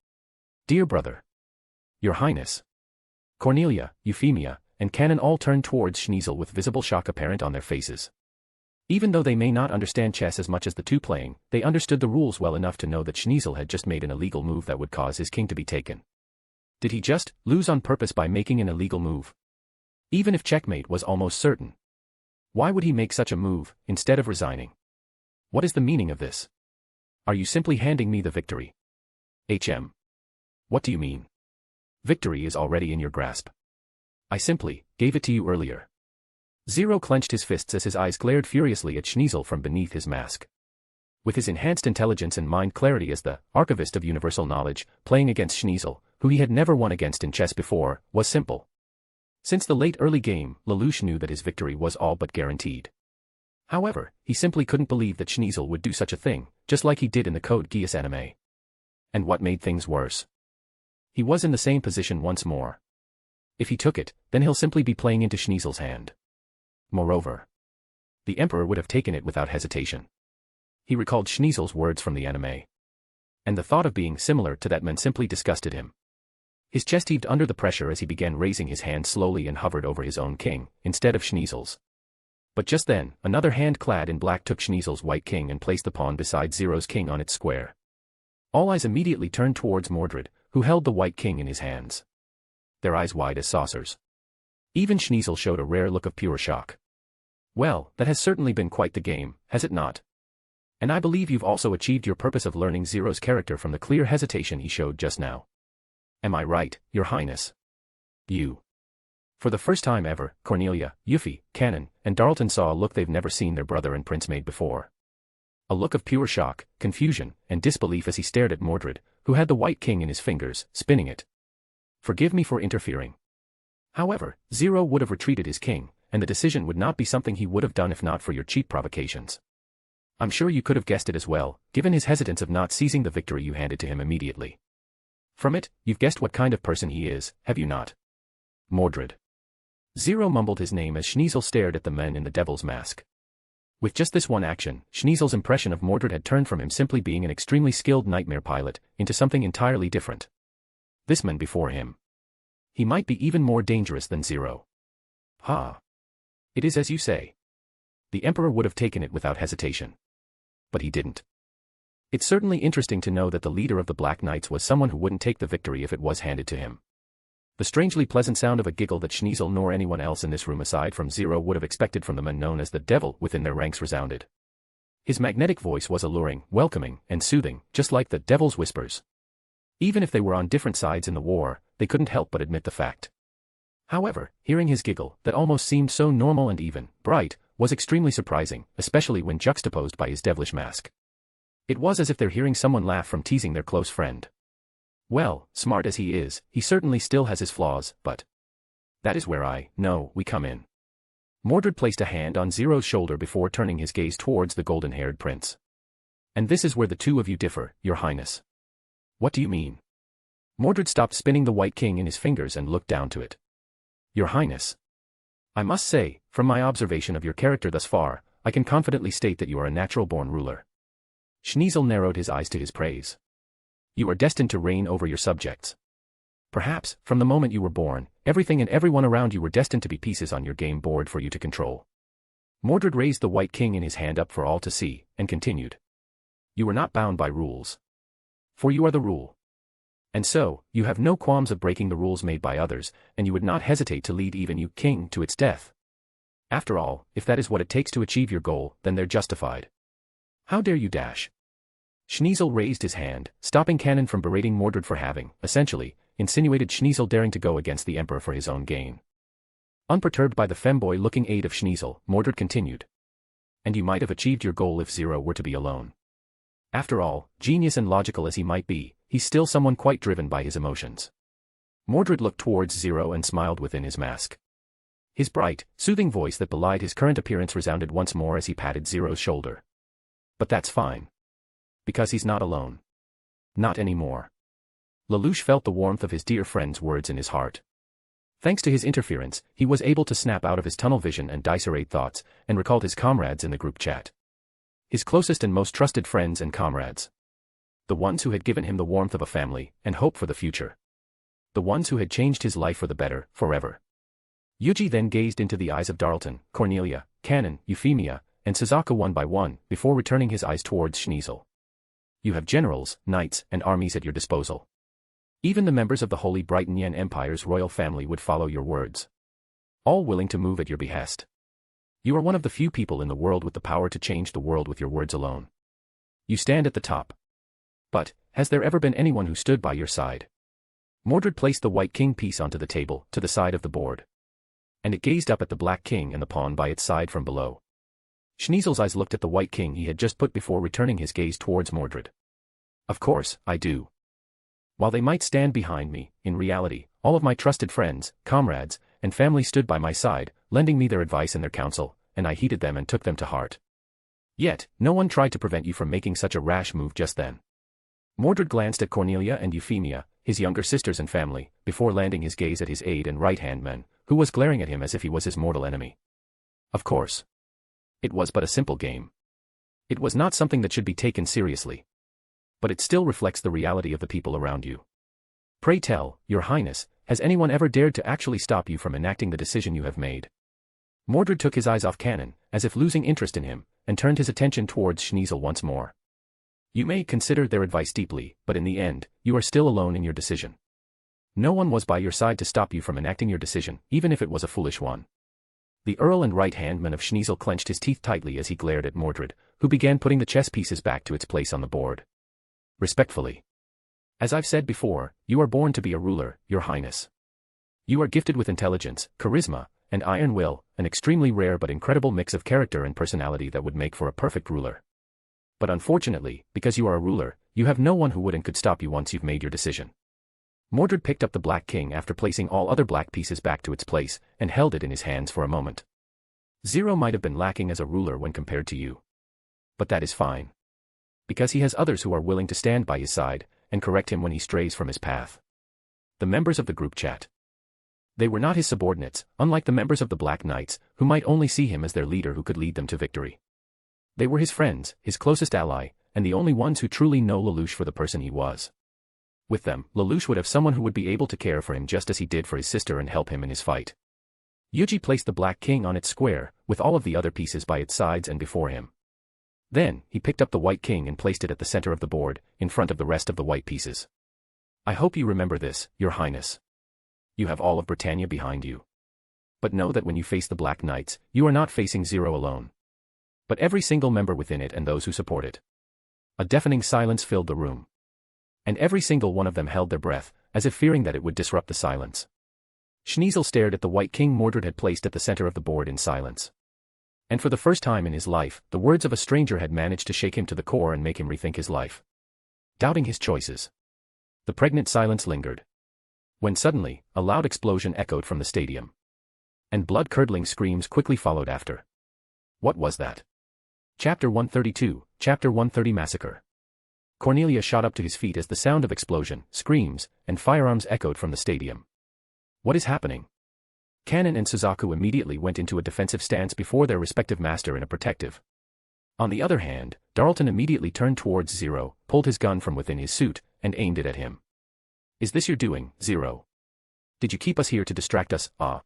Dear brother. Your Highness. Cornelia, Euphemia, and Cannon all turned towards Schneasel with visible shock apparent on their faces. Even though they may not understand chess as much as the two playing, they understood the rules well enough to know that Schneasel had just made an illegal move that would cause his king to be taken. Did he just lose on purpose by making an illegal move? Even if checkmate was almost certain. Why would he make such a move, instead of resigning? What is the meaning of this? Are you simply handing me the victory? What do you mean? Victory is already in your grasp. I simply gave it to you earlier. Zero clenched his fists as his eyes glared furiously at Schneasel from beneath his mask. With his enhanced intelligence and mind clarity as the archivist of universal knowledge, playing against Schneasel, who he had never won against in chess before, was simple. Since the late early game, Lelouch knew that his victory was all but guaranteed. However, he simply couldn't believe that Schneasel would do such a thing, just like he did in the Code Geass anime. And what made things worse? He was in the same position once more. If he took it, then he'll simply be playing into Schneasel's hand. Moreover, the Emperor would have taken it without hesitation. He recalled Schneasel's words from the anime. And the thought of being similar to that man simply disgusted him. His chest heaved under the pressure as he began raising his hand slowly and hovered over his own king, instead of Schneasel's. But just then, another hand clad in black took Schneasel's white king and placed the pawn beside Zero's king on its square. All eyes immediately turned towards Mordred, who held the white king in his hands. Their eyes wide as saucers. Even Schneasel showed a rare look of pure shock. Well, that has certainly been quite the game, has it not? And I believe you've also achieved your purpose of learning Zero's character from the clear hesitation he showed just now. Am I right, Your Highness? You. For the first time ever, Cornelia, Yuffie, Kanon, and Darlton saw a look they've never seen their brother and prince made before. A look of pure shock, confusion, and disbelief as he stared at Mordred, who had the White King in his fingers, spinning it. Forgive me for interfering. However, Zero would have retreated his king, and the decision would not be something he would have done if not for your cheap provocations. I'm sure you could have guessed it as well, given his hesitance of not seizing the victory you handed to him immediately. From it, you've guessed what kind of person he is, have you not? Mordred. Zero mumbled his name as Schneasel stared at the men in the devil's mask. With just this one action, Schneasel's impression of Mordred had turned from him simply being an extremely skilled nightmare pilot, into something entirely different. This man before him. He might be even more dangerous than Zero. Ha! It is as you say. The Emperor would have taken it without hesitation. But he didn't. It's certainly interesting to know that the leader of the Black Knights was someone who wouldn't take the victory if it was handed to him. The strangely pleasant sound of a giggle that Schneasel nor anyone else in this room aside from Zero would have expected from the men known as the Devil within their ranks resounded. His magnetic voice was alluring, welcoming, and soothing, just like the Devil's whispers. Even if they were on different sides in the war, they couldn't help but admit the fact. However, hearing his giggle, that almost seemed so normal and even, bright, was extremely surprising, especially when juxtaposed by his devilish mask. It was as if they're hearing someone laugh from teasing their close friend. Well, smart as he is, he certainly still has his flaws, but that is where we come in. Mordred placed a hand on Zero's shoulder before turning his gaze towards the golden-haired prince. And this is where the two of you differ, Your Highness. What do you mean? Mordred stopped spinning the White King in his fingers and looked down to it. Your Highness. I must say, from my observation of your character thus far, I can confidently state that you are a natural-born ruler. Schneasel narrowed his eyes to his praise. You are destined to reign over your subjects. Perhaps, from the moment you were born, everything and everyone around you were destined to be pieces on your game board for you to control. Mordred raised the White King in his hand up for all to see, and continued. You are not bound by rules. For you are the rule. And so, you have no qualms of breaking the rules made by others, and you would not hesitate to lead even you, king, to its death. After all, if that is what it takes to achieve your goal, then they're justified. How dare you dash? Schneasel raised his hand, stopping Kanon from berating Mordred for having, essentially, insinuated Schneasel daring to go against the Emperor for his own gain. Unperturbed by the femboy-looking aid of Schneasel, Mordred continued. And you might have achieved your goal if Zero were to be alone. After all, genius and logical as he might be, he's still someone quite driven by his emotions. Mordred looked towards Zero and smiled within his mask. His bright, soothing voice that belied his current appearance resounded once more as he patted Zero's shoulder. But that's fine. Because he's not alone. Not anymore. Lelouch felt the warmth of his dear friend's words in his heart. Thanks to his interference, he was able to snap out of his tunnel vision and disarrayed thoughts, and recalled his comrades in the group chat. His closest and most trusted friends and comrades. The ones who had given him the warmth of a family, and hope for the future. The ones who had changed his life for the better, forever. Yuuji then gazed into the eyes of Darlton, Cornelia, Kanon, Euphemia, and Suzaku one by one, before returning his eyes towards Schneasel. You have generals, knights, and armies at your disposal. Even the members of the Holy Brighton Yen Empire's royal family would follow your words. All willing to move at your behest. You are one of the few people in the world with the power to change the world with your words alone. You stand at the top. But, has there ever been anyone who stood by your side? Mordred placed the White King piece onto the table, to the side of the board. And it gazed up at the Black King and the pawn by its side from below. Schneasel's eyes looked at the White King he had just put before returning his gaze towards Mordred. Of course, I do. While they might stand behind me, in reality, all of my trusted friends, comrades, and family stood by my side, lending me their advice and their counsel, and I heeded them and took them to heart. Yet, no one tried to prevent you from making such a rash move just then. Mordred glanced at Cornelia and Euphemia, his younger sisters and family, before landing his gaze at his aide and right-hand man, who was glaring at him as if he was his mortal enemy. Of course. It was but a simple game. It was not something that should be taken seriously. But it still reflects the reality of the people around you. Pray tell, Your Highness, has anyone ever dared to actually stop you from enacting the decision you have made? Mordred took his eyes off Kanon, as if losing interest in him, and turned his attention towards Schneasel once more. You may consider their advice deeply, but in the end, you are still alone in your decision. No one was by your side to stop you from enacting your decision, even if it was a foolish one. The Earl and right-hand man of Schneasel clenched his teeth tightly as he glared at Mordred, who began putting the chess pieces back to its place on the board. Respectfully. As I've said before, you are born to be a ruler, Your Highness. You are gifted with intelligence, charisma, and iron will, an extremely rare but incredible mix of character and personality that would make for a perfect ruler. But unfortunately, because you are a ruler, you have no one who would and could stop you once you've made your decision. Mordred picked up the Black King after placing all other black pieces back to its place, and held it in his hands for a moment. Zero might have been lacking as a ruler when compared to you. But that is fine. Because he has others who are willing to stand by his side, and correct him when he strays from his path. The members of the group chat. They were not his subordinates, unlike the members of the Black Knights, who might only see him as their leader who could lead them to victory. They were his friends, his closest ally, and the only ones who truly know Lelouch for the person he was. With them, Lelouch would have someone who would be able to care for him just as he did for his sister and help him in his fight. Yuuji placed the Black King on its square, with all of the other pieces by its sides and before him. Then, he picked up the White King and placed it at the center of the board, in front of the rest of the white pieces. I hope you remember this, Your Highness. You have all of Britannia behind you. But know that when you face the Black Knights, you are not facing Zero alone. But every single member within it and those who support it. A deafening silence filled the room. And every single one of them held their breath, as if fearing that it would disrupt the silence. Schneasel stared at the White King Mordred had placed at the center of the board in silence. And for the first time in his life, the words of a stranger had managed to shake him to the core and make him rethink his life. Doubting his choices. The pregnant silence lingered. When suddenly, a loud explosion echoed from the stadium. And blood-curdling screams quickly followed after. What was that? Chapter 132, Chapter 130 Massacre. Cornelia shot up to his feet as the sound of explosion, screams, and firearms echoed from the stadium. What is happening? Kanon and Suzaku immediately went into a defensive stance before their respective master in a protective. On the other hand, Darlton immediately turned towards Zero, pulled his gun from within his suit, and aimed it at him. Is this your doing, Zero? Did you keep us here to distract us, ah?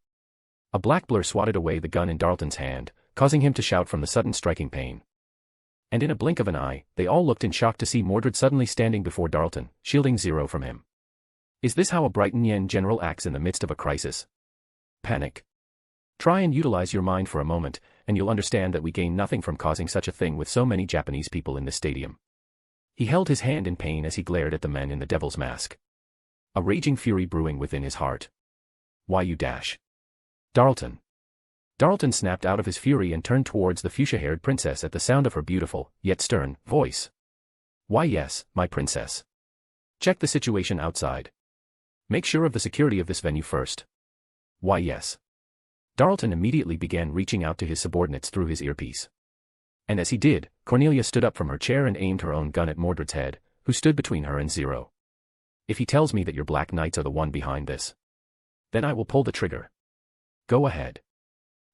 A black blur swatted away the gun in Darlton's hand, causing him to shout from the sudden striking pain. And in a blink of an eye, they all looked in shock to see Mordred suddenly standing before Darlton, shielding Zero from him. Is this how a Brighton Yen general acts in the midst of a crisis? Panic. Try and utilize your mind for a moment, and you'll understand that we gain nothing from causing such a thing with so many Japanese people in this stadium. He held his hand in pain as he glared at the men in the devil's mask. A raging fury brewing within his heart. Why you dash? Darlton. Darlton snapped out of his fury and turned towards the fuchsia-haired princess at the sound of her beautiful, yet stern, voice. Why yes, my princess. Check the situation outside. Make sure of the security of this venue first. Why yes. Darlton immediately began reaching out to his subordinates through his earpiece. And as he did, Cornelia stood up from her chair and aimed her own gun at Mordred's head, who stood between her and Zero. If he tells me that your Black Knights are the one behind this, then I will pull the trigger. Go ahead.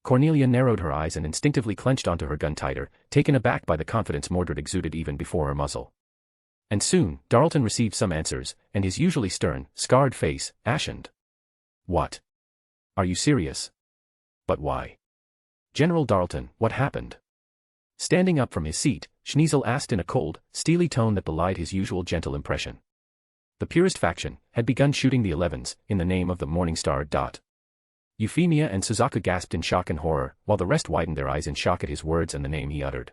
Cornelia narrowed her eyes and instinctively clenched onto her gun tighter, taken aback by the confidence Mordred exuded even before her muzzle. And soon, Darlton received some answers, and his usually stern, scarred face, ashened. What? Are you serious? But why? General Darlton, what happened? Standing up from his seat, Schneasel asked in a cold, steely tone that belied his usual gentle impression. The purest faction had begun shooting the 11s, in the name of the Morningstar. Euphemia and Suzaku gasped in shock and horror, while the rest widened their eyes in shock at his words and the name he uttered.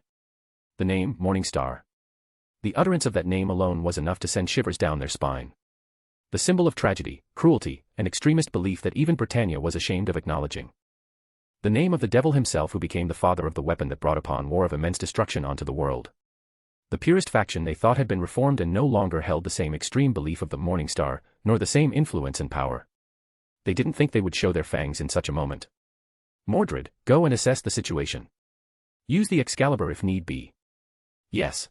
The name, Morningstar. The utterance of that name alone was enough to send shivers down their spine. The symbol of tragedy, cruelty, and extremist belief that even Britannia was ashamed of acknowledging. The name of the devil himself who became the father of the weapon that brought upon war of immense destruction onto the world. The purest faction they thought had been reformed and no longer held the same extreme belief of the Morningstar, nor the same influence and power. They didn't think they would show their fangs in such a moment. Mordred, go and assess the situation. Use the Excalibur if need be. Yes.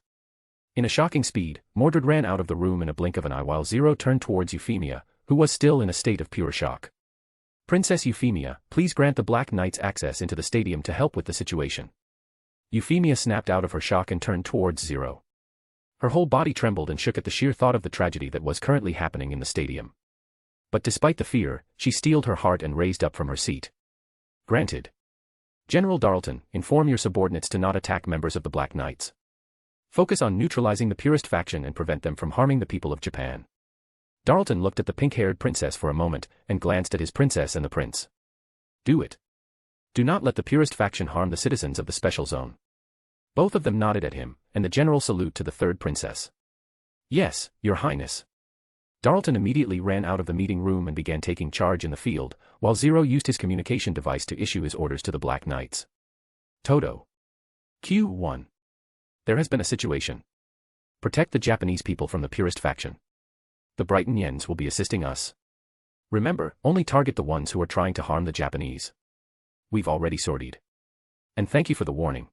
In a shocking speed, Mordred ran out of the room in a blink of an eye while Zero turned towards Euphemia, who was still in a state of pure shock. Princess Euphemia, please grant the Black Knights access into the stadium to help with the situation. Euphemia snapped out of her shock and turned towards Zero. Her whole body trembled and shook at the sheer thought of the tragedy that was currently happening in the stadium. But despite the fear, she steeled her heart and raised up from her seat. Granted. General Darlton, inform your subordinates to not attack members of the Black Knights. Focus on neutralizing the purest faction and prevent them from harming the people of Japan. Darlton looked at the pink-haired princess for a moment, and glanced at his princess and the prince. Do it. Do not let the purest faction harm the citizens of the special zone. Both of them nodded at him, and the general salute to the third princess. Yes, your highness. Darlton immediately ran out of the meeting room and began taking charge in the field, while Zero used his communication device to issue his orders to the Black Knights. Toto. Q1. There has been a situation. Protect the Japanese people from the purest faction. The Brighton Yens will be assisting us. Remember, only target the ones who are trying to harm the Japanese. We've already sortied. And thank you for the warning.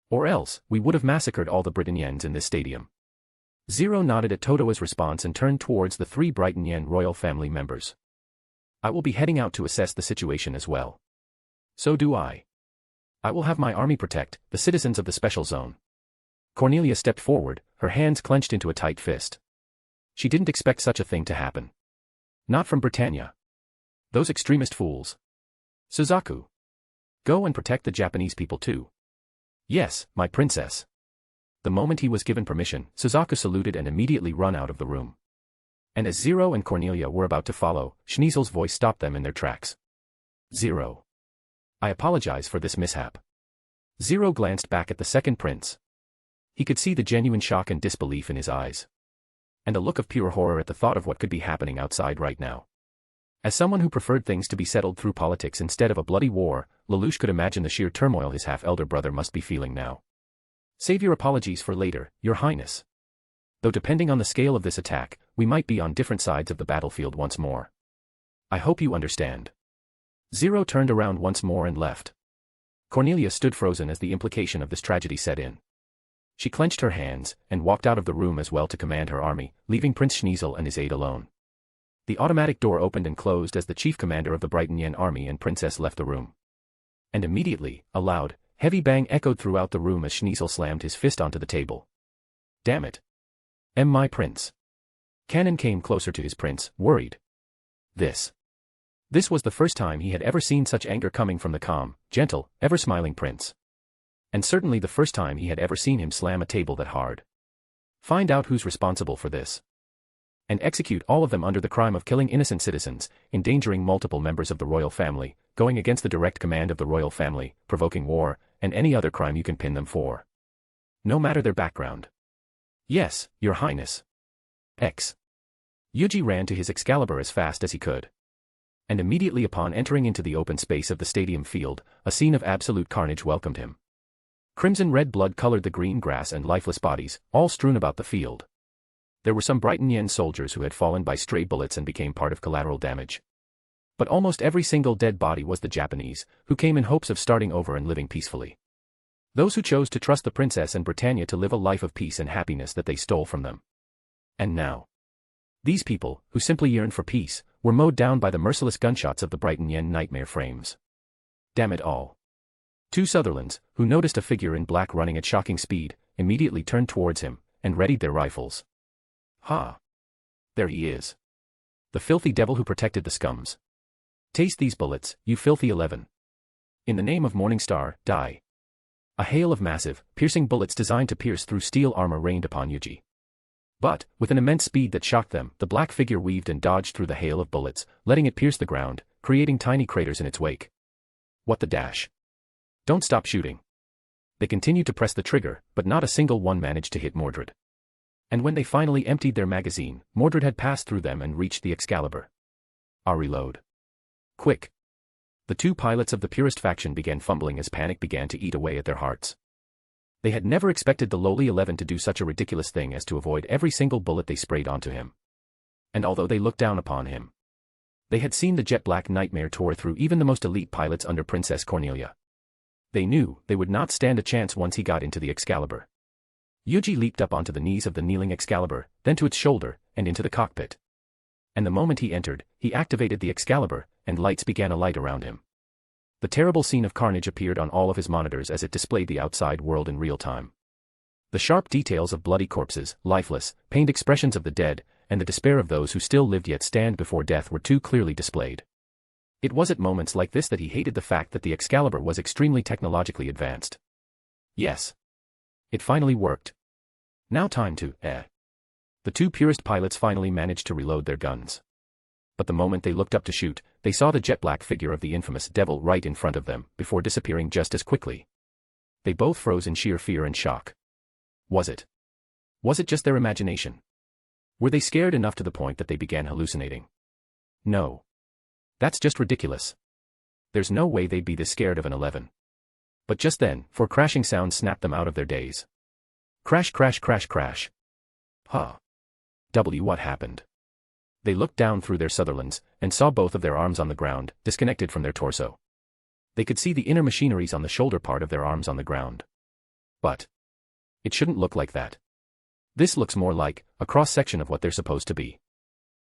Or else, we would have massacred all the Brighton Yens in this stadium. Zero nodded at Toto's response and turned towards the 3 Brighton Yen royal family members. I will be heading out to assess the situation as well. So do I. I will have my army protect the citizens of the special zone. Cornelia stepped forward, her hands clenched into a tight fist. She didn't expect such a thing to happen. Not from Britannia. Those extremist fools. Suzaku. Go and protect the Japanese people too. Yes, my princess. The moment he was given permission, Suzaku saluted and immediately ran out of the room. And as Zero and Cornelia were about to follow, Schniezel's voice stopped them in their tracks. Zero. I apologize for this mishap. Zero glanced back at the second prince. He could see the genuine shock and disbelief in his eyes. And a look of pure horror at the thought of what could be happening outside right now. As someone who preferred things to be settled through politics instead of a bloody war, Lelouch could imagine the sheer turmoil his half-elder brother must be feeling now. Save your apologies for later, your highness. Though depending on the scale of this attack, we might be on different sides of the battlefield once more. I hope you understand. Zero turned around once more and left. Cornelia stood frozen as the implication of this tragedy set in. She clenched her hands, and walked out of the room as well to command her army, leaving Prince Schniezel and his aide alone. The automatic door opened and closed as the chief commander of the Brighton Yen army and princess left the room. And immediately, a loud, heavy bang echoed throughout the room as Schniezel slammed his fist onto the table. Damn it. My prince. Cannon came closer to his prince, worried. This was the first time he had ever seen such anger coming from the calm, gentle, ever-smiling prince. And certainly the first time he had ever seen him slam a table that hard. Find out who's responsible for this. And execute all of them under the crime of killing innocent citizens, endangering multiple members of the royal family, going against the direct command of the royal family, provoking war, and any other crime you can pin them for. No matter their background. Yes, your highness. X. Yuuji ran to his Excalibur as fast as he could. And immediately upon entering into the open space of the stadium field, a scene of absolute carnage welcomed him. Crimson-red blood colored the green grass and lifeless bodies, all strewn about the field. There were some Brighton Yen soldiers who had fallen by stray bullets and became part of collateral damage. But almost every single dead body was the Japanese, who came in hopes of starting over and living peacefully. Those who chose to trust the princess and Britannia to live a life of peace and happiness that they stole from them. And now, these people, who simply yearned for peace, were mowed down by the merciless gunshots of the Brighton Yen nightmare frames. Damn it all. 2 Sutherlands, who noticed a figure in black running at shocking speed, immediately turned towards him, and readied their rifles. Ha! There he is. The filthy devil who protected the scums. Taste these bullets, you filthy 11. In the name of Morningstar, die. A hail of massive, piercing bullets designed to pierce through steel armor rained upon Yuuji. But, with an immense speed that shocked them, the black figure weaved and dodged through the hail of bullets, letting it pierce the ground, creating tiny craters in its wake. What the dash? Don't stop shooting. They continued to press the trigger, but not a single one managed to hit Mordred. And when they finally emptied their magazine, Mordred had passed through them and reached the Excalibur. Reload. Quick. The 2 pilots of the purest faction began fumbling as panic began to eat away at their hearts. They had never expected the lowly 11 to do such a ridiculous thing as to avoid every single bullet they sprayed onto him. And although they looked down upon him, they had seen the jet-black nightmare tore through even the most elite pilots under Princess Cornelia. They knew they would not stand a chance once he got into the Excalibur. Yuuji leaped up onto the knees of the kneeling Excalibur, then to its shoulder, and into the cockpit. And the moment he entered, he activated the Excalibur, and lights began alight around him. The terrible scene of carnage appeared on all of his monitors as it displayed the outside world in real time. The sharp details of bloody corpses, lifeless, pained expressions of the dead, and the despair of those who still lived yet stand before death were too clearly displayed. It was at moments like this that he hated the fact that the Excalibur was extremely technologically advanced. Yes. It finally worked. Now time to, The two purist pilots finally managed to reload their guns. But the moment they looked up to shoot, they saw the jet-black figure of the infamous devil right in front of them, before disappearing just as quickly. They both froze in sheer fear and shock. Was it just their imagination? Were they scared enough to the point that they began hallucinating? No. That's just ridiculous. There's no way they'd be this scared of an 11. But just then, four crashing sounds snapped them out of their daze. Crash, crash, crash, crash. Huh. What happened? They looked down through their Sutherlands, and saw both of their arms on the ground, disconnected from their torso. They could see the inner machineries on the shoulder part of their arms on the ground. But it shouldn't look like that. This looks more like a cross-section of what they're supposed to be.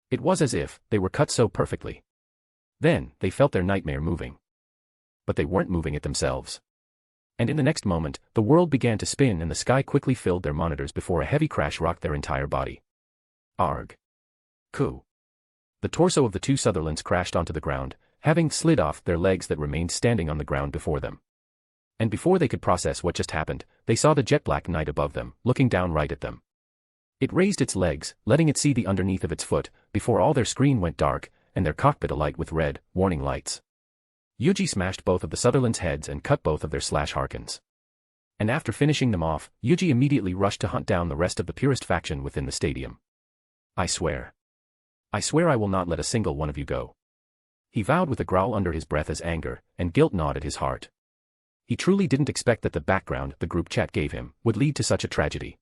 It was as if they were cut so perfectly. Then, they felt their nightmare moving. But they weren't moving it themselves. And in the next moment, the world began to spin and the sky quickly filled their monitors before a heavy crash rocked their entire body. Arg. Coo. The torso of the two Sutherlands crashed onto the ground, having slid off their legs that remained standing on the ground before them. And before they could process what just happened, they saw the jet-black night above them, looking down right at them. It raised its legs, letting it see the underneath of its foot, before all their screen went dark, and their cockpit alight with red, warning lights. Yuuji smashed both of the Sutherlands' heads and cut both of their Harkins. And after finishing them off, Yuuji immediately rushed to hunt down the rest of the purist faction within the stadium. I swear I will not let a single one of you go. He vowed with a growl under his breath as anger and guilt gnawed at his heart. He truly didn't expect that the background the group chat gave him would lead to such a tragedy.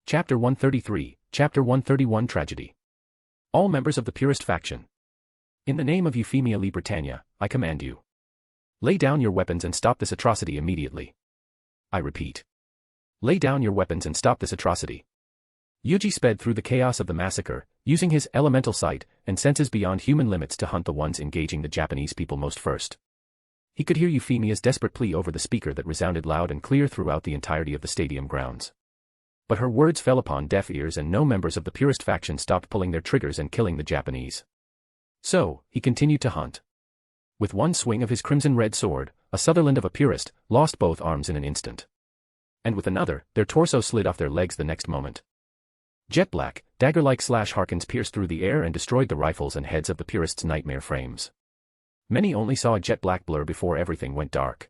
Chapter 133, Chapter 131 Tragedy. All members of the purist faction. In the name of Euphemia Lee Britannia, I command you. Lay down your weapons and stop this atrocity immediately. I repeat. Lay down your weapons and stop this atrocity. Yuuji sped through the chaos of the massacre, using his elemental sight and senses beyond human limits to hunt the ones engaging the Japanese people most first. He could hear Euphemia's desperate plea over the speaker that resounded loud and clear throughout the entirety of the stadium grounds. But her words fell upon deaf ears and no members of the purist faction stopped pulling their triggers and killing the Japanese. So, he continued to hunt. With one swing of his crimson-red sword, a Sutherland of a purist lost both arms in an instant. And with another, their torso slid off their legs the next moment. Jet-black, dagger-like Harkins pierced through the air and destroyed the rifles and heads of the purists' nightmare frames. Many only saw a jet-black blur before everything went dark.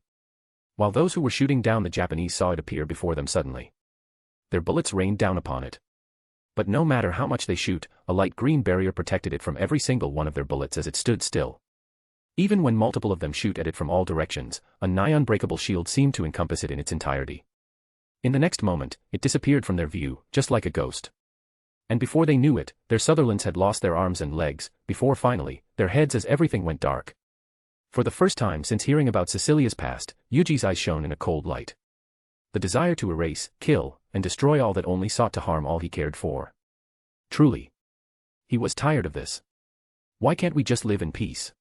While those who were shooting down the Japanese saw it appear before them suddenly. Their bullets rained down upon it. But no matter how much they shoot, a light green barrier protected it from every single one of their bullets as it stood still. Even when multiple of them shoot at it from all directions, a nigh-unbreakable shield seemed to encompass it in its entirety. In the next moment, it disappeared from their view, just like a ghost. And before they knew it, their Sutherlands had lost their arms and legs, before finally, their heads as everything went dark. For the first time since hearing about Cecilia's past, Yuji's eyes shone in a cold light. The desire to erase, kill, and destroy all that only sought to harm all he cared for. Truly. He was tired of this. Why can't we just live in peace?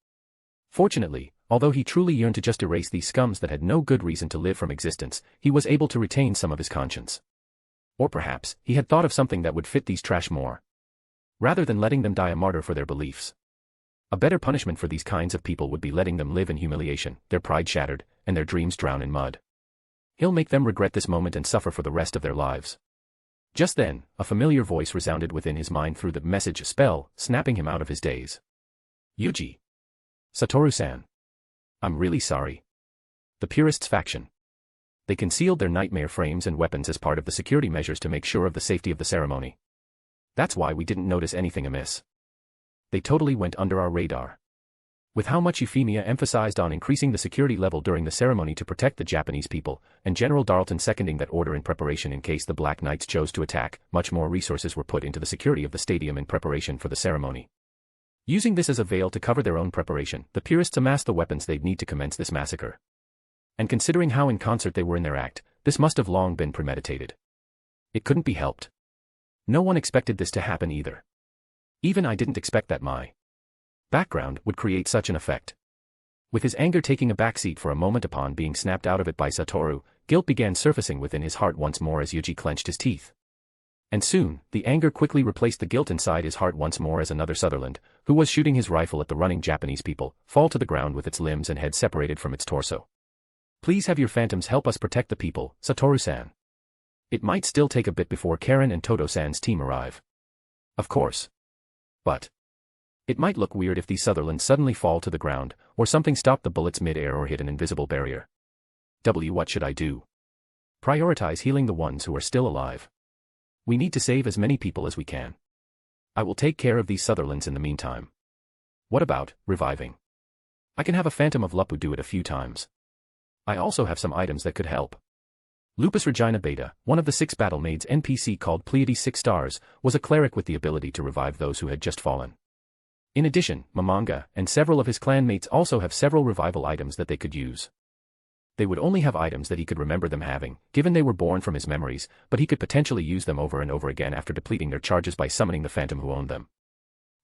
Fortunately, although he truly yearned to just erase these scums that had no good reason to live from existence, he was able to retain some of his conscience. Or perhaps, he had thought of something that would fit these trash more. Rather than letting them die a martyr for their beliefs. A better punishment for these kinds of people would be letting them live in humiliation, their pride shattered, and their dreams drown in mud. He'll make them regret this moment and suffer for the rest of their lives. Just then, a familiar voice resounded within his mind through the message spell, snapping him out of his daze. Yuuji. Satoru-san. I'm really sorry. The Purists faction. They concealed their nightmare frames and weapons as part of the security measures to make sure of the safety of the ceremony. That's why we didn't notice anything amiss. They totally went under our radar. With how much Euphemia emphasized on increasing the security level during the ceremony to protect the Japanese people, and General Darlton seconding that order in preparation in case the Black Knights chose to attack, much more resources were put into the security of the stadium in preparation for the ceremony. Using this as a veil to cover their own preparation, the Purists amassed the weapons they'd need to commence this massacre. And considering how in concert they were in their act, this must have long been premeditated. It couldn't be helped. No one expected this to happen either. Even I didn't expect that my background would create such an effect. With his anger taking a backseat for a moment upon being snapped out of it by Satoru, guilt began surfacing within his heart once more as Yuuji clenched his teeth. And soon, the anger quickly replaced the guilt inside his heart once more as another Sutherland, who was shooting his rifle at the running Japanese people, fall to the ground with its limbs and head separated from its torso. Please have your phantoms help us protect the people, Satoru-san. It might still take a bit before Karen and Toto-san's team arrive. Of course. But it might look weird if these Sutherlands suddenly fall to the ground, or something stopped the bullets mid-air or hit an invisible barrier. What should I do? Prioritize healing the ones who are still alive. We need to save as many people as we can. I will take care of these Sutherlands in the meantime. What about reviving? I can have a Phantom of Lupu do it a few times. I also have some items that could help. Lupus Regina Beta, one of the 6 battle maids NPC called Pleiades 6 Stars, was a cleric with the ability to revive those who had just fallen. In addition, Mamanga and several of his clanmates also have several revival items that they could use. They would only have items that he could remember them having, given they were born from his memories, but he could potentially use them over and over again after depleting their charges by summoning the phantom who owned them.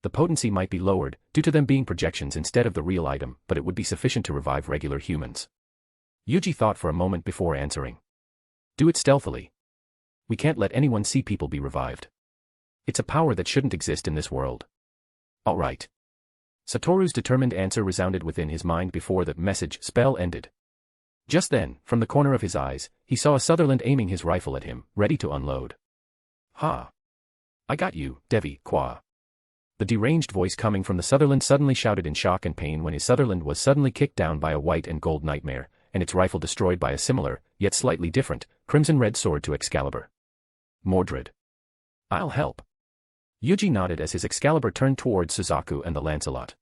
The potency might be lowered, due to them being projections instead of the real item, but it would be sufficient to revive regular humans. Yuuji thought for a moment before answering. Do it stealthily. We can't let anyone see people be revived. It's a power that shouldn't exist in this world. All right. Satoru's determined answer resounded within his mind before the message spell ended. Just then, from the corner of his eyes, he saw a Sutherland aiming his rifle at him, ready to unload. Ha! I got you, Devi, Kwa. The deranged voice coming from the Sutherland suddenly shouted in shock and pain when his Sutherland was suddenly kicked down by a white and gold nightmare, and its rifle destroyed by a similar, yet slightly different, crimson-red sword to Excalibur. Mordred. I'll help. Yuuji nodded as his Excalibur turned towards Suzaku and the Lancelot.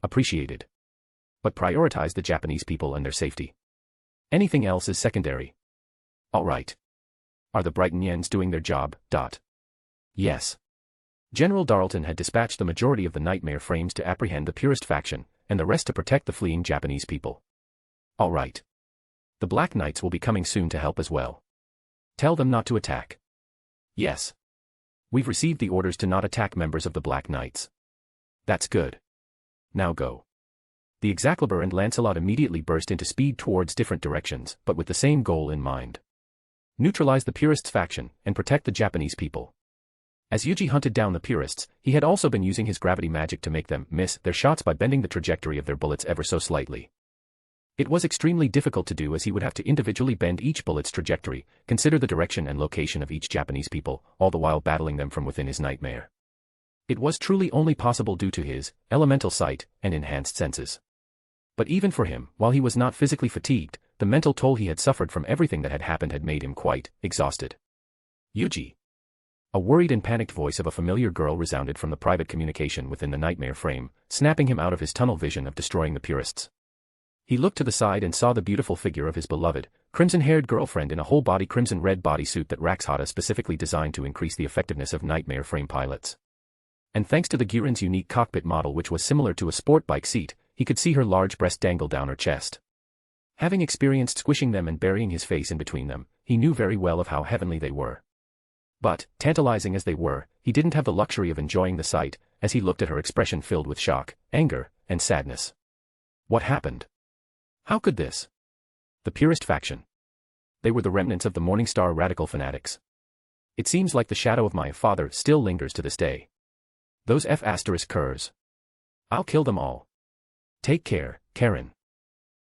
Appreciated. But prioritize the Japanese people and their safety. Anything else is secondary. All right. Are the Brighton Yens doing their job? Yes. General Darlton had dispatched the majority of the nightmare frames to apprehend the purist faction, and the rest to protect the fleeing Japanese people. All right. The Black Knights will be coming soon to help as well. Tell them not to attack. Yes. We've received the orders to not attack members of the Black Knights. That's good. Now go. The Excalibur and Lancelot immediately burst into speed towards different directions, but with the same goal in mind. Neutralize the Purists faction, and protect the Japanese people. As Yuuji hunted down the Purists, he had also been using his gravity magic to make them miss their shots by bending the trajectory of their bullets ever so slightly. It was extremely difficult to do as he would have to individually bend each bullet's trajectory, consider the direction and location of each Japanese people, all the while battling them from within his nightmare. It was truly only possible due to his elemental sight and enhanced senses. But even for him, while he was not physically fatigued, the mental toll he had suffered from everything that had happened had made him quite exhausted. Yuuji. A worried and panicked voice of a familiar girl resounded from the private communication within the nightmare frame, snapping him out of his tunnel vision of destroying the Purists. He looked to the side and saw the beautiful figure of his beloved, crimson-haired girlfriend in a whole-body crimson-red bodysuit that Raxhata specifically designed to increase the effectiveness of nightmare frame pilots. And thanks to the Gurin's unique cockpit model which was similar to a sport bike seat, he could see her large breast dangle down her chest. Having experienced squishing them and burying his face in between them, he knew very well of how heavenly they were. But, tantalizing as they were, he didn't have the luxury of enjoying the sight, as he looked at her expression filled with shock, anger, and sadness. What happened? How could this? The Purist faction. They were the remnants of the Morningstar radical fanatics. It seems like the shadow of my father still lingers to this day. Those F***ers. I'll kill them all. Take care, Karen.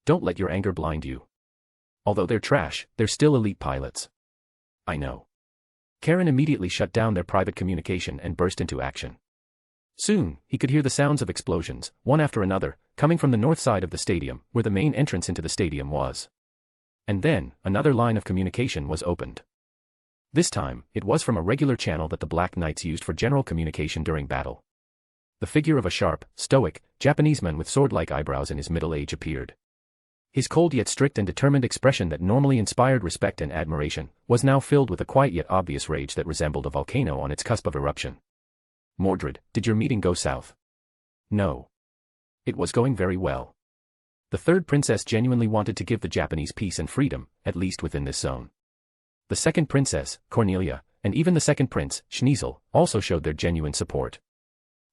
Don't let your anger blind you. Although they're trash, they're still elite pilots. I know. Karen immediately shut down their private communication and burst into action. Soon, he could hear the sounds of explosions, one after another, coming from the north side of the stadium, where the main entrance into the stadium was. And then, another line of communication was opened. This time, it was from a regular channel that the Black Knights used for general communication during battle. The figure of a sharp, stoic, Japanese man with sword-like eyebrows in his middle age appeared. His cold yet strict and determined expression that normally inspired respect and admiration, was now filled with a quiet yet obvious rage that resembled a volcano on its cusp of eruption. Mordred, did your meeting go south? No. It was going very well. The third princess genuinely wanted to give the Japanese peace and freedom, at least within this zone. The second princess, Cornelia, and even the second prince, Schneasel, also showed their genuine support.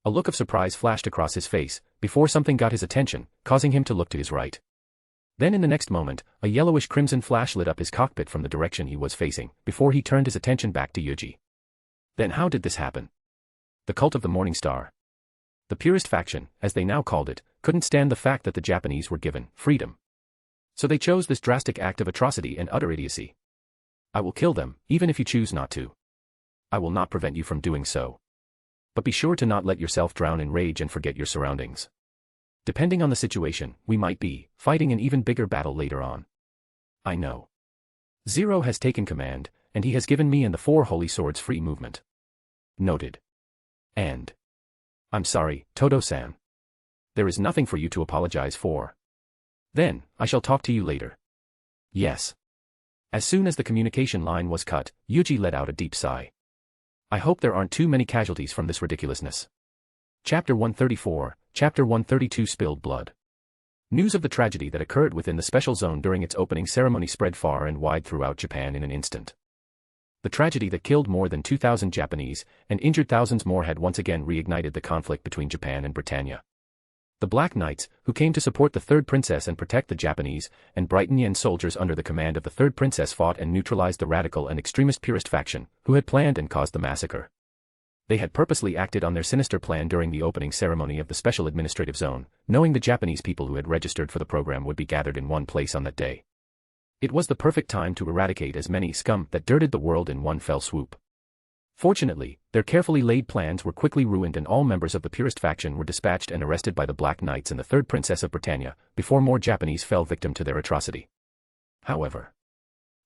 A look of surprise flashed across his face, before something got his attention, causing him to look to his right. Then in the next moment, a yellowish-crimson flash lit up his cockpit from the direction he was facing, before he turned his attention back to Yuuji. Then how did this happen? The cult of the Morningstar. The Purist faction, as they now called it, couldn't stand the fact that the Japanese were given freedom. So they chose this drastic act of atrocity and utter idiocy. I will kill them, even if you choose not to. I will not prevent you from doing so. But be sure to not let yourself drown in rage and forget your surroundings. Depending on the situation, we might be fighting an even bigger battle later on. I know. Zero has taken command, and he has given me and the 4 holy swords free movement. Noted. And I'm sorry, Todo-san. There is nothing for you to apologize for. Then, I shall talk to you later. Yes. As soon as the communication line was cut, Yuuji let out a deep sigh. I hope there aren't too many casualties from this ridiculousness. Chapter 134, Chapter 132 Spilled Blood. News of the tragedy that occurred within the special zone during its opening ceremony spread far and wide throughout Japan in an instant. The tragedy that killed more than 2,000 Japanese and injured thousands more had once again reignited the conflict between Japan and Britannia. The Black Knights, who came to support the Third Princess and protect the Japanese and Britannian soldiers under the command of the Third Princess, fought and neutralized the radical and extremist purist faction, who had planned and caused the massacre. They had purposely acted on their sinister plan during the opening ceremony of the Special Administrative Zone, knowing the Japanese people who had registered for the program would be gathered in one place on that day. It was the perfect time to eradicate as many scum that dirtied the world in one fell swoop. Fortunately, their carefully laid plans were quickly ruined and all members of the purist faction were dispatched and arrested by the Black Knights and the Third Princess of Britannia, before more Japanese fell victim to their atrocity. However,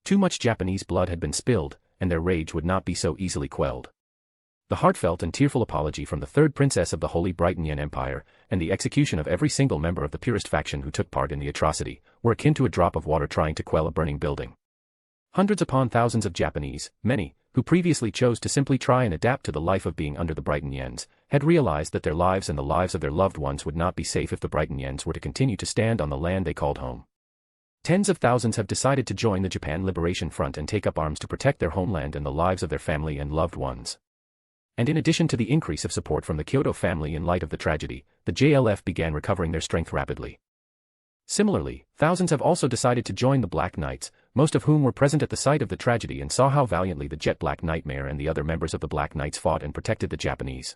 too much Japanese blood had been spilled, and their rage would not be so easily quelled. The heartfelt and tearful apology from the Third Princess of the Holy Britannian Empire, and the execution of every single member of the purist faction who took part in the atrocity, were akin to a drop of water trying to quell a burning building. Hundreds upon thousands of Japanese, many, who previously chose to simply try and adapt to the life of being under the Britannians, had realized that their lives and the lives of their loved ones would not be safe if the Britannians were to continue to stand on the land they called home. Tens of thousands have decided to join the Japan Liberation Front and take up arms to protect their homeland and the lives of their family and loved ones. And in addition to the increase of support from the Kyoto family in light of the tragedy, the JLF began recovering their strength rapidly. Similarly, thousands have also decided to join the Black Knights, most of whom were present at the site of the tragedy and saw how valiantly the Jet Black Nightmare and the other members of the Black Knights fought and protected the Japanese.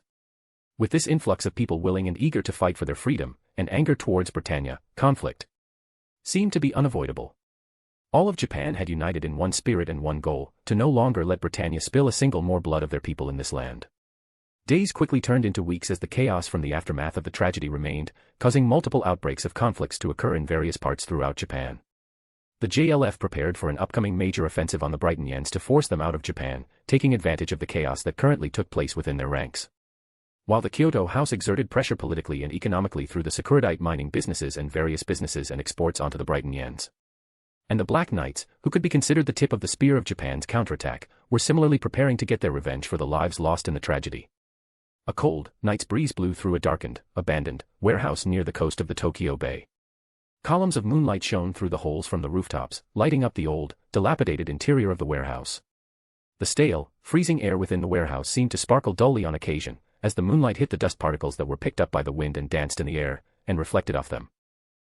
With this influx of people willing and eager to fight for their freedom, and anger towards Britannia, conflict seemed to be unavoidable. All of Japan had united in one spirit and one goal, to no longer let Britannia spill a single more blood of their people in this land. Days quickly turned into weeks as the chaos from the aftermath of the tragedy remained, causing multiple outbreaks of conflicts to occur in various parts throughout Japan. The JLF prepared for an upcoming major offensive on the Britannians to force them out of Japan, taking advantage of the chaos that currently took place within their ranks. While the Kyoto House exerted pressure politically and economically through the Sakuradite mining businesses and various businesses and exports onto the Britannians. And the Black Knights, who could be considered the tip of the spear of Japan's counterattack, were similarly preparing to get their revenge for the lives lost in the tragedy. A cold, night's breeze blew through a darkened, abandoned warehouse near the coast of the Tokyo Bay. Columns of moonlight shone through the holes from the rooftops, lighting up the old, dilapidated interior of the warehouse. The stale, freezing air within the warehouse seemed to sparkle dully on occasion, as the moonlight hit the dust particles that were picked up by the wind and danced in the air, and reflected off them.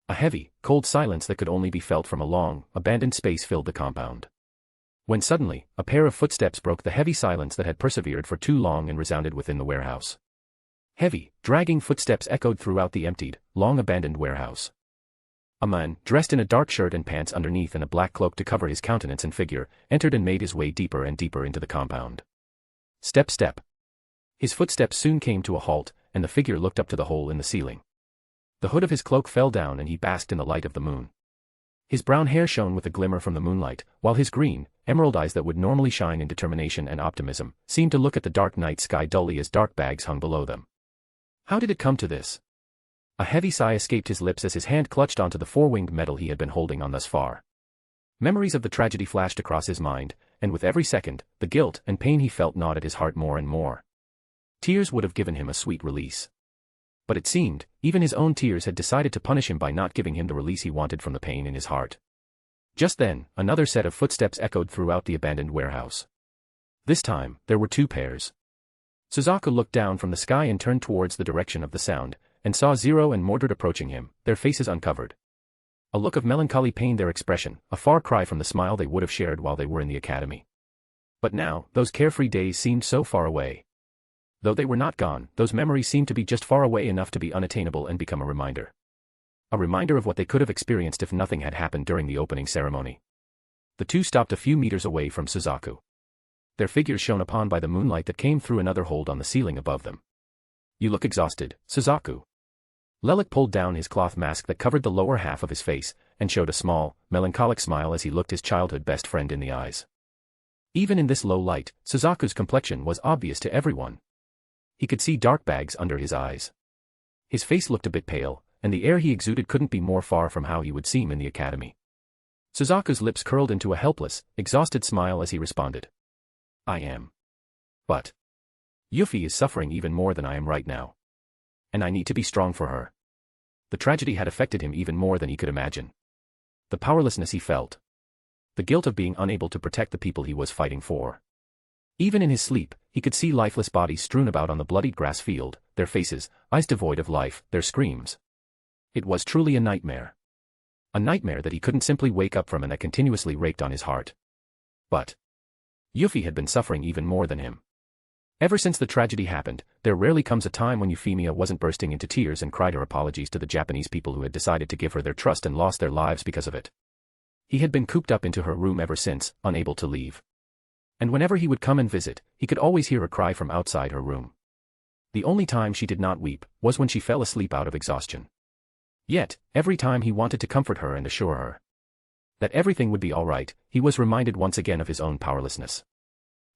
A heavy, cold silence that could only be felt from a long, abandoned space filled the compound. When suddenly, a pair of footsteps broke the heavy silence that had persevered for too long and resounded within the warehouse. Heavy, dragging footsteps echoed throughout the emptied, long-abandoned warehouse. A man, dressed in a dark shirt and pants underneath and a black cloak to cover his countenance and figure, entered and made his way deeper and deeper into the compound. Step, step. His footsteps soon came to a halt, and the figure looked up to the hole in the ceiling. The hood of his cloak fell down and he basked in the light of the moon. His brown hair shone with a glimmer from the moonlight, while his green, emerald eyes that would normally shine in determination and optimism, seemed to look at the dark night sky dully as dark bags hung below them. How did it come to this? A heavy sigh escaped his lips as his hand clutched onto the four-winged medal he had been holding on thus far. Memories of the tragedy flashed across his mind, and with every second, the guilt and pain he felt gnawed at his heart more and more. Tears would have given him a sweet release. But it seemed, even his own tears had decided to punish him by not giving him the release he wanted from the pain in his heart. Just then, another set of footsteps echoed throughout the abandoned warehouse. This time, there were two pairs. Suzaku looked down from the sky and turned towards the direction of the sound, and saw Zero and Mordred approaching him, their faces uncovered. A look of melancholy pained their expression, a far cry from the smile they would have shared while they were in the academy. But now, those carefree days seemed so far away. Though they were not gone, those memories seemed to be just far away enough to be unattainable and become a reminder. A reminder of what they could have experienced if nothing had happened during the opening ceremony. The two stopped a few meters away from Suzaku. their figures shone upon by the moonlight that came through another hold on the ceiling above them. You look exhausted, Suzaku. Lelik pulled down his cloth mask that covered the lower half of his face, and showed a small, melancholic smile as he looked his childhood best friend in the eyes. Even in this low light, Suzaku's complexion was obvious to everyone. He could see dark bags under his eyes. His face looked a bit pale, and the air he exuded couldn't be more far from how he would seem in the academy. Suzaku's lips curled into a helpless, exhausted smile as he responded. I am. But Yuffie is suffering even more than I am right now. And I need to be strong for her. The tragedy had affected him even more than he could imagine. The powerlessness he felt. The guilt of being unable to protect the people he was fighting for. Even in his sleep, he could see lifeless bodies strewn about on the bloodied grass field, their faces, eyes devoid of life, their screams. It was truly a nightmare. A nightmare that he couldn't simply wake up from and that continuously raked on his heart. But Yuffie had been suffering even more than him. Ever since the tragedy happened, there rarely comes a time when Euphemia wasn't bursting into tears and cried her apologies to the Japanese people who had decided to give her their trust and lost their lives because of it. He had been cooped up into her room ever since, unable to leave. And whenever he would come and visit, he could always hear her cry from outside her room. The only time she did not weep was when she fell asleep out of exhaustion. Yet, every time he wanted to comfort her and assure her that everything would be all right, he was reminded once again of his own powerlessness.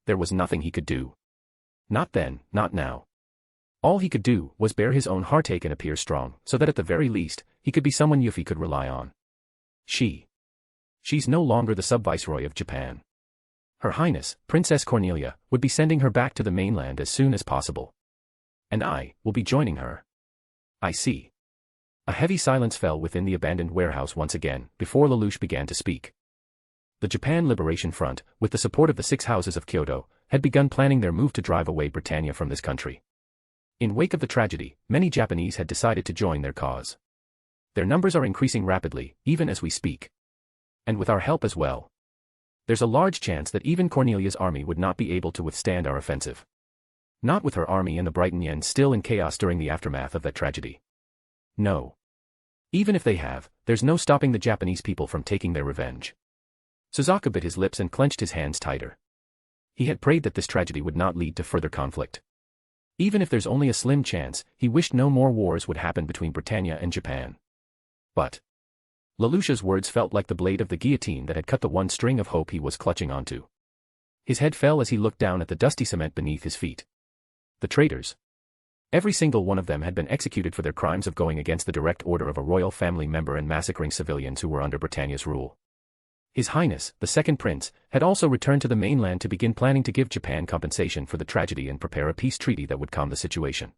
There was nothing he could do. Not then, not now. All he could do was bear his own heartache and appear strong, so that at the very least, he could be someone Yuffie could rely on. She's no longer the sub-viceroy of Japan. Her Highness, Princess Cornelia, would be sending her back to the mainland as soon as possible. And I will be joining her. I see. A heavy silence fell within the abandoned warehouse once again, before Lelouch began to speak. The Japan Liberation Front, with the support of the 6 houses of Kyoto, had begun planning their move to drive away Britannia from this country. In wake of the tragedy, many Japanese had decided to join their cause. Their numbers are increasing rapidly, even as we speak. And with our help as well. There's a large chance that even Cornelia's army would not be able to withstand our offensive. Not with her army and the Brighton Yen still in chaos during the aftermath of that tragedy. No. Even if they have, there's no stopping the Japanese people from taking their revenge. Suzaku bit his lips and clenched his hands tighter. He had prayed that this tragedy would not lead to further conflict. Even if there's only a slim chance, he wished no more wars would happen between Britannia and Japan. But Lelouch's words felt like the blade of the guillotine that had cut the one string of hope he was clutching onto. His head fell as he looked down at the dusty cement beneath his feet. The traitors. Every single one of them had been executed for their crimes of going against the direct order of a royal family member and massacring civilians who were under Britannia's rule. His Highness, the second prince, had also returned to the mainland to begin planning to give Japan compensation for the tragedy and prepare a peace treaty that would calm the situation.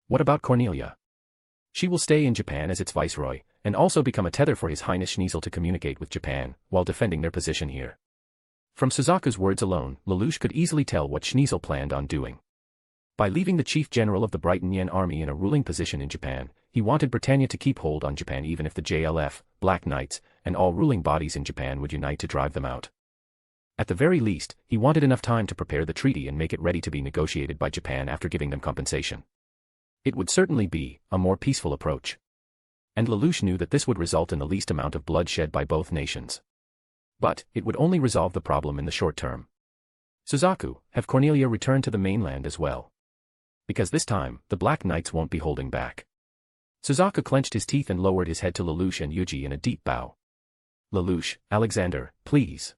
What about Cornelia? She will stay in Japan as its viceroy, and also become a tether for His Highness Schneizel to communicate with Japan, while defending their position here. From Suzaku's words alone, Lelouch could easily tell what Schneizel planned on doing. By leaving the chief general of the Brighton Yen army in a ruling position in Japan, he wanted Britannia to keep hold on Japan even if the JLF, Black Knights, and all ruling bodies in Japan would unite to drive them out. At the very least, he wanted enough time to prepare the treaty and make it ready to be negotiated by Japan after giving them compensation. It would certainly be a more peaceful approach. And Lelouch knew that this would result in the least amount of blood shed by both nations. But it would only resolve the problem in the short term. Suzaku, have Cornelia return to the mainland as well. Because this time, the Black Knights won't be holding back. Suzaku clenched his teeth and lowered his head to Lelouch and Yuuji in a deep bow. Lelouch, Alexander, please.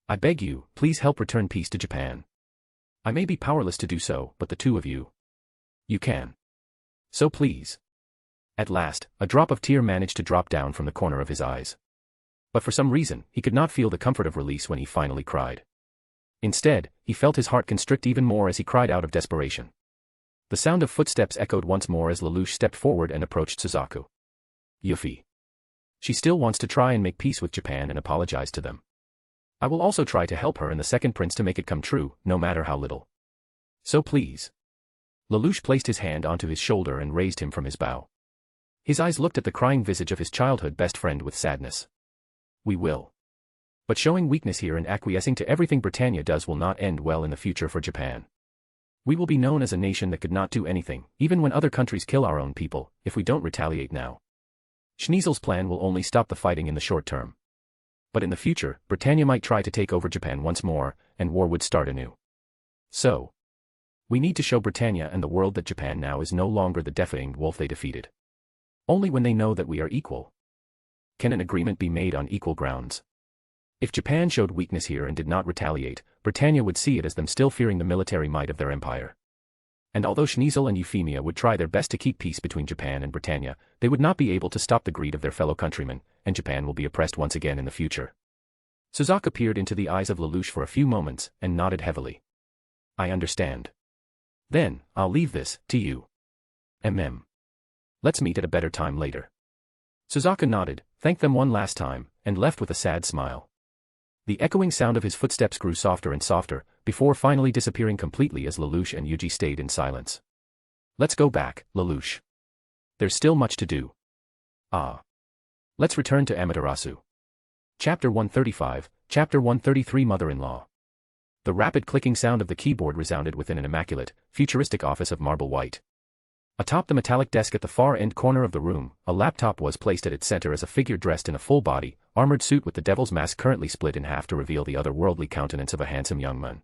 I beg you, please help return peace to Japan. I may be powerless to do so, but the two of you. You can. So please. At last, a drop of tear managed to drop down from the corner of his eyes. But for some reason, he could not feel the comfort of release when he finally cried. Instead, he felt his heart constrict even more as he cried out of desperation. The sound of footsteps echoed once more as Lelouch stepped forward and approached Suzaku. Yuffie. She still wants to try and make peace with Japan and apologize to them. I will also try to help her and the second prince to make it come true, no matter how little. So please. Lelouch placed his hand onto his shoulder and raised him from his bow. His eyes looked at the crying visage of his childhood best friend with sadness. We will. But showing weakness here and acquiescing to everything Britannia does will not end well in the future for Japan. We will be known as a nation that could not do anything, even when other countries kill our own people, if we don't retaliate now. Schneizel's plan will only stop the fighting in the short term. But in the future, Britannia might try to take over Japan once more, and war would start anew. So, we need to show Britannia and the world that Japan now is no longer the defying wolf they defeated. Only when they know that we are equal can an agreement be made on equal grounds. If Japan showed weakness here and did not retaliate, Britannia would see it as them still fearing the military might of their empire. And although Schneizel and Euphemia would try their best to keep peace between Japan and Britannia, they would not be able to stop the greed of their fellow countrymen, and Japan will be oppressed once again in the future. Suzaku peered into the eyes of Lelouch for a few moments, and nodded heavily. I understand. Then, I'll leave this to you. Let's meet at a better time later. Suzaku nodded, thanked them one last time, and left with a sad smile. The echoing sound of his footsteps grew softer and softer, before finally disappearing completely as Lelouch and Yuuji stayed in silence. Let's go back, Lelouch. There's still much to do. Let's return to Amaterasu. Chapter 135, Chapter 133 Mother-in-Law. The rapid clicking sound of the keyboard resounded within an immaculate, futuristic office of marble white. Atop the metallic desk at the far end corner of the room, a laptop was placed at its center as a figure dressed in a full-body, armored suit with the devil's mask currently split in half to reveal the otherworldly countenance of a handsome young man.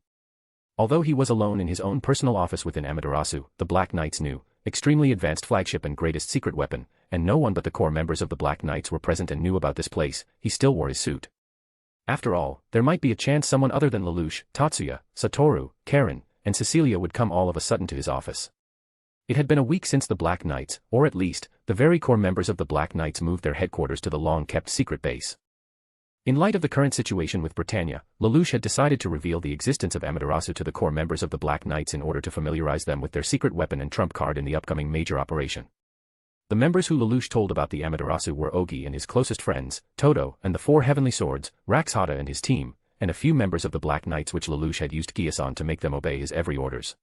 Although he was alone in his own personal office within Amaterasu, the Black Knight's new, extremely advanced flagship and greatest secret weapon, and no one but the core members of the Black Knights were present and knew about this place, he still wore his suit. After all, there might be a chance someone other than Lelouch, Tatsuya, Satoru, Karen, and Cecilia would come all of a sudden to his office. It had been a week since the Black Knights, or at least, the very core members of the Black Knights moved their headquarters to the long-kept secret base. In light of the current situation with Britannia, Lelouch had decided to reveal the existence of Amaterasu to the core members of the Black Knights in order to familiarize them with their secret weapon and trump card in the upcoming major operation. The members who Lelouch told about the Amaterasu were Ogi and his closest friends, Todo and the Four Heavenly Swords, Raxhata and his team, and a few members of the Black Knights which Lelouch had used Giasan to make them obey his every orders.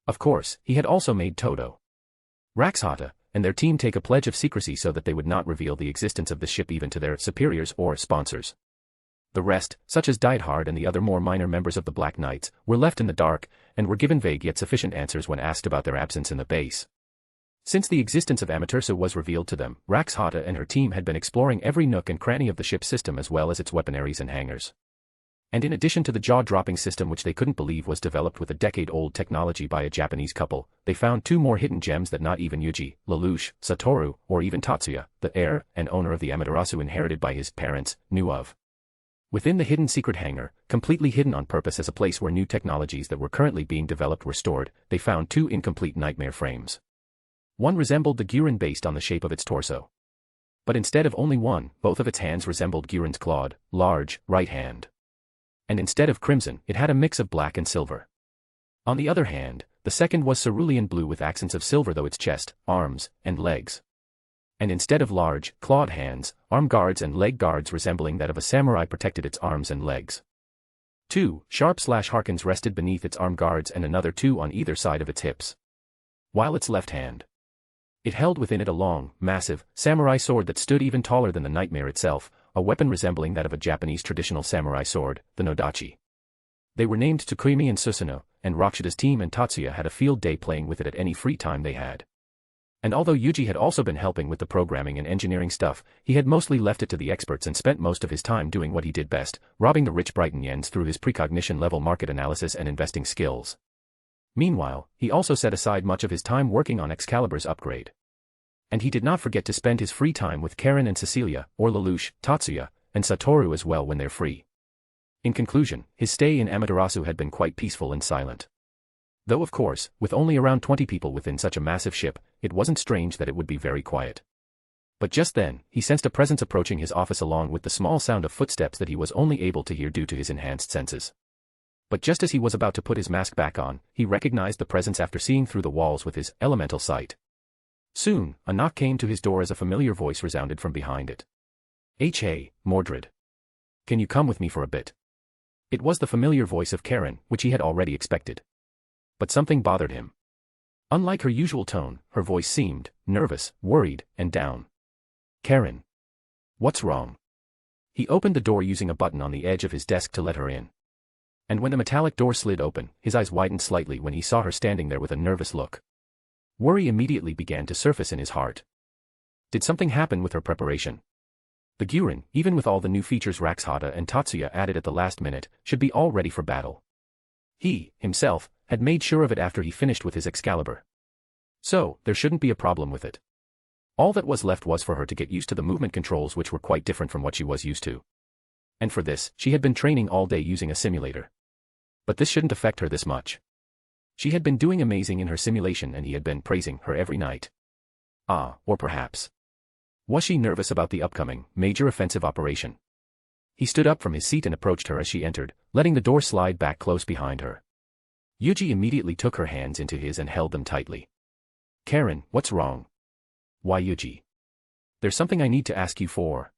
Of course, he had also made Todo, Raxhata, and their team take a pledge of secrecy so that they would not reveal the existence of the ship even to their superiors or sponsors. The rest, such as Diethard and the other more minor members of the Black Knights, were left in the dark, and were given vague yet sufficient answers when asked about their absence in the base. Since the existence of Amaterasu was revealed to them, Raxhata and her team had been exploring every nook and cranny of the ship's system as well as its weaponaries and hangars. And in addition to the jaw-dropping system which they couldn't believe was developed with a decade-old technology by a Japanese couple, they found 2 more hidden gems that not even Yuuji, Lelouch, Satoru, or even Tatsuya, the heir and owner of the Amaterasu inherited by his parents, knew of. Within the hidden secret hangar, completely hidden on purpose as a place where new technologies that were currently being developed were stored, they found 2 incomplete nightmare frames. One resembled the Guren based on the shape of its torso. But instead of only one, both of its hands resembled Guren's clawed, large, right hand. And instead of crimson, it had a mix of black and silver. On the other hand, the second was cerulean blue with accents of silver though its chest, arms, and legs. And instead of large, clawed hands, arm guards and leg guards resembling that of a samurai protected its arms and legs. 2 sharp/harkins rested beneath its arm guards and another 2 on either side of its hips. While its left hand, it held within it a long, massive, samurai sword that stood even taller than the nightmare itself, a weapon resembling that of a Japanese traditional samurai sword, the Nodachi. They were named Tsukuyomi and Susanoo, and Rakshida's team and Tatsuya had a field day playing with it at any free time they had. And although Yuuji had also been helping with the programming and engineering stuff, he had mostly left it to the experts and spent most of his time doing what he did best, robbing the rich Brighton yens through his precognition-level market analysis and investing skills. Meanwhile, he also set aside much of his time working on Excalibur's upgrade. And he did not forget to spend his free time with Karen and Cecilia, or Lelouch, Tatsuya, and Satoru as well when they're free. In conclusion, his stay in Amaterasu had been quite peaceful and silent. Though of course, with only around 20 people within such a massive ship, it wasn't strange that it would be very quiet. But just then, he sensed a presence approaching his office along with the small sound of footsteps that he was only able to hear due to his enhanced senses. But just as he was about to put his mask back on, he recognized the presence after seeing through the walls with his elemental sight. Soon, a knock came to his door as a familiar voice resounded from behind it. Hey, Mordred. Can you come with me for a bit? It was the familiar voice of Karen, which he had already expected. But something bothered him. Unlike her usual tone, her voice seemed nervous, worried, and down. Karen. What's wrong? He opened the door using a button on the edge of his desk to let her in. And when the metallic door slid open, his eyes widened slightly when he saw her standing there with a nervous look. Worry immediately began to surface in his heart. Did something happen with her preparation? The Gyurin, even with all the new features Raxhata and Tatsuya added at the last minute, should be all ready for battle. He, himself, had made sure of it after he finished with his Excalibur. So, there shouldn't be a problem with it. All that was left was for her to get used to the movement controls, which were quite different from what she was used to. And for this, she had been training all day using a simulator. But this shouldn't affect her this much. She had been doing amazing in her simulation and he had been praising her every night. Ah, or perhaps. Was she nervous about the upcoming, major offensive operation? He stood up from his seat and approached her as she entered, letting the door slide back close behind her. Yuuji immediately took her hands into his and held them tightly. Karen, what's wrong? Why, Yuuji? There's something I need to ask you for.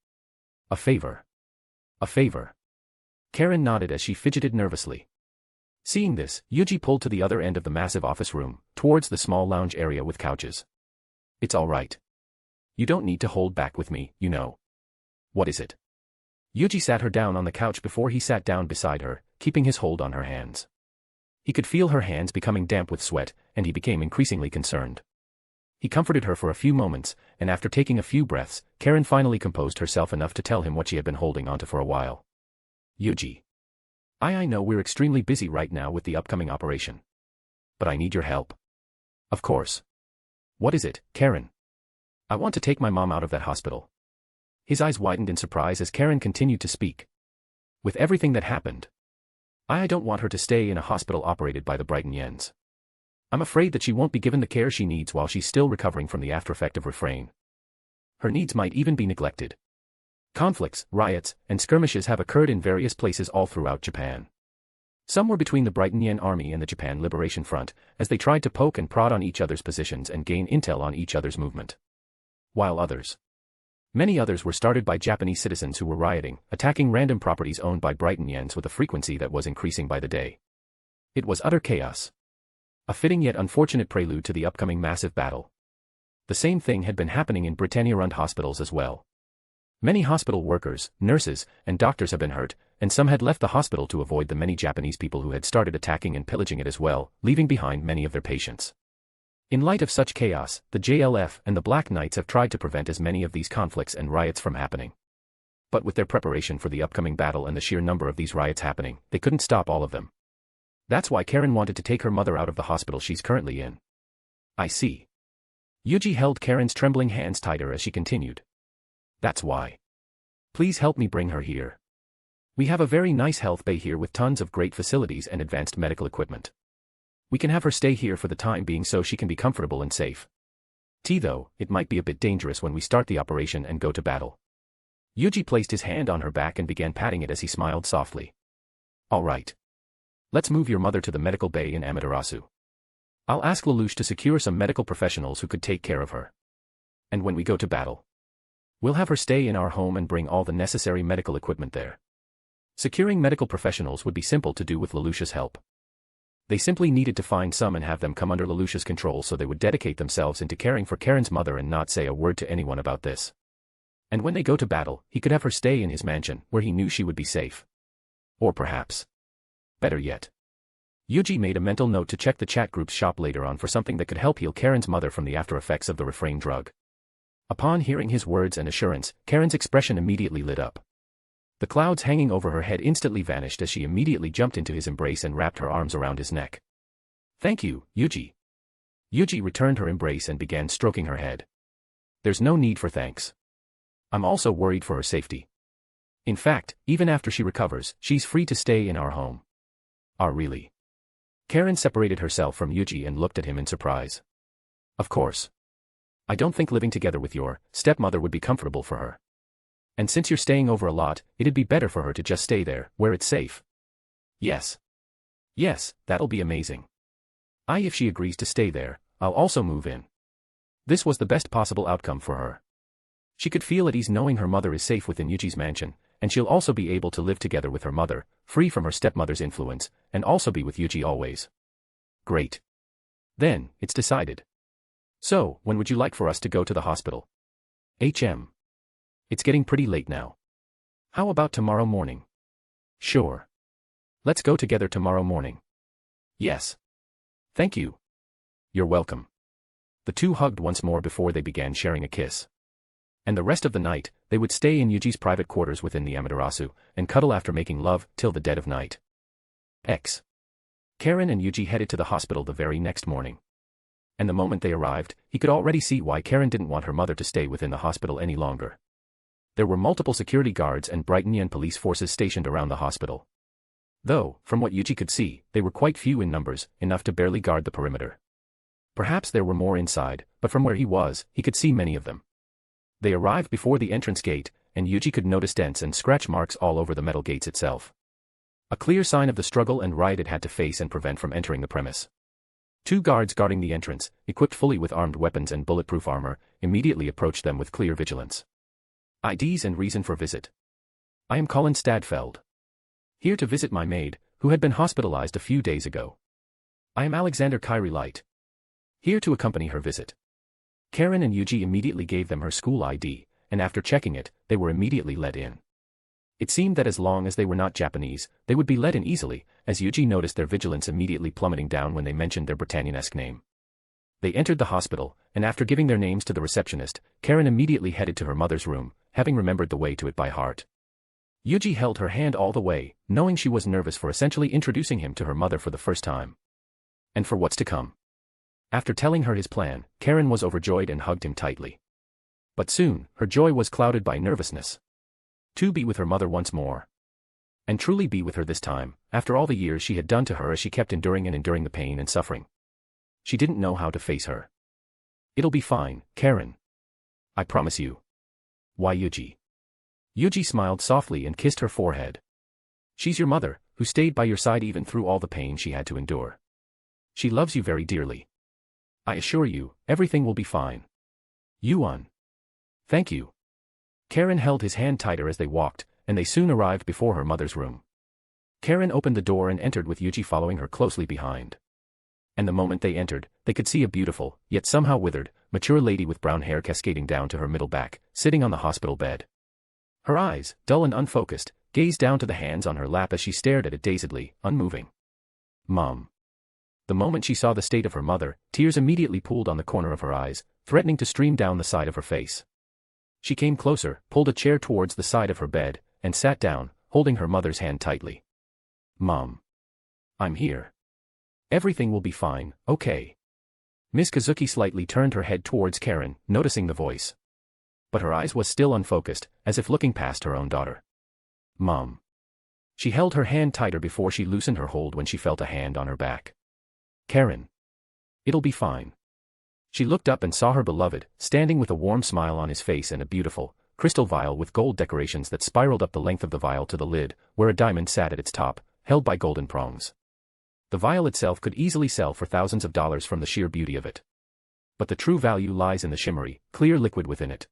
A favor. A favor. Karen nodded as she fidgeted nervously. Seeing this, Yuuji pulled to the other end of the massive office room, towards the small lounge area with couches. It's all right. You don't need to hold back with me, you know. What is it? Yuuji sat her down on the couch before he sat down beside her, keeping his hold on her hands. He could feel her hands becoming damp with sweat, and he became increasingly concerned. He comforted her for a few moments, and after taking a few breaths, Karen finally composed herself enough to tell him what she had been holding onto for a while. Yuuji. I know we're extremely busy right now with the upcoming operation. But I need your help. Of course. What is it, Karen? I want to take my mom out of that hospital. His eyes widened in surprise as Karen continued to speak. With everything that happened, I don't want her to stay in a hospital operated by the Brighton Yens. I'm afraid that she won't be given the care she needs while she's still recovering from the aftereffect of refrain. Her needs might even be neglected. Conflicts, riots, and skirmishes have occurred in various places all throughout Japan. Some were between the Brighton Yen Army and the Japan Liberation Front, as they tried to poke and prod on each other's positions and gain intel on each other's movement. While many others were started by Japanese citizens who were rioting, attacking random properties owned by Brighton Yens with a frequency that was increasing by the day. It was utter chaos. A fitting yet unfortunate prelude to the upcoming massive battle. The same thing had been happening in Britannia-run hospitals as well. Many hospital workers, nurses, and doctors have been hurt, and some had left the hospital to avoid the many Japanese people who had started attacking and pillaging it as well, leaving behind many of their patients. In light of such chaos, the JLF and the Black Knights have tried to prevent as many of these conflicts and riots from happening. But with their preparation for the upcoming battle and the sheer number of these riots happening, they couldn't stop all of them. That's why Karen wanted to take her mother out of the hospital she's currently in. I see. Yuuji held Karen's trembling hands tighter as she continued. That's why. Please help me bring her here. We have a very nice health bay here with tons of great facilities and advanced medical equipment. We can have her stay here for the time being so she can be comfortable and safe. Though, it might be a bit dangerous when we start the operation and go to battle. Yuuji placed his hand on her back and began patting it as he smiled softly. All right. Let's move your mother to the medical bay in Amaterasu. I'll ask Lelouch to secure some medical professionals who could take care of her. And when we go to battle, we'll have her stay in our home and bring all the necessary medical equipment there. Securing medical professionals would be simple to do with Lelouch's help. They simply needed to find some and have them come under Lelouch's control so they would dedicate themselves into caring for Karen's mother and not say a word to anyone about this. And when they go to battle, he could have her stay in his mansion, where he knew she would be safe. Or perhaps, better yet, Yuuji made a mental note to check the chat group's shop later on for something that could help heal Karen's mother from the after effects of the refrain drug. Upon hearing his words and assurance, Karen's expression immediately lit up. The clouds hanging over her head instantly vanished as she immediately jumped into his embrace and wrapped her arms around his neck. Thank you, Yuuji. Yuuji returned her embrace and began stroking her head. There's no need for thanks. I'm also worried for her safety. In fact, even after she recovers, she's free to stay in our home. Really? Karen separated herself from Yuuji and looked at him in surprise. Of course. I don't think living together with your stepmother would be comfortable for her. And since you're staying over a lot, it'd be better for her to just stay there, where it's safe. Yes. Yes, that'll be amazing. If she agrees to stay there, I'll also move in. This was the best possible outcome for her. She could feel at ease knowing her mother is safe within Yuuji's mansion, and she'll also be able to live together with her mother, free from her stepmother's influence, and also be with Yuuji always. Great. Then, it's decided. So, when would you like for us to go to the hospital? It's getting pretty late now. How about tomorrow morning? Sure. Let's go together tomorrow morning. Yes. Thank you. You're welcome. The two hugged once more before they began sharing a kiss. And the rest of the night, they would stay in Yuji's private quarters within the Amaterasu, and cuddle after making love till the dead of night. Karen and Yuji headed to the hospital the very next morning. And the moment they arrived, he could already see why Karen didn't want her mother to stay within the hospital any longer. There were multiple security guards and Brighton police forces stationed around the hospital. Though, from what Yuji could see, they were quite few in numbers, enough to barely guard the perimeter. Perhaps there were more inside, but from where he was, he could see many of them. They arrived before the entrance gate, and Yuji could notice dents and scratch marks all over the metal gates itself. A clear sign of the struggle and riot it had to face and prevent from entering the premise. 2 guards guarding the entrance, equipped fully with armed weapons and bulletproof armor, immediately approached them with clear vigilance. IDs and reason for visit. I am Colin Stadfeld. Here to visit my maid, who had been hospitalized a few days ago. I am Alexander Kyrie Light. Here to accompany her visit. Karen and Yuji immediately gave them her school ID, and after checking it, they were immediately let in. It seemed that as long as they were not Japanese, they would be let in easily, as Yuji noticed their vigilance immediately plummeting down when they mentioned their Britannianesque name. They entered the hospital, and after giving their names to the receptionist, Karen immediately headed to her mother's room, having remembered the way to it by heart. Yuji held her hand all the way, knowing she was nervous for essentially introducing him to her mother for the first time. And for what's to come. After telling her his plan, Karen was overjoyed and hugged him tightly. But soon, her joy was clouded by nervousness. To be with her mother once more. And truly be with her this time, after all the years she had done to her as she kept enduring the pain and suffering. She didn't know how to face her. It'll be fine, Karen. I promise you. Why, Yuji? Yuji smiled softly and kissed her forehead. She's your mother, who stayed by your side even through all the pain she had to endure. She loves you very dearly. I assure you, everything will be fine. Yuan. Thank you. Karen held his hand tighter as they walked, and they soon arrived before her mother's room. Karen opened the door and entered with Yuji following her closely behind. And the moment they entered, they could see a beautiful, yet somehow withered, mature lady with brown hair cascading down to her middle back, sitting on the hospital bed. Her eyes, dull and unfocused, gazed down to the hands on her lap as she stared at it dazedly, unmoving. Mom. The moment she saw the state of her mother, tears immediately pooled on the corner of her eyes, threatening to stream down the side of her face. She came closer, pulled a chair towards the side of her bed, and sat down, holding her mother's hand tightly. Mom. I'm here. Everything will be fine, okay? Miss Kazuki slightly turned her head towards Karen, noticing the voice. But her eyes was still unfocused, as if looking past her own daughter. Mom. She held her hand tighter before she loosened her hold when she felt a hand on her back. Karen. It'll be fine. She looked up and saw her beloved, standing with a warm smile on his face and a beautiful, crystal vial with gold decorations that spiraled up the length of the vial to the lid, where a diamond sat at its top, held by golden prongs. The vial itself could easily sell for thousands of dollars from the sheer beauty of it. But the true value lies in the shimmery, clear liquid within it.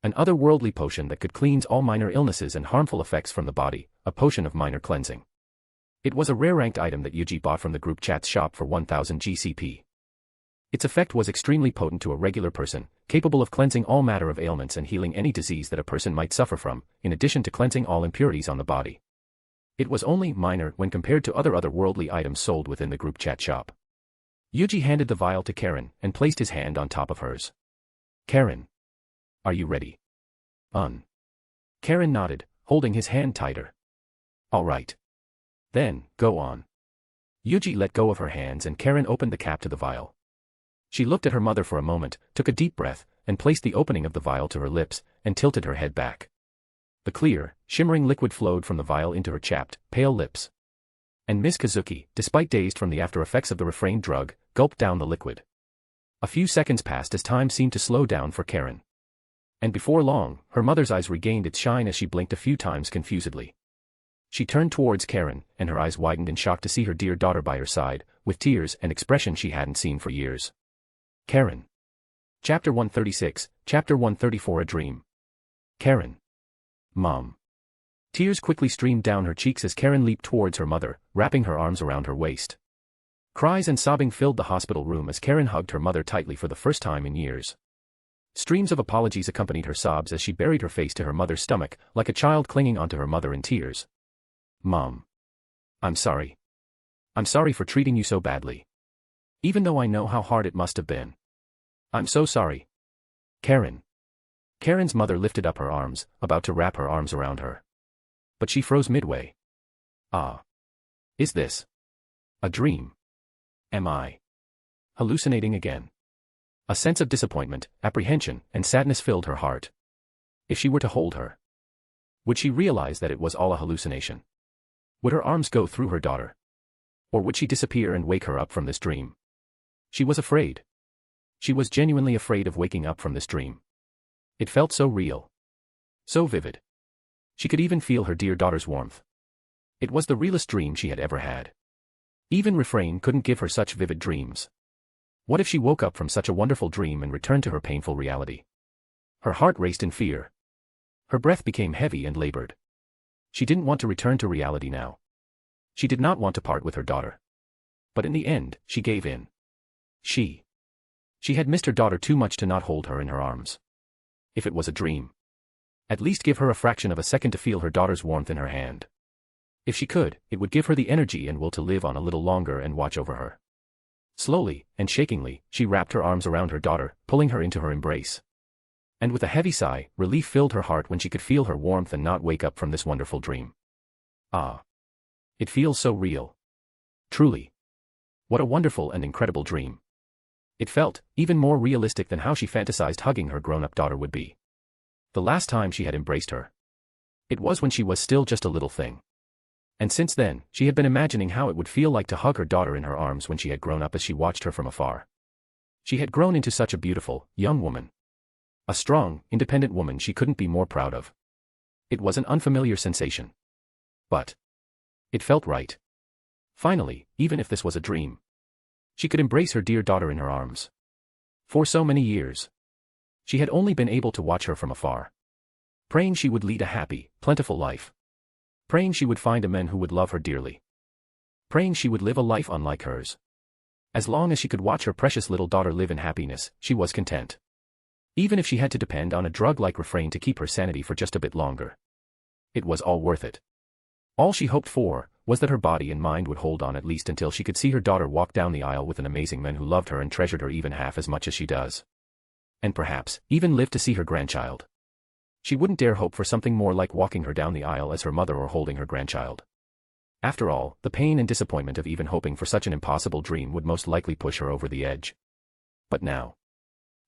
An otherworldly potion that could cleanse all minor illnesses and harmful effects from the body, a potion of minor cleansing. It was a rare-ranked item that Yuji bought from the group chat's shop for 1000 GCP. Its effect was extremely potent to a regular person, capable of cleansing all matter of ailments and healing any disease that a person might suffer from, in addition to cleansing all impurities on the body. It was only minor when compared to other otherworldly items sold within the group chat shop. Yuji handed the vial to Karen and placed his hand on top of hers. Karen. Are you ready? Karen nodded, holding his hand tighter. All right. Then, go on. Yuji let go of her hands and Karen opened the cap to the vial. She looked at her mother for a moment, took a deep breath, and placed the opening of the vial to her lips, and tilted her head back. The clear, shimmering liquid flowed from the vial into her chapped, pale lips. And Miss Kazuki, despite dazed from the after effects of the refrained drug, gulped down the liquid. A few seconds passed as time seemed to slow down for Karen. And before long, her mother's eyes regained its shine as she blinked a few times confusedly. She turned towards Karen, and her eyes widened in shock to see her dear daughter by her side, with tears and expression she hadn't seen for years. Karen. Chapter 136, Chapter 134 A Dream. Karen. Mom. Tears quickly streamed down her cheeks as Karen leaped towards her mother, wrapping her arms around her waist. Cries and sobbing filled the hospital room as Karen hugged her mother tightly for the first time in years. Streams of apologies accompanied her sobs as she buried her face to her mother's stomach, like a child clinging onto her mother in tears. Mom. I'm sorry. I'm sorry for treating you so badly. Even though I know how hard it must have been. I'm so sorry. Karen. Karen's mother lifted up her arms, about to wrap her arms around her. But she froze midway. Ah. Is this a dream? Am I hallucinating again? A sense of disappointment, apprehension, and sadness filled her heart. If she were to hold her, would she realize that it was all a hallucination? Would her arms go through her daughter? Or would she disappear and wake her up from this dream? She was afraid. She was genuinely afraid of waking up from this dream. It felt so real. So vivid. She could even feel her dear daughter's warmth. It was the realest dream she had ever had. Even refrain couldn't give her such vivid dreams. What if she woke up from such a wonderful dream and returned to her painful reality? Her heart raced in fear. Her breath became heavy and labored. She didn't want to return to reality now. She did not want to part with her daughter. But in the end, she gave in. She had missed her daughter too much to not hold her in her arms. If it was a dream, at least give her a fraction of a second to feel her daughter's warmth in her hand. If she could, it would give her the energy and will to live on a little longer and watch over her. Slowly, and shakingly, she wrapped her arms around her daughter, pulling her into her embrace. And with a heavy sigh, relief filled her heart when she could feel her warmth and not wake up from this wonderful dream. Ah. It feels so real. Truly. What a wonderful and incredible dream. It felt even more realistic than how she fantasized hugging her grown-up daughter would be. The last time she had embraced her, it was when she was still just a little thing. And since then, she had been imagining how it would feel like to hug her daughter in her arms when she had grown up as she watched her from afar. She had grown into such a beautiful, young woman. A strong, independent woman she couldn't be more proud of. It was an unfamiliar sensation. But it felt right. Finally, even if this was a dream, she could embrace her dear daughter in her arms. For so many years, she had only been able to watch her from afar. Praying she would lead a happy, plentiful life. Praying she would find a man who would love her dearly. Praying she would live a life unlike hers. As long as she could watch her precious little daughter live in happiness, she was content. Even if she had to depend on a drug-like refrain to keep her sanity for just a bit longer. It was all worth it. All she hoped for was that her body and mind would hold on at least until she could see her daughter walk down the aisle with an amazing man who loved her and treasured her even half as much as she does. And perhaps, even live to see her grandchild. She wouldn't dare hope for something more like walking her down the aisle as her mother or holding her grandchild. After all, the pain and disappointment of even hoping for such an impossible dream would most likely push her over the edge. But now,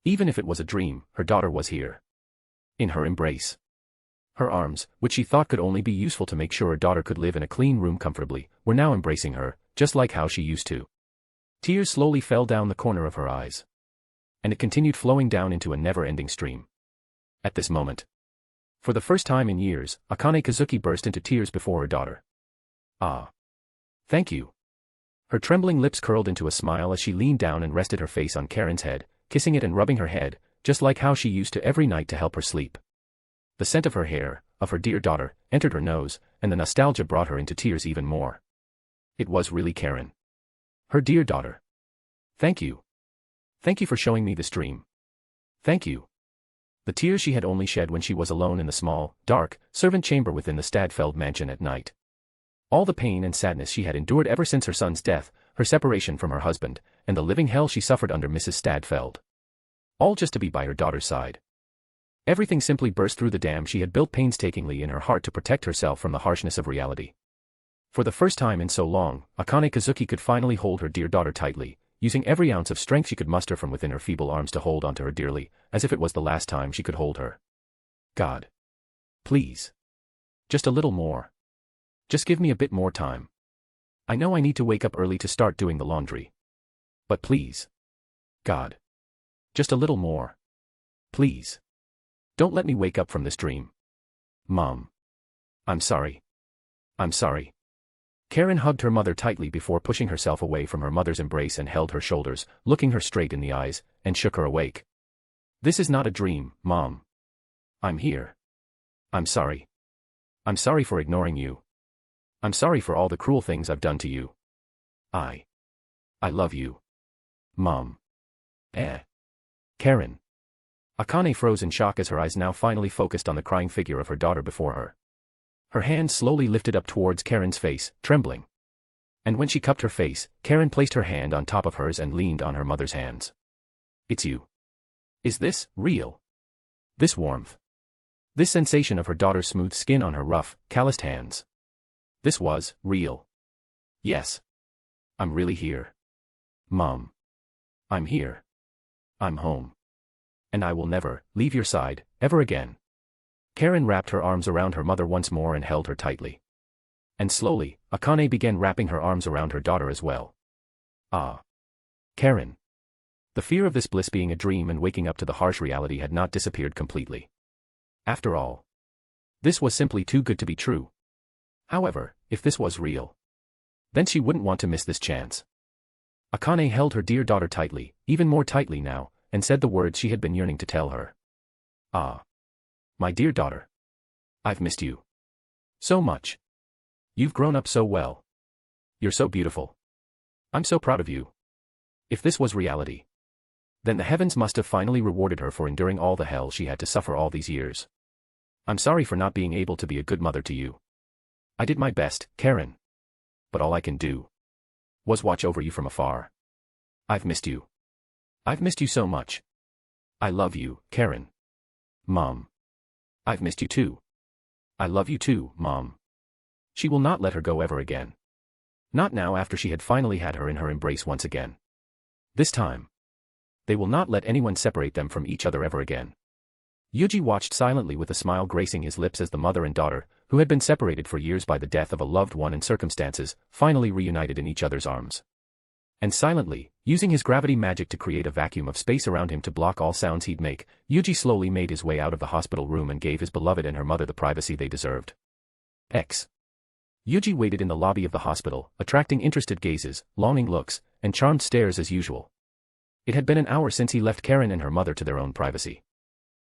even if it was a dream, her daughter was here. In her embrace. Her arms, which she thought could only be useful to make sure her daughter could live in a clean room comfortably, were now embracing her, just like how she used to. Tears slowly fell down the corner of her eyes. And it continued flowing down into a never-ending stream. At this moment, for the first time in years, Akane Kazuki burst into tears before her daughter. Ah. Thank you. Her trembling lips curled into a smile as she leaned down and rested her face on Karen's head, kissing it and rubbing her head, just like how she used to every night to help her sleep. The scent of her hair, of her dear daughter, entered her nose, and the nostalgia brought her into tears even more. It was really Karen. Her dear daughter. Thank you. Thank you for showing me this dream. Thank you. The tears she had only shed when she was alone in the small, dark, servant chamber within the Stadfeld mansion at night. All the pain and sadness she had endured ever since her son's death, her separation from her husband, and the living hell she suffered under Mrs. Stadfeld. All just to be by her daughter's side. Everything simply burst through the dam she had built painstakingly in her heart to protect herself from the harshness of reality. For the first time in so long, Akane Kazuki could finally hold her dear daughter tightly, using every ounce of strength she could muster from within her feeble arms to hold onto her dearly, as if it was the last time she could hold her. God. Please. Just a little more. Just give me a bit more time. I know I need to wake up early to start doing the laundry. But please. God. Just a little more. Please. Don't let me wake up from this dream. Mom. I'm sorry. I'm sorry. Karen hugged her mother tightly before pushing herself away from her mother's embrace and held her shoulders, looking her straight in the eyes, and shook her awake. This is not a dream, Mom. I'm here. I'm sorry. I'm sorry for ignoring you. I'm sorry for all the cruel things I've done to you. I love you. Mom. Karen. Akane froze in shock as her eyes now finally focused on the crying figure of her daughter before her. Her hand slowly lifted up towards Karen's face, trembling. And when she cupped her face, Karen placed her hand on top of hers and leaned on her mother's hands. It's you. Is this real? This warmth. This sensation of her daughter's smooth skin on her rough, calloused hands. This was real. Yes. I'm really here. Mom. I'm here. I'm home. And I will never leave your side, ever again. Karen wrapped her arms around her mother once more and held her tightly. And slowly, Akane began wrapping her arms around her daughter as well. Ah. Karen. The fear of this bliss being a dream and waking up to the harsh reality had not disappeared completely. After all, this was simply too good to be true. However, if this was real, then she wouldn't want to miss this chance. Akane held her dear daughter tightly, even more tightly now, and said the words she had been yearning to tell her. Ah. My dear daughter. I've missed you. So much. You've grown up so well. You're so beautiful. I'm so proud of you. If this was reality, then the heavens must have finally rewarded her for enduring all the hell she had to suffer all these years. I'm sorry for not being able to be a good mother to you. I did my best, Karen. But all I can do was watch over you from afar. I've missed you. I've missed you so much. I love you, Karen. Mom. I've missed you too. I love you too, Mom. She will not let her go ever again. Not now after she had finally had her in her embrace once again. This time, they will not let anyone separate them from each other ever again. Yuuji watched silently with a smile gracing his lips as the mother and daughter, who had been separated for years by the death of a loved one and circumstances, finally reunited in each other's arms. And silently, using his gravity magic to create a vacuum of space around him to block all sounds he'd make, Yuuji slowly made his way out of the hospital room and gave his beloved and her mother the privacy they deserved. Yuuji waited in the lobby of the hospital, attracting interested gazes, longing looks, and charmed stares as usual. It had been an hour since he left Karen and her mother to their own privacy.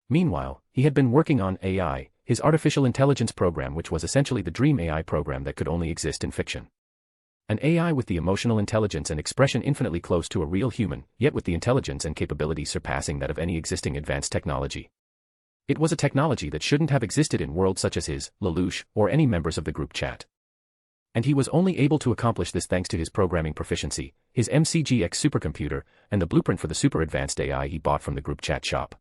Meanwhile, he had been working on AI, his artificial intelligence program, which was essentially the dream AI program that could only exist in fiction. An AI with the emotional intelligence and expression infinitely close to a real human, yet with the intelligence and capabilities surpassing that of any existing advanced technology. It was a technology that shouldn't have existed in worlds such as his, Lelouch, or any members of the group chat. And he was only able to accomplish this thanks to his programming proficiency, his MCGX supercomputer, and the blueprint for the super advanced AI he bought from the group chat shop.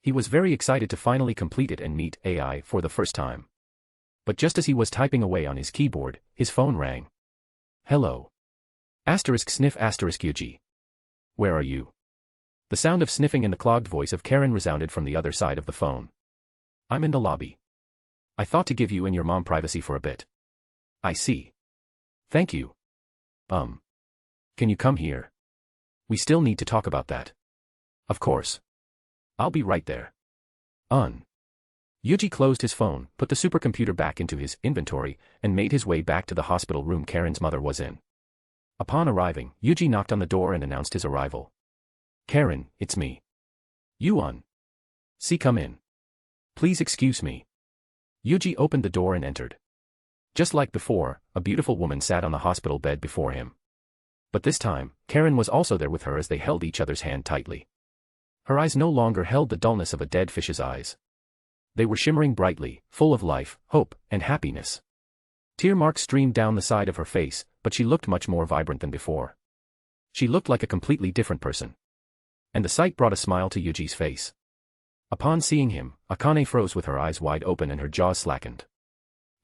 He was very excited to finally complete it and meet AI for the first time. But just as he was typing away on his keyboard, his phone rang. Hello. Sniff Yuuji. Where are you? The sound of sniffing and the clogged voice of Karen resounded from the other side of the phone. I'm in the lobby. I thought to give you and your mom privacy for a bit. I see. Thank you. Can you come here? We still need to talk about that. Of course. I'll be right there. Yuuji closed his phone, put the supercomputer back into his inventory, and made his way back to the hospital room Karen's mother was in. Upon arriving, Yuuji knocked on the door and announced his arrival. Karen, it's me. See, come in. Please excuse me. Yuuji opened the door and entered. Just like before, a beautiful woman sat on the hospital bed before him. But this time, Karen was also there with her as they held each other's hand tightly. Her eyes no longer held the dullness of a dead fish's eyes. They were shimmering brightly, full of life, hope, and happiness. Tear marks streamed down the side of her face, but she looked much more vibrant than before. She looked like a completely different person. And the sight brought a smile to Yuji's face. Upon seeing him, Akane froze with her eyes wide open and her jaws slackened.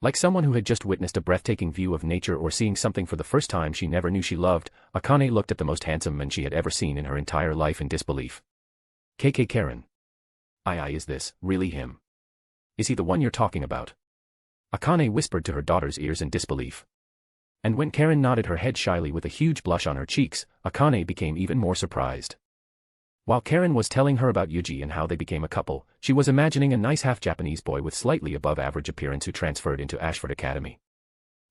Like someone who had just witnessed a breathtaking view of nature or seeing something for the first time she never knew she loved, Akane looked at the most handsome man she had ever seen in her entire life in disbelief. Karen. Is this really him? Is he the one you're talking about? Akane whispered to her daughter's ears in disbelief. And when Karen nodded her head shyly with a huge blush on her cheeks, Akane became even more surprised. While Karen was telling her about Yuuji and how they became a couple, she was imagining a nice half-Japanese boy with slightly above-average appearance who transferred into Ashford Academy.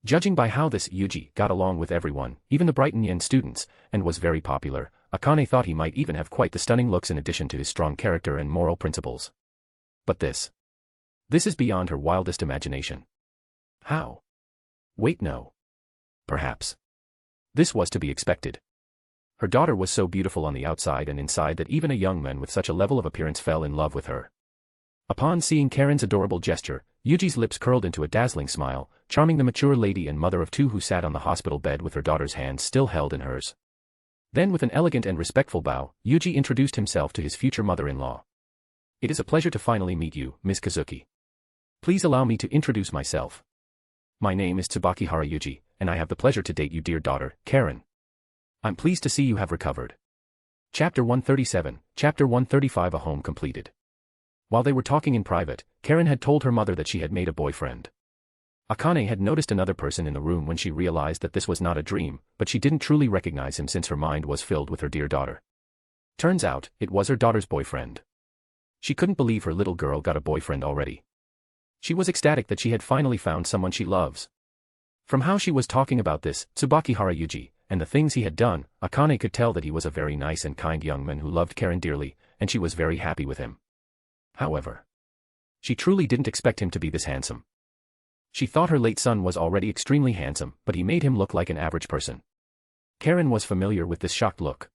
Judging by how this Yuuji got along with everyone, even the Brighton Yen students, and was very popular, Akane thought he might even have quite the stunning looks in addition to his strong character and moral principles. But this is beyond her wildest imagination. How? Wait, no. Perhaps. This was to be expected. Her daughter was so beautiful on the outside and inside that even a young man with such a level of appearance fell in love with her. Upon seeing Karen's adorable gesture, Yuji's lips curled into a dazzling smile, charming the mature lady and mother of two who sat on the hospital bed with her daughter's hands still held in hers. Then with an elegant and respectful bow, Yuuji introduced himself to his future mother-in-law. It is a pleasure to finally meet you, Miss Kazuki. Please allow me to introduce myself. My name is Tsubakihara Yuuji, and I have the pleasure to date you, dear daughter, Karen. I'm pleased to see you have recovered. Chapter 137, Chapter 135. A home completed. While they were talking in private, Karen had told her mother that she had made a boyfriend. Akane had noticed another person in the room when she realized that this was not a dream, but she didn't truly recognize him since her mind was filled with her dear daughter. Turns out, it was her daughter's boyfriend. She couldn't believe her little girl got a boyfriend already. She was ecstatic that she had finally found someone she loves. From how she was talking about this, Tsubakihara Yuuji, and the things he had done, Akane could tell that he was a very nice and kind young man who loved Karen dearly, and she was very happy with him. However, she truly didn't expect him to be this handsome. She thought her late son was already extremely handsome, but he made him look like an average person. Karen was familiar with this shocked look.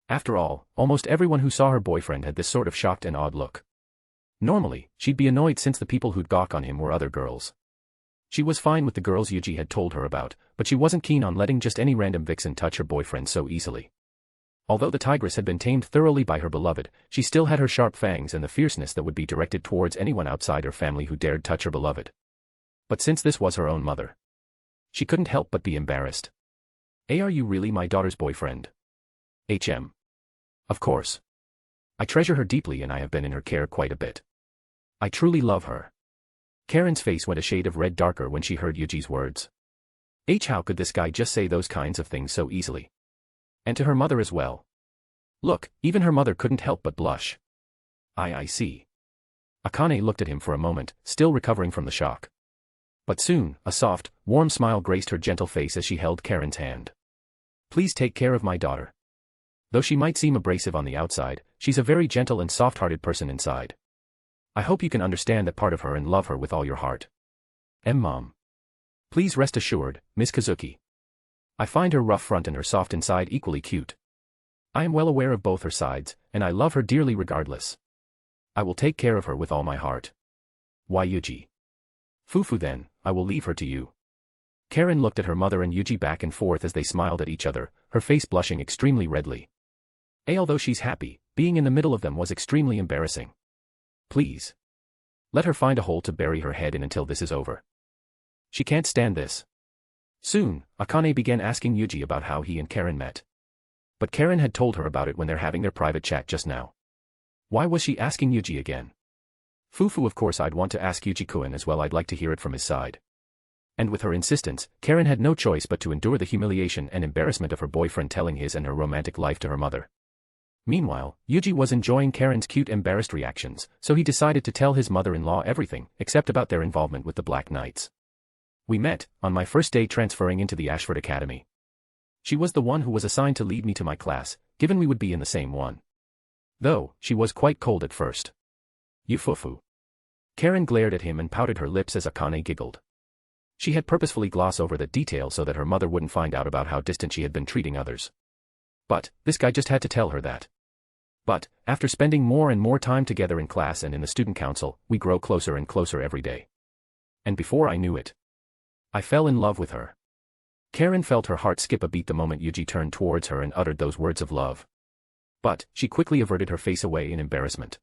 After all, almost everyone who saw her boyfriend had this sort of shocked and odd look. Normally, she'd be annoyed since the people who'd gawk on him were other girls. She was fine with the girls Yuuji had told her about, but she wasn't keen on letting just any random vixen touch her boyfriend so easily. Although the tigress had been tamed thoroughly by her beloved, she still had her sharp fangs and the fierceness that would be directed towards anyone outside her family who dared touch her beloved. But since this was her own mother, she couldn't help but be embarrassed. Are you really my daughter's boyfriend? Of course. I treasure her deeply and I have been in her care quite a bit. I truly love her. Karen's face went a shade of red darker when she heard Yuji's words. How could this guy just say those kinds of things so easily? And to her mother as well. Look, even her mother couldn't help but blush. I see. Akane looked at him for a moment, still recovering from the shock. But soon, a soft, warm smile graced her gentle face as she held Karen's hand. Please take care of my daughter. Though she might seem abrasive on the outside, she's a very gentle and soft-hearted person inside. I hope you can understand that part of her and love her with all your heart. Mom. Please rest assured, Miss Kazuki. I find her rough front and her soft inside equally cute. I am well aware of both her sides, and I love her dearly regardless. I will take care of her with all my heart. Why Yuuji? Fufu then, I will leave her to you. Karen looked at her mother and Yuuji back and forth as they smiled at each other, her face blushing extremely redly. Although she's happy, being in the middle of them was extremely embarrassing. Please. Let her find a hole to bury her head in until this is over. She can't stand this. Soon, Akane began asking Yuuji about how he and Karen met. But Karen had told her about it when they're having their private chat just now. Why was she asking Yuuji again? Fufu, of course I'd want to ask Yuuji-kun as well, I'd like to hear it from his side. And with her insistence, Karen had no choice but to endure the humiliation and embarrassment of her boyfriend telling his and her romantic life to her mother. Meanwhile, Yuuji was enjoying Karen's cute embarrassed reactions, so he decided to tell his mother-in-law everything, except about their involvement with the Black Knights. We met, on my first day transferring into the Ashford Academy. She was the one who was assigned to lead me to my class, given we would be in the same one. Though, she was quite cold at first. You Fufu. Karen glared at him and pouted her lips as Akane giggled. She had purposefully glossed over that detail so that her mother wouldn't find out about how distant she had been treating others. But, this guy just had to tell her that. But, after spending more and more time together in class and in the student council, we grow closer and closer every day. And before I knew it, I fell in love with her. Karen felt her heart skip a beat the moment Yuuji turned towards her and uttered those words of love. But, she quickly averted her face away in embarrassment.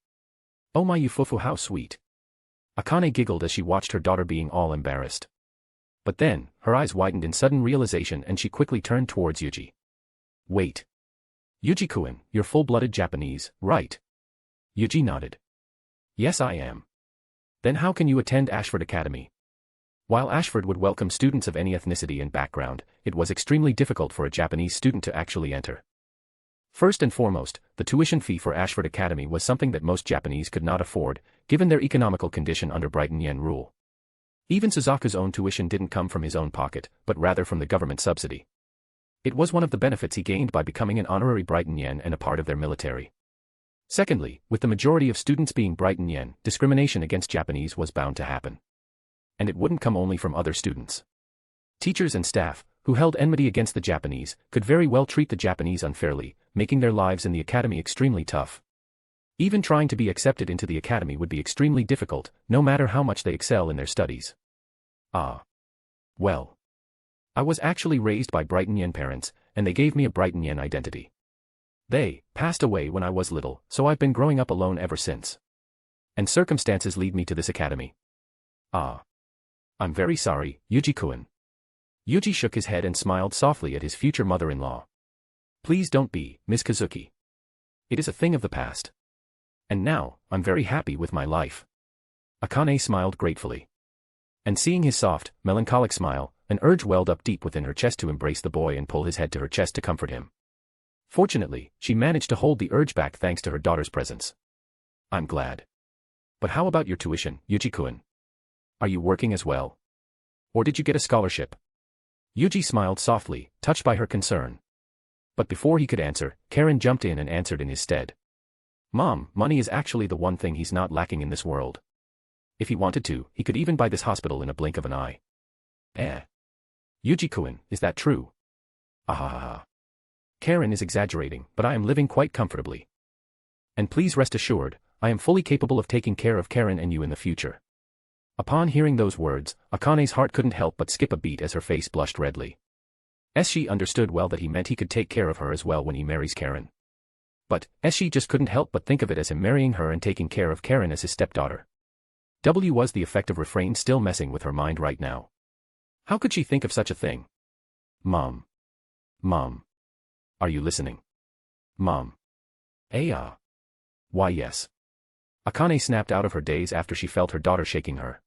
Oh my Fufu, how sweet. Akane giggled as she watched her daughter being all embarrassed. But then, her eyes widened in sudden realization and she quickly turned towards Yuuji. Wait. Yuuji-kun, you're full-blooded Japanese, right? Yuuji nodded. Yes I am. Then how can you attend Ashford Academy? While Ashford would welcome students of any ethnicity and background, it was extremely difficult for a Japanese student to actually enter. First and foremost, the tuition fee for Ashford Academy was something that most Japanese could not afford, given their economical condition under Brighton Yen rule. Even Suzaku's own tuition didn't come from his own pocket, but rather from the government subsidy. It was one of the benefits he gained by becoming an honorary Brighton Yen and a part of their military. Secondly, with the majority of students being Brighton Yen, discrimination against Japanese was bound to happen. And it wouldn't come only from other students. Teachers and staff, who held enmity against the Japanese, could very well treat the Japanese unfairly, making their lives in the academy extremely tough. Even trying to be accepted into the academy would be extremely difficult, no matter how much they excel in their studies. Well. I was actually raised by Brighton Yen parents, and they gave me a Brighton Yen identity. They passed away when I was little, so I've been growing up alone ever since. And circumstances lead me to this academy. Ah. I'm very sorry, Yuji-kun. Yuji shook his head and smiled softly at his future mother-in-law. Please don't be, Miss Kazuki. It is a thing of the past. And now, I'm very happy with my life. Akane smiled gratefully. And seeing his soft, melancholic smile, an urge welled up deep within her chest to embrace the boy and pull his head to her chest to comfort him. Fortunately, she managed to hold the urge back thanks to her daughter's presence. I'm glad. But how about your tuition, Yuji-kun? Are you working as well? Or did you get a scholarship? Yuji smiled softly, touched by her concern. But before he could answer, Karen jumped in and answered in his stead. Mom, money is actually the one thing he's not lacking in this world. If he wanted to, he could even buy this hospital in a blink of an eye. Yuji-kun, is that true? Ahahaha. Karen is exaggerating, but I am living quite comfortably. And please rest assured, I am fully capable of taking care of Karen and you in the future. Upon hearing those words, Akane's heart couldn't help but skip a beat as her face blushed redly. As she understood well that he meant he could take care of her as well when he marries Karen. But, as she just couldn't help but think of it as him marrying her and taking care of Karen as his stepdaughter. Was the effective refrain still messing with her mind right now? How could she think of such a thing? Mom. Mom. Are you listening? Mom. Why yes. Akane snapped out of her daze after she felt her daughter shaking her.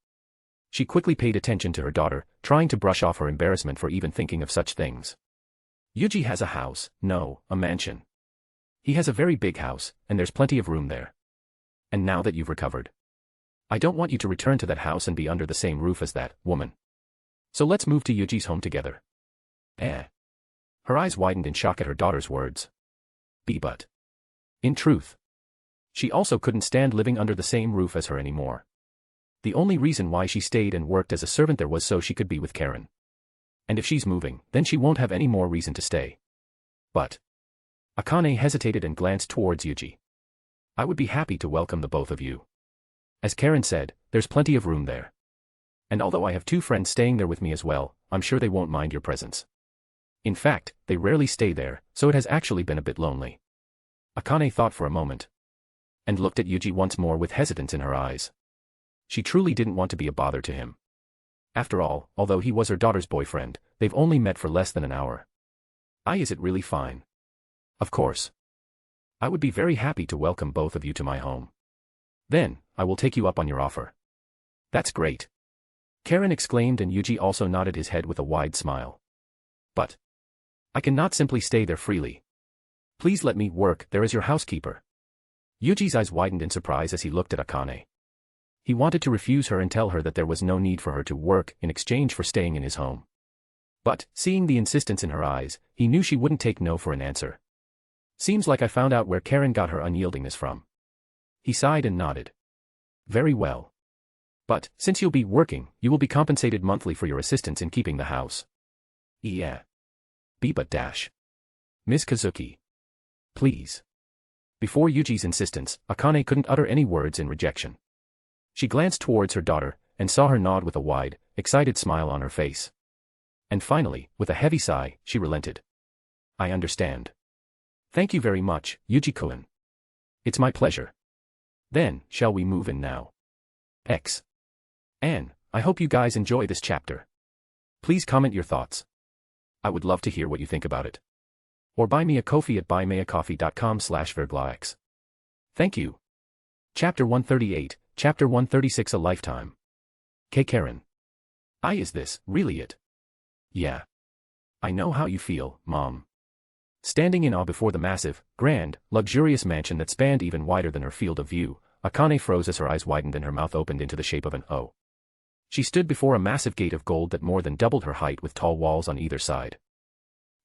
She quickly paid attention to her daughter, trying to brush off her embarrassment for even thinking of such things. Yuji has a house, no, a mansion. He has a very big house, and there's plenty of room there. And now that you've recovered, I don't want you to return to that house and be under the same roof as that woman. So let's move to Yuji's home together. Her eyes widened in shock at her daughter's words. But. In truth, she also couldn't stand living under the same roof as her anymore. The only reason why she stayed and worked as a servant there was so she could be with Karen. And if she's moving, then she won't have any more reason to stay. But. Akane hesitated and glanced towards Yuji. I would be happy to welcome the both of you. As Karen said, there's plenty of room there. And although I have 2 friends staying there with me as well, I'm sure they won't mind your presence. In fact, they rarely stay there, so it has actually been a bit lonely. Akane thought for a moment. And looked at Yuji once more with hesitance in her eyes. She truly didn't want to be a bother to him. After all, although he was her daughter's boyfriend, they've only met for less than an hour. Is it really fine? Of course. I would be very happy to welcome both of you to my home. Then, I will take you up on your offer. That's great. Karen exclaimed and Yuji also nodded his head with a wide smile. But. I cannot simply stay there freely. Please let me work there as your housekeeper. Yuji's eyes widened in surprise as he looked at Akane. He wanted to refuse her and tell her that there was no need for her to work in exchange for staying in his home. But, seeing the insistence in her eyes, he knew she wouldn't take no for an answer. Seems like I found out where Karen got her unyieldingness from. He sighed and nodded. Very well. But, since you'll be working, you will be compensated monthly for your assistance in keeping the house. But dash. Ms. Kazuki. Please. Before Yuji's insistence, Akane couldn't utter any words in rejection. She glanced towards her daughter, and saw her nod with a wide, excited smile on her face. And finally, with a heavy sigh, she relented. I understand. Thank you very much, Yuji-kun. It's my pleasure. Then, shall we move in now? And, I hope you guys enjoy this chapter. Please comment your thoughts. I would love to hear what you think about it. Or buy me a coffee at buymeacoffee.com/verglax. Thank you. Chapter 138, Chapter 136 A Lifetime. Karen. Is this really it? Yeah. I know how you feel, Mom. Standing in awe before the massive, grand, luxurious mansion that spanned even wider than her field of view, Akane froze as her eyes widened and her mouth opened into the shape of an O. She stood before a massive gate of gold that more than doubled her height with tall walls on either side.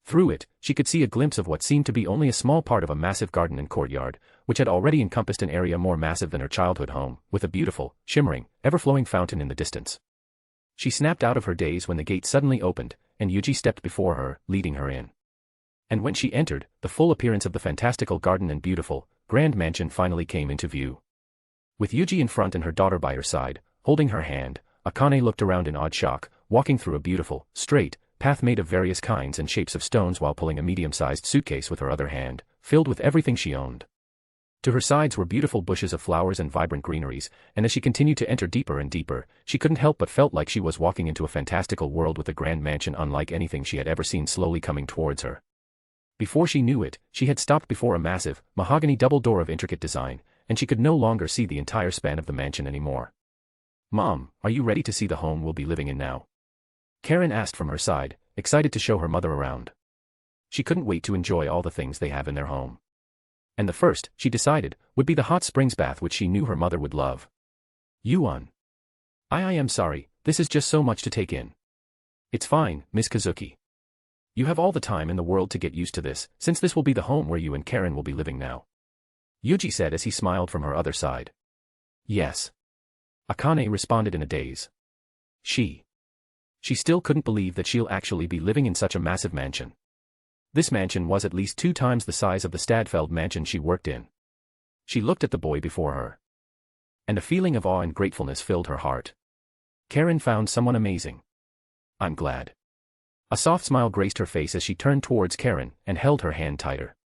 Through it, she could see a glimpse of what seemed to be only a small part of a massive garden and courtyard, which had already encompassed an area more massive than her childhood home, with a beautiful, shimmering, ever-flowing fountain in the distance. She snapped out of her daze when the gate suddenly opened, and Yuji stepped before her, leading her in. And when she entered, the full appearance of the fantastical garden and beautiful, grand mansion finally came into view. With Yuji in front and her daughter by her side, holding her hand, Akane looked around in odd shock, walking through a beautiful, straight, path made of various kinds and shapes of stones while pulling a medium-sized suitcase with her other hand, filled with everything she owned. To her sides were beautiful bushes of flowers and vibrant greeneries, and as she continued to enter deeper and deeper, she couldn't help but felt like she was walking into a fantastical world with a grand mansion unlike anything she had ever seen slowly coming towards her. Before she knew it, she had stopped before a massive, mahogany double door of intricate design, and she could no longer see the entire span of the mansion anymore. "Mom, are you ready to see the home we'll be living in now?" Karen asked from her side, excited to show her mother around. She couldn't wait to enjoy all the things they have in their home. And the first, she decided, would be the hot springs bath which she knew her mother would love. "Yuan. I am sorry, this is just so much to take in." "It's fine, Miss Kazuki. You have all the time in the world to get used to this, since this will be the home where you and Karen will be living now," Yuuji said as he smiled from her other side. "Yes." Akane responded in a daze. She still couldn't believe that she'll actually be living in such a massive mansion. This mansion was at least 2 times the size of the Stadfeld mansion she worked in. She looked at the boy before her. And a feeling of awe and gratefulness filled her heart. Karen found someone amazing. "I'm glad." A soft smile graced her face as she turned towards Karen and held her hand tighter.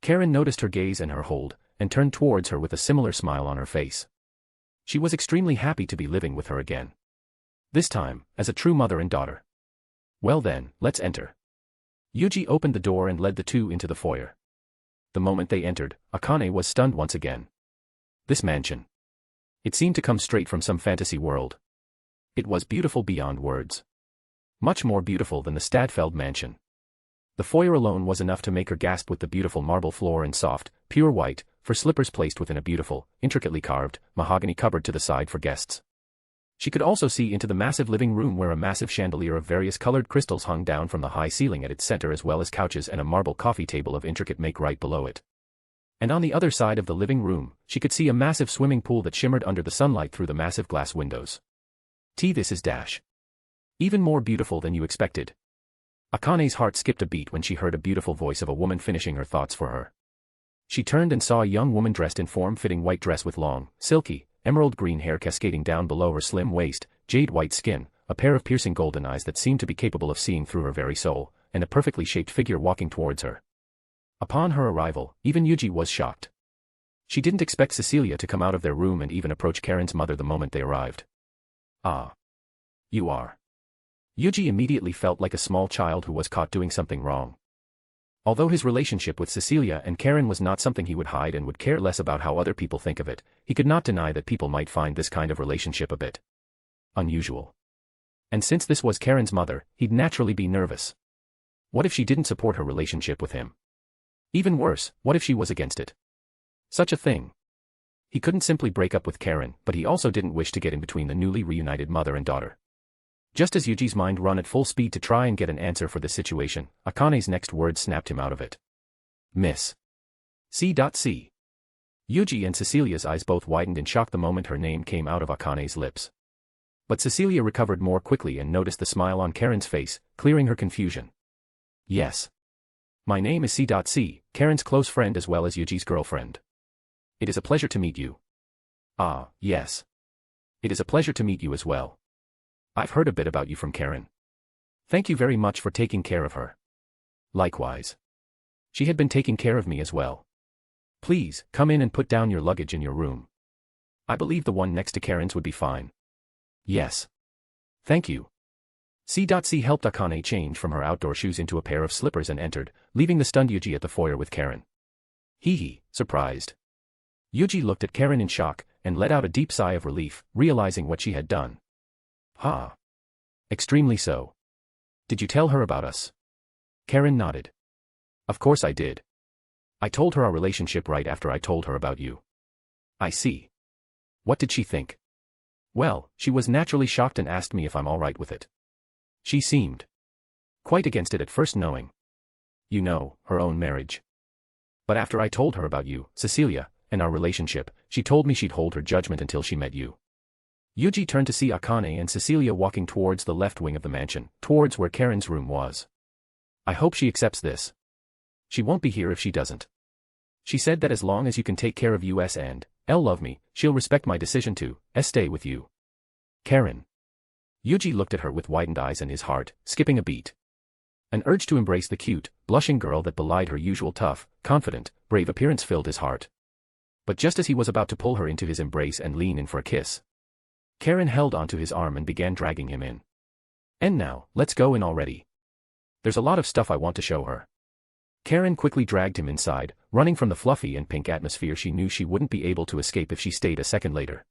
Karen noticed her gaze and her hold, and turned towards her with a similar smile on her face. She was extremely happy to be living with her again. This time, as a true mother and daughter. "Well then, let's enter." Yuuji opened the door and led the two into the foyer. The moment they entered, Akane was stunned once again. This mansion. It seemed to come straight from some fantasy world. It was beautiful beyond words. Much more beautiful than the Stadfeld mansion. The foyer alone was enough to make her gasp with the beautiful marble floor and soft, pure white, for slippers placed within a beautiful, intricately carved, mahogany cupboard to the side for guests. She could also see into the massive living room where a massive chandelier of various colored crystals hung down from the high ceiling at its center as well as couches and a marble coffee table of intricate make right below it. And on the other side of the living room, she could see a massive swimming pool that shimmered under the sunlight through the massive glass windows. This is even more beautiful than you expected. Akane's heart skipped a beat when she heard a beautiful voice of a woman finishing her thoughts for her. She turned and saw a young woman dressed in form-fitting white dress with long, silky, emerald green hair cascading down below her slim waist, jade white skin, a pair of piercing golden eyes that seemed to be capable of seeing through her very soul, and a perfectly shaped figure walking towards her. Upon her arrival, even Yuuji was shocked. She didn't expect Cecilia to come out of their room and even approach Karen's mother the moment they arrived. "Ah. You are." Yuuji immediately felt like a small child who was caught doing something wrong. Although his relationship with Cecilia and Karen was not something he would hide and would care less about how other people think of it, he could not deny that people might find this kind of relationship a bit unusual. And since this was Karen's mother, he'd naturally be nervous. What if she didn't support her relationship with him? Even worse, what if she was against it? Such a thing. He couldn't simply break up with Karen, but he also didn't wish to get in between the newly reunited mother and daughter. Just as Yuji's mind ran at full speed to try and get an answer for this situation, Akane's next words snapped him out of it. "Miss C. Yuuji and Cecilia's eyes both widened in shock the moment her name came out of Akane's lips. But Cecilia recovered more quickly and noticed the smile on Karen's face, clearing her confusion. "Yes. My name is C. Karen's close friend as well as Yuji's girlfriend. It is a pleasure to meet you." "Ah, yes. It is a pleasure to meet you as well. I've heard a bit about you from Karen. Thank you very much for taking care of her." "Likewise. She had been taking care of me as well. Please, come in and put down your luggage in your room. I believe the one next to Karen's would be fine." "Yes. Thank you." C. helped Akane change from her outdoor shoes into a pair of slippers and entered, leaving the stunned Yuuji at the foyer with Karen. Surprised. Yuuji looked at Karen in shock, and let out a deep sigh of relief, realizing what she had done. "Ha. Extremely so. Did you tell her about us?" Karen nodded. "Of course I did. I told her our relationship right after I told her about you." "I see. What did she think?" "Well, she was naturally shocked and asked me if I'm alright with it. She seemed quite against it at first knowing, her own marriage. But after I told her about you, Cecilia, and our relationship, she told me she'd hold her judgment until she met you." Yuuji turned to see Akane and Cecilia walking towards the left wing of the mansion, towards where Karen's room was. "I hope she accepts this. She won't be here if she doesn't. She said that as long as you can take care of us and love me, she'll respect my decision to stay with you." "Karen." Yuuji looked at her with widened eyes and his heart, skipping a beat. An urge to embrace the cute, blushing girl that belied her usual tough, confident, brave appearance filled his heart. But just as he was about to pull her into his embrace and lean in for a kiss, Karen held onto his arm and began dragging him in. "And now, let's go in already. There's a lot of stuff I want to show her." Karen quickly dragged him inside, running from the fluffy and pink atmosphere she knew she wouldn't be able to escape if she stayed a second later.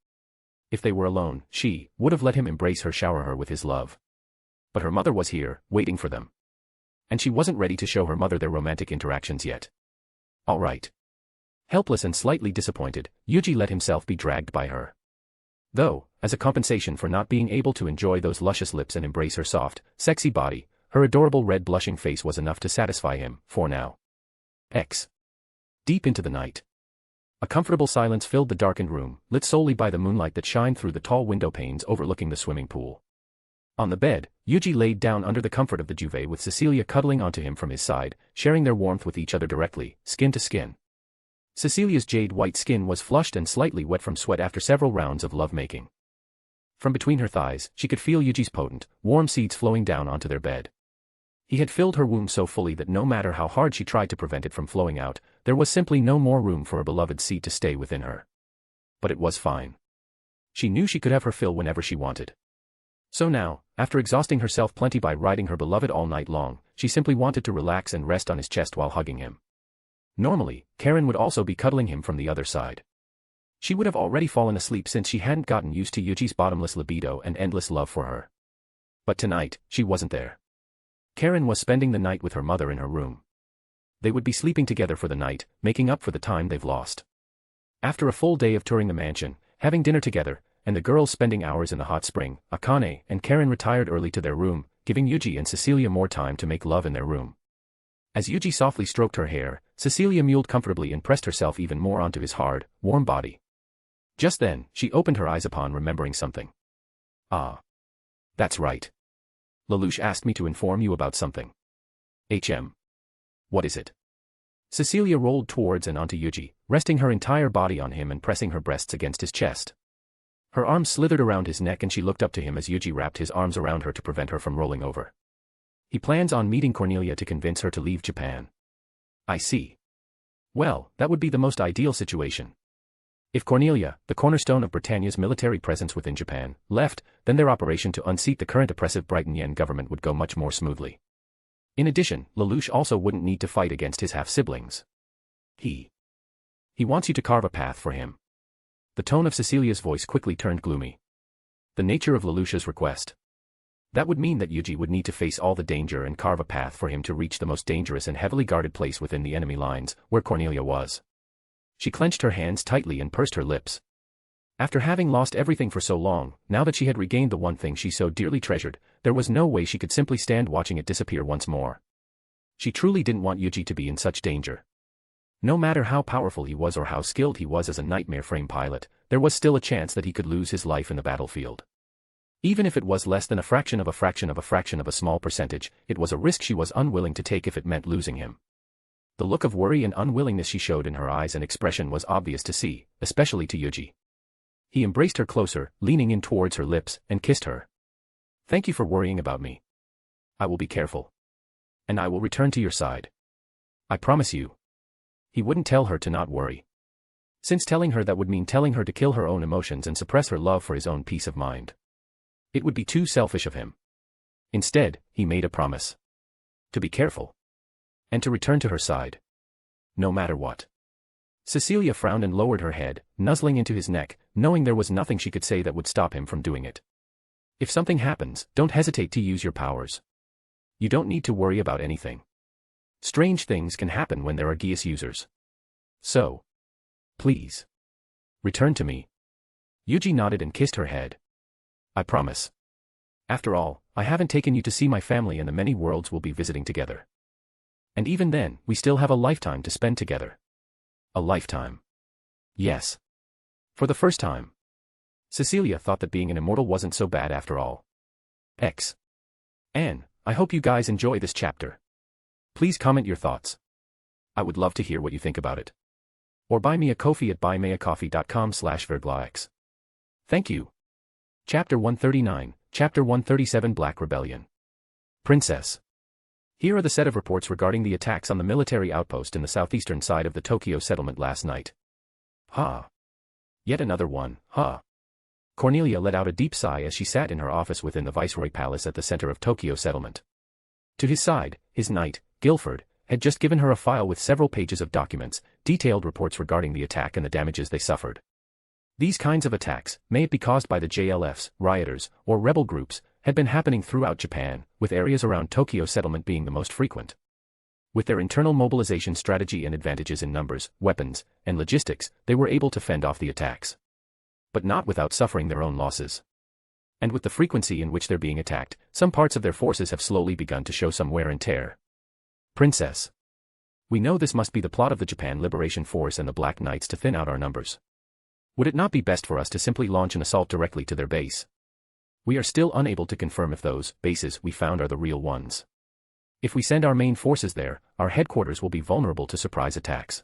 If they were alone, she would have let him embrace her, shower her with his love. But her mother was here, waiting for them. And she wasn't ready to show her mother their romantic interactions yet. All right. Helpless and slightly disappointed, Yuuji let himself be dragged by her. Though, as a compensation for not being able to enjoy those luscious lips and embrace her soft, sexy body, her adorable red blushing face was enough to satisfy him, for now. Deep into the night. A comfortable silence filled the darkened room, lit solely by the moonlight that shined through the tall window panes overlooking the swimming pool. On the bed, Yuuji laid down under the comfort of the duvet with Cecilia cuddling onto him from his side, sharing their warmth with each other directly, skin to skin. Cecilia's jade-white skin was flushed and slightly wet from sweat after several rounds of lovemaking. From between her thighs, she could feel Yuuji's potent, warm seeds flowing down onto their bed. He had filled her womb so fully that no matter how hard she tried to prevent it from flowing out, there was simply no more room for her beloved seed to stay within her. But it was fine. She knew she could have her fill whenever she wanted. So now, after exhausting herself plenty by riding her beloved all night long, she simply wanted to relax and rest on his chest while hugging him. Normally, Karen would also be cuddling him from the other side. She would have already fallen asleep since she hadn't gotten used to Yuuji's bottomless libido and endless love for her. But tonight, she wasn't there. Karen was spending the night with her mother in her room. They would be sleeping together for the night, making up for the time they've lost. After a full day of touring the mansion, having dinner together, and the girls spending hours in the hot spring, Akane and Karen retired early to their room, giving Yuuji and Cecilia more time to make love in their room. As Yuuji softly stroked her hair, Cecilia mewed comfortably and pressed herself even more onto his hard, warm body. Just then, she opened her eyes upon remembering something. "Ah. That's right. Lelouch asked me to inform you about something." What is it?" Cecilia rolled towards and onto Yuuji, resting her entire body on him and pressing her breasts against his chest. Her arms slithered around his neck and she looked up to him as Yuuji wrapped his arms around her to prevent her from rolling over. "He plans on meeting Cornelia to convince her to leave Japan." "I see. Well, that would be the most ideal situation. If Cornelia, the cornerstone of Britannia's military presence within Japan, left, then their operation to unseat the current oppressive Brighton Yen government would go much more smoothly. In addition, Lelouch also wouldn't need to fight against his half-siblings. He wants you to carve a path for him." The tone of Cecilia's voice quickly turned gloomy. The nature of Lelouch's request. That would mean that Yuuji would need to face all the danger and carve a path for him to reach the most dangerous and heavily guarded place within the enemy lines, where Cornelia was. She clenched her hands tightly and pursed her lips. After having lost everything for so long, now that she had regained the one thing she so dearly treasured, there was no way she could simply stand watching it disappear once more. She truly didn't want Yuuji to be in such danger. No matter how powerful he was or how skilled he was as a nightmare frame pilot, there was still a chance that he could lose his life in the battlefield. Even if it was less than a fraction of a fraction of a fraction of a small percentage, it was a risk she was unwilling to take if it meant losing him. The look of worry and unwillingness she showed in her eyes and expression was obvious to see, especially to Yuuji. He embraced her closer, leaning in towards her lips, and kissed her. "Thank you for worrying about me. I will be careful. And I will return to your side. I promise you." He wouldn't tell her to not worry. Since telling her that would mean telling her to kill her own emotions and suppress her love for his own peace of mind. It would be too selfish of him. Instead, he made a promise. To be careful. And to return to her side. No matter what. Cecilia frowned and lowered her head, nuzzling into his neck, knowing there was nothing she could say that would stop him from doing it. If something happens, don't hesitate to use your powers. You don't need to worry about anything. Strange things can happen when there are Geas users. So. Please. Return to me. Yuuji nodded and kissed her head. "I promise. After all, I haven't taken you to see my family and the many worlds we'll be visiting together. And even then, we still have a lifetime to spend together." A lifetime. Yes. For the first time. Cecilia thought that being an immortal wasn't so bad after all. And I hope you guys enjoy this chapter. Please comment your thoughts. I would love to hear what you think about it. Or buy me a coffee at buymeacoffee.com/verglax. Thank you. Chapter 139, Chapter 137 Black Rebellion. Princess. Here are the set of reports regarding the attacks on the military outpost in the southeastern side of the Tokyo settlement last night. Ha. Yet another one, ha. Cornelia let out a deep sigh as she sat in her office within the Viceroy Palace at the center of Tokyo settlement. To his side, his knight, Guilford, had just given her a file with several pages of documents, detailed reports regarding the attack and the damages they suffered. These kinds of attacks, may it be caused by the JLFs, rioters, or rebel groups, had been happening throughout Japan, with areas around Tokyo settlement being the most frequent. With their internal mobilization strategy and advantages in numbers, weapons, and logistics, they were able to fend off the attacks. But not without suffering their own losses. And with the frequency in which they're being attacked, some parts of their forces have slowly begun to show some wear and tear. Princess. We know this must be the plot of the Japan Liberation Force and the Black Knights to thin out our numbers. Would it not be best for us to simply launch an assault directly to their base? We are still unable to confirm if those bases we found are the real ones. If we send our main forces there, our headquarters will be vulnerable to surprise attacks.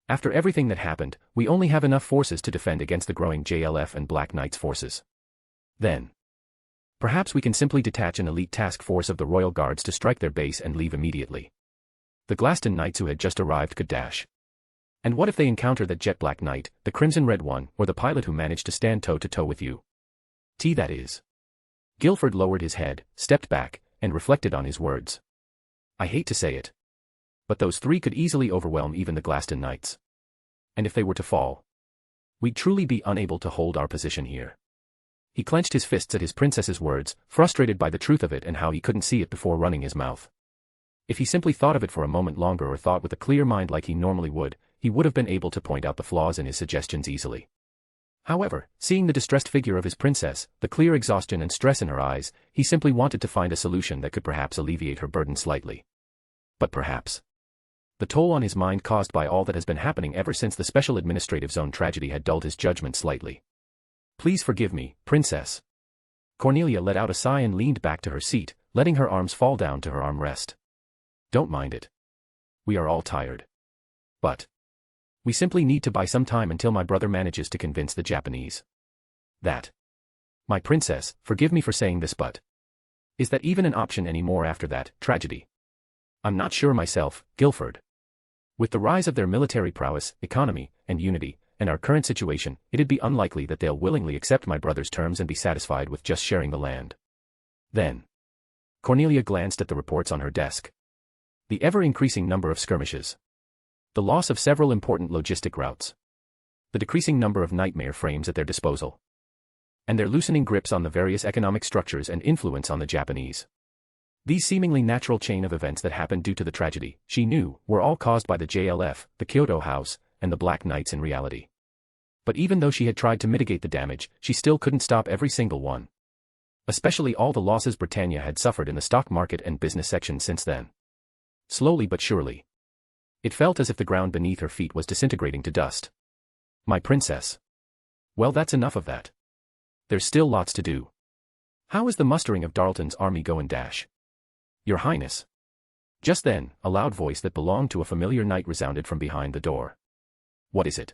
After everything that happened, we only have enough forces to defend against the growing JLF and Black Knights forces. Then, perhaps we can simply detach an elite task force of the Royal Guards to strike their base and leave immediately. The Glaston Knights who had just arrived could dash. And what if they encounter that jet Black Knight, the Crimson Red one, or the pilot who managed to stand toe-to-toe with you? That is. Guilford lowered his head, stepped back, and reflected on his words. I hate to say it. But those three could easily overwhelm even the Glaston Knights. And if they were to fall, we'd truly be unable to hold our position here. He clenched his fists at his princess's words, frustrated by the truth of it and how he couldn't see it before running his mouth. If he simply thought of it for a moment longer or thought with a clear mind like he normally would, he would have been able to point out the flaws in his suggestions easily. However, seeing the distressed figure of his princess, the clear exhaustion and stress in her eyes, he simply wanted to find a solution that could perhaps alleviate her burden slightly. But perhaps the toll on his mind caused by all that has been happening ever since the Special Administrative Zone tragedy had dulled his judgment slightly. Please forgive me, Princess. Cornelia let out a sigh and leaned back to her seat, letting her arms fall down to her armrest. Don't mind it. We are all tired. But we simply need to buy some time until my brother manages to convince the Japanese that. My princess, forgive me for saying this, but is that even an option anymore after that tragedy? I'm not sure myself, Guilford. With the rise of their military prowess, economy, and unity, and our current situation, it'd be unlikely that they'll willingly accept my brother's terms and be satisfied with just sharing the land. Then Cornelia glanced at the reports on her desk. The ever-increasing number of skirmishes. The loss of several important logistic routes. The decreasing number of nightmare frames at their disposal. And their loosening grips on the various economic structures and influence on the Japanese. These seemingly natural chain of events that happened due to the tragedy, she knew, were all caused by the JLF, the Kyoto House, and the Black Knights in reality. But even though she had tried to mitigate the damage, she still couldn't stop every single one. Especially all the losses Britannia had suffered in the stock market and business section since then. Slowly but surely. It felt as if the ground beneath her feet was disintegrating to dust. My princess. Well, that's enough of that. There's still lots to do. How is the mustering of Darlton's army going? Your Highness. Just then, a loud voice that belonged to a familiar knight resounded from behind the door. What is it?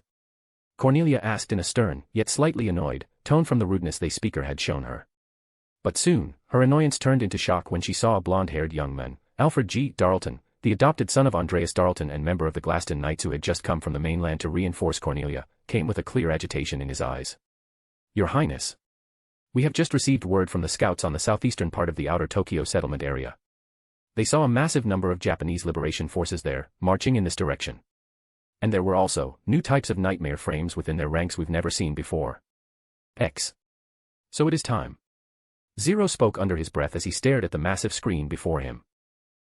Cornelia asked in a stern, yet slightly annoyed, tone from the rudeness the speaker had shown her. But soon, her annoyance turned into shock when she saw a blonde-haired young man, Alfred G. Darlton, the adopted son of Andreas Darlton and member of the Glaston Knights who had just come from the mainland to reinforce Cornelia, came with a clear agitation in his eyes. Your Highness. We have just received word from the scouts on the southeastern part of the outer Tokyo settlement area. They saw a massive number of Japanese liberation forces there, marching in this direction. And there were also new types of nightmare frames within their ranks we've never seen before. So it is time. Zero spoke under his breath as he stared at the massive screen before him.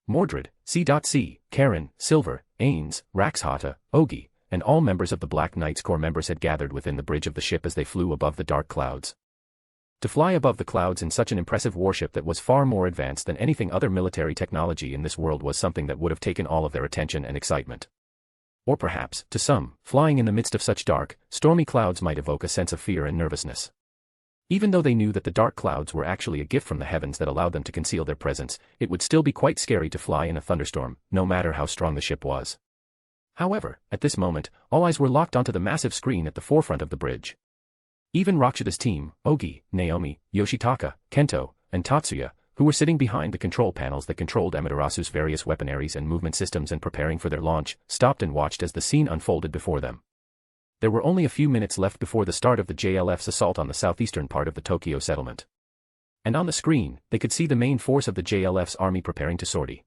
Mordred, C.C., Karen, Silver, Ains, Raxhata, Ogi, and all members of the Black Knights Corps members had gathered within the bridge of the ship as they flew above the dark clouds. To fly above the clouds in such an impressive warship that was far more advanced than anything other military technology in this world was something that would have taken all of their attention and excitement. Or perhaps, to some, flying in the midst of such dark, stormy clouds might evoke a sense of fear and nervousness. Even though they knew that the dark clouds were actually a gift from the heavens that allowed them to conceal their presence, it would still be quite scary to fly in a thunderstorm, no matter how strong the ship was. However, at this moment, all eyes were locked onto the massive screen at the forefront of the bridge. Even Rakshita's team, Ogi, Naomi, Yoshitaka, Kento, and Tatsuya, who were sitting behind the control panels that controlled Amaterasu's various weaponaries and movement systems and preparing for their launch, stopped and watched as the scene unfolded before them. There were only a few minutes left before the start of the JLF's assault on the southeastern part of the Tokyo settlement. And on the screen, they could see the main force of the JLF's army preparing to sortie.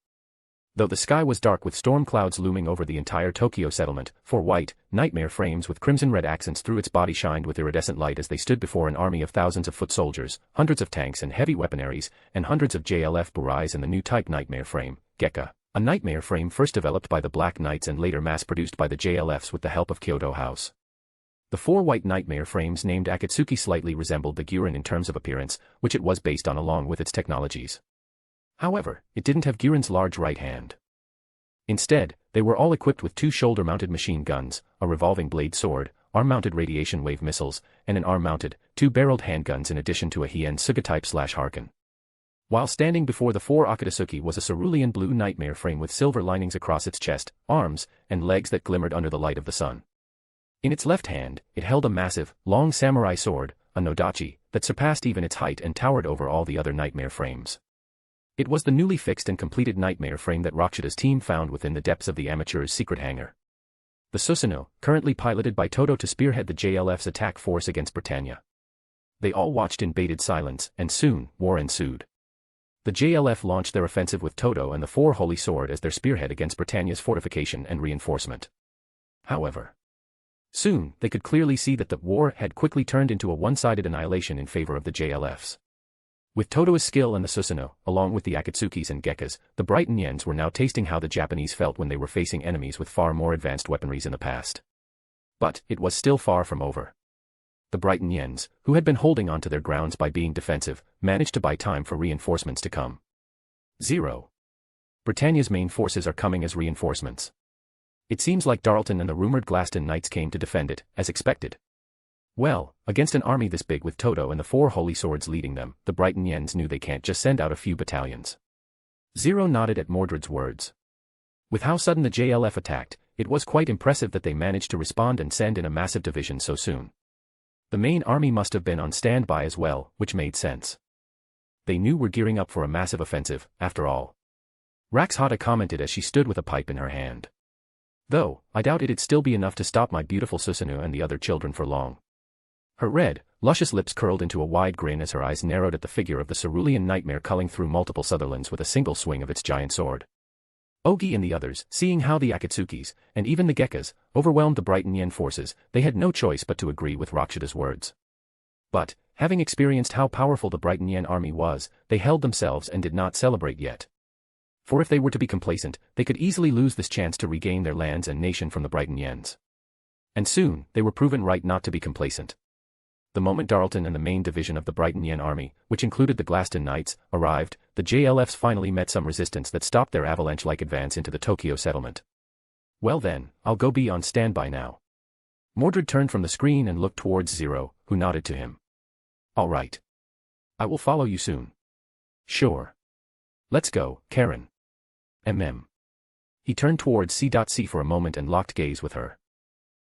Though the sky was dark with storm clouds looming over the entire Tokyo settlement, 4 white, nightmare frames with crimson-red accents through its body shined with iridescent light as they stood before an army of thousands of foot soldiers, hundreds of tanks and heavy weaponaries, and hundreds of JLF burais in the new type nightmare frame, Gekka, a nightmare frame first developed by the Black Knights and later mass-produced by the JLFs with the help of Kyoto House. The 4 white nightmare frames named Akatsuki slightly resembled the Guren in terms of appearance, which it was based on along with its technologies. However, it didn't have Guren's large right hand. Instead, they were all equipped with 2 shoulder-mounted machine guns, a revolving blade sword, arm-mounted radiation wave missiles, and an arm-mounted, 2-barreled handguns in addition to a Hien Suga type/Harken. While standing before the 4 Akatsuki was a cerulean blue nightmare frame with silver linings across its chest, arms, and legs that glimmered under the light of the sun. In its left hand, it held a massive, long samurai sword, a nodachi, that surpassed even its height and towered over all the other nightmare frames. It was the newly fixed and completed nightmare frame that Rakshida's team found within the depths of the amateur's secret hangar. The Susanoo, currently piloted by Toto to spearhead the JLF's attack force against Britannia. They all watched in bated silence, and soon, war ensued. The JLF launched their offensive with Toto and the 4 Holy Sword as their spearhead against Britannia's fortification and reinforcement. However, soon, they could clearly see that the war had quickly turned into a one-sided annihilation in favor of the JLFs. With Toto's skill and the Susanoo, along with the Akatsukis and Gekkas, the Brighton Yens were now tasting how the Japanese felt when they were facing enemies with far more advanced weaponries in the past. But, it was still far from over. The Brighton Yens, who had been holding on to their grounds by being defensive, managed to buy time for reinforcements to come. 0. Britannia's main forces are coming as reinforcements. It seems like Darlton and the rumored Glaston Knights came to defend it, as expected. Well, against an army this big with Toto and the 4 Holy Swords leading them, the Brighton Yens knew they can't just send out a few battalions. 0 nodded at Mordred's words. With how sudden the JLF attacked, it was quite impressive that they managed to respond and send in a massive division so soon. The main army must have been on standby as well, which made sense. They knew we're gearing up for a massive offensive, after all. Raxhata commented as she stood with a pipe in her hand. Though, I doubt it'd still be enough to stop my beautiful Susanoo and the other children for long. Her red, luscious lips curled into a wide grin as her eyes narrowed at the figure of the cerulean nightmare culling through multiple Sutherlands with a single swing of its giant sword. Ogi and the others, seeing how the Akatsukis, and even the Gekkas, overwhelmed the Brighton Yen forces, they had no choice but to agree with Rakshida's words. But, having experienced how powerful the Brighton Yen army was, they held themselves and did not celebrate yet. For if they were to be complacent, they could easily lose this chance to regain their lands and nation from the Brighton Yens. And soon, they were proven right not to be complacent. The moment Darlton and the main division of the Brighton Yen army, which included the Glaston Knights, arrived, the JLFs finally met some resistance that stopped their avalanche-like advance into the Tokyo settlement. Well then, I'll go be on standby now. Mordred turned from the screen and looked towards 0, who nodded to him. All right. I will follow you soon. Sure. Let's go, Karen. He turned towards C.C for a moment and locked gaze with her.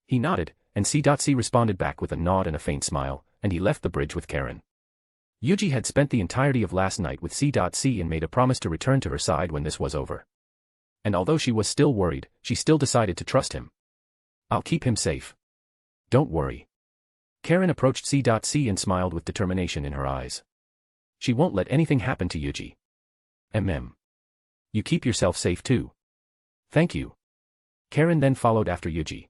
He nodded, and C.C responded back with a nod and a faint smile, and he left the bridge with Karen. Yuuji had spent the entirety of last night with C.C and made a promise to return to her side when this was over. And although she was still worried, she still decided to trust him. I'll keep him safe. Don't worry. Karen approached C.C and smiled with determination in her eyes. She won't let anything happen to Yuuji. You keep yourself safe too. Thank you. Karen then followed after Yuuji.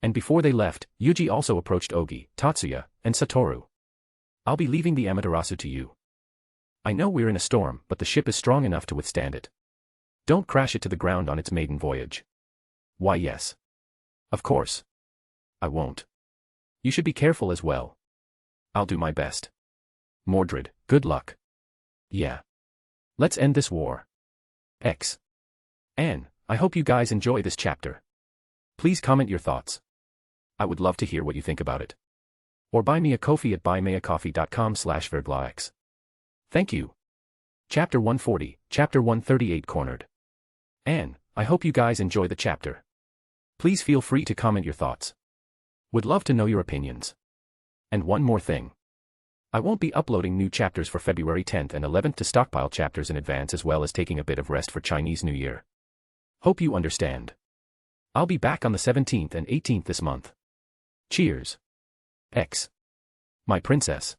And before they left, Yuuji also approached Ogi, Tatsuya, and Satoru. I'll be leaving the Amaterasu to you. I know we're in a storm, but the ship is strong enough to withstand it. Don't crash it to the ground on its maiden voyage. Why yes. Of course. I won't. You should be careful as well. I'll do my best. Mordred, good luck. Yeah. Let's end this war. Anne, I hope you guys enjoy this chapter. Please comment your thoughts. I would love to hear what you think about it. Or buy me a coffee at buymeacoffee.com/verglax. Thank you. Chapter 140, Chapter 138 Cornered. Anne, I hope you guys enjoy the chapter. Please feel free to comment your thoughts. Would love to know your opinions. And one more thing. I won't be uploading new chapters for February 10th and 11th to stockpile chapters in advance as well as taking a bit of rest for Chinese New Year. Hope you understand. I'll be back on the 17th and 18th this month. Cheers. X. My princess.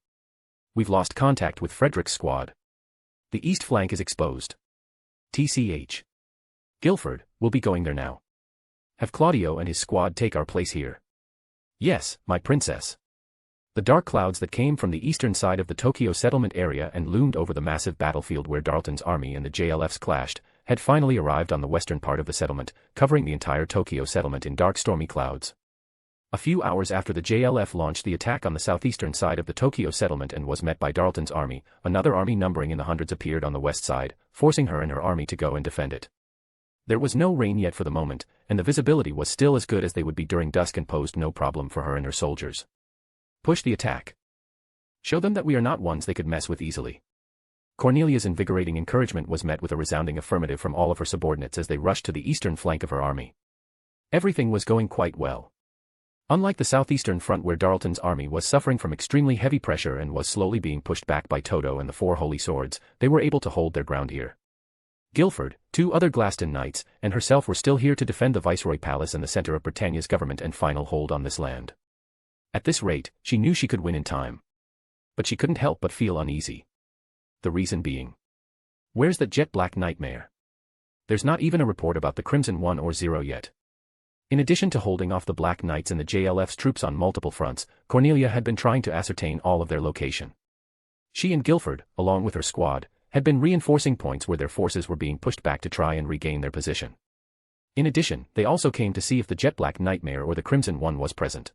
We've lost contact with Frederick's squad. The east flank is exposed. TCH. Guilford, we'll be going there now. Have Claudio and his squad take our place here. Yes, my princess. The dark clouds that came from the eastern side of the Tokyo settlement area and loomed over the massive battlefield where Darleton's army and the JLFs clashed, had finally arrived on the western part of the settlement, covering the entire Tokyo settlement in dark stormy clouds. A few hours after the JLF launched the attack on the southeastern side of the Tokyo settlement and was met by Darleton's army, another army numbering in the hundreds appeared on the west side, forcing her and her army to go and defend it. There was no rain yet for the moment, and the visibility was still as good as they would be during dusk and posed no problem for her and her soldiers. Push the attack. Show them that we are not ones they could mess with easily. Cornelia's invigorating encouragement was met with a resounding affirmative from all of her subordinates as they rushed to the eastern flank of her army. Everything was going quite well. Unlike the southeastern front where Darleton's army was suffering from extremely heavy pressure and was slowly being pushed back by Toto and the Four Holy Swords, they were able to hold their ground here. Guilford, 2 other Glaston knights, and herself were still here to defend the Viceroy Palace and the center of Britannia's government and final hold on this land. At this rate, she knew she could win in time. But she couldn't help but feel uneasy. The reason being. Where's that jet black nightmare? There's not even a report about the Crimson 1 or 0 yet. In addition to holding off the Black Knights and the JLF's troops on multiple fronts, Cornelia had been trying to ascertain all of their location. She and Guilford, along with her squad, had been reinforcing points where their forces were being pushed back to try and regain their position. In addition, they also came to see if the jet black nightmare or the Crimson 1 was present.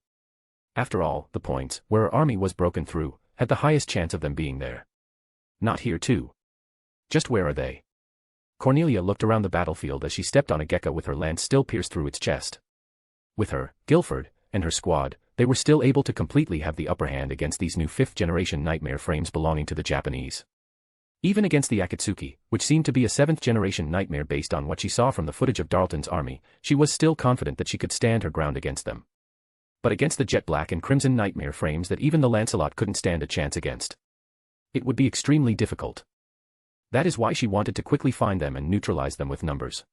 After all, the points, where her army was broken through, had the highest chance of them being there. Not here too. Just where are they? Cornelia looked around the battlefield as she stepped on a gecko with her lance still pierced through its chest. With her, Guilford, and her squad, they were still able to completely have the upper hand against these new 5th-generation nightmare frames belonging to the Japanese. Even against the Akatsuki, which seemed to be a 7th-generation nightmare based on what she saw from the footage of Darleton's army, she was still confident that she could stand her ground against them. But against the jet black and crimson nightmare frames that even the Lancelot couldn't stand a chance against. It would be extremely difficult. That is why she wanted to quickly find them and neutralize them with numbers.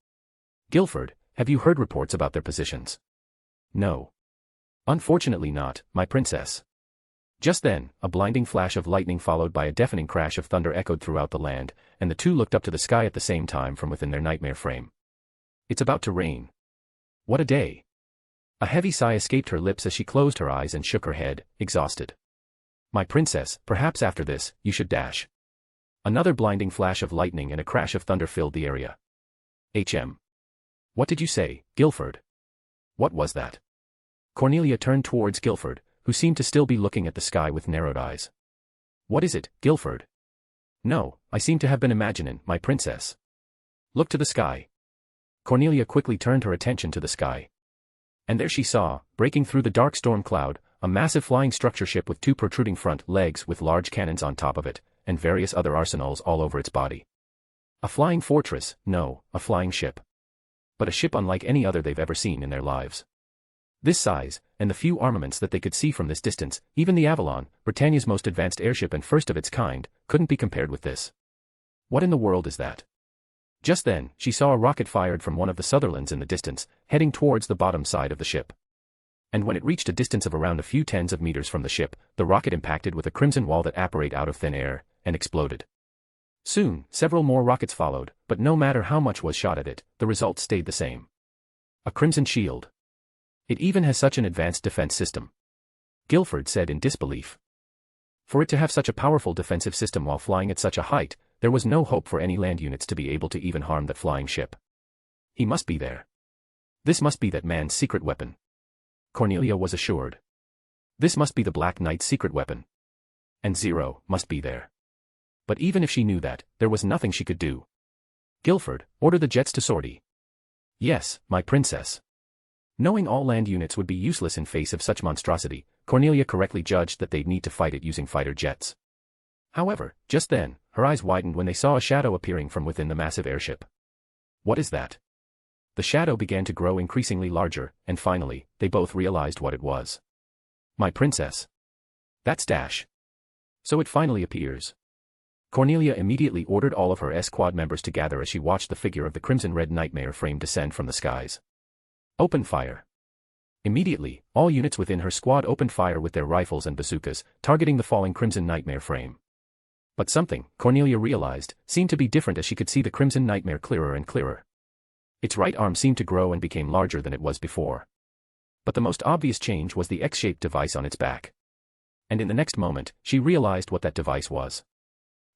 Guilford, have you heard reports about their positions? No. Unfortunately not, my princess. Just then, a blinding flash of lightning followed by a deafening crash of thunder echoed throughout the land, and the two looked up to the sky at the same time from within their nightmare frame. It's about to rain. What a day. A heavy sigh escaped her lips as she closed her eyes and shook her head, exhausted. My princess, perhaps after this, you should dash. Another blinding flash of lightning and a crash of thunder filled the area. What did you say, Guilford? What was that? Cornelia turned towards Guilford, who seemed to still be looking at the sky with narrowed eyes. What is it, Guilford? No, I seem to have been imagining, my princess. Look to the sky. Cornelia quickly turned her attention to the sky. And there she saw, breaking through the dark storm cloud, a massive flying structure ship with 2 protruding front legs with large cannons on top of it, and various other arsenals all over its body. A flying fortress, no, a flying ship. But a ship unlike any other they've ever seen in their lives. This size, and the few armaments that they could see from this distance, even the Avalon, Britannia's most advanced airship and first of its kind, couldn't be compared with this. What in the world is that? Just then, she saw a rocket fired from one of the Sutherlands in the distance, heading towards the bottom side of the ship. And when it reached a distance of around a few tens of meters from the ship, the rocket impacted with a crimson wall that apparated out of thin air, and exploded. Soon, several more rockets followed, but no matter how much was shot at it, the result stayed the same. A crimson shield. It even has such an advanced defense system. Guilford said in disbelief. For it to have such a powerful defensive system while flying at such a height, there was no hope for any land units to be able to even harm that flying ship. He must be there. This must be that man's secret weapon. Cornelia was assured. This must be the Black Knight's secret weapon. And 0 must be there. But even if she knew that, there was nothing she could do. Guilford, order the jets to sortie. Yes, my princess. Knowing all land units would be useless in face of such monstrosity, Cornelia correctly judged that they'd need to fight it using fighter jets. However, just then, her eyes widened when they saw a shadow appearing from within the massive airship. What is that? The shadow began to grow increasingly larger, and finally, they both realized what it was. My princess. That's Dash. So it finally appears. Cornelia immediately ordered all of her squad members to gather as she watched the figure of the crimson-red nightmare frame descend from the skies. Open fire. Immediately, all units within her squad opened fire with their rifles and bazookas, targeting the falling Crimson Nightmare frame. But something, Cornelia realized, seemed to be different as she could see the Crimson Nightmare clearer and clearer. Its right arm seemed to grow and became larger than it was before. But the most obvious change was the X-shaped device on its back. And in the next moment, she realized what that device was.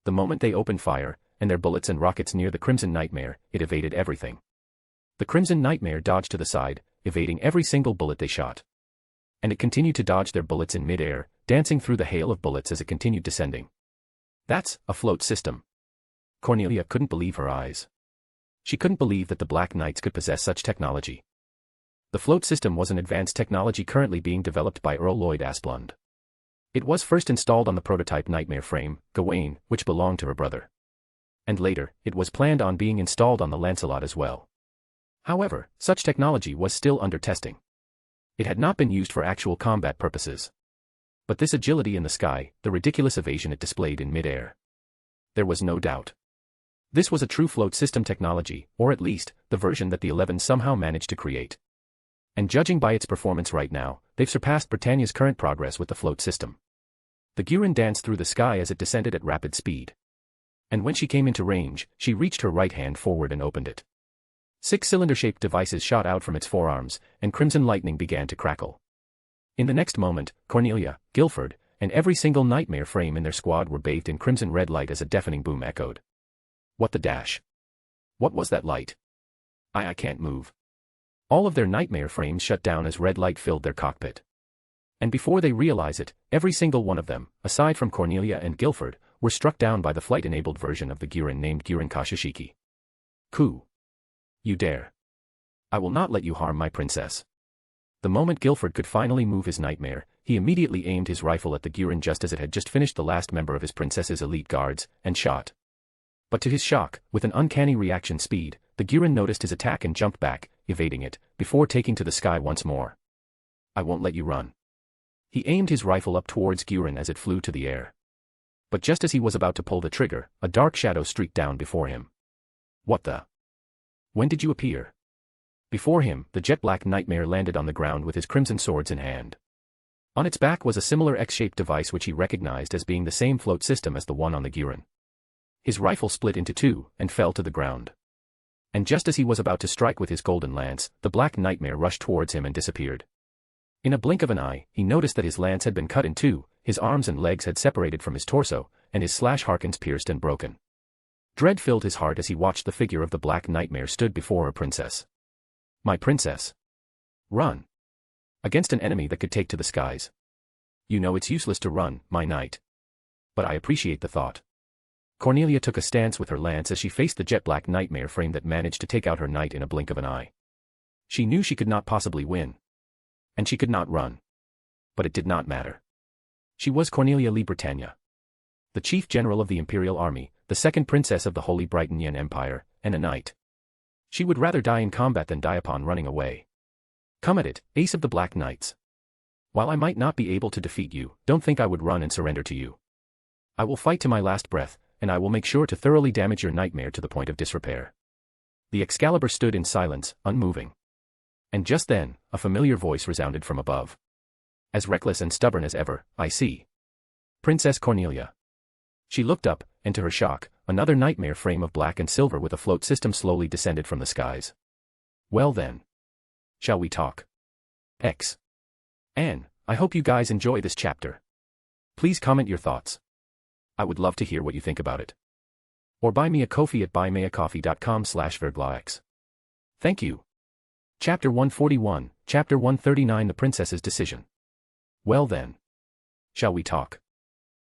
The moment they opened fire, and their bullets and rockets near the Crimson Nightmare, it evaded everything. The Crimson Nightmare dodged to the side, evading every single bullet they shot. And it continued to dodge their bullets in mid-air, dancing through the hail of bullets as it continued descending. That's a float system. Cornelia couldn't believe her eyes. She couldn't believe that the Black Knights could possess such technology. The float system was an advanced technology currently being developed by Earl Lloyd Asplund. It was first installed on the prototype Nightmare frame, Gawain, which belonged to her brother. And later, it was planned on being installed on the Lancelot as well. However, such technology was still under testing. It had not been used for actual combat purposes. But this agility in the sky, the ridiculous evasion it displayed in mid-air. There was no doubt. This was a true float system technology, or at least, the version that the 11 somehow managed to create. And judging by its performance right now, they've surpassed Britannia's current progress with the float system. The Gurin danced through the sky as it descended at rapid speed. And when she came into range, she reached her right hand forward and opened it. 6 cylinder-shaped devices shot out from its forearms, and crimson lightning began to crackle. In the next moment, Cornelia, Guilford, and every single Nightmare frame in their squad were bathed in crimson red light as a deafening boom echoed. What the dash? What was that light? I can't move. All of their Nightmare frames shut down as red light filled their cockpit. And before they realize it, every single one of them, aside from Cornelia and Guilford, were struck down by the flight-enabled version of the Gurin named Gurin Kashishiki. Ku. You dare. I will not let you harm my princess. The moment Guilford could finally move his Nightmare, he immediately aimed his rifle at the Gurin just as it had just finished the last member of his princess's elite guards, and shot. But to his shock, with an uncanny reaction speed, the Gurin noticed his attack and jumped back, evading it, before taking to the sky once more. I won't let you run. He aimed his rifle up towards Gurin as it flew to the air. But just as he was about to pull the trigger, a dark shadow streaked down before him. What the? When did you appear? Before him, the jet-black Nightmare landed on the ground with his crimson swords in hand. On its back was a similar X-shaped device which he recognized as being the same float system as the one on the Gurin. His rifle split into two and fell to the ground. And just as he was about to strike with his golden lance, the Black Nightmare rushed towards him and disappeared. In a blink of an eye, he noticed that his lance had been cut in two, his arms and legs had separated from his torso, and his slash harkins pierced and broken. Dread filled his heart as he watched the figure of the Black Nightmare stood before a princess. My princess. Run. Against an enemy that could take to the skies. You know it's useless to run, my knight. But I appreciate the thought. Cornelia took a stance with her lance as she faced the jet-black Nightmare frame that managed to take out her knight in a blink of an eye. She knew she could not possibly win. And she could not run. But it did not matter. She was Cornelia Lee Britannia. The chief general of the Imperial Army, the second princess of the Holy Britannian Empire, and a knight. She would rather die in combat than die upon running away. Come at it, ace of the Black Knights. While I might not be able to defeat you, don't think I would run and surrender to you. I will fight to my last breath, and I will make sure to thoroughly damage your Nightmare to the point of disrepair. The Excalibur stood in silence, unmoving. And just then, a familiar voice resounded from above. As reckless and stubborn as ever, I see. Princess Cornelia. She looked up, and to her shock, another Nightmare frame of black and silver with a float system slowly descended from the skies. Well then. Shall we talk? X. Anne, I hope you guys enjoy this chapter. Please comment your thoughts. I would love to hear what you think about it. Or buy me a Ko-fi at buymeacoffee.com/verglax. Thank you. Chapter 141, Chapter 139 The Princess's Decision. Well then. Shall we talk?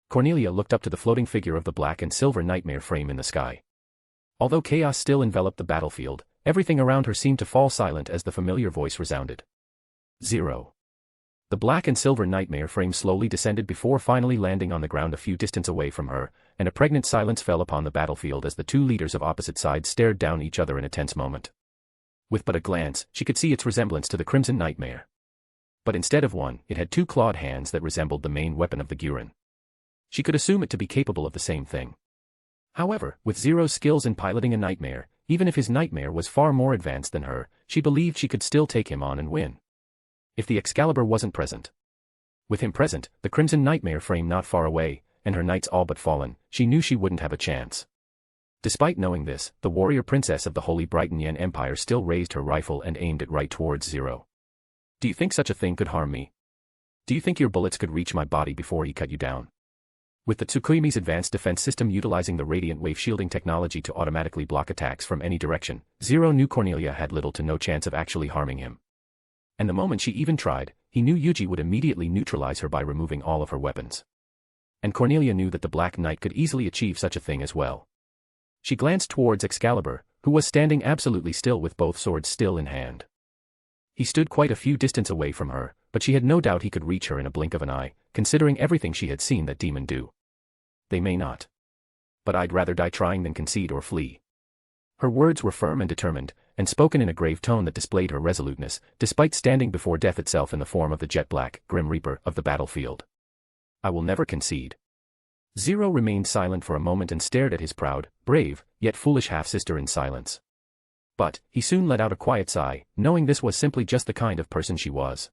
Cornelia looked up to the floating figure of the black and silver Nightmare frame in the sky. Although chaos still enveloped the battlefield, everything around her seemed to fall silent as the familiar voice resounded. 0. The black and silver Nightmare frame slowly descended before finally landing on the ground a few distance away from her, and a pregnant silence fell upon the battlefield as the two leaders of opposite sides stared down each other in a tense moment. With but a glance, she could see its resemblance to the Crimson Nightmare. But instead of one, it had two clawed hands that resembled the main weapon of the Gurin. She could assume it to be capable of the same thing. However, with Zero's skills in piloting a Nightmare, even if his Nightmare was far more advanced than her, she believed she could still take him on and win. If the Excalibur wasn't present. With him present, the Crimson Nightmare frame not far away, and her knights all but fallen, she knew she wouldn't have a chance. Despite knowing this, the warrior princess of the Holy Brighton Yen Empire still raised her rifle and aimed it right towards Zero. Do you think such a thing could harm me? Do you think your bullets could reach my body before he cut you down? With the Tsukuyomi's advanced defense system utilizing the radiant wave shielding technology to automatically block attacks from any direction, Zero knew Cornelia had little to no chance of actually harming him. And the moment she even tried, he knew Yuuji would immediately neutralize her by removing all of her weapons. And Cornelia knew that the Black Knight could easily achieve such a thing as well. She glanced towards Excalibur, who was standing absolutely still with both swords still in hand. He stood quite a few distance away from her, but she had no doubt he could reach her in a blink of an eye, considering everything she had seen that demon do. They may not. But I'd rather die trying than concede or flee. Her words were firm and determined, and spoken in a grave tone that displayed her resoluteness, despite standing before death itself in the form of the jet-black, grim reaper of the battlefield. I will never concede. Zero remained silent for a moment and stared at his proud, brave, yet foolish half-sister in silence. But, he soon let out a quiet sigh, knowing this was simply just the kind of person she was.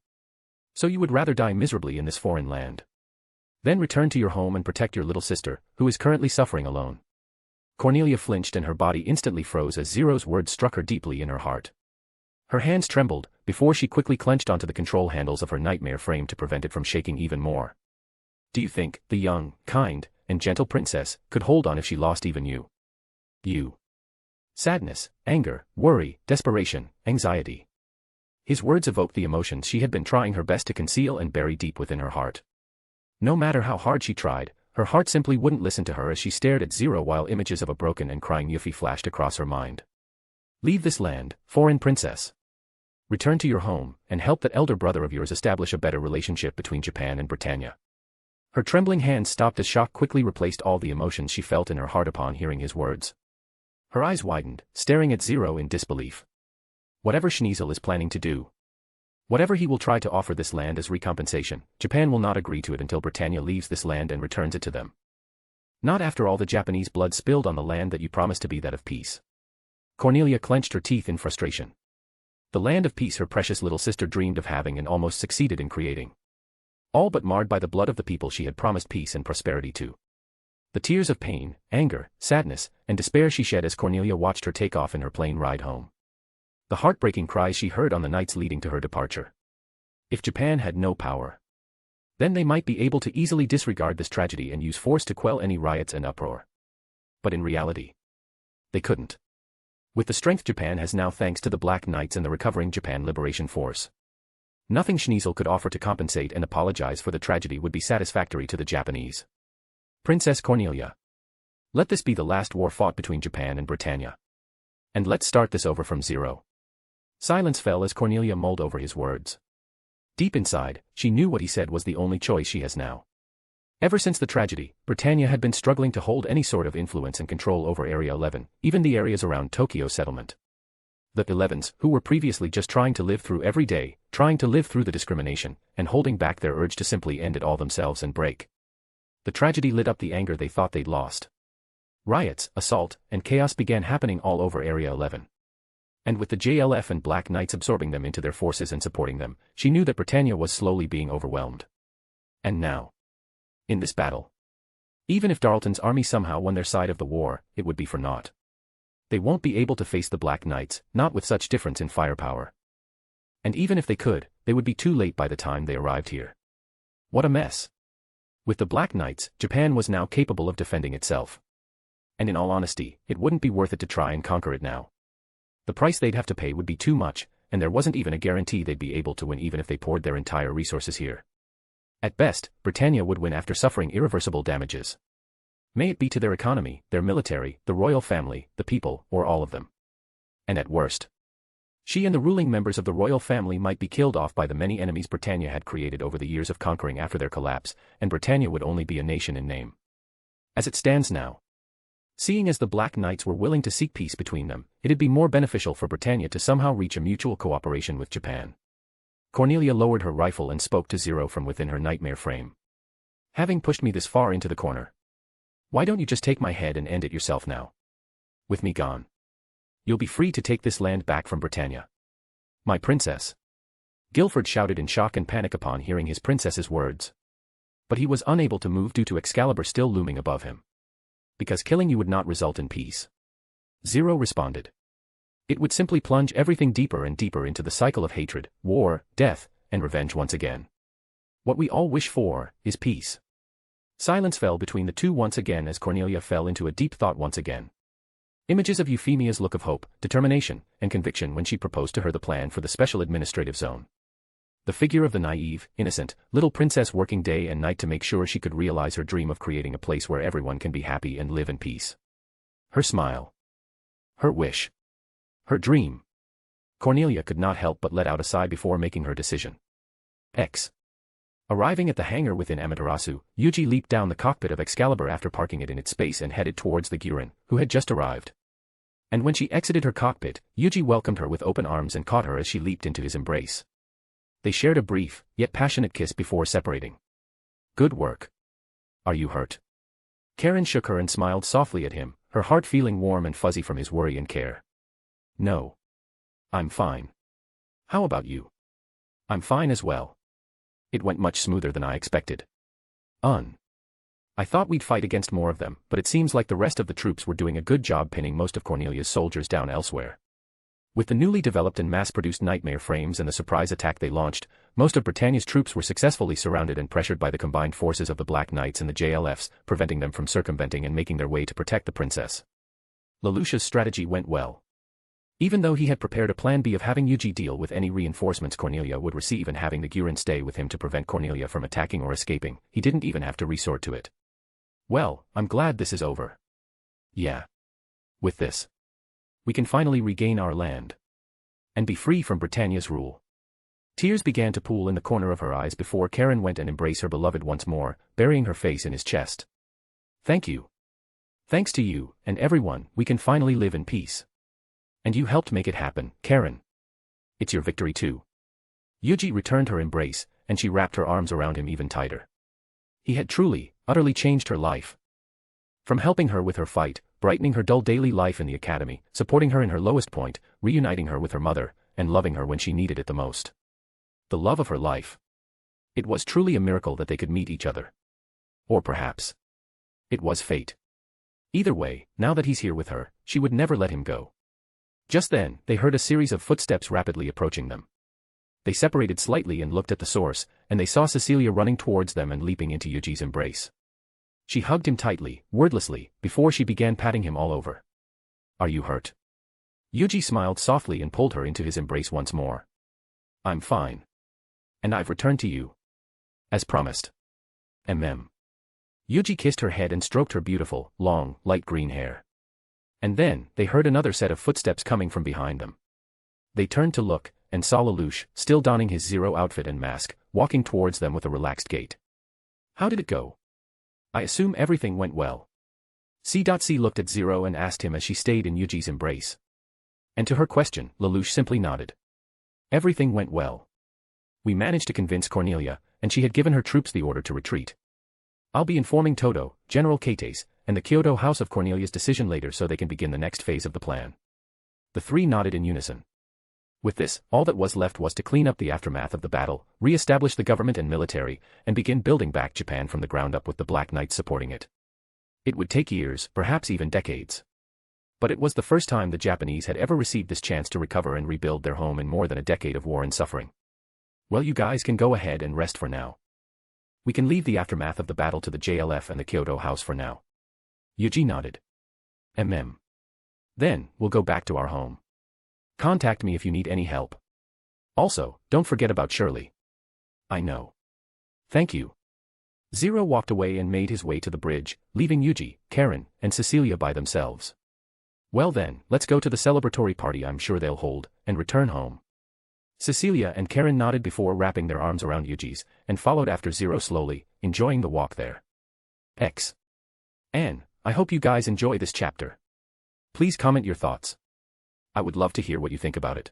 So you would rather die miserably in this foreign land? Then return to your home and protect your little sister, who is currently suffering alone. Cornelia flinched and her body instantly froze as Zero's words struck her deeply in her heart. Her hands trembled, before she quickly clenched onto the control handles of her nightmare frame to prevent it from shaking even more. Do you think the young, kind, and gentle princess could hold on if she lost even you? You. Sadness, anger, worry, desperation, anxiety. His words evoked the emotions she had been trying her best to conceal and bury deep within her heart. No matter how hard she tried, her heart simply wouldn't listen to her as she stared at Zero while images of a broken and crying Yuffie flashed across her mind. Leave this land, foreign princess. Return to your home, and help that elder brother of yours establish a better relationship between Japan and Britannia. Her trembling hands stopped as shock quickly replaced all the emotions she felt in her heart upon hearing his words. Her eyes widened, staring at Zero in disbelief. Whatever Schneizel is planning to do, whatever he will try to offer this land as recompensation, Japan will not agree to it until Britannia leaves this land and returns it to them. Not after all the Japanese blood spilled on the land that you promised to be that of peace. Cornelia clenched her teeth in frustration. The land of peace her precious little sister dreamed of having and almost succeeded in creating. All but marred by the blood of the people she had promised peace and prosperity to. The tears of pain, anger, sadness, and despair she shed as Cornelia watched her take off in her plane ride home. The heartbreaking cries she heard on the nights leading to her departure. If Japan had no power, then they might be able to easily disregard this tragedy and use force to quell any riots and uproar. But in reality, they couldn't. With the strength Japan has now thanks to the Black Knights and the recovering Japan Liberation Force, nothing Schneizel could offer to compensate and apologize for the tragedy would be satisfactory to the Japanese. Princess Cornelia. Let this be the last war fought between Japan and Britannia. And let's start this over from zero. Silence fell as Cornelia mulled over his words. Deep inside, she knew what he said was the only choice she has now. Ever since the tragedy, Britannia had been struggling to hold any sort of influence and control over Area 11, even the areas around Tokyo settlement. The 11s, who were previously just trying to live through every day, trying to live through the discrimination, and holding back their urge to simply end it all themselves and break. The tragedy lit up the anger they thought they'd lost. Riots, assault, and chaos began happening all over Area 11. And with the JLF and Black Knights absorbing them into their forces and supporting them, she knew that Britannia was slowly being overwhelmed. And now, in this battle, even if Darlton's army somehow won their side of the war, it would be for naught. They won't be able to face the Black Knights, not with such difference in firepower. And even if they could, they would be too late by the time they arrived here. What a mess. With the Black Knights, Japan was now capable of defending itself. And in all honesty, it wouldn't be worth it to try and conquer it now. The price they'd have to pay would be too much, and there wasn't even a guarantee they'd be able to win even if they poured their entire resources here. At best, Britannia would win after suffering irreversible damages. May it be to their economy, their military, the royal family, the people, or all of them. And at worst, she and the ruling members of the royal family might be killed off by the many enemies Britannia had created over the years of conquering after their collapse, and Britannia would only be a nation in name. As it stands now, seeing as the Black Knights were willing to seek peace between them, it'd be more beneficial for Britannia to somehow reach a mutual cooperation with Japan. Cornelia lowered her rifle and spoke to Zero from within her nightmare frame. Having pushed me this far into the corner, why don't you just take my head and end it yourself now? With me gone, you'll be free to take this land back from Britannia. My princess. Guilford shouted in shock and panic upon hearing his princess's words. But he was unable to move due to Excalibur still looming above him. Because killing you would not result in peace. Zero responded. It would simply plunge everything deeper and deeper into the cycle of hatred, war, death, and revenge once again. What we all wish for is peace. Silence fell between the two once again as Cornelia fell into a deep thought once again. Images of Euphemia's look of hope, determination, and conviction when she proposed to her the plan for the special administrative zone. The figure of the naive, innocent, little princess working day and night to make sure she could realize her dream of creating a place where everyone can be happy and live in peace. Her smile. Her wish. Her dream. Cornelia could not help but let out a sigh before making her decision. Arriving at the hangar within Amaterasu, Yuuji leaped down the cockpit of Excalibur after parking it in its space and headed towards the Guren, who had just arrived. And when she exited her cockpit, Yuuji welcomed her with open arms and caught her as she leaped into his embrace. They shared a brief, yet passionate kiss before separating. Good work. Are you hurt? Karen shook her and smiled softly at him, her heart feeling warm and fuzzy from his worry and care. No. I'm fine. How about you? I'm fine as well. It went much smoother than I expected. I thought we'd fight against more of them, but it seems like the rest of the troops were doing a good job pinning most of Cornelia's soldiers down elsewhere. With the newly developed and mass-produced nightmare frames and the surprise attack they launched, most of Britannia's troops were successfully surrounded and pressured by the combined forces of the Black Knights and the JLFs, preventing them from circumventing and making their way to protect the princess. Lelouch's strategy went well. Even though he had prepared a plan B of having Yuuji deal with any reinforcements Cornelia would receive and having the Guren stay with him to prevent Cornelia from attacking or escaping, he didn't even have to resort to it. Well, I'm glad this is over. Yeah. With this, we can finally regain our land. And be free from Britannia's rule. Tears began to pool in the corner of her eyes before Karen went and embraced her beloved once more, burying her face in his chest. Thank you. Thanks to you, and everyone, we can finally live in peace. And you helped make it happen, Karen. It's your victory too. Yuuji returned her embrace, and she wrapped her arms around him even tighter. He had truly, utterly changed her life. From helping her with her fight, brightening her dull daily life in the academy, supporting her in her lowest point, reuniting her with her mother, and loving her when she needed it the most. The love of her life. It was truly a miracle that they could meet each other. Or perhaps it was fate. Either way, now that he's here with her, she would never let him go. Just then, they heard a series of footsteps rapidly approaching them. They separated slightly and looked at the source, and they saw Cecilia running towards them and leaping into Yuji's embrace. She hugged him tightly, wordlessly, before she began patting him all over. Are you hurt? Yuuji smiled softly and pulled her into his embrace once more. I'm fine. And I've returned to you. As promised. Yuuji kissed her head and stroked her beautiful, long, light green hair. And then, they heard another set of footsteps coming from behind them. They turned to look, and saw Lelouch, still donning his Zero outfit and mask, walking towards them with a relaxed gait. How did it go? I assume everything went well. C. looked at Zero and asked him as she stayed in Yuji's embrace. And to her question, Lelouch simply nodded. Everything went well. We managed to convince Cornelia, and she had given her troops the order to retreat. I'll be informing Todo, General Kates, and the Kyoto House of Cornelia's decision later so they can begin the next phase of the plan. The three nodded in unison. With this, all that was left was to clean up the aftermath of the battle, re-establish the government and military, and begin building back Japan from the ground up with the Black Knights supporting it. It would take years, perhaps even decades. But it was the first time the Japanese had ever received this chance to recover and rebuild their home in more than a decade of war and suffering. Well, you guys can go ahead and rest for now. We can leave the aftermath of the battle to the JLF and the Kyoto House for now. Yuuji nodded. Then, we'll go back to our home. Contact me if you need any help. Also, don't forget about Shirley. I know. Thank you. Zero walked away and made his way to the bridge, leaving Yuuji, Karen, and Cecilia by themselves. Well then, let's go to the celebratory party I'm sure they'll hold, and return home. Cecilia and Karen nodded before wrapping their arms around Yuuji's, and followed after Zero slowly, enjoying the walk there. Anne, I hope you guys enjoy this chapter. Please comment your thoughts. I would love to hear what you think about it.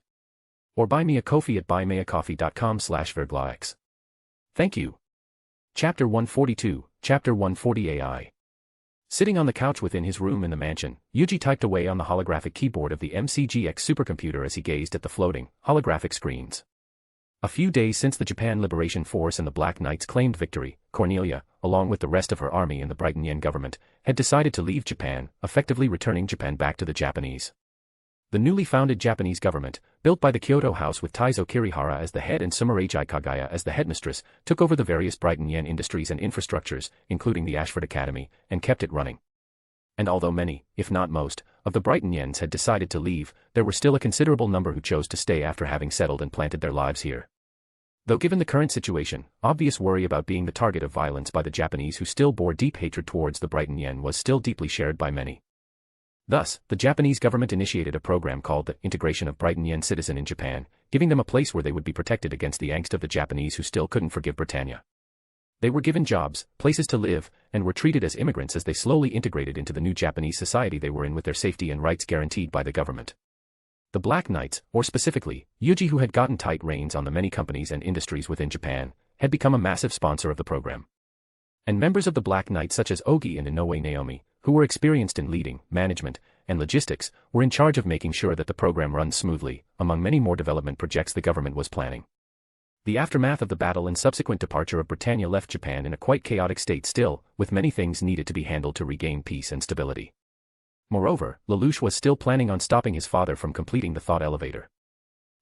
Or buy me a coffee at buymeacoffee.com/verglax. Thank you. Chapter 142, Chapter 140 AI. Sitting on the couch within his room in the mansion, Yuuji typed away on the holographic keyboard of the MCGX supercomputer as he gazed at the floating, holographic screens. A few days since the Japan Liberation Force and the Black Knights claimed victory, Cornelia, along with the rest of her army and the Brighton Yen government, had decided to leave Japan, effectively returning Japan back to the Japanese. The newly founded Japanese government, built by the Kyoto House with Taizo Kirihara as the head and Sumeragi Kagaya as the headmistress, took over the various Brighton Yen industries and infrastructures, including the Ashford Academy, and kept it running. And although many, if not most, of the Brighton Yens had decided to leave, there were still a considerable number who chose to stay after having settled and planted their lives here. Though given the current situation, obvious worry about being the target of violence by the Japanese who still bore deep hatred towards the Brighton Yen was still deeply shared by many. Thus, the Japanese government initiated a program called the Integration of Brighton Yen Citizen in Japan, giving them a place where they would be protected against the angst of the Japanese who still couldn't forgive Britannia. They were given jobs, places to live, and were treated as immigrants as they slowly integrated into the new Japanese society they were in with their safety and rights guaranteed by the government. The Black Knights, or specifically, Yuuji, who had gotten tight reins on the many companies and industries within Japan, had become a massive sponsor of the program. And members of the Black Knights such as Ogi and Inoue Naomi, who were experienced in leading, management, and logistics, were in charge of making sure that the program runs smoothly, among many more development projects the government was planning. The aftermath of the battle and subsequent departure of Britannia left Japan in a quite chaotic state still, with many things needed to be handled to regain peace and stability. Moreover, Lelouch was still planning on stopping his father from completing the thought elevator.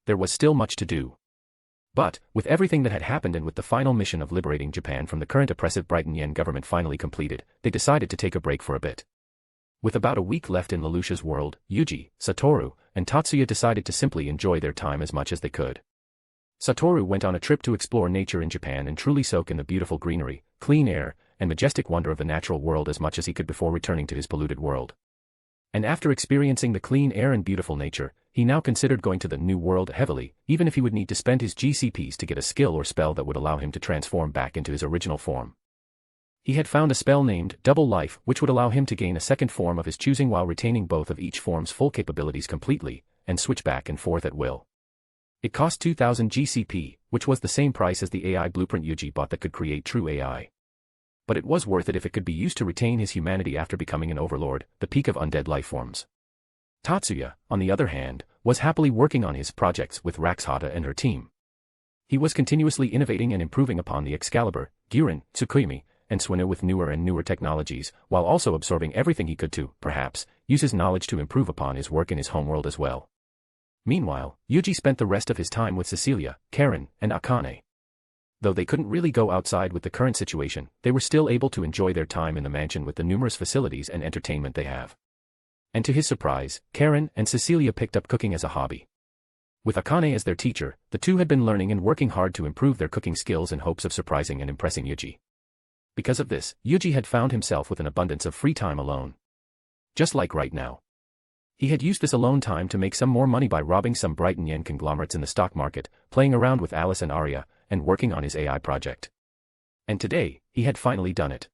There was still much to do. But, with everything that had happened and with the final mission of liberating Japan from the current oppressive Brighton Yen government finally completed, they decided to take a break for a bit. With about a week left in Lelouch's world, Yuuji, Satoru, and Tatsuya decided to simply enjoy their time as much as they could. Satoru went on a trip to explore nature in Japan and truly soak in the beautiful greenery, clean air, and majestic wonder of the natural world as much as he could before returning to his polluted world. And after experiencing the clean air and beautiful nature, he now considered going to the new world heavily, even if he would need to spend his GCPs to get a skill or spell that would allow him to transform back into his original form. He had found a spell named Double Life, which would allow him to gain a second form of his choosing while retaining both of each form's full capabilities completely, and switch back and forth at will. It cost 2,000 GCP, which was the same price as the AI blueprint Yuuji bought that could create true AI. But it was worth it if it could be used to retain his humanity after becoming an overlord, the peak of undead lifeforms. Tatsuya, on the other hand, was happily working on his projects with Raxhata and her team. He was continuously innovating and improving upon the Excalibur, Guren, Tsukuyomi, and Suinu with newer and newer technologies, while also absorbing everything he could to, perhaps, use his knowledge to improve upon his work in his homeworld as well. Meanwhile, Yuuji spent the rest of his time with Cecilia, Karen, and Akane. Though they couldn't really go outside with the current situation, they were still able to enjoy their time in the mansion with the numerous facilities and entertainment they have. And to his surprise, Karen and Cecilia picked up cooking as a hobby. With Akane as their teacher, the two had been learning and working hard to improve their cooking skills in hopes of surprising and impressing Yuuji. Because of this, Yuuji had found himself with an abundance of free time alone. Just like right now. He had used this alone time to make some more money by robbing some Brighton Yen conglomerates in the stock market, playing around with Alice and Arya, and working on his AI project. And today, he had finally done it.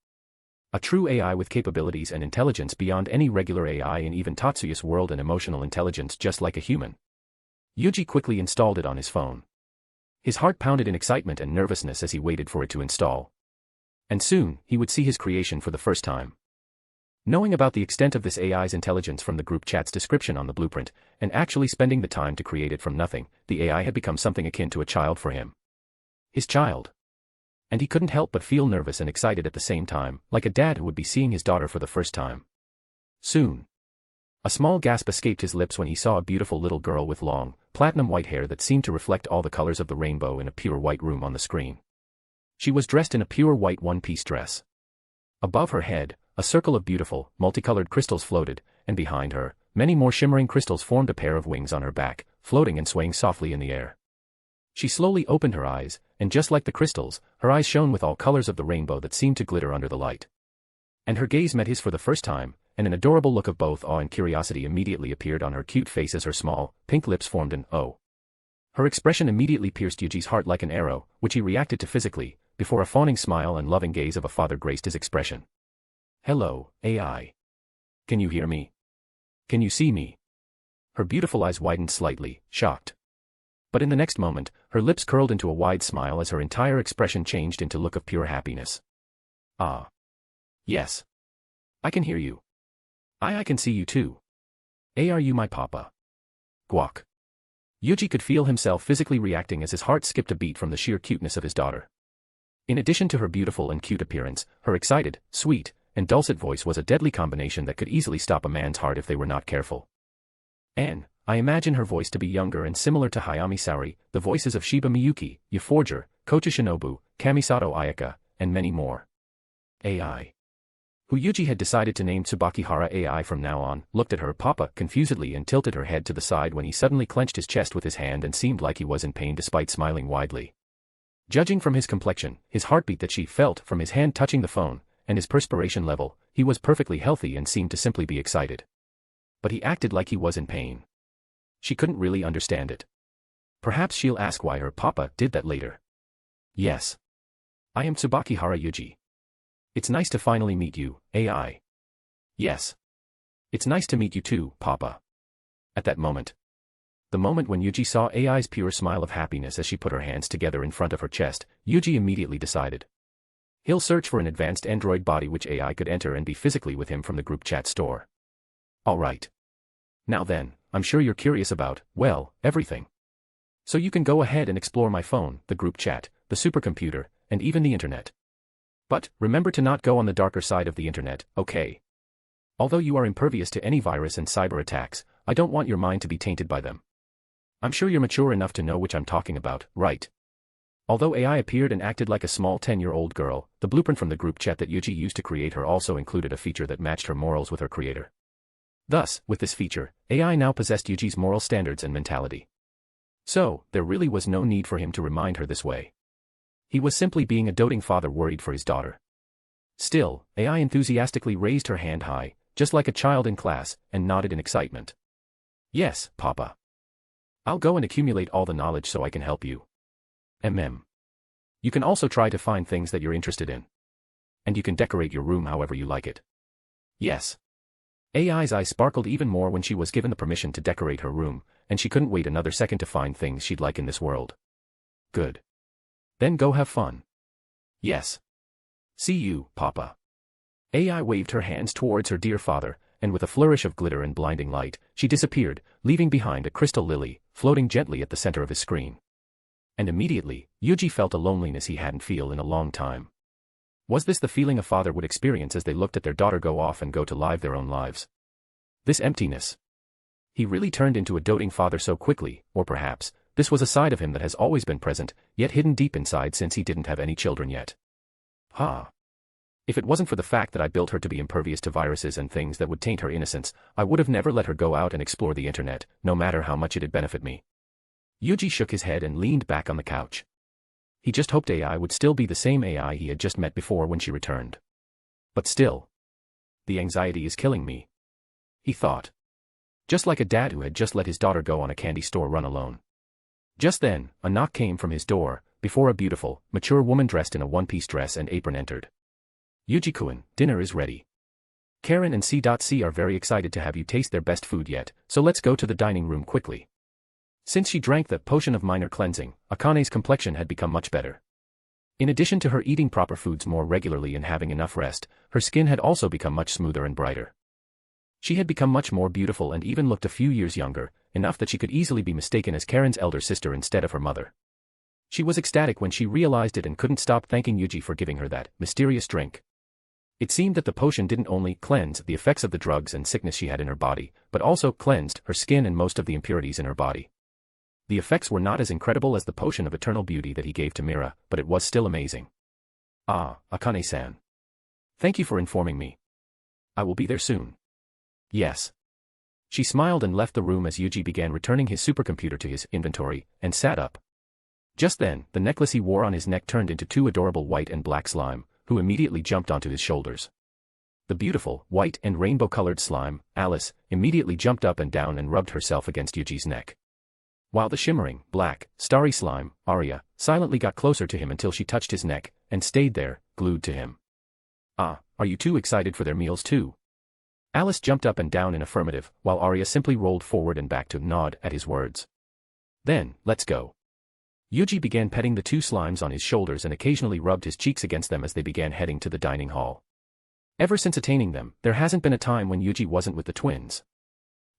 A true AI with capabilities and intelligence beyond any regular AI in even Tatsuya's world and emotional intelligence just like a human. Yuuji quickly installed it on his phone. His heart pounded in excitement and nervousness as he waited for it to install. And soon, he would see his creation for the first time. Knowing about the extent of this AI's intelligence from the group chat's description on the blueprint, and actually spending the time to create it from nothing, the AI had become something akin to a child for him. His child. And he couldn't help but feel nervous and excited at the same time, like a dad who would be seeing his daughter for the first time. Soon. A small gasp escaped his lips when he saw a beautiful little girl with long, platinum white hair that seemed to reflect all the colors of the rainbow in a pure white room on the screen. She was dressed in a pure white one-piece dress. Above her head, a circle of beautiful, multicolored crystals floated, and behind her, many more shimmering crystals formed a pair of wings on her back, floating and swaying softly in the air. She slowly opened her eyes, and just like the crystals, her eyes shone with all colors of the rainbow that seemed to glitter under the light. And her gaze met his for the first time, and an adorable look of both awe and curiosity immediately appeared on her cute face as her small, pink lips formed an O. Her expression immediately pierced Yuji's heart like an arrow, which he reacted to physically, before a fawning smile and loving gaze of a father graced his expression. Hello, AI. Can you hear me? Can you see me? Her beautiful eyes widened slightly, shocked. But in the next moment, her lips curled into a wide smile as her entire expression changed into a look of pure happiness. Ah. Yes. I can hear you. I can see you too. Are you my papa? Guac. Yuuji could feel himself physically reacting as his heart skipped a beat from the sheer cuteness of his daughter. In addition to her beautiful and cute appearance, her excited, sweet, and dulcet voice was a deadly combination that could easily stop a man's heart if they were not careful. And I imagine her voice to be younger and similar to Hayami Saori, the voices of Shiba Miyuki, Yaforger, Kocha Shinobu, Kamisato Ayaka, and many more. AI. Who Yuuji had decided to name Tsubakihara AI from now on, looked at her papa confusedly and tilted her head to the side when he suddenly clenched his chest with his hand and seemed like he was in pain despite smiling widely. Judging from his complexion, his heartbeat that she felt from his hand touching the phone, and his perspiration level, he was perfectly healthy and seemed to simply be excited. But he acted like he was in pain. She couldn't really understand it. Perhaps she'll ask why her papa did that later. Yes. I am Tsubakihara Yuuji. It's nice to finally meet you, AI. Yes. It's nice to meet you too, Papa. At that moment. The moment when Yuuji saw AI's pure smile of happiness as she put her hands together in front of her chest, Yuuji immediately decided. He'll search for an advanced android body which AI could enter and be physically with him from the group chat store. Alright. Now then, I'm sure you're curious about, well, everything. So you can go ahead and explore my phone, the group chat, the supercomputer, and even the internet. But, remember to not go on the darker side of the internet, okay? Although you are impervious to any virus and cyber attacks, I don't want your mind to be tainted by them. I'm sure you're mature enough to know which I'm talking about, right? Although AI appeared and acted like a small 10-year-old girl, the blueprint from the group chat that Yuuji used to create her also included a feature that matched her morals with her creator. Thus, with this feature, AI now possessed Yuuji's moral standards and mentality. So, there really was no need for him to remind her this way. He was simply being a doting father worried for his daughter. Still, AI enthusiastically raised her hand high, just like a child in class, and nodded in excitement. Yes, Papa. I'll go and accumulate all the knowledge so I can help you. You can also try to find things that you're interested in. And you can decorate your room however you like it. Yes. AI's eyes sparkled even more when she was given the permission to decorate her room, and she couldn't wait another second to find things she'd like in this world. Good. Then go have fun. Yes. See you, Papa. AI waved her hands towards her dear father, and with a flourish of glitter and blinding light, she disappeared, leaving behind a crystal lily, floating gently at the center of his screen. And immediately, Yuuji felt a loneliness he hadn't felt in a long time. Was this the feeling a father would experience as they looked at their daughter go off and go to live their own lives? This emptiness. He really turned into a doting father so quickly, or perhaps, this was a side of him that has always been present, yet hidden deep inside since he didn't have any children yet. If it wasn't for the fact that I built her to be impervious to viruses and things that would taint her innocence, I would have never let her go out and explore the internet, no matter how much it'd benefit me. Yuuji shook his head and leaned back on the couch. He just hoped AI would still be the same AI he had just met before when she returned. But still. The anxiety is killing me. He thought. Just like a dad who had just let his daughter go on a candy store run alone. Just then, a knock came from his door, before a beautiful, mature woman dressed in a one-piece dress and apron entered. Yuuji-kun, dinner is ready. Karen and C.C are very excited to have you taste their best food yet, so let's go to the dining room quickly. Since she drank the potion of minor cleansing, Akane's complexion had become much better. In addition to her eating proper foods more regularly and having enough rest, her skin had also become much smoother and brighter. She had become much more beautiful and even looked a few years younger, enough that she could easily be mistaken as Karen's elder sister instead of her mother. She was ecstatic when she realized it and couldn't stop thanking Yuuji for giving her that mysterious drink. It seemed that the potion didn't only cleanse the effects of the drugs and sickness she had in her body, but also cleansed her skin and most of the impurities in her body. The effects were not as incredible as the potion of eternal beauty that he gave to Mira, but it was still amazing. Akane-san. Thank you for informing me. I will be there soon. Yes. She smiled and left the room as Yuuji began returning his supercomputer to his inventory, and sat up. Just then, the necklace he wore on his neck turned into two adorable white and black slime, who immediately jumped onto his shoulders. The beautiful, white and rainbow-colored slime, Alice, immediately jumped up and down and rubbed herself against Yuuji's neck. While the shimmering, black, starry slime, Arya, silently got closer to him until she touched his neck, and stayed there, glued to him. Are you too excited for their meals too? Alice jumped up and down in affirmative, while Arya simply rolled forward and back to nod at his words. Then, let's go. Yuuji began petting the two slimes on his shoulders and occasionally rubbed his cheeks against them as they began heading to the dining hall. Ever since attaining them, there hasn't been a time when Yuuji wasn't with the twins.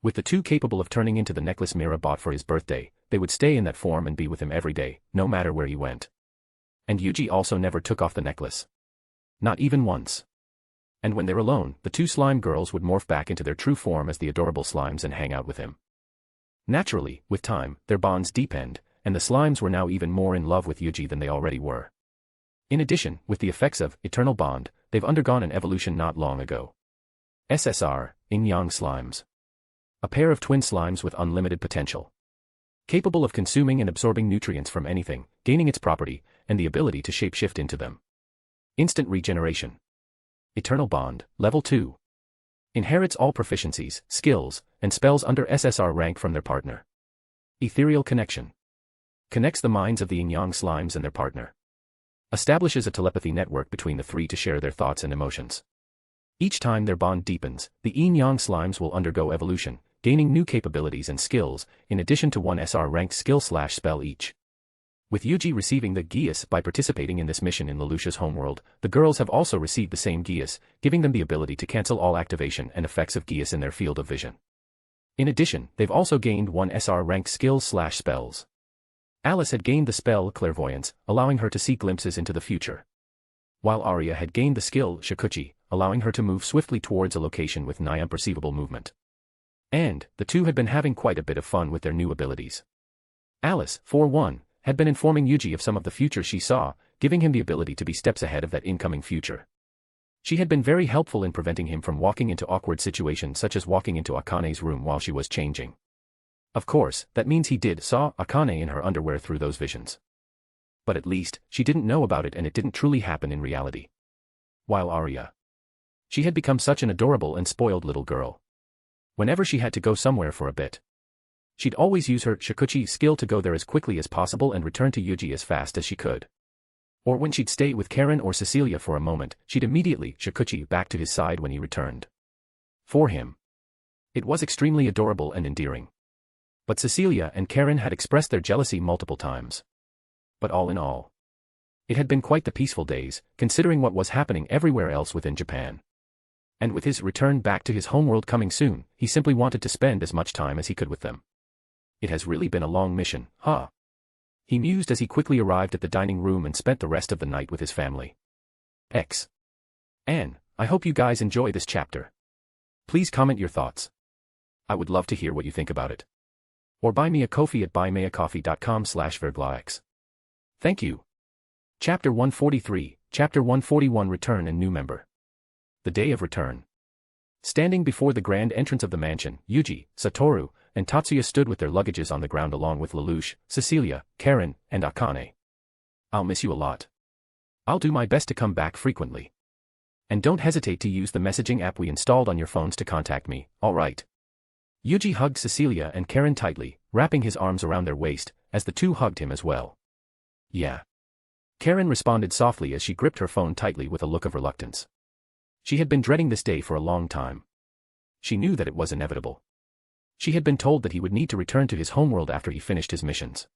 With the two capable of turning into the necklace Mira bought for his birthday, they would stay in that form and be with him every day, no matter where he went. And Yuuji also never took off the necklace. Not even once. And when they're alone, the two slime girls would morph back into their true form as the adorable slimes and hang out with him. Naturally, with time, their bonds deepened, and the slimes were now even more in love with Yuuji than they already were. In addition, with the effects of eternal bond, they've undergone an evolution not long ago. SSR, Yin-Yang Slimes. A pair of twin slimes with unlimited potential. Capable of consuming and absorbing nutrients from anything, gaining its property, and the ability to shapeshift into them. Instant regeneration. Eternal bond, level 2. Inherits all proficiencies, skills, and spells under SSR rank from their partner. Ethereal connection. Connects the minds of the Yin-Yang slimes and their partner. Establishes a telepathy network between the three to share their thoughts and emotions. Each time their bond deepens, the Yin-Yang slimes will undergo evolution, gaining new capabilities and skills, in addition to one SR ranked skill/spell each. With Yuuji receiving the Geas by participating in this mission in Lelouch's homeworld, the girls have also received the same Geas, giving them the ability to cancel all activation and effects of Geas in their field of vision. In addition, they've also gained one SR ranked skills/spells. Alice had gained the spell Clairvoyance, allowing her to see glimpses into the future. While Arya had gained the skill Shikuchi, allowing her to move swiftly towards a location with nigh unperceivable movement. And, the two had been having quite a bit of fun with their new abilities. Alice, for one, had been informing Yuuji of some of the future she saw, giving him the ability to be steps ahead of that incoming future. She had been very helpful in preventing him from walking into awkward situations such as walking into Akane's room while she was changing. Of course, that means he saw Akane in her underwear through those visions. But at least, she didn't know about it and it didn't truly happen in reality. While Arya. She had become such an adorable and spoiled little girl. Whenever she had to go somewhere for a bit, she'd always use her Shikuchi skill to go there as quickly as possible and return to Yuuji as fast as she could. Or when she'd stay with Karen or Cecilia for a moment, she'd immediately Shikuchi back to his side when he returned. For him. It was extremely adorable and endearing. But Cecilia and Karen had expressed their jealousy multiple times. But all in all, it had been quite the peaceful days, considering what was happening everywhere else within Japan. And with his return back to his homeworld coming soon, he simply wanted to spend as much time as he could with them. It has really been a long mission, huh? He mused as he quickly arrived at the dining room and spent the rest of the night with his family. And I hope you guys enjoy this chapter. Please comment your thoughts. I would love to hear what you think about it. Or buy me a coffee at buymeacoffee.com/verglax. Thank you. Chapter 143, Chapter 141 Return and New Member. The Day of Return. Standing before the grand entrance of the mansion, Yuuji, Satoru, and Tatsuya stood with their luggages on the ground along with Lelouch, Cecilia, Karen, and Akane. I'll miss you a lot. I'll do my best to come back frequently. And don't hesitate to use the messaging app we installed on your phones to contact me, alright? Yuuji hugged Cecilia and Karen tightly, wrapping his arms around their waist, as the two hugged him as well. Yeah. Karen responded softly as she gripped her phone tightly with a look of reluctance. She had been dreading this day for a long time. She knew that it was inevitable. She had been told that he would need to return to his homeworld after he finished his missions.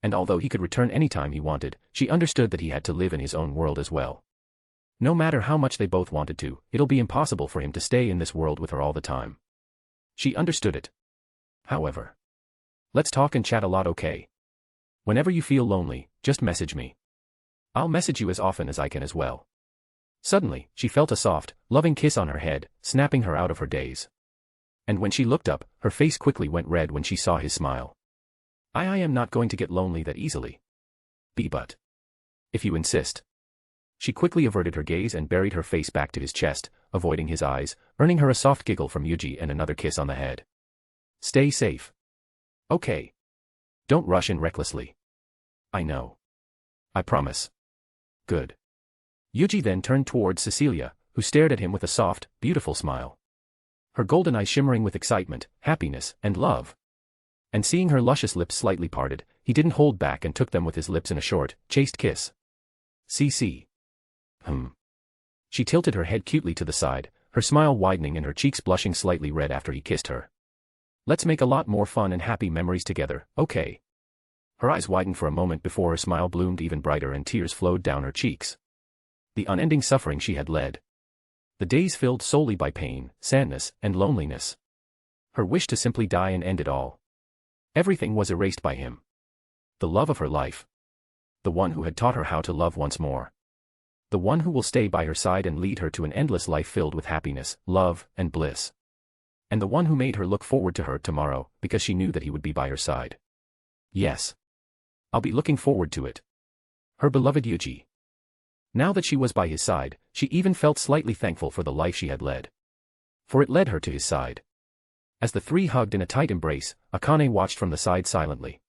And although he could return anytime he wanted, she understood that he had to live in his own world as well. No matter how much they both wanted to, it'll be impossible for him to stay in this world with her all the time. She understood it. However, let's talk and chat a lot, okay? Whenever you feel lonely, just message me. I'll message you as often as I can as well. Suddenly, she felt a soft, loving kiss on her head, snapping her out of her daze. And when she looked up, her face quickly went red when she saw his smile. I am not going to get lonely that easily. But if you insist. She quickly averted her gaze and buried her face back to his chest, avoiding his eyes, earning her a soft giggle from Yuuji and another kiss on the head. Stay safe. Okay. Don't rush in recklessly. I know. I promise. Good. Yuuji then turned towards Cecilia, who stared at him with a soft, beautiful smile. Her golden eyes shimmering with excitement, happiness, and love. And seeing her luscious lips slightly parted, he didn't hold back and took them with his lips in a short, chaste kiss. CC. She tilted her head cutely to the side, her smile widening and her cheeks blushing slightly red after he kissed her. Let's make a lot more fun and happy memories together, okay? Her eyes widened for a moment before her smile bloomed even brighter and tears flowed down her cheeks. The unending suffering she had led. The days filled solely by pain, sadness, and loneliness. Her wish to simply die and end it all. Everything was erased by him. The love of her life. The one who had taught her how to love once more. The one who will stay by her side and lead her to an endless life filled with happiness, love, and bliss. And the one who made her look forward to her tomorrow, because she knew that he would be by her side. Yes. I'll be looking forward to it. Her beloved Yuuji. Now that she was by his side, she even felt slightly thankful for the life she had led. For it led her to his side. As the three hugged in a tight embrace, Akane watched from the side silently.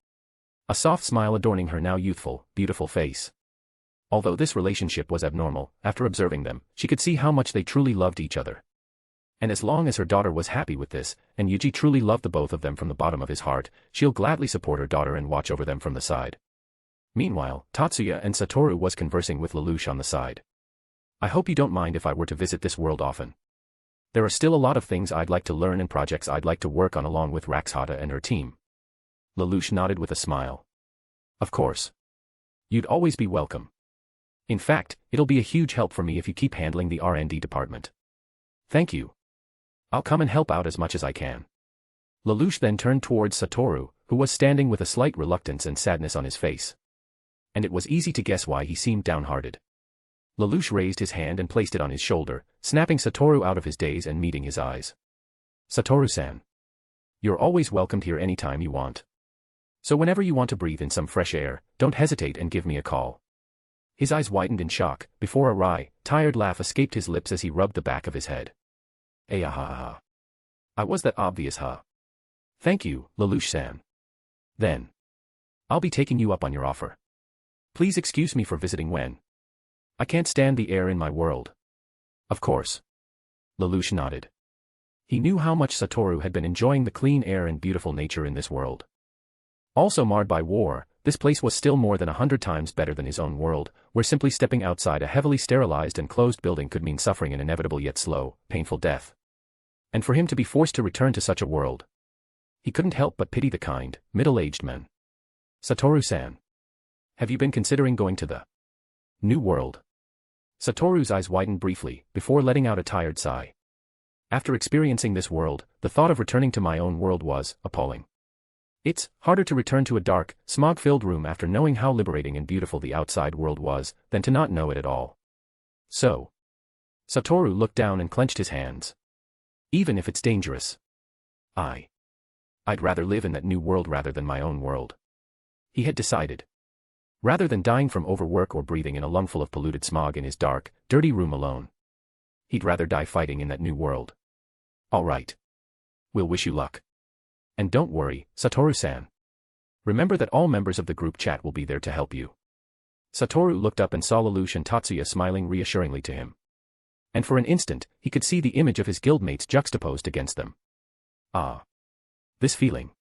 A soft smile adorning her now youthful, beautiful face. Although this relationship was abnormal, after observing them, she could see how much they truly loved each other. And as long as her daughter was happy with this, and Yuuji truly loved the both of them from the bottom of his heart, she'll gladly support her daughter and watch over them from the side. Meanwhile, Tatsuya and Satoru was conversing with Lelouch on the side. I hope you don't mind if I were to visit this world often. There are still a lot of things I'd like to learn and projects I'd like to work on along with Raxhata and her team. Lelouch nodded with a smile. Of course. You'd always be welcome. In fact, it'll be a huge help for me if you keep handling the R&D department. Thank you. I'll come and help out as much as I can. Lelouch then turned towards Satoru, who was standing with a slight reluctance and sadness on his face. And it was easy to guess why he seemed downhearted. Lelouch raised his hand and placed it on his shoulder, snapping Satoru out of his daze and meeting his eyes. Satoru-san. You're always welcomed here anytime you want. So whenever you want to breathe in some fresh air, don't hesitate and give me a call. His eyes widened in shock, before a wry, tired laugh escaped his lips as he rubbed the back of his head. Ha. I was that obvious, huh? Thank you, Lelouch-san. Then. I'll be taking you up on your offer. Please excuse me for visiting when. I can't stand the air in my world. Of course. Lelouch nodded. He knew how much Satoru had been enjoying the clean air and beautiful nature in this world. Also marred by war, this place was still more than 100 times better than his own world, where simply stepping outside a heavily sterilized and closed building could mean suffering an inevitable yet slow, painful death. And for him to be forced to return to such a world. He couldn't help but pity the kind, middle-aged men. Satoru-san. Have you been considering going to the new world? Satoru's eyes widened briefly, before letting out a tired sigh. After experiencing this world, the thought of returning to my own world was appalling. It's harder to return to a dark, smog-filled room after knowing how liberating and beautiful the outside world was, than to not know it at all. So. Satoru looked down and clenched his hands. Even if it's dangerous. I'd rather live in that new world rather than my own world. He had decided. Rather than dying from overwork or breathing in a lungful of polluted smog in his dark, dirty room alone. He'd rather die fighting in that new world. All right. We'll wish you luck. And don't worry, Satoru-san. Remember that all members of the group chat will be there to help you. Satoru looked up and saw Lelouch and Tatsuya smiling reassuringly to him. And for an instant, he could see the image of his guildmates juxtaposed against them. Ah. This feeling.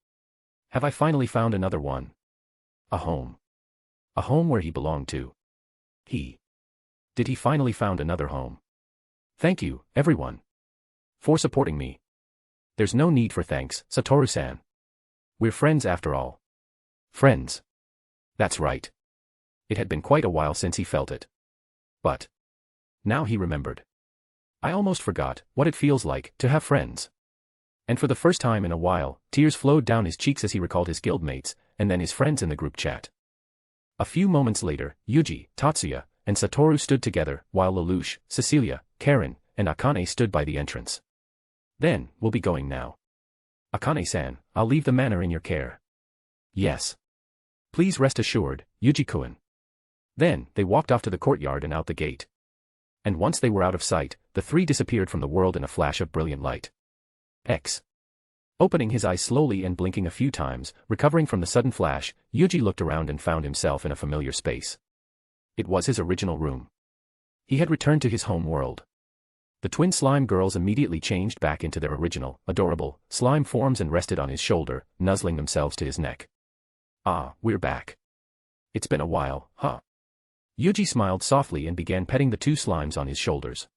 Have I finally found another one? A home. A home where he belonged to. Did he finally found another home? Thank you, everyone. For supporting me. There's no need for thanks, Satoru-san. We're friends after all. Friends. That's right. It had been quite a while since he felt it. But. Now he remembered. I almost forgot what it feels like to have friends. And for the first time in a while, tears flowed down his cheeks as he recalled his guildmates, and then his friends in the group chat. A few moments later, Yuuji, Tatsuya, and Satoru stood together, while Lelouch, Cecilia, Karen, and Akane stood by the entrance. Then, we'll be going now. Akane-san, I'll leave the manor in your care. Yes. Please rest assured, Yuuji-kun. Then, they walked off to the courtyard and out the gate. And once they were out of sight, the three disappeared from the world in a flash of brilliant light. Opening his eyes slowly and blinking a few times, recovering from the sudden flash, Yuuji looked around and found himself in a familiar space. It was his original room. He had returned to his home world. The twin slime girls immediately changed back into their original, adorable, slime forms and rested on his shoulder, nuzzling themselves to his neck. Ah, we're back. It's been a while, huh? Yuuji smiled softly and began petting the two slimes on his shoulders.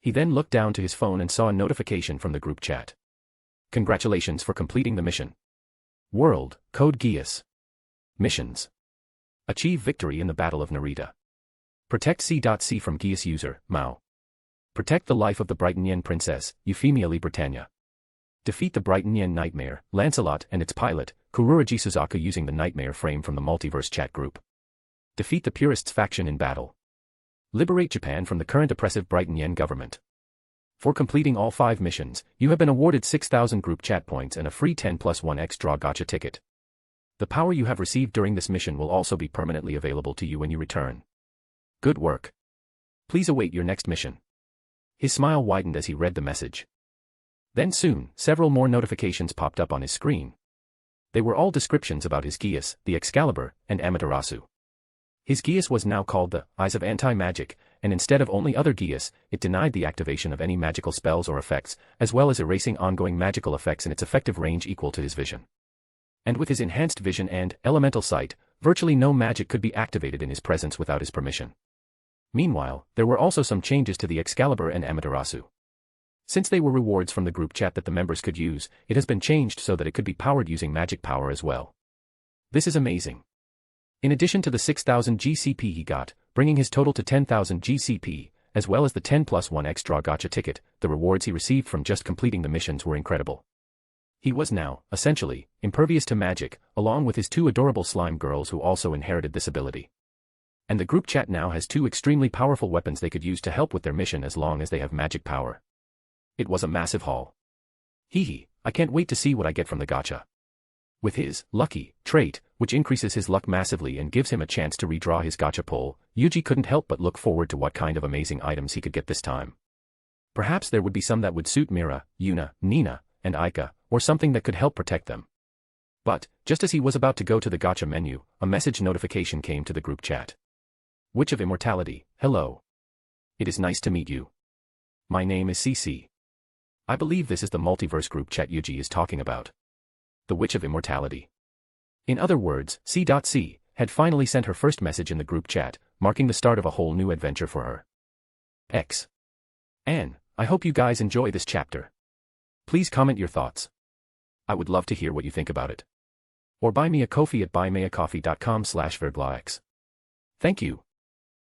He then looked down to his phone and saw a notification from the group chat. Congratulations for completing the mission. World, Code Geass. Missions. Achieve victory in the Battle of Narita. Protect C.C from Geass user, Mao. Protect the life of the Brighton Yen Princess, Euphemia Britannia. Defeat the Brighton Yen Nightmare, Lancelot and its pilot, Kuroji Suzuka using the Nightmare frame from the Multiverse Chat group. Defeat the Purists faction in battle. Liberate Japan from the current oppressive Brighton Yen government. For completing all 5 missions, you have been awarded 6,000 group chat points and a free 10+1x draw gacha ticket. The power you have received during this mission will also be permanently available to you when you return. Good work. Please await your next mission. His smile widened as he read the message. Then soon, several more notifications popped up on his screen. They were all descriptions about his Geas, the Excalibur, and Amaterasu. His Geas was now called the Eyes of Anti-Magic, and instead of only other Geas, it denied the activation of any magical spells or effects, as well as erasing ongoing magical effects in its effective range equal to his vision. And with his enhanced vision and elemental sight, virtually no magic could be activated in his presence without his permission. Meanwhile, there were also some changes to the Excalibur and Amaterasu. Since they were rewards from the group chat that the members could use, it has been changed so that it could be powered using magic power as well. This is amazing. In addition to the 6,000 GCP he got, bringing his total to 10,000 GCP, as well as the 10+1x draw gacha ticket, the rewards he received from just completing the missions were incredible. He was now, essentially, impervious to magic, along with his 2 adorable slime girls who also inherited this ability. And the group chat now has 2 extremely powerful weapons they could use to help with their mission as long as they have magic power. It was a massive haul. Hee, I can't wait to see what I get from the gacha. With his lucky trait, which increases his luck massively and gives him a chance to redraw his gacha pull, Yuuji couldn't help but look forward to what kind of amazing items he could get this time. Perhaps there would be some that would suit Mira, Yuna, Nina, and Aika, or something that could help protect them. But, just as he was about to go to the gacha menu, a message notification came to the group chat. Witch of Immortality, hello. It is nice to meet you. My name is CC. I believe this is the Multiverse Group Chat Yuuji is talking about. The Witch of Immortality. In other words, C.C. had finally sent her first message in the group chat, marking the start of a whole new adventure for her. And I hope you guys enjoy this chapter. Please comment your thoughts. I would love to hear what you think about it. Or buy me a coffee at buymeacoffee.com/verglax. Thank you.